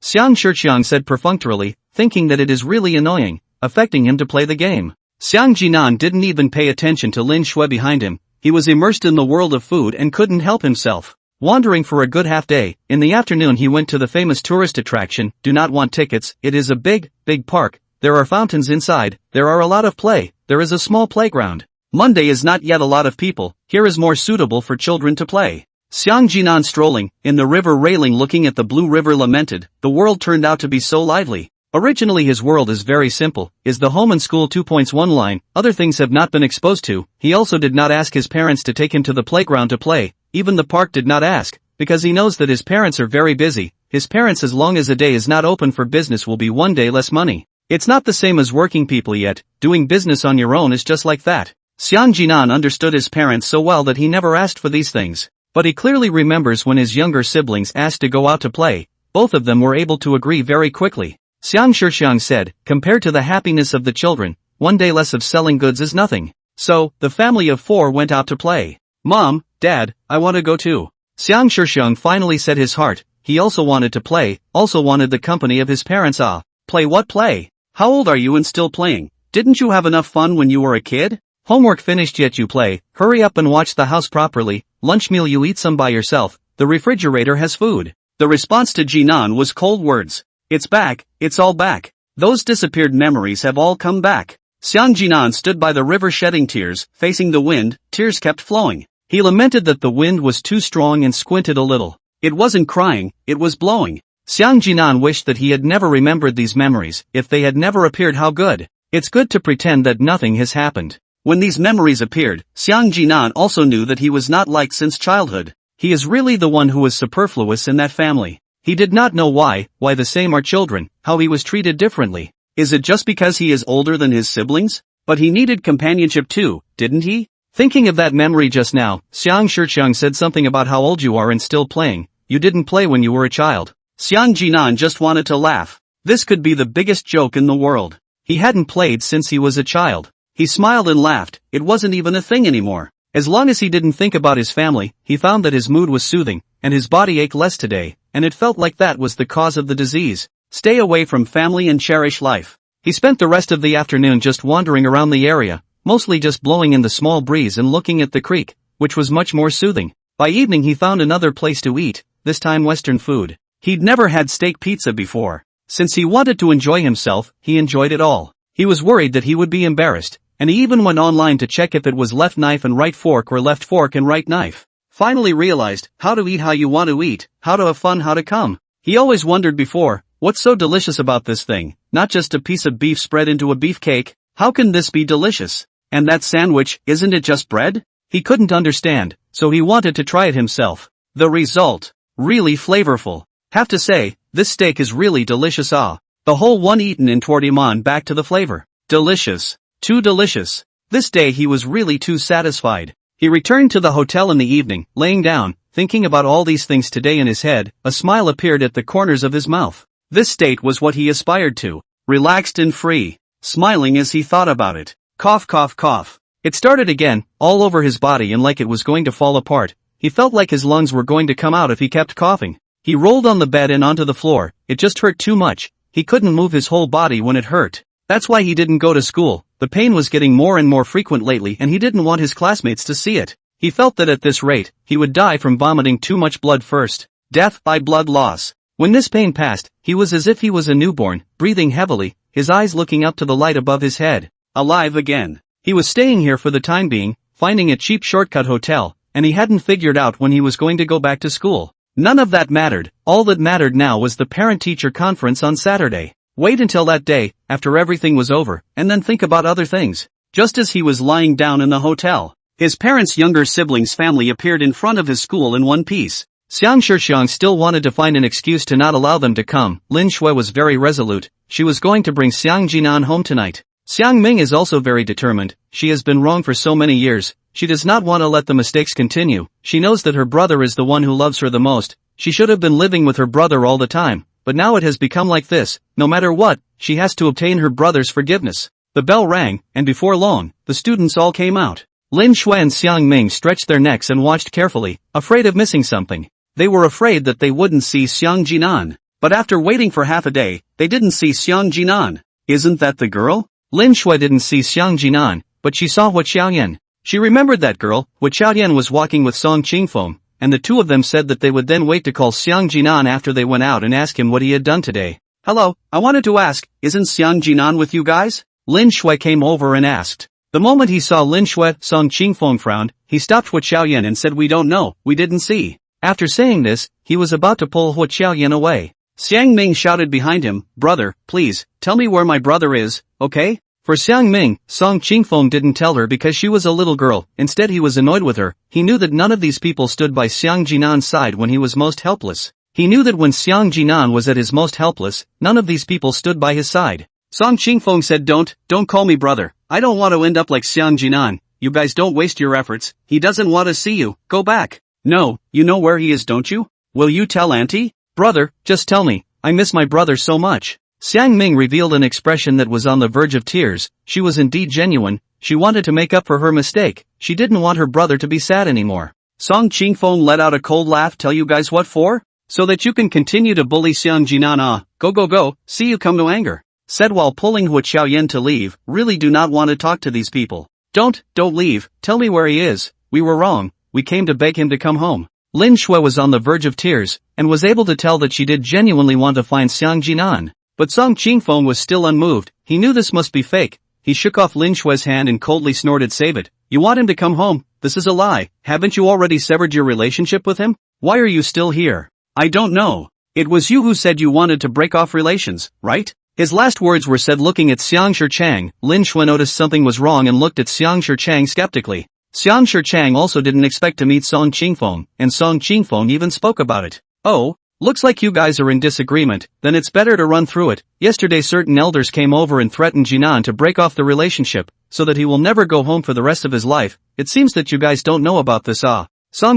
Xiang Shiqiang said perfunctorily, thinking that it is really annoying, affecting him to play the game. Xiang Jinan didn't even pay attention to Lin Shui behind him. He was immersed in the world of food and couldn't help himself. Wandering for a good half day, in the afternoon he went to the famous tourist attraction. Do not want tickets. It is a big park. There are fountains inside, there are a lot of play, there is a small playground. Monday is not yet a lot of people, here is more suitable for children to play. Xiang Jinan strolling, in the river railing looking at the blue river lamented, the world turned out to be so lively. Originally his world is very simple, is the home and school 2.1 line, other things have not been exposed to. He also did not ask his parents to take him to the playground to play, even the park did not ask, because he knows that his parents are very busy. His parents, as long as a day is not open for business, will be one day less money. It's not the same as working people yet, doing business on your own is just like that. Xiang Jinan understood his parents so well that he never asked for these things. But he clearly remembers when his younger siblings asked to go out to play, both of them were able to agree very quickly. Xiang Shiqiang said, compared to the happiness of the children, one day less of selling goods is nothing. So, the family of 4 went out to play. Mom, Dad, I want to go too. Xiang Shiqiang finally set his heart, he also wanted to play, also wanted the company of his parents. Play what play? How old are you and still playing? Didn't you have enough fun when you were a kid? Homework finished yet you play, hurry up and watch the house properly, lunch meal you eat some by yourself, the refrigerator has food. The response to Jinan was cold words. It's back, it's all back. Those disappeared memories have all come back. Xiang Jinan stood by the river shedding tears, facing the wind, tears kept flowing. He lamented that the wind was too strong and squinted a little. It wasn't crying, it was blowing. Xiang Jinan wished that he had never remembered these memories, if they had never appeared how good. It's good to pretend that nothing has happened. When these memories appeared, Xiang Jinan also knew that he was not liked since childhood. He is really the one who was superfluous in that family. He did not know why the same are children, how he was treated differently. Is it just because he is older than his siblings? But he needed companionship too, didn't he? Thinking of that memory just now, Xiang Shiqiang said something about how old you are and still playing. You didn't play when you were a child. Xiang Jinan just wanted to laugh. This could be the biggest joke in the world. He hadn't played since he was a child. He smiled and laughed, it wasn't even a thing anymore. As long as he didn't think about his family, he found that his mood was soothing, and his body ached less today, and it felt like that was the cause of the disease. Stay away from family and cherish life. He spent the rest of the afternoon just wandering around the area, mostly just blowing in the small breeze and looking at the creek, which was much more soothing. By evening he found another place to eat, this time Western food. He'd never had steak pizza before. Since he wanted to enjoy himself, he enjoyed it all. He was worried that he would be embarrassed, and he even went online to check if it was left knife and right fork or left fork and right knife. Finally realized, how to eat how you want to eat, how to have fun, how to come. He always wondered before, what's so delicious about this thing? Not just a piece of beef spread into a beef cake. How can this be delicious? And that sandwich, isn't it just bread? He couldn't understand, so he wanted to try it himself. The result? Really flavorful. Have to say, this steak is really delicious. The whole one eaten in toward him on back to the flavor. Delicious. Too delicious. This day he was really too satisfied. He returned to the hotel in the evening, laying down, thinking about all these things today in his head. A smile appeared at the corners of his mouth. This state was what he aspired to. Relaxed and free. Smiling as he thought about it. Cough, cough, cough. It started again, all over his body and like it was going to fall apart. He felt like his lungs were going to come out if he kept coughing. He rolled on the bed and onto the floor. It just hurt too much. He couldn't move his whole body when it hurt. That's why he didn't go to school. The pain was getting more and more frequent lately and he didn't want his classmates to see it. He felt that at this rate, he would die from vomiting too much blood first. Death by blood loss. When this pain passed, he was as if he was a newborn, breathing heavily, his eyes looking up to the light above his head. Alive again. He was staying here for the time being, finding a cheap shortcut hotel, and he hadn't figured out when he was going to go back to school. None of that mattered. All that mattered now was the parent-teacher conference on Saturday. Wait until that day, after everything was over, and then think about other things. Just as he was lying down in the hotel, his parents' younger siblings' family appeared in front of his school in one piece. Xiang Shixiang still wanted to find an excuse to not allow them to come. Lin Shui was very resolute. She was going to bring Xiang Jinan home tonight. Xiang Ming is also very determined. She has been wrong for so many years. She does not want to let the mistakes continue. She knows that her brother is the one who loves her the most. She should have been living with her brother all the time, but now it has become like this. No matter what, she has to obtain her brother's forgiveness. The bell rang, and before long, the students all came out. Lin Shui and Xiang Ming stretched their necks and watched carefully, afraid of missing something. They were afraid that they wouldn't see Xiang Jinan. But after waiting for half a day, they didn't see Xiang Jinan. Isn't that the girl? Lin Shui didn't see Xiang Jinan, but she saw Hua Xiaoyan. She remembered that girl. Hua Xiaoyan was walking with Song Qingfeng, and the two of them said that they would then wait to call Xiang Jinan after they went out and ask him what he had done today. Hello, I wanted to ask, isn't Xiang Jinan with you guys? Lin Shui came over and asked. The moment he saw Lin Shui, Song Qingfeng frowned. He stopped Hua Xiaoyan and said, we don't know, we didn't see. After saying this, he was about to pull Hua Xiaoyan away. Xiang Ming shouted behind him, brother, please, tell me where my brother is, okay? For Xiang Ming, Song Qingfeng didn't tell her because she was a little girl. Instead he was annoyed with her. He knew that none of these people stood by Xiang Jinan's side when he was most helpless. He knew that when Xiang Jinan was at his most helpless, none of these people stood by his side. Song Qingfeng said, don't call me brother. I don't want to end up like Xiang Jinan. You guys don't waste your efforts. He doesn't want to see you. Go back. No, you know where he is, don't you? Will you tell Auntie? Brother, just tell me. I miss my brother so much. Xiang Ming revealed an expression that was on the verge of tears. She was indeed genuine. She wanted to make up for her mistake. She didn't want her brother to be sad anymore. Song Qingfeng let out a cold laugh. Tell you guys what for? So that you can continue to bully Xiang Jinan. Go, see you come to anger. Said while pulling Hua Xiaoyan to leave. Really do not want to talk to these people. Don't leave. Tell me where he is. We were wrong. We came to beg him to come home. Lin Shui was on the verge of tears, and was able to tell that she did genuinely want to find Xiang Jinan. But Song Qingfeng was still unmoved. He knew this must be fake. He shook off Lin Shui's hand and coldly snorted, save it. You want him to come home? This is a lie. Haven't you already severed your relationship with him? Why are you still here? I don't know. It was you who said you wanted to break off relations, right? His last words were said looking at Xiang Shichang. Lin Shui noticed something was wrong and looked at Xiang Shichang skeptically. Xiang Shichang also didn't expect to meet Song Qingfeng, and Song Qingfeng even spoke about it. Oh, looks like you guys are in disagreement, then it's better to run through it. Yesterday certain elders came over and threatened Jinan to break off the relationship, so that he will never go home for the rest of his life. It seems that you guys don't know about this. Song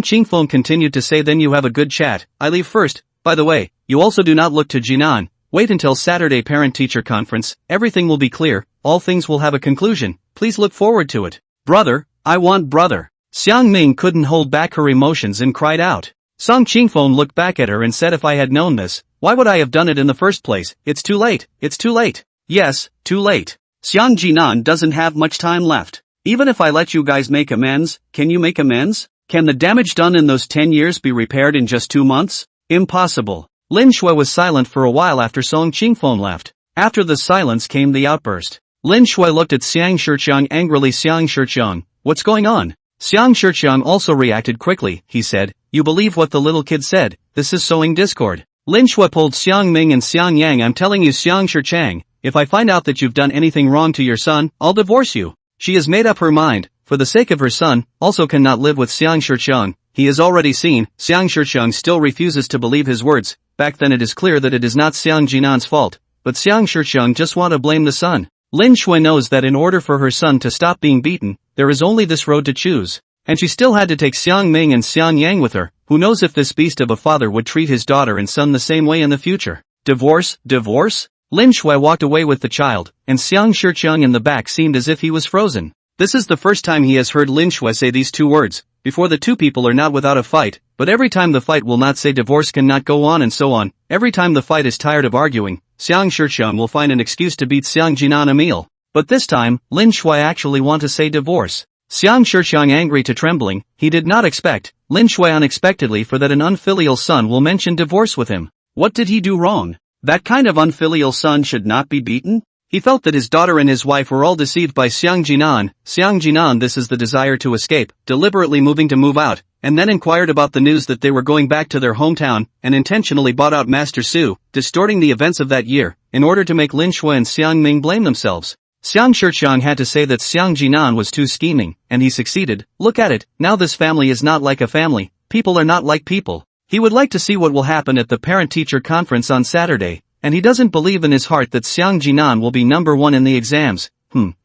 Qingfeng continued to say, then you have a good chat. I leave first. By the way, you also do not look to Jinan. Wait until Saturday parent-teacher conference. Everything will be clear. All things will have a conclusion. Please look forward to it. Brother, I want brother. Xiang Ming couldn't hold back her emotions and cried out. Song Qingfeng looked back at her and said, if I had known this, why would I have done it in the first place? It's too late. Yes, too late. Xiang Jinan doesn't have much time left. Even if I let you guys make amends, can you make amends? Can the damage done in those 10 years be repaired in just 2 months? Impossible. Lin Shui was silent for a while after Song Qingfeng left. After the silence came the outburst. Lin Shui looked at Xiang Shiqiang angrily. Xiang Shiqiang, what's going on? Xiang Shiqiang also reacted quickly. He said, you believe what the little kid said, this is sowing discord. Lin Shui pulled Xiang Ming and Xiang Yang. I'm telling you Xiang Shiqiang, if I find out that you've done anything wrong to your son, I'll divorce you. She has made up her mind, for the sake of her son, also cannot live with Xiang Shiqiang. He has already seen. Xiang Shiqiang still refuses to believe his words. Back then it is clear that it is not Xiang Jinan's fault, but Xiang Shiqiang just want to blame the son. Lin Shui knows that in order for her son to stop being beaten, there is only this road to choose. And she still had to take Xiang Ming and Xiang Yang with her. Who knows if this beast of a father would treat his daughter and son the same way in the future. Divorce, divorce? Lin Shui walked away with the child, and Xiang Shiqiang in the back seemed as if he was frozen. This is the first time he has heard Lin Shui say these two words. Before, the two people are not without a fight, but every time the fight will not say divorce cannot go on and so on. Every time the fight is tired of arguing, Xiang Shiqiang will find an excuse to beat Xiang Jinan a meal. But this time, Lin Shui actually want to say divorce. Xiang Shiqiang angry to trembling, he did not expect, Lin Shui unexpectedly for that an unfilial son will mention divorce with him. What did he do wrong? That kind of unfilial son should not be beaten? He felt that his daughter and his wife were all deceived by Xiang Jinan. Xiang Jinan, this is the desire to escape, deliberately moving to move out, and then inquired about the news that they were going back to their hometown, and intentionally bought out Master Su, distorting the events of that year, in order to make Lin Shui and Xiang Ming blame themselves. Xiang Shiqiang had to say that Xiang Jinan was too scheming, and he succeeded. Look at it, now this family is not like a family, people are not like people. He would like to see what will happen at the parent-teacher conference on Saturday, and he doesn't believe in his heart that Xiang Jinan will be number 1 in the exams.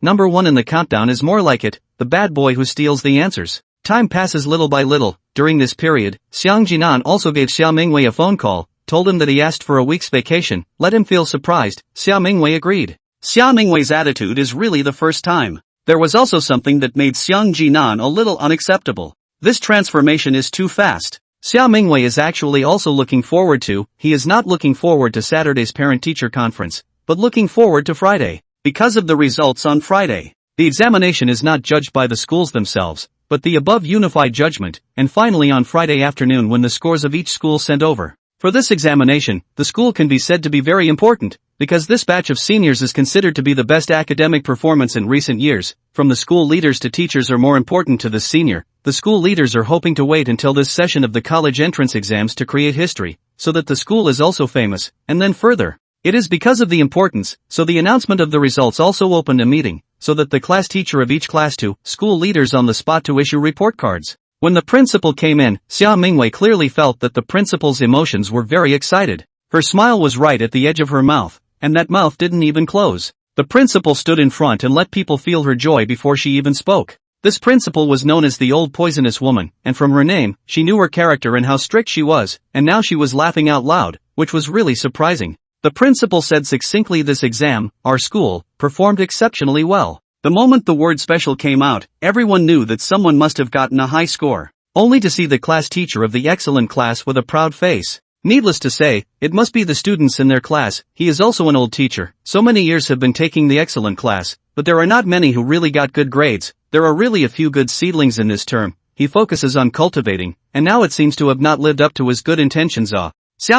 Number 1 in the countdown is more like it, the bad boy who steals the answers. Time passes little by little. During this period, Xiang Jinan also gave Xiao Mingwei a phone call, told him that he asked for a week's vacation, let him feel surprised. Xiao Mingwei agreed. Xiao Mingwei's attitude is really the first time. There was also something that made Xiang Jinan a little unacceptable. This transformation is too fast. Xiao Mingwei is actually also looking forward to, he is not looking forward to Saturday's parent-teacher conference, but looking forward to Friday. Because of the results on Friday, the examination is not judged by the schools themselves, but the above unified judgment, and finally on Friday afternoon when the scores of each school sent over. For this examination, the school can be said to be very important, because this batch of seniors is considered to be the best academic performance in recent years. From the school leaders to teachers are more important to this senior. The school leaders are hoping to wait until this session of the college entrance exams to create history, so that the school is also famous, and then further. It is because of the importance, so the announcement of the results also opened a meeting, so that the class teacher of each class to school leaders on the spot to issue report cards. When the principal came in, Xiao Mingwei clearly felt that the principal's emotions were very excited. Her smile was right at the edge of her mouth, and that mouth didn't even close. The principal stood in front and let people feel her joy before she even spoke. This principal was known as the Old Poisonous Woman, and from her name, she knew her character and how strict she was, and now she was laughing out loud, which was really surprising. The principal said succinctly, this exam, our school, performed exceptionally well. The moment the word special came out, everyone knew that someone must have gotten a high score. Only to see the class teacher of the excellent class with a proud face. Needless to say, it must be the students in their class. He is also an old teacher. So many years have been taking the excellent class, but there are not many who really got good grades. There are really a few good seedlings in this term. He focuses on cultivating, and now it seems to have not lived up to his good intentions. Xiao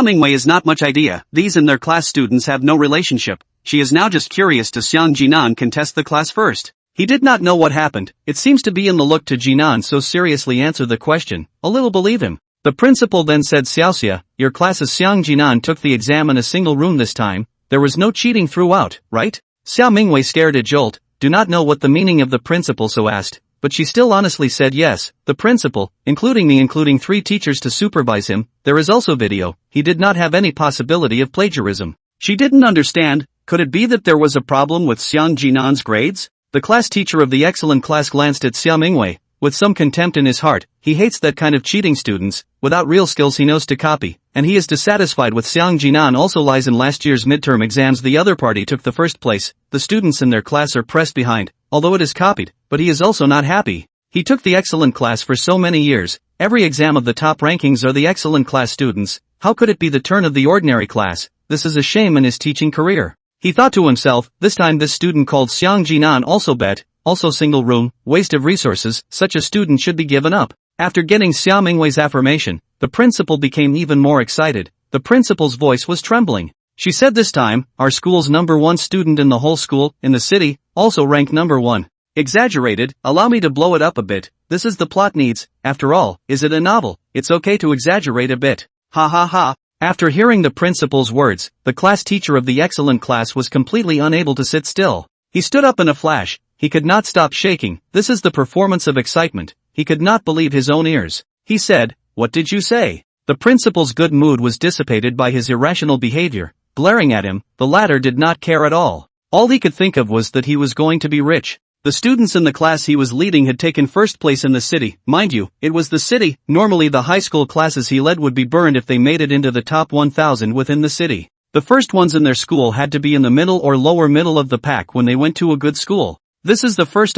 Mingwei is not much idea. These and their class students have no relationship. She is now just curious to Xiang Jinan contest the class first. He did not know what happened. It seems to be in the look to Jinan so seriously answer the question. A little believe him. The principal then said, Xiaoxia, your class's Xiang Jinan took the exam in a single room this time. There was no cheating throughout, right? Xiao Mingwei scared a jolt, do not know what the meaning of the principal so asked, but she still honestly said yes. The principal, including me, including 3 teachers to supervise him, there is also video. He did not have any possibility of plagiarism. She didn't understand. Could it be that there was a problem with Xiang Jinan's grades? The class teacher of the excellent class glanced at Xiao Mingwei, with some contempt in his heart. He hates that kind of cheating students, without real skills he knows to copy, and he is dissatisfied with Xiang Jinan also lies in last year's midterm exams the other party took the first place, the students in their class are pressed behind, although it is copied, but he is also not happy. He took the excellent class for so many years, every exam of the top rankings are the excellent class students, how could it be the turn of the ordinary class? This is a shame in his teaching career. He thought to himself, this time this student called Xiang Jinan also bet, also single room, waste of resources, such a student should be given up. After getting Xia Mingwei's affirmation, the principal became even more excited. The principal's voice was trembling. She said this time, our school's #1 student in the whole school, in the city, also ranked #1. Exaggerated, allow me to blow it up a bit, this is the plot needs, after all, is it a novel, it's okay to exaggerate a bit. Ha ha ha. After hearing the principal's words, the class teacher of the excellent class was completely unable to sit still. He stood up in a flash, he could not stop shaking, this is the performance of excitement, he could not believe his own ears. He said, what did you say? The principal's good mood was dissipated by his irrational behavior. Glaring at him, the latter did not care at all. All he could think of was that he was going to be rich. The students in the class he was leading had taken first place in the city. Mind you, it was the city. Normally the high school classes he led would be burned if they made it into the top 1,000 within the city. The first ones in their school had to be in the middle or lower middle of the pack when they went to a good school. This is the first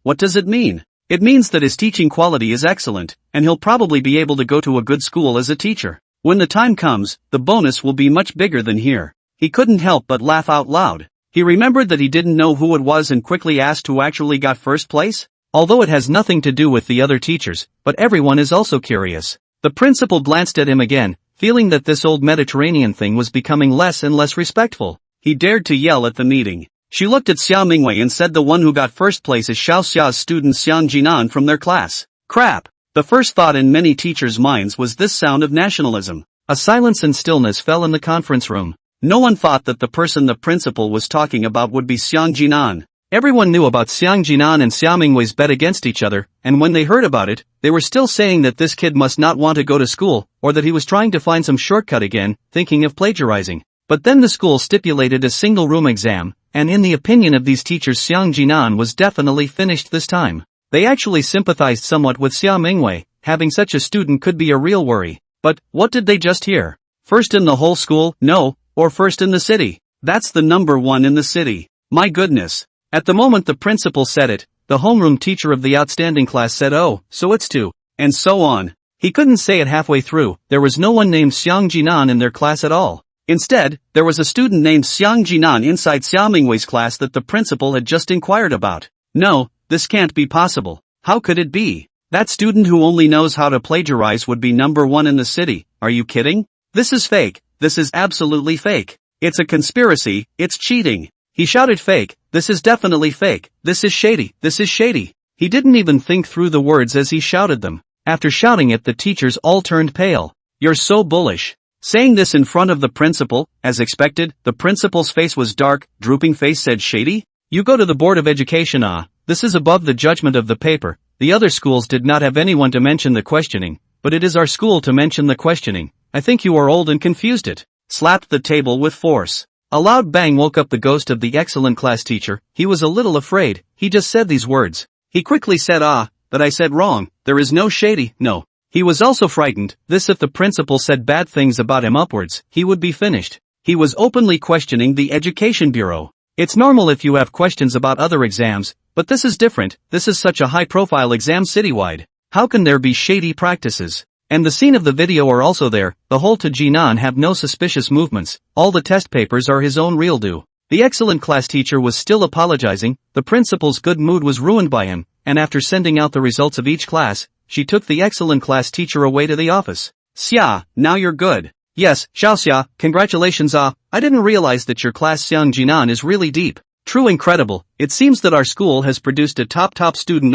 what does it mean? It means that his teaching quality is excellent, and he'll probably be able to go to a good school as a teacher. When the time comes, the bonus will be much bigger than here. He couldn't help but laugh out loud. He remembered that he didn't know who it was and quickly asked who actually got first place. Although it has nothing to do with the other teachers, but everyone is also curious. The principal glanced at him again, feeling that this old Mediterranean thing was becoming less and less respectful. He dared to yell at the meeting. She looked at Xia Mingwei and said the one who got first place is Xiao Xia's student Xiang Jinan from their class. Crap! The first thought in many teachers' minds was this sound of nationalism. A silence and stillness fell in the conference room. No one thought that the person the principal was talking about would be Xiang Jinan. Everyone knew about Xiang Jinan and Xia Mingwei's bet against each other, and when they heard about it, they were still saying that this kid must not want to go to school, or that he was trying to find some shortcut again, thinking of plagiarizing. But then the school stipulated a single-room exam, and in the opinion of these teachers Xiang Jinan was definitely finished this time. They actually sympathized somewhat with Xia Mingwei. Having such a student could be a real worry. But, what did they just hear? First in the whole school? No. Or first in the city? That's the #1 in the city. My goodness. At the moment the principal said it, the homeroom teacher of the outstanding class said oh, so it's 2. And so on. He couldn't say it halfway through, there was no one named Xiang Jinan in their class at all. Instead, there was a student named Xiang Jinan inside Xia Mingwei's class that the principal had just inquired about. No, this can't be possible. How could it be? That student who only knows how to plagiarize would be #1 in the city. Are you kidding? This is fake. This is absolutely fake. It's a conspiracy, it's cheating. He shouted fake, this is definitely fake, this is shady, this is shady. He didn't even think through the words as he shouted them. After shouting it the teachers all turned pale. You're so bullish. Saying this in front of the principal, as expected, the principal's face was dark, drooping face said shady? You go to the Board of Education this is above the judgment of the paper. The other schools did not have anyone to mention the questioning, but it is our school to mention the questioning. I think you are old and confused it. Slapped the table with force. A loud bang woke up the ghost of the excellent class teacher. He was a little afraid. He just said these words. He quickly said but I said wrong, there is no shady, no. He was also frightened. This if the principal said bad things about him upwards, he would be finished. He was openly questioning the Education Bureau. It's normal if you have questions about other exams, but this is different. This is such a high-profile exam citywide. How can there be shady practices? And the scene of the video are also there. The whole to Jinan have no suspicious movements. All the test papers are his own real do. The excellent class teacher was still apologizing. The principal's good mood was ruined by him, and after sending out the results of each class, she took the excellent class teacher away to the office. Xia, now you're good. Yes, Xiaoxia, congratulations I didn't realize that your class Xiang Jinan is really deep. True incredible, it seems that our school has produced a top student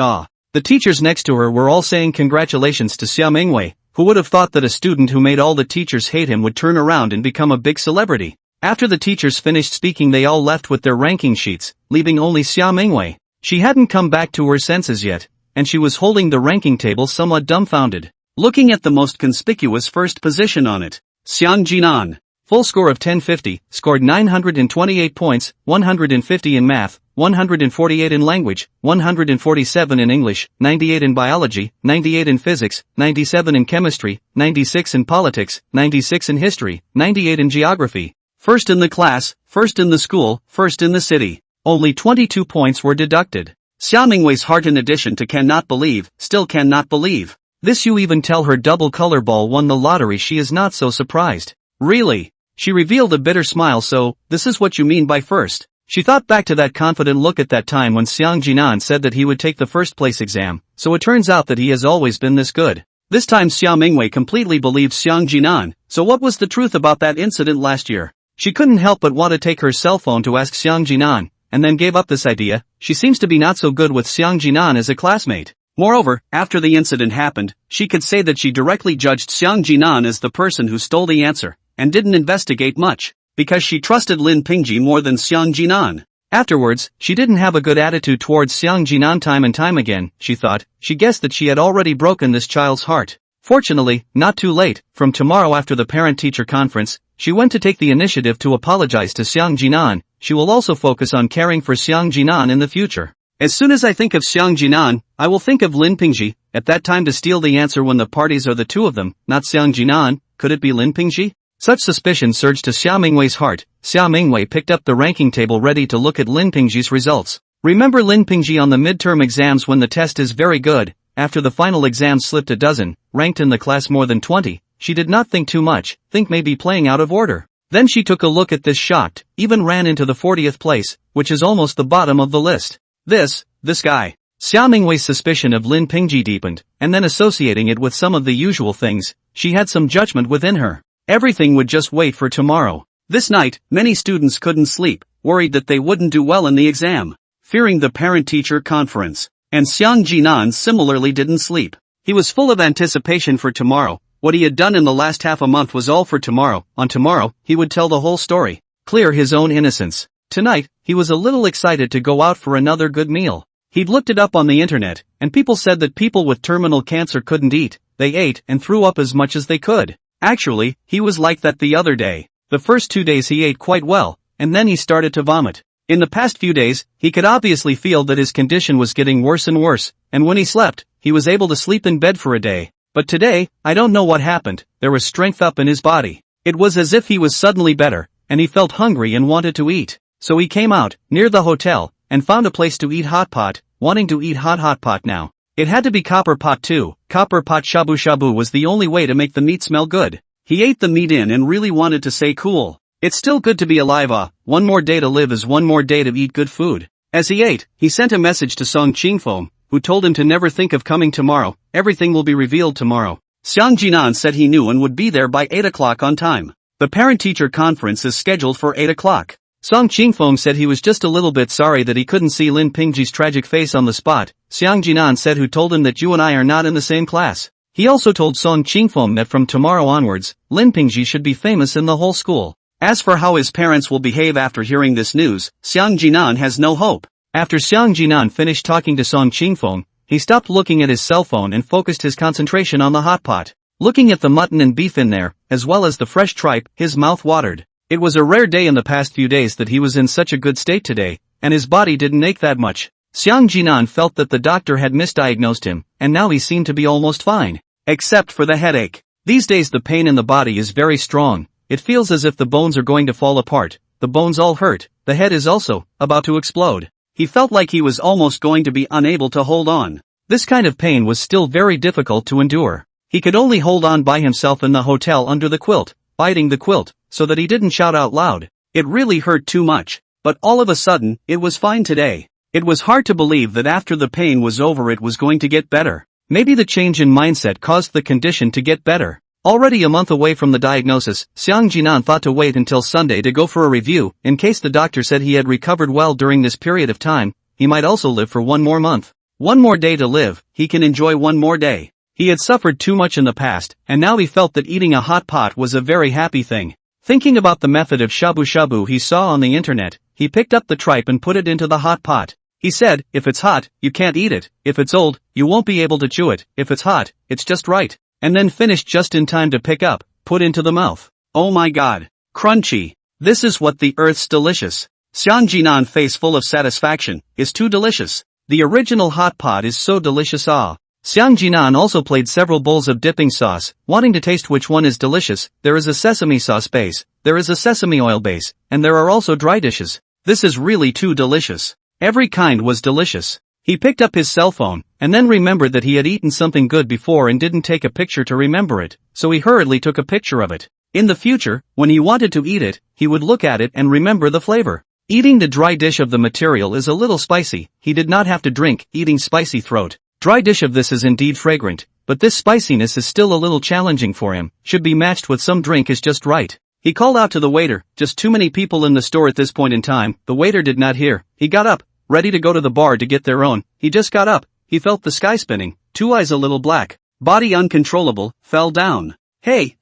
The teachers next to her were all saying congratulations to Xia Mingwei. Who would have thought that a student who made all the teachers hate him would turn around and become a big celebrity? After the teachers finished speaking they all left with their ranking sheets, leaving only Xia Mingwei. She hadn't come back to her senses yet, and she was holding the ranking table somewhat dumbfounded, looking at the most conspicuous first position on it. Xiang Jinan. Full score of 1050, scored 928 points, 150 in math, 148 in language, 147 in English, 98 in biology, 98 in physics, 97 in chemistry, 96 in politics, 96 in history, 98 in geography. First in the class, first in the school, first in the city. Only 22 points were deducted. Xia Mingwei's heart in addition to cannot believe, still cannot believe. This you even tell her double color ball won the lottery she is not so surprised. Really? She revealed a bitter smile. So, this is what you mean by first. She thought back to that confident look at that time when Xiang Jinan said that he would take the first place exam, so it turns out that he has always been this good. This time Xia Mingwei completely believed Xiang Jinan, so what was the truth about that incident last year? She couldn't help but want to take her cell phone to ask Xiang Jinan, and then gave up this idea. She seems to be not so good with Xiang Jinan as a classmate. Moreover, after the incident happened, she could say that she directly judged Xiang Jinan as the person who stole the answer, and didn't investigate much, because she trusted Lin Pingji more than Xiang Jinan. Afterwards, she didn't have a good attitude towards Xiang Jinan time and time again, she thought. She guessed that she had already broken this child's heart. Fortunately, not too late. From tomorrow after the parent-teacher conference, she went to take the initiative to apologize to Xiang Jinan. She will also focus on caring for Xiang Jinan in the future. As soon as I think of Xiang Jinan, I will think of Lin Pingji. At that time to steal the answer when the parties are the two of them, not Xiang Jinan. Could it be Lin Pingji? Such suspicion surged to Xia Mingwei's heart. Xia Mingwei picked up the ranking table ready to look at Lin Pingji's results. Remember Lin Pingji on the midterm exams when the test is very good? After the final exam slipped a dozen, ranked in the class more than 20, she did not think too much, think maybe playing out of order. Then she took a look at this shocked, even ran into the 40th place, which is almost the bottom of the list. This guy. Xia Mingwei's suspicion of Lin Pingji deepened, and then associating it with some of the usual things, she had some judgment within her. Everything would just wait for tomorrow. This night, many students couldn't sleep, worried that they wouldn't do well in the exam, fearing the parent-teacher conference. And Xiang Jinan similarly didn't sleep. He was full of anticipation for tomorrow. What he had done in the last half a month was all for tomorrow. On tomorrow, he would tell the whole story, clear his own innocence. Tonight, he was a little excited to go out for another good meal. He'd looked it up on the internet, and people said that people with terminal cancer couldn't eat. They ate and threw up as much as they could. Actually, he was like that the other day. The first 2 days he ate quite well, and then he started to vomit. In the past few days, he could obviously feel that his condition was getting worse and worse, and when he slept, he was able to sleep in bed for a day. But today, I don't know what happened, there was strength up in his body. It was as if he was suddenly better, and he felt hungry and wanted to eat. So he came out, near the hotel, and found a place to eat hot pot, wanting to eat hot pot now. It had to be copper pot too. Copper pot shabu shabu was the only way to make the meat smell good. He ate the meat in and really wanted to say cool. It's still good to be alive. One more day to live is one more day to eat good food. As he ate, he sent a message to Song Qingfeng, who told him to never think of coming tomorrow. Everything will be revealed tomorrow. Xiang Jinan said he knew and would be there by 8 o'clock on time. The parent-teacher conference is scheduled for 8 o'clock. Song Qingfeng said he was just a little bit sorry that he couldn't see Lin Pingji's tragic face on the spot. Xiang Jinan said who told him that you and I are not in the same class. He also told Song Qingfeng that from tomorrow onwards, Lin Pingji should be famous in the whole school. As for how his parents will behave after hearing this news, Xiang Jinan has no hope. After Xiang Jinan finished talking to Song Qingfeng, he stopped looking at his cell phone and focused his concentration on the hot pot. Looking at the mutton and beef in there, as well as the fresh tripe, his mouth watered. It was a rare day in the past few days that he was in such a good state today, and his body didn't ache that much. Xiang Jinan felt that the doctor had misdiagnosed him, and now he seemed to be almost fine. Except for the headache. These days the pain in the body is very strong. It feels as if the bones are going to fall apart. The bones all hurt. The head is also about to explode. He felt like he was almost going to be unable to hold on. This kind of pain was still very difficult to endure. He could only hold on by himself in the hotel under the quilt, biting the quilt, so that he didn't shout out loud. It really hurt too much. But all of a sudden, it was fine today. It was hard to believe that after the pain was over it was going to get better. Maybe the change in mindset caused the condition to get better. Already a month away from the diagnosis, Xiang Jinan thought to wait until Sunday to go for a review. In case the doctor said he had recovered well during this period of time, he might also live for one more month. One more day to live, he can enjoy one more day. He had suffered too much in the past, and now he felt that eating a hot pot was a very happy thing. Thinking about the method of shabu shabu he saw on the internet, he picked up the tripe and put it into the hot pot. He said, if it's hot, you can't eat it. If it's old, you won't be able to chew it. If it's hot, it's just right. And then finished just in time to pick up, put into the mouth. Oh my god. Crunchy. This is what the earth's delicious. Xiang Jinan face full of satisfaction, is too delicious. The original hot pot is so delicious. Xiang Jinan also played several bowls of dipping sauce, wanting to taste which one is delicious. There is a sesame sauce base, there is a sesame oil base, and there are also dry dishes. This is really too delicious. Every kind was delicious. He picked up his cell phone, and then remembered that he had eaten something good before and didn't take a picture to remember it, so he hurriedly took a picture of it. In the future, when he wanted to eat it, he would look at it and remember the flavor. Eating the dry dish of the material is a little spicy. He did not have to drink, eating spicy throat. Dry dish of this is indeed fragrant, but this spiciness is still a little challenging for him, should be matched with some drink is just right. He called out to the waiter, just too many people in the store at this point in time. The waiter did not hear. He got up, ready to go to the bar to get their own. He just got up, he felt the sky spinning, two eyes a little black, body uncontrollable, fell down. Hey,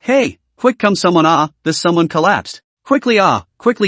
quick come someone this someone collapsed. Quickly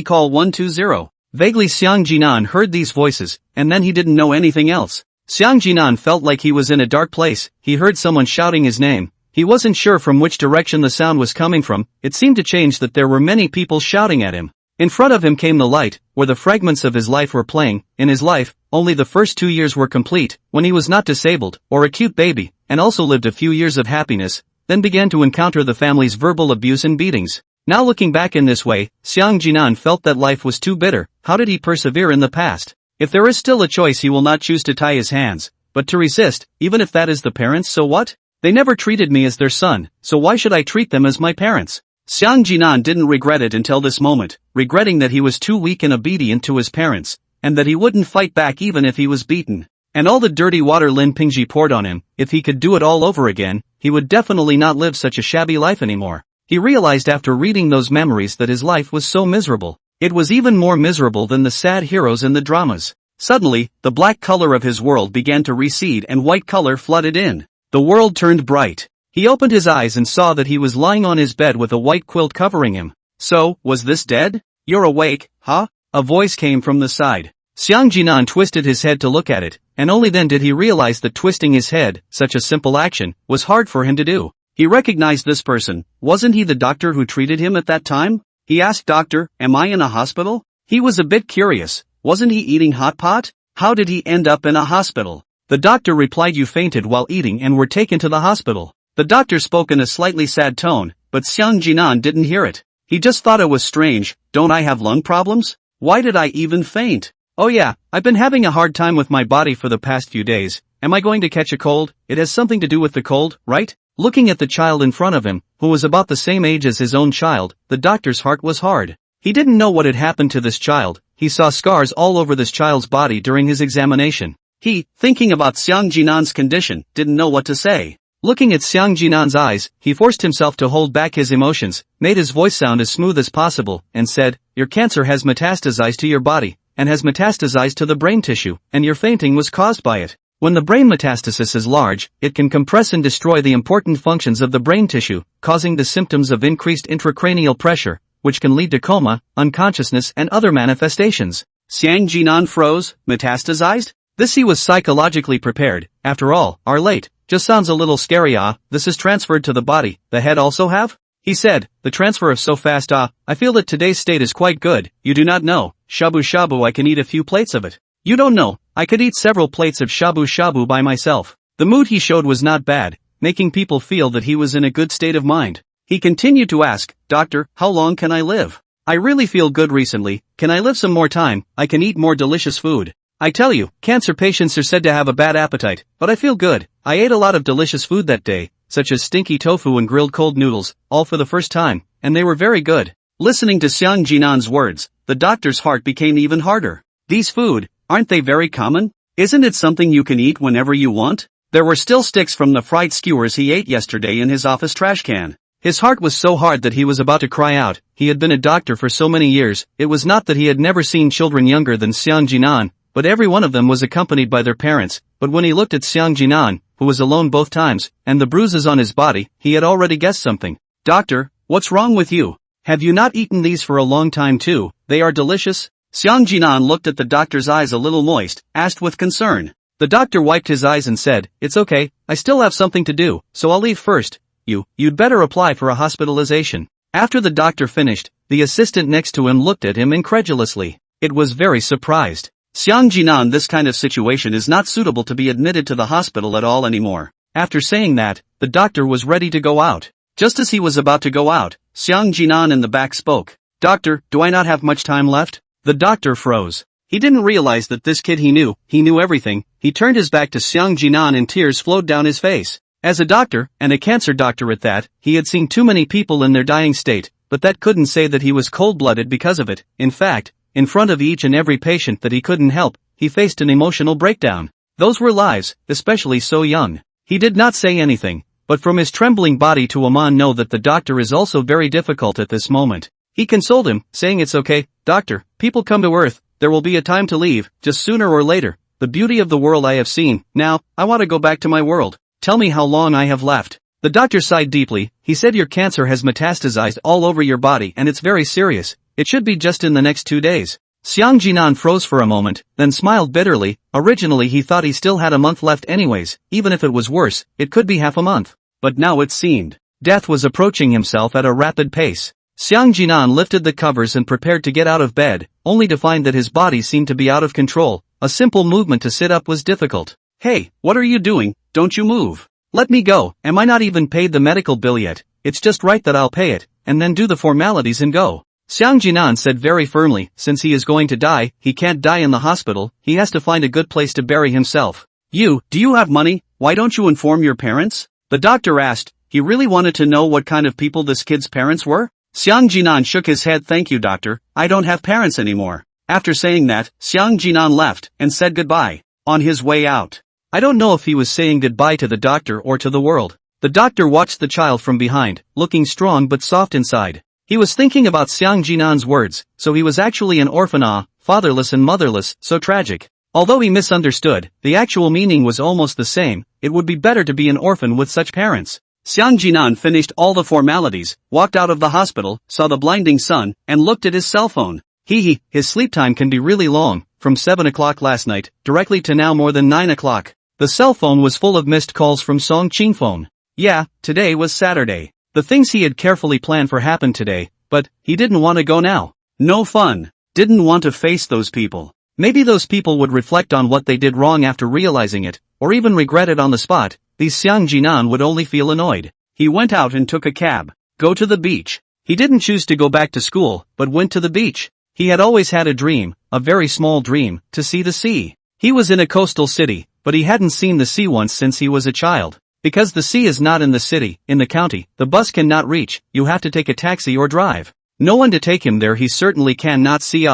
call 120. Vaguely Xiang Jinan heard these voices, and then he didn't know anything else. Xiang Jinan felt like he was in a dark place. He heard someone shouting his name. He wasn't sure from which direction the sound was coming from. It seemed to change that there were many people shouting at him. In front of him came the light, where the fragments of his life were playing. In his life, only the first 2 years were complete, when he was not disabled, or a cute baby, and also lived a few years of happiness, then began to encounter the family's verbal abuse and beatings. Now looking back in this way, Xiang Jinan felt that life was too bitter. How did he persevere in the past? If there is still a choice, he will not choose to tie his hands, but to resist, even if that is the parents. So what? They never treated me as their son, so why should I treat them as my parents? Xiang Jinan didn't regret it until this moment, regretting that he was too weak and obedient to his parents, and that he wouldn't fight back even if he was beaten. And all the dirty water Lin Pingji poured on him, if he could do it all over again, he would definitely not live such a shabby life anymore. He realized after reading those memories that his life was so miserable. It was even more miserable than the sad heroes in the dramas. Suddenly, the black color of his world began to recede and white color flooded in. The world turned bright. He opened his eyes and saw that he was lying on his bed with a white quilt covering him. So, was this dead? You're awake, huh? A voice came from the side. Xiang Jinan twisted his head to look at it, and only then did he realize that twisting his head, such a simple action, was hard for him to do. He recognized this person. Wasn't he the doctor who treated him at that time? He asked, Doctor, am I in a hospital? He was a bit curious. Wasn't he eating hot pot? How did he end up in a hospital? The doctor replied, you fainted while eating and were taken to the hospital. The doctor spoke in a slightly sad tone, but Xiang Jinan didn't hear it. He just thought it was strange. Don't I have lung problems? Why did I even faint? Oh yeah, I've been having a hard time with my body for the past few days. Am I going to catch a cold? It has something to do with the cold, right? Looking at the child in front of him, who was about the same age as his own child, the doctor's heart was hard. He didn't know what had happened to this child. He saw scars all over this child's body during his examination. He, thinking about Xiang Jinan's condition, didn't know what to say. Looking at Xiang Jinan's eyes, he forced himself to hold back his emotions, made his voice sound as smooth as possible, and said, your cancer has metastasized to your body, and has metastasized to the brain tissue, and your fainting was caused by it. When the brain metastasis is large, it can compress and destroy the important functions of the brain tissue, causing the symptoms of increased intracranial pressure, which can lead to coma, unconsciousness and other manifestations. Xiang Jinan froze. Metastasized? This he was psychologically prepared. After all, are late. Just sounds a little scary. This is transferred to the body. The head also have? He said, the transfer of so fast. I feel that today's state is quite good. You do not know. Shabu shabu, I can eat a few plates of it. You don't know. I could eat several plates of shabu shabu by myself. The mood he showed was not bad, making people feel that he was in a good state of mind. He continued to ask, Doctor, how long can I live? I really feel good recently. Can I live some more time? I can eat more delicious food. I tell you, cancer patients are said to have a bad appetite, but I feel good. I ate a lot of delicious food that day, such as stinky tofu and grilled cold noodles, all for the first time, and they were very good. Listening to Xiang Jinan's words, the doctor's heart became even harder. These food, aren't they very common? Isn't it something you can eat whenever you want? There were still sticks from the fried skewers he ate yesterday in his office trash can. His heart was so hard that he was about to cry out. He had been a doctor for so many years. It was not that he had never seen children younger than Xiang Jinan, but every one of them was accompanied by their parents. But when he looked at Xiang Jinan, who was alone both times, and the bruises on his body, he had already guessed something. Doctor, what's wrong with you? Have you not eaten these for a long time too? They are delicious. Xiang Jinan looked at the doctor's eyes a little moist, asked with concern. The doctor wiped his eyes and said, it's okay, I still have something to do, so I'll leave first. You'd better apply for a hospitalization. After the doctor finished, the assistant next to him looked at him incredulously. It was very surprised. Xiang Jinan, this kind of situation is not suitable to be admitted to the hospital at all anymore. After saying that, the doctor was ready to go out. Just as he was about to go out, Xiang Jinan in the back spoke. Doctor, do I not have much time left? The doctor froze. He didn't realize that this kid he knew everything. He turned his back to Xiang Jinan and tears flowed down his face. As a doctor, and a cancer doctor at that, he had seen too many people in their dying state, but that couldn't say that he was cold-blooded because of it. In fact, in front of each and every patient that he couldn't help, he faced an emotional breakdown. Those were lives, especially so young. He did not say anything, but from his trembling body to Aman know that the doctor is also very difficult at this moment. He consoled him, saying it's okay, doctor, people come to Earth, there will be a time to leave, just sooner or later. The beauty of the world I have seen, now, I want to go back to my world. Tell me how long I have left. The doctor sighed deeply. He said your cancer has metastasized all over your body and it's very serious. It should be just in the next 2 days. Xiang Jinan froze for a moment, then smiled bitterly. Originally he thought he still had a month left anyways, even if it was worse, it could be half a month. But now it seemed death was approaching himself at a rapid pace. Xiang Jinan lifted the covers and prepared to get out of bed, only to find that his body seemed to be out of control. A simple movement to sit up was difficult. Hey, what are you doing? Don't you move. Let me go. Am I not even paid the medical bill yet? It's just right that I'll pay it, and then do the formalities and go. Xiang Jinan said very firmly, since he is going to die, he can't die in the hospital, he has to find a good place to bury himself. Do you have money? Why don't you inform your parents? The doctor asked. He really wanted to know what kind of people this kid's parents were. Xiang Jinan shook his head. Thank you, doctor, I don't have parents anymore. After saying that, Xiang Jinan left, and said goodbye. On his way out, I don't know if he was saying goodbye to the doctor or to the world. The doctor watched the child from behind, looking strong but soft inside. He was thinking about Xiang Jinan's words, so he was actually an orphan, fatherless and motherless, so tragic. Although he misunderstood, the actual meaning was almost the same. It would be better to be an orphan with such parents. Xiang Jinan finished all the formalities, walked out of the hospital, saw the blinding sun, and looked at his cell phone. His sleep time can be really long, from 7 o'clock last night, directly to now more than 9 o'clock. The cell phone was full of missed calls from Song Qingfeng. Yeah, today was Saturday. The things he had carefully planned for happened today, but he didn't want to go now. No fun. Didn't want to face those people. Maybe those people would reflect on what they did wrong after realizing it, or even regret it on the spot. These Xiang Jinan would only feel annoyed. He went out and took a cab. Go to the beach. He didn't choose to go back to school, but went to the beach. He had always had a dream, a very small dream, to see the sea. He was in a coastal city, but he hadn't seen the sea once since he was a child. Because the sea is not in the city, in the county, the bus cannot reach, you have to take a taxi or drive. No one to take him there. He certainly cannot see.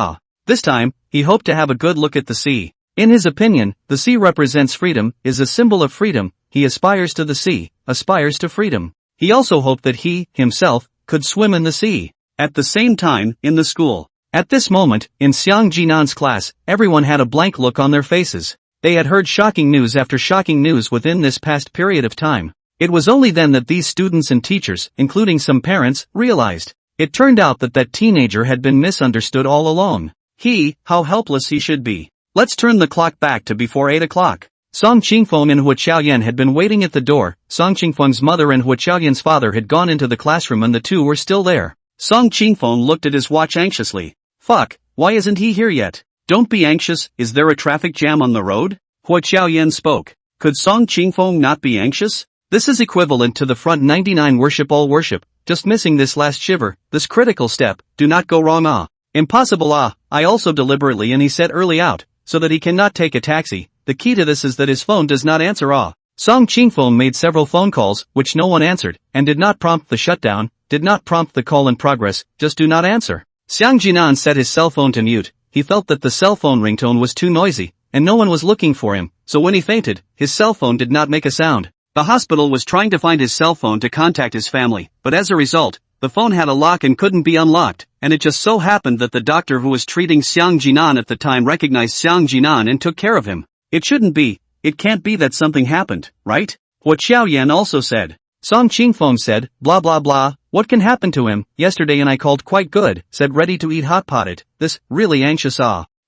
This time, he hoped to have a good look at the sea. In his opinion, the sea represents freedom, is a symbol of freedom. He aspires to the sea, aspires to freedom. He also hoped that he, himself, could swim in the sea. At the same time, in the school. At this moment, in Xiang Jinan's class, everyone had a blank look on their faces. They had heard shocking news after shocking news within this past period of time. It was only then that these students and teachers, including some parents, realized. It turned out that that teenager had been misunderstood all along. How helpless he should be. Let's turn the clock back to before 8 o'clock. Song Qingfeng and Hua Qiaoyan had been waiting at the door. Song Qingfeng's mother and Hua Qiaoyan's father had gone into the classroom and the two were still there. Song Qingfeng looked at his watch anxiously. Fuck, why isn't he here yet? Don't be anxious, is there a traffic jam on the road? Hua Qiaoyan spoke. Could Song Qingfeng not be anxious? This is equivalent to the front 99 worship all worship, just missing this last shiver, this critical step, do not go wrong. Impossible. I also deliberately and he said early out, so that he cannot take a taxi. The key to this is that his phone does not answer. Song Qingfeng made several phone calls, which no one answered, and did not prompt the shutdown, did not prompt the call in progress, just do not answer. Xiang Jinan set his cell phone to mute. He felt that the cell phone ringtone was too noisy, and no one was looking for him, so when he fainted, his cell phone did not make a sound. The hospital was trying to find his cell phone to contact his family, but as a result, the phone had a lock and couldn't be unlocked, and it just so happened that the doctor who was treating Xiang Jinan at the time recognized Xiang Jinan and took care of him. It shouldn't be. It can't be that something happened, right? Hua Qiaoyan also said. Song Qingfeng said, blah blah blah, what can happen to him? Yesterday and I called quite good, said ready to eat hot potted, this, really anxious.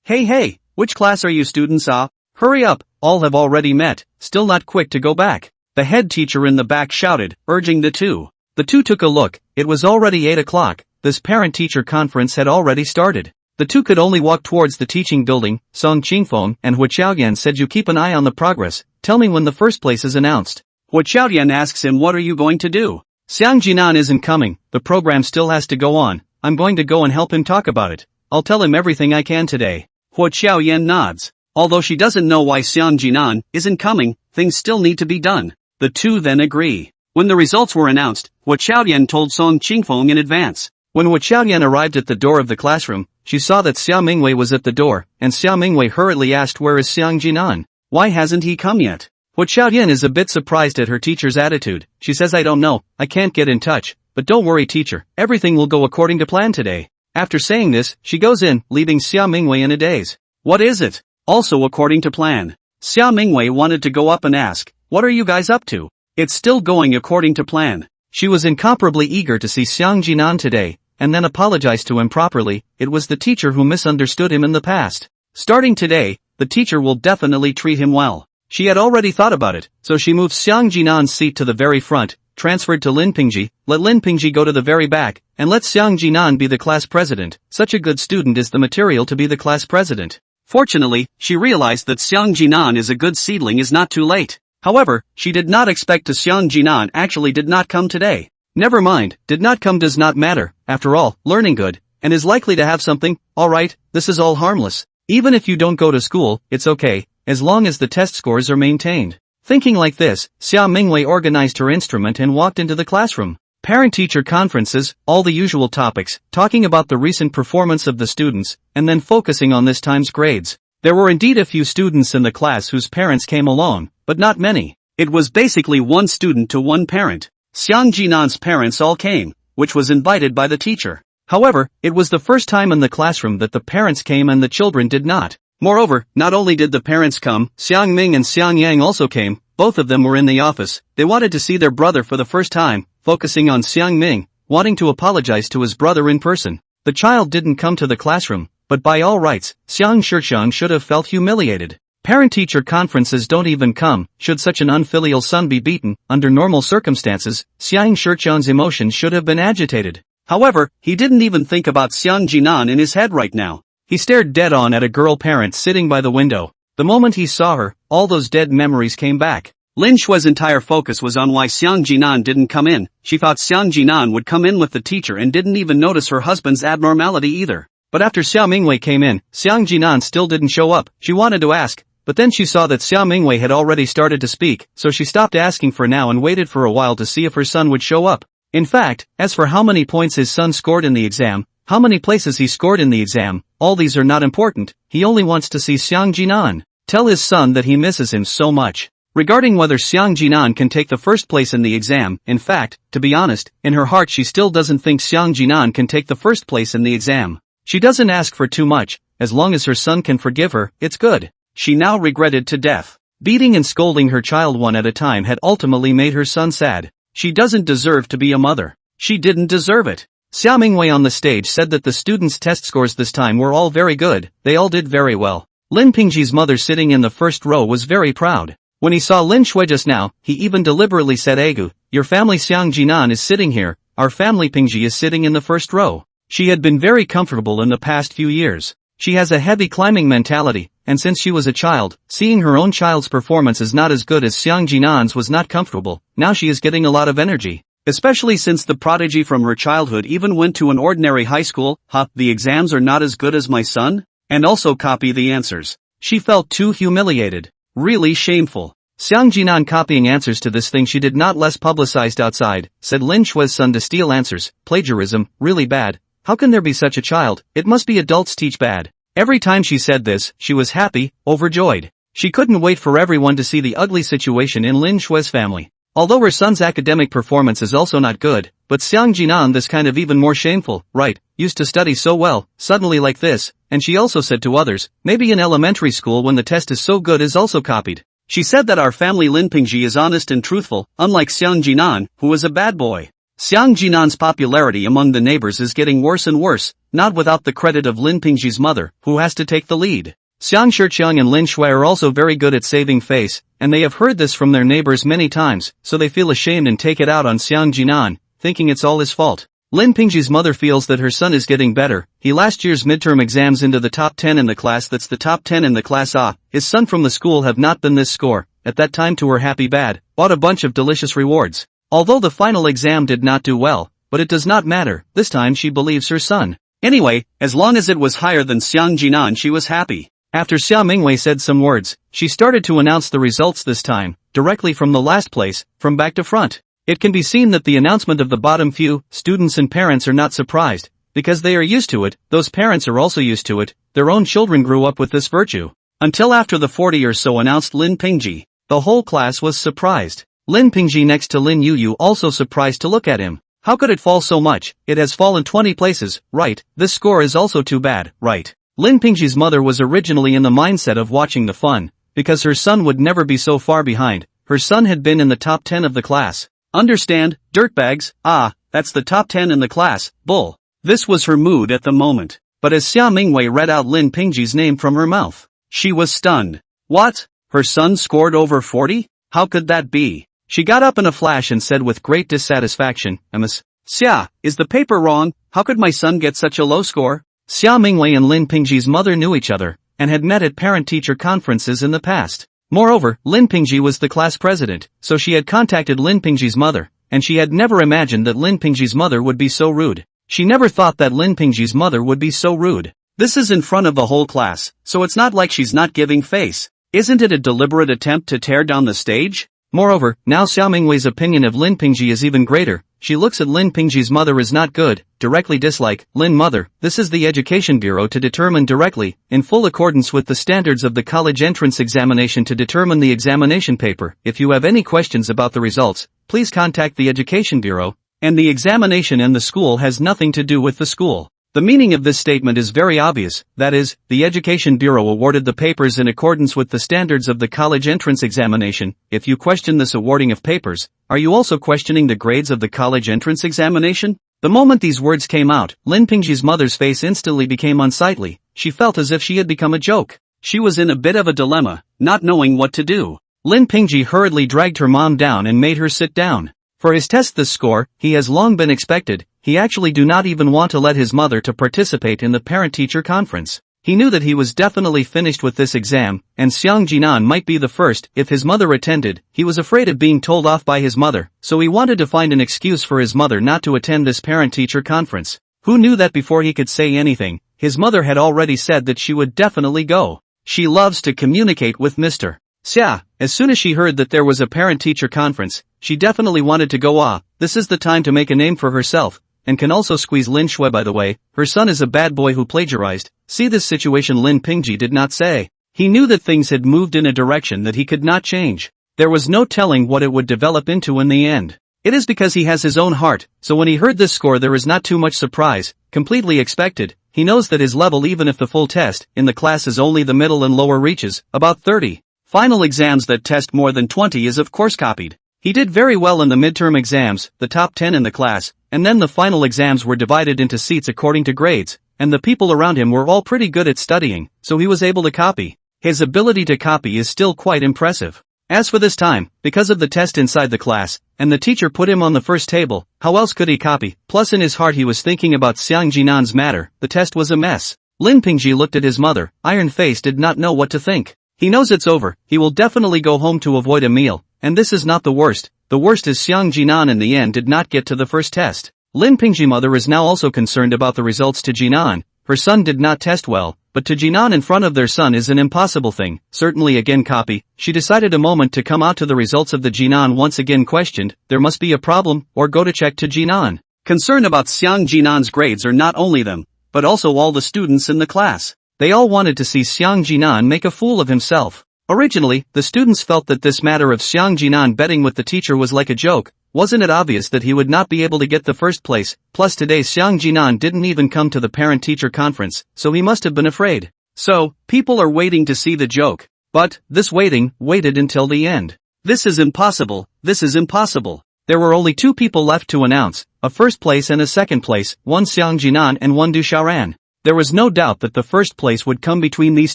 Hey, which class are you students? Hurry up, all have already met, still not quick to go back. The head teacher in the back shouted, urging the two. The two took a look, it was already 8 o'clock, this parent-teacher conference had already started. The two could only walk towards the teaching building. Song Qingfeng and Hua Qiaoyan said you keep an eye on the progress, tell me when the first place is announced. Hua Qiaoyan asks him what are you going to do? Xiang Jinan isn't coming, the program still has to go on, I'm going to go and help him talk about it. I'll tell him everything I can today. Hua Qiaoyan nods. Although she doesn't know why Xiang Jinan isn't coming, things still need to be done. The two then agree. When the results were announced, Hua Chaoyan told Song Qingfeng in advance. When Hua Chaoyan arrived at the door of the classroom, she saw that Xiao Mingwei was at the door, and Xiao Mingwei hurriedly asked, "Where is Xiang Jinan? Why hasn't he come yet?" Hua Chaoyan is a bit surprised at her teacher's attitude. She says, "I don't know, I can't get in touch, but don't worry teacher, everything will go according to plan today." After saying this, she goes in, leaving Xiao Mingwei in a daze. What is it? Also according to plan. Xiao Mingwei wanted to go up and ask, "What are you guys up to?" It's still going according to plan. She was incomparably eager to see Xiang Jinan today, and then apologized to him properly. It was the teacher who misunderstood him in the past. Starting today, the teacher will definitely treat him well. She had already thought about it, so she moved Xiang Jinan's seat to the very front, transferred to Lin Pingji, let Lin Pingji go to the very back, and let Xiang Jinan be the class president. Such a good student is the material to be the class president. Fortunately, she realized that Xiang Jinan is a good seedling is not too late. However, she did not expect to Xiang Jinan actually did not come today. Never mind, did not come does not matter, after all, learning good, and is likely to have something. Alright, this is all harmless. Even if you don't go to school, it's okay, as long as the test scores are maintained. Thinking like this, Xiao Mingwei organized her instrument and walked into the classroom. Parent-teacher conferences, all the usual topics, talking about the recent performance of the students, and then focusing on this time's grades. There were indeed a few students in the class whose parents came along, but not many. It was basically one student to one parent. Xiang Jinan's parents all came, which was invited by the teacher. However, it was the first time in the classroom that the parents came and the children did not. Moreover, not only did the parents come, Xiang Ming and Xiang Yang also came. Both of them were in the office. They wanted to see their brother for the first time, focusing on Xiang Ming, wanting to apologize to his brother in person. The child didn't come to the classroom, but by all rights, Xiang Shixiang should have felt humiliated. Parent-teacher conferences don't even come, should such an unfilial son be beaten. Under normal circumstances, Xiang Shixiang's emotions should have been agitated. However, he didn't even think about Xiang Jinan in his head right now. He stared dead on at a girl parent sitting by the window. The moment he saw her, all those dead memories came back. Lin Shui's entire focus was on why Xiang Jinan didn't come in. She thought Xiang Jinan would come in with the teacher and didn't even notice her husband's abnormality either. But after Xiao Mingwei came in, Xiang Jinan still didn't show up. She wanted to ask, but then she saw that Xiao Mingwei had already started to speak, so she stopped asking for now and waited for a while to see if her son would show up. In fact, as for how many points his son scored in the exam, how many places he scored in the exam, all these are not important. He only wants to see Xiang Jinan. Tell his son that he misses him so much. Regarding whether Xiang Jinan can take the first place in the exam, in fact, to be honest, in her heart she still doesn't think Xiang Jinan can take the first place in the exam. She doesn't ask for too much, as long as her son can forgive her, it's good. She now regretted to death. Beating and scolding her child one at a time had ultimately made her son sad. She doesn't deserve to be a mother. She didn't deserve it. Xiao Mingwei on the stage said that the students' test scores this time were all very good, they all did very well. Lin Pingji's mother sitting in the first row was very proud. When he saw Lin Shui just now, he even deliberately said, "Egu, your family Xiang Jinan is sitting here, our family Pingji is sitting in the first row." She had been very comfortable in the past few years. She has a heavy climbing mentality, and since she was a child, seeing her own child's performance is not as good as Xiang Jinan's was not comfortable. Now she is getting a lot of energy. Especially since the prodigy from her childhood even went to an ordinary high school. The exams are not as good as my son? And also copy the answers. She felt too humiliated. Really shameful. Xiang Jinan copying answers to this thing she did not less publicized outside, said Lin Shui's son to steal answers. Plagiarism, really bad. How can there be such a child? It must be adults teach bad. Every time she said this, she was happy, overjoyed. She couldn't wait for everyone to see the ugly situation in Lin Shui's family. Although her son's academic performance is also not good, but Xiang Jinan this kind of even more shameful, right, used to study so well, suddenly like this, and she also said to others, maybe in elementary school when the test is so good is also copied. She said that our family Lin Pingji is honest and truthful, unlike Xiang Jinan, who is a bad boy. Xiang Jinan's popularity among the neighbors is getting worse and worse, not without the credit of Lin Pingji's mother, who has to take the lead. Xiang Shixiang and Lin Shui are also very good at saving face, and they have heard this from their neighbors many times, so they feel ashamed and take it out on Xiang Jinan, thinking it's all his fault. Lin Pingji's mother feels that her son is getting better. He last year's midterm exams into the top 10 in the class, that's the top 10 in the class. His son from the school have not been this score. At that time to her happy bad, bought a bunch of delicious rewards. Although the final exam did not do well, but it does not matter, this time she believes her son. Anyway, as long as it was higher than Xiang Jinan she was happy. After Xiao Mingwei said some words, she started to announce the results this time. directly from the last place, from back to front. It can be seen that the announcement of the bottom few, students and parents are not surprised, because they are used to it, those parents are also used to it, their own children grew up with this virtue. Until after the 40 or so announced Lin Pingji. The whole class was surprised. Lin Pingji next to Lin Yu also surprised to look at him. How could it fall so much? It has fallen 20 places, right? This score is also too bad, right? Lin Pingji's mother was originally in the mindset of watching the fun, because her son would never be so far behind. Her son had been in the top 10 of the class. Understand, dirtbags? Ah, that's the top 10 in the class, bull. This was her mood at the moment. But as Xia Mingwei read out Lin Pingji's name from her mouth, she was stunned. What? Her son scored over 40? How could that be? She got up in a flash and said with great dissatisfaction, Ms. Xia, is the paper wrong? How could my son get such a low score? Xia Mingwei and Lin Pingji's mother knew each other, and had met at parent-teacher conferences in the past. Moreover, Lin Pingji was the class president, so she had contacted Lin Pingji's mother, and she had never imagined that Lin Pingji's mother would be so rude. She never thought that Lin Pingji's mother would be so rude. This is in front of the whole class, so it's not like she's not giving face. Isn't it a deliberate attempt to tear down the stage? Moreover, now Xia Mingwei's opinion of Lin Pingji is even greater. She looks at Lin Pingji's mother as not good, directly dislike, Lin mother, this is the Education Bureau to determine directly, in full accordance with the standards of the college entrance examination to determine the examination paper. If you have any questions about the results, please contact the Education Bureau, and the examination and the school has nothing to do with the school. The meaning of this statement is very obvious, that is, the Education Bureau awarded the papers in accordance with the standards of the college entrance examination. If you question this awarding of papers, are you also questioning the grades of the college entrance examination? The moment these words came out, Lin Pingji's mother's face instantly became unsightly. She felt as if she had become a joke. She was in a bit of a dilemma, not knowing what to do. Lin Pingji hurriedly dragged her mom down and made her sit down. For his test this score, he has long been expected. He actually do not even want to let his mother to participate in the parent-teacher conference. He knew that he was definitely finished with this exam, and Xiang Jinan might be the first. If his mother attended, he was afraid of being told off by his mother, so he wanted to find an excuse for his mother not to attend this parent-teacher conference. Who knew that before he could say anything, his mother had already said that she would definitely go. She loves to communicate with Mr. Xia. As soon as she heard that there was a parent-teacher conference, she definitely wanted to go. This is the time to make a name for herself, and can also squeeze Lin Shui. By the way, her son is a bad boy who plagiarized. See this situation Lin Pingji did not say. He knew that things had moved in a direction that he could not change. There was no telling what it would develop into in the end. It is because he has his own heart, so when he heard this score there is not too much surprise, completely expected. He knows that his level, even if the full test in the class is only the middle and lower reaches, about 30. Final exams that test more than 20 is of course copied. He did very well in the midterm exams, the top 10 in the class, and then the final exams were divided into seats according to grades, and the people around him were all pretty good at studying, so he was able to copy. His ability to copy is still quite impressive. As for this time, because of the test inside the class, and the teacher put him on the first table, how else could he copy? Plus in his heart he was thinking about Xiang Jinan's matter. The test was a mess. Lin Pingji looked at his mother, iron-faced, did not know what to think. He knows it's over, he will definitely go home to avoid a meal. And this is not the worst. The worst is Xiang Jinan in the end did not get to the first test. Lin Pingji mother is now also concerned about the results to Jinan. Her son did not test well, but to Jinan in front of their son is an impossible thing. Certainly again copy. She decided a moment to come out to the results of the Jinan once again questioned. There must be a problem, or go to check to Jinan. Concerned about Xiang Jinan's grades are not only them, but also all the students in the class. They all wanted to see Xiang Jinan make a fool of himself. Originally, the students felt that this matter of Xiang Jinan betting with the teacher was like a joke. Wasn't it obvious that he would not be able to get the first place? Plus today Xiang Jinan didn't even come to the parent-teacher conference, so he must have been afraid. So, people are waiting to see the joke. But, this waited until the end. This is impossible, this is impossible. There were only two people left to announce, a first place and a second place, one Xiang Jinan and one Du Xiaoran. There was no doubt that the first place would come between these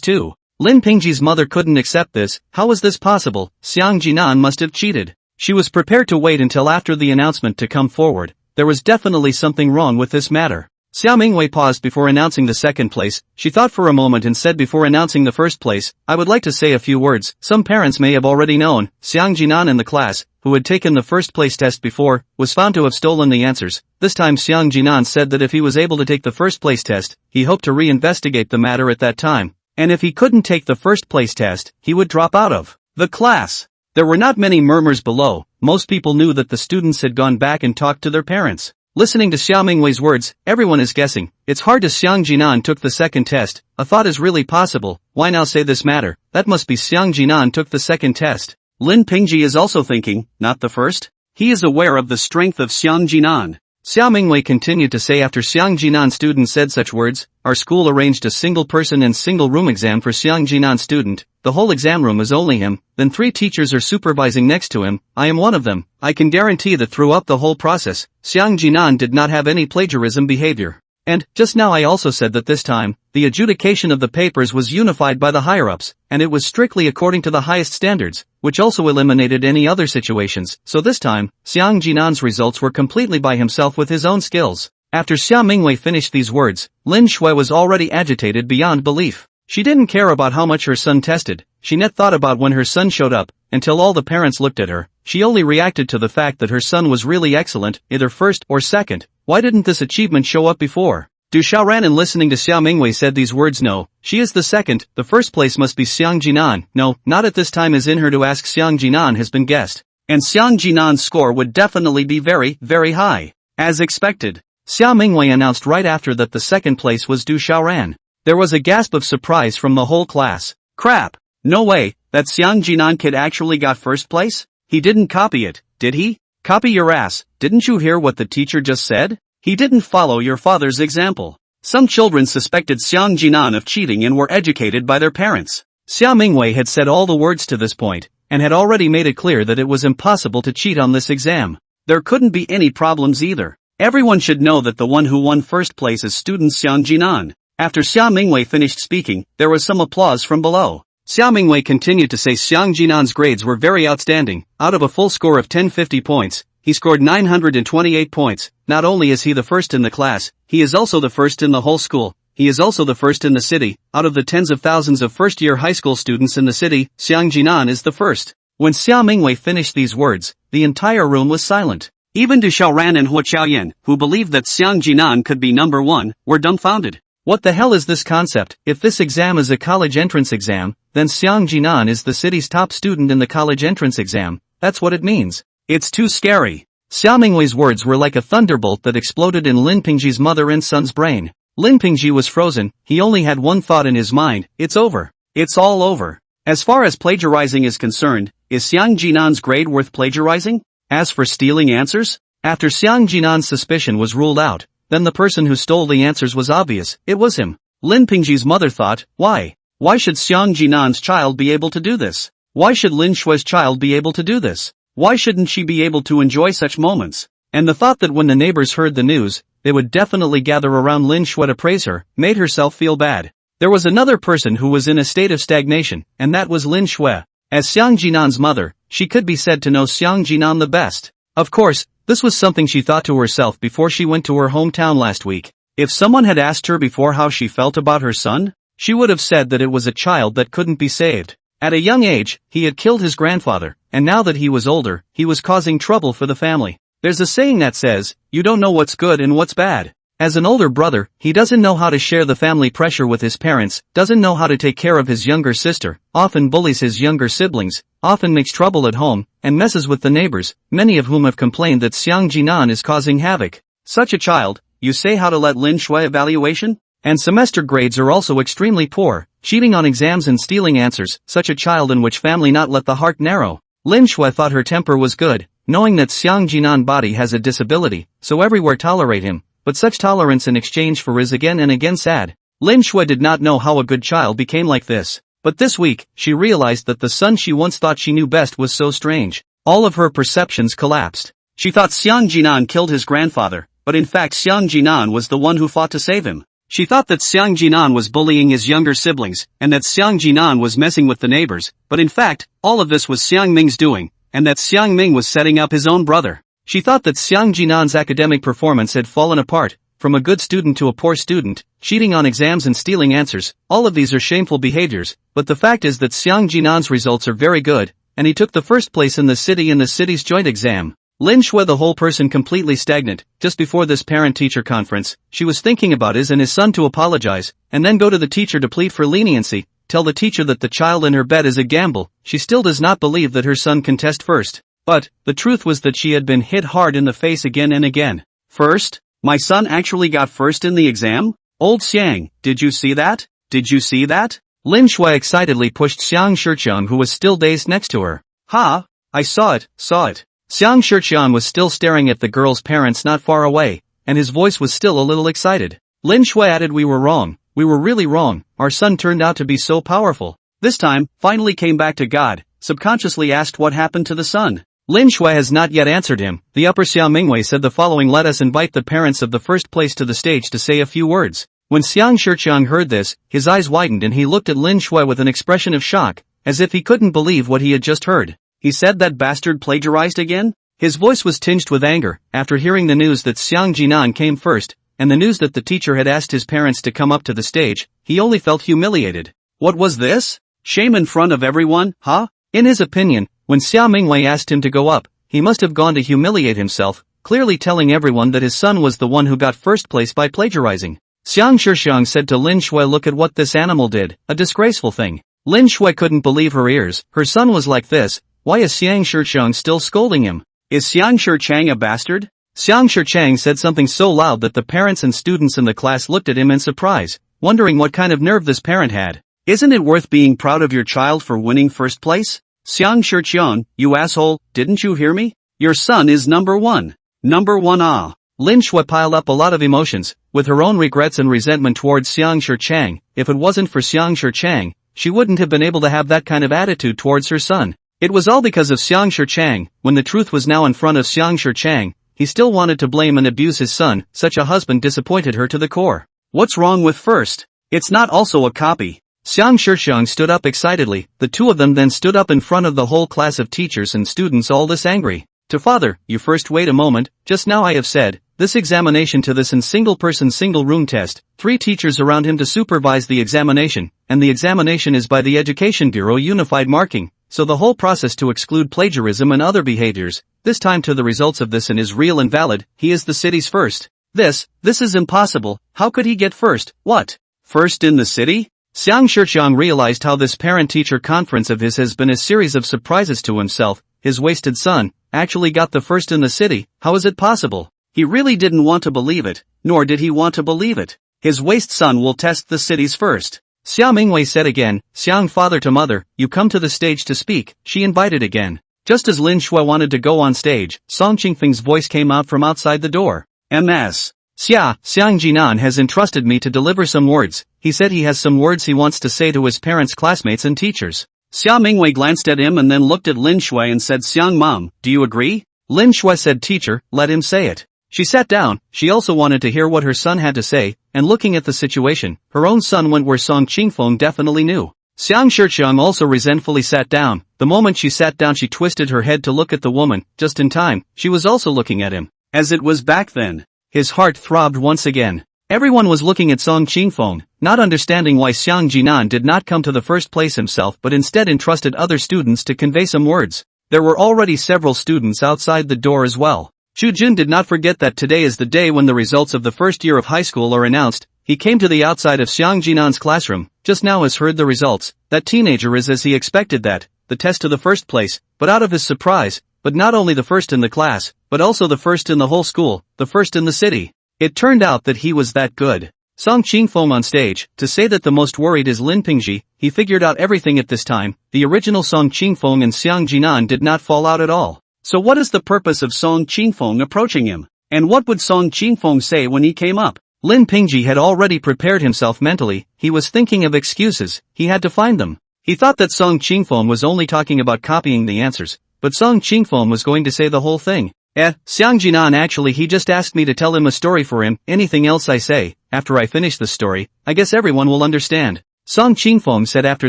two. Lin Pingji's mother couldn't accept this. How was this possible? Xiang Jinan must have cheated. She was prepared to wait until after the announcement to come forward. There was definitely something wrong with this matter. Xia Mingwei paused before announcing the second place. She thought for a moment and said before announcing the first place, I would like to say a few words. Some parents may have already known. Xiang Jinan in the class, who had taken the first place test before, was found to have stolen the answers. This time Xiang Jinan said that if he was able to take the first place test, he hoped to re-investigate the matter at that time. And if he couldn't take the first place test, he would drop out of the class. There were not many murmurs below. Most people knew that the students had gone back and talked to their parents. Listening to Xiao Mingwei's words, everyone is guessing. It's hard as Xiang Jinan took the second test. A thought is really possible. Why now say this matter? That must be Xiang Jinan took the second test. Lin Pingji is also thinking, not the first? He is aware of the strength of Xiang Jinan. Xiao Mingwei continued to say after Xiang Jinan student said such words, our school arranged a single-person and single-room exam for Xiang Jinan student. The whole exam room is only him, then 3 teachers are supervising next to him. I am one of them. I can guarantee that throughout the whole process, Xiang Jinan did not have any plagiarism behavior. And, just now I also said that this time, the adjudication of the papers was unified by the higher-ups, and it was strictly according to the highest standards, which also eliminated any other situations. So this time, Xiang Jinan's results were completely by himself with his own skills. After Xiao Mingwei finished these words, Lin Shui was already agitated beyond belief. She didn't care about how much her son tested. She net thought about when her son showed up, until all the parents looked at her. She only reacted to the fact that her son was really excellent, either first or second. Why didn't this achievement show up before? Du Xiaoran and listening to Xiao Mingwei said these words no, she is the second, the first place must be Xiang Jinan. No, not at this time is in her to ask Xiang Jinan has been guessed. And Xiang Jinan's score would definitely be very, very high. As expected. Xiao Mingwei announced right after that the second place was Du Xiaoran. There was a gasp of surprise from the whole class. Crap! No way, that Xiang Jinan kid actually got first place? He didn't copy it, did he? Copy your ass, didn't you hear what the teacher just said? He didn't follow your father's example. Some children suspected Xiang Jinan of cheating and were educated by their parents. Xiao Mingwei had said all the words to this point, and had already made it clear that it was impossible to cheat on this exam. There couldn't be any problems either. Everyone should know that the one who won first place is student Xiang Jinan. After Xiao Mingwei finished speaking, there was some applause from below. Xiao Mingwei continued to say Xiang Jinan's grades were very outstanding. Out of a full score of 1050 points, he scored 928 points. Not only is he the first in the class, he is also the first in the whole school. He is also the first in the city. Out of the tens of thousands of first-year high school students in the city, Xiang Jinan is the first. When Xiao Mingwei finished these words, the entire room was silent. Even Du Xiaoran and Huo Xiaoyan, who believed that Xiang Jinan could be number 1, were dumbfounded. What the hell is this concept? If this exam is a college entrance exam, then Xiang Jinan is the city's top student in the college entrance exam. That's what it means. It's too scary. Xiao Mingwei's words were like a thunderbolt that exploded in Lin Pingji's mother and son's brain. Lin Pingji was frozen. He only had one thought in his mind. It's over. It's all over. As far as plagiarizing is concerned, is Xiang Jinan's grade worth plagiarizing? As for stealing answers? After Xiang Jinan's suspicion was ruled out, then the person who stole the answers was obvious. It was him. Lin Pingji's mother thought, why? Why should Xiang Jinan's child be able to do this? Why should Lin Shui's child be able to do this? Why shouldn't she be able to enjoy such moments? And the thought that when the neighbors heard the news, they would definitely gather around Lin Shui to praise her, made herself feel bad. There was another person who was in a state of stagnation, and that was Lin Shui. As Xiang Jinan's mother, she could be said to know Xiang Jinan the best. Of course, this was something she thought to herself before she went to her hometown last week. If someone had asked her before how she felt about her son, she would have said that it was a child that couldn't be saved. At a young age, he had killed his grandfather, and now that he was older, he was causing trouble for the family. There's a saying that says, you don't know what's good and what's bad. As an older brother, he doesn't know how to share the family pressure with his parents, doesn't know how to take care of his younger sister, often bullies his younger siblings, often makes trouble at home, and messes with the neighbors, many of whom have complained that Xiang Jinan is causing havoc. Such a child, you say how to let Lin Shui evaluation? And semester grades are also extremely poor, cheating on exams and stealing answers, such a child in which family not let the heart narrow. Lin Shui thought her temper was good, knowing that Xiang Jinan body has a disability, so everywhere tolerate him, but such tolerance in exchange for is again and again sad. Lin Shui did not know how a good child became like this, but this week, she realized that the son she once thought she knew best was so strange. All of her perceptions collapsed. She thought Xiang Jinan killed his grandfather, but in fact Xiang Jinan was the one who fought to save him. She thought that Xiang Jinan was bullying his younger siblings, and that Xiang Jinan was messing with the neighbors, but in fact, all of this was Xiang Ming's doing, and that Xiang Ming was setting up his own brother. She thought that Xiang Jinan's academic performance had fallen apart, from a good student to a poor student, cheating on exams and stealing answers. All of these are shameful behaviors, but the fact is that Xiang Jinan's results are very good, and he took the first place in the city's joint exam. Lin Shui, the whole person completely stagnant. Just before this parent-teacher conference, she was thinking about his and his son to apologize, and then go to the teacher to plead for leniency, tell the teacher that the child in her bed is a gamble, she still does not believe that her son can test first. But, the truth was that she had been hit hard in the face again and again. First? My son actually got first in the exam? Old Xiang, did you see that? Did you see that? Lin Shui excitedly pushed Xiang Shiqiang, who was still dazed next to her. Ha! I saw it. Xiang Shiqiang was still staring at the girl's parents not far away, and his voice was still a little excited. Lin Shui added, we were wrong. We were really wrong. Our son turned out to be so powerful. This time, finally came back to God, subconsciously asked what happened to the son. Lin Shui has not yet answered him. The upper Xiao Mingwei said the following: let us invite the parents of the first place to the stage to say a few words. When Xiang Shiqiang heard this, his eyes widened and he looked at Lin Shui with an expression of shock, as if he couldn't believe what he had just heard. He said that bastard plagiarized again? His voice was tinged with anger, after hearing the news that Xiang Jinan came first, and the news that the teacher had asked his parents to come up to the stage. He only felt humiliated. What was this? Shame in front of everyone, huh? In his opinion, when Xiao Mingwei asked him to go up, he must have gone to humiliate himself, clearly telling everyone that his son was the one who got first place by plagiarizing. Xiang Shiqiang said to Lin Shui, look at what this animal did, a disgraceful thing. Lin Shui couldn't believe her ears. Her son was like this. Why is Xiang Shiqiang still scolding him? Is Xiang Shiqiang a bastard? Xiang Shiqiang said something so loud that the parents and students in the class looked at him in surprise, wondering what kind of nerve this parent had. Isn't it worth being proud of your child for winning first place? Xiang Shiqiang, you asshole, didn't you hear me? Your son is number one. Number one ah. Lin Shui piled up a lot of emotions, with her own regrets and resentment towards Xiang Shiqiang. If it wasn't for Xiang Shiqiang, she wouldn't have been able to have that kind of attitude towards her son. It was all because of Xiang Shiqiang. When the truth was now in front of Xiang Shiqiang, he still wanted to blame and abuse his son. Such a husband disappointed her to the core. What's wrong with first? It's not also a copy. Xiang Shiqiang stood up excitedly. The two of them then stood up in front of the whole class of teachers and students, all this angry. To father, you first wait a moment. Just now I have said, this examination to this in single-person single-room test, 3 teachers around him to supervise the examination, and the examination is by the Education Bureau Unified Marking, so the whole process to exclude plagiarism and other behaviors, this time to the results of this and is real and valid. He is the city's first. This is impossible. How could he get first? What? First in the city? Xiang Shiqiang realized how this parent-teacher conference of his has been a series of surprises to himself. His wasted son actually got the first in the city. How is it possible? He really didn't want to believe it, nor did he want to believe it. His waste son will test the city's first. Xiao Mingwei said again, Xiang father to mother, you come to the stage to speak. She invited again. Just as Lin Shui wanted to go on stage, Song Qingfeng's voice came out from outside the door. Ms. Xiang Jinan has entrusted me to deliver some words. He said he has some words he wants to say to his parents, classmates and teachers. Xiao Mingwei glanced at him and then looked at Lin Shui and said, Xiang mom, do you agree? Lin Shui said, teacher, let him say it. She sat down. She also wanted to hear what her son had to say, and looking at the situation, her own son went where Song Qingfeng definitely knew. Xiang Shiqiang also resentfully sat down. The moment she sat down she twisted her head to look at the woman. Just in time, she was also looking at him. As it was back then. His heart throbbed once again. Everyone was looking at Song Qingfeng, not understanding why Xiang Jinan did not come to the first place himself but instead entrusted other students to convey some words. There were already several students outside the door as well. Chu Jun did not forget that today is the day when the results of the first year of high school are announced. He came to the outside of Xiang Jinan's classroom, just now has heard the results. That teenager is as he expected that, the test to the first place, but out of his surprise, but not only the first in the class, but also the first in the whole school, the first in the city. It turned out that he was that good. Song Qingfeng on stage, to say that the most worried is Lin Pingji. He figured out everything at this time. The original Song Qingfeng and Xiang Jinan did not fall out at all. So what is the purpose of Song Qingfeng approaching him? And what would Song Qingfeng say when he came up? Lin Pingji had already prepared himself mentally. He was thinking of excuses. He had to find them. He thought that Song Qingfeng was only talking about copying the answers, but Song Qingfeng was going to say the whole thing. Xiang Jinan actually he just asked me to tell him a story for him. Anything else I say, after I finish the story, I guess everyone will understand. Song Qingfeng said after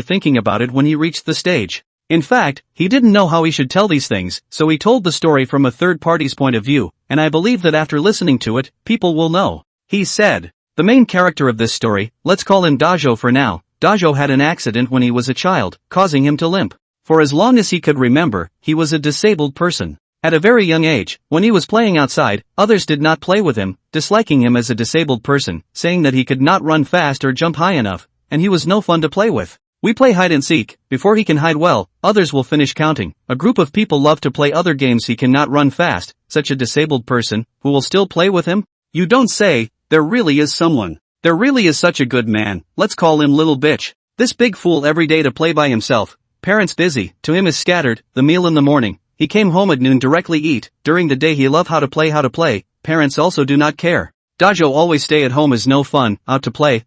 thinking about it when he reached the stage. In fact, he didn't know how he should tell these things, so he told the story from a third party's point of view, and I believe that after listening to it, people will know. He said, the main character of this story, let's call him Dazhou for now. Dazhou had an accident when he was a child, causing him to limp. For as long as he could remember, he was a disabled person. At a very young age, when he was playing outside, others did not play with him, disliking him as a disabled person, saying that he could not run fast or jump high enough, and he was no fun to play with. We play hide and seek. Before he can hide well, others will finish counting. A group of people love to play other games. He cannot run fast, such a disabled person, who will still play with him? You don't say. There really is someone. There really is such a good man. Let's call him little bitch. This big fool every day to play by himself. Parents busy, to him is scattered, the meal in the morning. He came home at noon directly eat. During the day he love how to play. Parents also do not care. Dajo always stay at home is no fun, out to play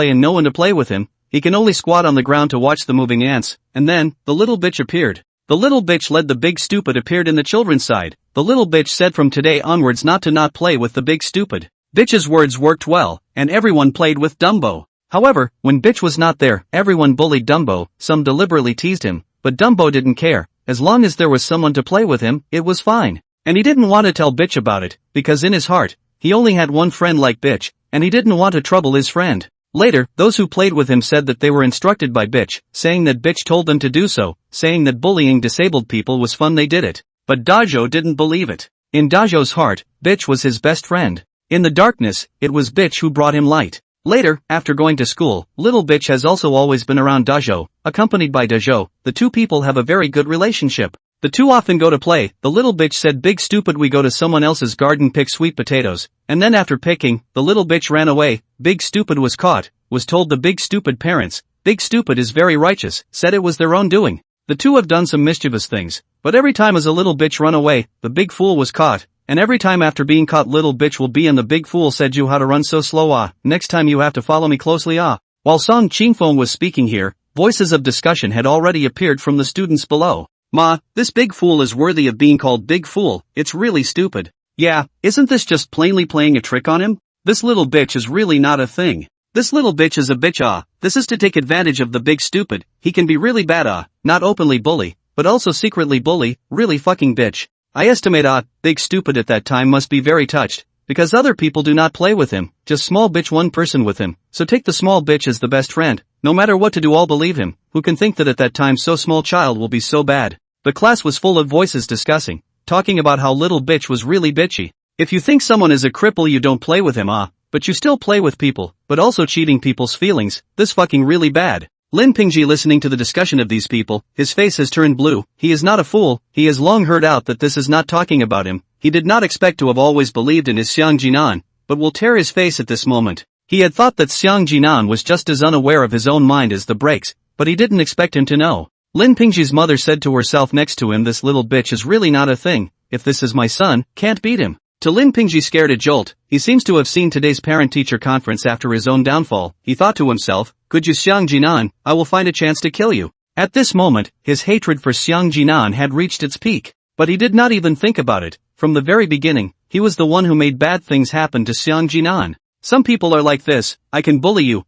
and no one to play with him. He can only squat on the ground to watch the moving ants. And then, the little bitch appeared. The little bitch led the big stupid appeared in the children's side. The little bitch said from today onwards not to play with the big stupid. Bitch's words worked well, and everyone played with Dumbo. However, when bitch was not there, everyone bullied Dumbo, some deliberately teased him, but Dumbo didn't care. As long as there was someone to play with him, it was fine. And he didn't want to tell bitch about it, because in his heart, he only had one friend like bitch, and he didn't want to trouble his friend. Later, those who played with him said that they were instructed by bitch, saying that bitch told them to do so, saying that bullying disabled people was fun, they did it. But Dajo didn't believe it. In Dajo's heart, bitch was his best friend. In the darkness, it was bitch who brought him light. Later, after going to school, little bitch has also always been around Dajo, accompanied by Dajo. The two people have a very good relationship. The two often go to play. The little bitch said, big stupid, we go to someone else's garden pick sweet potatoes. And then after picking, the little bitch ran away. Big stupid was caught, was told the big stupid parents, big stupid is very righteous, said it was their own doing. The two have done some mischievous things, but every time as a little bitch run away, the big fool was caught. And every time after being caught, little bitch will be, and the big fool said, you how to run so slow, next time you have to follow me closely, While Song Chingfeng was speaking here, voices of discussion had already appeared from the students below. Ma, this big fool is worthy of being called big fool, it's really stupid. Yeah, isn't this just plainly playing a trick on him? This little bitch is really not a thing. This little bitch is a bitch, this is to take advantage of the big stupid. He can be really bad, not openly bully, but also secretly bully, really fucking bitch. I estimate big stupid at that time must be very touched, because other people do not play with him, just small bitch one person with him, so take the small bitch as the best friend, no matter what to do all believe him, who can think that at that time so small child will be so bad. The class was full of voices discussing, talking about how little bitch was really bitchy. If you think someone is a cripple you don't play with him but you still play with people, but also cheating people's feelings, this fucking really bad. Lin Pingji listening to the discussion of these people, his face has turned blue. He is not a fool, he has long heard out that this is not talking about him. He did not expect to have always believed in his Xiang Jinan, but will tear his face at this moment. He had thought that Xiang Jinan was just as unaware of his own mind as the breaks, but he didn't expect him to know. Lin Pingji's mother said to herself next to him, this little bitch is really not a thing, if this is my son, can't beat him. To Lin Pingji scared a jolt, he seems to have seen today's parent-teacher conference after his own downfall. He thought to himself, could you Xiang Jinan, I will find a chance to kill you. At this moment, his hatred for Xiang Jinan had reached its peak, but he did not even think about it. From the very beginning, he was the one who made bad things happen to Xiang Jinan. Some people are like this, I can bully you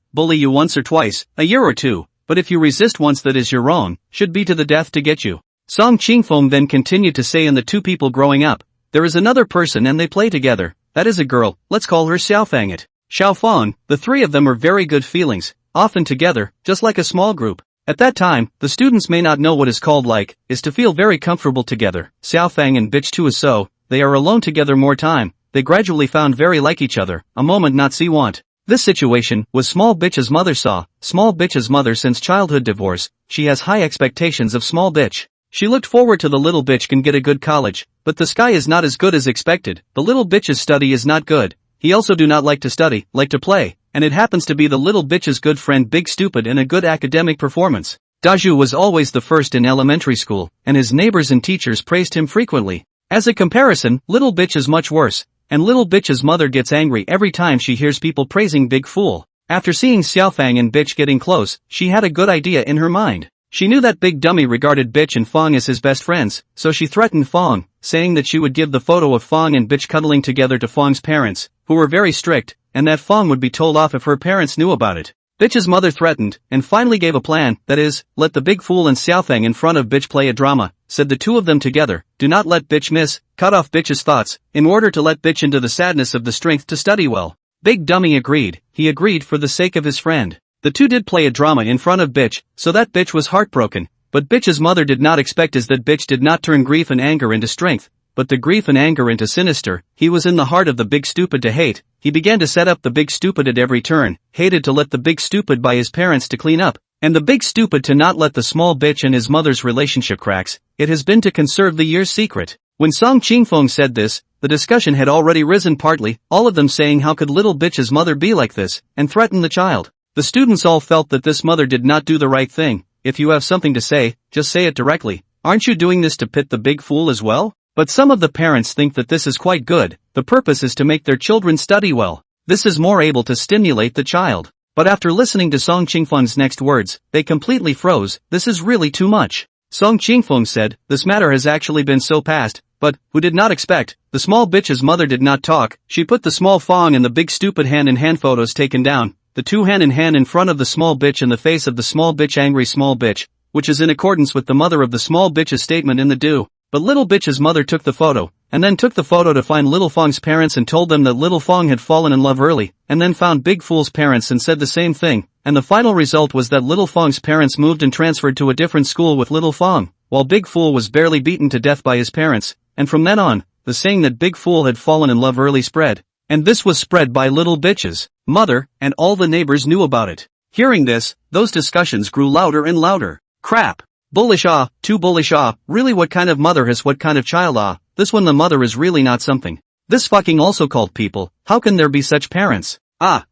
once or twice, a year or two, but if you resist once that is your own, should be to the death to get you. Song Chingfeng then continued to say, in the two people growing up, there is another person and they play together, that is a girl, let's call her Xiaofang it. Xiaofang, the three of them are very good feelings, often together, just like a small group. At that time, the students may not know what is called like, is to feel very comfortable together. Xiaofang and bitch too is so, they are alone together more time, they gradually found very like each other, a moment not see want. This situation was small bitch's mother saw, small bitch's mother since childhood divorce, she has high expectations of small bitch. She looked forward to the little bitch can get a good college, but the sky is not as good as expected, the little bitch's study is not good, he also do not like to study, like to play, and it happens to be the little bitch's good friend big stupid in a good academic performance. Daju was always the first in elementary school, and his neighbors and teachers praised him frequently. As a comparison, little bitch is much worse, and little bitch's mother gets angry every time she hears people praising big fool. After seeing Xiaofang and bitch getting close, she had a good idea in her mind. She knew that big dummy regarded bitch and Fong as his best friends, so she threatened Fong, saying that she would give the photo of Fong and bitch cuddling together to Fong's parents, who were very strict, and that Fong would be told off if her parents knew about it. Bitch's mother threatened, and finally gave a plan, that is, let the big fool and Xiaofang in front of bitch play a drama, said the two of them together, do not let bitch miss, cut off bitch's thoughts, in order to let bitch into the sadness of the strength to study well. Big dummy agreed, he agreed for the sake of his friend. The two did play a drama in front of bitch, so that bitch was heartbroken, but bitch's mother did not expect is that bitch did not turn grief and anger into strength, but the grief and anger into sinister. He was in the heart of the big stupid to hate, he began to set up the big stupid at every turn, hated to let the big stupid by his parents to clean up, And the big stupid to not let the small bitch and his mother's relationship cracks, it has been to conserve the year's secret. When Song Ching-fong said this, the discussion had already risen partly, all of them saying how could little bitch's mother be like this, and threaten the child. The students all felt that this mother did not do the right thing. If you have something to say, just say it directly. Aren't you doing this to pit the big fool as well? But some of the parents think that this is quite good. The purpose is to make their children study well. This is more able to stimulate the child. But after listening to Song Ching-fong's next words, they completely froze. This is really too much. Song Ching-fong said, this matter has actually been so past, but, who did not expect, the small bitch's mother did not talk. She put the small fong and the big stupid hand-in-hand photos taken down, the two hand-in-hand in front of the small bitch and the face of the small bitch angry small bitch, which is in accordance with the mother of the small bitch's statement in the do. But little bitch's mother took the photo, and then took the photo to find little Fong's parents and told them that little Fong had fallen in love early, and then found Big Fool's parents and said the same thing, and the final result was that little Fong's parents moved and transferred to a different school with little Fong, while Big Fool was barely beaten to death by his parents, and from then on, the saying that Big Fool had fallen in love early spread. And this was spread by little bitch's mother, and all the neighbors knew about it. Hearing this, those discussions grew louder and louder. Crap. Bullish too bullish really what kind of mother has what kind of child this one the mother is really not something. This fucking also called people, how can there be such parents?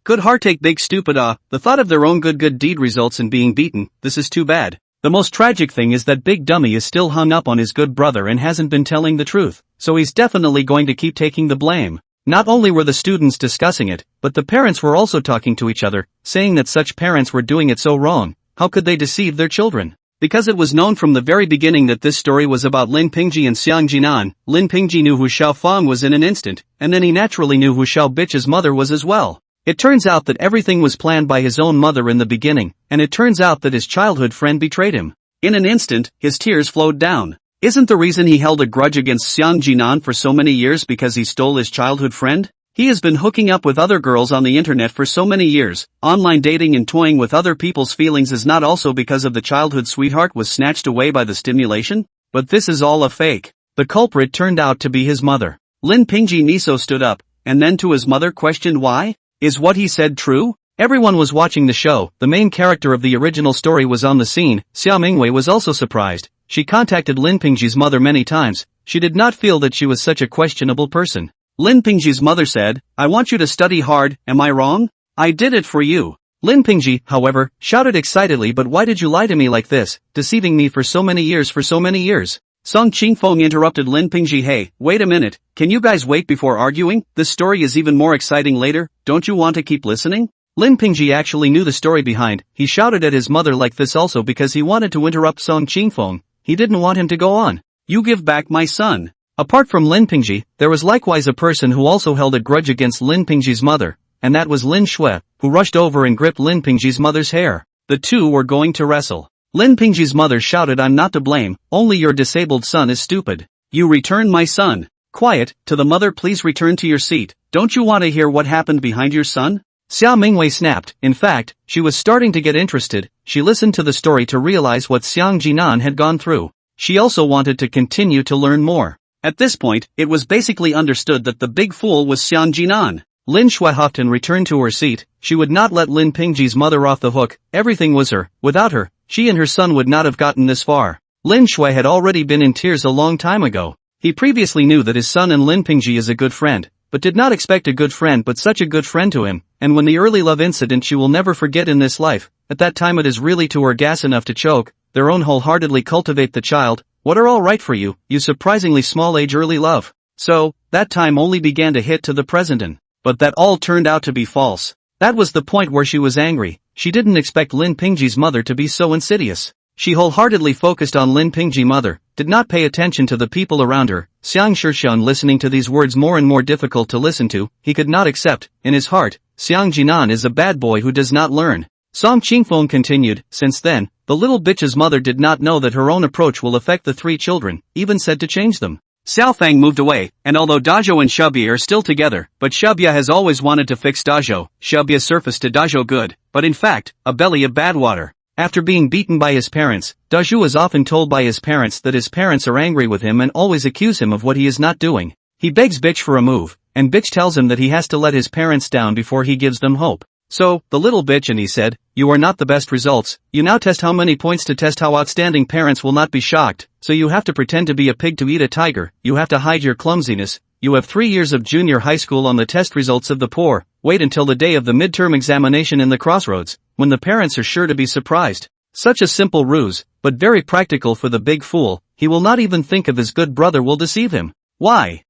Good heartache big stupid the thought of their own good deed results in being beaten, this is too bad. The most tragic thing is that Big Dummy is still hung up on his good brother and hasn't been telling the truth, so he's definitely going to keep taking the blame. Not only were the students discussing it, but the parents were also talking to each other, saying that such parents were doing it so wrong, how could they deceive their children? Because it was known from the very beginning that this story was about Lin Pingji and Xiang Jinan, Lin Pingji knew who Xiao Fang was in an instant, and then he naturally knew who Xiao Bitch's mother was as well. It turns out that everything was planned by his own mother in the beginning, and it turns out that his childhood friend betrayed him. In an instant, his tears flowed down. Isn't the reason he held a grudge against Xiang Jinan for so many years because he stole his childhood friend? He has been hooking up with other girls on the internet for so many years. Online dating and toying with other people's feelings is not also because of the childhood sweetheart was snatched away by the stimulation? But this is all a fake. The culprit turned out to be his mother. Lin Pingji Niso stood up, and then to his mother questioned why? Is what he said true? Everyone was watching the show. The main character of the original story was on the scene. Xia Mingwei was also surprised. She contacted Lin Pingji's mother many times. She did not feel that she was such a questionable person. Lin Pingji's mother said, I want you to study hard, am I wrong? I did it for you. Lin Pingji, however, shouted excitedly, but why did you lie to me like this, deceiving me for so many years? Song Ching-fong interrupted Lin Pingji. Hey, wait a minute, can you guys wait before arguing? This story is even more exciting later, don't you want to keep listening? Lin Pingji actually knew the story behind. He shouted at his mother like this also because he wanted to interrupt Song Ching-fong. He didn't want him to go on. You give back my son. Apart from Lin Pingji, there was likewise a person who also held a grudge against Lin Pingji's mother, and that was Lin Shui, who rushed over and gripped Lin Pingji's mother's hair. The two were going to wrestle. Lin Pingji's mother shouted, I'm not to blame, only your disabled son is stupid. You return my son. Quiet, to the mother, please return to your seat. Don't you want to hear what happened behind your son? Xia Mingwei snapped. In fact, she was starting to get interested. She listened to the story to realize what Xiang Jinan had gone through. She also wanted to continue to learn more. At this point, it was basically understood that the big fool was Xiang Jinan. Lin Shui huffed and returned to her seat. She would not let Lin Pingji's mother off the hook. Everything was her. Without her, she and her son would not have gotten this far. Lin Shui had already been in tears a long time ago. He previously knew that his son and Lin Pingji is a good friend, but did not expect a good friend but such a good friend to him, and when the early love incident she will never forget in this life, at that time it is really to her gas enough to choke, their own wholeheartedly cultivate the child, what are all right for you, you surprisingly small age early love. So, that time only began to hit to the present. But that all turned out to be false. That was the point where she was angry. She didn't expect Lin Pingji's mother to be so insidious. She wholeheartedly focused on Lin Pingji mother, did not pay attention to the people around her. Xiang Shixian listening to these words more and more difficult to listen to, he could not accept, in his heart, Xiang Jinan is a bad boy who does not learn. Song Chingfeng continued, since then, the little bitch's mother did not know that her own approach will affect the three children, even said to change them. Xiao Fang moved away, and although Dazhou and Shubia are still together, but Shubia has always wanted to fix Dazhou, Shubia surfaced to Dazhou good, but in fact, a belly of bad water. After being beaten by his parents, Dazhou is often told by his parents that his parents are angry with him and always accuse him of what he is not doing. He begs Bitch for a move, and Bitch tells him that he has to let his parents down before he gives them hope. So, the little bitch and he said, you are not the best results, you now test how many points to test how outstanding parents will not be shocked, so you have to pretend to be a pig to eat a tiger, you have to hide your clumsiness, you have 3 years of junior high school on the test results of the poor, wait until the day of the midterm examination in the crossroads, when the parents are sure to be surprised. Such a simple ruse, but very practical for the big fool, he will not even think of his good brother will deceive him. Why?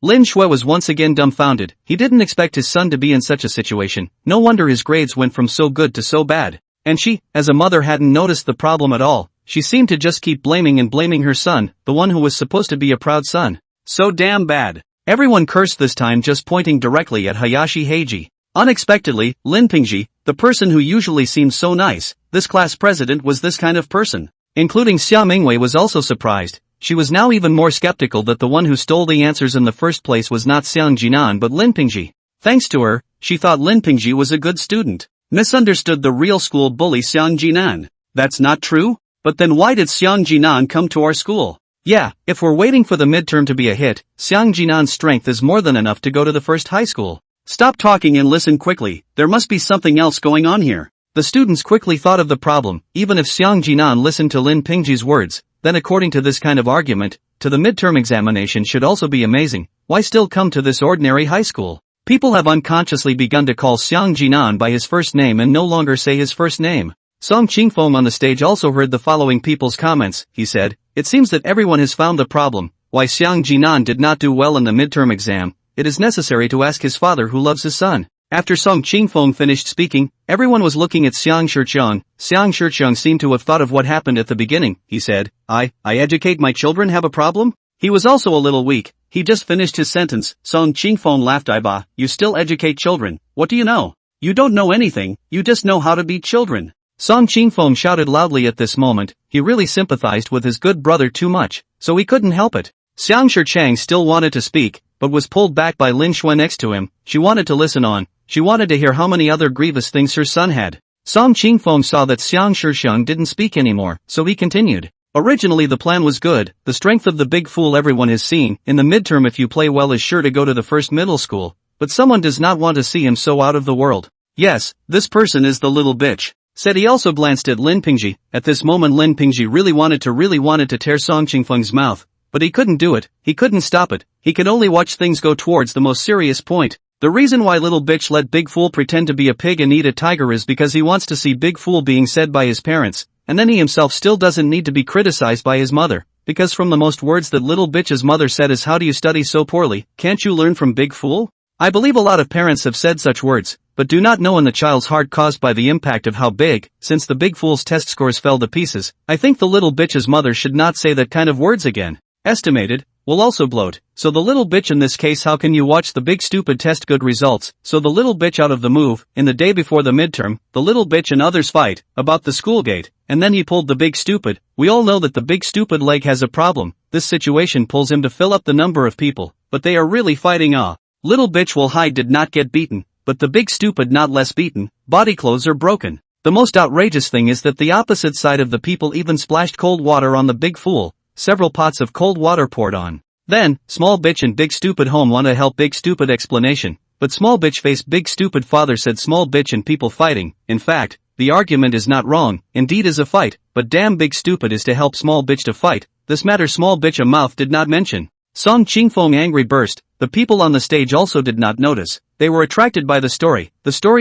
Lin Shui was once again dumbfounded, he didn't expect his son to be in such a situation, no wonder his grades went from so good to so bad. And she, as a mother, hadn't noticed the problem at all, she seemed to just keep blaming her son, the one who was supposed to be a proud son. So damn bad. Everyone cursed this time, just pointing directly at Hayashi Heiji. Unexpectedly, Lin Pingji, the person who usually seems so nice, this class president, was this kind of person. Including Xia Mingwei was also surprised. She was now even more skeptical that the one who stole the answers in the first place was not Xiang Jinan but Lin Pingji. Thanks to her, she thought Lin Pingji was a good student. Misunderstood the real school bully Xiang Jinan. That's not true? But then why did Xiang Jinan come to our school? Yeah, if we're waiting for the midterm to be a hit, Xiang Jinan's strength is more than enough to go to the first high school. Stop talking and listen quickly, there must be something else going on here. The students quickly thought of the problem, even if Xiang Jinan listened to Lin Pingji's words, then according to this kind of argument, to the midterm examination should also be amazing, why still come to this ordinary high school? People have unconsciously begun to call Xiang Jinan by his first name and no longer say his first name. Song Qingfeng on the stage also heard the following people's comments, he said, it seems that everyone has found the problem, why Xiang Jinan did not do well in the midterm exam, it is necessary to ask his father who loves his son. After Song Qingfeng finished speaking, everyone was looking at Xiang Shiqiang. Xiang Shiqiang seemed to have thought of what happened at the beginning, he said, I educate my children have a problem? He was also a little weak, he just finished his sentence. Song Qingfeng laughed, Iba, you still educate children, what do you know? You don't know anything, you just know how to beat children. Song Qingfeng shouted loudly at this moment, he really sympathized with his good brother too much, so he couldn't help it. Xiang Shiqiang still wanted to speak, but was pulled back by Lin Shui next to him. She wanted to listen on. She wanted to hear how many other grievous things her son had. Song Qingfeng saw that Xiang Shiqiang didn't speak anymore, so he continued. Originally the plan was good, the strength of the big fool everyone has seen, in the midterm if you play well is sure to go to the first middle school, but someone does not want to see him so out of the world. Yes, this person is the little bitch. Said he also glanced at Lin Pingji. At this moment Lin Pingji really wanted to tear Song Qingfeng's mouth, but he couldn't do it, he couldn't stop it, he could only watch things go towards the most serious point. The reason why little bitch let big fool pretend to be a pig and eat a tiger is because he wants to see big fool being said by his parents, and then he himself still doesn't need to be criticized by his mother, because from the most words that little bitch's mother said is how do you study so poorly, can't you learn from big fool? I believe a lot of parents have said such words, but do not know in the child's heart caused by the impact of how big, since the big fool's test scores fell to pieces, I think the little bitch's mother should not say that kind of words again. Estimated, will also bloat, so the little bitch in this case how can you watch the big stupid test good results, so the little bitch out of the move, in the day before the midterm, the little bitch and others fight, about the school gate, and then he pulled the big stupid, we all know that the big stupid leg has a problem, this situation pulls him to fill up the number of people, but they are really fighting Little bitch will hide did not get beaten, but the big stupid not less beaten, body clothes are broken. The most outrageous thing is that the opposite side of the people even splashed cold water on the big fool. Several pots of cold water poured on. Then, small bitch and big stupid home want to help big stupid explanation, but small bitch face big stupid father said small bitch and people fighting. In fact, the argument is not wrong, indeed is a fight, but damn big stupid is to help small bitch to fight. This matter small bitch a mouth did not mention. Song Qingfeng angry burst, the people on the stage also did not notice, they were attracted by the story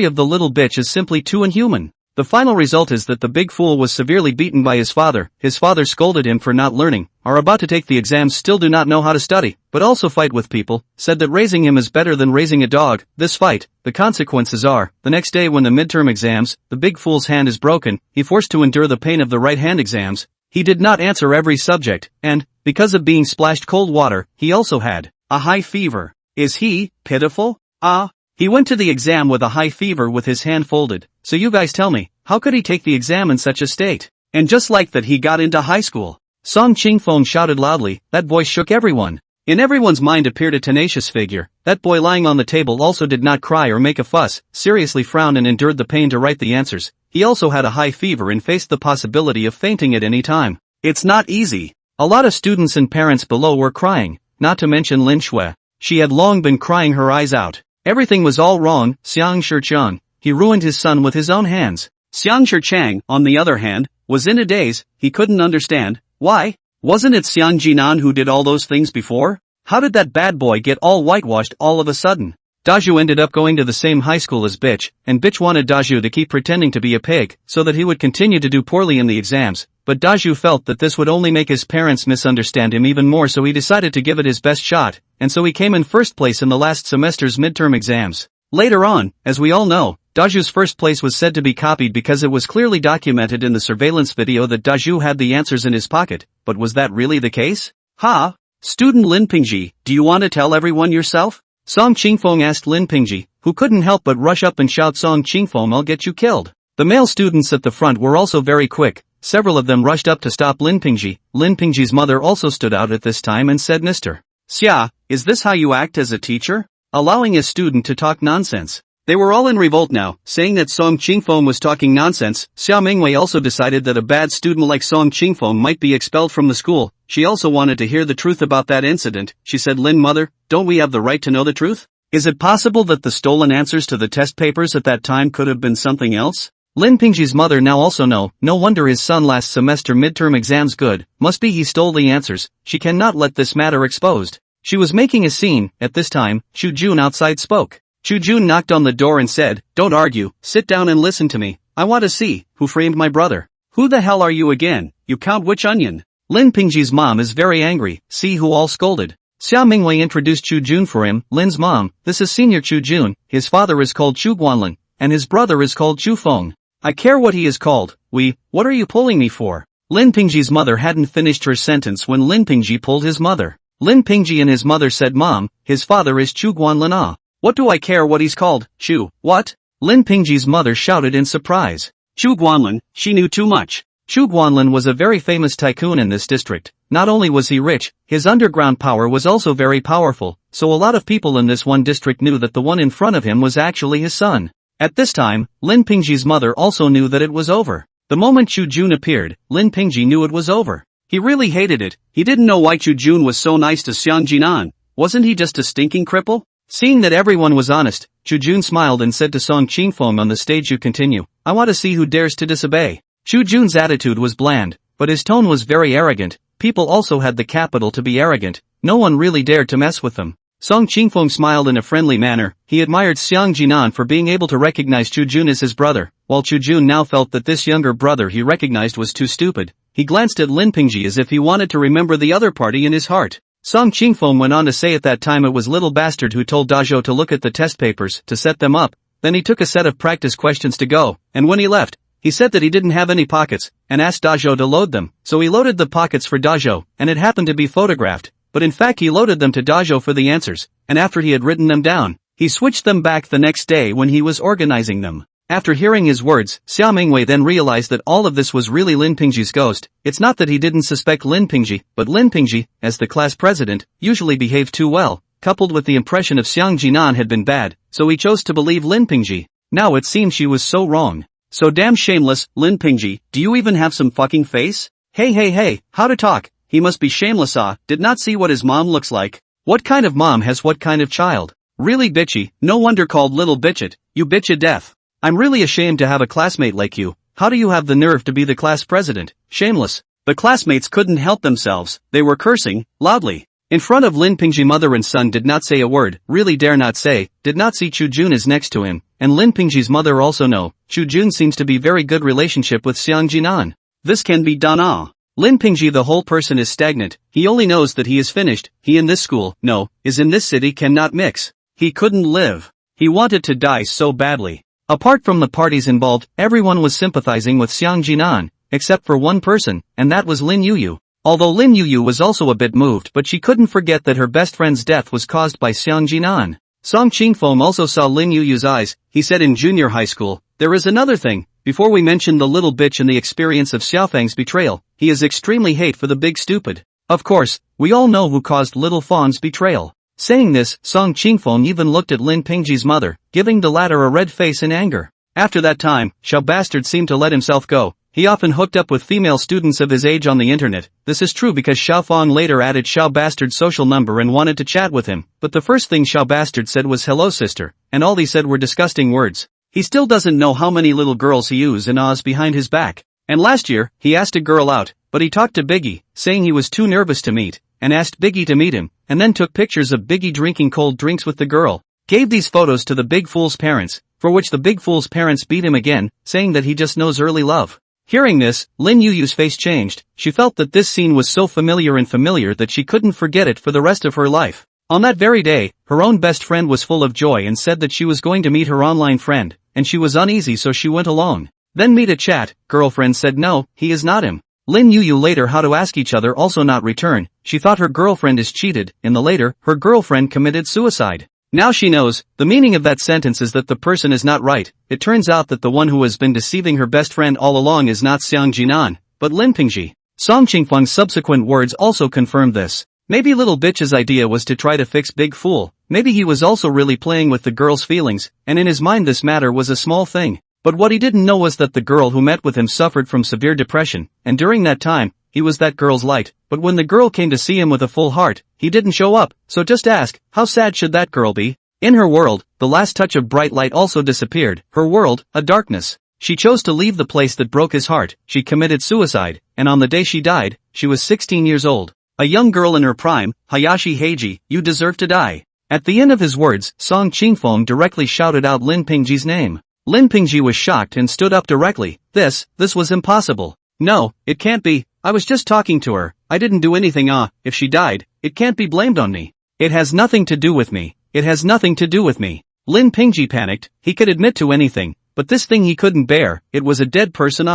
of the little bitch is simply too inhuman. The final result is that the big fool was severely beaten by his father scolded him for not learning, are about to take the exams still do not know how to study, but also fight with people, said that raising him is better than raising a dog, this fight, the consequences are, the next day when the midterm exams, the big fool's hand is broken, he forced to endure the pain of the right hand exams, he did not answer every subject, and, because of being splashed cold water, he also had a high fever. Is he pitiful? He went to the exam with a high fever with his hand folded, so you guys tell me, how could he take the exam in such a state? And just like that he got into high school. Song Qingfeng shouted loudly, that voice shook everyone. In everyone's mind appeared a tenacious figure, that boy lying on the table also did not cry or make a fuss, seriously frowned and endured the pain to write the answers, he also had a high fever and faced the possibility of fainting at any time. It's not easy. A lot of students and parents below were crying, not to mention Lin Shui. She had long been crying her eyes out. Everything was all wrong. Xiang Shiqiang, he ruined his son with his own hands. Xiang Chang, on the other hand, was in a daze. He couldn't understand. Why? Wasn't it Xiang Jinan who did all those things before? How did that bad boy get all whitewashed all of a sudden? Daju ended up going to the same high school as Bitch, and Bitch wanted Daju to keep pretending to be a pig, so that he would continue to do poorly in the exams, but Daju felt that this would only make his parents misunderstand him even more, so he decided to give it his best shot, and so he came in first place in the last semester's midterm exams. Later on, as we all know, Daju's first place was said to be copied because it was clearly documented in the surveillance video that Daju had the answers in his pocket, but was that really the case? Ha! Student Lin Pingji, do you want to tell everyone yourself? Song Qingfeng asked Lin Pingji, who couldn't help but rush up and shout, Song Qingfeng, I'll get you killed. The male students at the front were also very quick. Several of them rushed up to stop Lin Pingji. Lin Pingji's mother also stood out at this time and said, Mr. Xia, is this how you act as a teacher? Allowing a student to talk nonsense. They were all in revolt now, saying that Song Qingfeng was talking nonsense. Xia Mingwei also decided that a bad student like Song Qingfeng might be expelled from the school. She also wanted to hear the truth about that incident. She said, Lin mother, don't we have the right to know the truth? Is it possible that the stolen answers to the test papers at that time could have been something else? Lin Pingji's mother now also know, no wonder his son last semester midterm exams good, must be he stole the answers. She cannot let this matter exposed. She was making a scene. At this time, Chu Jun outside spoke. Chu Jun knocked on the door and said, don't argue, sit down and listen to me. I want to see, who framed my brother? Who the hell are you again, you count which onion? Lin Pingji's mom is very angry, see who all scolded. Xia Mingwei introduced Chu Jun for him, Lin's mom, this is senior Chu Jun, his father is called Chu Guanlin, and his brother is called Chu Feng. I care what he is called, what are you pulling me for? Lin Pingji's mother hadn't finished her sentence when Lin Pingji pulled his mother. Lin Pingji and his mother said, Mom, his father is Chu Guanlin. Ah. What do I care what he's called, Chu, what? Lin Pingji's mother shouted in surprise. Chu Guanlin, she knew too much. Chu Guanlin was a very famous tycoon in this district. Not only was he rich, his underground power was also very powerful, so a lot of people in this one district knew that the one in front of him was actually his son. At this time, Lin Pingji's mother also knew that it was over. The moment Chu Jun appeared, Lin Pingji knew it was over. He really hated it. He didn't know why Chu Jun was so nice to Xiang Jinan. Wasn't he just a stinking cripple? Seeing that everyone was honest, Chu Jun smiled and said to Song Qingfeng, on the stage you continue. I want to see who dares to disobey. Chu Jun's attitude was bland, but his tone was very arrogant. People also had the capital to be arrogant. No one really dared to mess with them. Song Qingfeng smiled in a friendly manner. He admired Xiang Jinan for being able to recognize Chu Jun as his brother, while Chu Jun now felt that this younger brother he recognized was too stupid. He glanced at Lin Pingji as if he wanted to remember the other party in his heart. Song Qingfeng went on to say at that time it was little bastard who told Dazhou to look at the test papers, to set them up. Then he took a set of practice questions to go, and when he left, he said that he didn't have any pockets, and asked Dazhou to load them. So he loaded the pockets for Dazhou, and it happened to be photographed. But in fact he loaded them to Dazhou for the answers, and after he had written them down, he switched them back the next day when he was organizing them. After hearing his words, Xia Mingwei then realized that all of this was really Lin Pingji's ghost. It's not that he didn't suspect Lin Pingji, but Lin Pingji, as the class president, usually behaved too well, coupled with the impression of Xiang Jinan had been bad, so he chose to believe Lin Pingji. Now it seemed she was so wrong. So damn shameless, Lin Pingji, do you even have some fucking face? Hey, how to talk, he must be shameless did not see what his mom looks like. What kind of mom has what kind of child? Really bitchy, no wonder called little bitchet, you bitch a death. I'm really ashamed to have a classmate like you. How do you have the nerve to be the class president? Shameless. The classmates couldn't help themselves, they were cursing, loudly. In front of Lin Pingji, mother and son did not say a word, really dare not say, did not see Chu Jun is next to him, and Lin Pingji's mother also know, Chu Jun seems to be very good relationship with Xiang Jinan. This can be done Lin Pingji the whole person is stagnant, he only knows that he is finished, he in this school, no, is in this city cannot mix. He couldn't live. He wanted to die so badly. Apart from the parties involved, everyone was sympathizing with Xiang Jinan, except for one person, and that was Lin Yuyu. Although Lin Yuyu was also a bit moved, but she couldn't forget that her best friend's death was caused by Xiang Jinan. Song Qingfeng also saw Lin Yuyu's eyes. He said in junior high school, there is another thing, before we mention the little bitch and the experience of Xiaofang's betrayal, he is extremely hate for the big stupid. Of course, we all know who caused little Fawn's betrayal. Saying this, Song Qingfeng even looked at Lin Pingji's mother, giving the latter a red face in anger. After that time, Xiao Bastard seemed to let himself go. He often hooked up with female students of his age on the internet. This is true because Xiao Fang later added Xiao Bastard's social number and wanted to chat with him, but the first thing Xiao Bastard said was hello sister, and all he said were disgusting words. He still doesn't know how many little girls he oohs and ahs behind his back. And last year, he asked a girl out, but he talked to Biggie, saying he was too nervous to meet, and asked Biggie to meet him, and then took pictures of Biggie drinking cold drinks with the girl. Gave these photos to the big fool's parents, for which the big fool's parents beat him again, saying that he just knows early love. Hearing this, Lin Yu's face changed. She felt that this scene was so familiar that she couldn't forget it for the rest of her life. On that very day, her own best friend was full of joy and said that she was going to meet her online friend, and she was uneasy so she went alone. Then meet a chat, girlfriend said no, he is not him. Lin Yu later how to ask each other also not return, she thought her girlfriend is cheated, in the later, her girlfriend committed suicide. Now she knows, the meaning of that sentence is that the person is not right. It turns out that the one who has been deceiving her best friend all along is not Xiang Jinan, but Lin Pingji. Song Qingfeng's subsequent words also confirmed this. Maybe little bitch's idea was to try to fix big fool, maybe he was also really playing with the girl's feelings, and in his mind this matter was a small thing. But what he didn't know was that the girl who met with him suffered from severe depression, and during that time, he was that girl's light. But when the girl came to see him with a full heart, he didn't show up, so just ask, how sad should that girl be? In her world, the last touch of bright light also disappeared, her world, a darkness. She chose to leave the place that broke his heart, she committed suicide, and on the day she died, she was 16 years old. A young girl in her prime, Hayashi Heiji, you deserve to die. At the end of his words, Song Qingfeng directly shouted out Lin Pingji's name. Lin Pingji was shocked and stood up directly. This was impossible. No, it can't be, I was just talking to her, I didn't do anything if she died, it can't be blamed on me. It has nothing to do with me, it has nothing to do with me. Lin Pingji panicked, he could admit to anything, but this thing he couldn't bear, it was a dead person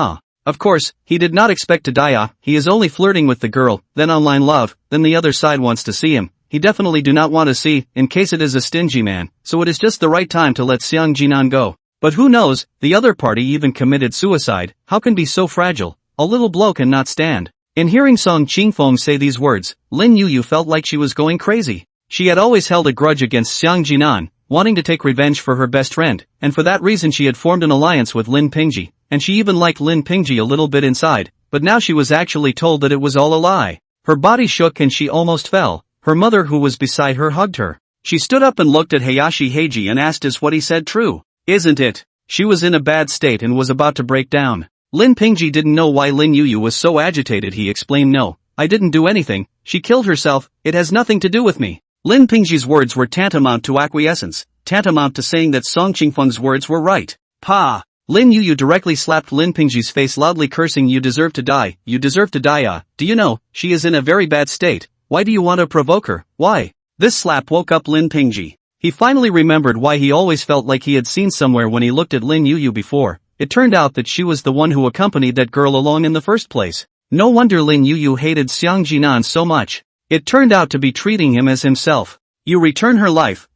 Of course, he did not expect to die he is only flirting with the girl, then online love, then the other side wants to see him. He definitely do not want to see, in case it is a stingy man, so it is just the right time to let Xiang Jinan go. But who knows, the other party even committed suicide, how can be so fragile, a little blow cannot stand. In hearing Song Qingfeng say these words, Lin Yu felt like she was going crazy. She had always held a grudge against Xiang Jinan, wanting to take revenge for her best friend, and for that reason she had formed an alliance with Lin Pingji, and she even liked Lin Pingji a little bit inside, but now she was actually told that it was all a lie. Her body shook and she almost fell. Her mother who was beside her hugged her. She stood up and looked at Hayashi Heiji and asked is what he said true. Isn't it? She was in a bad state and was about to break down. Lin Pingji didn't know why Lin Yu was so agitated. He explained no, I didn't do anything, she killed herself, it has nothing to do with me. Lin Pingji's words were tantamount to acquiescence, tantamount to saying that Song Qingfeng's words were right. Pa! Lin Yu directly slapped Lin Pingji's face loudly cursing you deserve to die, do you know, she is in a very bad state, why do you want to provoke her, why? This slap woke up Lin Pingji. He finally remembered why he always felt like he had seen somewhere when he looked at Lin Yu before. It turned out that she was the one who accompanied that girl along in the first place. No wonder Lin Yu hated Xiang Jinan so much. It turned out to be treating him as himself. You return her life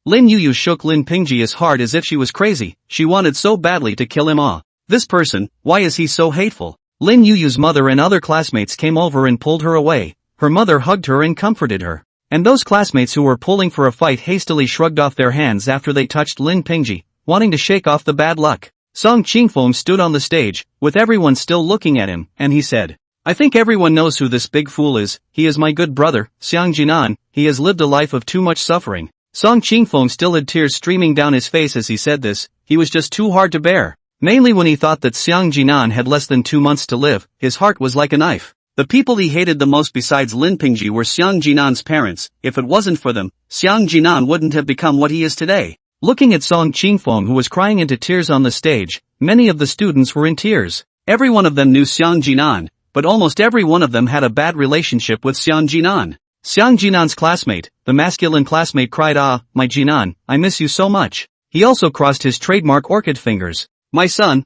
Lin Yu shook Lin Pingji as hard as if she was crazy, she wanted so badly to kill him This person, why is he so hateful? Lin Yu's mother and other classmates came over and pulled her away. Her mother hugged her and comforted her. And those classmates who were pulling for a fight hastily shrugged off their hands after they touched Lin Pingji, wanting to shake off the bad luck. Song Qingfeng stood on the stage, with everyone still looking at him, and he said, I think everyone knows who this big fool is, he is my good brother, Xiang Jinan, he has lived a life of too much suffering. Song Qingfeng still had tears streaming down his face as he said this, he was just too hard to bear. Mainly when he thought that Xiang Jinan had less than 2 months to live, his heart was like a knife. The people he hated the most besides Lin Pingji were Xiang Jinan's parents. If it wasn't for them, Xiang Jinan wouldn't have become what he is today. Looking at Song Qingfeng who was crying into tears on the stage, many of the students were in tears. Every one of them knew Xiang Jinan, but almost every one of them had a bad relationship with Xiang Jinan. Xiang Jinan's classmate, the masculine classmate cried my Jinan, I miss you so much. He also crossed his trademark orchid fingers. My son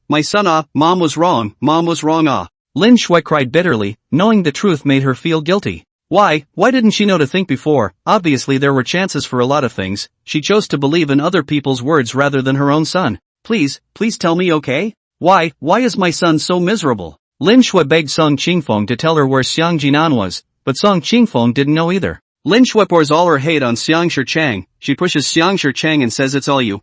mom was wrong Lin Shui cried bitterly, knowing the truth made her feel guilty. Why didn't she know to think before? Obviously there were chances for a lot of things, she chose to believe in other people's words rather than her own son. Please tell me okay? Why is my son so miserable? Lin Shui begged Song Qingfeng to tell her where Xiang Jinan was, but Song Qingfeng didn't know either. Lin Shui pours all her hate on Xiang Shichang, she pushes Xiang Shichang and says it's all you,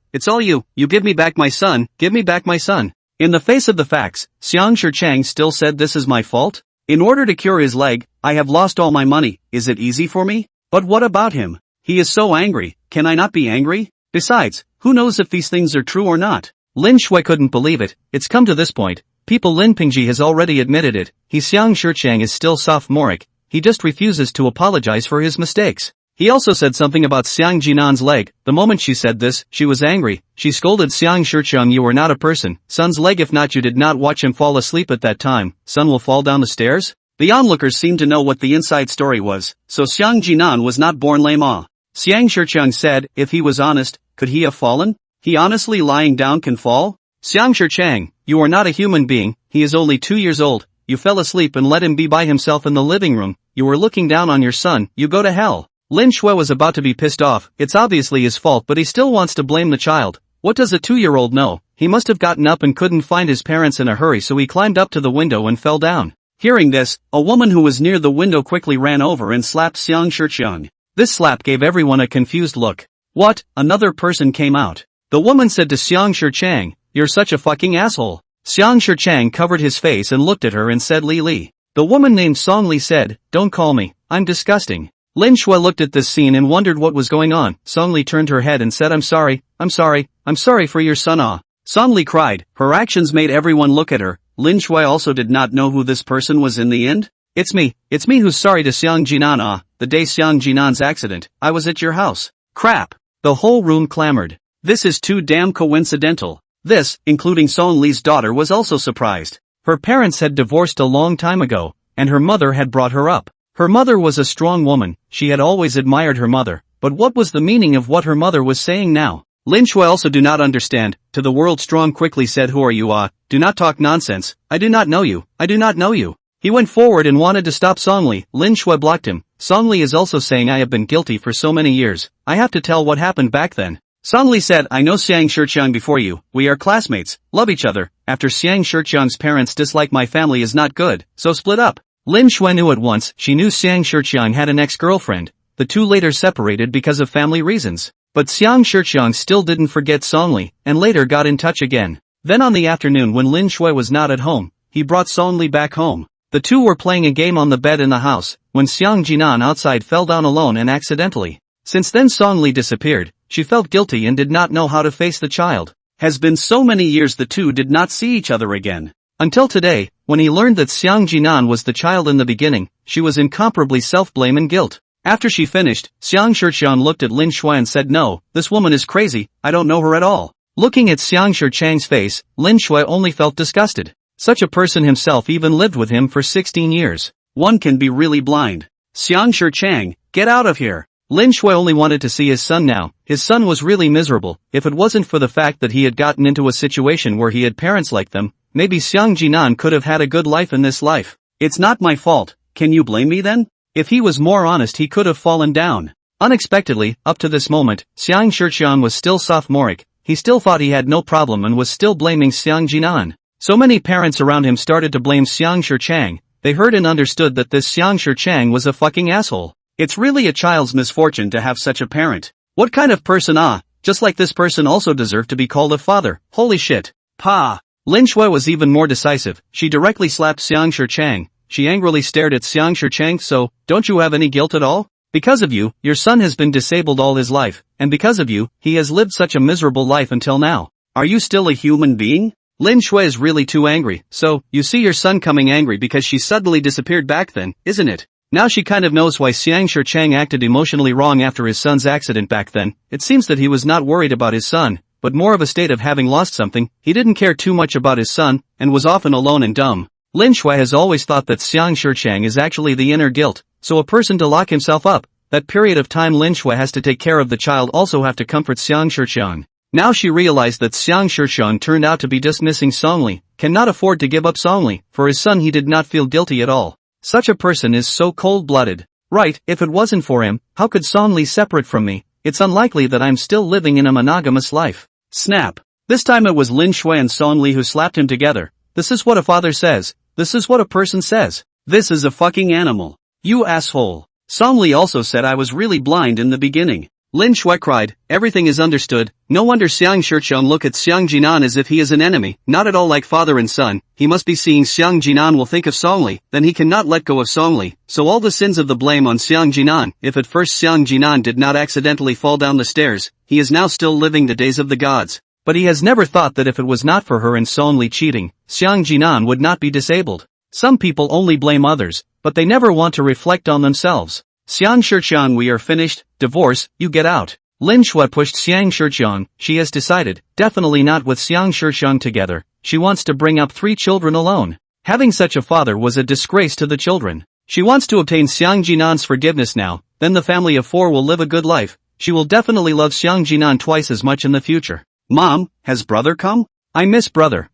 you give me back my son, In the face of the facts, Xiang Shichang still said this is my fault? In order to cure his leg, I have lost all my money, is it easy for me? But what about him? He is so angry, can I not be angry? Besides, Who knows if these things are true or not? Lin Shui couldn't believe it. It's come to this point. People Lin Pingji has already admitted it. Xiang Shichang is still sophomoric. He just refuses to apologize for his mistakes. He also said something about Xiang Jinan's leg. The moment she said this, she was angry. She scolded Xiang Shichang, you are not a person. Son's leg, if not you did not watch him fall asleep at that time, son will fall down the stairs? The onlookers seemed to know what the inside story was, so Xiang Jinan was not born lame. Xiang Shichang said, if he was honest, could he have fallen? He honestly lying down can fall? Xiang Shichang, you are not a human being, he is only 2 years old, you fell asleep and let him be by himself in the living room, you were looking down on your son, you go to hell. Lin Shui was about to be pissed off. It's obviously his fault, but he still wants to blame the child. What does a 2-year-old know? He must have gotten up and couldn't find his parents in a hurry, so he climbed up to the window and fell down. Hearing this, a woman who was near the window quickly ran over and slapped Xiang Shichang. This slap gave everyone a confused look. What? Another person came out. The woman said to Xiang Shichang, you're such a fucking asshole. Xiang Shichang covered his face and looked at her and said Li Li. The woman named Song Li said, don't call me, I'm disgusting. Lin Shui looked at this scene and wondered what was going on. Song Li turned her head and said, I'm sorry for your son. Song Li cried. Her actions made everyone look at her. Lin Shui also did not know who this person was in the end. It's me who's sorry to Xiang Jinan. The day Xiang Jinan's accident, I was at your house. Crap. The whole room clamored. This is too damn coincidental. This, including Song Li's daughter, was also surprised. Her parents had divorced a long time ago, and her mother had brought her up. Her mother was a strong woman, she had always admired her mother, but what was the meaning of what her mother was saying now? Lin Shui also do not understand. To the world Strong quickly said, who are you? Do not talk nonsense, I do not know you, I do not know you. He went forward and wanted to stop Song Li. Lin Shui blocked him. Song Li is also saying, I have been guilty for so many years, I have to tell what happened back then. Song Li said, I know Xiang Shichang before you, we are classmates, love each other, after Xiang Shichang's parents dislike my family is not good, so split up. Lin Shui knew at once. She knew Xiang Shichang had an ex-girlfriend. The two later separated because of family reasons. But Xiang Shichang still didn't forget Song Li, and later got in touch again. Then on the afternoon when Lin Shui was not at home, he brought Song Li back home. The two were playing a game on the bed in the house, when Xiang Jinan outside fell down alone and accidentally. Since then Song Li disappeared. She felt guilty and did not know how to face the child. Has been so many years the two did not see each other again. Until today, when he learned that Xiang Jinan was the child in the beginning, she was incomparably self-blame and guilt. After she finished, Xiang Shichang looked at Lin Shui and said, no, this woman is crazy, I don't know her at all. Looking at Xiang Shichang's face, Lin Shui only felt disgusted. Such a person himself even lived with him for 16 years. One can be really blind. Xiang Shichang, get out of here. Lin Shui only wanted to see his son now. His son was really miserable. If it wasn't for the fact that he had gotten into a situation where he had parents like them, maybe Xiang Jinan could have had a good life in this life. It's not my fault, can you blame me then? If he was more honest he could have fallen down. Unexpectedly, up to this moment, Xiang Shichang was still sophomoric. He still thought he had no problem and was still blaming Xiang Jinan. So many parents around him started to blame Xiang Shichang. They heard and understood that this Xiang Shichang was a fucking asshole. It's really a child's misfortune to have such a parent. What kind of person? Just like this person also deserved to be called a father. Holy shit. Pa. Lin Shui was even more decisive. She directly slapped Xiang Shichang. She angrily stared at Xiang Shichang. So, don't you have any guilt at all? Because of you, your son has been disabled all his life, and because of you, he has lived such a miserable life until now. Are you still a human being? Lin Shui is really too angry. So, you see your son coming angry because she suddenly disappeared back then, isn't it? Now she kind of knows why Xiang Shichang acted emotionally wrong after his son's accident back then. It seems that he was not worried about his son, but more of a state of having lost something. He didn't care too much about his son, and was often alone and dumb. Lin Shui has always thought that Xiang Shichang is actually the inner guilt, so a person to lock himself up. That period of time Lin Shui has to take care of the child also have to comfort Xiang Shichang. Now she realized that Xiang Shichang turned out to be just missing Song Li, cannot afford to give up Song Li. For his son he did not feel guilty at all. Such a person is so cold-blooded. Right, if it wasn't for him, how could Song Li separate from me? It's unlikely that I'm still living in a monogamous life. Snap. This time it was Lin Shui and Song Li who slapped him together. This is what a father says. This is what a person says. This is a fucking animal. You asshole. Song Li also said I was really blind in the beginning. Lin Shui cried, everything is understood. No wonder Xiang Shiqiang look at Xiang Jinan as if he is an enemy, not at all like father and son. He must be seeing Xiang Jinan will think of Songli, then he cannot let go of Songli, so all the sins of the blame on Xiang Jinan. If at first Xiang Jinan did not accidentally fall down the stairs, he is now still living the days of the gods. But he has never thought that if it was not for her and Songli cheating, Xiang Jinan would not be disabled. Some people only blame others, but they never want to reflect on themselves. Xiang Shiqiang, we are finished. Divorce, you get out. Lin Shui pushed Xiang Shiqiang. She has decided, definitely not with Xiang Shiqiang together. She wants to bring up 3 children alone. Having such a father was a disgrace to the children. She wants to obtain Xiang Jinan's forgiveness now, then the family of 4 will live a good life. She will definitely love Xiang Jinan twice as much in the future. Mom, has brother come? I miss brother.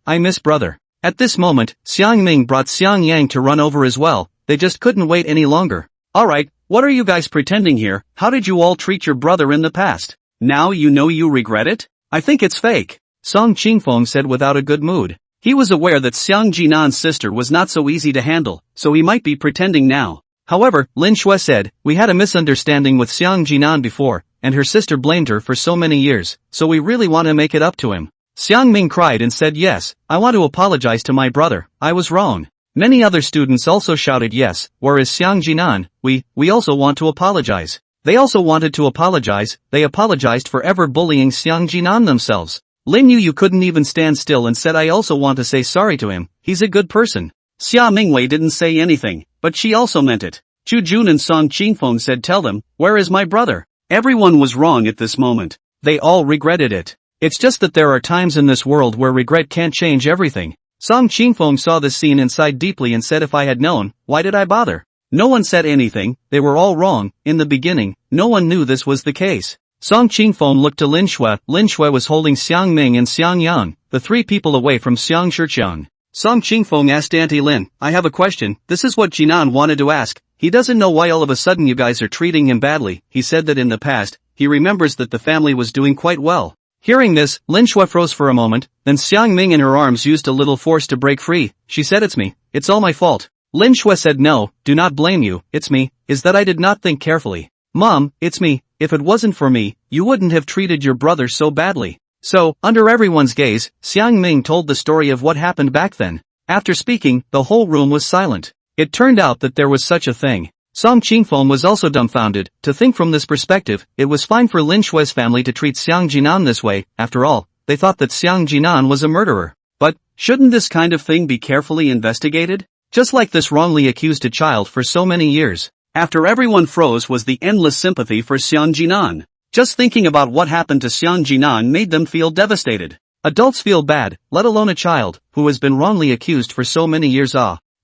At this moment, Xiang Ming brought Xiang Yang to run over as well. They just couldn't wait any longer. Alright, what are you guys pretending here? How did you all treat your brother in the past? Now you know you regret it? I think it's fake. Song Qingfeng said without a good mood. He was aware that Xiang Jinan's sister was not so easy to handle, so he might be pretending now. However, Lin Shui said, we had a misunderstanding with Xiang Jinan before, and her sister blamed her for so many years, so we really want to make it up to him. Xiang Ming cried and said yes, I want to apologize to my brother, I was wrong. Many other students also shouted yes, whereas Xiang Jinan, we also want to apologize. They also wanted to apologize, they apologized for ever bullying Xiang Jinan themselves. Lin Yu couldn't even stand still and said I also want to say sorry to him, he's a good person. Xia Mingwei didn't say anything, but she also meant it. Chu Jun and Song Qingfeng said tell them, where is my brother? Everyone was wrong at this moment. They all regretted it. It's just that there are times in this world where regret can't change everything. Song Qingfeng saw this scene and sighed deeply and said if I had known, why did I bother? No one said anything, they were all wrong. In the beginning, no one knew this was the case. Song Qingfeng looked to Lin Shui. Lin Shui was holding Xiang Ming and Xiang Yang, the 3 people away from Xiang Shiqiang. Song Qingfeng asked Auntie Lin, I have a question, this is what Jinan wanted to ask. He doesn't know why all of a sudden you guys are treating him badly. He said that in the past, he remembers that the family was doing quite well. Hearing this, Lin Shui froze for a moment, then Xiang Ming in her arms used a little force to break free. She said it's me, it's all my fault. Lin Shui said no, do not blame you, it's me, is that I did not think carefully. Mom, it's me, if it wasn't for me, you wouldn't have treated your brother so badly. So, under everyone's gaze, Xiang Ming told the story of what happened back then. After speaking, the whole room was silent. It turned out that there was such a thing. Song Qingfeng was also dumbfounded. To think from this perspective, it was fine for Lin Shui's family to treat Xiang Jinan this way. After all, they thought that Xiang Jinan was a murderer. But, shouldn't this kind of thing be carefully investigated? Just like this wrongly accused a child for so many years. After everyone froze was the endless sympathy for Xiang Jinan. Just thinking about what happened to Xiang Jinan made them feel devastated. Adults feel bad, let alone a child, who has been wrongly accused for so many years.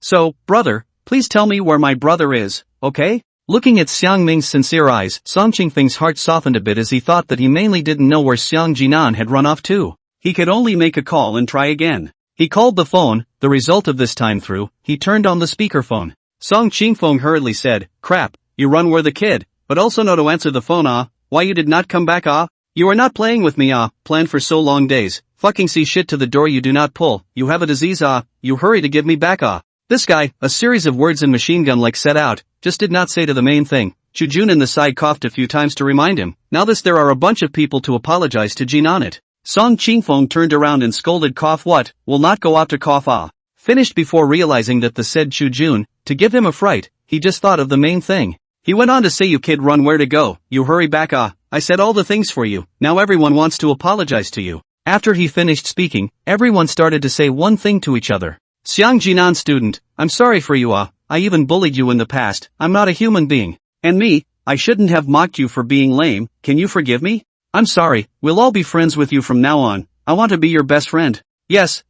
So, brother, please tell me where my brother is, okay? Looking at Xiang Ming's sincere eyes, Song Qingfeng's heart softened a bit as he thought that he mainly didn't know where Xiang Jinan had run off to. He could only make a call and try again. He called the phone, the result of this time through, he turned on the speakerphone. Song Qingfeng hurriedly said, crap, you run where the kid, but also know to answer the phone. Why you did not come back? You are not playing with me. Planned for so long days, fucking see shit to the door you do not pull, you have a disease. You hurry to give me back. This guy, a series of words in machine gun like set out, just did not say to the main thing. Chu Jun in the side coughed a few times to remind him, now there are a bunch of people to apologize to Jin on it. Song Qingfeng turned around and scolded cough what, will not go out to cough. Finished before realizing that the said Chu Jun, to give him a fright, he just thought of the main thing. He went on to say you kid run where to go, you hurry back. I said all the things for you, now everyone wants to apologize to you. After he finished speaking, everyone started to say one thing to each other. Xiang Jinan student, I'm sorry for you. I even bullied you in the past, I'm not a human being. And me, I shouldn't have mocked you for being lame, can you forgive me? I'm sorry, we'll all be friends with you from now on, I want to be your best friend. Yes,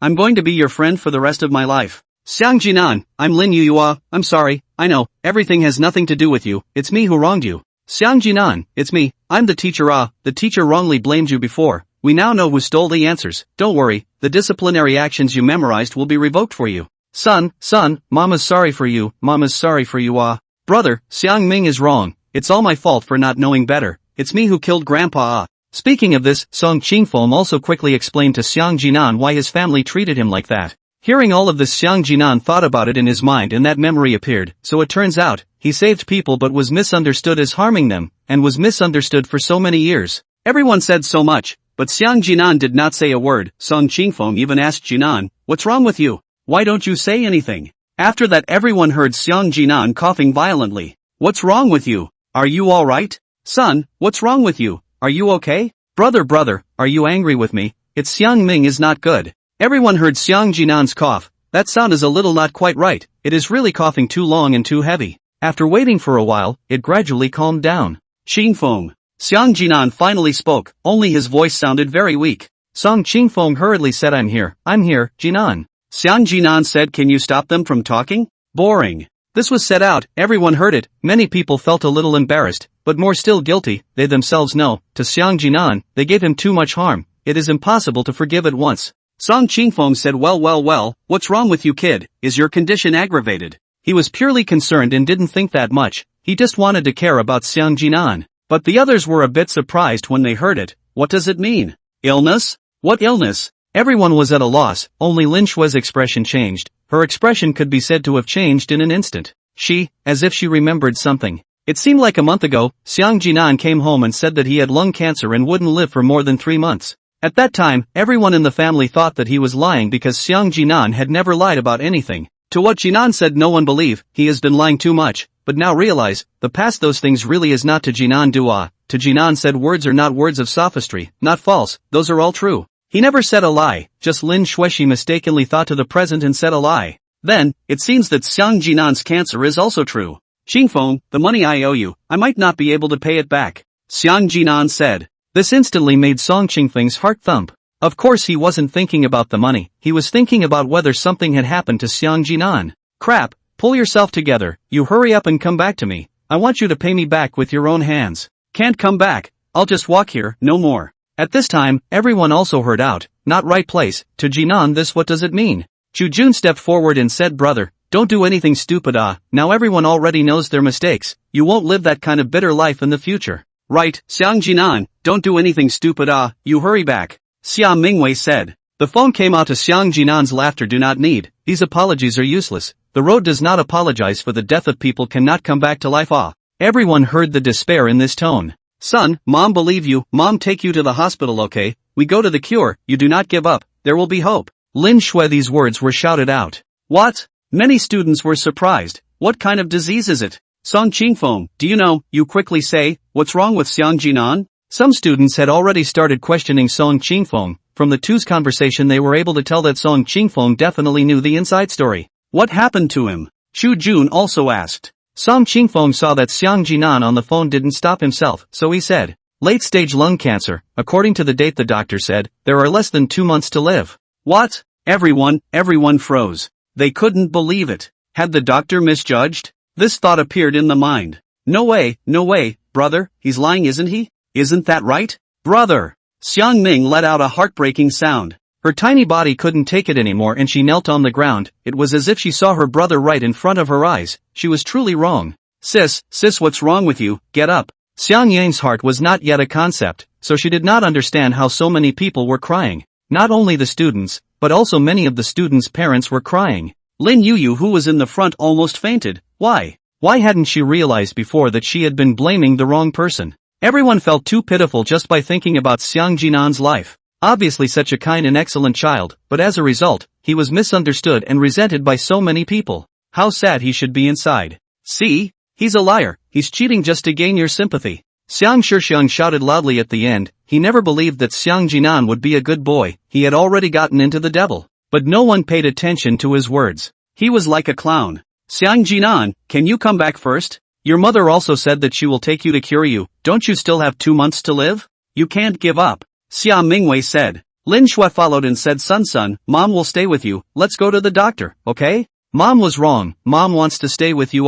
I'm going to be your friend for the rest of my life. Xiang Jinan, I'm Lin Yu. I'm sorry, I know, everything has nothing to do with you, it's me who wronged you. Xiang Jinan, it's me, I'm the teacher. The teacher wrongly blamed you before, we now know who stole the answers, don't worry, the disciplinary actions you memorized will be revoked for you. Son, mama's sorry for you, Brother, Xiang Ming is wrong, it's all my fault for not knowing better, it's me who killed grandpa. Speaking of this, Song Qingfeng also quickly explained to Xiang Jinan why his family treated him like that. Hearing all of this, Xiang Jinan thought about it in his mind and that memory appeared. So it turns out, he saved people but was misunderstood as harming them, and was misunderstood for so many years. Everyone said so much, but Xiang Jinan did not say a word. Song Qingfeng even asked Jinan, "What's wrong with you? Why don't you say anything?" After that, everyone heard Xiang Jinan coughing violently. "What's wrong with you? Are you alright? Son, what's wrong with you? Are you okay? Brother, are you angry with me? It's Xiang Ming is not good." Everyone heard Xiang Jinan's cough. That sound is a little not quite right. It is really coughing too long and too heavy. After waiting for a while, it gradually calmed down. "Qingfeng." Xiang Jinan finally spoke, only his voice sounded very weak. Song Qingfeng hurriedly said, I'm here, Jinan." Xiang Jinan said, "Can you stop them from talking? Boring." This was said out, everyone heard it, many people felt a little embarrassed, but more still guilty, they themselves know, to Xiang Jinan, they gave him too much harm, it is impossible to forgive at once. Song Qingfeng said, well, what's wrong with you, kid? Is your condition aggravated?" He was purely concerned and didn't think that much, he just wanted to care about Xiang Jinan. But the others were a bit surprised when they heard it. What does it mean? Illness? What illness? Everyone was at a loss, only Lin Shui's expression changed. Her expression could be said to have changed in an instant. As if she remembered something. It seemed like a month ago, Xiang Jinan came home and said that he had lung cancer and wouldn't live for more than 3 months. At that time, everyone in the family thought that he was lying because Xiang Jinan had never lied about anything. To what Jinan said, no one believe, he has been lying too much, but now realize, the past those things really is not to Jinan Dua. To Jinan said, words are not words of sophistry, not false, those are all true. He never said a lie, just Lin Shui mistakenly thought to the present and said a lie. Then, it seems that Xiang Jinan's cancer is also true. "Qingfeng, the money I owe you, I might not be able to pay it back," Xiang Jinan said. This instantly made Song Qingfeng's heart thump. Of course he wasn't thinking about the money, he was thinking about whether something had happened to Xiang Jinan. "Crap, pull yourself together, you hurry up and come back to me. I want you to pay me back with your own hands." "Can't come back, I'll just walk here, no more." At this time, everyone also heard out, "Not right place." To Jinan, this what does it mean? Chu Jun stepped forward and said, "Brother, don't do anything stupid. Now everyone already knows their mistakes, you won't live that kind of bitter life in the future." "Right, Xiang Jinan, don't do anything stupid. You hurry back," Xia Mingwei said. The phone came out to Xiang Jinan's laughter. "Do not need, these apologies are useless. The road does not apologize for the death of people cannot come back to life." Everyone heard the despair in this tone. "Son, mom believe you, mom take you to the hospital, okay? We go to the cure, you do not give up, there will be hope." Lin Shui, these words were shouted out. "What?" Many students were surprised. "What kind of disease is it? Song Qingfeng, do you know?" "You quickly say, what's wrong with Xiang Jinan?" Some students had already started questioning Song Qingfeng. From the two's conversation they were able to tell that Song Qingfeng definitely knew the inside story. "What happened to him?" Chu Jun also asked. Song Qingfeng saw that Xiang Jinan on the phone didn't stop himself, so he said, "Late-stage lung cancer, according to the date the doctor said, there are less than 2 months to live." "What?" Everyone froze. They couldn't believe it. Had the doctor misjudged? This thought appeared in the mind. No way, brother, he's lying, isn't he? Isn't that right? Brother! Xiang Ming let out a heartbreaking sound. Her tiny body couldn't take it anymore and she knelt on the ground. It was as if she saw her brother right in front of her eyes. She was truly wrong. Sis, what's wrong with you? Get up." Xiang Yang's heart was not yet a concept, so she did not understand how so many people were crying. Not only the students, but also many of the students' parents were crying. Lin Yuyu, who was in the front, almost fainted. Why hadn't she realized before that she had been blaming the wrong person? Everyone felt too pitiful just by thinking about Xiang Jinan's life. Obviously such a kind and excellent child, but as a result, he was misunderstood and resented by so many people. How sad he should be inside. "See? He's a liar, he's cheating just to gain your sympathy." Xiang Shixiang shouted loudly at the end. He never believed that Xiang Jinan would be a good boy, he had already gotten into the devil. But no one paid attention to his words. He was like a clown. "Xiang Jinan, can you come back first? Your mother also said that she will take you to cure you, don't you still have 2 months to live? You can't give up," Xia Mingwei said. Lin Shui followed and said, Son, mom will stay with you, let's go to the doctor, okay?" Mom was wrong, mom wants to stay with you.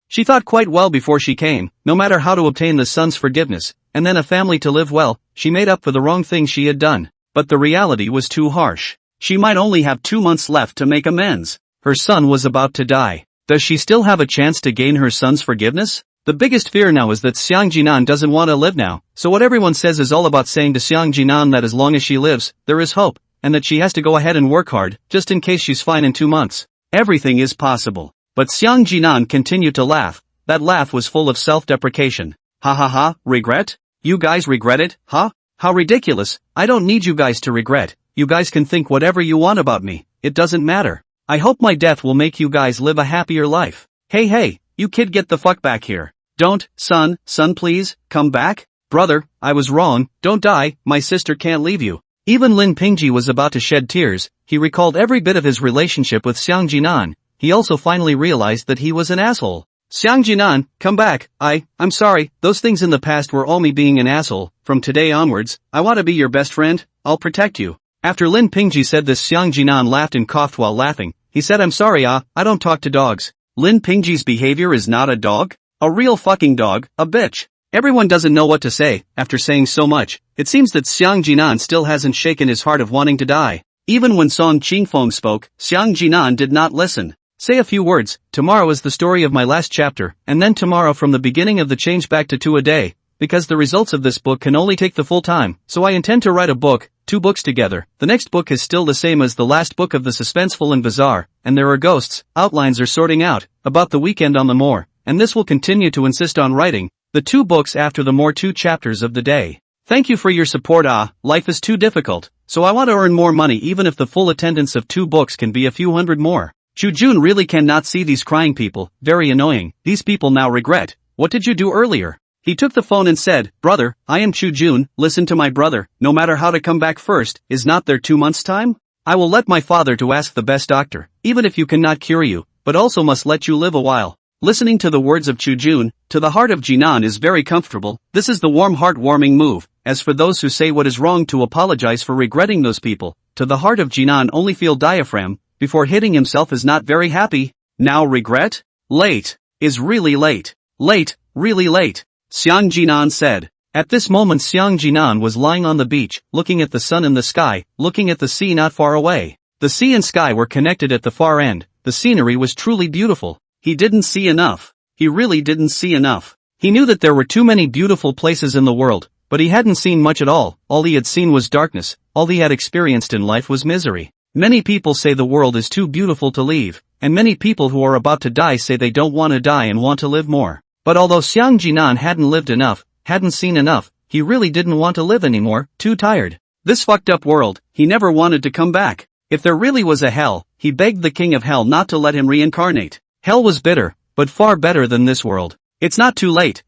She thought quite well before she came, no matter how to obtain the son's forgiveness, and then a family to live well, she made up for the wrong thing she had done. But the reality was too harsh. She might only have 2 months left to make amends. Her son was about to die. Does she still have a chance to gain her son's forgiveness? The biggest fear now is that Xiang Jinan doesn't want to live now, so what everyone says is all about saying to Xiang Jinan that as long as she lives, there is hope, and that she has to go ahead and work hard, just in case she's fine in 2 months. Everything is possible. But Xiang Jinan continued to laugh. That laugh was full of self-deprecation. Ha ha ha, regret? You guys regret it, huh? How ridiculous. I don't need you guys to regret. You guys can think whatever you want about me. It doesn't matter. I hope my death will make you guys live a happier life. Hey, you kid, get the fuck back here. Don't, son please, come back. Brother, I was wrong, don't die, my sister can't leave you. Even Lin Pingji was about to shed tears. He recalled every bit of his relationship with Xiang Jinan. He also finally realized that he was an asshole. Xiang Jinan, come back. I'm sorry, those things in the past were all me being an asshole. From today onwards, I want to be your best friend. I'll protect you. After Lin Pingji said this, Xiang Jinan laughed and coughed while laughing. He said, I'm sorry, I don't talk to dogs. Lin Pingji's behavior is not a dog? A real fucking dog, a bitch. Everyone doesn't know what to say. After saying so much, it seems that Xiang Jinan still hasn't shaken his heart of wanting to die. Even when Song Qingfeng spoke, Xiang Jinan did not listen. Say a few words. Tomorrow is the story of my last chapter, and then tomorrow from the beginning of the change back to 2 a day. Because the results of this book can only take the full time, so I intend to write a book, 2 books together. The next book is still the same as the last book of the suspenseful and bizarre, and there are ghosts, outlines are sorting out, about the weekend on the moor, and this will continue to insist on writing the 2 books after the more 2 chapters of the day. Thank you for your support. Life is too difficult, so I want to earn more money even if the full attendance of 2 books can be a few hundred more. Chu Jun really cannot see these crying people, very annoying. These people now regret. What did you do earlier? He took the phone and said, brother, I am Chu Jun, listen to my brother, no matter how to come back first, is not there 2 months' time? I will let my father to ask the best doctor, even if you cannot cure you, but also must let you live a while. Listening to the words of Chu Jun, to the heart of Jinan is very comfortable. This is the warm heart-warming move. As for those who say what is wrong to apologize for regretting those people, to the heart of Jinan only feel diaphragm, before hitting himself is not very happy. Now regret? Late. Is really late. Late, really late. Xiang Jinan said. At this moment Xiang Jinan was lying on the beach, looking at the sun in the sky, looking at the sea not far away. The sea and sky were connected at the far end. The scenery was truly beautiful. He didn't see enough. He really didn't see enough. He knew that there were too many beautiful places in the world, but he hadn't seen much at all. All he had seen was darkness. All he had experienced in life was misery. Many people say the world is too beautiful to leave, and many people who are about to die say they don't want to die and want to live more. But although Xiang Jinan hadn't lived enough, hadn't seen enough, he really didn't want to live anymore, too tired. This fucked up world, he never wanted to come back. If there really was a hell, he begged the king of hell not to let him reincarnate. Hell was bitter, but far better than this world. It's not too late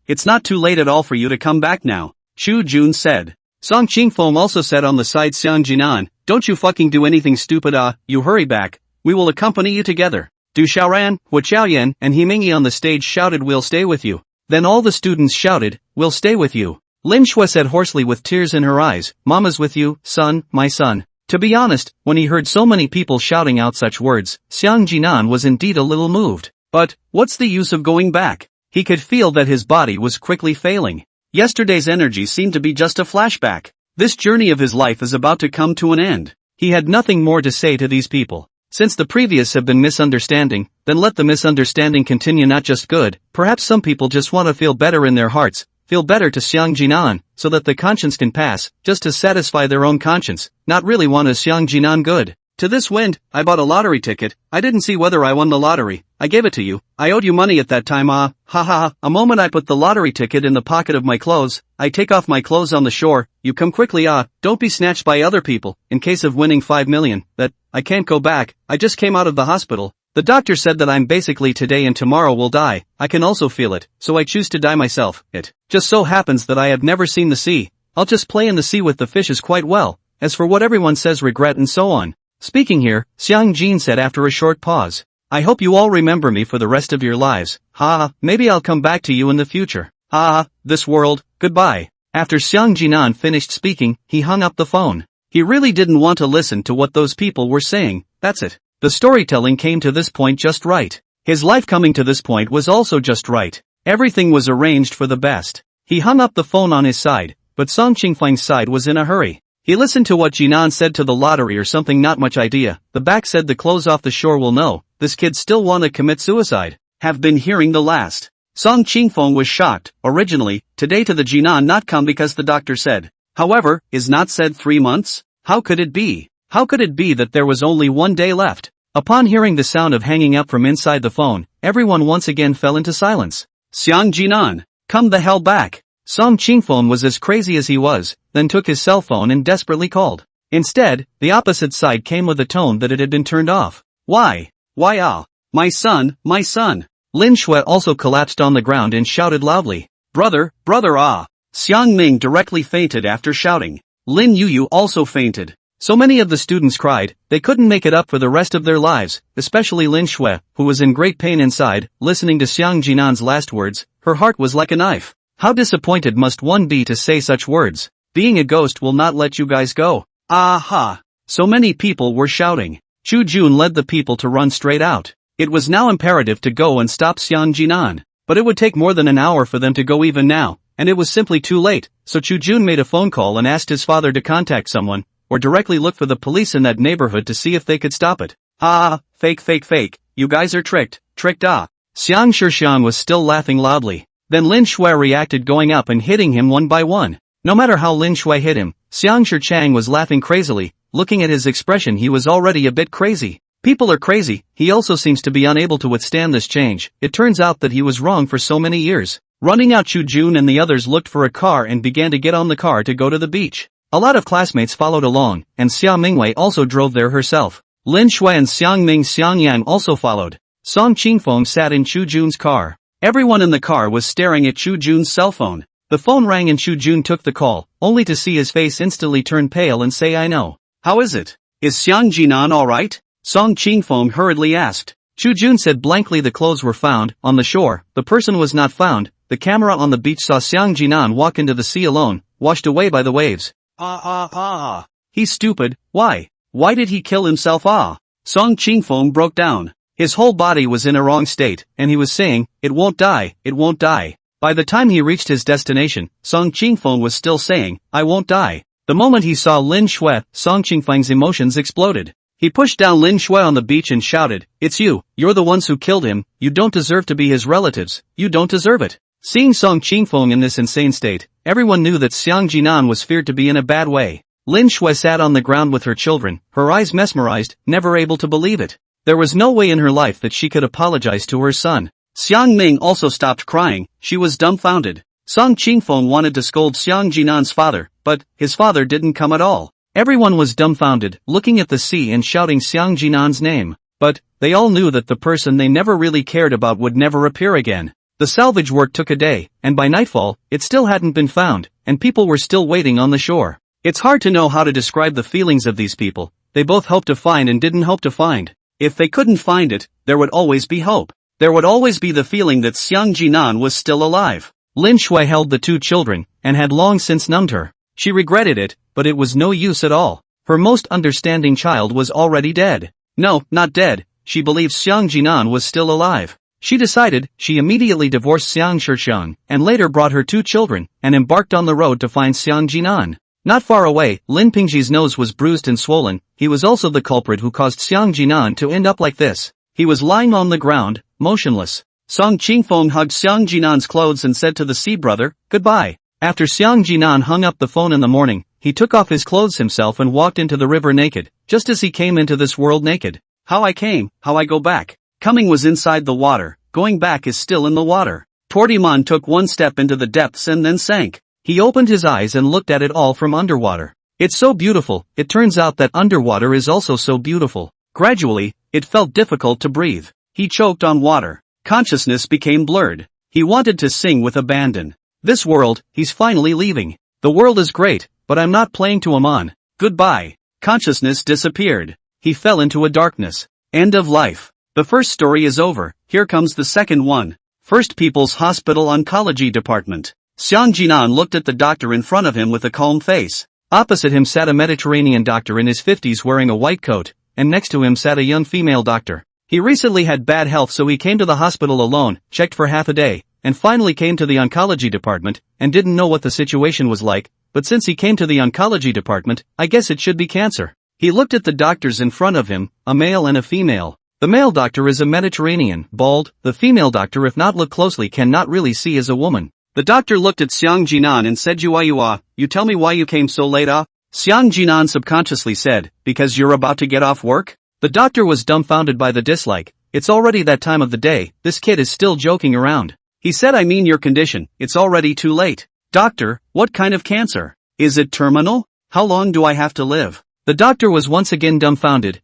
at all for you to come back now, Chu Jun said. Song Qingfeng also said on the side, Xiang Jinan, don't you fucking do anything stupid, you hurry back. We will accompany you together. Du Xiaoran, Hu Qiaoyan, and He Mingyi on the stage shouted, we'll stay with you. Then all the students shouted, we'll stay with you. Lin Shui said hoarsely with tears in her eyes, Mama's with you, son, my son. To be honest, when he heard so many people shouting out such words, Xiang Jinan was indeed a little moved. But, what's the use of going back? He could feel that his body was quickly failing. Yesterday's energy seemed to be just a flashback. This journey of his life is about to come to an end. He had nothing more to say to these people. Since the previous have been misunderstanding, then let the misunderstanding continue. Not just good, perhaps some people just want to feel better in their hearts, feel better to Xiang Jinan, so that the conscience can pass, just to satisfy their own conscience, not really want a Xiang Jinan good. To this wind, I bought a lottery ticket. I didn't see whether I won the lottery. I gave it to you. I owed you money at that time. Ha ha ha. A moment I put the lottery ticket in the pocket of my clothes. I take off my clothes on the shore. You come quickly. Don't be snatched by other people. In case of winning 5 million. That, I can't go back. I just came out of the hospital. The doctor said that I'm basically today and tomorrow will die. I can also feel it, so I choose to die myself. It just so happens that I have never seen the sea. I'll just play in the sea with the fishes quite well. As for what everyone says, regret and so on. Speaking here, Xiang Jin said after a short pause. I hope you all remember me for the rest of your lives. Maybe I'll come back to you in the future. This world, goodbye. After Xiang Jinan finished speaking, he hung up the phone. He really didn't want to listen to what those people were saying. That's it. The storytelling came to this point just right. His life coming to this point was also just right. Everything was arranged for the best. He hung up the phone on his side, but Song Qingfeng's side was in a hurry. He listened to what Jinan said to the lottery or something, not much idea. The back said the clothes off the shore will know. This kid still wanna commit suicide. Have been hearing the last. Song Qingfeng was shocked. Originally, today to the Jinan not come because the doctor said. However, is not said 3 months? How could it be? How could it be that there was only one day left? Upon hearing the sound of hanging up from inside the phone, everyone once again fell into silence. Xiang Jinan, come the hell back. Song Qingfeng was as crazy as he was, then took his cell phone and desperately called. Instead, the opposite side came with a tone that it had been turned off. Why? Why ah? My son, my son. Lin Shui also collapsed on the ground and shouted loudly. Brother, brother ah. Xiang Ming directly fainted after shouting. Lin Yuyu also fainted. So many of the students cried, they couldn't make it up for the rest of their lives, especially Lin Shui, who was in great pain inside, listening to Xiang Jinan's last words. Her heart was like a knife. How disappointed must one be to say such words? Being a ghost will not let you guys go. Aha! So many people were shouting. Chu Jun led the people to run straight out. It was now imperative to go and stop Xiang Jinan. But it would take more than an hour for them to go even now, and it was simply too late, so Chu Jun made a phone call and asked his father to contact someone, or directly look for the police in that neighborhood to see if they could stop it. Ah, fake, you guys are tricked ah. Xiang Shixiang was still laughing loudly. Then Lin Shui reacted, going up and hitting him one by one. No matter how Lin Shui hit him, Xiang Shixiang was laughing crazily. Looking at his expression, he was already a bit crazy. People are crazy. He also seems to be unable to withstand this change. It turns out that he was wrong for so many years. Running out, Chu Jun and the others looked for a car and began to get on the car to go to the beach. A lot of classmates followed along, and Xia Mingwei also drove there herself. Lin Shui and Xiang Ming Xiangyang also followed. Song Qingfeng sat in Chu Jun's car. Everyone in the car was staring at Chu Jun's cell phone. The phone rang and Chu Jun took the call, only to see his face instantly turn pale and say, I know. How is it? Is Xiang Jinan alright? Song Qingfeng hurriedly asked. Chu Jun said blankly the clothes were found, on the shore, the person was not found. The camera on the beach saw Xiang Jinan walk into the sea alone, washed away by the waves. He's stupid. Why? Why did he kill himself? Song Qingfeng broke down. His whole body was in a wrong state, and he was saying, it won't die, it won't die. By the time he reached his destination, Song Qingfeng was still saying, I won't die. The moment he saw Lin Shui, Song Qingfeng's emotions exploded. He pushed down Lin Shui on the beach and shouted, it's you're the ones who killed him, you don't deserve to be his relatives, you don't deserve it. Seeing Song Qingfeng in this insane state, everyone knew that Xiang Jinan was feared to be in a bad way. Lin Shui sat on the ground with her children, her eyes mesmerized, never able to believe it. There was no way in her life that she could apologize to her son. Xiang Ming also stopped crying, she was dumbfounded. Song Qingfeng wanted to scold Xiang Jinan's father, but his father didn't come at all. Everyone was dumbfounded, looking at the sea and shouting Xiang Jinan's name. But they all knew that the person they never really cared about would never appear again. The salvage work took a day, and by nightfall, it still hadn't been found, and people were still waiting on the shore. It's hard to know how to describe the feelings of these people. They both hoped to find and didn't hope to find. If they couldn't find it, there would always be hope. There would always be the feeling that Xiang Jinan was still alive. Lin Shui held the two children, and had long since numbed her. She regretted it, but it was no use at all. Her most understanding child was already dead. No, not dead. She believed Xiang Jinan was still alive. She decided, she immediately divorced Xiang Shixiang, and later brought her two children, and embarked on the road to find Xiang Jinan. Not far away, Lin Pingji's nose was bruised and swollen. He was also the culprit who caused Xiang Jinan to end up like this. He was lying on the ground, motionless. Song Qingfeng hugged Xiang Jinan's clothes and said to the sea brother, goodbye. After Xiang Jinan hung up the phone in the morning, he took off his clothes himself and walked into the river naked, just as he came into this world naked. How I came, how I go back. Coming was inside the water, going back is still in the water. Tortiman took one step into the depths and then sank. He opened his eyes and looked at it all from underwater. It's so beautiful, it turns out that underwater is also so beautiful. Gradually, it felt difficult to breathe. He choked on water. Consciousness became blurred. He wanted to sing with abandon. This world, he's finally leaving. The world is great, but I'm not playing to him on. Goodbye. Consciousness disappeared. He fell into a darkness. End of life. The first story is over, here comes the second one. First People's Hospital Oncology Department. Xiang Jinan looked at the doctor in front of him with a calm face. Opposite him sat a Mediterranean doctor in his 50s wearing a white coat, and next to him sat a young female doctor. He recently had bad health, so he came to the hospital alone, checked for half a day, and finally came to the oncology department, and didn't know what the situation was like, but since he came to the oncology department, I guess it should be cancer. He looked at the doctors in front of him, a male and a female. The male doctor is a Mediterranean, bald. The female doctor, if not look closely, cannot really see as a woman. The doctor looked at Xiang Jinan and said, you tell me why you came so late, Xiang Jinan subconsciously said, because you're about to get off work? The doctor was dumbfounded by the dislike. It's already that time of the day, this kid is still joking around. He said, I mean your condition, it's already too late. Doctor, what kind of cancer? Is it terminal? How long do I have to live? The doctor was once again dumbfounded.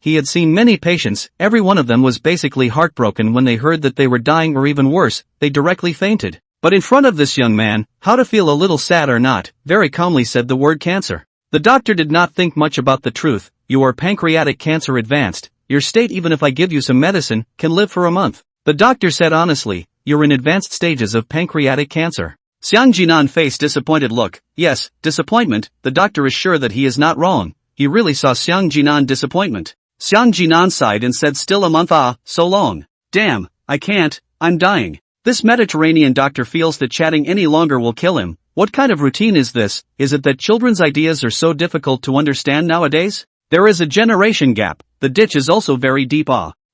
He had seen many patients, every one of them was basically heartbroken when they heard that they were dying, or even worse, they directly fainted. But in front of this young man, how to feel a little sad or not, very calmly said the word cancer. The doctor did not think much about the truth. You are pancreatic cancer advanced. Your state, even if I give you some medicine, can live for a month. The doctor said honestly, you're in advanced stages of pancreatic cancer. Xiang Jinan faced disappointed look. Yes, disappointment. The doctor is sure that he is not wrong. He really saw Xiang Jinan disappointment. Xiang Jinan sighed and said, still a month, so long. Damn, I can't, I'm dying. This Mediterranean doctor feels that chatting any longer will kill him. What kind of routine is this? Is it that children's ideas are so difficult to understand nowadays? There is a generation gap. The ditch is also very deep.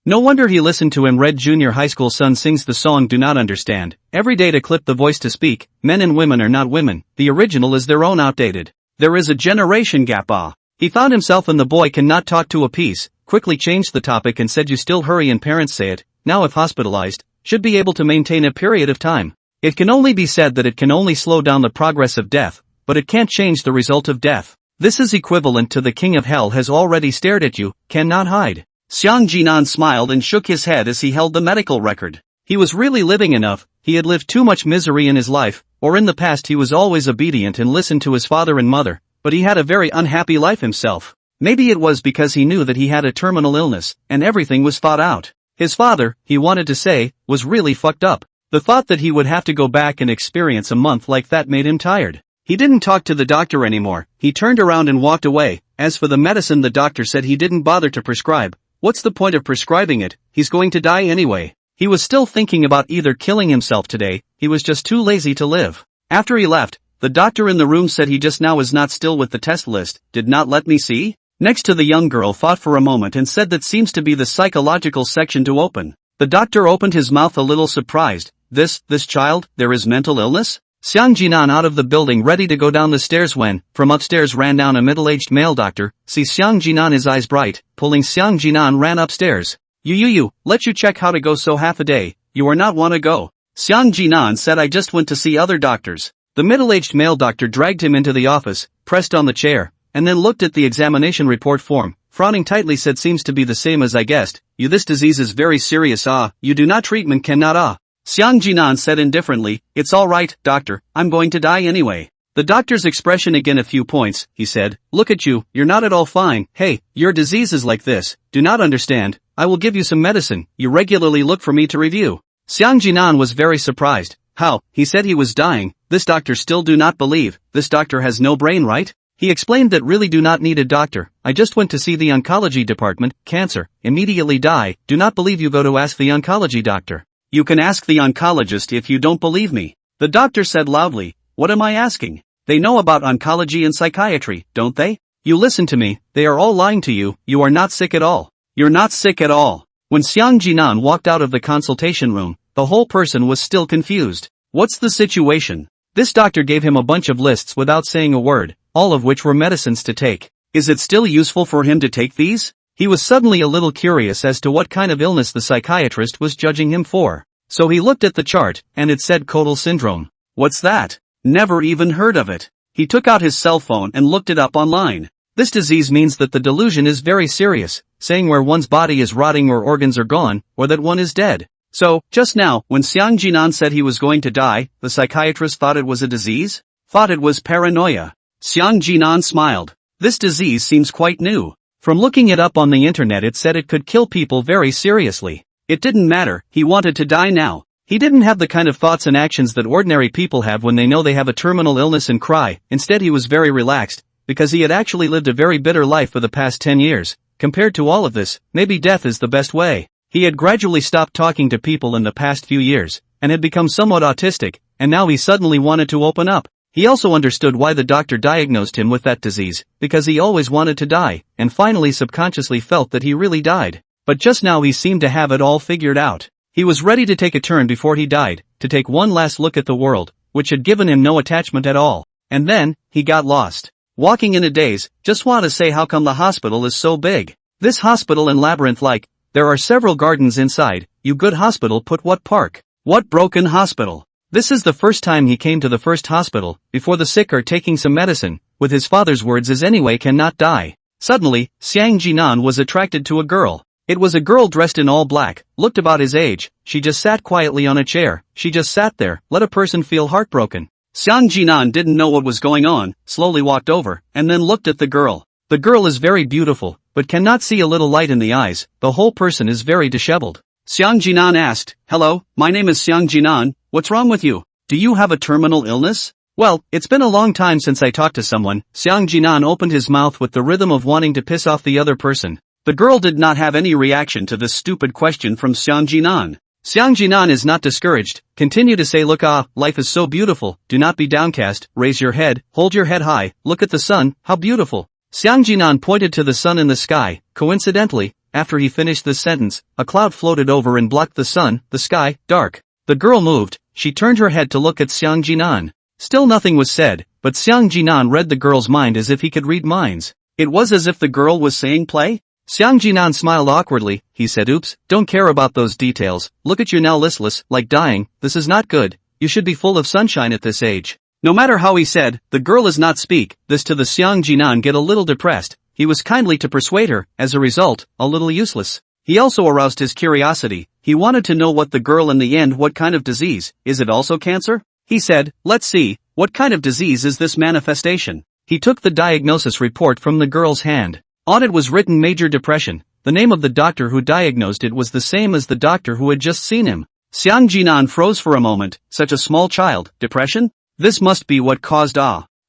No wonder he listened to him. Red Junior High School son sings the song Do Not Understand. Every day to clip the voice to speak. Men and women are not women. The original is their own outdated. There is a generation gap. He found himself and the boy cannot talk to a piece. Quickly changed the topic and said, you still hurry and parents say it. Now if hospitalized, should be able to maintain a period of time. It can only be said that it can only slow down the progress of death, but it can't change the result of death. This is equivalent to the king of hell has already stared at you, cannot hide. Xiang Jinan smiled and shook his head as he held the medical record. He was really living enough. He had lived too much misery in his life, or in the past he was always obedient and listened to his father and mother, but he had a very unhappy life himself. Maybe it was because he knew that he had a terminal illness, and everything was thought out. His father, he wanted to say, was really fucked up. The thought that he would have to go back and experience a month like that made him tired. He didn't talk to the doctor anymore. He turned around and walked away. As for the medicine, the doctor said he didn't bother to prescribe. What's the point of prescribing it? He's going to die anyway. He was still thinking about either killing himself today. He was just too lazy to live. After he left, the doctor in the room said he just now is not still with the test list. Did not let me see? Next to the young girl thought for a moment and said that seems to be the psychological section to open. The doctor opened his mouth a little surprised. This child, there is mental illness? Xiang Jinan out of the building ready to go down the stairs when, from upstairs ran down a middle-aged male doctor. See Xiang Jinan, his eyes bright, pulling Xiang Jinan ran upstairs. You, let you check how to go so half a day, you are not wanna go. Xiang Jinan said I just went to see other doctors. The middle-aged male doctor dragged him into the office, pressed on the chair, and then looked at the examination report form, frowning tightly said seems to be the same as I guessed. You this disease is very serious you do not treatment cannot Xiang Jinan said indifferently, it's alright, doctor, I'm going to die anyway. The doctor's expression again a few points, he said, look at you, you're not at all fine, hey, your disease is like this, do not understand, I will give you some medicine, you regularly look for me to review. Xiang Jinan was very surprised. How, he said he was dying, this doctor still do not believe, this doctor has no brain right? He explained that really do not need a doctor, I just went to see the oncology department, cancer, immediately die, do not believe you go to ask the oncology doctor. You can ask the oncologist if you don't believe me. The doctor said loudly, what am I asking? They know about oncology and psychiatry, don't they? You listen to me, they are all lying to you, you are not sick at all. You're not sick at all. When Xiang Jinan walked out of the consultation room, the whole person was still confused. What's the situation? This doctor gave him a bunch of lists without saying a word, all of which were medicines to take. Is it still useful for him to take these? He was suddenly a little curious as to what kind of illness the psychiatrist was judging him for. So he looked at the chart, and it said Kotal syndrome. What's that? Never even heard of it. He took out his cell phone and looked it up online. This disease means that the delusion is very serious, saying where one's body is rotting or organs are gone, or that one is dead. So, just now, when Xiang Jinan said he was going to die, the psychiatrist thought it was a disease? Thought it was paranoia. Xiang Jinan smiled. This disease seems quite new. From looking it up on the internet it said it could kill people very seriously. It didn't matter, he wanted to die now. He didn't have the kind of thoughts and actions that ordinary people have when they know they have a terminal illness and cry. Instead he was very relaxed, because he had actually lived a very bitter life for the past 10 years. Compared to all of this, maybe death is the best way. He had gradually stopped talking to people in the past few years, and had become somewhat autistic, and now he suddenly wanted to open up. He also understood why the doctor diagnosed him with that disease, because he always wanted to die, and finally subconsciously felt that he really died. But just now he seemed to have it all figured out. He was ready to take a turn before he died, to take one last look at the world, which had given him no attachment at all. And then, he got lost. Walking in a daze, just want to say how come the hospital is so big. This hospital and labyrinth-like, there are several gardens inside, you good hospital put what park? What broken hospital? This is the first time he came to the first hospital, before the sick are taking some medicine, with his father's words as anyway cannot die. Suddenly, Xiang Jinan was attracted to a girl. It was a girl dressed in all black, looked about his age, she just sat quietly on a chair, she just sat there, let a person feel heartbroken. Xiang Jinan didn't know what was going on, slowly walked over, and then looked at the girl. The girl is very beautiful, but cannot see a little light in the eyes, the whole person is very disheveled. Xiang Jinan asked, "Hello, my name is Xiang Jinan, what's wrong with you? Do you have a terminal illness?" "Well, it's been a long time since I talked to someone." Xiang Jinan opened his mouth with the rhythm of wanting to piss off the other person. The girl did not have any reaction to this stupid question from Xiang Jinan. Xiang Jinan is not discouraged, continue to say look life is so beautiful, do not be downcast, raise your head, hold your head high, look at the sun, how beautiful. Xiang Jinan pointed to the sun in the sky, coincidentally, after he finished this sentence, a cloud floated over and blocked the sun, the sky, dark. The girl moved, she turned her head to look at Xiang Jinan. Still nothing was said, but Xiang Jinan read the girl's mind as if he could read minds. It was as if the girl was saying play? Xiang Jinan smiled awkwardly, he said oops, don't care about those details, look at you now listless, like dying, this is not good, you should be full of sunshine at this age. No matter how he said, the girl is not speak, this to the Xiang Jinan get a little depressed, he was kindly to persuade her, as a result, a little useless. He also aroused his curiosity, he wanted to know what the girl in the end what kind of disease, is it also cancer? He said, let's see, what kind of disease is this manifestation? He took the diagnosis report from the girl's hand. On it was written major depression, the name of the doctor who diagnosed it was the same as the doctor who had just seen him. Xiang Jinan froze for a moment, such a small child, depression? This must be what caused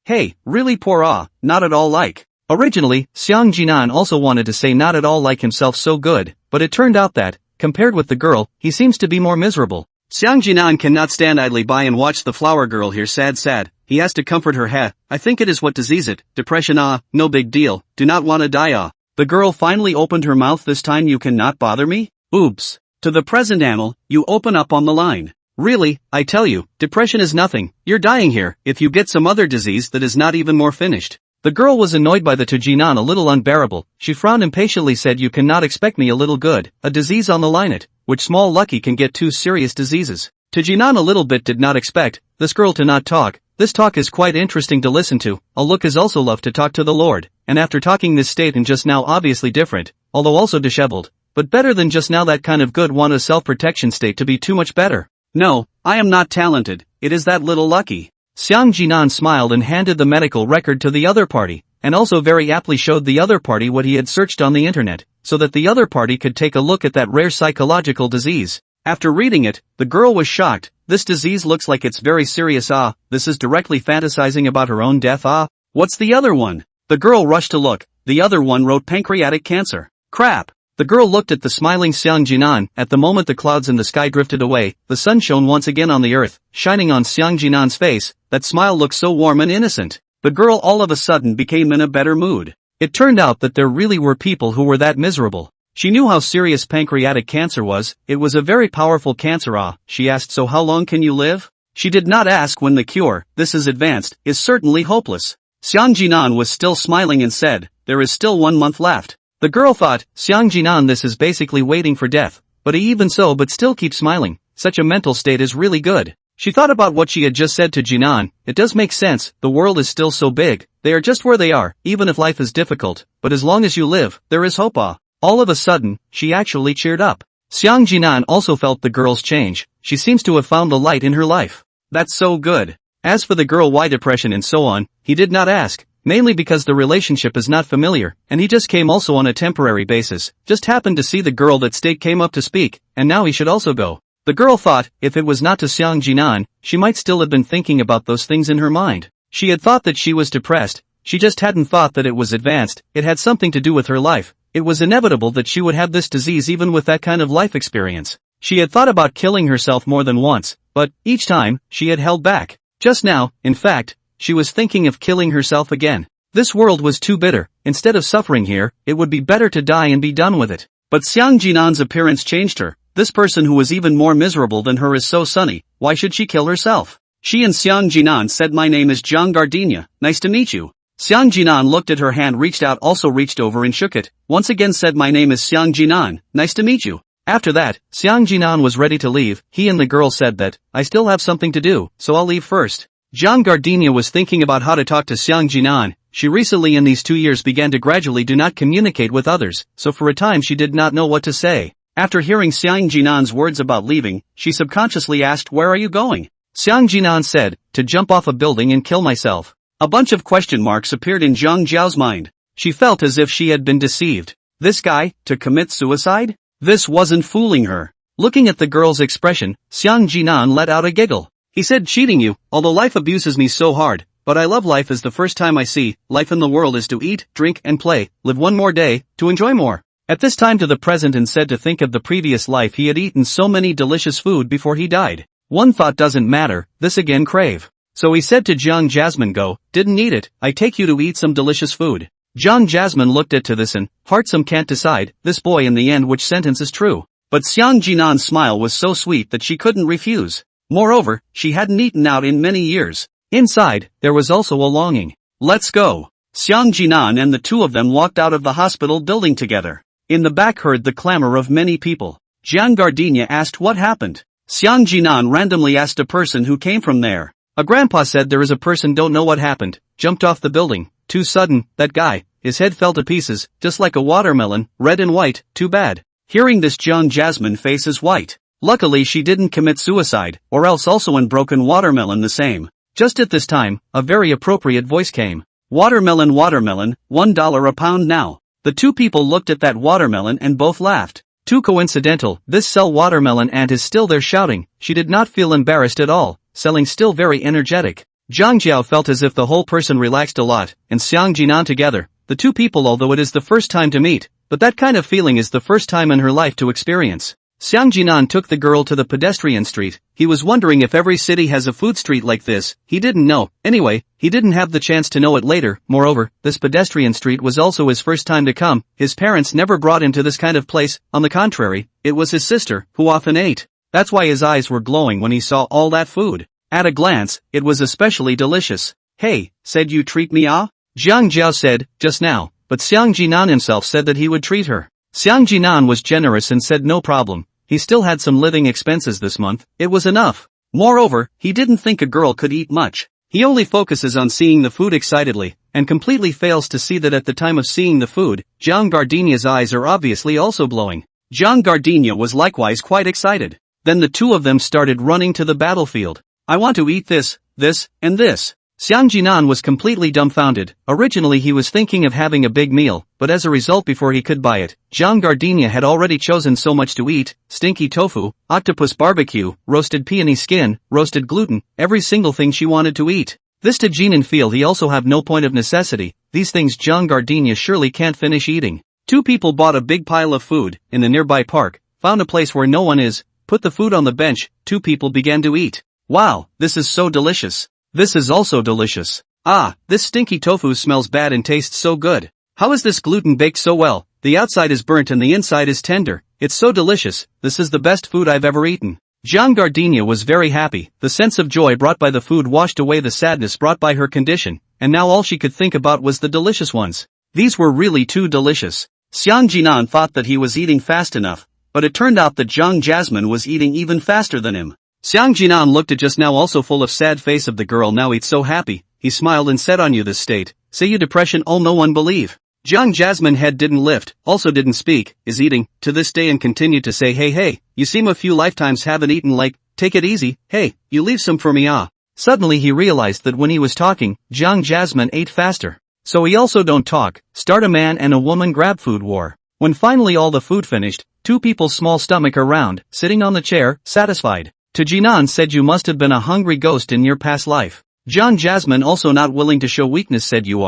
Hey, really poor not at all like. Originally, Xiang Jinan also wanted to say not at all like himself so good, but it turned out that, compared with the girl, he seems to be more miserable. Xiang Jinan cannot stand idly by and watch the flower girl here sad, he has to comfort her I think it is what disease it, depression no big deal, do not wanna die The girl finally opened her mouth this time you cannot bother me? Oops. To the present animal, you open up on the line. Really, I tell you, depression is nothing, you're dying here, if you get some other disease that is not even more finished. The girl was annoyed by the to Jinan a little unbearable, she frowned impatiently said you cannot expect me a little good, a disease on the line it, which small lucky can get two serious diseases. To Jinan a little bit did not expect, this girl to not talk, this talk is quite interesting to listen to, a look is also love to talk to the Lord, and after talking this state and just now obviously different, although also disheveled, but better than just now that kind of good want a self-protection state to be too much better. No, I am not talented, it is that little lucky. Xiang Jinan smiled and handed the medical record to the other party, and also very aptly showed the other party what he had searched on the internet, so that the other party could take a look at that rare psychological disease. After reading it, the girl was shocked, this disease looks like it's very serious this is directly fantasizing about her own death what's the other one? The girl rushed to look, the other one wrote pancreatic cancer. Crap! The girl looked at the smiling Xiang Jinan, at the moment the clouds in the sky drifted away, the sun shone once again on the earth, shining on Xiang Jinan's face, that smile looked so warm and innocent. The girl all of a sudden became in a better mood. It turned out that there really were people who were that miserable. She knew how serious pancreatic cancer was, it was a very powerful cancer she asked so how long can you live? She did not ask when the cure, this is advanced, is certainly hopeless. Xiang Jinan was still smiling and said, there is still 1 month left. The girl thought, Xiang Jinan this is basically waiting for death, but he even so but still keeps smiling, such a mental state is really good. She thought about what she had just said to Jinan, it does make sense, the world is still so big, they are just where they are, even if life is difficult, but as long as you live, there is hope All of a sudden, she actually cheered up. Xiang Jinan also felt the girl's change, she seems to have found the light in her life. That's so good. As for the girl why depression and so on, he did not ask. Mainly because the relationship is not familiar, and he just came also on a temporary basis, just happened to see the girl that state came up to speak, and now he should also go. The girl thought, if it was not to Xiang Jinan, she might still have been thinking about those things in her mind. She had thought that she was depressed, she just hadn't thought that it was advanced, it had something to do with her life, it was inevitable that she would have this disease even with that kind of life experience. She had thought about killing herself more than once, but, each time, she had held back. Just now, in fact, she was thinking of killing herself again. This world was too bitter, instead of suffering here, it would be better to die and be done with it. But Xiang Jinan's appearance changed her, this person who was even more miserable than her is so sunny, why should she kill herself? She and Xiang Jinan said my name is Jiang Gardenia, nice to meet you. Xiang Jinan looked at her hand, reached out, also reached over and shook it. Once again said, "My name is Xiang Jinan, nice to meet you." After that, Xiang Jinan was ready to leave. He and the girl said that, "I still have something to do, so I'll leave first." Jiang Gardenia was thinking about how to talk to Xiang Jinan. She recently in these 2 years began to gradually do not communicate with others, so for a time she did not know what to say. After hearing Xiang Jinan's words about leaving, she subconsciously asked, "Where are you going?" Xiang Jinan said, "To jump off a building and kill myself." A bunch of question marks appeared in Zhang Jiao's mind. She felt as if she had been deceived. This guy, to commit suicide? This wasn't fooling her. Looking at the girl's expression, Xiang Jinan let out a giggle. He said, "Cheating you, although life abuses me so hard, but I love life as the first time I see, life in the world is to eat, drink and play, live one more day, to enjoy more." At this time to the present and said to think of the previous life he had eaten so many delicious food before he died. One thought doesn't matter, this again crave. So he said to Jiang Jasmine, "Go, didn't need it, I take you to eat some delicious food." Jiang Jasmine looked at to this and, heart some can't decide, this boy in the end which sentence is true. But Xiang Jinan's smile was so sweet that she couldn't refuse. Moreover, she hadn't eaten out in many years. Inside, there was also a longing. Let's go. Xiang Jinan and the two of them walked out of the hospital building together. In the back heard the clamor of many people. Jiang Gardenia asked what happened. Xiang Jinan randomly asked a person who came from there. A grandpa said there is a person don't know what happened, jumped off the building, too sudden, that guy, his head fell to pieces, just like a watermelon, red and white, too bad. Hearing this Jiang Jasmine face is white. Luckily she didn't commit suicide, or else also in broken watermelon the same. Just at this time, a very appropriate voice came. Watermelon, watermelon, $1 a pound now. The two people looked at that watermelon and both laughed. Too coincidental, this sell watermelon aunt is still there shouting. She did not feel embarrassed at all, selling still very energetic. Zhang Jiao felt as if the whole person relaxed a lot, and Xiang Jinan together, the two people although it is the first time to meet, but that kind of feeling is the first time in her life to experience. Xiang Jinan took the girl to the pedestrian street. He was wondering if every city has a food street like this. He didn't know. Anyway, he didn't have the chance to know it later. Moreover, this pedestrian street was also his first time to come. His parents never brought him to this kind of place. On the contrary, it was his sister, who often ate. That's why his eyes were glowing when he saw all that food. At a glance, it was especially delicious. "Hey, said you treat me ah?" Jiang Jiao said, "Just now," but Xiang Jinan himself said that he would treat her. Xiang Jinan was generous and said no problem. He still had some living expenses this month, it was enough. Moreover, he didn't think a girl could eat much. He only focuses on seeing the food excitedly, and completely fails to see that at the time of seeing the food, Jiang Gardenia's eyes are obviously also glowing. Jiang Gardenia was likewise quite excited. Then the two of them started running to the battlefield. "I want to eat this, this, and this." Xiang Jinan was completely dumbfounded. Originally he was thinking of having a big meal, but as a result before he could buy it, Jiang Gardenia had already chosen so much to eat: stinky tofu, octopus barbecue, roasted peony skin, roasted gluten, every single thing she wanted to eat. This to Jinan feel he also have no point of necessity, these things Jiang Gardenia surely can't finish eating. Two people bought a big pile of food, in the nearby park, found a place where no one is, put the food on the bench, two people began to eat. "Wow, this is so delicious. This is also delicious. Ah, this stinky tofu smells bad and tastes so good. How is this gluten baked so well? The outside is burnt and the inside is tender. It's so delicious, this is the best food I've ever eaten." Jiang Gardenia was very happy. The sense of joy brought by the food washed away the sadness brought by her condition, and now all she could think about was the delicious ones. These were really too delicious. Xiang Jinan thought that he was eating fast enough, but it turned out that Jiang Jasmine was eating even faster than him. Xiang Jinan looked at just now also full of sad face of the girl now eat so happy. He smiled and said, "On you this state, say you depression all no one believe." Jiang Jasmine head didn't lift, also didn't speak, is eating, to this day and continued to say, hey, you seem a few lifetimes haven't eaten like, take it easy, hey, you leave some for me ah. Suddenly he realized that when he was talking, Jiang Jasmine ate faster. So he also don't talk, start a man and a woman grab food war. When finally all the food finished, two people's small stomach around, sitting on the chair, satisfied. To Jinan said you must have been a hungry ghost in your past life. Jiang Jasmine also not willing to show weakness said you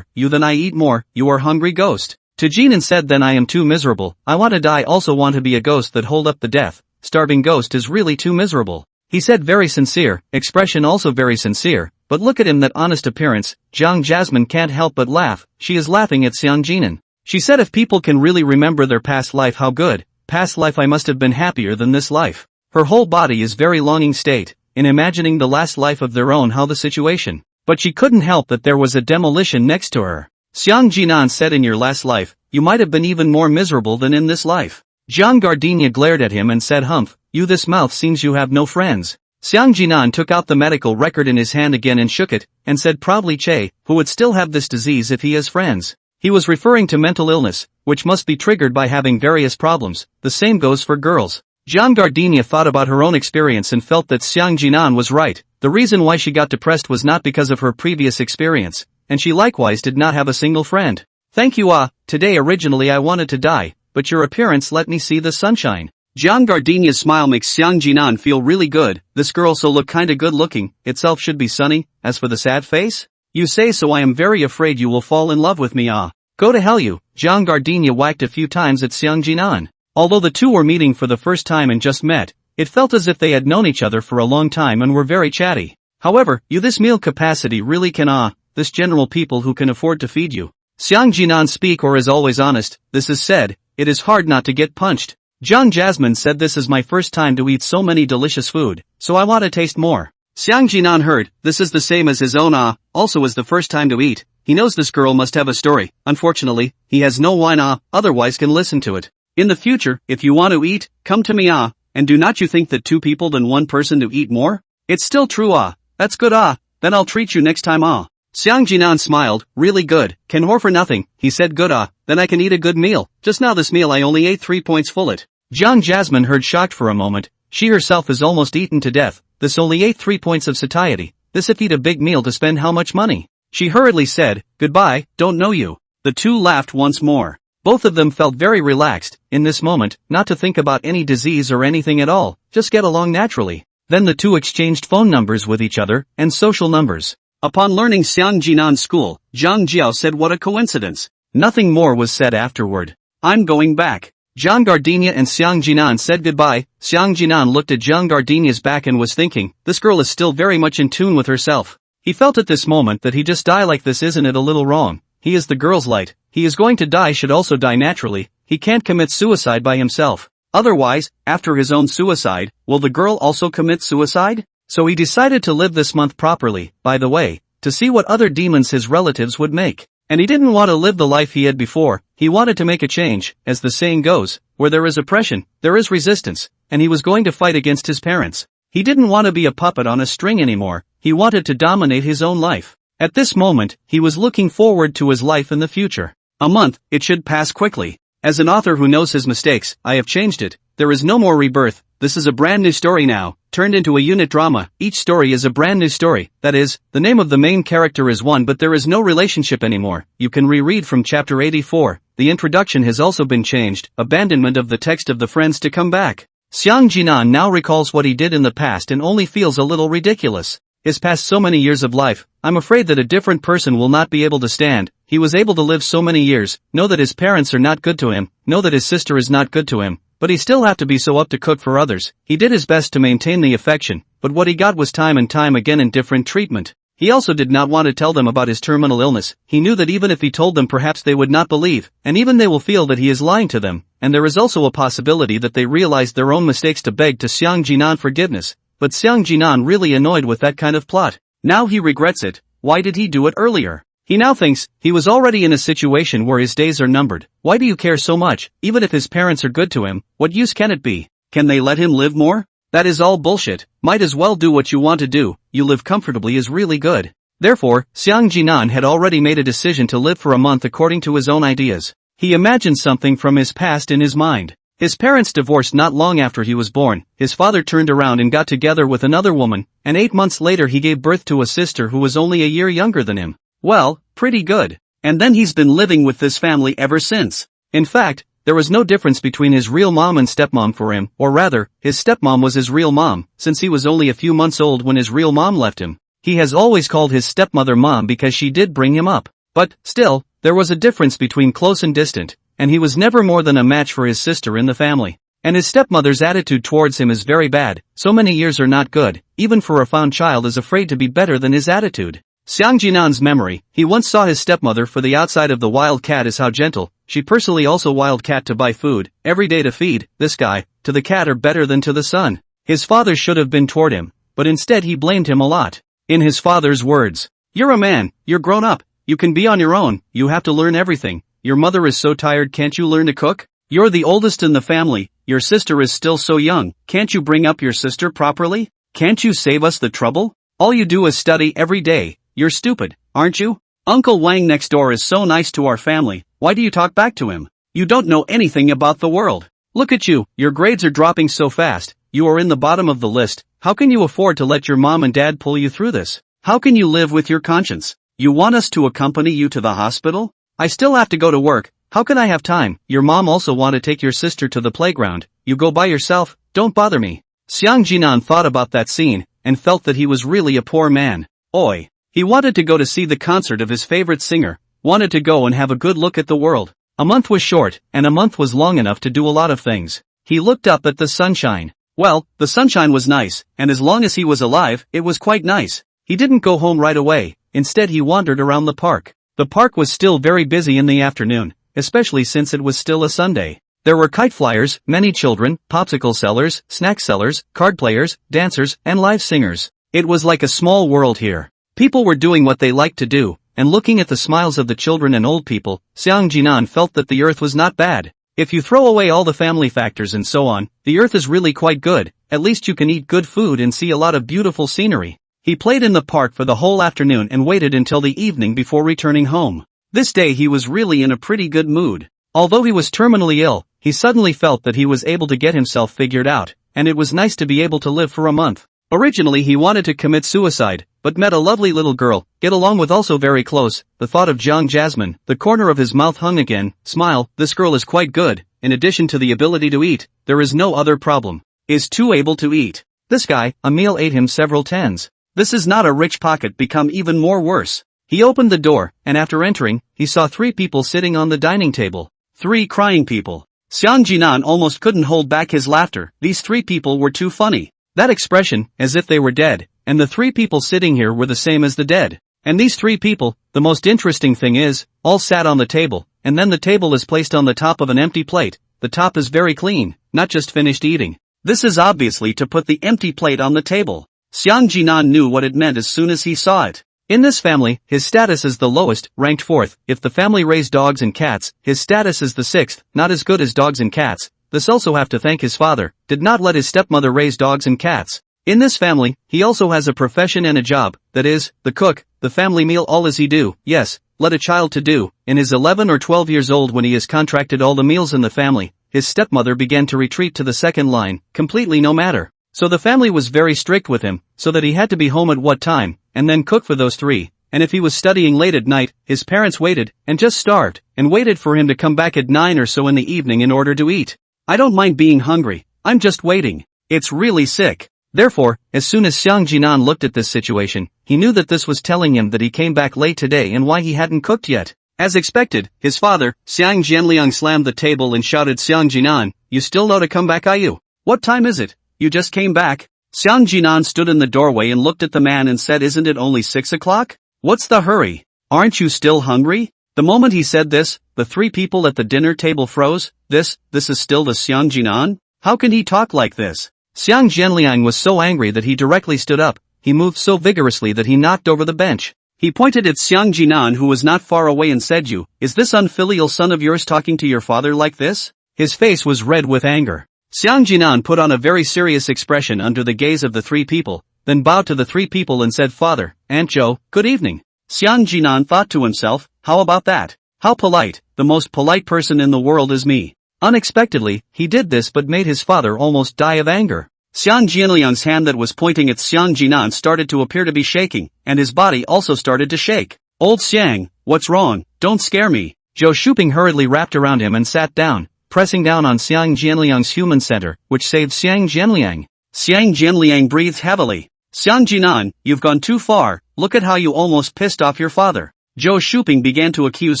then I eat more, you are hungry ghost. To Jinan said then I am too miserable, I want to die also want to be a ghost that hold up the death, starving ghost is really too miserable. He said very sincere, expression also very sincere, but look at him that honest appearance, Jiang Jasmine can't help but laugh, she is laughing at Xiang Jinan. She said if people can really remember their past life how good, past life I must have been happier than this life. Her whole body is very longing state, in imagining the last life of their own how the situation. But she couldn't help that there was a demolition next to her. Xiang Jinan said, in your last life, you might have been even more miserable than in this life. Jiang Gardenia glared at him and said, humph, you this mouth seems you have no friends. Xiang Jinan took out the medical record in his hand again and shook it, and said proudly, Che, who would still have this disease if he has friends? He was referring to mental illness, which must be triggered by having various problems. The same goes for girls. Jiang Gardenia thought about her own experience and felt that Xiang Jinan was right. The reason why she got depressed was not because of her previous experience, and she likewise did not have a single friend. Thank you, today originally I wanted to die, but your appearance let me see the sunshine. Jiang Gardenia's smile makes Xiang Jinan feel really good. This girl so look kinda good looking, itself should be sunny. As for the sad face? You say so, I am very afraid you will fall in love with me. Go to hell you. Jiang Gardenia whacked a few times at Xiang Jinan. Although the two were meeting for the first time and just met, it felt as if they had known each other for a long time and were very chatty. However, you this meal capacity really can this general people who can afford to feed you. Xiang Jinan speak or is always honest, this is said, it is hard not to get punched. Jiang Jasmine said, this is my first time to eat so many delicious food, so I want to taste more. Xiang Jinan heard, this is the same as his own also is the first time to eat. He knows this girl must have a story. Unfortunately, he has no wine otherwise can listen to it. In the future, if you want to eat, come to me and do not you think that two people than one person to eat more? It's still true that's good then I'll treat you next time Xiang Jinan smiled, really good, can whore for nothing, he said good then I can eat a good meal, just now this meal I only ate 3 points full it. Jiang Jasmine heard shocked for a moment, she herself is almost eaten to death, this only ate 3 points of satiety, this if eat a big meal to spend how much money? She hurriedly said, goodbye, don't know you. The two laughed once more. Both of them felt very relaxed, in this moment, not to think about any disease or anything at all, just get along naturally. Then the two exchanged phone numbers with each other, and social numbers. Upon learning Xiang Jinan's school, Zhang Jiao said what a coincidence. Nothing more was said afterward. I'm going back. Jiang Gardenia and Xiang Jinan said goodbye. Xiang Jinan looked at Jiang Gardenia's back and was thinking, this girl is still very much in tune with herself. He felt at this moment that he just die like this, isn't it a little wrong? He is the girl's light, he is going to die, should also die naturally, he can't commit suicide by himself. Otherwise, after his own suicide, will the girl also commit suicide? So he decided to live this month properly, by the way, to see what other demons his relatives would make. And he didn't want to live the life he had before, he wanted to make a change, as the saying goes, where there is oppression, there is resistance, and he was going to fight against his parents. He didn't want to be a puppet on a string anymore, he wanted to dominate his own life. At this moment, he was looking forward to his life in the future. A month, it should pass quickly. As an author who knows his mistakes, I have changed it. There is no more rebirth, this is a brand new story now, turned into a unit drama. Each story is a brand new story, that is, the name of the main character is one but there is no relationship anymore. You can reread from chapter 84, the introduction has also been changed, abandonment of the text of the friends to come back. Xiang Jinan now recalls what he did in the past and only feels a little ridiculous. His past so many years of life, I'm afraid that a different person will not be able to stand. He was able to live so many years, know that his parents are not good to him, know that his sister is not good to him, but he still have to be so up to cook for others. He did his best to maintain the affection, but what he got was time and time again indifferent treatment. He also did not want to tell them about his terminal illness. He knew that even if he told them perhaps they would not believe, and even they will feel that he is lying to them, and there is also a possibility that they realized their own mistakes to beg to Xiang Jinan forgiveness. But Xiang Jinan really annoyed with that kind of plot. Now he regrets it. Why did he do it earlier? He now thinks, he was already in a situation where his days are numbered. Why do you care so much? Even if his parents are good to him, what use can it be? Can they let him live more? That is all bullshit. Might as well do what you want to do, you live comfortably is really good. Therefore, Xiang Jinan had already made a decision to live for a month according to his own ideas. He imagined something from his past in his mind. His parents divorced not long after he was born, his father turned around and got together with another woman, and 8 months later he gave birth to a sister who was only a year younger than him. Well, pretty good. And then he's been living with this family ever since. In fact, there was no difference between his real mom and stepmom for him, or rather, his stepmom was his real mom, since he was only a few months old when his real mom left him. He has always called his stepmother mom because she did bring him up. But, still, there was a difference between close and distant, and he was never more than a match for his sister in the family. And his stepmother's attitude towards him is very bad. So many years are not good, even for a found child is afraid to be better than his attitude. Xiang Jinan's memory, he once saw his stepmother for the outside of the wild cat is how gentle, she personally also wild cat to buy food, every day to feed, this guy, to the cat are better than to the son. His father should have been toward him, but instead he blamed him a lot. In his father's words, You're a man, you're grown up, you can be on your own, you have to learn everything. Your mother is so tired, can't you learn to cook? You're the oldest in the family, your sister is still so young, can't you bring up your sister properly? Can't you save us the trouble? All you do is study every day, you're stupid, aren't you? Uncle Wang next door is so nice to our family, why do you talk back to him? You don't know anything about the world. Look at you, your grades are dropping so fast, you are in the bottom of the list, how can you afford to let your mom and dad pull you through this? How can you live with your conscience? You want us to accompany you to the hospital? I still have to go to work, how can I have time? Your mom also want to take your sister to the playground, you go by yourself, don't bother me. Xiang Jinan thought about that scene, and felt that he was really a poor man. Oi! He wanted to go to see the concert of his favorite singer, wanted to go and have a good look at the world. A month was short, and a month was long enough to do a lot of things. He looked up at the sunshine. Well, the sunshine was nice, and as long as he was alive, it was quite nice. He didn't go home right away, instead he wandered around the park. The park was still very busy in the afternoon, especially since it was still a Sunday. There were kite flyers, many children, popsicle sellers, snack sellers, card players, dancers, and live singers. It was like a small world here. People were doing what they liked to do, and looking at the smiles of the children and old people, Xiang Jinan felt that the earth was not bad. If you throw away all the family factors and so on, the earth is really quite good, at least you can eat good food and see a lot of beautiful scenery. He played in the park for the whole afternoon and waited until the evening before returning home. This day he was really in a pretty good mood. Although he was terminally ill, he suddenly felt that he was able to get himself figured out, and it was nice to be able to live for a month. Originally he wanted to commit suicide, but met a lovely little girl, get along with also very close, the thought of Jiang Jasmine, the corner of his mouth hung again, smile, this girl is quite good, in addition to the ability to eat, there is no other problem. Is too able to eat. This guy, a meal ate him several tens. This is not a rich pocket become even more worse. He opened the door, and after entering, he saw 3 people sitting on the dining table. 3 crying people. Xiang Jinan almost couldn't hold back his laughter, these 3 people were too funny. That expression, as if they were dead, and the 3 people sitting here were the same as the dead. And these 3 people, the most interesting thing is, all sat on the table, and then the table is placed on the top of an empty plate, the top is very clean, not just finished eating. This is obviously to put the empty plate on the table. Xiang Jinan knew what it meant as soon as he saw it. In this family, his status is the lowest, ranked 4th. If the family raised dogs and cats, his status is the 6th, not as good as dogs and cats. This also have to thank his father, did not let his stepmother raise dogs and cats. In this family, he also has a profession and a job, that is, the cook, the family meal all as he do, yes, let a child to do. In his 11 or 12 years old when he has contracted all the meals in the family, his stepmother began to retreat to the second line, completely no matter. So the family was very strict with him, so that he had to be home at what time, and then cook for those 3, and if he was studying late at night, his parents waited, and just starved, and waited for him to come back at 9 or so in the evening in order to eat. I don't mind being hungry, I'm just waiting. It's really sick. Therefore, as soon as Xiang Jinan looked at this situation, he knew that this was telling him that he came back late today and why he hadn't cooked yet. As expected, his father, Xiang Jianliang slammed the table and shouted, Xiang Jinan, you still know to come back, are you? What time is it? You just came back? Xiang Jinan stood in the doorway and looked at the man and said, isn't it only 6 o'clock? What's the hurry? Aren't you still hungry? The moment he said this, the 3 people at the dinner table froze. This is still the Xiang Jinan? How can he talk like this? Xiang Jianliang was so angry that he directly stood up. He moved so vigorously that he knocked over the bench. He pointed at Xiang Jinan who was not far away and said, is this unfilial son of yours talking to your father like this? His face was red with anger. Xiang Jinan put on a very serious expression under the gaze of the 3 people, then bowed to the 3 people and said, Father, Aunt Zhou, good evening. Xiang Jinan thought to himself, how about that? How polite, the most polite person in the world is me. Unexpectedly, he did this but made his father almost die of anger. Xiang Jianliang's hand that was pointing at Xiang Jinan started to appear to be shaking, and his body also started to shake. Old Xiang, what's wrong? Don't scare me. Zhou Shuping hurriedly wrapped around him and sat down, pressing down on Xiang Jianliang's human center, which saved Xiang Jianliang. Xiang Jianliang breathed heavily. Xiang Jinan, you've gone too far, look at how you almost pissed off your father. Zhou Shuping began to accuse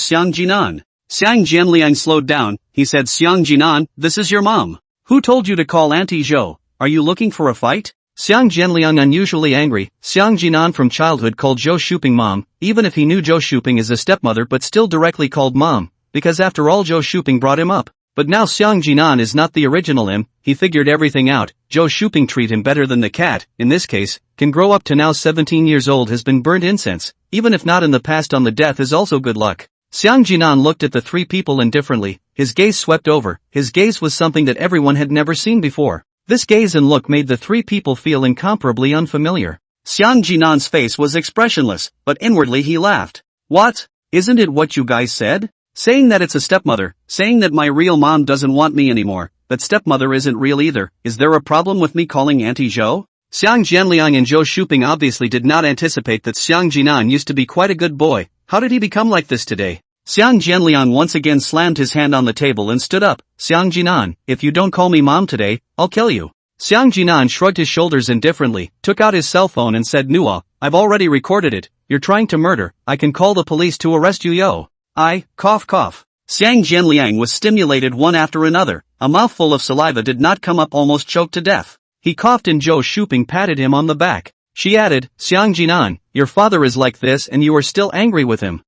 Xiang Jinan. Xiang Jianliang slowed down, he said, Xiang Jinan, this is your mom. Who told you to call Auntie Zhou? Are you looking for a fight? Xiang Jianliang unusually angry. Xiang Jinan from childhood called Zhou Shuping mom, even if he knew Zhou Shuping is a stepmother but still directly called mom, because after all Zhou Shuping brought him up. But now Xiang Jinan is not the original him, he figured everything out. Zhou Shuping treat him better than the cat, in this case, can grow up to now 17 years old has been burnt incense, even if not in the past on the death is also good luck. Xiang Jinan looked at the three people indifferently, his gaze swept over, his gaze was something that everyone had never seen before. This gaze and look made the three people feel incomparably unfamiliar. Xiang Jinan's face was expressionless, but inwardly he laughed. What? Isn't it what you guys said? Saying that it's a stepmother, saying that my real mom doesn't want me anymore, that stepmother isn't real either, is there a problem with me calling Auntie Zhou? Xiang Jianliang and Zhou Shuping obviously did not anticipate that Xiang Jinan used to be quite a good boy. How did he become like this today? Xiang Jianliang once again slammed his hand on the table and stood up. Xiang Jinan, if you don't call me mom today, I'll kill you. Xiang Jinan shrugged his shoulders indifferently, took out his cell phone and said, Nua, I've already recorded it, you're trying to murder, I can call the police to arrest you yo. Cough cough. Xiang Jianliang was stimulated one after another, a mouthful of saliva did not come up almost choked to death. He coughed and Zhou Shuping patted him on the back. She added, Xiang Jinan, your father is like this and you are still angry with him.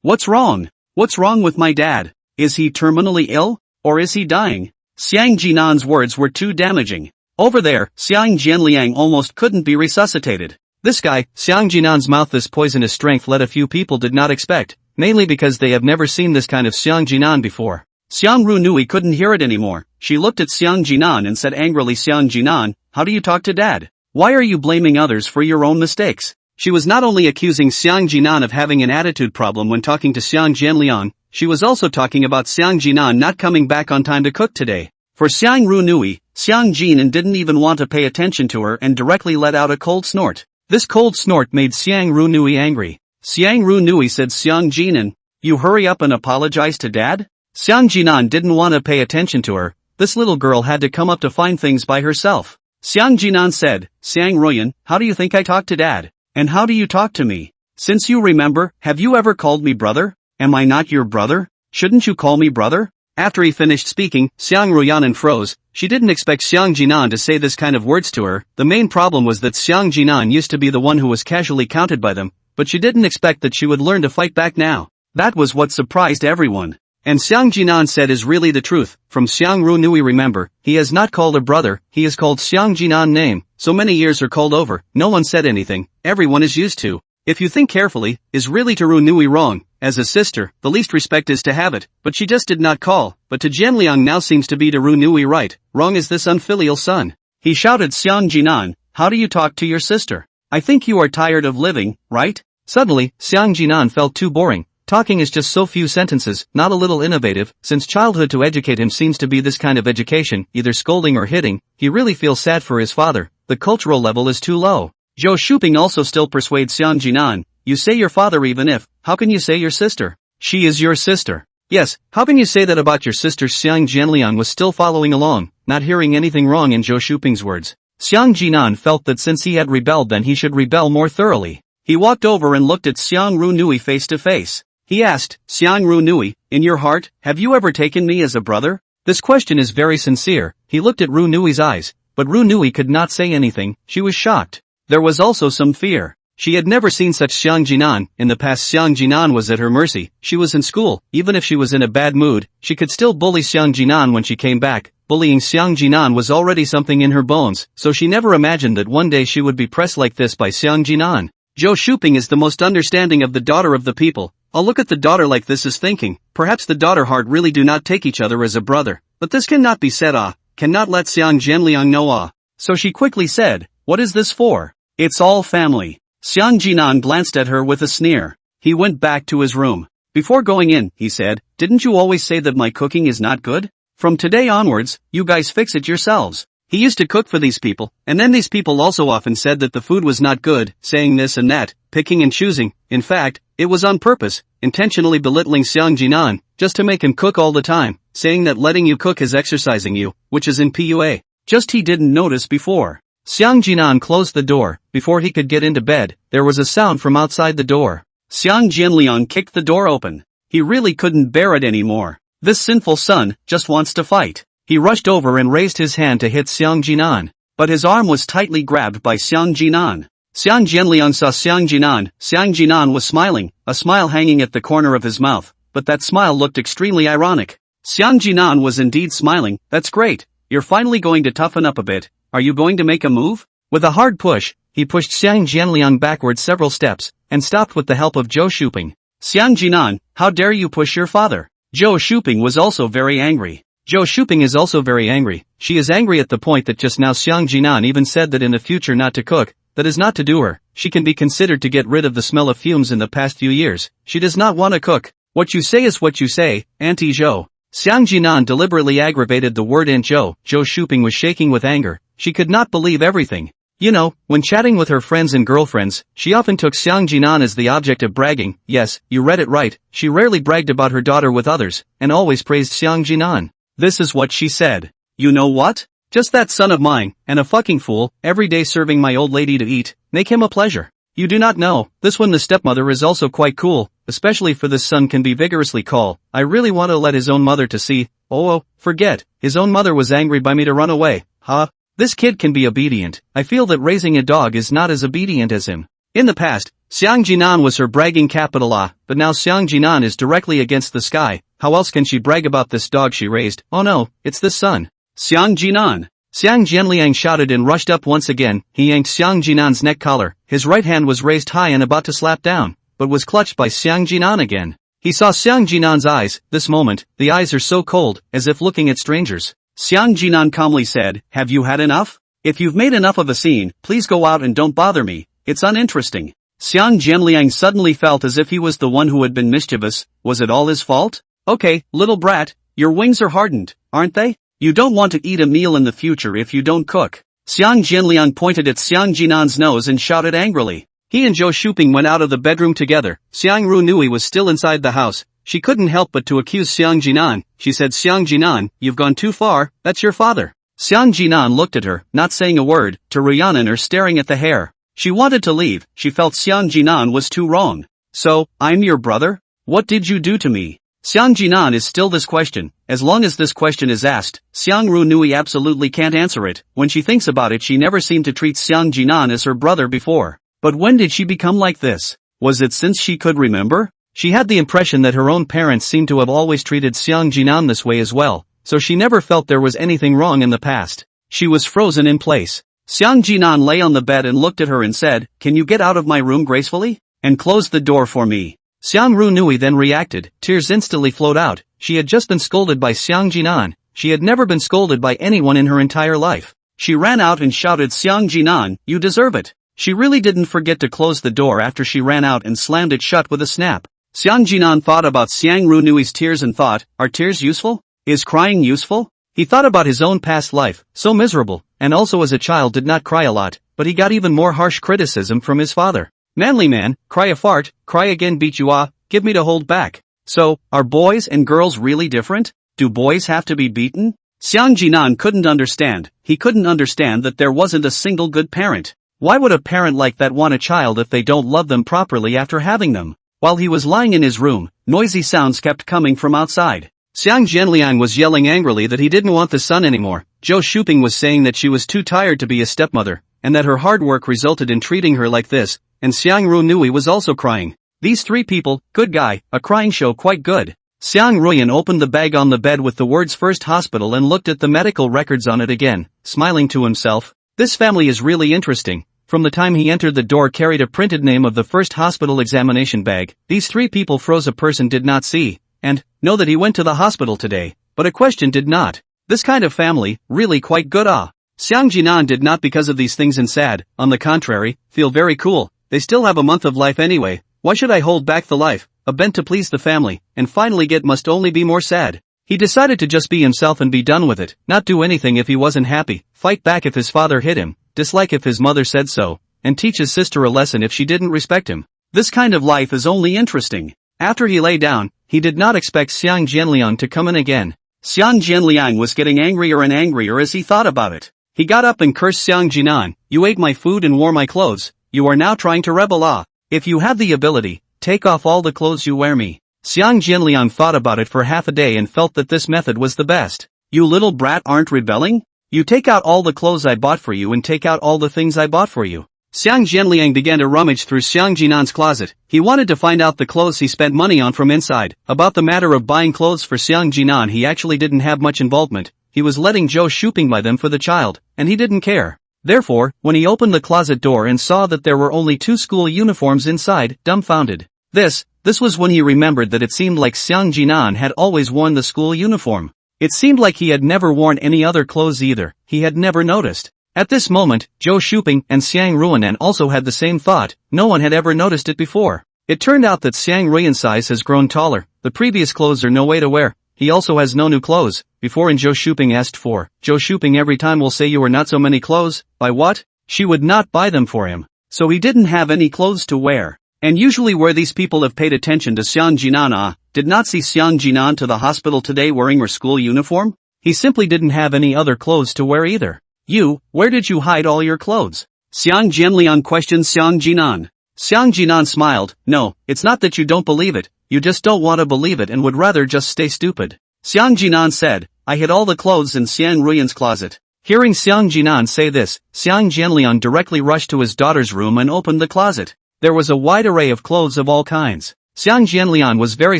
What's wrong? What's wrong with my dad? Is he terminally ill? Or is he dying? Xiang Jinan's words were too damaging. Over there, Xiang Jianliang almost couldn't be resuscitated. This guy, Xiang Jinan's mouth, this poisonous strength led a few people did not expect, mainly because they have never seen this kind of Xiang Jinan before. Xiang Ru Nui couldn't hear it anymore. She looked at Xiang Jinan and said angrily, Xiang Jinan, how do you talk to dad? Why are you blaming others for your own mistakes? She was not only accusing Xiang Jinan of having an attitude problem when talking to Xiang Jianliang, she was also talking about Xiang Jinan not coming back on time to cook today. For Xiang Ru Nui, Xiang Jinan didn't even want to pay attention to her and directly let out a cold snort. This cold snort made Xiang Ru Nui angry. Xiang Ru Nui said, Xiang Jinan, you hurry up and apologize to dad? Xiang Jinan didn't want to pay attention to her, this little girl had to come up to find things by herself. Xiang Jinan said, Xiang Ruyan, how do you think I talk to dad? And how do you talk to me? Since you remember, have you ever called me brother? Am I not your brother? Shouldn't you call me brother? After he finished speaking, Xiang Ruyan froze. She didn't expect Xiang Jinan to say this kind of words to her. The main problem was that Xiang Jinan used to be the one who was casually counted by them, but she didn't expect that she would learn to fight back now. That was what surprised everyone. And Xiang Jinan said is really the truth. From Xiang Ru Nui, remember, he has not called her brother, he is called Xiang Jinan name. So many years are called over, no one said anything, everyone is used to. If you think carefully, is really to Ru Nui wrong? As a sister, the least respect is to have it, but she just did not call, but to Jianliang now seems to be to Ru Nui right, wrong is this unfilial son. He shouted, Xiang Jinan, how do you talk to your sister? I think you are tired of living, right? Suddenly, Xiang Jinan felt too boring. Talking is just so few sentences, not a little innovative. Since childhood to educate him seems to be this kind of education, either scolding or hitting, he really feels sad for his father. The cultural level is too low. Zhou Shuping also still persuades Xiang Jinan, you say your father even if, how can you say your sister? She is your sister. Yes, how can you say that about your sister? Xiang Jianliang was still following along, not hearing anything wrong in Zhou Shuping's words. Xiang Jinan felt that since he had rebelled then he should rebel more thoroughly. He walked over and looked at Xiang Ru Nui face to face. He asked, Xiang Ru Nui, in your heart, have you ever taken me as a brother? This question is very sincere. He looked at Ru Nui's eyes, but Ru Nui could not say anything. She was shocked. There was also some fear. She had never seen such Xiang Jinan. In the past Xiang Jinan was at her mercy. She was in school, even if she was in a bad mood, she could still bully Xiang Jinan when she came back. Bullying Xiang Jinan was already something in her bones, so she never imagined that one day she would be pressed like this by Xiang Jinan. Zhou Shuping is the most understanding of the daughter of the people. I'll look at the daughter like this is thinking, perhaps the daughter heart really do not take each other as a brother, but this cannot be said cannot let Xiang Jianliang know So she quickly said, what is this for? It's all family. Xiang Jinan glanced at her with a sneer. He went back to his room. Before going in, he said, didn't you always say that my cooking is not good? From today onwards, you guys fix it yourselves. He used to cook for these people, and then these people also often said that the food was not good, saying this and that, picking and choosing. In fact, it was on purpose, intentionally belittling Xiang Jinan, just to make him cook all the time, saying that letting you cook is exercising you, which is in PUA. Just he didn't notice before. Xiang Jinan closed the door. Before he could get into bed, there was a sound from outside the door. Xiang Jianliang kicked the door open. He really couldn't bear it anymore. This sinful son just wants to fight. He rushed over and raised his hand to hit Xiang Jinan, but his arm was tightly grabbed by Xiang Jinan. Xiang Jianliang saw Xiang Jinan. Xiang Jinan was smiling, a smile hanging at the corner of his mouth, but that smile looked extremely ironic. Xiang Jinan was indeed smiling. That's great. You're finally going to toughen up a bit. Are you going to make a move? With a hard push, he pushed Xiang Jianliang backward several steps, and stopped with the help of Zhou Shuping. Xiang Jinan, how dare you push your father? Zhou Shuping was also very angry. Zhou Shuping is also very angry. She is angry at the point that just now Xiang Jinan even said that in the future not to cook, that is not to do her. She can be considered to get rid of the smell of fumes in the past few years. She does not want to cook. What you say is what you say, Auntie Zhou. Xiang Jinan deliberately aggravated the word Aunt Zhou. Zhou Shuping was shaking with anger. She could not believe everything. You know, when chatting with her friends and girlfriends, she often took Xiang Jinan as the object of bragging. Yes, you read it right. She rarely bragged about her daughter with others, and always praised Xiang Jinan. This is what she said. You know what? Just that son of mine, and a fucking fool, every day serving my old lady to eat, make him a pleasure. You do not know, this one the stepmother is also quite cool, especially for this son can be vigorously call. I really want to let his own mother to see. Oh, forget, his own mother was angry by me to run away. Huh? This kid can be obedient. I feel that raising a dog is not as obedient as him. In the past, Xiang Jinan was her bragging capital but now Xiang Jinan is directly against the sky. How else can she brag about this dog she raised? Oh no, it's this son. Xiang Jinan. Xiang Jianliang shouted and rushed up once again. He yanked Xiang Jinan's neck collar. His right hand was raised high and about to slap down, but was clutched by Xiang Jinan again. He saw Xiang Jinan's eyes. This moment, the eyes are so cold, as if looking at strangers. Xiang Jinan calmly said, have you had enough? If you've made enough of a scene, please go out and don't bother me. It's uninteresting. Xiang Jianliang suddenly felt as if he was the one who had been mischievous. Was it all his fault? Okay, little brat, your wings are hardened, aren't they? You don't want to eat a meal in the future if you don't cook. Xiang Jianliang pointed at Xiang Jinan's nose and shouted angrily. He and Zhou Shuping went out of the bedroom together. Xiang Runui was still inside the house. She couldn't help but to accuse Xiang Jinan. She said, Xiang Jinan, you've gone too far, that's your father. Xiang Jinan looked at her, not saying a word, to Rhiannon or staring at the hair. She wanted to leave. She felt Xiang Jinan was too wrong. So, I'm your brother? What did you do to me? Xiang Jinan is still this question. As long as this question is asked, Xiang Runui absolutely can't answer it. When she thinks about it, she never seemed to treat Xiang Jinan as her brother before. But when did she become like this? Was it since she could remember? She had the impression that her own parents seemed to have always treated Xiang Jinan this way as well, so she never felt there was anything wrong in the past. She was frozen in place. Xiang Jinan lay on the bed and looked at her and said, can you get out of my room gracefully? And close the door for me. Xiang Runui then reacted. Tears instantly flowed out. She had just been scolded by Xiang Jinan. She had never been scolded by anyone in her entire life. She ran out and shouted, Xiang Jinan, you deserve it. She really didn't forget to close the door after she ran out and slammed it shut with a snap. Xiang Jinan thought about Xiang Runui's tears and thought, are tears useful? Is crying useful? He thought about his own past life, so miserable, and also as a child did not cry a lot, but he got even more harsh criticism from his father. Manly man, cry a fart, cry again beat you give me to hold back. So, are boys and girls really different? Do boys have to be beaten? Xiang Jinan couldn't understand. He couldn't understand that there wasn't a single good parent. Why would a parent like that want a child if they don't love them properly after having them? While he was lying in his room, noisy sounds kept coming from outside. Xiang Jianliang was yelling angrily that he didn't want the son anymore. Zhou Shuping was saying that she was too tired to be a stepmother, and that her hard work resulted in treating her like this, and Xiang Runui was also crying. These three people, good guy, a crying show quite good. Xiang Ruyan opened the bag on the bed with the words First Hospital and looked at the medical records on it again, smiling to himself. This family is really interesting. From the time he entered the door carried a printed name of the First Hospital examination bag. These three people froze a person did not see, and, know that he went to the hospital today, but a question did not. This kind of family, really quite good Xiang Jinan did not because of these things and sad, on the contrary, feel very cool. They still have a month of life anyway. Why should I hold back the life, a bent to please the family, and finally get must only be more sad. He decided to just be himself and be done with it, not do anything if he wasn't happy, fight back if his father hit him, dislike if his mother said so, and teach his sister a lesson if she didn't respect him. This kind of life is only interesting. After he lay down, he did not expect Xiang Jianliang to come in again. Xiang Jianliang was getting angrier and angrier as he thought about it. He got up and cursed Xiang Jinan, you ate my food and wore my clothes, you are now trying to rebel If you have the ability, take off all the clothes you wear me. Xiang Jianliang thought about it for half a day and felt that this method was the best. You little brat aren't rebelling? You take out all the clothes I bought for you and take out all the things I bought for you. Xiang Jianliang began to rummage through Xiang Jinan's closet. He wanted to find out the clothes he spent money on from inside. About the matter of buying clothes for Xiang Jinan, he actually didn't have much involvement. He was letting Zhou Shuping buy them for the child, and he didn't care. Therefore, when he opened the closet door and saw that there were only 2 school uniforms inside, dumbfounded. This was when he remembered that it seemed like Xiang Jinan had always worn the school uniform. It seemed like he had never worn any other clothes either, he had never noticed. At this moment, Zhou Shuping and Xiang Ruinan also had the same thought, no one had ever noticed it before. It turned out that Xiang Ruian's size has grown taller, the previous clothes are no way to wear, he also has no new clothes, before and Zhou Shuping asked for. Zhou Shuping every time will say you are not so many clothes, by what? She would not buy them for him. So he didn't have any clothes to wear. And usually where these people have paid attention to Xiang Jinan did not see Xiang Jinan to the hospital today wearing her school uniform? He simply didn't have any other clothes to wear either. You, where did you hide all your clothes? Xiang Jianliang questioned Xiang Jinan. Xiang Jinan smiled, no, it's not that you don't believe it, you just don't want to believe it and would rather just stay stupid. Xiang Jinan said, I hid all the clothes in Xiang Ruian's closet. Hearing Xiang Jinan say this, Xiang Jianliang directly rushed to his daughter's room and opened the closet. There was a wide array of clothes of all kinds. Xiang Jianliang was very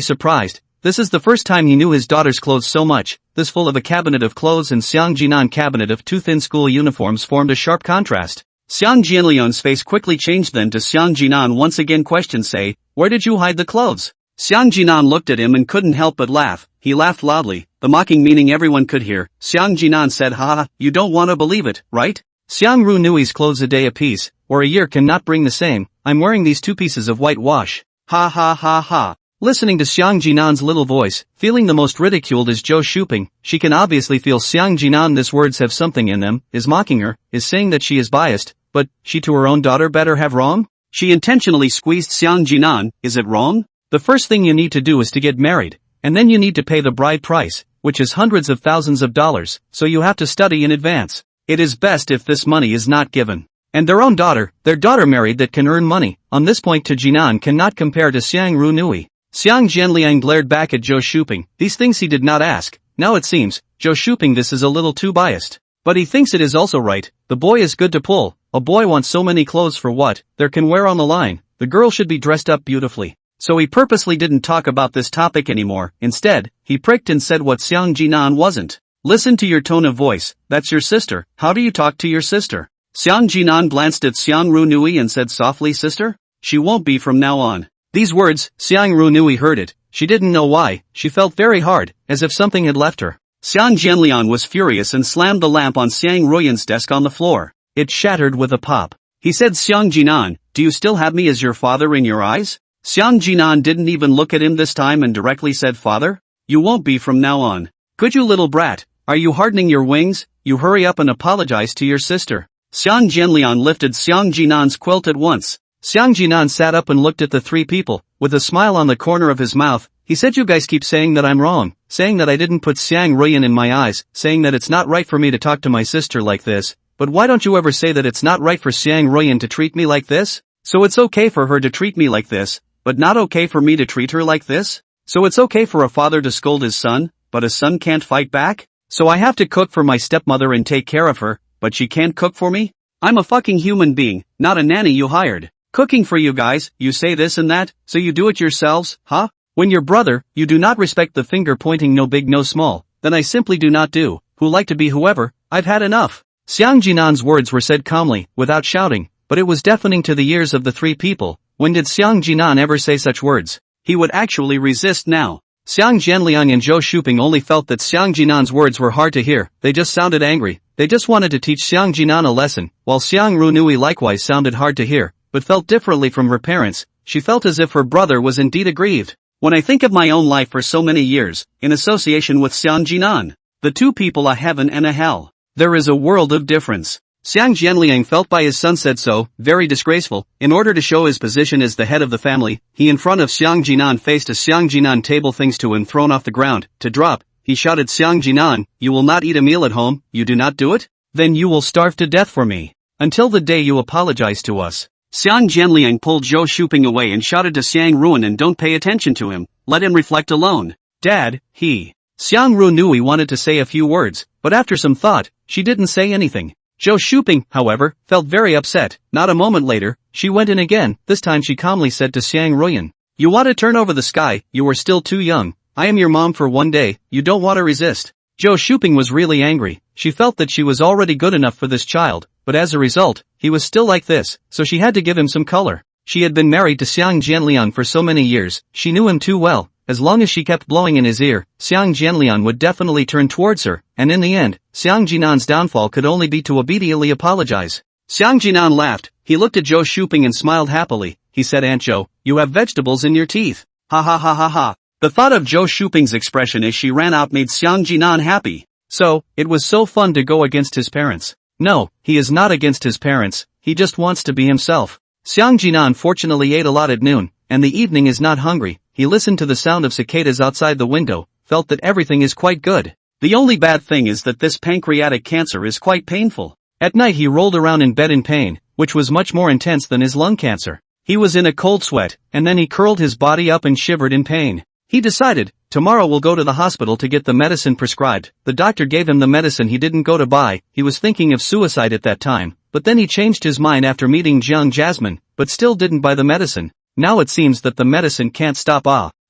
surprised. This is the first time he knew his daughter's clothes so much. This full of a cabinet of clothes and Xiang Jinan cabinet of 2 thin school uniforms formed a sharp contrast. Xiang Jianliang's face quickly changed then to Xiang Jinan once again questioned say, where did you hide the clothes? Xiang Jinan looked at him and couldn't help but laugh. He laughed loudly, the mocking meaning everyone could hear. Xiang Jinan said haha, you don't want to believe it, right? Xiang Ru Nui's clothes a day apiece, or a year cannot bring the same, I'm wearing these 2 pieces of whitewash. Ha ha ha ha. Listening to Xiang Jinan's little voice, feeling the most ridiculed is Zhou Shuping, she can obviously feel Xiang Jinan these words have something in them, is mocking her, is saying that she is biased, but, she to her own daughter better have wrong? She intentionally squeezed Xiang Jinan, is it wrong? The first thing you need to do is to get married, and then you need to pay the bride price, which is hundreds of thousands of dollars, so you have to study in advance. It is best if this money is not given. And their own daughter, their daughter married that can earn money, on this point to Jinan cannot compare to Xiang Ru Nui. Xiang Jianliang glared back at Zhou Shuping, these things he did not ask, now it seems, Zhou Shuping this is a little too biased. But he thinks it is also right, the boy is good to pull, a boy wants so many clothes for what, there can wear on the line, the girl should be dressed up beautifully. So he purposely didn't talk about this topic anymore, instead, he pricked and said what Xiang Jinan wasn't. Listen to your tone of voice, that's your sister, how do you talk to your sister? Xiang Jinan glanced at Xiang Ru Nui and said softly sister? She won't be from now on. These words, Xiang Ru Nui heard it, she didn't know why, she felt very hard, as if something had left her. Xiang Jianliang was furious and slammed the lamp on Xiang Ruiyan's desk on the floor. It shattered with a pop. He said Xiang Jinan, do you still have me as your father in your eyes? Xiang Jinan didn't even look at him this time and directly said father? You won't be from now on. Could you little brat, are you hardening your wings? You hurry up and apologize to your sister. Xiang Jianliang lifted Xiang Jinan's quilt at once. Xiang Jinan sat up and looked at the 3 people, with a smile on the corner of his mouth. He said you guys keep saying that I'm wrong, saying that I didn't put Xiang Ruiyan in my eyes, saying that it's not right for me to talk to my sister like this, but why don't you ever say that it's not right for Xiang Ruiyan to treat me like this? So it's okay for her to treat me like this, but not okay for me to treat her like this? So it's okay for a father to scold his son, but a son can't fight back? So I have to cook for my stepmother and take care of her, but she can't cook for me? I'm a fucking human being, not a nanny you hired. Cooking for you guys, you say this and that, so you do it yourselves, huh? When your brother, you do not respect the finger pointing no big no small, then I simply do not do, who like to be whoever, I've had enough. Xiang Jinan's words were said calmly, without shouting, but it was deafening to the ears of the 3 people. When did Xiang Jinan ever say such words? He would actually resist now. Xiang Jianliang and Zhou Shuping only felt that Xiang Jinan's words were hard to hear, they just sounded angry, they just wanted to teach Xiang Jinan a lesson, while Xiang Ru Nui likewise sounded hard to hear, but felt differently from her parents. She felt as if her brother was indeed aggrieved. When I think of my own life for so many years, in association with Xiang Jinan, the 2 people a heaven and a hell, there is a world of difference. Xiang Jianliang felt by his son said so, very disgraceful. In order to show his position as the head of the family, he in front of Xiang Jinan faced a Xiang Jinan table things to him thrown off the ground, to drop. He shouted Xiang Jinan, you will not eat a meal at home, you do not do it? Then you will starve to death for me. Until the day you apologize to us. Xiang Jianliang pulled Zhou Shuping away and shouted to Xiang Ruan and don't pay attention to him, let him reflect alone. Dad, Xiang Ru Nui wanted to say a few words, but after some thought, she didn't say anything. Zhou Shuping, however, felt very upset. Not a moment later, she went in again. This time she calmly said to Xiang Ruyan, you want to turn over the sky, you are still too young. I am your mom for one day, you don't want to resist. Zhou Shuping was really angry. She felt that she was already good enough for this child, but as a result, he was still like this, so she had to give him some color. She had been married to Xiang Jianliang for so many years, she knew him too well. As long as she kept blowing in his ear, Xiang Jianliang would definitely turn towards her, and in the end, Xiang Jinan's downfall could only be to obediently apologize. Xiang Jinan laughed, he looked at Zhou Shuping and smiled happily. He said, "Aunt Zhou, you have vegetables in your teeth." Ha ha ha ha ha. The thought of Zhou Shuping's expression as she ran out made Xiang Jinan happy. So, it was so fun to go against his parents. No, he is not against his parents, he just wants to be himself. Xiang Jinan fortunately ate a lot at noon, and the evening is not hungry. He listened to the sound of cicadas outside the window, felt that everything is quite good. The only bad thing is that this pancreatic cancer is quite painful. At night he rolled around in bed in pain, which was much more intense than his lung cancer. He was in a cold sweat, and then he curled his body up and shivered in pain. He decided, tomorrow we'll go to the hospital to get the medicine prescribed. The doctor gave him the medicine he didn't go to buy. He was thinking of suicide at that time, but then he changed his mind after meeting Jiang Jasmine, but still didn't buy the medicine. Now it seems that the medicine can't stop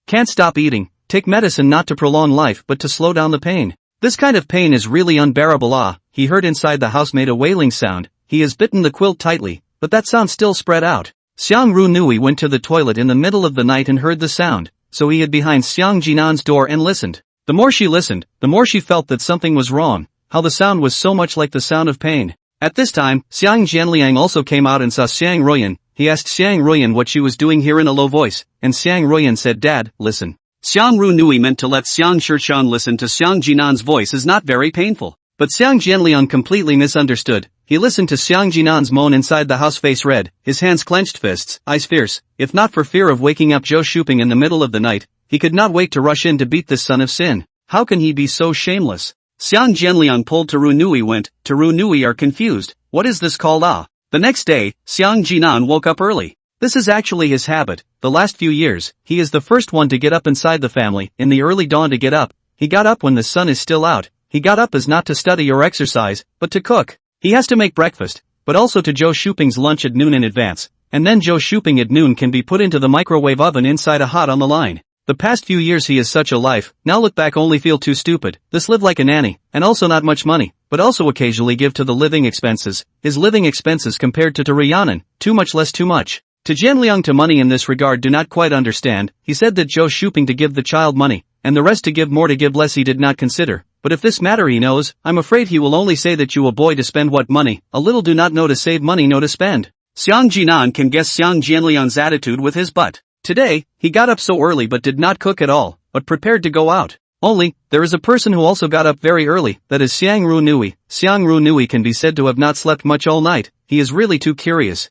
can't stop eating. Take medicine not to prolong life but to slow down the pain. This kind of pain is really unbearable. He heard inside the house made a wailing sound. He has bitten the quilt tightly, but that sound still spread out. Xiang Ru Nui went to the toilet in the middle of the night and heard the sound, so he hid behind Xiang Jinan's door and listened. The more she listened, the more she felt that something was wrong, how the sound was so much like the sound of pain. At this time, Xiang Jianliang also came out and saw Xiang Ruoyan. He asked Xiang Ruoyan what she was doing here in a low voice, and Xiang Ruoyan said, "Dad, listen." Xiang Ru Nui meant to let Xiang Shirshan listen to Xiang Jinan's voice is not very painful. But Xiang Jianliang completely misunderstood. He listened to Xiang Jinan's moan inside the house, face red, his hands clenched, fists, eyes fierce. If not for fear of waking up Zhou Shuping in the middle of the night, he could not wait to rush in to beat this son of sin. How can he be so shameless? Xiang Jianliang pulled to Ru Nui went. To Ru Nui are confused. What is this called? The next day, Xiang Jinan woke up early. This is actually his habit. The last few years, he is the first one to get up inside the family, in the early dawn to get up. He got up when the sun is still out. He got up as not to study or exercise, but to cook. He has to make breakfast, but also to Zhou Shuping's lunch at noon in advance, and then Zhou Shuping at noon can be put into the microwave oven inside a hot on the line. The past few years he is such a life, now look back only feel too stupid. This live like a nanny, and also not much money, but also occasionally give to the living expenses. His living expenses compared to Riyanan, too much less too much. To Jianliang to money in this regard do not quite understand. He said that Zhou Shuping to give the child money, and the rest to give more to give less he did not consider. But if this matter he knows, I'm afraid he will only say that you a boy to spend what money, a little do not know to save money no to spend. Xiang Jinan can guess Xiang Jianliang's attitude with his butt. Today, he got up so early but did not cook at all, but prepared to go out. Only, there is a person who also got up very early, that is Xiang Ru Nui. Xiang Ru Nui can be said to have not slept much all night. He is really too curious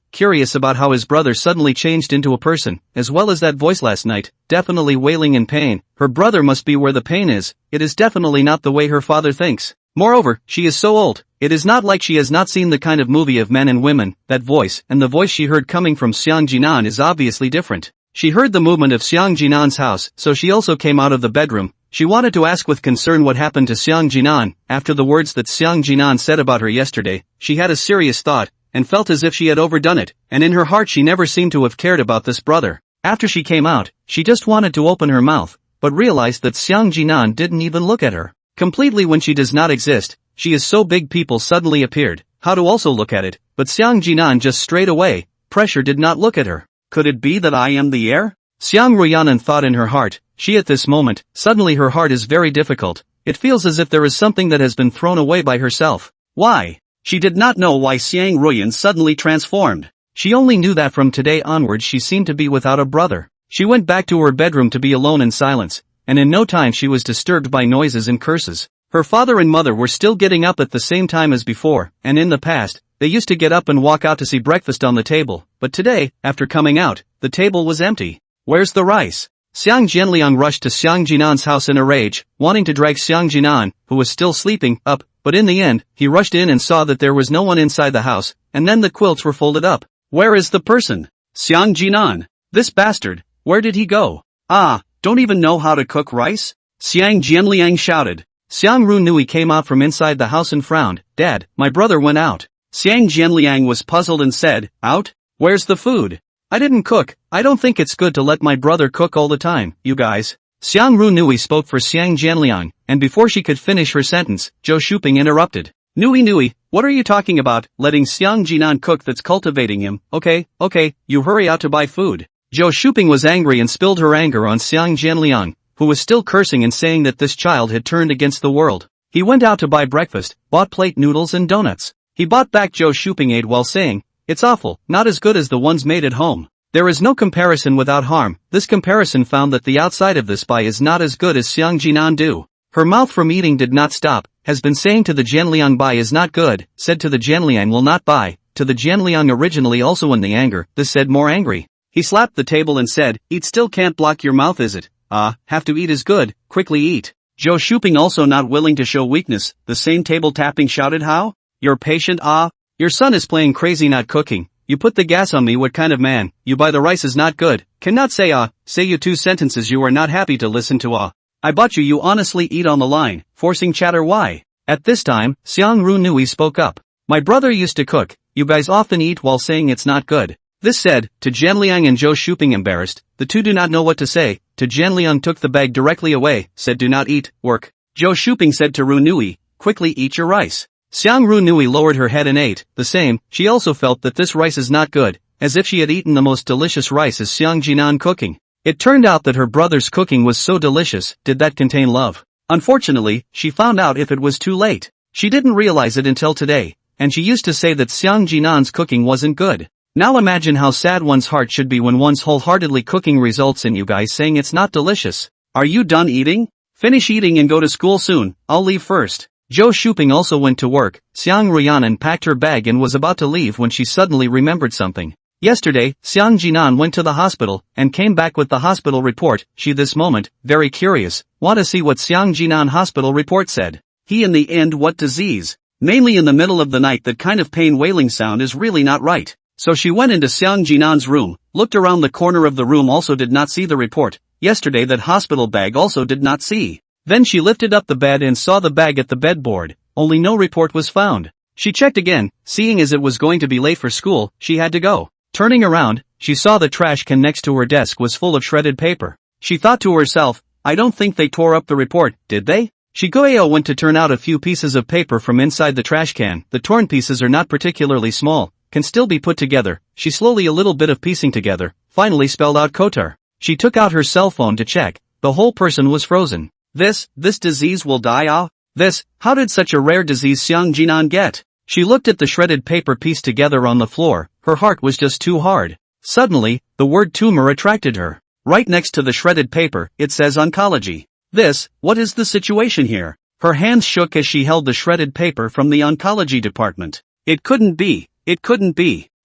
about how his brother suddenly changed into a person, as well as that voice last night, definitely wailing in pain. Her brother must be where the pain is, it is definitely not the way her father thinks. Moreover, she is so old, it is not like she has not seen the kind of movie of men and women. That voice, and the voice she heard coming from Xiang Jinan is obviously different. She heard the movement of Xiang Jinan's house, so she also came out of the bedroom. She wanted to ask with concern what happened to Xiang Jinan. After the words that Xiang Jinan said about her yesterday, she had a serious thought, and felt as if she had overdone it, and in her heart she never seemed to have cared about this brother. After she came out, she just wanted to open her mouth, but realized that Xiang Jinan didn't even look at her. Completely when she does not exist, she is so big people suddenly appeared, how to also look at it, but Xiang Jinan just straight away, pressure did not look at her. Could it be that I am the heir? Xiang Ruyanan thought in her heart. She at this moment, suddenly her heart is very difficult. It feels as if there is something that has been thrown away by herself. Why? She did not know why Xiang Ruyan suddenly transformed. She only knew that from today onwards she seemed to be without a brother. She went back to her bedroom to be alone in silence, and in no time she was disturbed by noises and curses. Her father and mother were still getting up at the same time as before, and in the past, they used to get up and walk out to see breakfast on the table, but today, after coming out, the table was empty. Where's the rice? Xiang Jianliang rushed to Xiang Jinan's house in a rage, wanting to drag Xiang Jinan, who was still sleeping, up, but in the end, he rushed in and saw that there was no one inside the house, and then the quilts were folded up. Where is the person? Xiang Jinan. This bastard, where did he go? Don't even know how to cook rice? Xiang Jianliang shouted. Xiang Ru Nui came out from inside the house and frowned. Dad, my brother went out. Xiang Jianliang was puzzled and said, out? Where's the food? I didn't cook. I don't think it's good to let my brother cook all the time, you guys. Xiang Ru Nui spoke for Xiang Jianliang, and before she could finish her sentence, Zhou Shuping interrupted. Nui Nui, what are you talking about, letting Xiang Jinan cook that's cultivating him? Okay, you hurry out to buy food. Zhou Shuping was angry and spilled her anger on Xiang Jianliang, who was still cursing and saying that this child had turned against the world. He went out to buy breakfast, bought plate noodles and donuts. He bought back Zhou Shuping ate while saying, "It's awful, not as good as the ones made at home. There is no comparison without harm." This comparison found that the outside of this pie is not as good as Xiang Jinan do. Her mouth from eating did not stop, has been saying to the Jianliang buy is not good, said to the Jianliang will not buy, to the Jianliang originally also in the anger, this said more angry. He slapped the table and said, "Eat still can't block your mouth is it? Have to eat is good, quickly eat." Zhou Shuping also not willing to show weakness, the same table tapping shouted how? "You're patient Your son is playing crazy not cooking. You put the gas on me what kind of man, you buy the rice is not good, cannot say say you two sentences you are not happy to listen to I bought you honestly eat on the line, forcing chatter why? At this time, Xiang Ru Nui spoke up. My brother used to cook, you guys often eat while saying it's not good. This said, to Jianliang and Zhou Shuping embarrassed, the two do not know what to say, to Jianliang took the bag directly away, said do not eat, work. Zhou Shuping said to Ru Nui, quickly eat your rice. Xiang Ru Nui lowered her head and ate, the same, she also felt that this rice is not good, as if she had eaten the most delicious rice as Xiang Jinan cooking. It turned out that her brother's cooking was so delicious, did that contain love? Unfortunately, she found out if it was too late. She didn't realize it until today, and she used to say that Xiang Jinan's cooking wasn't good. Now imagine how sad one's heart should be when one's wholeheartedly cooking results in you guys saying it's not delicious. Are you done eating? Finish eating and go to school soon, I'll leave first. Zhou Shuping also went to work. Xiang Ruyanan packed her bag and was about to leave when she suddenly remembered something. Yesterday, Xiang Jinan went to the hospital, and came back with the hospital report. She this moment, very curious, want to see what Xiang Jinan hospital report said. He in the end what disease? Mainly in the middle of the night that kind of pain wailing sound is really not right. So she went into Xiang Jinan's room, looked around the corner of the room also did not see the report. Yesterday that hospital bag also did not see. Then she lifted up the bed and saw the bag at the bedboard, only no report was found. She checked again, seeing as it was going to be late for school, she had to go. Turning around, she saw the trash can next to her desk was full of shredded paper. She thought to herself, I don't think they tore up the report, did they? Shigueo went to turn out a few pieces of paper from inside the trash can. The torn pieces are not particularly small, can still be put together. She slowly a little bit of piecing together, finally spelled out Kotar. She took out her cell phone to check, the whole person was frozen. This disease will die how did such a rare disease Xiang Jinan get? She looked at the shredded paper pieced together on the floor, her heart was just too hard. Suddenly, the word tumor attracted her. Right next to the shredded paper, it says oncology. What is the situation here? Her hands shook as she held the shredded paper from the oncology department. It couldn't be.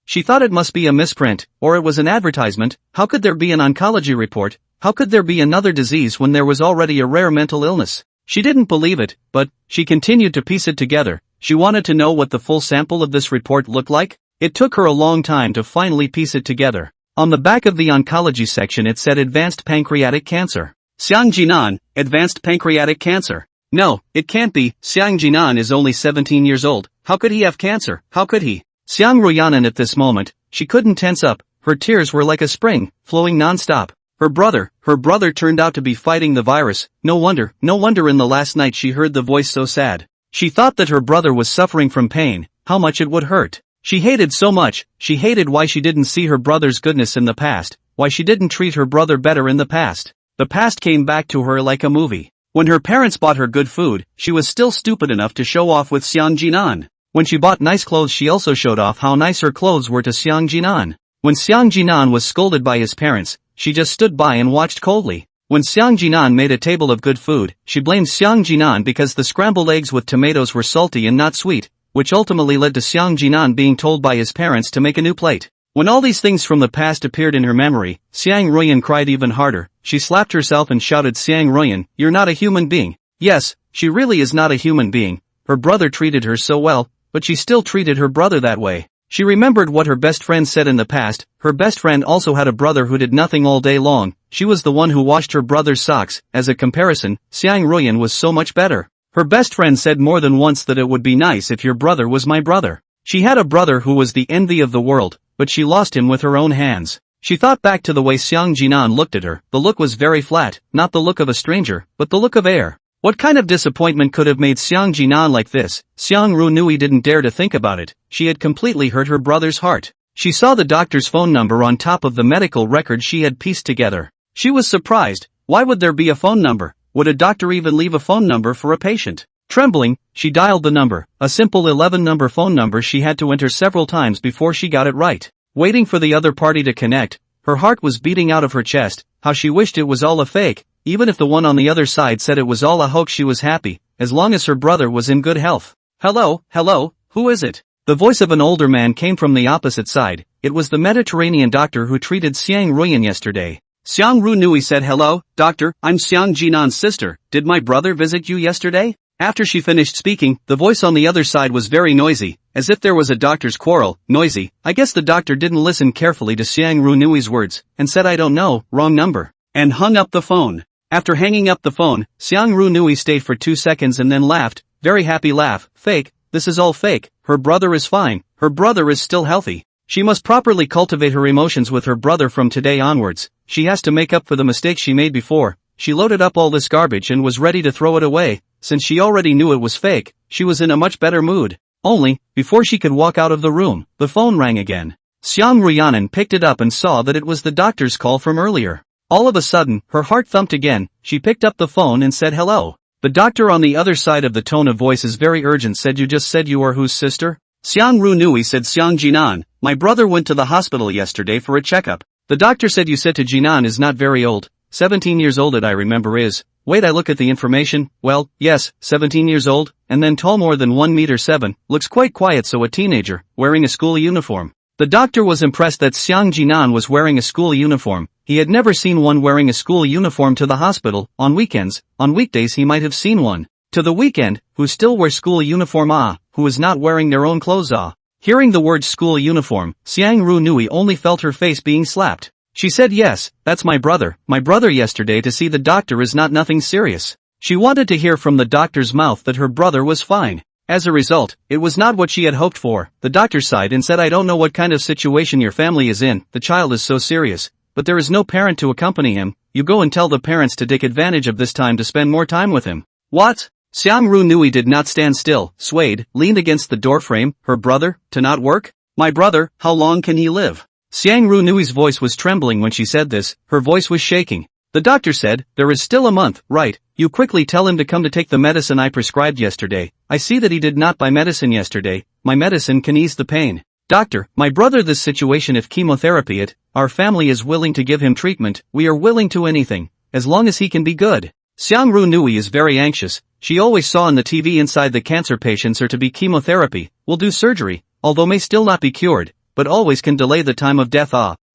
She thought it must be a misprint, or it was an advertisement. How could there be an oncology report? How could there be another disease when there was already a rare mental illness? She didn't believe it, but she continued to piece it together. She wanted to know what the full sample of this report looked like. It took her a long time to finally piece it together. On the back of the oncology section it said advanced pancreatic cancer. Xiang Jinan, advanced pancreatic cancer. No, it can't be. Xiang Jinan is only 17 years old. How could he have cancer? How could he? Xiang Ruyanan at this moment, she couldn't tense up. Her tears were like a spring, flowing non-stop. Her brother turned out to be fighting the virus. No wonder in the last night she heard the voice so sad. She thought that her brother was suffering from pain, how much it would hurt. She hated so much, she hated why she didn't see her brother's goodness in the past, why she didn't treat her brother better in the past. The past came back to her like a movie. When her parents bought her good food, she was still stupid enough to show off with Xiang Jinan. When she bought nice clothes she also showed off how nice her clothes were to Xiang Jinan. When Xiang Jinan was scolded by his parents, she just stood by and watched coldly. When Xiang Jinan made a table of good food, she blamed Xiang Jinan because the scrambled eggs with tomatoes were salty and not sweet, which ultimately led to Xiang Jinan being told by his parents to make a new plate. When all these things from the past appeared in her memory, Xiang Ruyan cried even harder. She slapped herself and shouted, Xiang Ruyan, you're not a human being. Yes, she really is not a human being. Her brother treated her so well, but she still treated her brother that way. She remembered what her best friend said in the past. Her best friend also had a brother who did nothing all day long. She was the one who washed her brother's socks. As a comparison, Xiang Ruyan was so much better. Her best friend said more than once that it would be nice if your brother was my brother. She had a brother who was the envy of the world, but she lost him with her own hands. She thought back to the way Xiang Jinan looked at her. The look was very flat, not the look of a stranger, but the look of air. What kind of disappointment could have made Xiang Jinan like this? Xiang Runui didn't dare to think about it. She had completely hurt her brother's heart. She saw the doctor's phone number on top of the medical record she had pieced together. She was surprised. Why would there be a phone number? Would a doctor even leave a phone number for a patient? Trembling, she dialed the number, a simple 11-number phone number she had to enter several times before she got it right. Waiting for the other party to connect, her heart was beating out of her chest. How she wished it was all a fake. Even if the one on the other side said it was all a hoax, she was happy, as long as her brother was in good health. Hello, who is it? The voice of an older man came from the opposite side. It was the Mediterranean doctor who treated Xiang Ruyan yesterday. Xiang Runui said, "Hello, doctor, I'm Xiang Jinan's sister. Did my brother visit you yesterday?" After she finished speaking, the voice on the other side was very noisy, as if there was a doctor's quarrel. Noisy. I guess the doctor didn't listen carefully to Xiang Runui's words, and said, "I don't know, wrong number," and hung up the phone. After hanging up the phone, Xiang Runui stayed for 2 seconds and then laughed. Very happy laugh. Fake. This is all fake. Her brother is fine. Her brother is still healthy. She must properly cultivate her emotions with her brother from today onwards. She has to make up for the mistake she made before. She loaded up all this garbage and was ready to throw it away. Since she already knew it was fake, she was in a much better mood. Only, before she could walk out of the room, the phone rang again. Xiang Ruyanan picked it up and saw that it was the doctor's call from earlier. All of a sudden, her heart thumped again. She picked up the phone and said hello. The doctor on the other side of the tone of voice is very urgent said, "You just said you are whose sister?" Xiang Runui said, "Xiang Jinan. My brother went to the hospital yesterday for a checkup. The doctor said you said to Jinan is not very old. 17 years old I remember is. Wait, I look at the information. Well, yes, 17 years old, and then tall more than 1 meter 7, looks quite quiet, so a teenager, wearing a school uniform." The doctor was impressed that Xiang Jinan was wearing a school uniform. He had never seen one wearing a school uniform to the hospital. On weekends, on weekdays he might have seen one. To the weekend, who still wear school uniform who is not wearing their own clothes Hearing the word school uniform, Xiang Runui only felt her face being slapped. She said, "Yes, that's my brother yesterday to see the doctor is not nothing serious." She wanted to hear from the doctor's mouth that her brother was fine. As a result, it was not what she had hoped for. The doctor sighed and said, "I don't know what kind of situation your family is in, the child is so serious, but there is no parent to accompany him. You go and tell the parents to take advantage of this time to spend more time with him." What? Xiang Runui did not stand still, swayed, leaned against the doorframe. Her brother, to not work? My brother, how long can he live? Xiang Runui's voice was trembling when she said this, her voice was shaking. The doctor said, "There is still a month, right? You quickly tell him to come to take the medicine I prescribed yesterday. I see that he did not buy medicine yesterday. My medicine can ease the pain." "Doctor, my brother, this situation, if chemotherapy our family is willing to give him treatment. We are willing to anything, as long as he can be good." Xiang Runui is very anxious. She always saw on the TV inside the cancer patients are to be chemotherapy, will do surgery, although may still not be cured, but always can delay the time of death.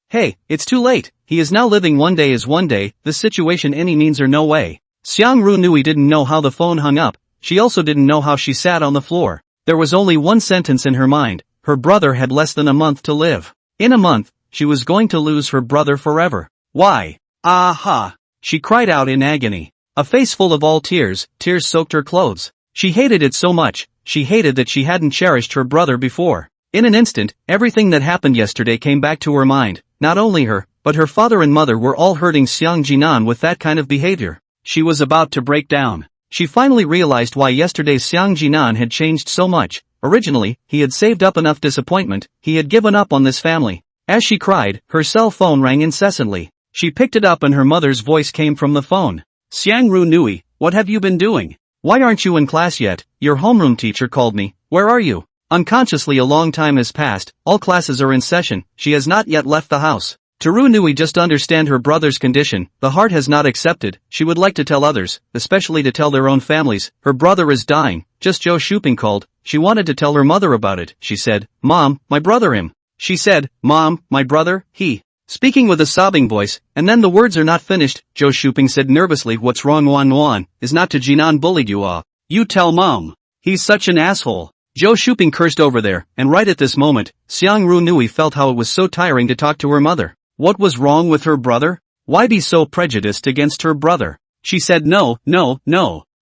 Hey, it's too late. He is now living, one day is one day. This situation any means or no way. Xiang Runui didn't know how the phone hung up. She also didn't know how she sat on the floor. There was only one sentence in her mind. Her brother had less than a month to live. In a month, she was going to lose her brother forever. Why? Aha! She cried out in agony. A face full of all tears, tears soaked her clothes. She hated it so much. She hated that she hadn't cherished her brother before. In an instant, everything that happened yesterday came back to her mind. Not only her, but her father and mother were all hurting Xiang Jinan with that kind of behavior. She was about to break down. She finally realized why yesterday's Xiang Jinan had changed so much. Originally, he had saved up enough disappointment, he had given up on this family. As she cried, her cell phone rang incessantly. She picked it up and her mother's voice came from the phone. "Xiang Runui, what have you been doing? Why aren't you in class yet? Your homeroom teacher called me. Where are you?" Unconsciously, a long time has passed, all classes are in session, she has not yet left the house. To Runui just understand her brother's condition, the heart has not accepted. She would like to tell others, especially to tell their own families. Her brother is dying. Just Joe Shuping called. She wanted to tell her mother about it. She said, "Mom, my brother him." She said, "Mom, my brother, he." Speaking with a sobbing voice, and then the words are not finished. Joe Shuping said nervously, "What's wrong, Wan? Is not to Jinan bullied you You tell Mom. He's such an asshole." Joe Shuping cursed over there, and right at this moment, Xiang Runui felt how it was so tiring to talk to her mother. What was wrong with her brother? Why be so prejudiced against her brother? She said no.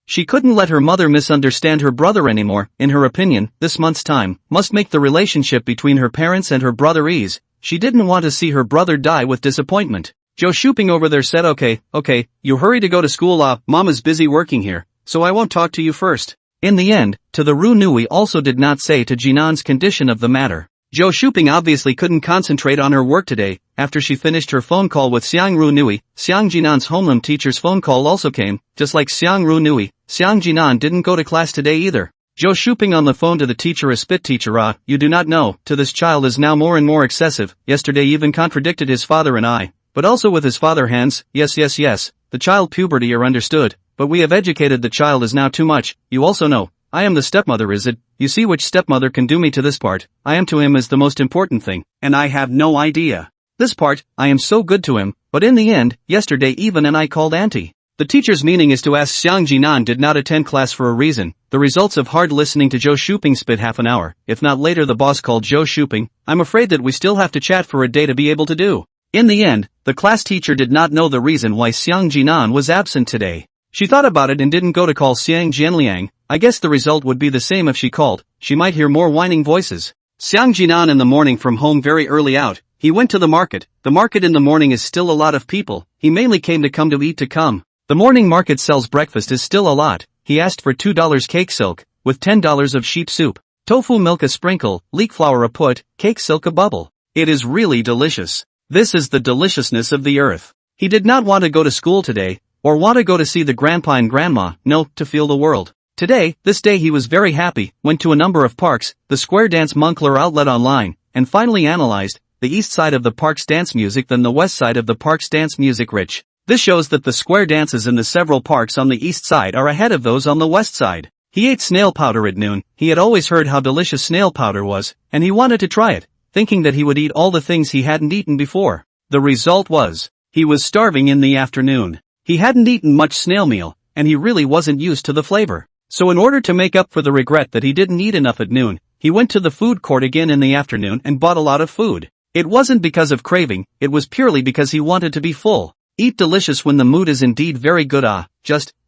She couldn't let her mother misunderstand her brother anymore. In her opinion, this month's time must make the relationship between her parents and her brother ease. She didn't want to see her brother die with disappointment. Joe Shuping over there said, Okay, you hurry to go to school. Mom is busy working here. so I won't talk to you first. In the end, to the Ru Nui also did not say to Jinan's condition of the matter. Jo Shuping obviously couldn't concentrate on her work today. After she finished her phone call with Xiang Ru Nui, Xiang Jinan's homeroom teacher's phone call also came. Just like Xiang Ru Nui, Xiang Jinan didn't go to class today either. Jo Shuping on the phone to the teacher. A spit teacher. You do not know, to this child is now more and more excessive. Yesterday even contradicted his father and I. But also with his father hands. Yes. The child puberty are understood. But we have educated the child is now too much. You also know. I am the stepmother, is it? You see which stepmother can do me to this part. I am to him is the most important thing, and I have no idea. This part, I am so good to him, but in the end, yesterday even and I called auntie. The teacher's meaning is to ask Xiang Jinan did not attend class for a reason. The results of hard listening to Jo Shuping spit half an hour, if not later the boss called Jo Shuping. I'm afraid that we still have to chat for a day to be able to do. In the end, the class teacher did not know the reason why Xiang Jinan was absent today. She thought about it and didn't go to call Xiang Jianliang. I guess the result would be the same if she called. She might hear more whining voices. Xiang Jinan in the morning from home very early out. He went to the market. The market in the morning is still a lot of people. He mainly came to eat to come. The morning market sells breakfast is still a lot. He asked for $2 cake silk, with $10 of sheep soup, tofu milk a sprinkle, leek flour a put, cake silk a bubble. It is really delicious. This is the deliciousness of the earth. He did not want to go to school today, or want to go to see the grandpa and grandma, no, to feel the world. Today, this day he was very happy, went to a number of parks, the Square Dance Moncler outlet online, and finally analyzed the east side of the park's dance music than the west side of the park's dance music rich. This shows that the square dances in the several parks on the east side are ahead of those on the west side. He ate snail powder at noon. He had always heard how delicious snail powder was, and he wanted to try it, thinking that he would eat all the things he hadn't eaten before. The result was, he was starving in the afternoon. He hadn't eaten much snail meal, and he really wasn't used to the flavor. So in order to make up for the regret that he didn't eat enough at noon, he went to the food court again in the afternoon and bought a lot of food. It wasn't because of craving, it was purely because he wanted to be full. Eat delicious when the mood is indeed very good.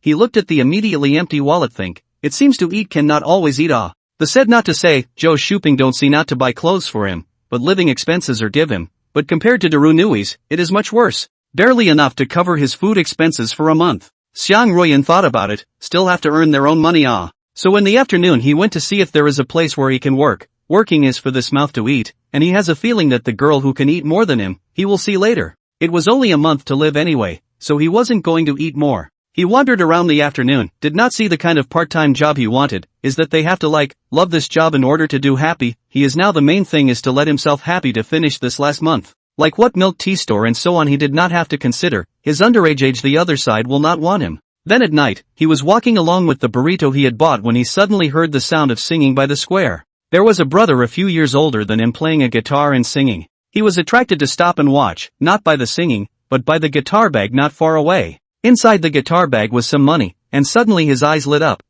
He looked at the immediately empty wallet. It seems to eat cannot always eat. The said not to say, Jo Shuping don't see not to buy clothes for him, but living expenses are give him. But compared to Daru Nui's, it is much worse. Barely enough to cover his food expenses for a month. Xiang Ruyan thought about it, still have to earn their own money. So in the afternoon he went to see if there is a place where he can work. Working is for this mouth to eat, and he has a feeling that the girl who can eat more than him, he will see later. It was only a month to live anyway, so he wasn't going to eat more. He wandered around the afternoon, did not see the kind of part-time job he wanted, is that they have to love this job in order to do happy. He is now the main thing is to let himself happy to finish this last month. Like what milk tea store and so on he did not have to consider, his underage age the other side will not want him. Then at night, he was walking along with the burrito he had bought when he suddenly heard the sound of singing by the square. There was a brother a few years older than him playing a guitar and singing. He was attracted to stop and watch, not by the singing, but by the guitar bag not far away. Inside the guitar bag was some money, and suddenly his eyes lit up.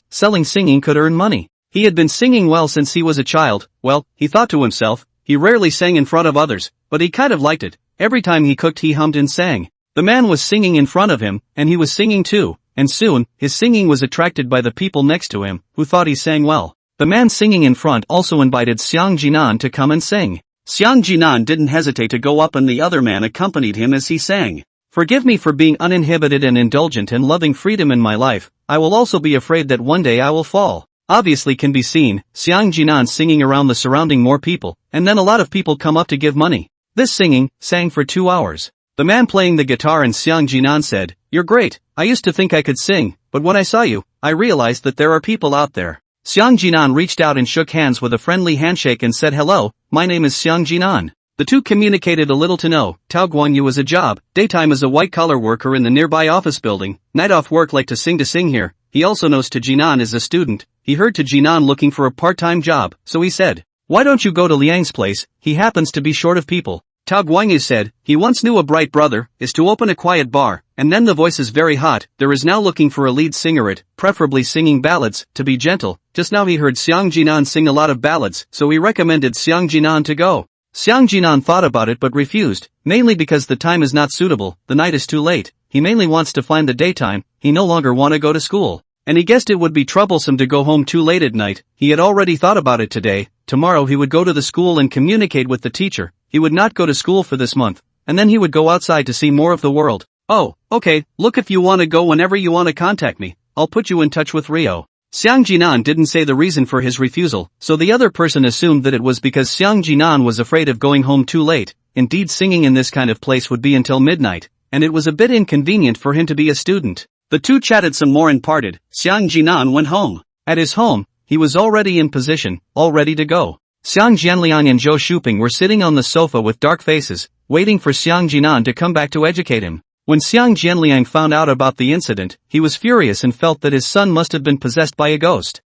Selling singing could earn money. He had been singing well since he was a child. Well, he thought to himself, he rarely sang in front of others, but he kind of liked it. Every time he cooked he hummed and sang. The man was singing in front of him, and he was singing too, and soon, his singing was attracted by the people next to him, who thought he sang well. The man singing in front also invited Xiang Jinan to come and sing. Xiang Jinan didn't hesitate to go up and the other man accompanied him as he sang. Forgive me for being uninhibited and indulgent and loving freedom in my life. I will also be afraid that one day I will fall. Obviously can be seen, Xiang Jinan singing around the surrounding more people, and then a lot of people come up to give money. This singing, sang for 2 hours. The man playing the guitar and Xiang Jinan said, "You're great, I used to think I could sing, but when I saw you, I realized that there are people out there." Xiang Jinan reached out and shook hands with a friendly handshake and said, "Hello, my name is Xiang Jinan." The two communicated a little to know. Tao Guanyu is a job, daytime as a white-collar worker in the nearby office building, night off work like to sing here. He also knows to Jinan is a student. He heard to Jinan looking for a part-time job, so he said, "Why don't you go to Liang's place, he happens to be short of people." Tao Guanyu said, he once knew a bright brother, is to open a quiet bar, and then the voice is very hot, there is now looking for a lead singer preferably singing ballads, to be gentle. Just now he heard Xiang Jinan sing a lot of ballads, so he recommended Xiang Jinan to go. Xiang Jinan thought about it but refused, mainly because the time is not suitable, the night is too late, he mainly wants to find the daytime, he no longer want to go to school. And he guessed it would be troublesome to go home too late at night. He had already thought about it today. Tomorrow he would go to the school and communicate with the teacher. He would not go to school for this month, and then he would go outside to see more of the world. "Oh, okay, look if you want to go whenever you want to contact me. I'll put you in touch with Rio. Xiang Jinan didn't say the reason for his refusal, so the other person assumed that it was because Xiang Jinan was afraid of going home too late. Indeed, singing in this kind of place would be until midnight, and it was a bit inconvenient for him to be a student. The two chatted some more and parted. Xiang Jinan went home. At his home, he was already in position, all ready to go. Xiang Jianliang and Zhou Shuping were sitting on the sofa with dark faces, waiting for Xiang Jinan to come back to educate him. When Xiang Jianliang found out about the incident, he was furious and felt that his son must have been possessed by a ghost.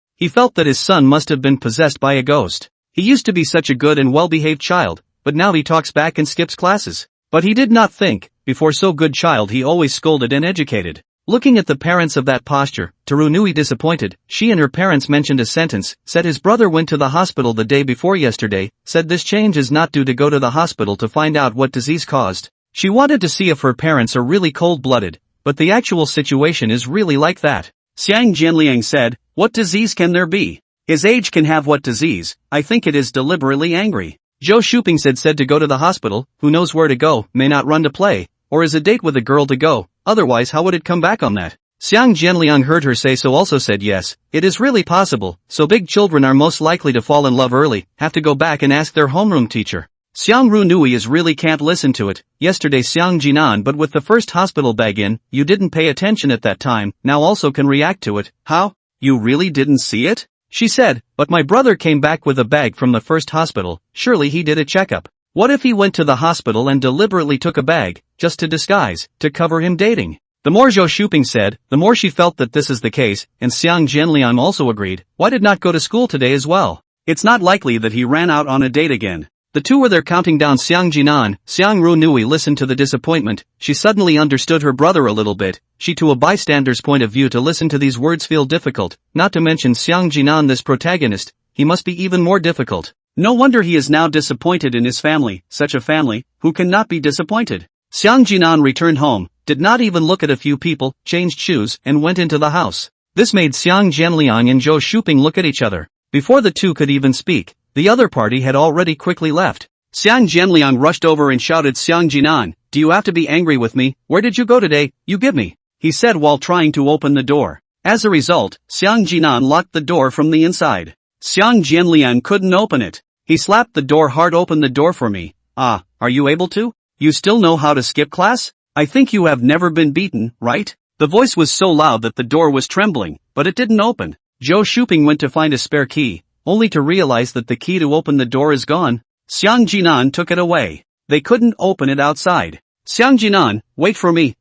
He used to be such a good and well-behaved child, but now he talks back and skips classes. But he did not think, before so good child he always scolded and educated. Looking at the parents of that posture, Teru Nui disappointed. She and her parents mentioned a sentence, said his brother went to the hospital the day before yesterday, said this change is not due to go to the hospital to find out what disease caused. She wanted to see if her parents are really cold-blooded, but the actual situation is really like that. Xiang Jianliang said, what disease can there be? His age can have what disease? I think it is deliberately angry. Zhou Shuping said to go to the hospital, who knows where to go, may not run to play, or is a date with a girl to go, otherwise how would it come back on that? Xiang Jianliang heard her say so also said yes, it is really possible, so big children are most likely to fall in love early, have to go back and ask their homeroom teacher. Xiang Ru Nui is really can't listen to it. Yesterday Xiang Jinan, but with the first hospital bag in, you didn't pay attention at that time, now also can react to it. How? You really didn't see it? She said, but my brother came back with a bag from the first hospital, surely he did a checkup. What if he went to the hospital and deliberately took a bag, just to disguise, to cover him dating? The more Zhou Shuping said, the more she felt that this is the case, and Xiang Jianliang also agreed. Why did not go to school today as well? It's not likely that he ran out on a date again. The two were there counting down Xiang Jinan. Xiang Ru Nui listened to the disappointment. She suddenly understood her brother a little bit. She to a bystander's point of view to listen to these words feel difficult, not to mention Xiang Jinan this protagonist, he must be even more difficult. No wonder he is now disappointed in his family, such a family, who cannot be disappointed. Xiang Jinan returned home, did not even look at a few people, changed shoes, and went into the house. This made Xiang Jianliang and Zhou Shuping look at each other. Before the two could even speak, the other party had already quickly left. Xiang Jianliang rushed over and shouted, Xiang Jinan, do you have to be angry with me? Where did you go today? You give me, he said while trying to open the door. As a result, Xiang Jinan locked the door from the inside. Xiang Jianliang couldn't open it. He slapped the door hard. Open the door for me. Ah, are you able to? You still know how to skip class? I think you have never been beaten, right? The voice was so loud that the door was trembling, but it didn't open. Zhou Shuping went to find a spare key, only to realize that the key to open the door is gone. Xiang Jinan took it away. They couldn't open it outside. Xiang Jinan, wait for me.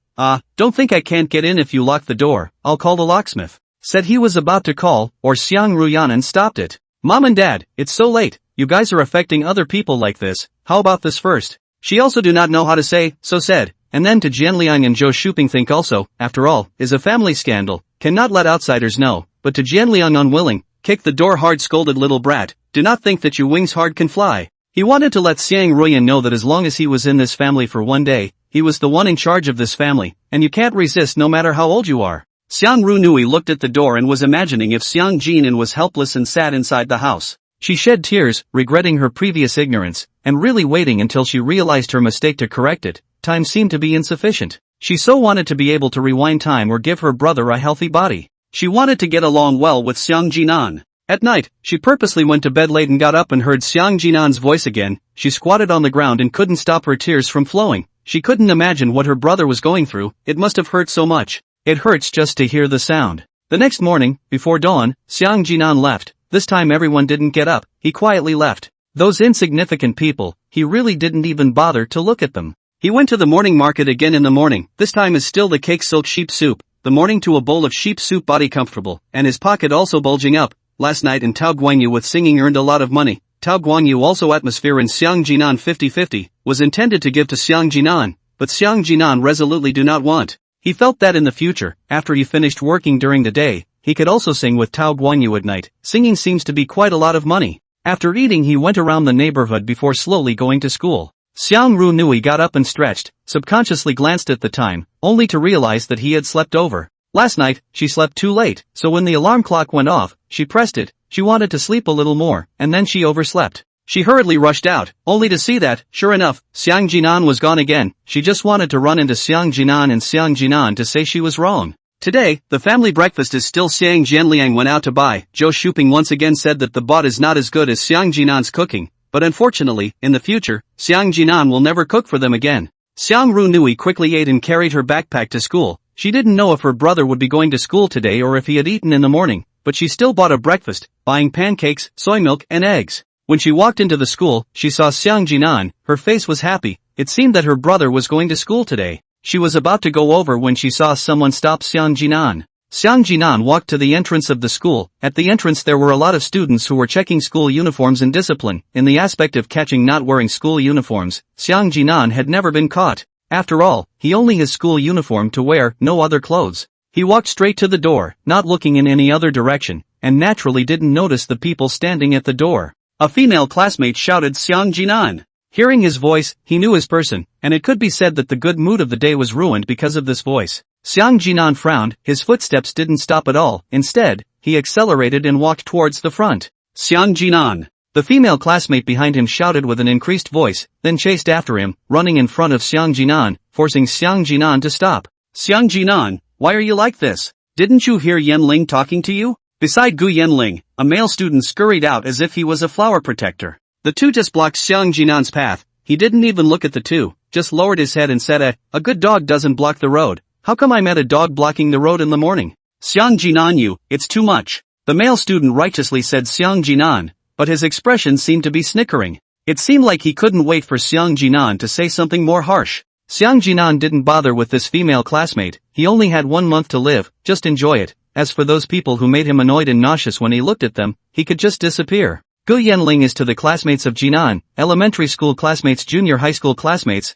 Don't think I can't get in if you lock the door, I'll call the locksmith. Said he was about to call, or Xiang Ruyanan stopped it. Mom and Dad, it's so late, you guys are affecting other people like this, how about this first? She also do not know how to say, so said, and then to Jianliang and Zhou Shuping think also, after all, is a family scandal, cannot let outsiders know, but to Jianliang unwilling, kick the door hard scolded little brat, do not think that your wings hard can fly. He wanted to let Xiang Ruyan know that as long as he was in this family for one day, he was the one in charge of this family, and you can't resist no matter how old you are. Xiang Ru Nui looked at the door and was imagining if Xiang Jinan was helpless and sad inside the house. She shed tears, regretting her previous ignorance, and really waiting until she realized her mistake to correct it. Time seemed to be insufficient. She so wanted to be able to rewind time or give her brother a healthy body. She wanted to get along well with Xiang Jinan. At night, she purposely went to bed late and got up and heard Xiang Jinan's voice again. She squatted on the ground and couldn't stop her tears from flowing. She couldn't imagine what her brother was going through, it must have hurt so much. It hurts just to hear the sound. The next morning, before dawn, Xiang Jinan left. This time everyone didn't get up, he quietly left. Those insignificant people, he really didn't even bother to look at them. He went to the morning market again in the morning, this time is still the cake silk sheep soup, the morning to a bowl of sheep soup body comfortable, and his pocket also bulging up. Last night in Tao Guanyu with singing earned a lot of money. Tao Guanyu also atmosphere in Xiang Jinan 50-50, was intended to give to Xiang Jinan, but Xiang Jinan resolutely do not want. He felt that in the future, after he finished working during the day, he could also sing with Tao Guanyu at night. Singing seems to be quite a lot of money. After eating he went around the neighborhood before slowly going to school. Xiang Ru Nui got up and stretched, subconsciously glanced at the time, only to realize that he had slept over. Last night, she slept too late, so when the alarm clock went off, she pressed it. She wanted to sleep a little more, and then she overslept. She hurriedly rushed out, only to see that, sure enough, Xiang Jinan was gone again. She just wanted to run into Xiang Jinan and Xiang Jinan to say she was wrong. Today, the family breakfast is still Xiang Jianliang went out to buy. Zhou Shuping once again said that the bot is not as good as Xiang Jinan's cooking, but unfortunately, in the future, Xiang Jinan will never cook for them again. Xiang Runui quickly ate and carried her backpack to school. She didn't know if her brother would be going to school today or if he had eaten in the morning, but she still bought a breakfast, buying pancakes, soy milk, and eggs. When she walked into the school, she saw Xiang Jinan. Her face was happy. It seemed that her brother was going to school today. She was about to go over when she saw someone stop Xiang Jinan. Xiang Jinan walked to the entrance of the school. At the entrance there were a lot of students who were checking school uniforms and discipline. In the aspect of catching not wearing school uniforms, Xiang Jinan had never been caught. After all, he only has school uniform to wear, no other clothes. He walked straight to the door, not looking in any other direction, and naturally didn't notice the people standing at the door. A female classmate shouted Xiang Jinan. Hearing his voice, he knew his person, and it could be said that the good mood of the day was ruined because of this voice. Xiang Jinan frowned. His footsteps didn't stop at all. Instead, he accelerated and walked towards the front. Xiang Jinan. The female classmate behind him shouted with an increased voice, then chased after him, running in front of Xiang Jinan, forcing Xiang Jinan to stop. Xiang Jinan, why are you like this? Didn't you hear Yanling talking to you? Beside Gu Yanling, a male student scurried out as if he was a flower protector. The two just blocked Xiang Jinan's path. He didn't even look at the two, just lowered his head and said, a good dog doesn't block the road. How come I met a dog blocking the road in the morning? Xiang Jinan, it's too much. The male student righteously said Xiang Jinan, but his expression seemed to be snickering. It seemed like he couldn't wait for Xiang Jinan to say something more harsh. Xiang Jinan didn't bother with this female classmate. He only had 1 month to live, just enjoy it. As for those people who made him annoyed and nauseous when he looked at them, he could just disappear. Gu Yanling is to the classmates of Jinan, elementary school classmates, junior high school classmates,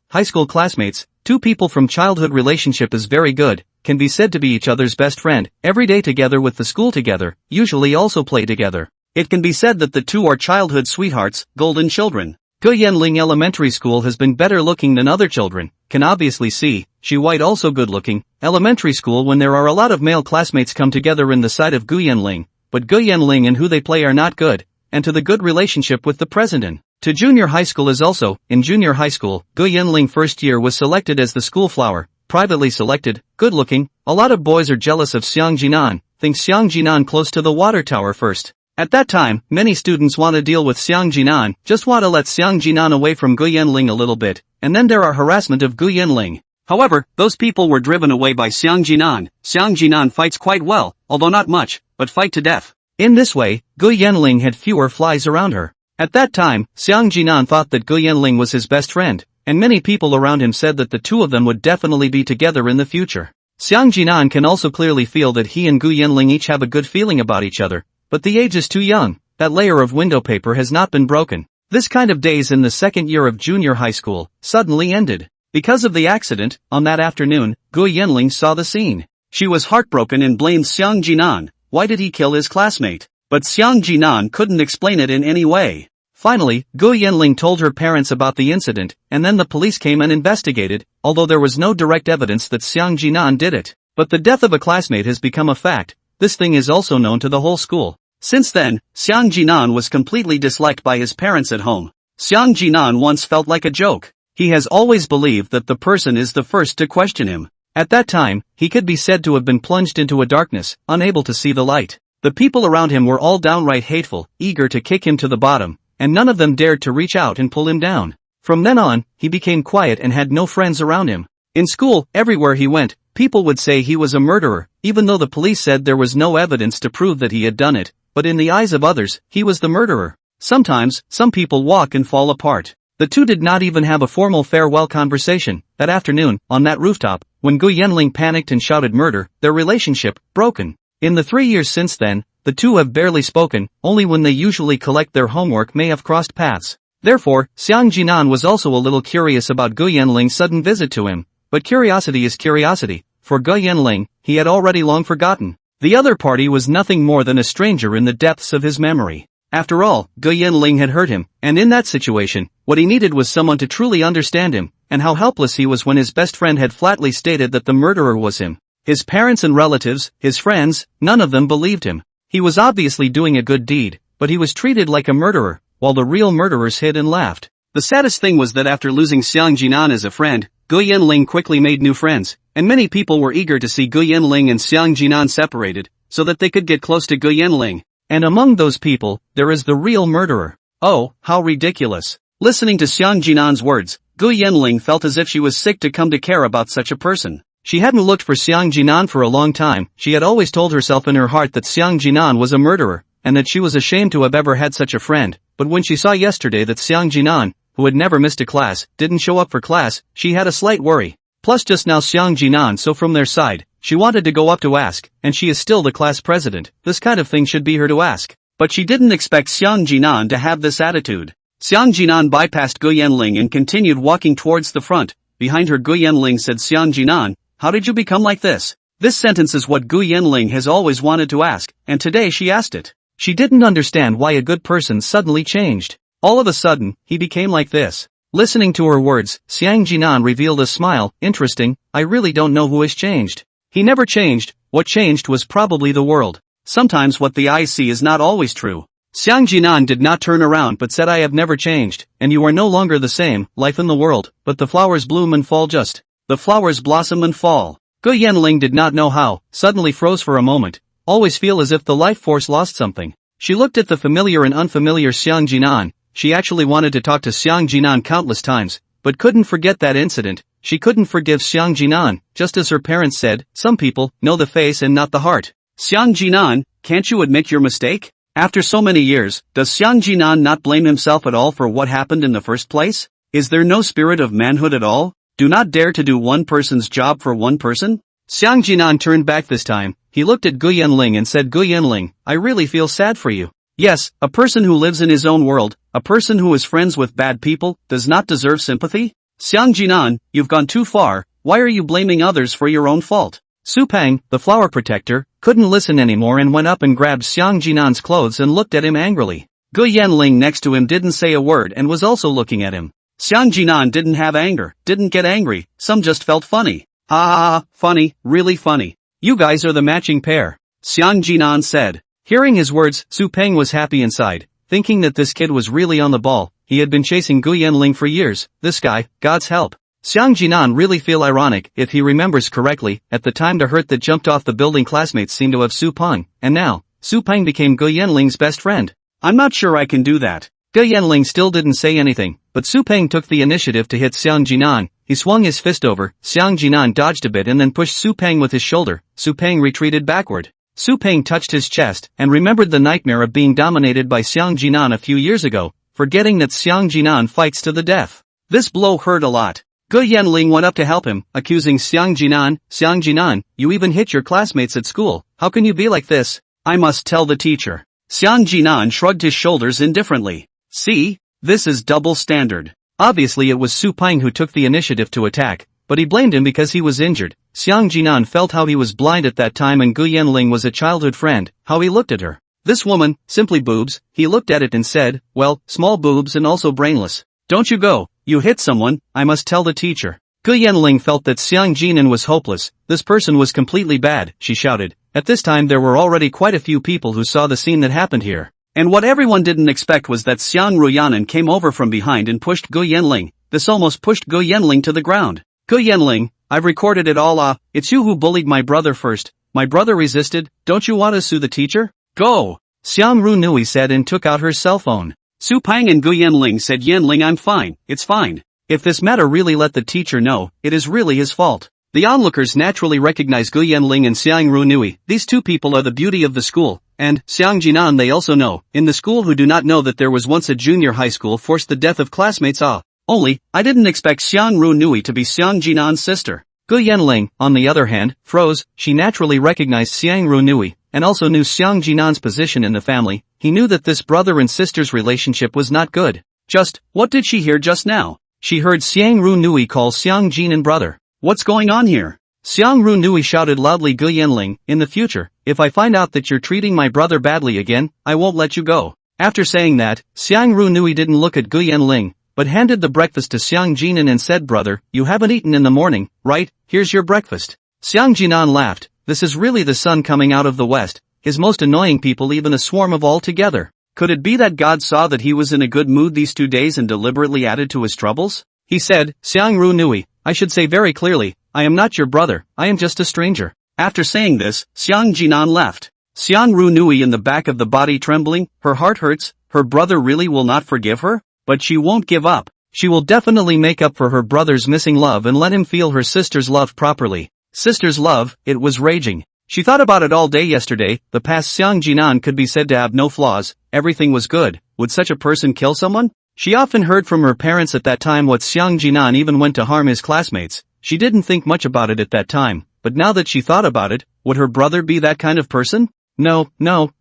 two people from childhood relationship is very good, can be said to be each other's best friend, every day together with the school together, usually also play together. It can be said that the two are childhood sweethearts, golden children. Gu Yanling Elementary School has been better looking than other children, can obviously see, Shi White also good looking, elementary school when there are a lot of male classmates come together in the side of Gu Yanling, but Gu Yanling and who they play are not good. And to the good relationship with the president. To junior high school is also, in junior high school, Gu Yanling first year was selected as the school flower, privately selected, good looking, a lot of boys are jealous of Xiang Jinan, think Xiang Jinan close to the water tower first. At that time, many students want to deal with Xiang Jinan, just want to let Xiang Jinan away from Gu Yanling a little bit, and then there are harassment of Gu Yanling. However, those people were driven away by Xiang Jinan. Xiang Jinan fights quite well, although not much, but fight to death. In this way, Gu Yanling had fewer flies around her. At that time, Xiang Jinan thought that Gu Yanling was his best friend, and many people around him said that the two of them would definitely be together in the future. Xiang Jinan can also clearly feel that he and Gu Yanling each have a good feeling about each other, but the age is too young, that layer of window paper has not been broken. This kind of days in the second year of junior high school, suddenly ended. Because of the accident, on that afternoon, Gu Yanling saw the scene. She was heartbroken and blamed Xiang Jinan. Why did he kill his classmate? But Xiang Jinan couldn't explain it in any way. Finally, Gu Yanling told her parents about the incident, and then the police came and investigated, although there was no direct evidence that Xiang Jinan did it. But the death of a classmate has become a fact. This thing is also known to the whole school. Since then, Xiang Jinan was completely disliked by his parents at home. Xiang Jinan once felt like a joke. He has always believed that the person is the first to question him. At that time, he could be said to have been plunged into a darkness, unable to see the light. The people around him were all downright hateful, eager to kick him to the bottom, and none of them dared to reach out and pull him down. From then on, he became quiet and had no friends around him. In school, everywhere he went, people would say he was a murderer, even though the police said there was no evidence to prove that he had done it, but in the eyes of others, he was the murderer. Sometimes, some people walk and fall apart. The two did not even have a formal farewell conversation. That afternoon, on that rooftop, when Gu Yanling panicked and shouted murder, their relationship, broken. In the 3 years since then, the two have barely spoken, only when they usually collect their homework may have crossed paths. Therefore, Xiang Jinan was also a little curious about Gu Yanling's sudden visit to him. But curiosity is curiosity. For Gu Yanling, he had already long forgotten. The other party was nothing more than a stranger in the depths of his memory. After all, Gu Yanling had hurt him, and in that situation, what he needed was someone to truly understand him, and how helpless he was when his best friend had flatly stated that the murderer was him. His parents and relatives, his friends, none of them believed him. He was obviously doing a good deed, but he was treated like a murderer, while the real murderers hid and laughed. The saddest thing was that after losing Xiang Jinan as a friend, Gu Yanling quickly made new friends. and many people were eager to see Gu Yanling and Xiang Jinan separated, so that they could get close to Gu Yanling. And among those people, there is the real murderer. Oh, how ridiculous. Listening to Xiang Jinan's words, Gu Yanling felt as if she was sick to come to care about such a person. She hadn't looked for Xiang Jinan for a long time. She had always told herself in her heart that Xiang Jinan was a murderer, and that she was ashamed to have ever had such a friend. But when she saw yesterday that Xiang Jinan, who had never missed a class, didn't show up for class, she had a slight worry. Plus just now Xiang Jinan, so from their side, she wanted to go up to ask, and she is still the class president, this kind of thing should be her to ask. But she didn't expect Xiang Jinan to have this attitude. Xiang Jinan bypassed Gu Yanling and continued walking towards the front. Behind her, Gu Yanling said, Xiang Jinan, how did you become like this? This sentence is what Gu Yanling has always wanted to ask, and today she asked it. She didn't understand why a good person suddenly changed. All of a sudden, he became like this. Listening to her words, Xiang Jinan revealed a smile. Interesting, I really don't know who has changed. He never changed. What changed was probably the world. Sometimes what the eyes see is not always true. Xiang Jinan did not turn around but said, I have never changed, and you are no longer the same. Life in the world, but the flowers bloom and fall just. The flowers blossom and fall. Gu Yanling did not know how, suddenly froze for a moment. Always feel as if the life force lost something. She looked at the familiar and unfamiliar Xiang Jinan. She actually wanted to talk to Xiang Jinan countless times, but couldn't forget that incident. She couldn't forgive Xiang Jinan, just as her parents said, some people know the face and not the heart. Xiang Jinan, can't you admit your mistake? After so many years, does Xiang Jinan not blame himself at all for what happened in the first place? Is there no spirit of manhood at all? Do not dare to do one person's job for one person? Xiang Jinan turned back this time. He looked at Gu Yanling and said, Gu Yanling, I really feel sad for you. Yes, a person who lives in his own world, a person who is friends with bad people, does not deserve sympathy? Xiang Jinan, you've gone too far. Why are you blaming others for your own fault? Su Pang, the flower protector, couldn't listen anymore and went up and grabbed Xiang Jinan's clothes and looked at him angrily. Gu Yanling next to him didn't say a word and was also looking at him. Xiang Jinan didn't have anger, didn't get angry, some just felt funny. Ha ha ha, funny, really funny. You guys are the matching pair, Xiang Jinan said. Hearing his words, Su Peng was happy inside, thinking that this kid was really on the ball. He had been chasing Gu Yanling for years. This guy, God's help. Xiang Jinan really feel ironic. If he remembers correctly, at the time the hurt that jumped off the building classmates seemed to have Su Peng, and now, Su Peng became Gu Yanling's best friend. I'm not sure I can do that. Gu Yanling still didn't say anything, but Su Peng took the initiative to hit Xiang Jinan. He swung his fist over, Xiang Jinan dodged a bit and then pushed Su Peng with his shoulder. Su Peng retreated backward. Su Peng touched his chest and remembered the nightmare of being dominated by Xiang Jinan a few years ago, forgetting that Xiang Jinan fights to the death. This blow hurt a lot. Gu Yanling went up to help him, accusing Xiang Jinan, you even hit your classmates at school. How can you be like this? I must tell the teacher. Xiang Jinan shrugged his shoulders indifferently. See? This is double standard. Obviously it was Su Peng who took the initiative to attack, but he blamed him because he was injured. Xiang Jinan felt how he was blind at that time and Gu Yanling was a childhood friend, how he looked at her. This woman, simply boobs, he looked at it and said, well, small boobs and also brainless. Don't you go, you hit someone, I must tell the teacher. Gu Yanling felt that Xiang Jinan was hopeless, this person was completely bad, she shouted. At this time there were already quite a few people who saw the scene that happened here. And what everyone didn't expect was that Xiang Ruyanan came over from behind and pushed Gu Yanling. This almost pushed Gu Yanling to the ground. Gu Yanling, I've recorded it all. It's you who bullied my brother first. My brother resisted. Don't you want to sue the teacher? Go! Xiang Runui said and took out her cell phone. Su Pang and Gu Yanling said, Yanling, I'm fine, it's fine. If this matter really let the teacher know, it is really his fault. The onlookers naturally recognize Gu Yanling and Xiang Runui. These two people are the beauty of the school. And, Xiang Jinan they also know, in the school who do not know that there was once a junior high school forced the death of classmates. Only, I didn't expect Xiang Runui to be Xiang Jinan's sister. Gu Yanling, on the other hand, froze. She naturally recognized Xiang Runui, and also knew Xiang Jinan's position in the family. He knew that this brother and sister's relationship was not good. What did she hear just now? She heard Xiang Runui call Xiang Jinan brother. What's going on here? Xiang Runui shouted loudly, Gu Yanling, in the future, if I find out that you're treating my brother badly again, I won't let you go. After saying that, Xiang Runui didn't look at Gu Yanling, but handed the breakfast to Xiang Jinan and said, brother, you haven't eaten in the morning, right? Here's your breakfast. Xiang Jinan laughed. This is really the sun coming out of the west, his most annoying people, even a swarm of all together. Could it be that God saw that he was in a good mood these 2 days and deliberately added to his troubles? He said, Xiang Runui, I should say very clearly, I am not your brother, I am just a stranger. After saying this, Xiang Jinan left. Xiang Ru Nui in the back of the body trembling, her heart hurts, her brother really will not forgive her? But she won't give up. She will definitely make up for her brother's missing love and let him feel her sister's love properly. Sister's love, it was raging. She thought about it all day yesterday. The past Xiang Jinan could be said to have no flaws, everything was good. Would such a person kill someone? She often heard from her parents at that time what Xiang Jinan even went to harm his classmates. She didn't think much about it at that time, but now that she thought about it, would her brother be that kind of person? No,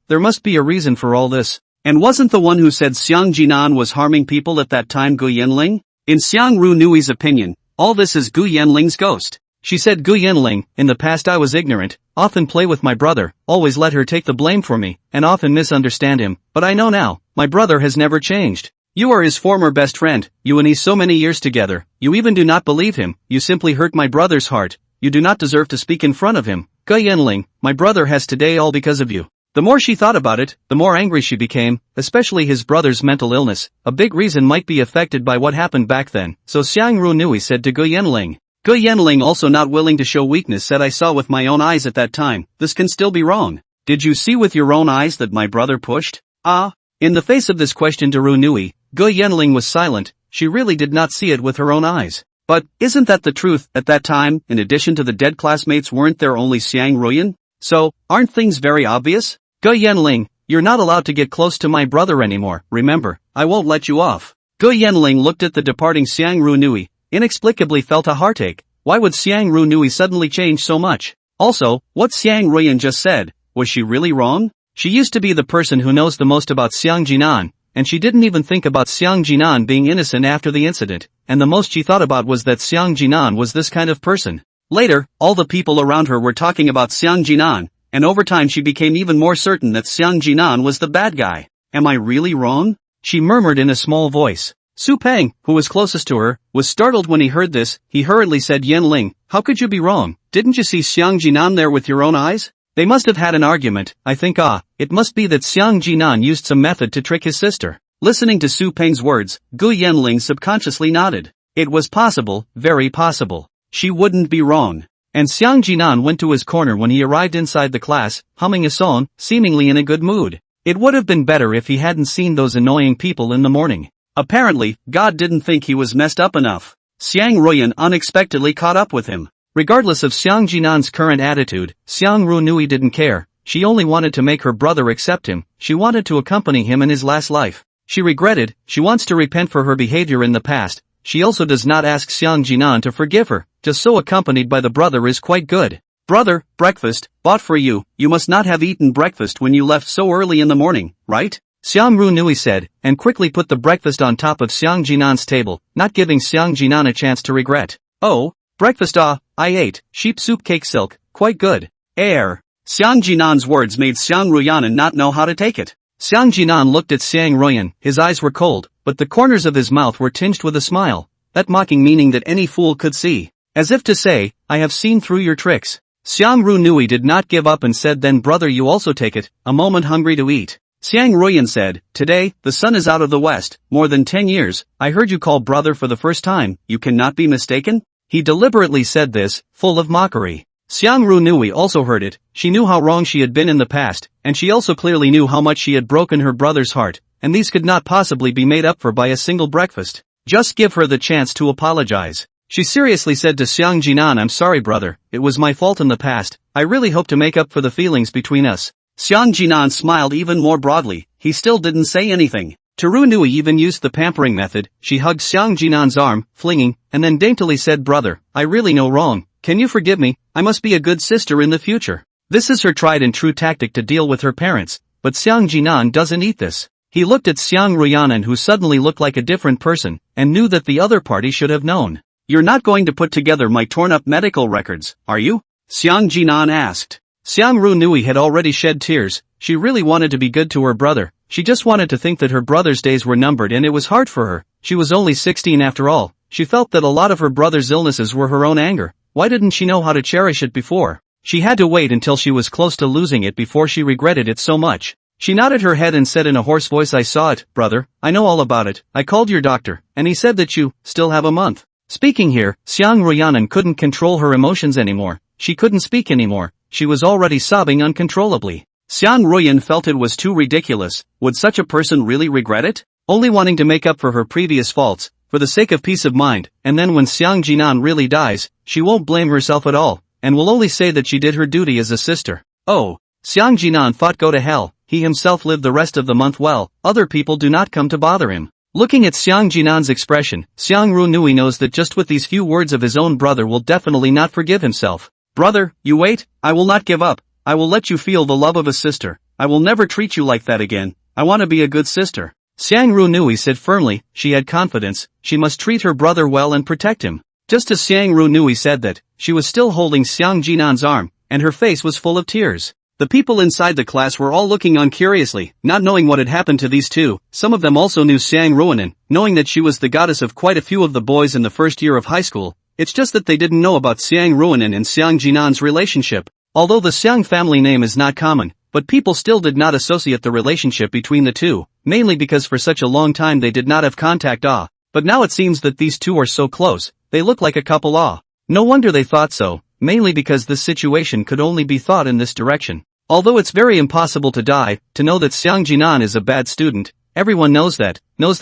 there must be a reason for all this. And wasn't the one who said Xiang Jinan was harming people at that time Gu Yanling? In Xiang Ru Nui's opinion, all this is Gu Yanling's ghost. She said Gu Yanling, in the past I was ignorant, often play with my brother, always let her take the blame for me, and often misunderstand him, but I know now, my brother has never changed. You are his former best friend, you and he so many years together, you even do not believe him, you simply hurt my brother's heart, you do not deserve to speak in front of him. Gu Yanling, my brother has today all because of you. The more she thought about it, the more angry she became, especially his brother's mental illness. A big reason might be affected by what happened back then, so Xiang Ru Nui said to Gu Yanling. Gu Yanling, also not willing to show weakness, said I saw with my own eyes at that time, this can still be wrong. Did you see with your own eyes that my brother pushed? In the face of this question to Ru Nui, Gu Yanling was silent, she really did not see it with her own eyes. But, isn't that the truth, at that time, in addition to the dead classmates weren't there only Xiang Ruyan? So, aren't things very obvious? Gu Yanling, you're not allowed to get close to my brother anymore, remember, I won't let you off. Gu Yanling looked at the departing Xiang Ru Nui, inexplicably felt a heartache. Why would Xiang Ru Nui suddenly change so much? Also, what Xiang Ruyan just said, was she really wrong? She used to be the person who knows the most about Xiang Jinan, and she didn't even think about Xiang Jinan being innocent after the incident, and the most she thought about was that Xiang Jinan was this kind of person. Later, all the people around her were talking about Xiang Jinan, and over time she became even more certain that Xiang Jinan was the bad guy. Am I really wrong? She murmured in a small voice. Su Peng, who was closest to her, was startled when he heard this. He hurriedly said, Yanling, how could you be wrong? Didn't you see Xiang Jinan there with your own eyes? They must have had an argument, I think. It must be that Xiang Jinan used some method to trick his sister. Listening to Su Peng's words, Gu Yanling subconsciously nodded. It was possible, very possible. She wouldn't be wrong. And Xiang Jinan went to his corner when he arrived inside the class, humming a song, seemingly in a good mood. It would have been better if he hadn't seen those annoying people in the morning. Apparently, God didn't think he was messed up enough. Xiang Ruyan unexpectedly caught up with him. Regardless of Xiang Jinan's current attitude, Xiang Ru Nui didn't care. She only wanted to make her brother accept him. She wanted to accompany him in his last life. She regretted, she wants to repent for her behavior in the past. She also does not ask Xiang Jinan to forgive her. Just so accompanied by the brother is quite good. Brother, breakfast, bought for you. You must not have eaten breakfast when you left so early in the morning, right? Xiang Ru Nui said, and quickly put the breakfast on top of Xiang Jinan's table, not giving Xiang Jinan a chance to regret. Oh, breakfast I ate, sheep soup cake silk, quite good. Xiang Jinan's words made Xiang Ruyan not know how to take it. Xiang Jinan looked at Xiang Ruyan, his eyes were cold, but the corners of his mouth were tinged with a smile, that mocking meaning that any fool could see. As if to say, I have seen through your tricks. Xiang Ru Nui did not give up and said, then brother you also take it, a moment hungry to eat. Xiang Ruyan said, today, the sun is out of the west, more than 10 years, I heard you call brother for the first time, you cannot be mistaken? He deliberately said this, full of mockery. Xiang Ru Nui also heard it, she knew how wrong she had been in the past, and she also clearly knew how much she had broken her brother's heart, and these could not possibly be made up for by a single breakfast. Just give her the chance to apologize. She seriously said to Xiang Jinan, I'm sorry brother, it was my fault in the past, I really hope to make up for the feelings between us. Xiang Jinan smiled even more broadly, he still didn't say anything. Ru Nui even used the pampering method, she hugged Xiang Jinan's arm, flinging, and then daintily said brother, I really know wrong, can you forgive me, I must be a good sister in the future. This is her tried and true tactic to deal with her parents, but Xiang Jinan doesn't eat this. He looked at Xiang Ruyan who suddenly looked like a different person, and knew that the other party should have known. You're not going to put together my torn-up medical records, are you? Xiang Jinan asked. Xiang Ru Nui had already shed tears, she really wanted to be good to her brother, she just wanted to think that her brother's days were numbered and it was hard for her, she was only 16 after all, she felt that a lot of her brother's illnesses were her own anger, why didn't she know how to cherish it before? She had to wait until she was close to losing it before she regretted it so much. She nodded her head and said in a hoarse voice, I saw it, brother, I know all about it, I called your doctor, and he said that you still have a month. Speaking here, Xiang Ruyanan couldn't control her emotions anymore. She couldn't speak anymore. She was already sobbing uncontrollably. Xiang Ruyan felt it was too ridiculous. Would such a person really regret it? Only wanting to make up for her previous faults, for the sake of peace of mind, and then when Xiang Jinan really dies, she won't blame herself at all, and will only say that she did her duty as a sister. Oh, Xiang Jinan thought go to hell, he himself lived the rest of the month well, other people do not come to bother him. Looking at Xiang Jinan's expression, Xiang Runui knows that just with these few words of his own brother will definitely not forgive himself. Brother, you wait, I will not give up, I will let you feel the love of a sister, I will never treat you like that again, I want to be a good sister. Xiang Runui said firmly, she had confidence, she must treat her brother well and protect him. Just as Xiang Runui said that, she was still holding Xiang Jinan's arm, and her face was full of tears. The people inside the class were all looking on curiously, not knowing what had happened to these two. Some of them also knew Xiang Ruanan, knowing that she was the goddess of quite a few of the boys in the first year of high school. It's just that they didn't know about Xiang Ruanan and Xiang Jinan's relationship. Although the Xiang family name is not common, but people still did not associate the relationship between the two, mainly because for such a long time they did not have contact. But now it seems that these two are so close, they look like a couple. No wonder they thought so, mainly because this situation could only be thought in this direction. Although it's very impossible to die, to know that Xiang Jinan is a bad student, everyone knows that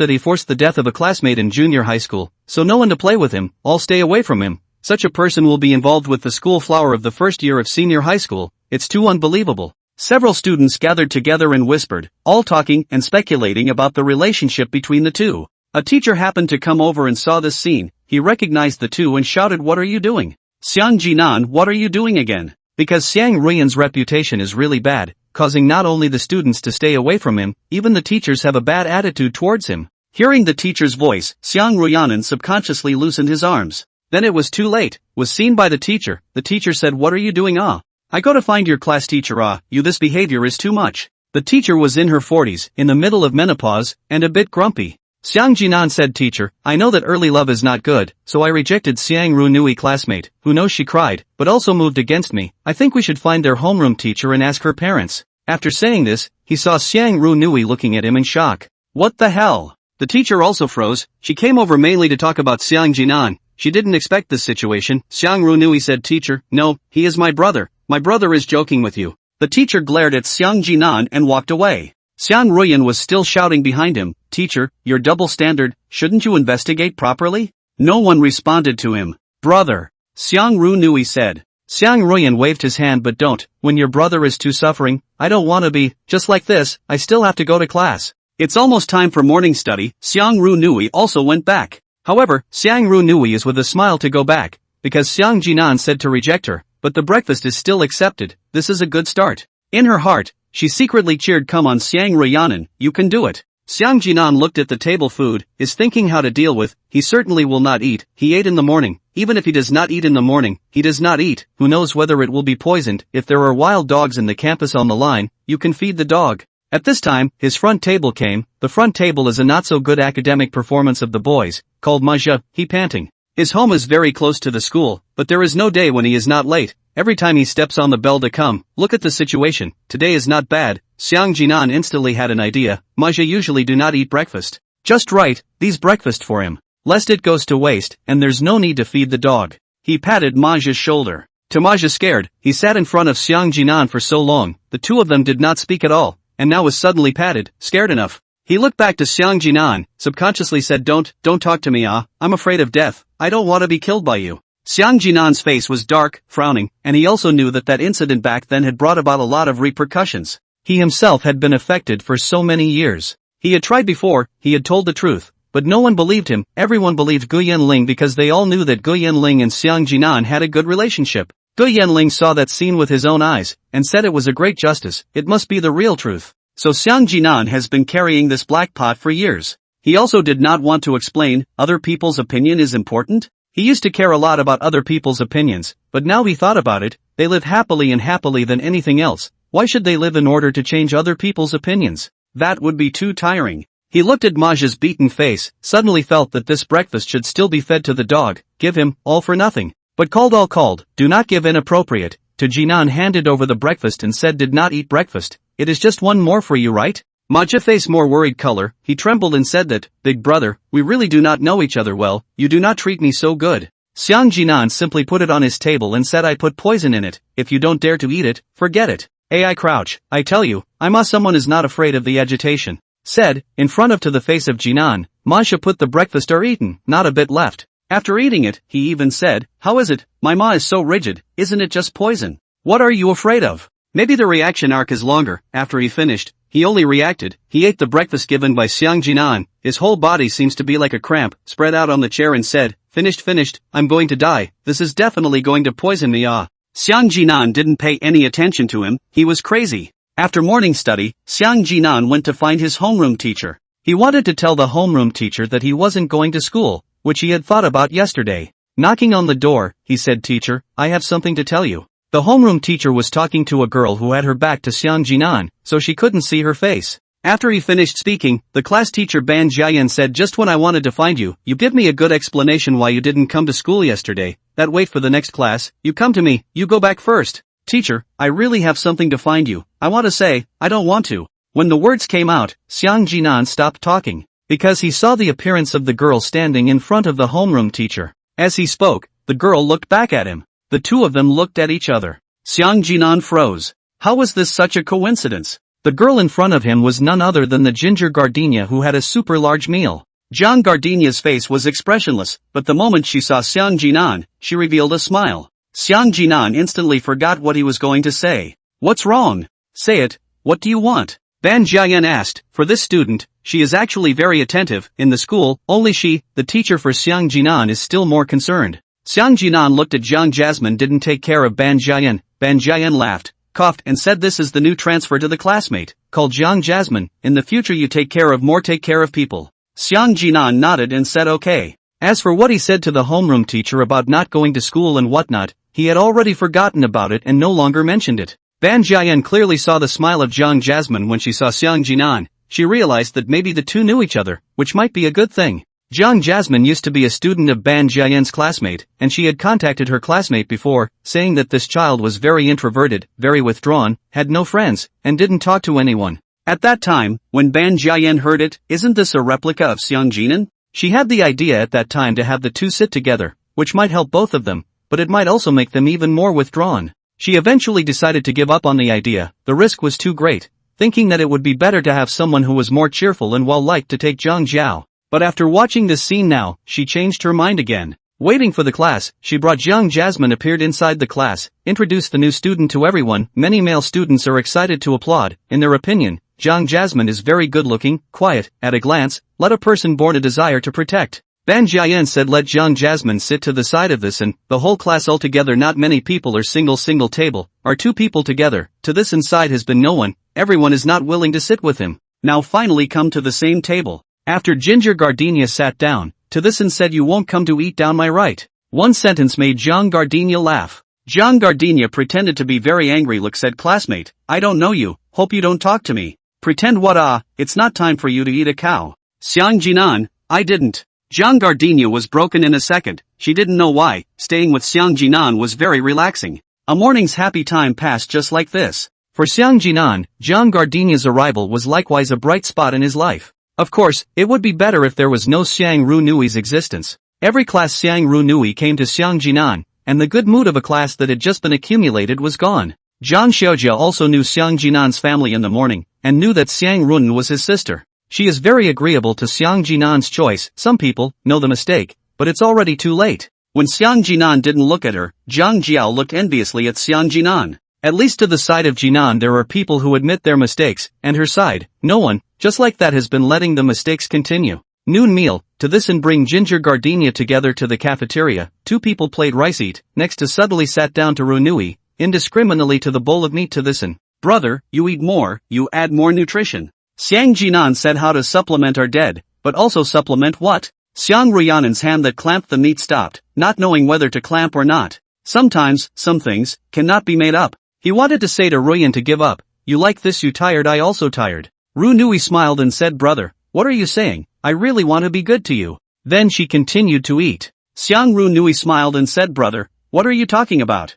he forced the death of a classmate in junior high school, so no one to play with him, all stay away from him. Such a person will be involved with the school flower of the first year of senior high school, it's too unbelievable. Several students gathered together and whispered, all talking and speculating about the relationship between the two. A teacher happened to come over and saw this scene, he recognized the two and shouted, "What are you doing? Xiang Jinan, what are you doing again?" Because Xiang Ruyan's reputation is really bad, causing not only the students to stay away from him, even the teachers have a bad attitude towards him. Hearing the teacher's voice, Xiang Ruyanan subconsciously loosened his arms. Then it was too late, was seen by the teacher. The teacher said, "What are you doing? I go to find your class teacher. You, this behavior is too much." The teacher was in her 40s, in the middle of menopause, and a bit grumpy. Xiang Jinan said, "Teacher, I know that early love is not good, so I rejected Xiang Runui classmate, who knows she cried, but also moved against me. I think we should find their homeroom teacher and ask her parents." After saying this, he saw Xiang Runui looking at him in shock. What the hell? The teacher also froze. She came over mainly to talk about Xiang Jinan. She didn't expect this situation. Xiang Runui said, "Teacher, no, he is my brother. My brother is joking with you." The teacher glared at Xiang Jinan and walked away. Xiang Ruyan was still shouting behind him, "Teacher, your double standard, shouldn't you investigate properly?" No one responded to him. "Brother," Xiang Runui said. Xiang Ruyan waved his hand, "But don't, when your brother is too suffering, I don't want to be, just like this, I still have to go to class." It's almost time for morning study. Xiang Runui also went back. However, Xiang Runui is with a smile to go back, because Xiang Jinan said to reject her, but the breakfast is still accepted, this is a good start. In her heart, she secretly cheered, "Come on Xiang Ruyanan, you can do it." Xiang Jinan looked at the table food, is thinking how to deal with, he certainly will not eat, he ate in the morning, even if he does not eat in the morning, he does not eat, who knows whether it will be poisoned. If there are wild dogs in the campus on the line, you can feed the dog. At this time, his front table came. The front table is a not so good academic performance of the boys, called manhwa, he panting. His home is very close to the school, but there is no day when he is not late. Every time he steps on the bell to come, look at the situation, today is not bad. Xiang Jinan instantly had an idea, manhwa usually do not eat breakfast. Just right, these breakfast for him. Lest it goes to waste, and there's no need to feed the dog. He patted manhwa's shoulder. To manhwa scared, he sat in front of Xiang Jinan for so long, the two of them did not speak at all, and now was suddenly patted, scared enough. He looked back to Xiang Jinan, subconsciously said, Don't talk to me. I'm afraid of death, I don't want to be killed by you." Xiang Jinan's face was dark, frowning, and he also knew that incident back then had brought about a lot of repercussions. He himself had been affected for so many years. He had tried before, he had told the truth, but no one believed him. Everyone believed Gu Yanling because they all knew that Gu Yanling and Xiang Jinan had a good relationship. Gu Yanling saw that scene with his own eyes, and said it was a great justice, it must be the real truth. So Xiang Jinan has been carrying this black pot for years. He also did not want to explain, other people's opinion is important? He used to care a lot about other people's opinions, but now he thought about it, they live happily and happily than anything else. Why should they live in order to change other people's opinions? That would be too tiring. He looked at manhwa's beaten face, suddenly felt that this breakfast should still be fed to the dog, give him, all for nothing. But called all called, do not give inappropriate. To Jinan handed over the breakfast and said, "Did not eat breakfast, it is just one more for you, right?" Maja face more worried color, he trembled and said that, "Big brother, we really do not know each other well, you do not treat me so good." Xiang Jinan simply put it on his table and said, "I put poison in it, if you don't dare to eat it, forget it." I crouch, I tell you, someone is not afraid of the agitation. Said, in front of to the face of Jinan, Masha put the breakfast are eaten, not a bit left. After eating it, he even said, "How is it? My ma is so rigid, isn't it just poison? What are you afraid of?" Maybe the reaction arc is longer. After he finished, he only reacted, he ate the breakfast given by Xiang Jinan, his whole body seems to be like a cramp, spread out on the chair and said, finished, I'm going to die, this is definitely going to poison me Xiang Jinan didn't pay any attention to him, he was crazy. After morning study, Xiang Jinan went to find his homeroom teacher. He wanted to tell the homeroom teacher that he wasn't going to school, which he had thought about yesterday. Knocking on the door, he said, "Teacher, I have something to tell you." The homeroom teacher was talking to a girl who had her back to Xiang Jinan, so she couldn't see her face. After he finished speaking, the class teacher Ban Jiayan said, "Just when I wanted to find you, you give me a good explanation why you didn't come to school yesterday. That wait for the next class, you come to me, you go back first." "Teacher, I really have something to find you, I want to say, I don't want to." When the words came out, Xiang Jinan stopped talking, because he saw the appearance of the girl standing in front of the homeroom teacher. As he spoke, the girl looked back at him. The two of them looked at each other. Xiang Jinan froze. How was this such a coincidence? The girl in front of him was none other than the ginger gardenia who had a super large meal. Jiang Gardenia's face was expressionless, but the moment she saw Xiang Jinan, she revealed a smile. Xiang Jinan instantly forgot what he was going to say. "What's wrong? Say it, what do you want?" Ban Jiayan asked. "For this student, she is actually very attentive, in the school, only she, the teacher for Xiang Jinan is still more concerned." Xiang Jinan looked at Jiang Jasmine didn't take care of Ban Jiayan. Ban Jiayan laughed, coughed and said, "This is the new transfer to the classmate, called Jiang Jasmine, in the future you take care of people." Xiang Jinan nodded and said okay. As for what he said to the homeroom teacher about not going to school and whatnot, he had already forgotten about it and no longer mentioned it. Ban Jiayan clearly saw the smile of Jiang Jasmine when she saw Xiang Jinan. She realized that maybe the two knew each other, which might be a good thing. Jiang Jasmine used to be a student of Ban Jiayan's classmate, and she had contacted her classmate before, saying that this child was very introverted, very withdrawn, had no friends, and didn't talk to anyone. At that time, when Ban Jiayan heard it, "Isn't this a replica of Xiang Jinan?" She had the idea at that time to have the two sit together, which might help both of them, but it might also make them even more withdrawn. She eventually decided to give up on the idea, the risk was too great, thinking that it would be better to have someone who was more cheerful and well-liked to take Zhang Jiao. But after watching this scene now, she changed her mind again. Waiting for the class, she brought Jiang Jasmine appeared inside the class, introduced the new student to everyone. Many male students are excited to applaud. In their opinion, Jiang Jasmine is very good-looking, quiet, at a glance, let a person born a desire to protect. Ban Jiayan said let Jiang Jasmine sit to the side of this and, the whole class altogether not many people are single table, are two people together, to this inside has been no one, everyone is not willing to sit with him. Now finally come to the same table. After Ginger Gardenia sat down, to this and said you won't come to eat down my right. One sentence made Jiang Gardenia laugh. Jiang Gardenia pretended to be very angry. Look, said classmate, I don't know you, hope you don't talk to me. Pretend what it's not time for you to eat a cow. Xiang Jinan, I didn't. Jiang Gardenia was broken in a second, she didn't know why, staying with Xiang Jinan was very relaxing. A morning's happy time passed just like this. For Xiang Jinan, Jiang Gardenia's arrival was likewise a bright spot in his life. Of course, it would be better if there was no Xiang Ru Nui's existence. Every class Xiang Ru Nui came to Xiang Jinan, and the good mood of a class that had just been accumulated was gone. Zhang Xiaojia also knew Xiang Jinan's family in the morning, and knew that Xiang Run was his sister. She is very agreeable to Xiang Jinan's choice. Some people know the mistake, but it's already too late. When Xiang Jinan didn't look at her, Zhang Jiao looked enviously at Xiang Jinan. At least to the side of Jinan there are people who admit their mistakes, and her side, no one, just like that has been letting the mistakes continue. Noon meal, to this and bring Ginger Gardenia together to the cafeteria, two people played rice eat, next to suddenly sat down to Runui, indiscriminately to the bowl of meat to this and, brother, you eat more, you add more nutrition. Xiang Jinan said how to supplement our dead, but also supplement what? Xiang Ruyanen's hand that clamped the meat stopped, not knowing whether to clamp or not. Sometimes, some things, cannot be made up. He wanted to say to Ruyan to give up, you like this, you tired, I also tired. Ru Nui smiled and said, brother, what are you saying, I really want to be good to you. Then she continued to eat. Xiang Ru Nui smiled and said, brother, what are you talking about?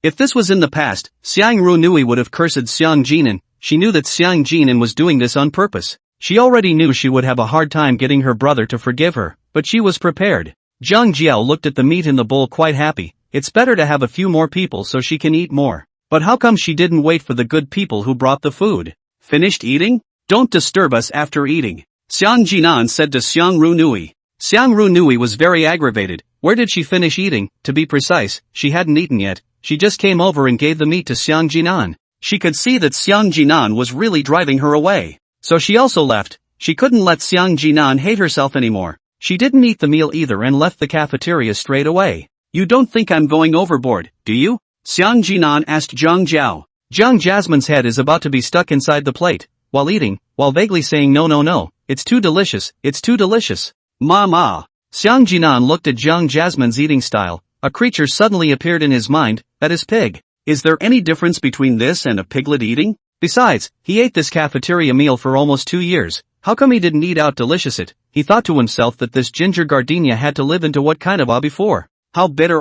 If this was in the past, Xiang Ru Nui would have cursed Xiang Jinan. she knew that Xiang Jinan was doing this on purpose. She already knew she would have a hard time getting her brother to forgive her, but she was prepared. Zhang Jiao looked at the meat in the bowl quite happy. It's better to have a few more people so she can eat more. But how come she didn't wait for the good people who brought the food? Finished eating? Don't disturb us after eating, Xiang Jinan said to Xiang Runui. Xiang Runui was very aggravated. Where did she finish eating? To be precise, she hadn't eaten yet. She just came over and gave the meat to Xiang Jinan. She could see that Xiang Jinan was really driving her away. So she also left. She couldn't let Xiang Jinan hate herself anymore. She didn't eat the meal either and left the cafeteria straight away. You don't think I'm going overboard, do you? Xiang Jinan asked Zhang Jiao. Zhang Jasmine's head is about to be stuck inside the plate, while eating, while vaguely saying no, it's too delicious, it's too delicious. Ma. Xiang Jinan looked at Zhang Jasmine's eating style. A creature suddenly appeared in his mind, that is pig. Is there any difference between this and a piglet eating? Besides, he ate this cafeteria meal for almost 2 years. How come he didn't eat out delicious it? He thought to himself that this ginger gardenia had to live into what kind of before. How bitter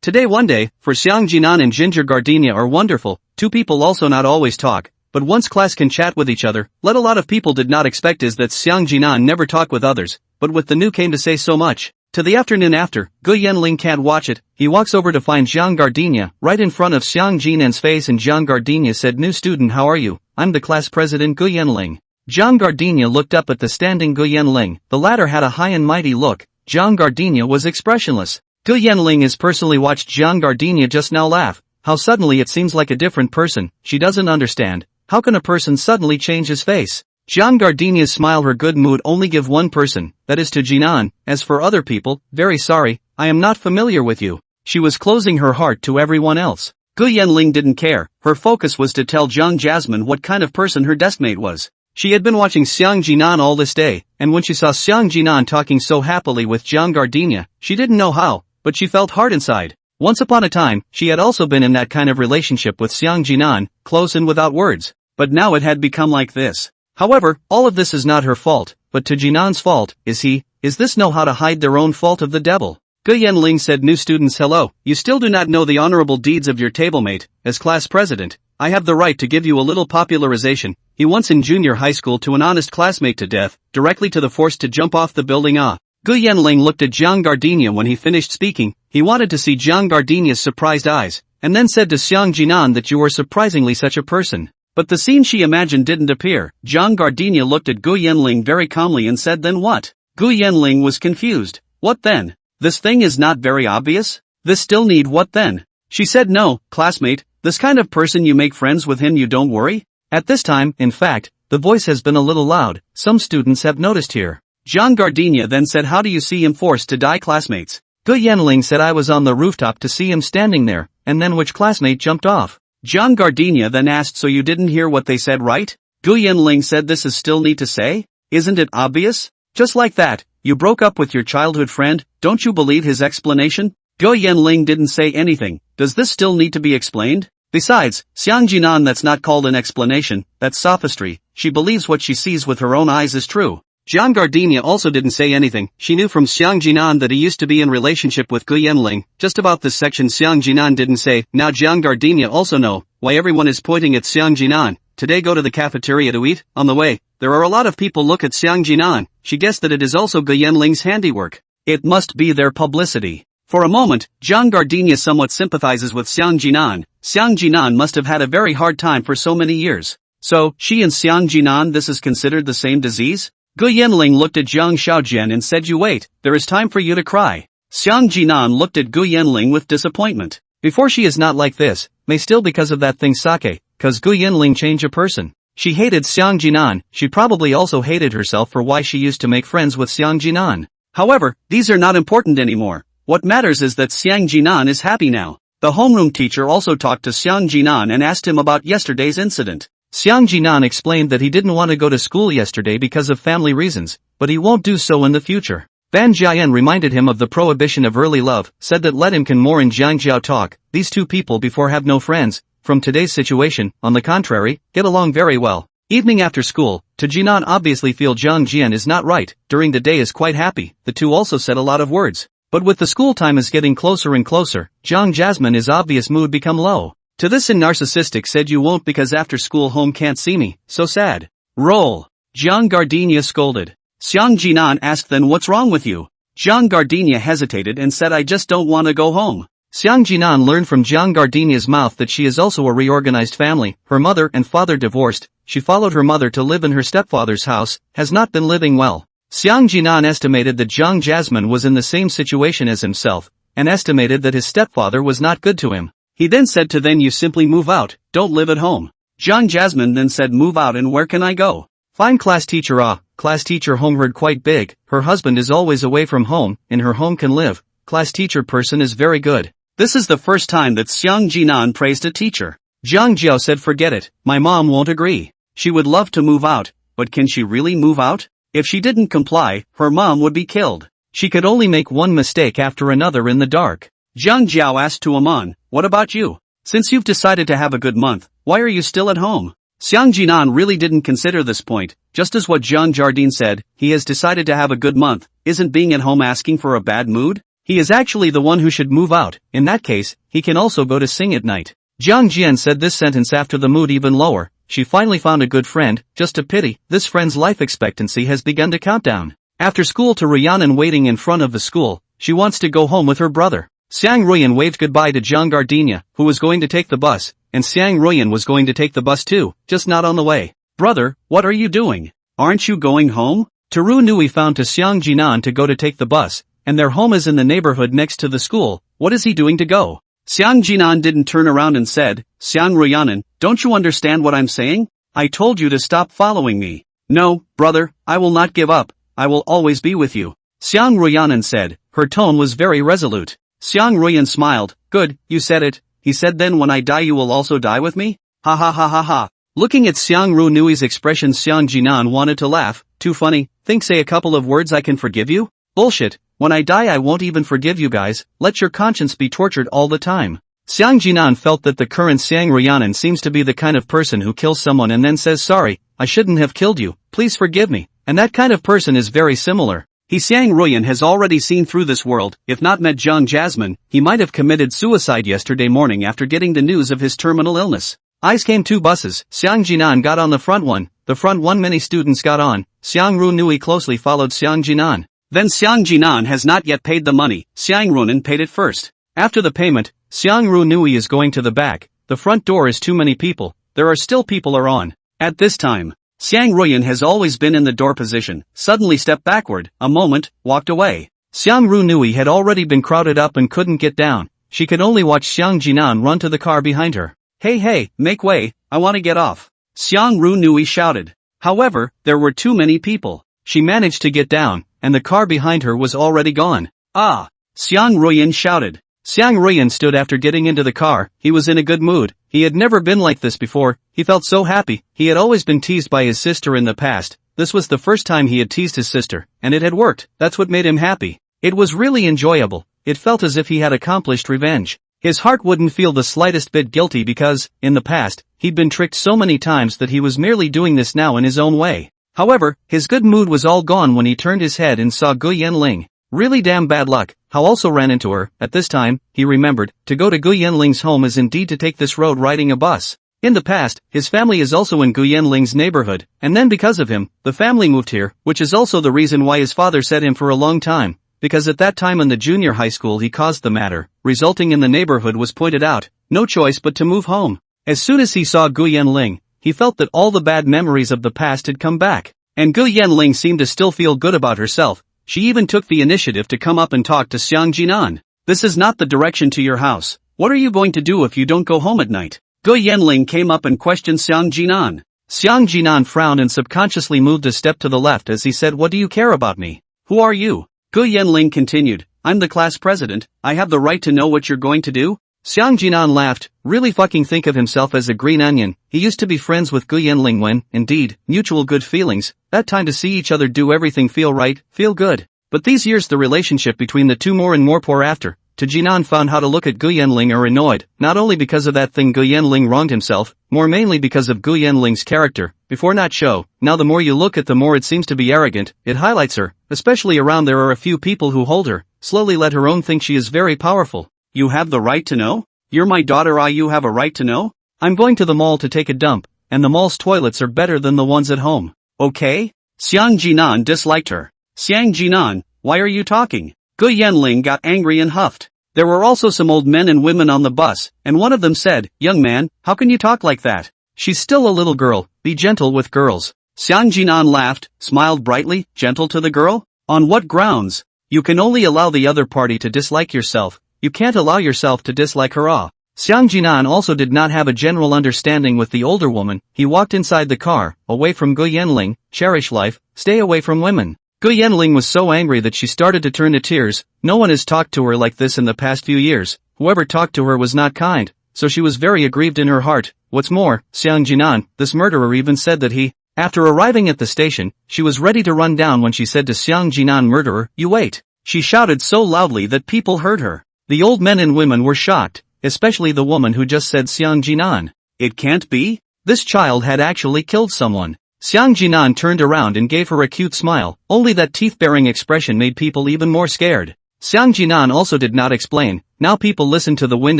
Today one day, for Xiang Jinan and ginger gardenia are wonderful. Two people also not always talk, but once class can chat with each other. Let a lot of people did not expect is that Xiang Jinan never talk with others, but with the new came to say so much. To the afternoon after, Gu Yanling can't watch it. He walks over to find Jiang Gardenia, right in front of Xiang Jinan's face, and Jiang Gardenia said, "New student, how are you? I'm the class president Gu Yanling." Jiang Gardenia looked up at the standing Gu Yanling. The latter had a high and mighty look. Jiang Gardenia was expressionless. Gu Yanling has personally watched Jiang Gardenia just now laugh. How suddenly it seems like a different person. She doesn't understand. How can a person suddenly change his face? Jiang Gardenia's smile, her good mood only give one person, that is to Jinan. As for other people, very sorry, I am not familiar with you. She was closing her heart to everyone else. Gu Yanling didn't care. Her focus was to tell Zhang Jasmine what kind of person her deskmate was. She had been watching Xiang Jinan all this day, and when she saw Xiang Jinan talking so happily with Jiang Gardenia, she didn't know how, but she felt hard inside. Once upon a time, she had also been in that kind of relationship with Xiang Jinan, close and without words. But now it had become like this. However, all of this is not her fault, but to Jinan's fault. Is this know how to hide their own fault of the devil? Gu Yanling said, "New students, hello. You still do not know the honorable deeds of your tablemate. As class president, I have the right to give you a little popularization. He once in junior high school to an honest classmate to death, directly to the forced to jump off the building." Gu Yanling looked at Jiang Gardenia when he finished speaking. He wanted to see Jiang Gardenia's surprised eyes, and then said to Xiang Jinan that you were surprisingly such a person. But the scene she imagined didn't appear. Jiang Gardenia looked at Gu Yanling very calmly and said, "Then what?" Gu Yanling was confused. "What then? This thing is not very obvious? This still need what then?" She said, "No, classmate, this kind of person you make friends with him, you don't worry." At this time, in fact, the voice has been a little loud. Some students have noticed here. Jiang Gardenia then said, "How do you see him forced to die, classmates?" Gu Yanling said, "I was on the rooftop to see him standing there, and then which classmate jumped off?" Jiang Gardenia then asked, "So you didn't hear what they said, right?" Gu Yanling said, "This is still need to say? Isn't it obvious? Just like that, you broke up with your childhood friend, don't you believe his explanation?" Gu Yanling didn't say anything. Does this still need to be explained? Besides, Xiang Jinan, that's not called an explanation, that's sophistry. She believes what she sees with her own eyes is true. Jiang Gardenia also didn't say anything. She knew from Xiang Jinan that he used to be in relationship with Gu Yanling. Just about this section Xiang Jinan didn't say. Now Jiang Gardenia also know why everyone is pointing at Xiang Jinan. Today go to the cafeteria to eat. On the way, there are a lot of people look at Xiang Jinan. She guessed that it is also Gu Yanling's handiwork. It must be their publicity. For a moment, Jiang Gardenia somewhat sympathizes with Xiang Jinan. Xiang Jinan must have had a very hard time for so many years. So, she and Xiang Jinan, this is considered the same disease? Gu Yanling looked at Jiang Xiaojian and said, "You wait, there is time for you to cry." Xiang Jinan looked at Gu Yanling with disappointment. Before she is not like this, may still because of that thing sake, cause Gu Yanling change a person. She hated Xiang Jinan, she probably also hated herself for why she used to make friends with Xiang Jinan. However, these are not important anymore. What matters is that Xiang Jinan is happy now. The homeroom teacher also talked to Xiang Jinan and asked him about yesterday's incident. Xiang Jinan explained that he didn't want to go to school yesterday because of family reasons, but he won't do so in the future. Ban Jian reminded him of the prohibition of early love, said that let him can more in Jiangjiao talk. These two people before have no friends. From today's situation, on the contrary, get along very well. Evening after school, to Jinan obviously feel Zhang Jian is not right, during the day is quite happy. The two also said a lot of words. But with the school time is getting closer and closer, Zhang Jasmine is obvious mood become low. To this in narcissistic said you won't because after school home can't see me, so sad. Roll. Jiang Gardenia scolded. Xiang Jinan asked then what's wrong with you? Jiang Gardenia hesitated and said I just don't want to go home. Xiang Jinan learned from Jiang Gardenia's mouth that she is also a reorganized family, her mother and father divorced, she followed her mother to live in her stepfather's house, has not been living well. Xiang Jinan estimated that Jiang Jasmine was in the same situation as himself, and estimated that his stepfather was not good to him. He then said to then you simply move out, don't live at home. Jiang Jasmine then said move out and where can I go? Fine class teacher class teacher home heard quite big, her husband is always away from home, in her home can live, class teacher person is very good. This is the first time that Xiang Jinan praised a teacher. Jiang Jiao said forget it, my mom won't agree. She would love to move out, but can she really move out? If she didn't comply, her mom would be killed. She could only make one mistake after another in the dark. Jiang Jiao asked to Aman, what about you? Since you've decided to have a good month, why are you still at home? Xiang Jinan really didn't consider this point, just as what Jiang Jardine said, he has decided to have a good month, isn't being at home asking for a bad mood? He is actually the one who should move out, in that case, he can also go to sing at night. Jiang Jian said this sentence after the mood even lower, she finally found a good friend, just a pity, this friend's life expectancy has begun to count down. After school to Rhiannon waiting in front of the school, she wants to go home with her brother. Xiang Ruyan waved goodbye to Jiang Gardenia, who was going to take the bus, and Xiang Ruyan was going to take the bus too, just not on the way. Brother, what are you doing? Aren't you going home? Teru Nui found to Xiang Jinan to go to take the bus, and their home is in the neighborhood next to the school, what is he doing to go? Xiang Jinan didn't turn around and said, Xiang Ruyanan, don't you understand what I'm saying? I told you to stop following me. No, brother, I will not give up, I will always be with you. Xiang Ruyanan said, her tone was very resolute. Xiang Ruyan smiled, good, you said it, he said then when I die you will also die with me? Ha ha ha ha ha. Looking at Xiang Ru Nui's expression Xiang Jinan wanted to laugh, too funny, think say a couple of words I can forgive you? Bullshit, when I die I won't even forgive you guys, let your conscience be tortured all the time. Xiang Jinan felt that the current Xiang Ruyanan seems to be the kind of person who kills someone and then says sorry, I shouldn't have killed you, please forgive me, and that kind of person is very similar. Xiang Ruyan has already seen through this world, if not met Jiang Jasmine, he might have committed suicide yesterday morning after getting the news of his terminal illness. Eyes came two buses, Xiang Jinan got on the front one many students got on, Xiang Ru Nui closely followed Xiang Jinan. Then Xiang Jinan has not yet paid the money, Xiang Runan paid it first. After the payment, Xiang Ru Nui is going to the back, the front door is too many people, there are still people are on. At this time, Xiang Ruyan has always been in the door position, suddenly stepped backward, a moment, walked away. Xiang Ru Nui had already been crowded up and couldn't get down, she could only watch Xiang Jinan run to the car behind her. Hey, make way, I want to get off. Xiang Ru Nui shouted. However, there were too many people. She managed to get down, and the car behind her was already gone. Ah! Xiang Ruyan shouted. Xiang Ruyan stood after getting into the car, he was in a good mood, he had never been like this before, he felt so happy, he had always been teased by his sister in the past, this was the first time he had teased his sister, and it had worked, that's what made him happy. It was really enjoyable, it felt as if he had accomplished revenge. His heart wouldn't feel the slightest bit guilty because, in the past, he'd been tricked so many times that he was merely doing this now in his own way. However, his good mood was all gone when he turned his head and saw Gu Yanling. Really damn bad luck, how also ran into her, at this time, he remembered, to go to Gu Yanling's home is indeed to take this road riding a bus. In the past, his family is also in Gu Yanling's neighborhood, and then because of him, the family moved here, which is also the reason why his father set him for a long time, because at that time in the junior high school he caused the matter, resulting in the neighborhood was pointed out, no choice but to move home. As soon as he saw Gu Yanling, he felt that all the bad memories of the past had come back, and Gu Yanling seemed to still feel good about herself. She even took the initiative to come up and talk to Xiang Jinan. This is not the direction to your house. What are you going to do if you don't go home at night? Gu Yanling came up and questioned Xiang Jinan. Xiang Jinan frowned and subconsciously moved a step to the left as he said, what do you care about me? Who are you? Gu Yanling continued, I'm the class president, I have the right to know what you're going to do? Xiang Jinan laughed, really fucking think of himself as a green onion, he used to be friends with Gu Yanling when, indeed, mutual good feelings, that time to see each other do everything feel right, feel good. But these years the relationship between the two more and more poor after, to Jinan found how to look at Gu Yanling are annoyed, not only because of that thing Gu Yanling wronged himself, more mainly because of Gu Yanling's character, before not show, now the more you look at the more it seems to be arrogant, it highlights her, especially around there are a few people who hold her, slowly let her own think she is very powerful. You have the right to know? You're my daughter, you have a right to know? I'm going to the mall to take a dump, and the mall's toilets are better than the ones at home. Okay? Xiang Jinan disliked her. Xiang Jinan, why are you talking? Gu Yanling got angry and huffed. There were also some old men and women on the bus, and one of them said, young man, how can you talk like that? She's still a little girl, be gentle with girls. Xiang Jinan laughed, smiled brightly, gentle to the girl? On what grounds? You can only allow the other party to dislike yourself, you can't allow yourself to dislike her. Xiang Jinan also did not have a general understanding with the older woman. He walked inside the car, away from Gu Yanling, cherish life, stay away from women. Gu Yanling was so angry that she started to turn to tears. No one has talked to her like this in the past few years. Whoever talked to her was not kind, so she was very aggrieved in her heart. What's more, Xiang Jinan, this murderer, even said that he, after arriving at the station, she was ready to run down when she said to Xiang Jinan, murderer, you wait. She shouted so loudly that people heard her. The old men and women were shocked, especially the woman who just said Xiang Jinan. It can't be? This child had actually killed someone. Xiang Jinan turned around and gave her a cute smile, only that teeth-baring expression made people even more scared. Xiang Jinan also did not explain. Now people listened to the wind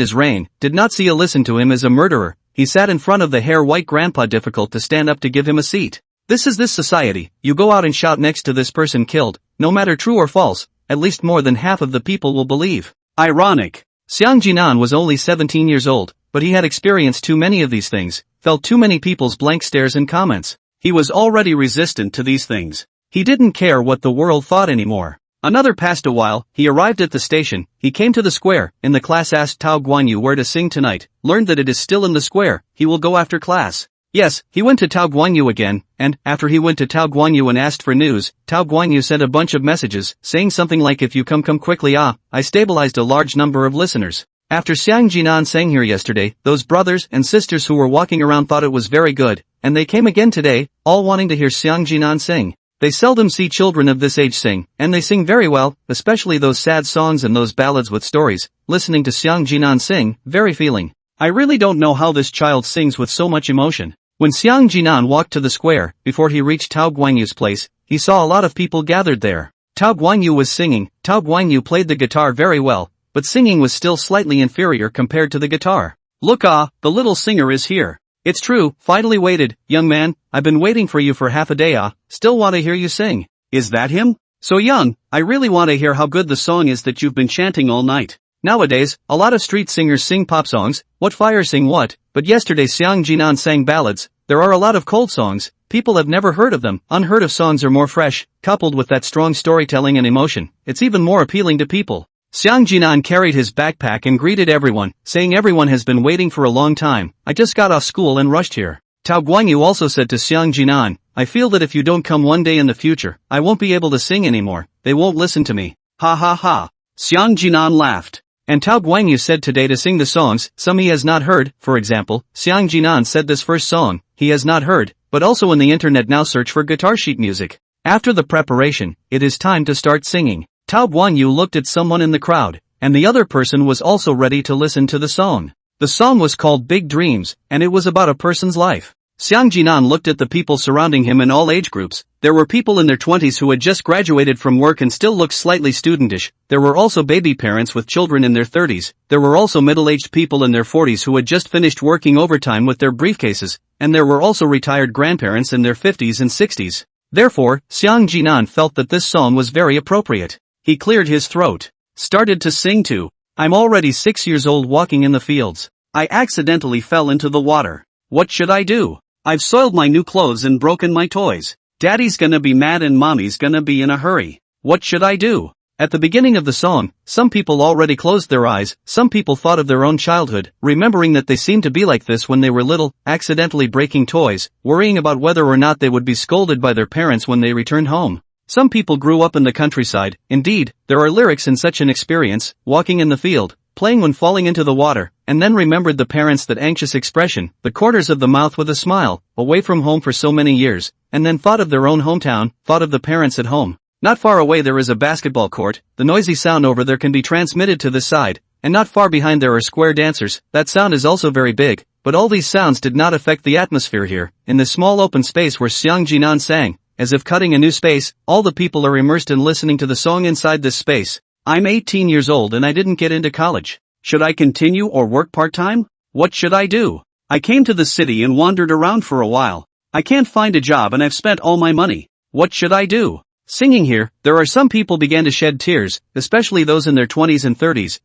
as rain, did not see or listen to him as a murderer. He sat in front of the hair-white grandpa, difficult to stand up to give him a seat. This is this society. You go out and shout next to this person killed, no matter true or false, at least more than half of the people will believe. Ironic. Xiang Jinan was only 17 years old, but he had experienced too many of these things, felt too many people's blank stares and comments. He was already resistant to these things. He didn't care what the world thought anymore. Another passed a while, he arrived at the station, he came to the square, in the class asked Tao Guanyu where to sing tonight, learned that it is still in the square, he will go after class. Yes, he went to Tao Guanyu again, and, after he went to Tao Guanyu and asked for news, Tao Guanyu sent a bunch of messages, saying something like if you come quickly I stabilized a large number of listeners. After Xiang Jinan sang here yesterday, those brothers and sisters who were walking around thought it was very good, and they came again today, all wanting to hear Xiang Jinan sing. They seldom see children of this age sing, and they sing very well, especially those sad songs and those ballads with stories. Listening to Xiang Jinan sing, very feeling. I really don't know how this child sings with so much emotion. When Xiang Jinan walked to the square, before he reached Tao Guanyu's place, he saw a lot of people gathered there. Tao Guanyu was singing. Tao Guanyu played the guitar very well, but singing was still slightly inferior compared to the guitar. Look, the little singer is here. It's true, finally waited, young man, I've been waiting for you for half a day, still want to hear you sing. Is that him? So young, I really want to hear how good the song is that you've been chanting all night. Nowadays, a lot of street singers sing pop songs, what fire sing what, but yesterday Xiang Jinan sang ballads. There are a lot of cold songs, people have never heard of them, unheard of songs are more fresh, coupled with that strong storytelling and emotion, it's even more appealing to people. Xiang Jinan carried his backpack and greeted everyone, saying everyone has been waiting for a long time, I just got off school and rushed here. Tao Guanyu also said to Xiang Jinan, I feel that if you don't come one day in the future, I won't be able to sing anymore, they won't listen to me. Ha ha ha. Xiang Jinan laughed. And Tao Guanyu said today to sing the songs, some he has not heard, for example, Xiang Jinan said this first song, he has not heard, but also in the internet now search for guitar sheet music. After the preparation, it is time to start singing. Tao Guanyu looked at someone in the crowd, and the other person was also ready to listen to the song. The song was called Big Dreams, and it was about a person's life. Xiang Jinan looked at the people surrounding him in all age groups. There were people in their 20s who had just graduated from work and still looked slightly studentish. There were also baby parents with children in their 30s. There were also middle-aged people in their 40s who had just finished working overtime with their briefcases, and there were also retired grandparents in their 50s and 60s. Therefore, Xiang Jinan felt that this song was very appropriate. He cleared his throat, started to sing too. I'm already 6 years old walking in the fields. I accidentally fell into the water. What should I do? I've soiled my new clothes and broken my toys. Daddy's gonna be mad and mommy's gonna be in a hurry. What should I do? At the beginning of the song, some people already closed their eyes, some people thought of their own childhood, remembering that they seemed to be like this when they were little, accidentally breaking toys, worrying about whether or not they would be scolded by their parents when they returned home. Some people grew up in the countryside. Indeed, there are lyrics in such an experience, walking in the field, playing when falling into the water, and then remembered the parents, that anxious expression, the corners of the mouth with a smile, away from home for so many years, and then thought of their own hometown, thought of the parents at home. Not far away there is a basketball court, the noisy sound over there can be transmitted to this side, and not far behind there are square dancers, that sound is also very big, but all these sounds did not affect the atmosphere here, in this small open space where Xiang Jinan sang. As if cutting a new space, all the people are immersed in listening to the song inside this space. I'm 18 years old and I didn't get into college. Should I continue or work part-time? What should I do? I came to the city and wandered around for a while. I can't find a job and I've spent all my money. What should I do? Singing here, there are some people began to shed tears, especially those in their 20s and 30s.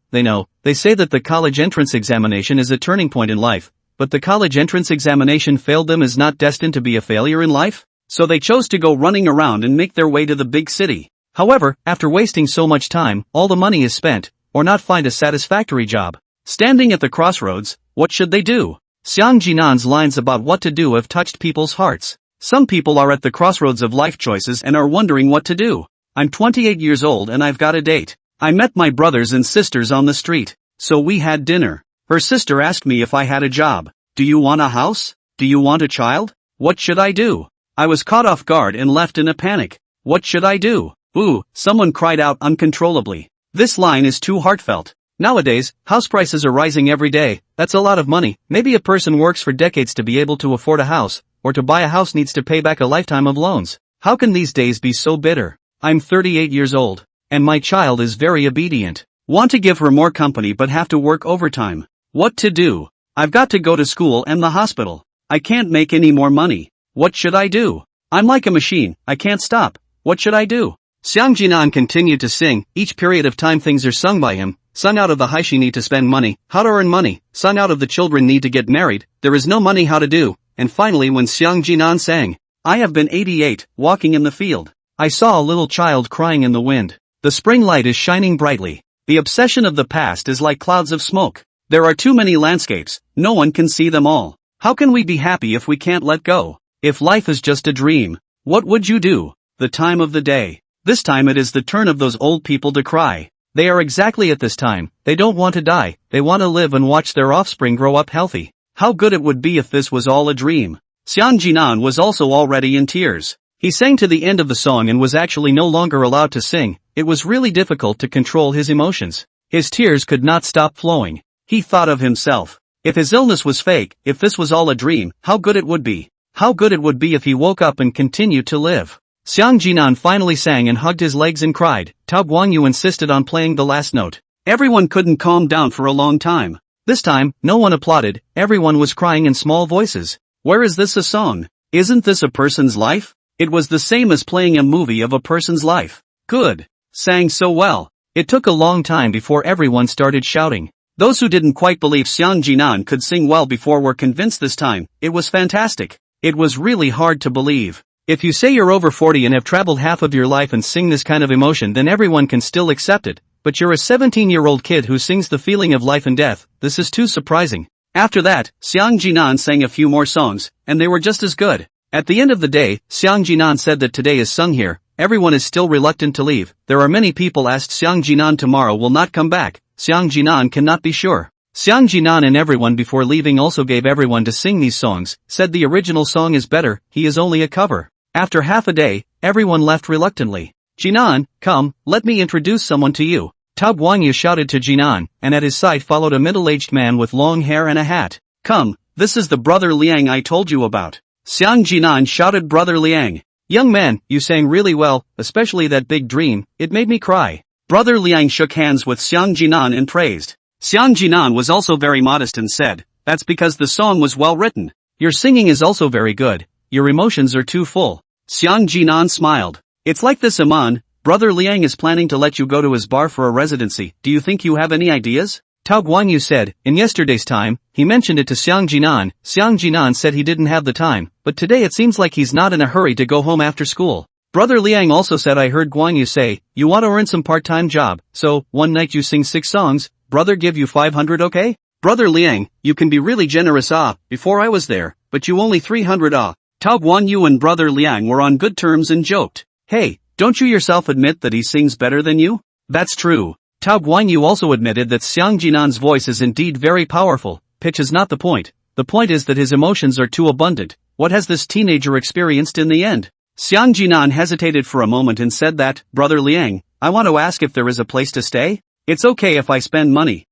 They say that the college entrance examination is a turning point in life, but the college entrance examination failed them is not destined to be a failure in life? So they chose to go running around and make their way to the big city. However, after wasting so much time, all the money is spent, or not find a satisfactory job. Standing at the crossroads, what should they do? Xiang Jinan's lines about what to do have touched people's hearts. Some people are at the crossroads of life choices and are wondering what to do. I'm 28 years old and I've got a date. I met my brothers and sisters on the street. So we had dinner. Her sister asked me if I had a job. Do you want a house? Do you want a child? What should I do? I was caught off guard and left in a panic. What should I do? Ooh, someone cried out uncontrollably. This line is too heartfelt. Nowadays, house prices are rising every day. That's a lot of money. Maybe a person works for decades to be able to afford a house, or to buy a house needs to pay back a lifetime of loans. How can these days be so bitter? I'm 38 years old, and my child is very obedient. Want to give her more company but have to work overtime. What to do? I've got to go to school and the hospital. I can't make any more money. What should I do? I'm like a machine, I can't stop. What should I do? Xiang Jinan continued to sing. Each period of time things are sung by him. Sung out of the Haishi need to spend money, how to earn money. Sung out of the children need to get married, there is no money how to do. And finally when Xiang Jinan sang, I have been 88, walking in the field. I saw a little child crying in the wind. The spring light is shining brightly. The obsession of the past is like clouds of smoke. There are too many landscapes, no one can see them all. How can we be happy if we can't let go? If life is just a dream, what would you do? The time of the day. This time it is the turn of those old people to cry. They are exactly at this time, they don't want to die, they want to live and watch their offspring grow up healthy. How good it would be if this was all a dream. Xiang Jinan was also already in tears. He sang to the end of the song and was actually no longer allowed to sing. It was really difficult to control his emotions. His tears could not stop flowing. He thought of himself. If his illness was fake, if this was all a dream, how good it would be. How good it would be if he woke up and continued to live. Xiang Jinan finally sang and hugged his legs and cried. Tao Guangyu insisted on playing the last note. Everyone couldn't calm down for a long time. This time, no one applauded, everyone was crying in small voices. Where is this a song? Isn't this a person's life? It was the same as playing a movie of a person's life. Good. Sang so well. It took a long time before everyone started shouting. Those who didn't quite believe Xiang Jinan could sing well before were convinced this time. It was fantastic. It was really hard to believe. If you say you're over 40 and have traveled half of your life and sing this kind of emotion, then everyone can still accept it. But you're a 17-year-old kid who sings the feeling of life and death. This is too surprising. After that, Xiang Jinan sang a few more songs, and they were just as good. At the end of the day, Xiang Jinan said that today is sung here. Everyone is still reluctant to leave. There are many people asked Xiang Jinan tomorrow will not come back. Xiang Jinan cannot be sure. Xiang Jinan and everyone before leaving also gave everyone to sing these songs, said the original song is better, he is only a cover. After half a day, everyone left reluctantly. Jinan, come, let me introduce someone to you. Tao Guangyu shouted to Jinan, and at his side followed a middle-aged man with long hair and a hat. Come, this is the brother Liang I told you about. Xiang Jinan shouted, Brother Liang. Young man, you sang really well, especially that big dream, it made me cry. Brother Liang shook hands with Xiang Jinan and praised. Xiang Jinan was also very modest and said, that's because the song was well written. Your singing is also very good. Your emotions are too full. Xiang Jinan smiled. It's like this, Aman. Brother Liang is planning to let you go to his bar for a residency. Do you think you have any ideas? Tao Guangyu said, in yesterday's time, he mentioned it to Xiang Jinan. Xiang Jinan said he didn't have the time, but today it seems like he's not in a hurry to go home after school. Brother Liang also said I heard Guangyu say, you want to earn some part-time job, so, one night you sing 6 songs, brother give you 500 okay? Brother Liang, you can be really generous before I was there, but you only 300 Tao Guangyu and Brother Liang were on good terms and joked. Hey, don't you yourself admit that he sings better than you? That's true. Tao Guangyu also admitted that Xiang Jinan's voice is indeed very powerful. Pitch is not the point. The point is that his emotions are too abundant. What has this teenager experienced in the end? Xiang Jinan hesitated for a moment and said that, Brother Liang, I want to ask if there is a place to stay? It's okay if I spend money.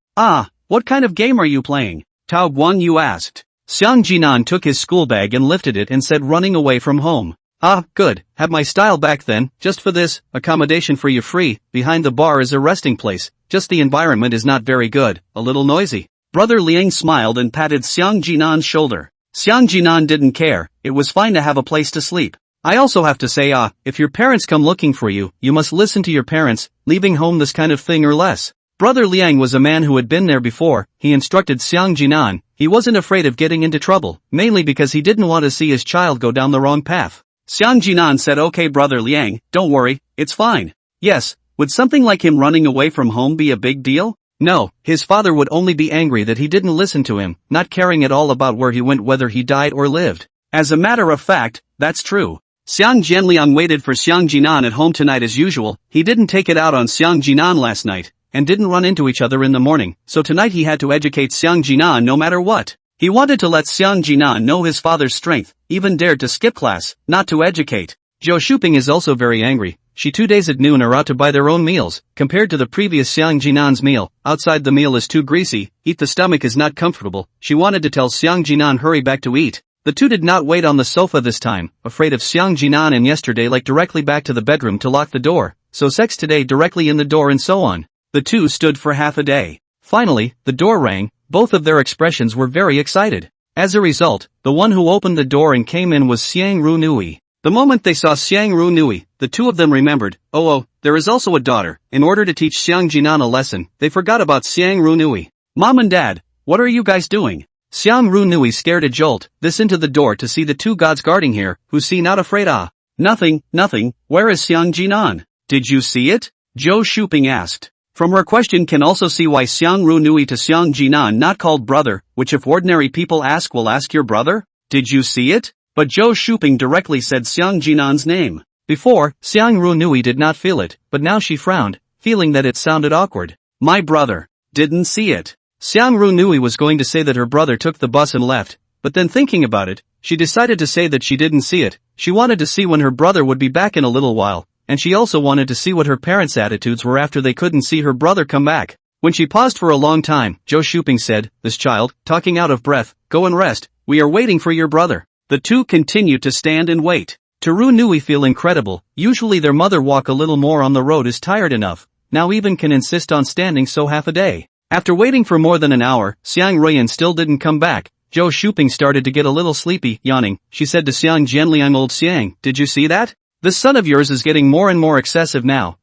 What kind of game are you playing? Tao Guangyu asked. Xiang Jinan took his school bag and lifted it and said running away from home. Good, have my style back then, just for this, accommodation for you free, behind the bar is a resting place, just the environment is not very good, a little noisy. Brother Liang smiled and patted Xiang Jinan's shoulder. Xiang Jinan didn't care, it was fine to have a place to sleep. I also have to say if your parents come looking for you, you must listen to your parents, leaving home this kind of thing or less. Brother Liang was a man who had been there before. He instructed Xiang Jinan. He wasn't afraid of getting into trouble, mainly because he didn't want to see his child go down the wrong path. Xiang Jinan said, okay Brother Liang, don't worry, it's fine. Yes, would something like him running away from home be a big deal? No, his father would only be angry that he didn't listen to him, not caring at all about where he went, whether he died or lived. As a matter of fact, that's true. Xiang Jianliang waited for Xiang Jinan at home tonight as usual. He didn't take it out on Xiang Jinan last night, and didn't run into each other in the morning, so tonight he had to educate Xiang Jinan no matter what. He wanted to let Xiang Jinan know his father's strength, even dared to skip class, not to educate. Zhou Shuping is also very angry. She 2 days at noon are out to buy their own meals. Compared to the previous Xiang Jinan's meal, outside the meal is too greasy, the stomach is not comfortable. She wanted to tell Xiang Jinan hurry back to eat. The two did not wait on the sofa this time, afraid of Xiang Jinan, and yesterday like directly back to the bedroom to lock the door, so sex today directly in the door and so on. The two stood for half a day. Finally, the door rang. Both of their expressions were very excited. As a result, the one who opened the door and came in was Xiang Ru Nui. The moment they saw Xiang Ru Nui, the two of them remembered, there is also a daughter. In order to teach Xiang Jinan a lesson, they forgot about Xiang Ru Nui. Mom and Dad, what are you guys doing? Xiang Ru Nui scared a jolt, this into the door to see the two gods guarding here, who see not afraid. Nothing, where is Xiang Jinan? Did you see it? Zhou Shuping asked. From her question can also see why Xiang Ru Nui to Xiang Jinan not called brother, which if ordinary people ask will ask your brother? Did you see it? But Zhou Shuping directly said Xiang Jinan's name. Before, Xiang Ru Nui did not feel it, but now she frowned, feeling that it sounded awkward. My brother didn't see it. Xiang Ru Nui was going to say that her brother took the bus and left, but then thinking about it, she decided to say that she didn't see it. She wanted to see when her brother would be back in a little while, and she also wanted to see what her parents' attitudes were after they couldn't see her brother come back. When she paused for a long time, Zhou Shuping said, this child, talking out of breath, go and rest, we are waiting for your brother. The two continued to stand and wait. To Ru Nui feel incredible, usually their mother walk a little more on the road is tired enough, now even can insist on standing so half a day. After waiting for more than an hour, Xiang Ruiyan still didn't come back. Zhou Shuping started to get a little sleepy, yawning. She said to Xiang Jianliang, old Xiang, did you see that? This son of yours is getting more and more excessive now.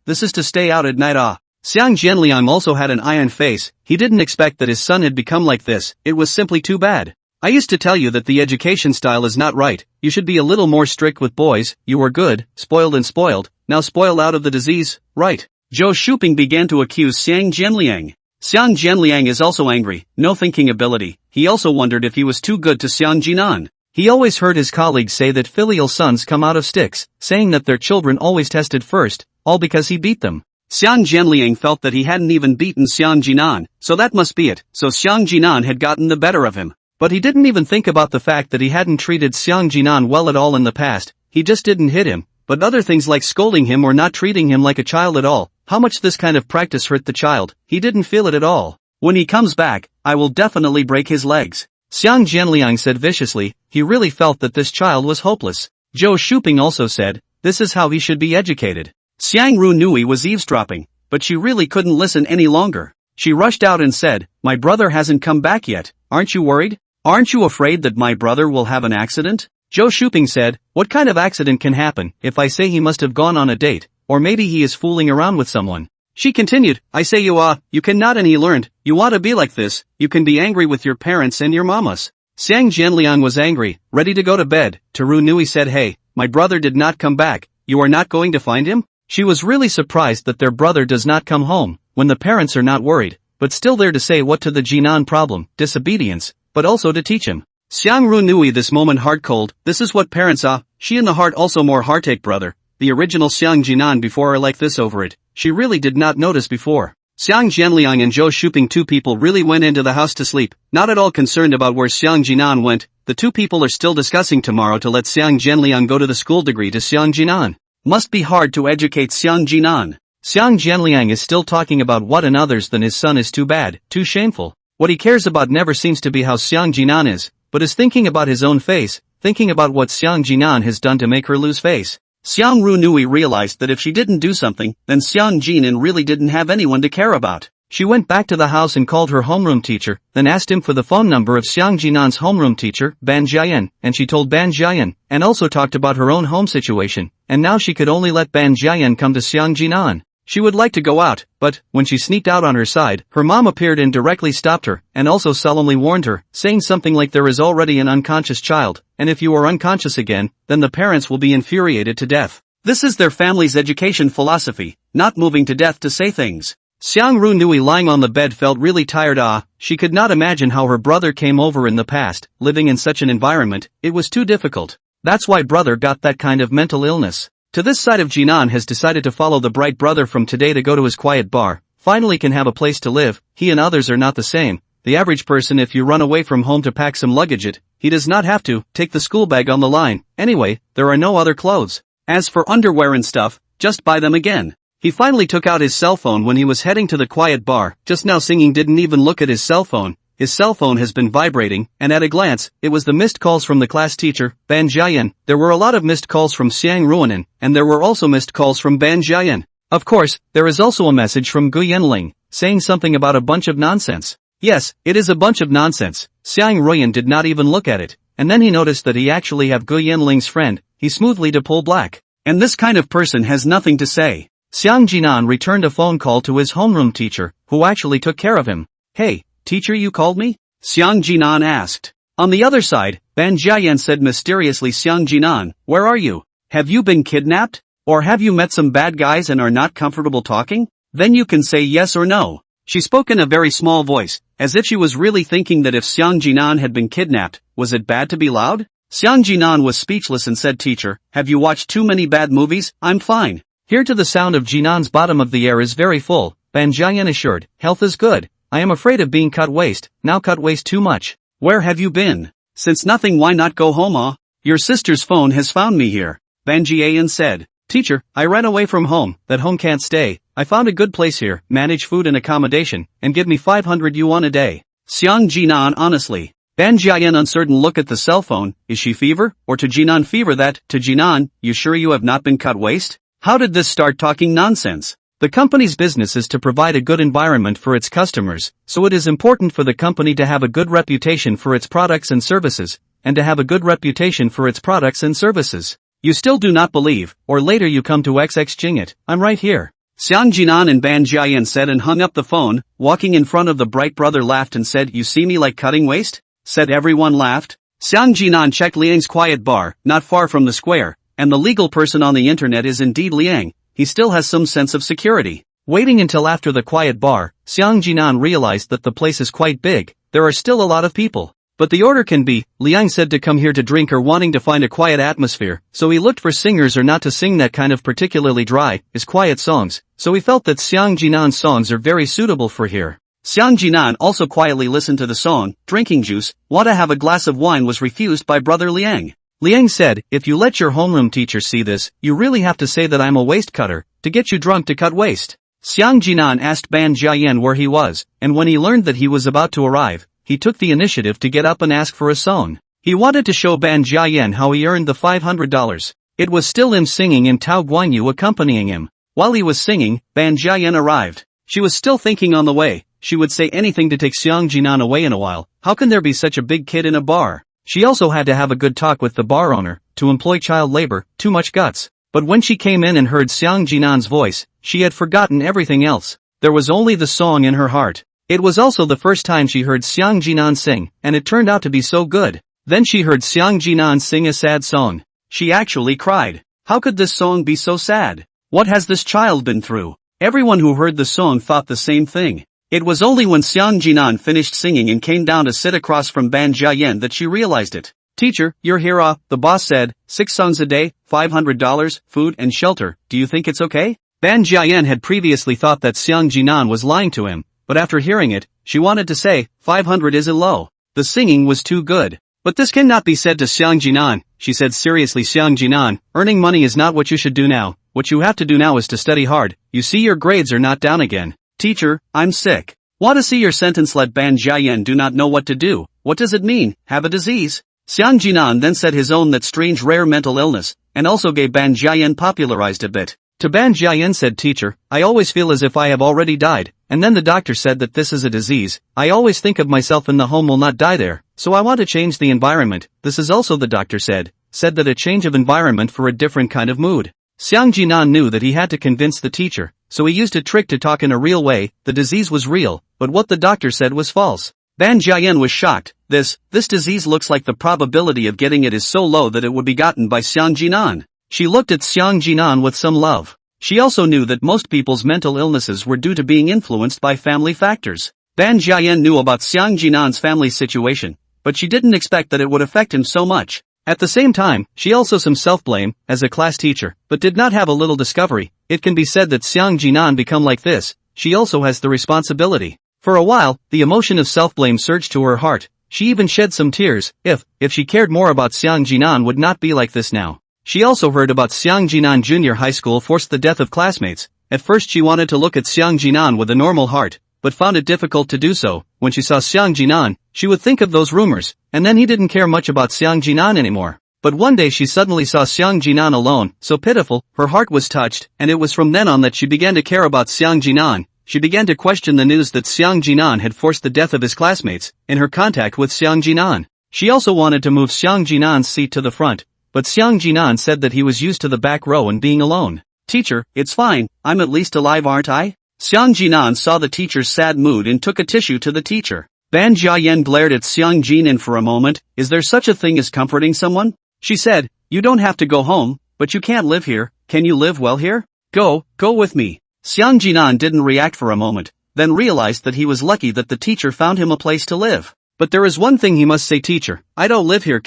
This is to stay out at night. Xiang Jianliang also had an iron face. He didn't expect that his son had become like this. It was simply too bad. I used to tell you that the education style is not right. You should be a little more strict with boys. You were good, spoiled and spoiled, now spoil out of the disease, right? Zhou Shuping began to accuse Xiang Jianliang. Xiang Jianliang is also angry, no thinking ability. He also wondered if he was too good to Xiang Jinan. He always heard his colleagues say that filial sons come out of sticks, saying that their children always tested first, all because he beat them. Xiang Jianliang felt that he hadn't even beaten Xiang Jinan, so that must be it, so Xiang Jinan had gotten the better of him. But he didn't even think about the fact that he hadn't treated Xiang Jinan well at all in the past. He just didn't hit him, but other things like scolding him or not treating him like a child at all. How much this kind of practice hurt the child, he didn't feel it at all. When he comes back, I will definitely break his legs. Xiang Jianliang said viciously. He really felt that this child was hopeless. Zhou Shuping also said, this is how he should be educated. Xiang Ru Nui was eavesdropping, but she really couldn't listen any longer. She rushed out and said, my brother hasn't come back yet, aren't you worried? Aren't you afraid that my brother will have an accident? Zhou Shuping said, what kind of accident can happen if I say he must have gone on a date, or maybe he is fooling around with someone? She continued, I say you cannot, and he learned, you ought to be like this, you can be angry with your parents and your mamas. Xiang Jianliang was angry, ready to go to bed. Ru Nui said, hey, my brother did not come back, you are not going to find him? She was really surprised that their brother does not come home, when the parents are not worried, but still there to say what to the Jinan problem, disobedience, but also to teach him. Xiang Ru Nui this moment heart cold, this is what parents are, she in the heart also more heartache brother. The original Xiang Jinan before are like this over it, she really did not notice before. Xiang Jianliang and Zhou Shuping, two people really went into the house to sleep, not at all concerned about where Xiang Jinan went. The two people are still discussing tomorrow to let Xiang Jianliang go to the school degree to Xiang Jinan. Must be hard to educate Xiang Jinan. Xiang Jianliang is still talking about what and others than his son is too bad, too shameful. What he cares about never seems to be how Xiang Jinan is, but is thinking about his own face, thinking about what Xiang Jinan has done to make her lose face. Xiang Runui realized that if she didn't do something, then Xiang Jinan really didn't have anyone to care about. She went back to the house and called her homeroom teacher, then asked him for the phone number of Xiang Jinan's homeroom teacher, Ban Jiayan, and she told Ban Jiayan, and also talked about her own home situation, and now she could only let Ban Jiayan come to Xiang Jinan. She would like to go out, but, when she sneaked out on her side, her mom appeared and directly stopped her, and also solemnly warned her, saying something like there is already an unconscious child, and if you are unconscious again, then the parents will be infuriated to death. This is their family's education philosophy, not moving to death to say things. Xiang Runui lying on the bed felt really tired. She could not imagine how her brother came over in the past, living in such an environment, it was too difficult. That's why brother got that kind of mental illness. To this side of Jinan has decided to follow the bright brother from today to go to his quiet bar, finally can have a place to live. He and others are not the same. The average person, if you run away from home to pack some luggage, he does not have to take the school bag on the line. Anyway, there are no other clothes. As for underwear and stuff, just buy them again. He finally took out his cell phone when he was heading to the quiet bar. Just now singing didn't even look at his cell phone. His cell phone has been vibrating, and at a glance, it was the missed calls from the class teacher, Ban Jiayan. There were a lot of missed calls from Xiang Ruanan, and there were also missed calls from Ban Jiayan. Of course, there is also a message from Gu Yanling, saying something about a bunch of nonsense. Yes, it is a bunch of nonsense. Xiang Ruyan did not even look at it, and then he noticed that he actually have Gu Yanling's friend. He smoothly to pull black. And this kind of person has nothing to say. Xiang Jinan returned a phone call to his homeroom teacher, who actually took care of him. Hey, teacher, you called me? Xiang Jinan asked. On the other side, Ban Jiayan said mysteriously, Xiang Jinan, where are you? Have you been kidnapped? Or have you met some bad guys and are not comfortable talking? Then you can say yes or no. She spoke in a very small voice, as if she was really thinking that if Xiang Jinan had been kidnapped, was it bad to be loud? Xiang Jinan was speechless and said, teacher, have you watched too many bad movies? I'm fine. Here to the sound of Jinan's bottom of the air is very full, Ban Jiayan assured, health is good. I am afraid of being cut waste, now cut waste too much. Where have you been? Since nothing, why not go home? Your sister's phone has found me here. Ban Jiayan said. Teacher, I ran away from home, that home can't stay. I found a good place here, manage food and accommodation, and give me 500 yuan a day. Xiang Jinan honestly. Ban Jiayan uncertain look at the cell phone, is she fever, or to Jinan fever that, to Jinan, you sure you have not been cut waste? How did this start talking nonsense? The company's business is to provide a good environment for its customers, so it is important for the company to have a good reputation for its products and services, and to have a good reputation for its products and services. You still do not believe, or later you come to XX Jing it, I'm right here. Xiang Jinan and Ban Jiayan said and hung up the phone. Walking in front of the bright brother laughed and said, you see me like cutting waste? Said everyone laughed. Xiang Jinan checked Liang's quiet bar, not far from the square, and the legal person on the internet is indeed Liang. He still has some sense of security. Waiting until after the quiet bar, Xiang Jinan realized that the place is quite big. There are still a lot of people. But the order can be, Liang said, to come here to drink or wanting to find a quiet atmosphere, so he looked for singers or not to sing that kind of particularly dry, is quiet songs, so he felt that Xiang Jinan's songs are very suitable for here. Xiang Jinan also quietly listened to the song, drinking juice, want to have a glass of wine was refused by brother Liang. Liang said, if you let your homeroom teacher see this, you really have to say that I'm a waste cutter, to get you drunk to cut waste. Xiang Jinan asked Ban Jiayan where he was, and when he learned that he was about to arrive, he took the initiative to get up and ask for a song. He wanted to show Ban Jiayan how he earned the $500. It was still him singing and Tao Guanyu accompanying him. While he was singing, Ban Jiayan arrived. She was still thinking on the way. She would say anything to take Xiang Jinan away in a while. How can there be such a big kid in a bar? She also had to have a good talk with the bar owner, to employ child labor, too much guts. But when she came in and heard Xiang Jinan's voice, she had forgotten everything else. There was only the song in her heart. It was also the first time she heard Xiang Jinan sing, and it turned out to be so good. Then she heard Xiang Jinan sing a sad song. She actually cried. How could this song be so sad? What has this child been through? Everyone who heard the song thought the same thing. It was only when Xiang Jinan finished singing and came down to sit across from Ban Jiayan that she realized it. Teacher, you're here, the boss said, 6 songs a day, $500, food and shelter, do you think it's okay? Ban Jiayan had previously thought that Xiang Jinan was lying to him, but after hearing it, she wanted to say, 500 isn't low. The singing was too good. But this cannot be said to Xiang Jinan, she said seriously. Xiang Jinan, earning money is not what you should do now. What you have to do now is to study hard. You see your grades are not down again. Teacher, I'm sick. Want to see your sentence? Let Ban Jiayan do not know what to do. What does it mean, have a disease? Xiang Jinan then said his own that strange rare mental illness, and also gave Ban Jiayan popularized a bit. To Ban Jiayan said teacher, I always feel as if I have already died, and then the doctor said that this is a disease. I always think of myself in the home will not die there, so I want to change the environment. This is also the doctor said that a change of environment for a different kind of mood. Xiang Jinan knew that he had to convince the teacher, so he used a trick to talk in a real way. The disease was real, but what the doctor said was false. Ban Jiayan was shocked. This disease looks like the probability of getting it is so low that it would be gotten by Xiang Jinan. She looked at Xiang Jinan with some love. She also knew that most people's mental illnesses were due to being influenced by family factors. Ban Jiayan knew about Xiang Jinan's family situation, but she didn't expect that it would affect him so much. At the same time, she also some self-blame, as a class teacher, but did not have a little discovery. It can be said that Xiang Jinan become like this, she also has the responsibility. For a while, the emotion of self-blame surged to her heart. She even shed some tears. If she cared more about Xiang Jinan would not be like this now. She also heard about Xiang Jinan Junior High School forced the death of classmates. At first she wanted to look at Xiang Jinan with a normal heart, but found it difficult to do so. When she saw Xiang Jinan, she would think of those rumors, and then he didn't care much about Xiang Jinan anymore. But one day she suddenly saw Xiang Jinan alone, so pitiful, her heart was touched, and it was from then on that she began to care about Xiang Jinan. She began to question the news that Xiang Jinan had forced the death of his classmates, in her contact with Xiang Jinan. She also wanted to move Xiang Jinan's seat to the front, but Xiang Jinan said that he was used to the back row and being alone. Teacher, it's fine, I'm at least alive aren't I? Xiang Jinan saw the teacher's sad mood and took a tissue to the teacher. Ban Jiayan glared at Xiang Jinan for a moment. Is there such a thing as comforting someone? She said, you don't have to go home, but you can't live here. Can you live well here? Go with me. Xiang Jinan didn't react for a moment, then realized that he was lucky that the teacher found him a place to live. But there is one thing he must say teacher, I don't live here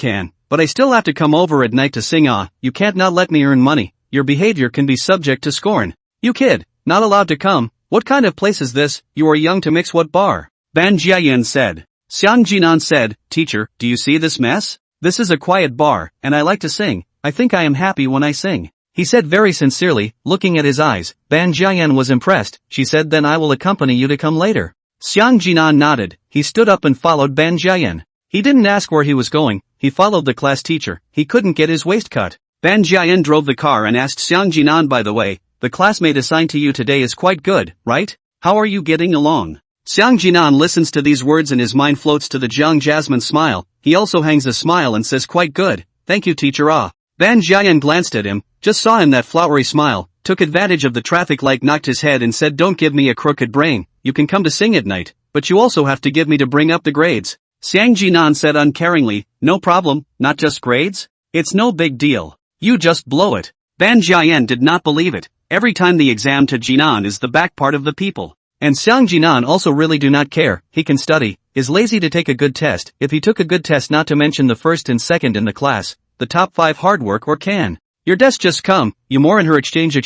but I still have to come over at night to sing you can't not let me earn money, your behavior can be subject to scorn. You kid, not allowed to come, what kind of place is this, you are young to mix what bar? Ban Jiayan said. Xiang Jinan said, teacher, do you see this mess? This is a quiet bar, and I like to sing, I think I am happy when I sing. He said very sincerely, looking at his eyes. Ban Jiayan was impressed. She said then I will accompany you to come later. Xiang Jinan nodded. He stood up and followed Ban Jiayan. He didn't ask where he was going, he followed the class teacher. He couldn't get his waist cut. Ban Jiayan drove the car and asked Xiang Jinan, by the way, the classmate assigned to you today is quite good, right? How are you getting along? Xiang Jinan listens to these words and his mind floats to the Jiang Jasmine smile. He also hangs a smile and says quite good. Thank you teacher Ban Jiayan glanced at him, just saw him that flowery smile, took advantage of the traffic light, knocked his head and said don't give me a crooked brain, you can come to sing at night, but you also have to give me to bring up the grades. Xiang Jinan said uncaringly, no problem, not just grades? It's no big deal. You just blow it. Ban Jiayan did not believe it. Every time the exam to Jinan is the back part of the people. And Xiang Jinan also really do not care, he can study, is lazy to take a good test, if he took a good test not to mention the first and second in the class, the top 5 hard work or can. Your desk just come, you more in her exchange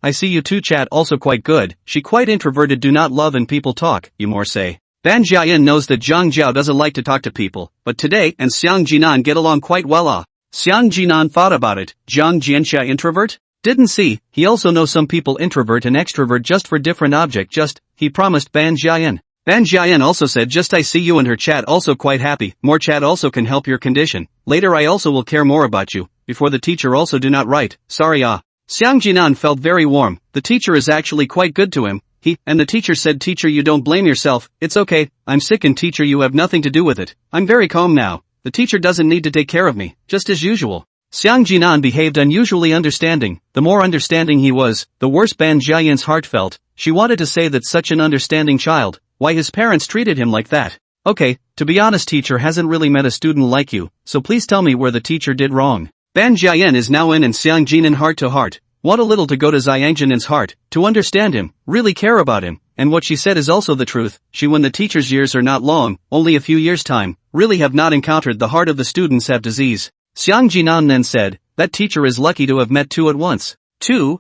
I see you two chat also quite good, she quite introverted do not love and people talk, you more say. Ban Jiayan knows that Zhang Jiao doesn't like to talk to people, but today and Xiang Jinan get along quite well Xiang Jinan thought about it, Zhang Jianxia introvert? Didn't see, he also knows some people introvert and extrovert just for different object he promised Ban Jiayan. Ban Jiayan also said just I see you and her chat also quite happy, more chat also can help your condition, later I also will care more about you, before the teacher also do not write, sorry Xiang Jinan felt very warm, the teacher is actually quite good to him. And the teacher said teacher you don't blame yourself, it's okay, I'm sick and teacher you have nothing to do with it, I'm very calm now, the teacher doesn't need to take care of me, just as usual. Xiang Jinan behaved unusually understanding, the more understanding he was, the worse Ban Jiayan's heart felt, she wanted to say that such an understanding child, why his parents treated him like that. Okay, to be honest teacher hasn't really met a student like you, so please tell me where the teacher did wrong. Ban Jiayan is now in and Xiang Jinan heart to heart. Want a little to go to Xiang Jinan's heart, to understand him, really care about him, and what she said is also the truth, she when the teacher's years are not long, only a few years time, really have not encountered the heart of the students have disease. Xiang Jinan then said, that teacher is lucky to have met two at once. Two?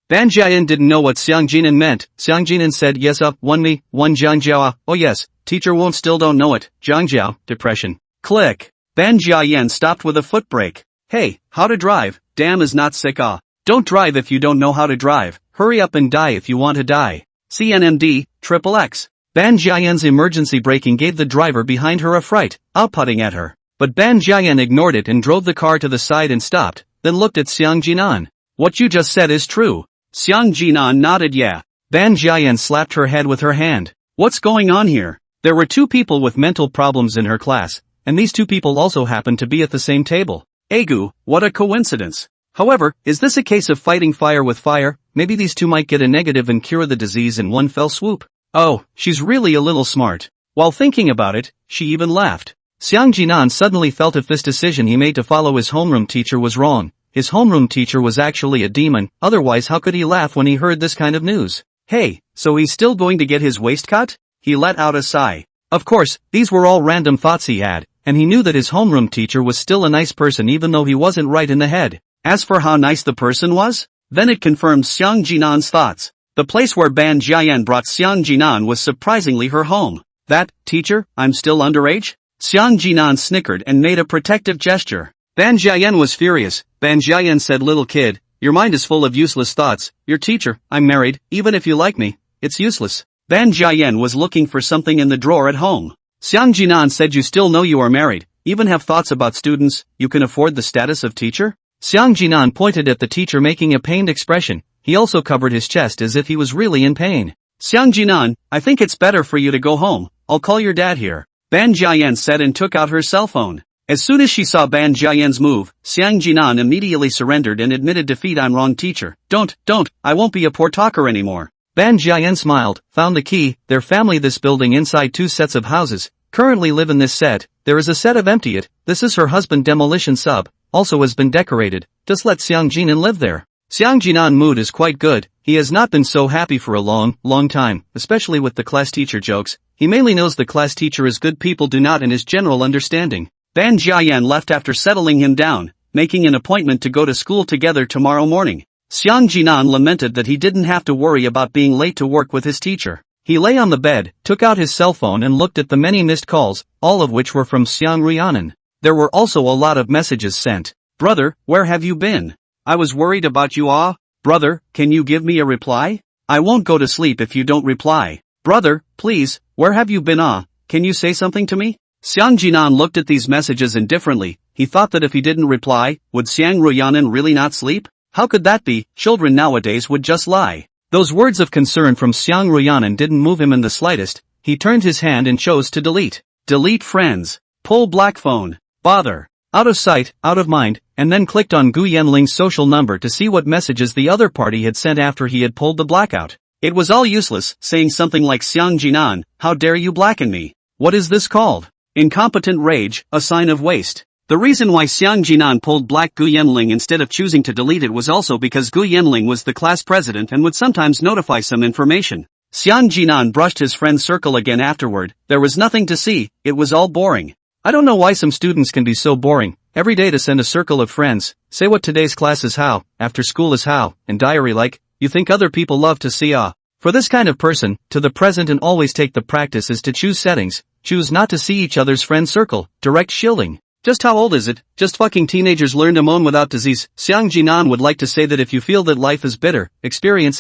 Ban Jiayan didn't know what Xiang Jinan meant, Xiang Jinan said yes one me, one Zhang Jiao oh yes, teacher won't still don't know it, Zhang Jiao, depression. Click. Ban Jiayan stopped with a foot brake. Hey, how to drive, damn is not sick Don't drive if you don't know how to drive, hurry up and die if you want to die. CNMD, XXX. Ban Jiayan's emergency braking gave the driver behind her a fright, outputting at her. But Ban Jiayan ignored it and drove the car to the side and stopped, then looked at Xiang Jinan. What you just said is true. Xiang Jinan nodded yeah. Ban Jiayan slapped her head with her hand. What's going on here? There were 2 people with mental problems in her class, and these 2 people also happened to be at the same table. Egu, what a coincidence. However, is this a case of fighting fire with fire? Maybe these 2 might get a negative and cure the disease in one fell swoop. Oh, she's really a little smart. While thinking about it, she even laughed. Xiang Jinan suddenly felt if this decision he made to follow his homeroom teacher was wrong. His homeroom teacher was actually a demon, otherwise how could he laugh when he heard this kind of news? Hey, so he's still going to get his waist cut? He let out a sigh. Of course, these were all random thoughts he had, and he knew that his homeroom teacher was still a nice person even though he wasn't right in the head. As for how nice the person was, then it confirmed Xiang Jinan's thoughts. The place where Ban Jiayan brought Xiang Jinan was surprisingly her home. That, teacher, I'm still underage? Xiang Jinan snickered and made a protective gesture. Ban Jiayan was furious. Ban Jiayan said, little kid, your mind is full of useless thoughts. Your teacher, I'm married, even if you like me, it's useless. Ban Jiayan was looking for something in the drawer at home. Xiang Jinan said, you still know you are married, even have thoughts about students, you can afford the status of teacher? Xiang Jinan pointed at the teacher making a pained expression. He also covered his chest as if he was really in pain. Xiang Jinan, I think it's better for you to go home, I'll call your dad here. Ban Jiayan said and took out her cell phone. As soon as she saw Ban Jiayan's move, Xiang Jinan immediately surrendered and admitted defeat. I'm wrong teacher, don't, I won't be a poor talker anymore. Ban Jiayan smiled, found the key, their family this building inside 2 sets of houses, currently live in this set, there is a set of empty it, this is her husband demolition sub, also has been decorated, just let Xiang Jinan live there. Xiang Jinan mood is quite good, he has not been so happy for a long time, especially with the class teacher jokes, he mainly knows the class teacher is good people do not in his general understanding. Ban Jiayan left after settling him down, making an appointment to go to school together tomorrow morning. Xiang Jinan lamented that he didn't have to worry about being late to work with his teacher. He lay on the bed, took out his cell phone and looked at the many missed calls, all of which were from Xiang Rhiannon. There were also a lot of messages sent. Brother, where have you been? I was worried about you. Brother, can you give me a reply? I won't go to sleep if you don't reply. Brother, please, where have you been? Can you say something to me? Xiang Jinan looked at these messages indifferently. He thought that if he didn't reply, would Xiang Rhiannon really not sleep? How could that be? Children nowadays would just lie. Those words of concern from Xiang Rhiannon didn't move him in the slightest. He turned his hand and chose to delete. Delete friends. Pull black phone. Bother. Out of sight, out of mind, and then clicked on Gu Yanling's social number to see what messages the other party had sent after he had pulled the blackout. It was all useless, saying something like Xiang Jinan, how dare you blacken me? What is this called? Incompetent rage, a sign of waste. The reason why Xiang Jinan pulled black Gu Yanling instead of choosing to delete it was also because Gu Yanling was the class president and would sometimes notify some information. Xiang Jinan brushed his friend's circle again afterward. There was nothing to see, it was all boring. I don't know why some students can be so boring, every day to send a circle of friends, say what today's class is how, after school is how, and diary like, you think other people love to see For this kind of person, to the present and always take the practice is to choose settings, choose not to see each other's friend circle, direct shielding. Just how old is it? Just fucking teenagers learn to moan without disease. Xiang Jinan would like to say that if you feel that life is bitter, experience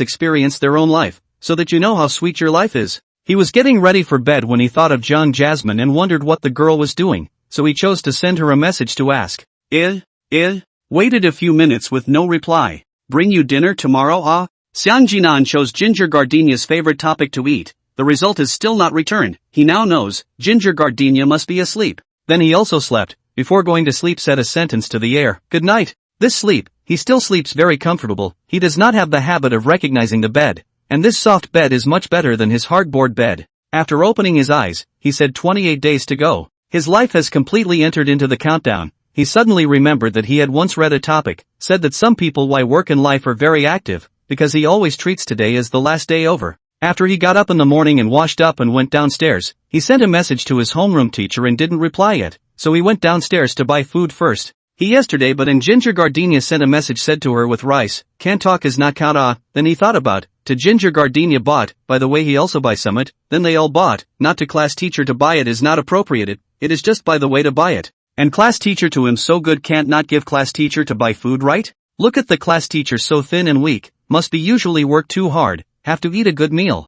their own life, so that you know how sweet your life is. He was getting ready for bed when he thought of John Jasmine and wondered what the girl was doing, so he chose to send her a message to ask. Waited a few minutes with no reply. Bring you dinner tomorrow? Xiang Jinan chose Ginger Gardenia's favorite topic to eat. The result is still not returned. He now knows, Ginger Gardenia must be asleep. Then he also slept. Before going to sleep said a sentence to the air. Good night. This sleep, he still sleeps very comfortable. He does not have the habit of recognizing the bed. And this soft bed is much better than his hardboard bed. After opening his eyes, he said 28 days to go. His life has completely entered into the countdown. He suddenly remembered that he had once read a topic, said that some people why work and life are very active, because he always treats today as the last day over. After he got up in the morning and washed up and went downstairs, he sent a message to his homeroom teacher and didn't reply yet, so he went downstairs to buy food first. He yesterday but in Ginger Gardenia sent a message said to her with rice, can't talk is not count then he thought about, to Ginger Gardenia bought, by the way he also buy summit, then they all bought, not to class teacher to buy it is not appropriated, it is just by the way to buy it. And class teacher to him so good can't not give class teacher to buy food right? Look at the class teacher so thin and weak, must be usually work too hard, have to eat a good meal.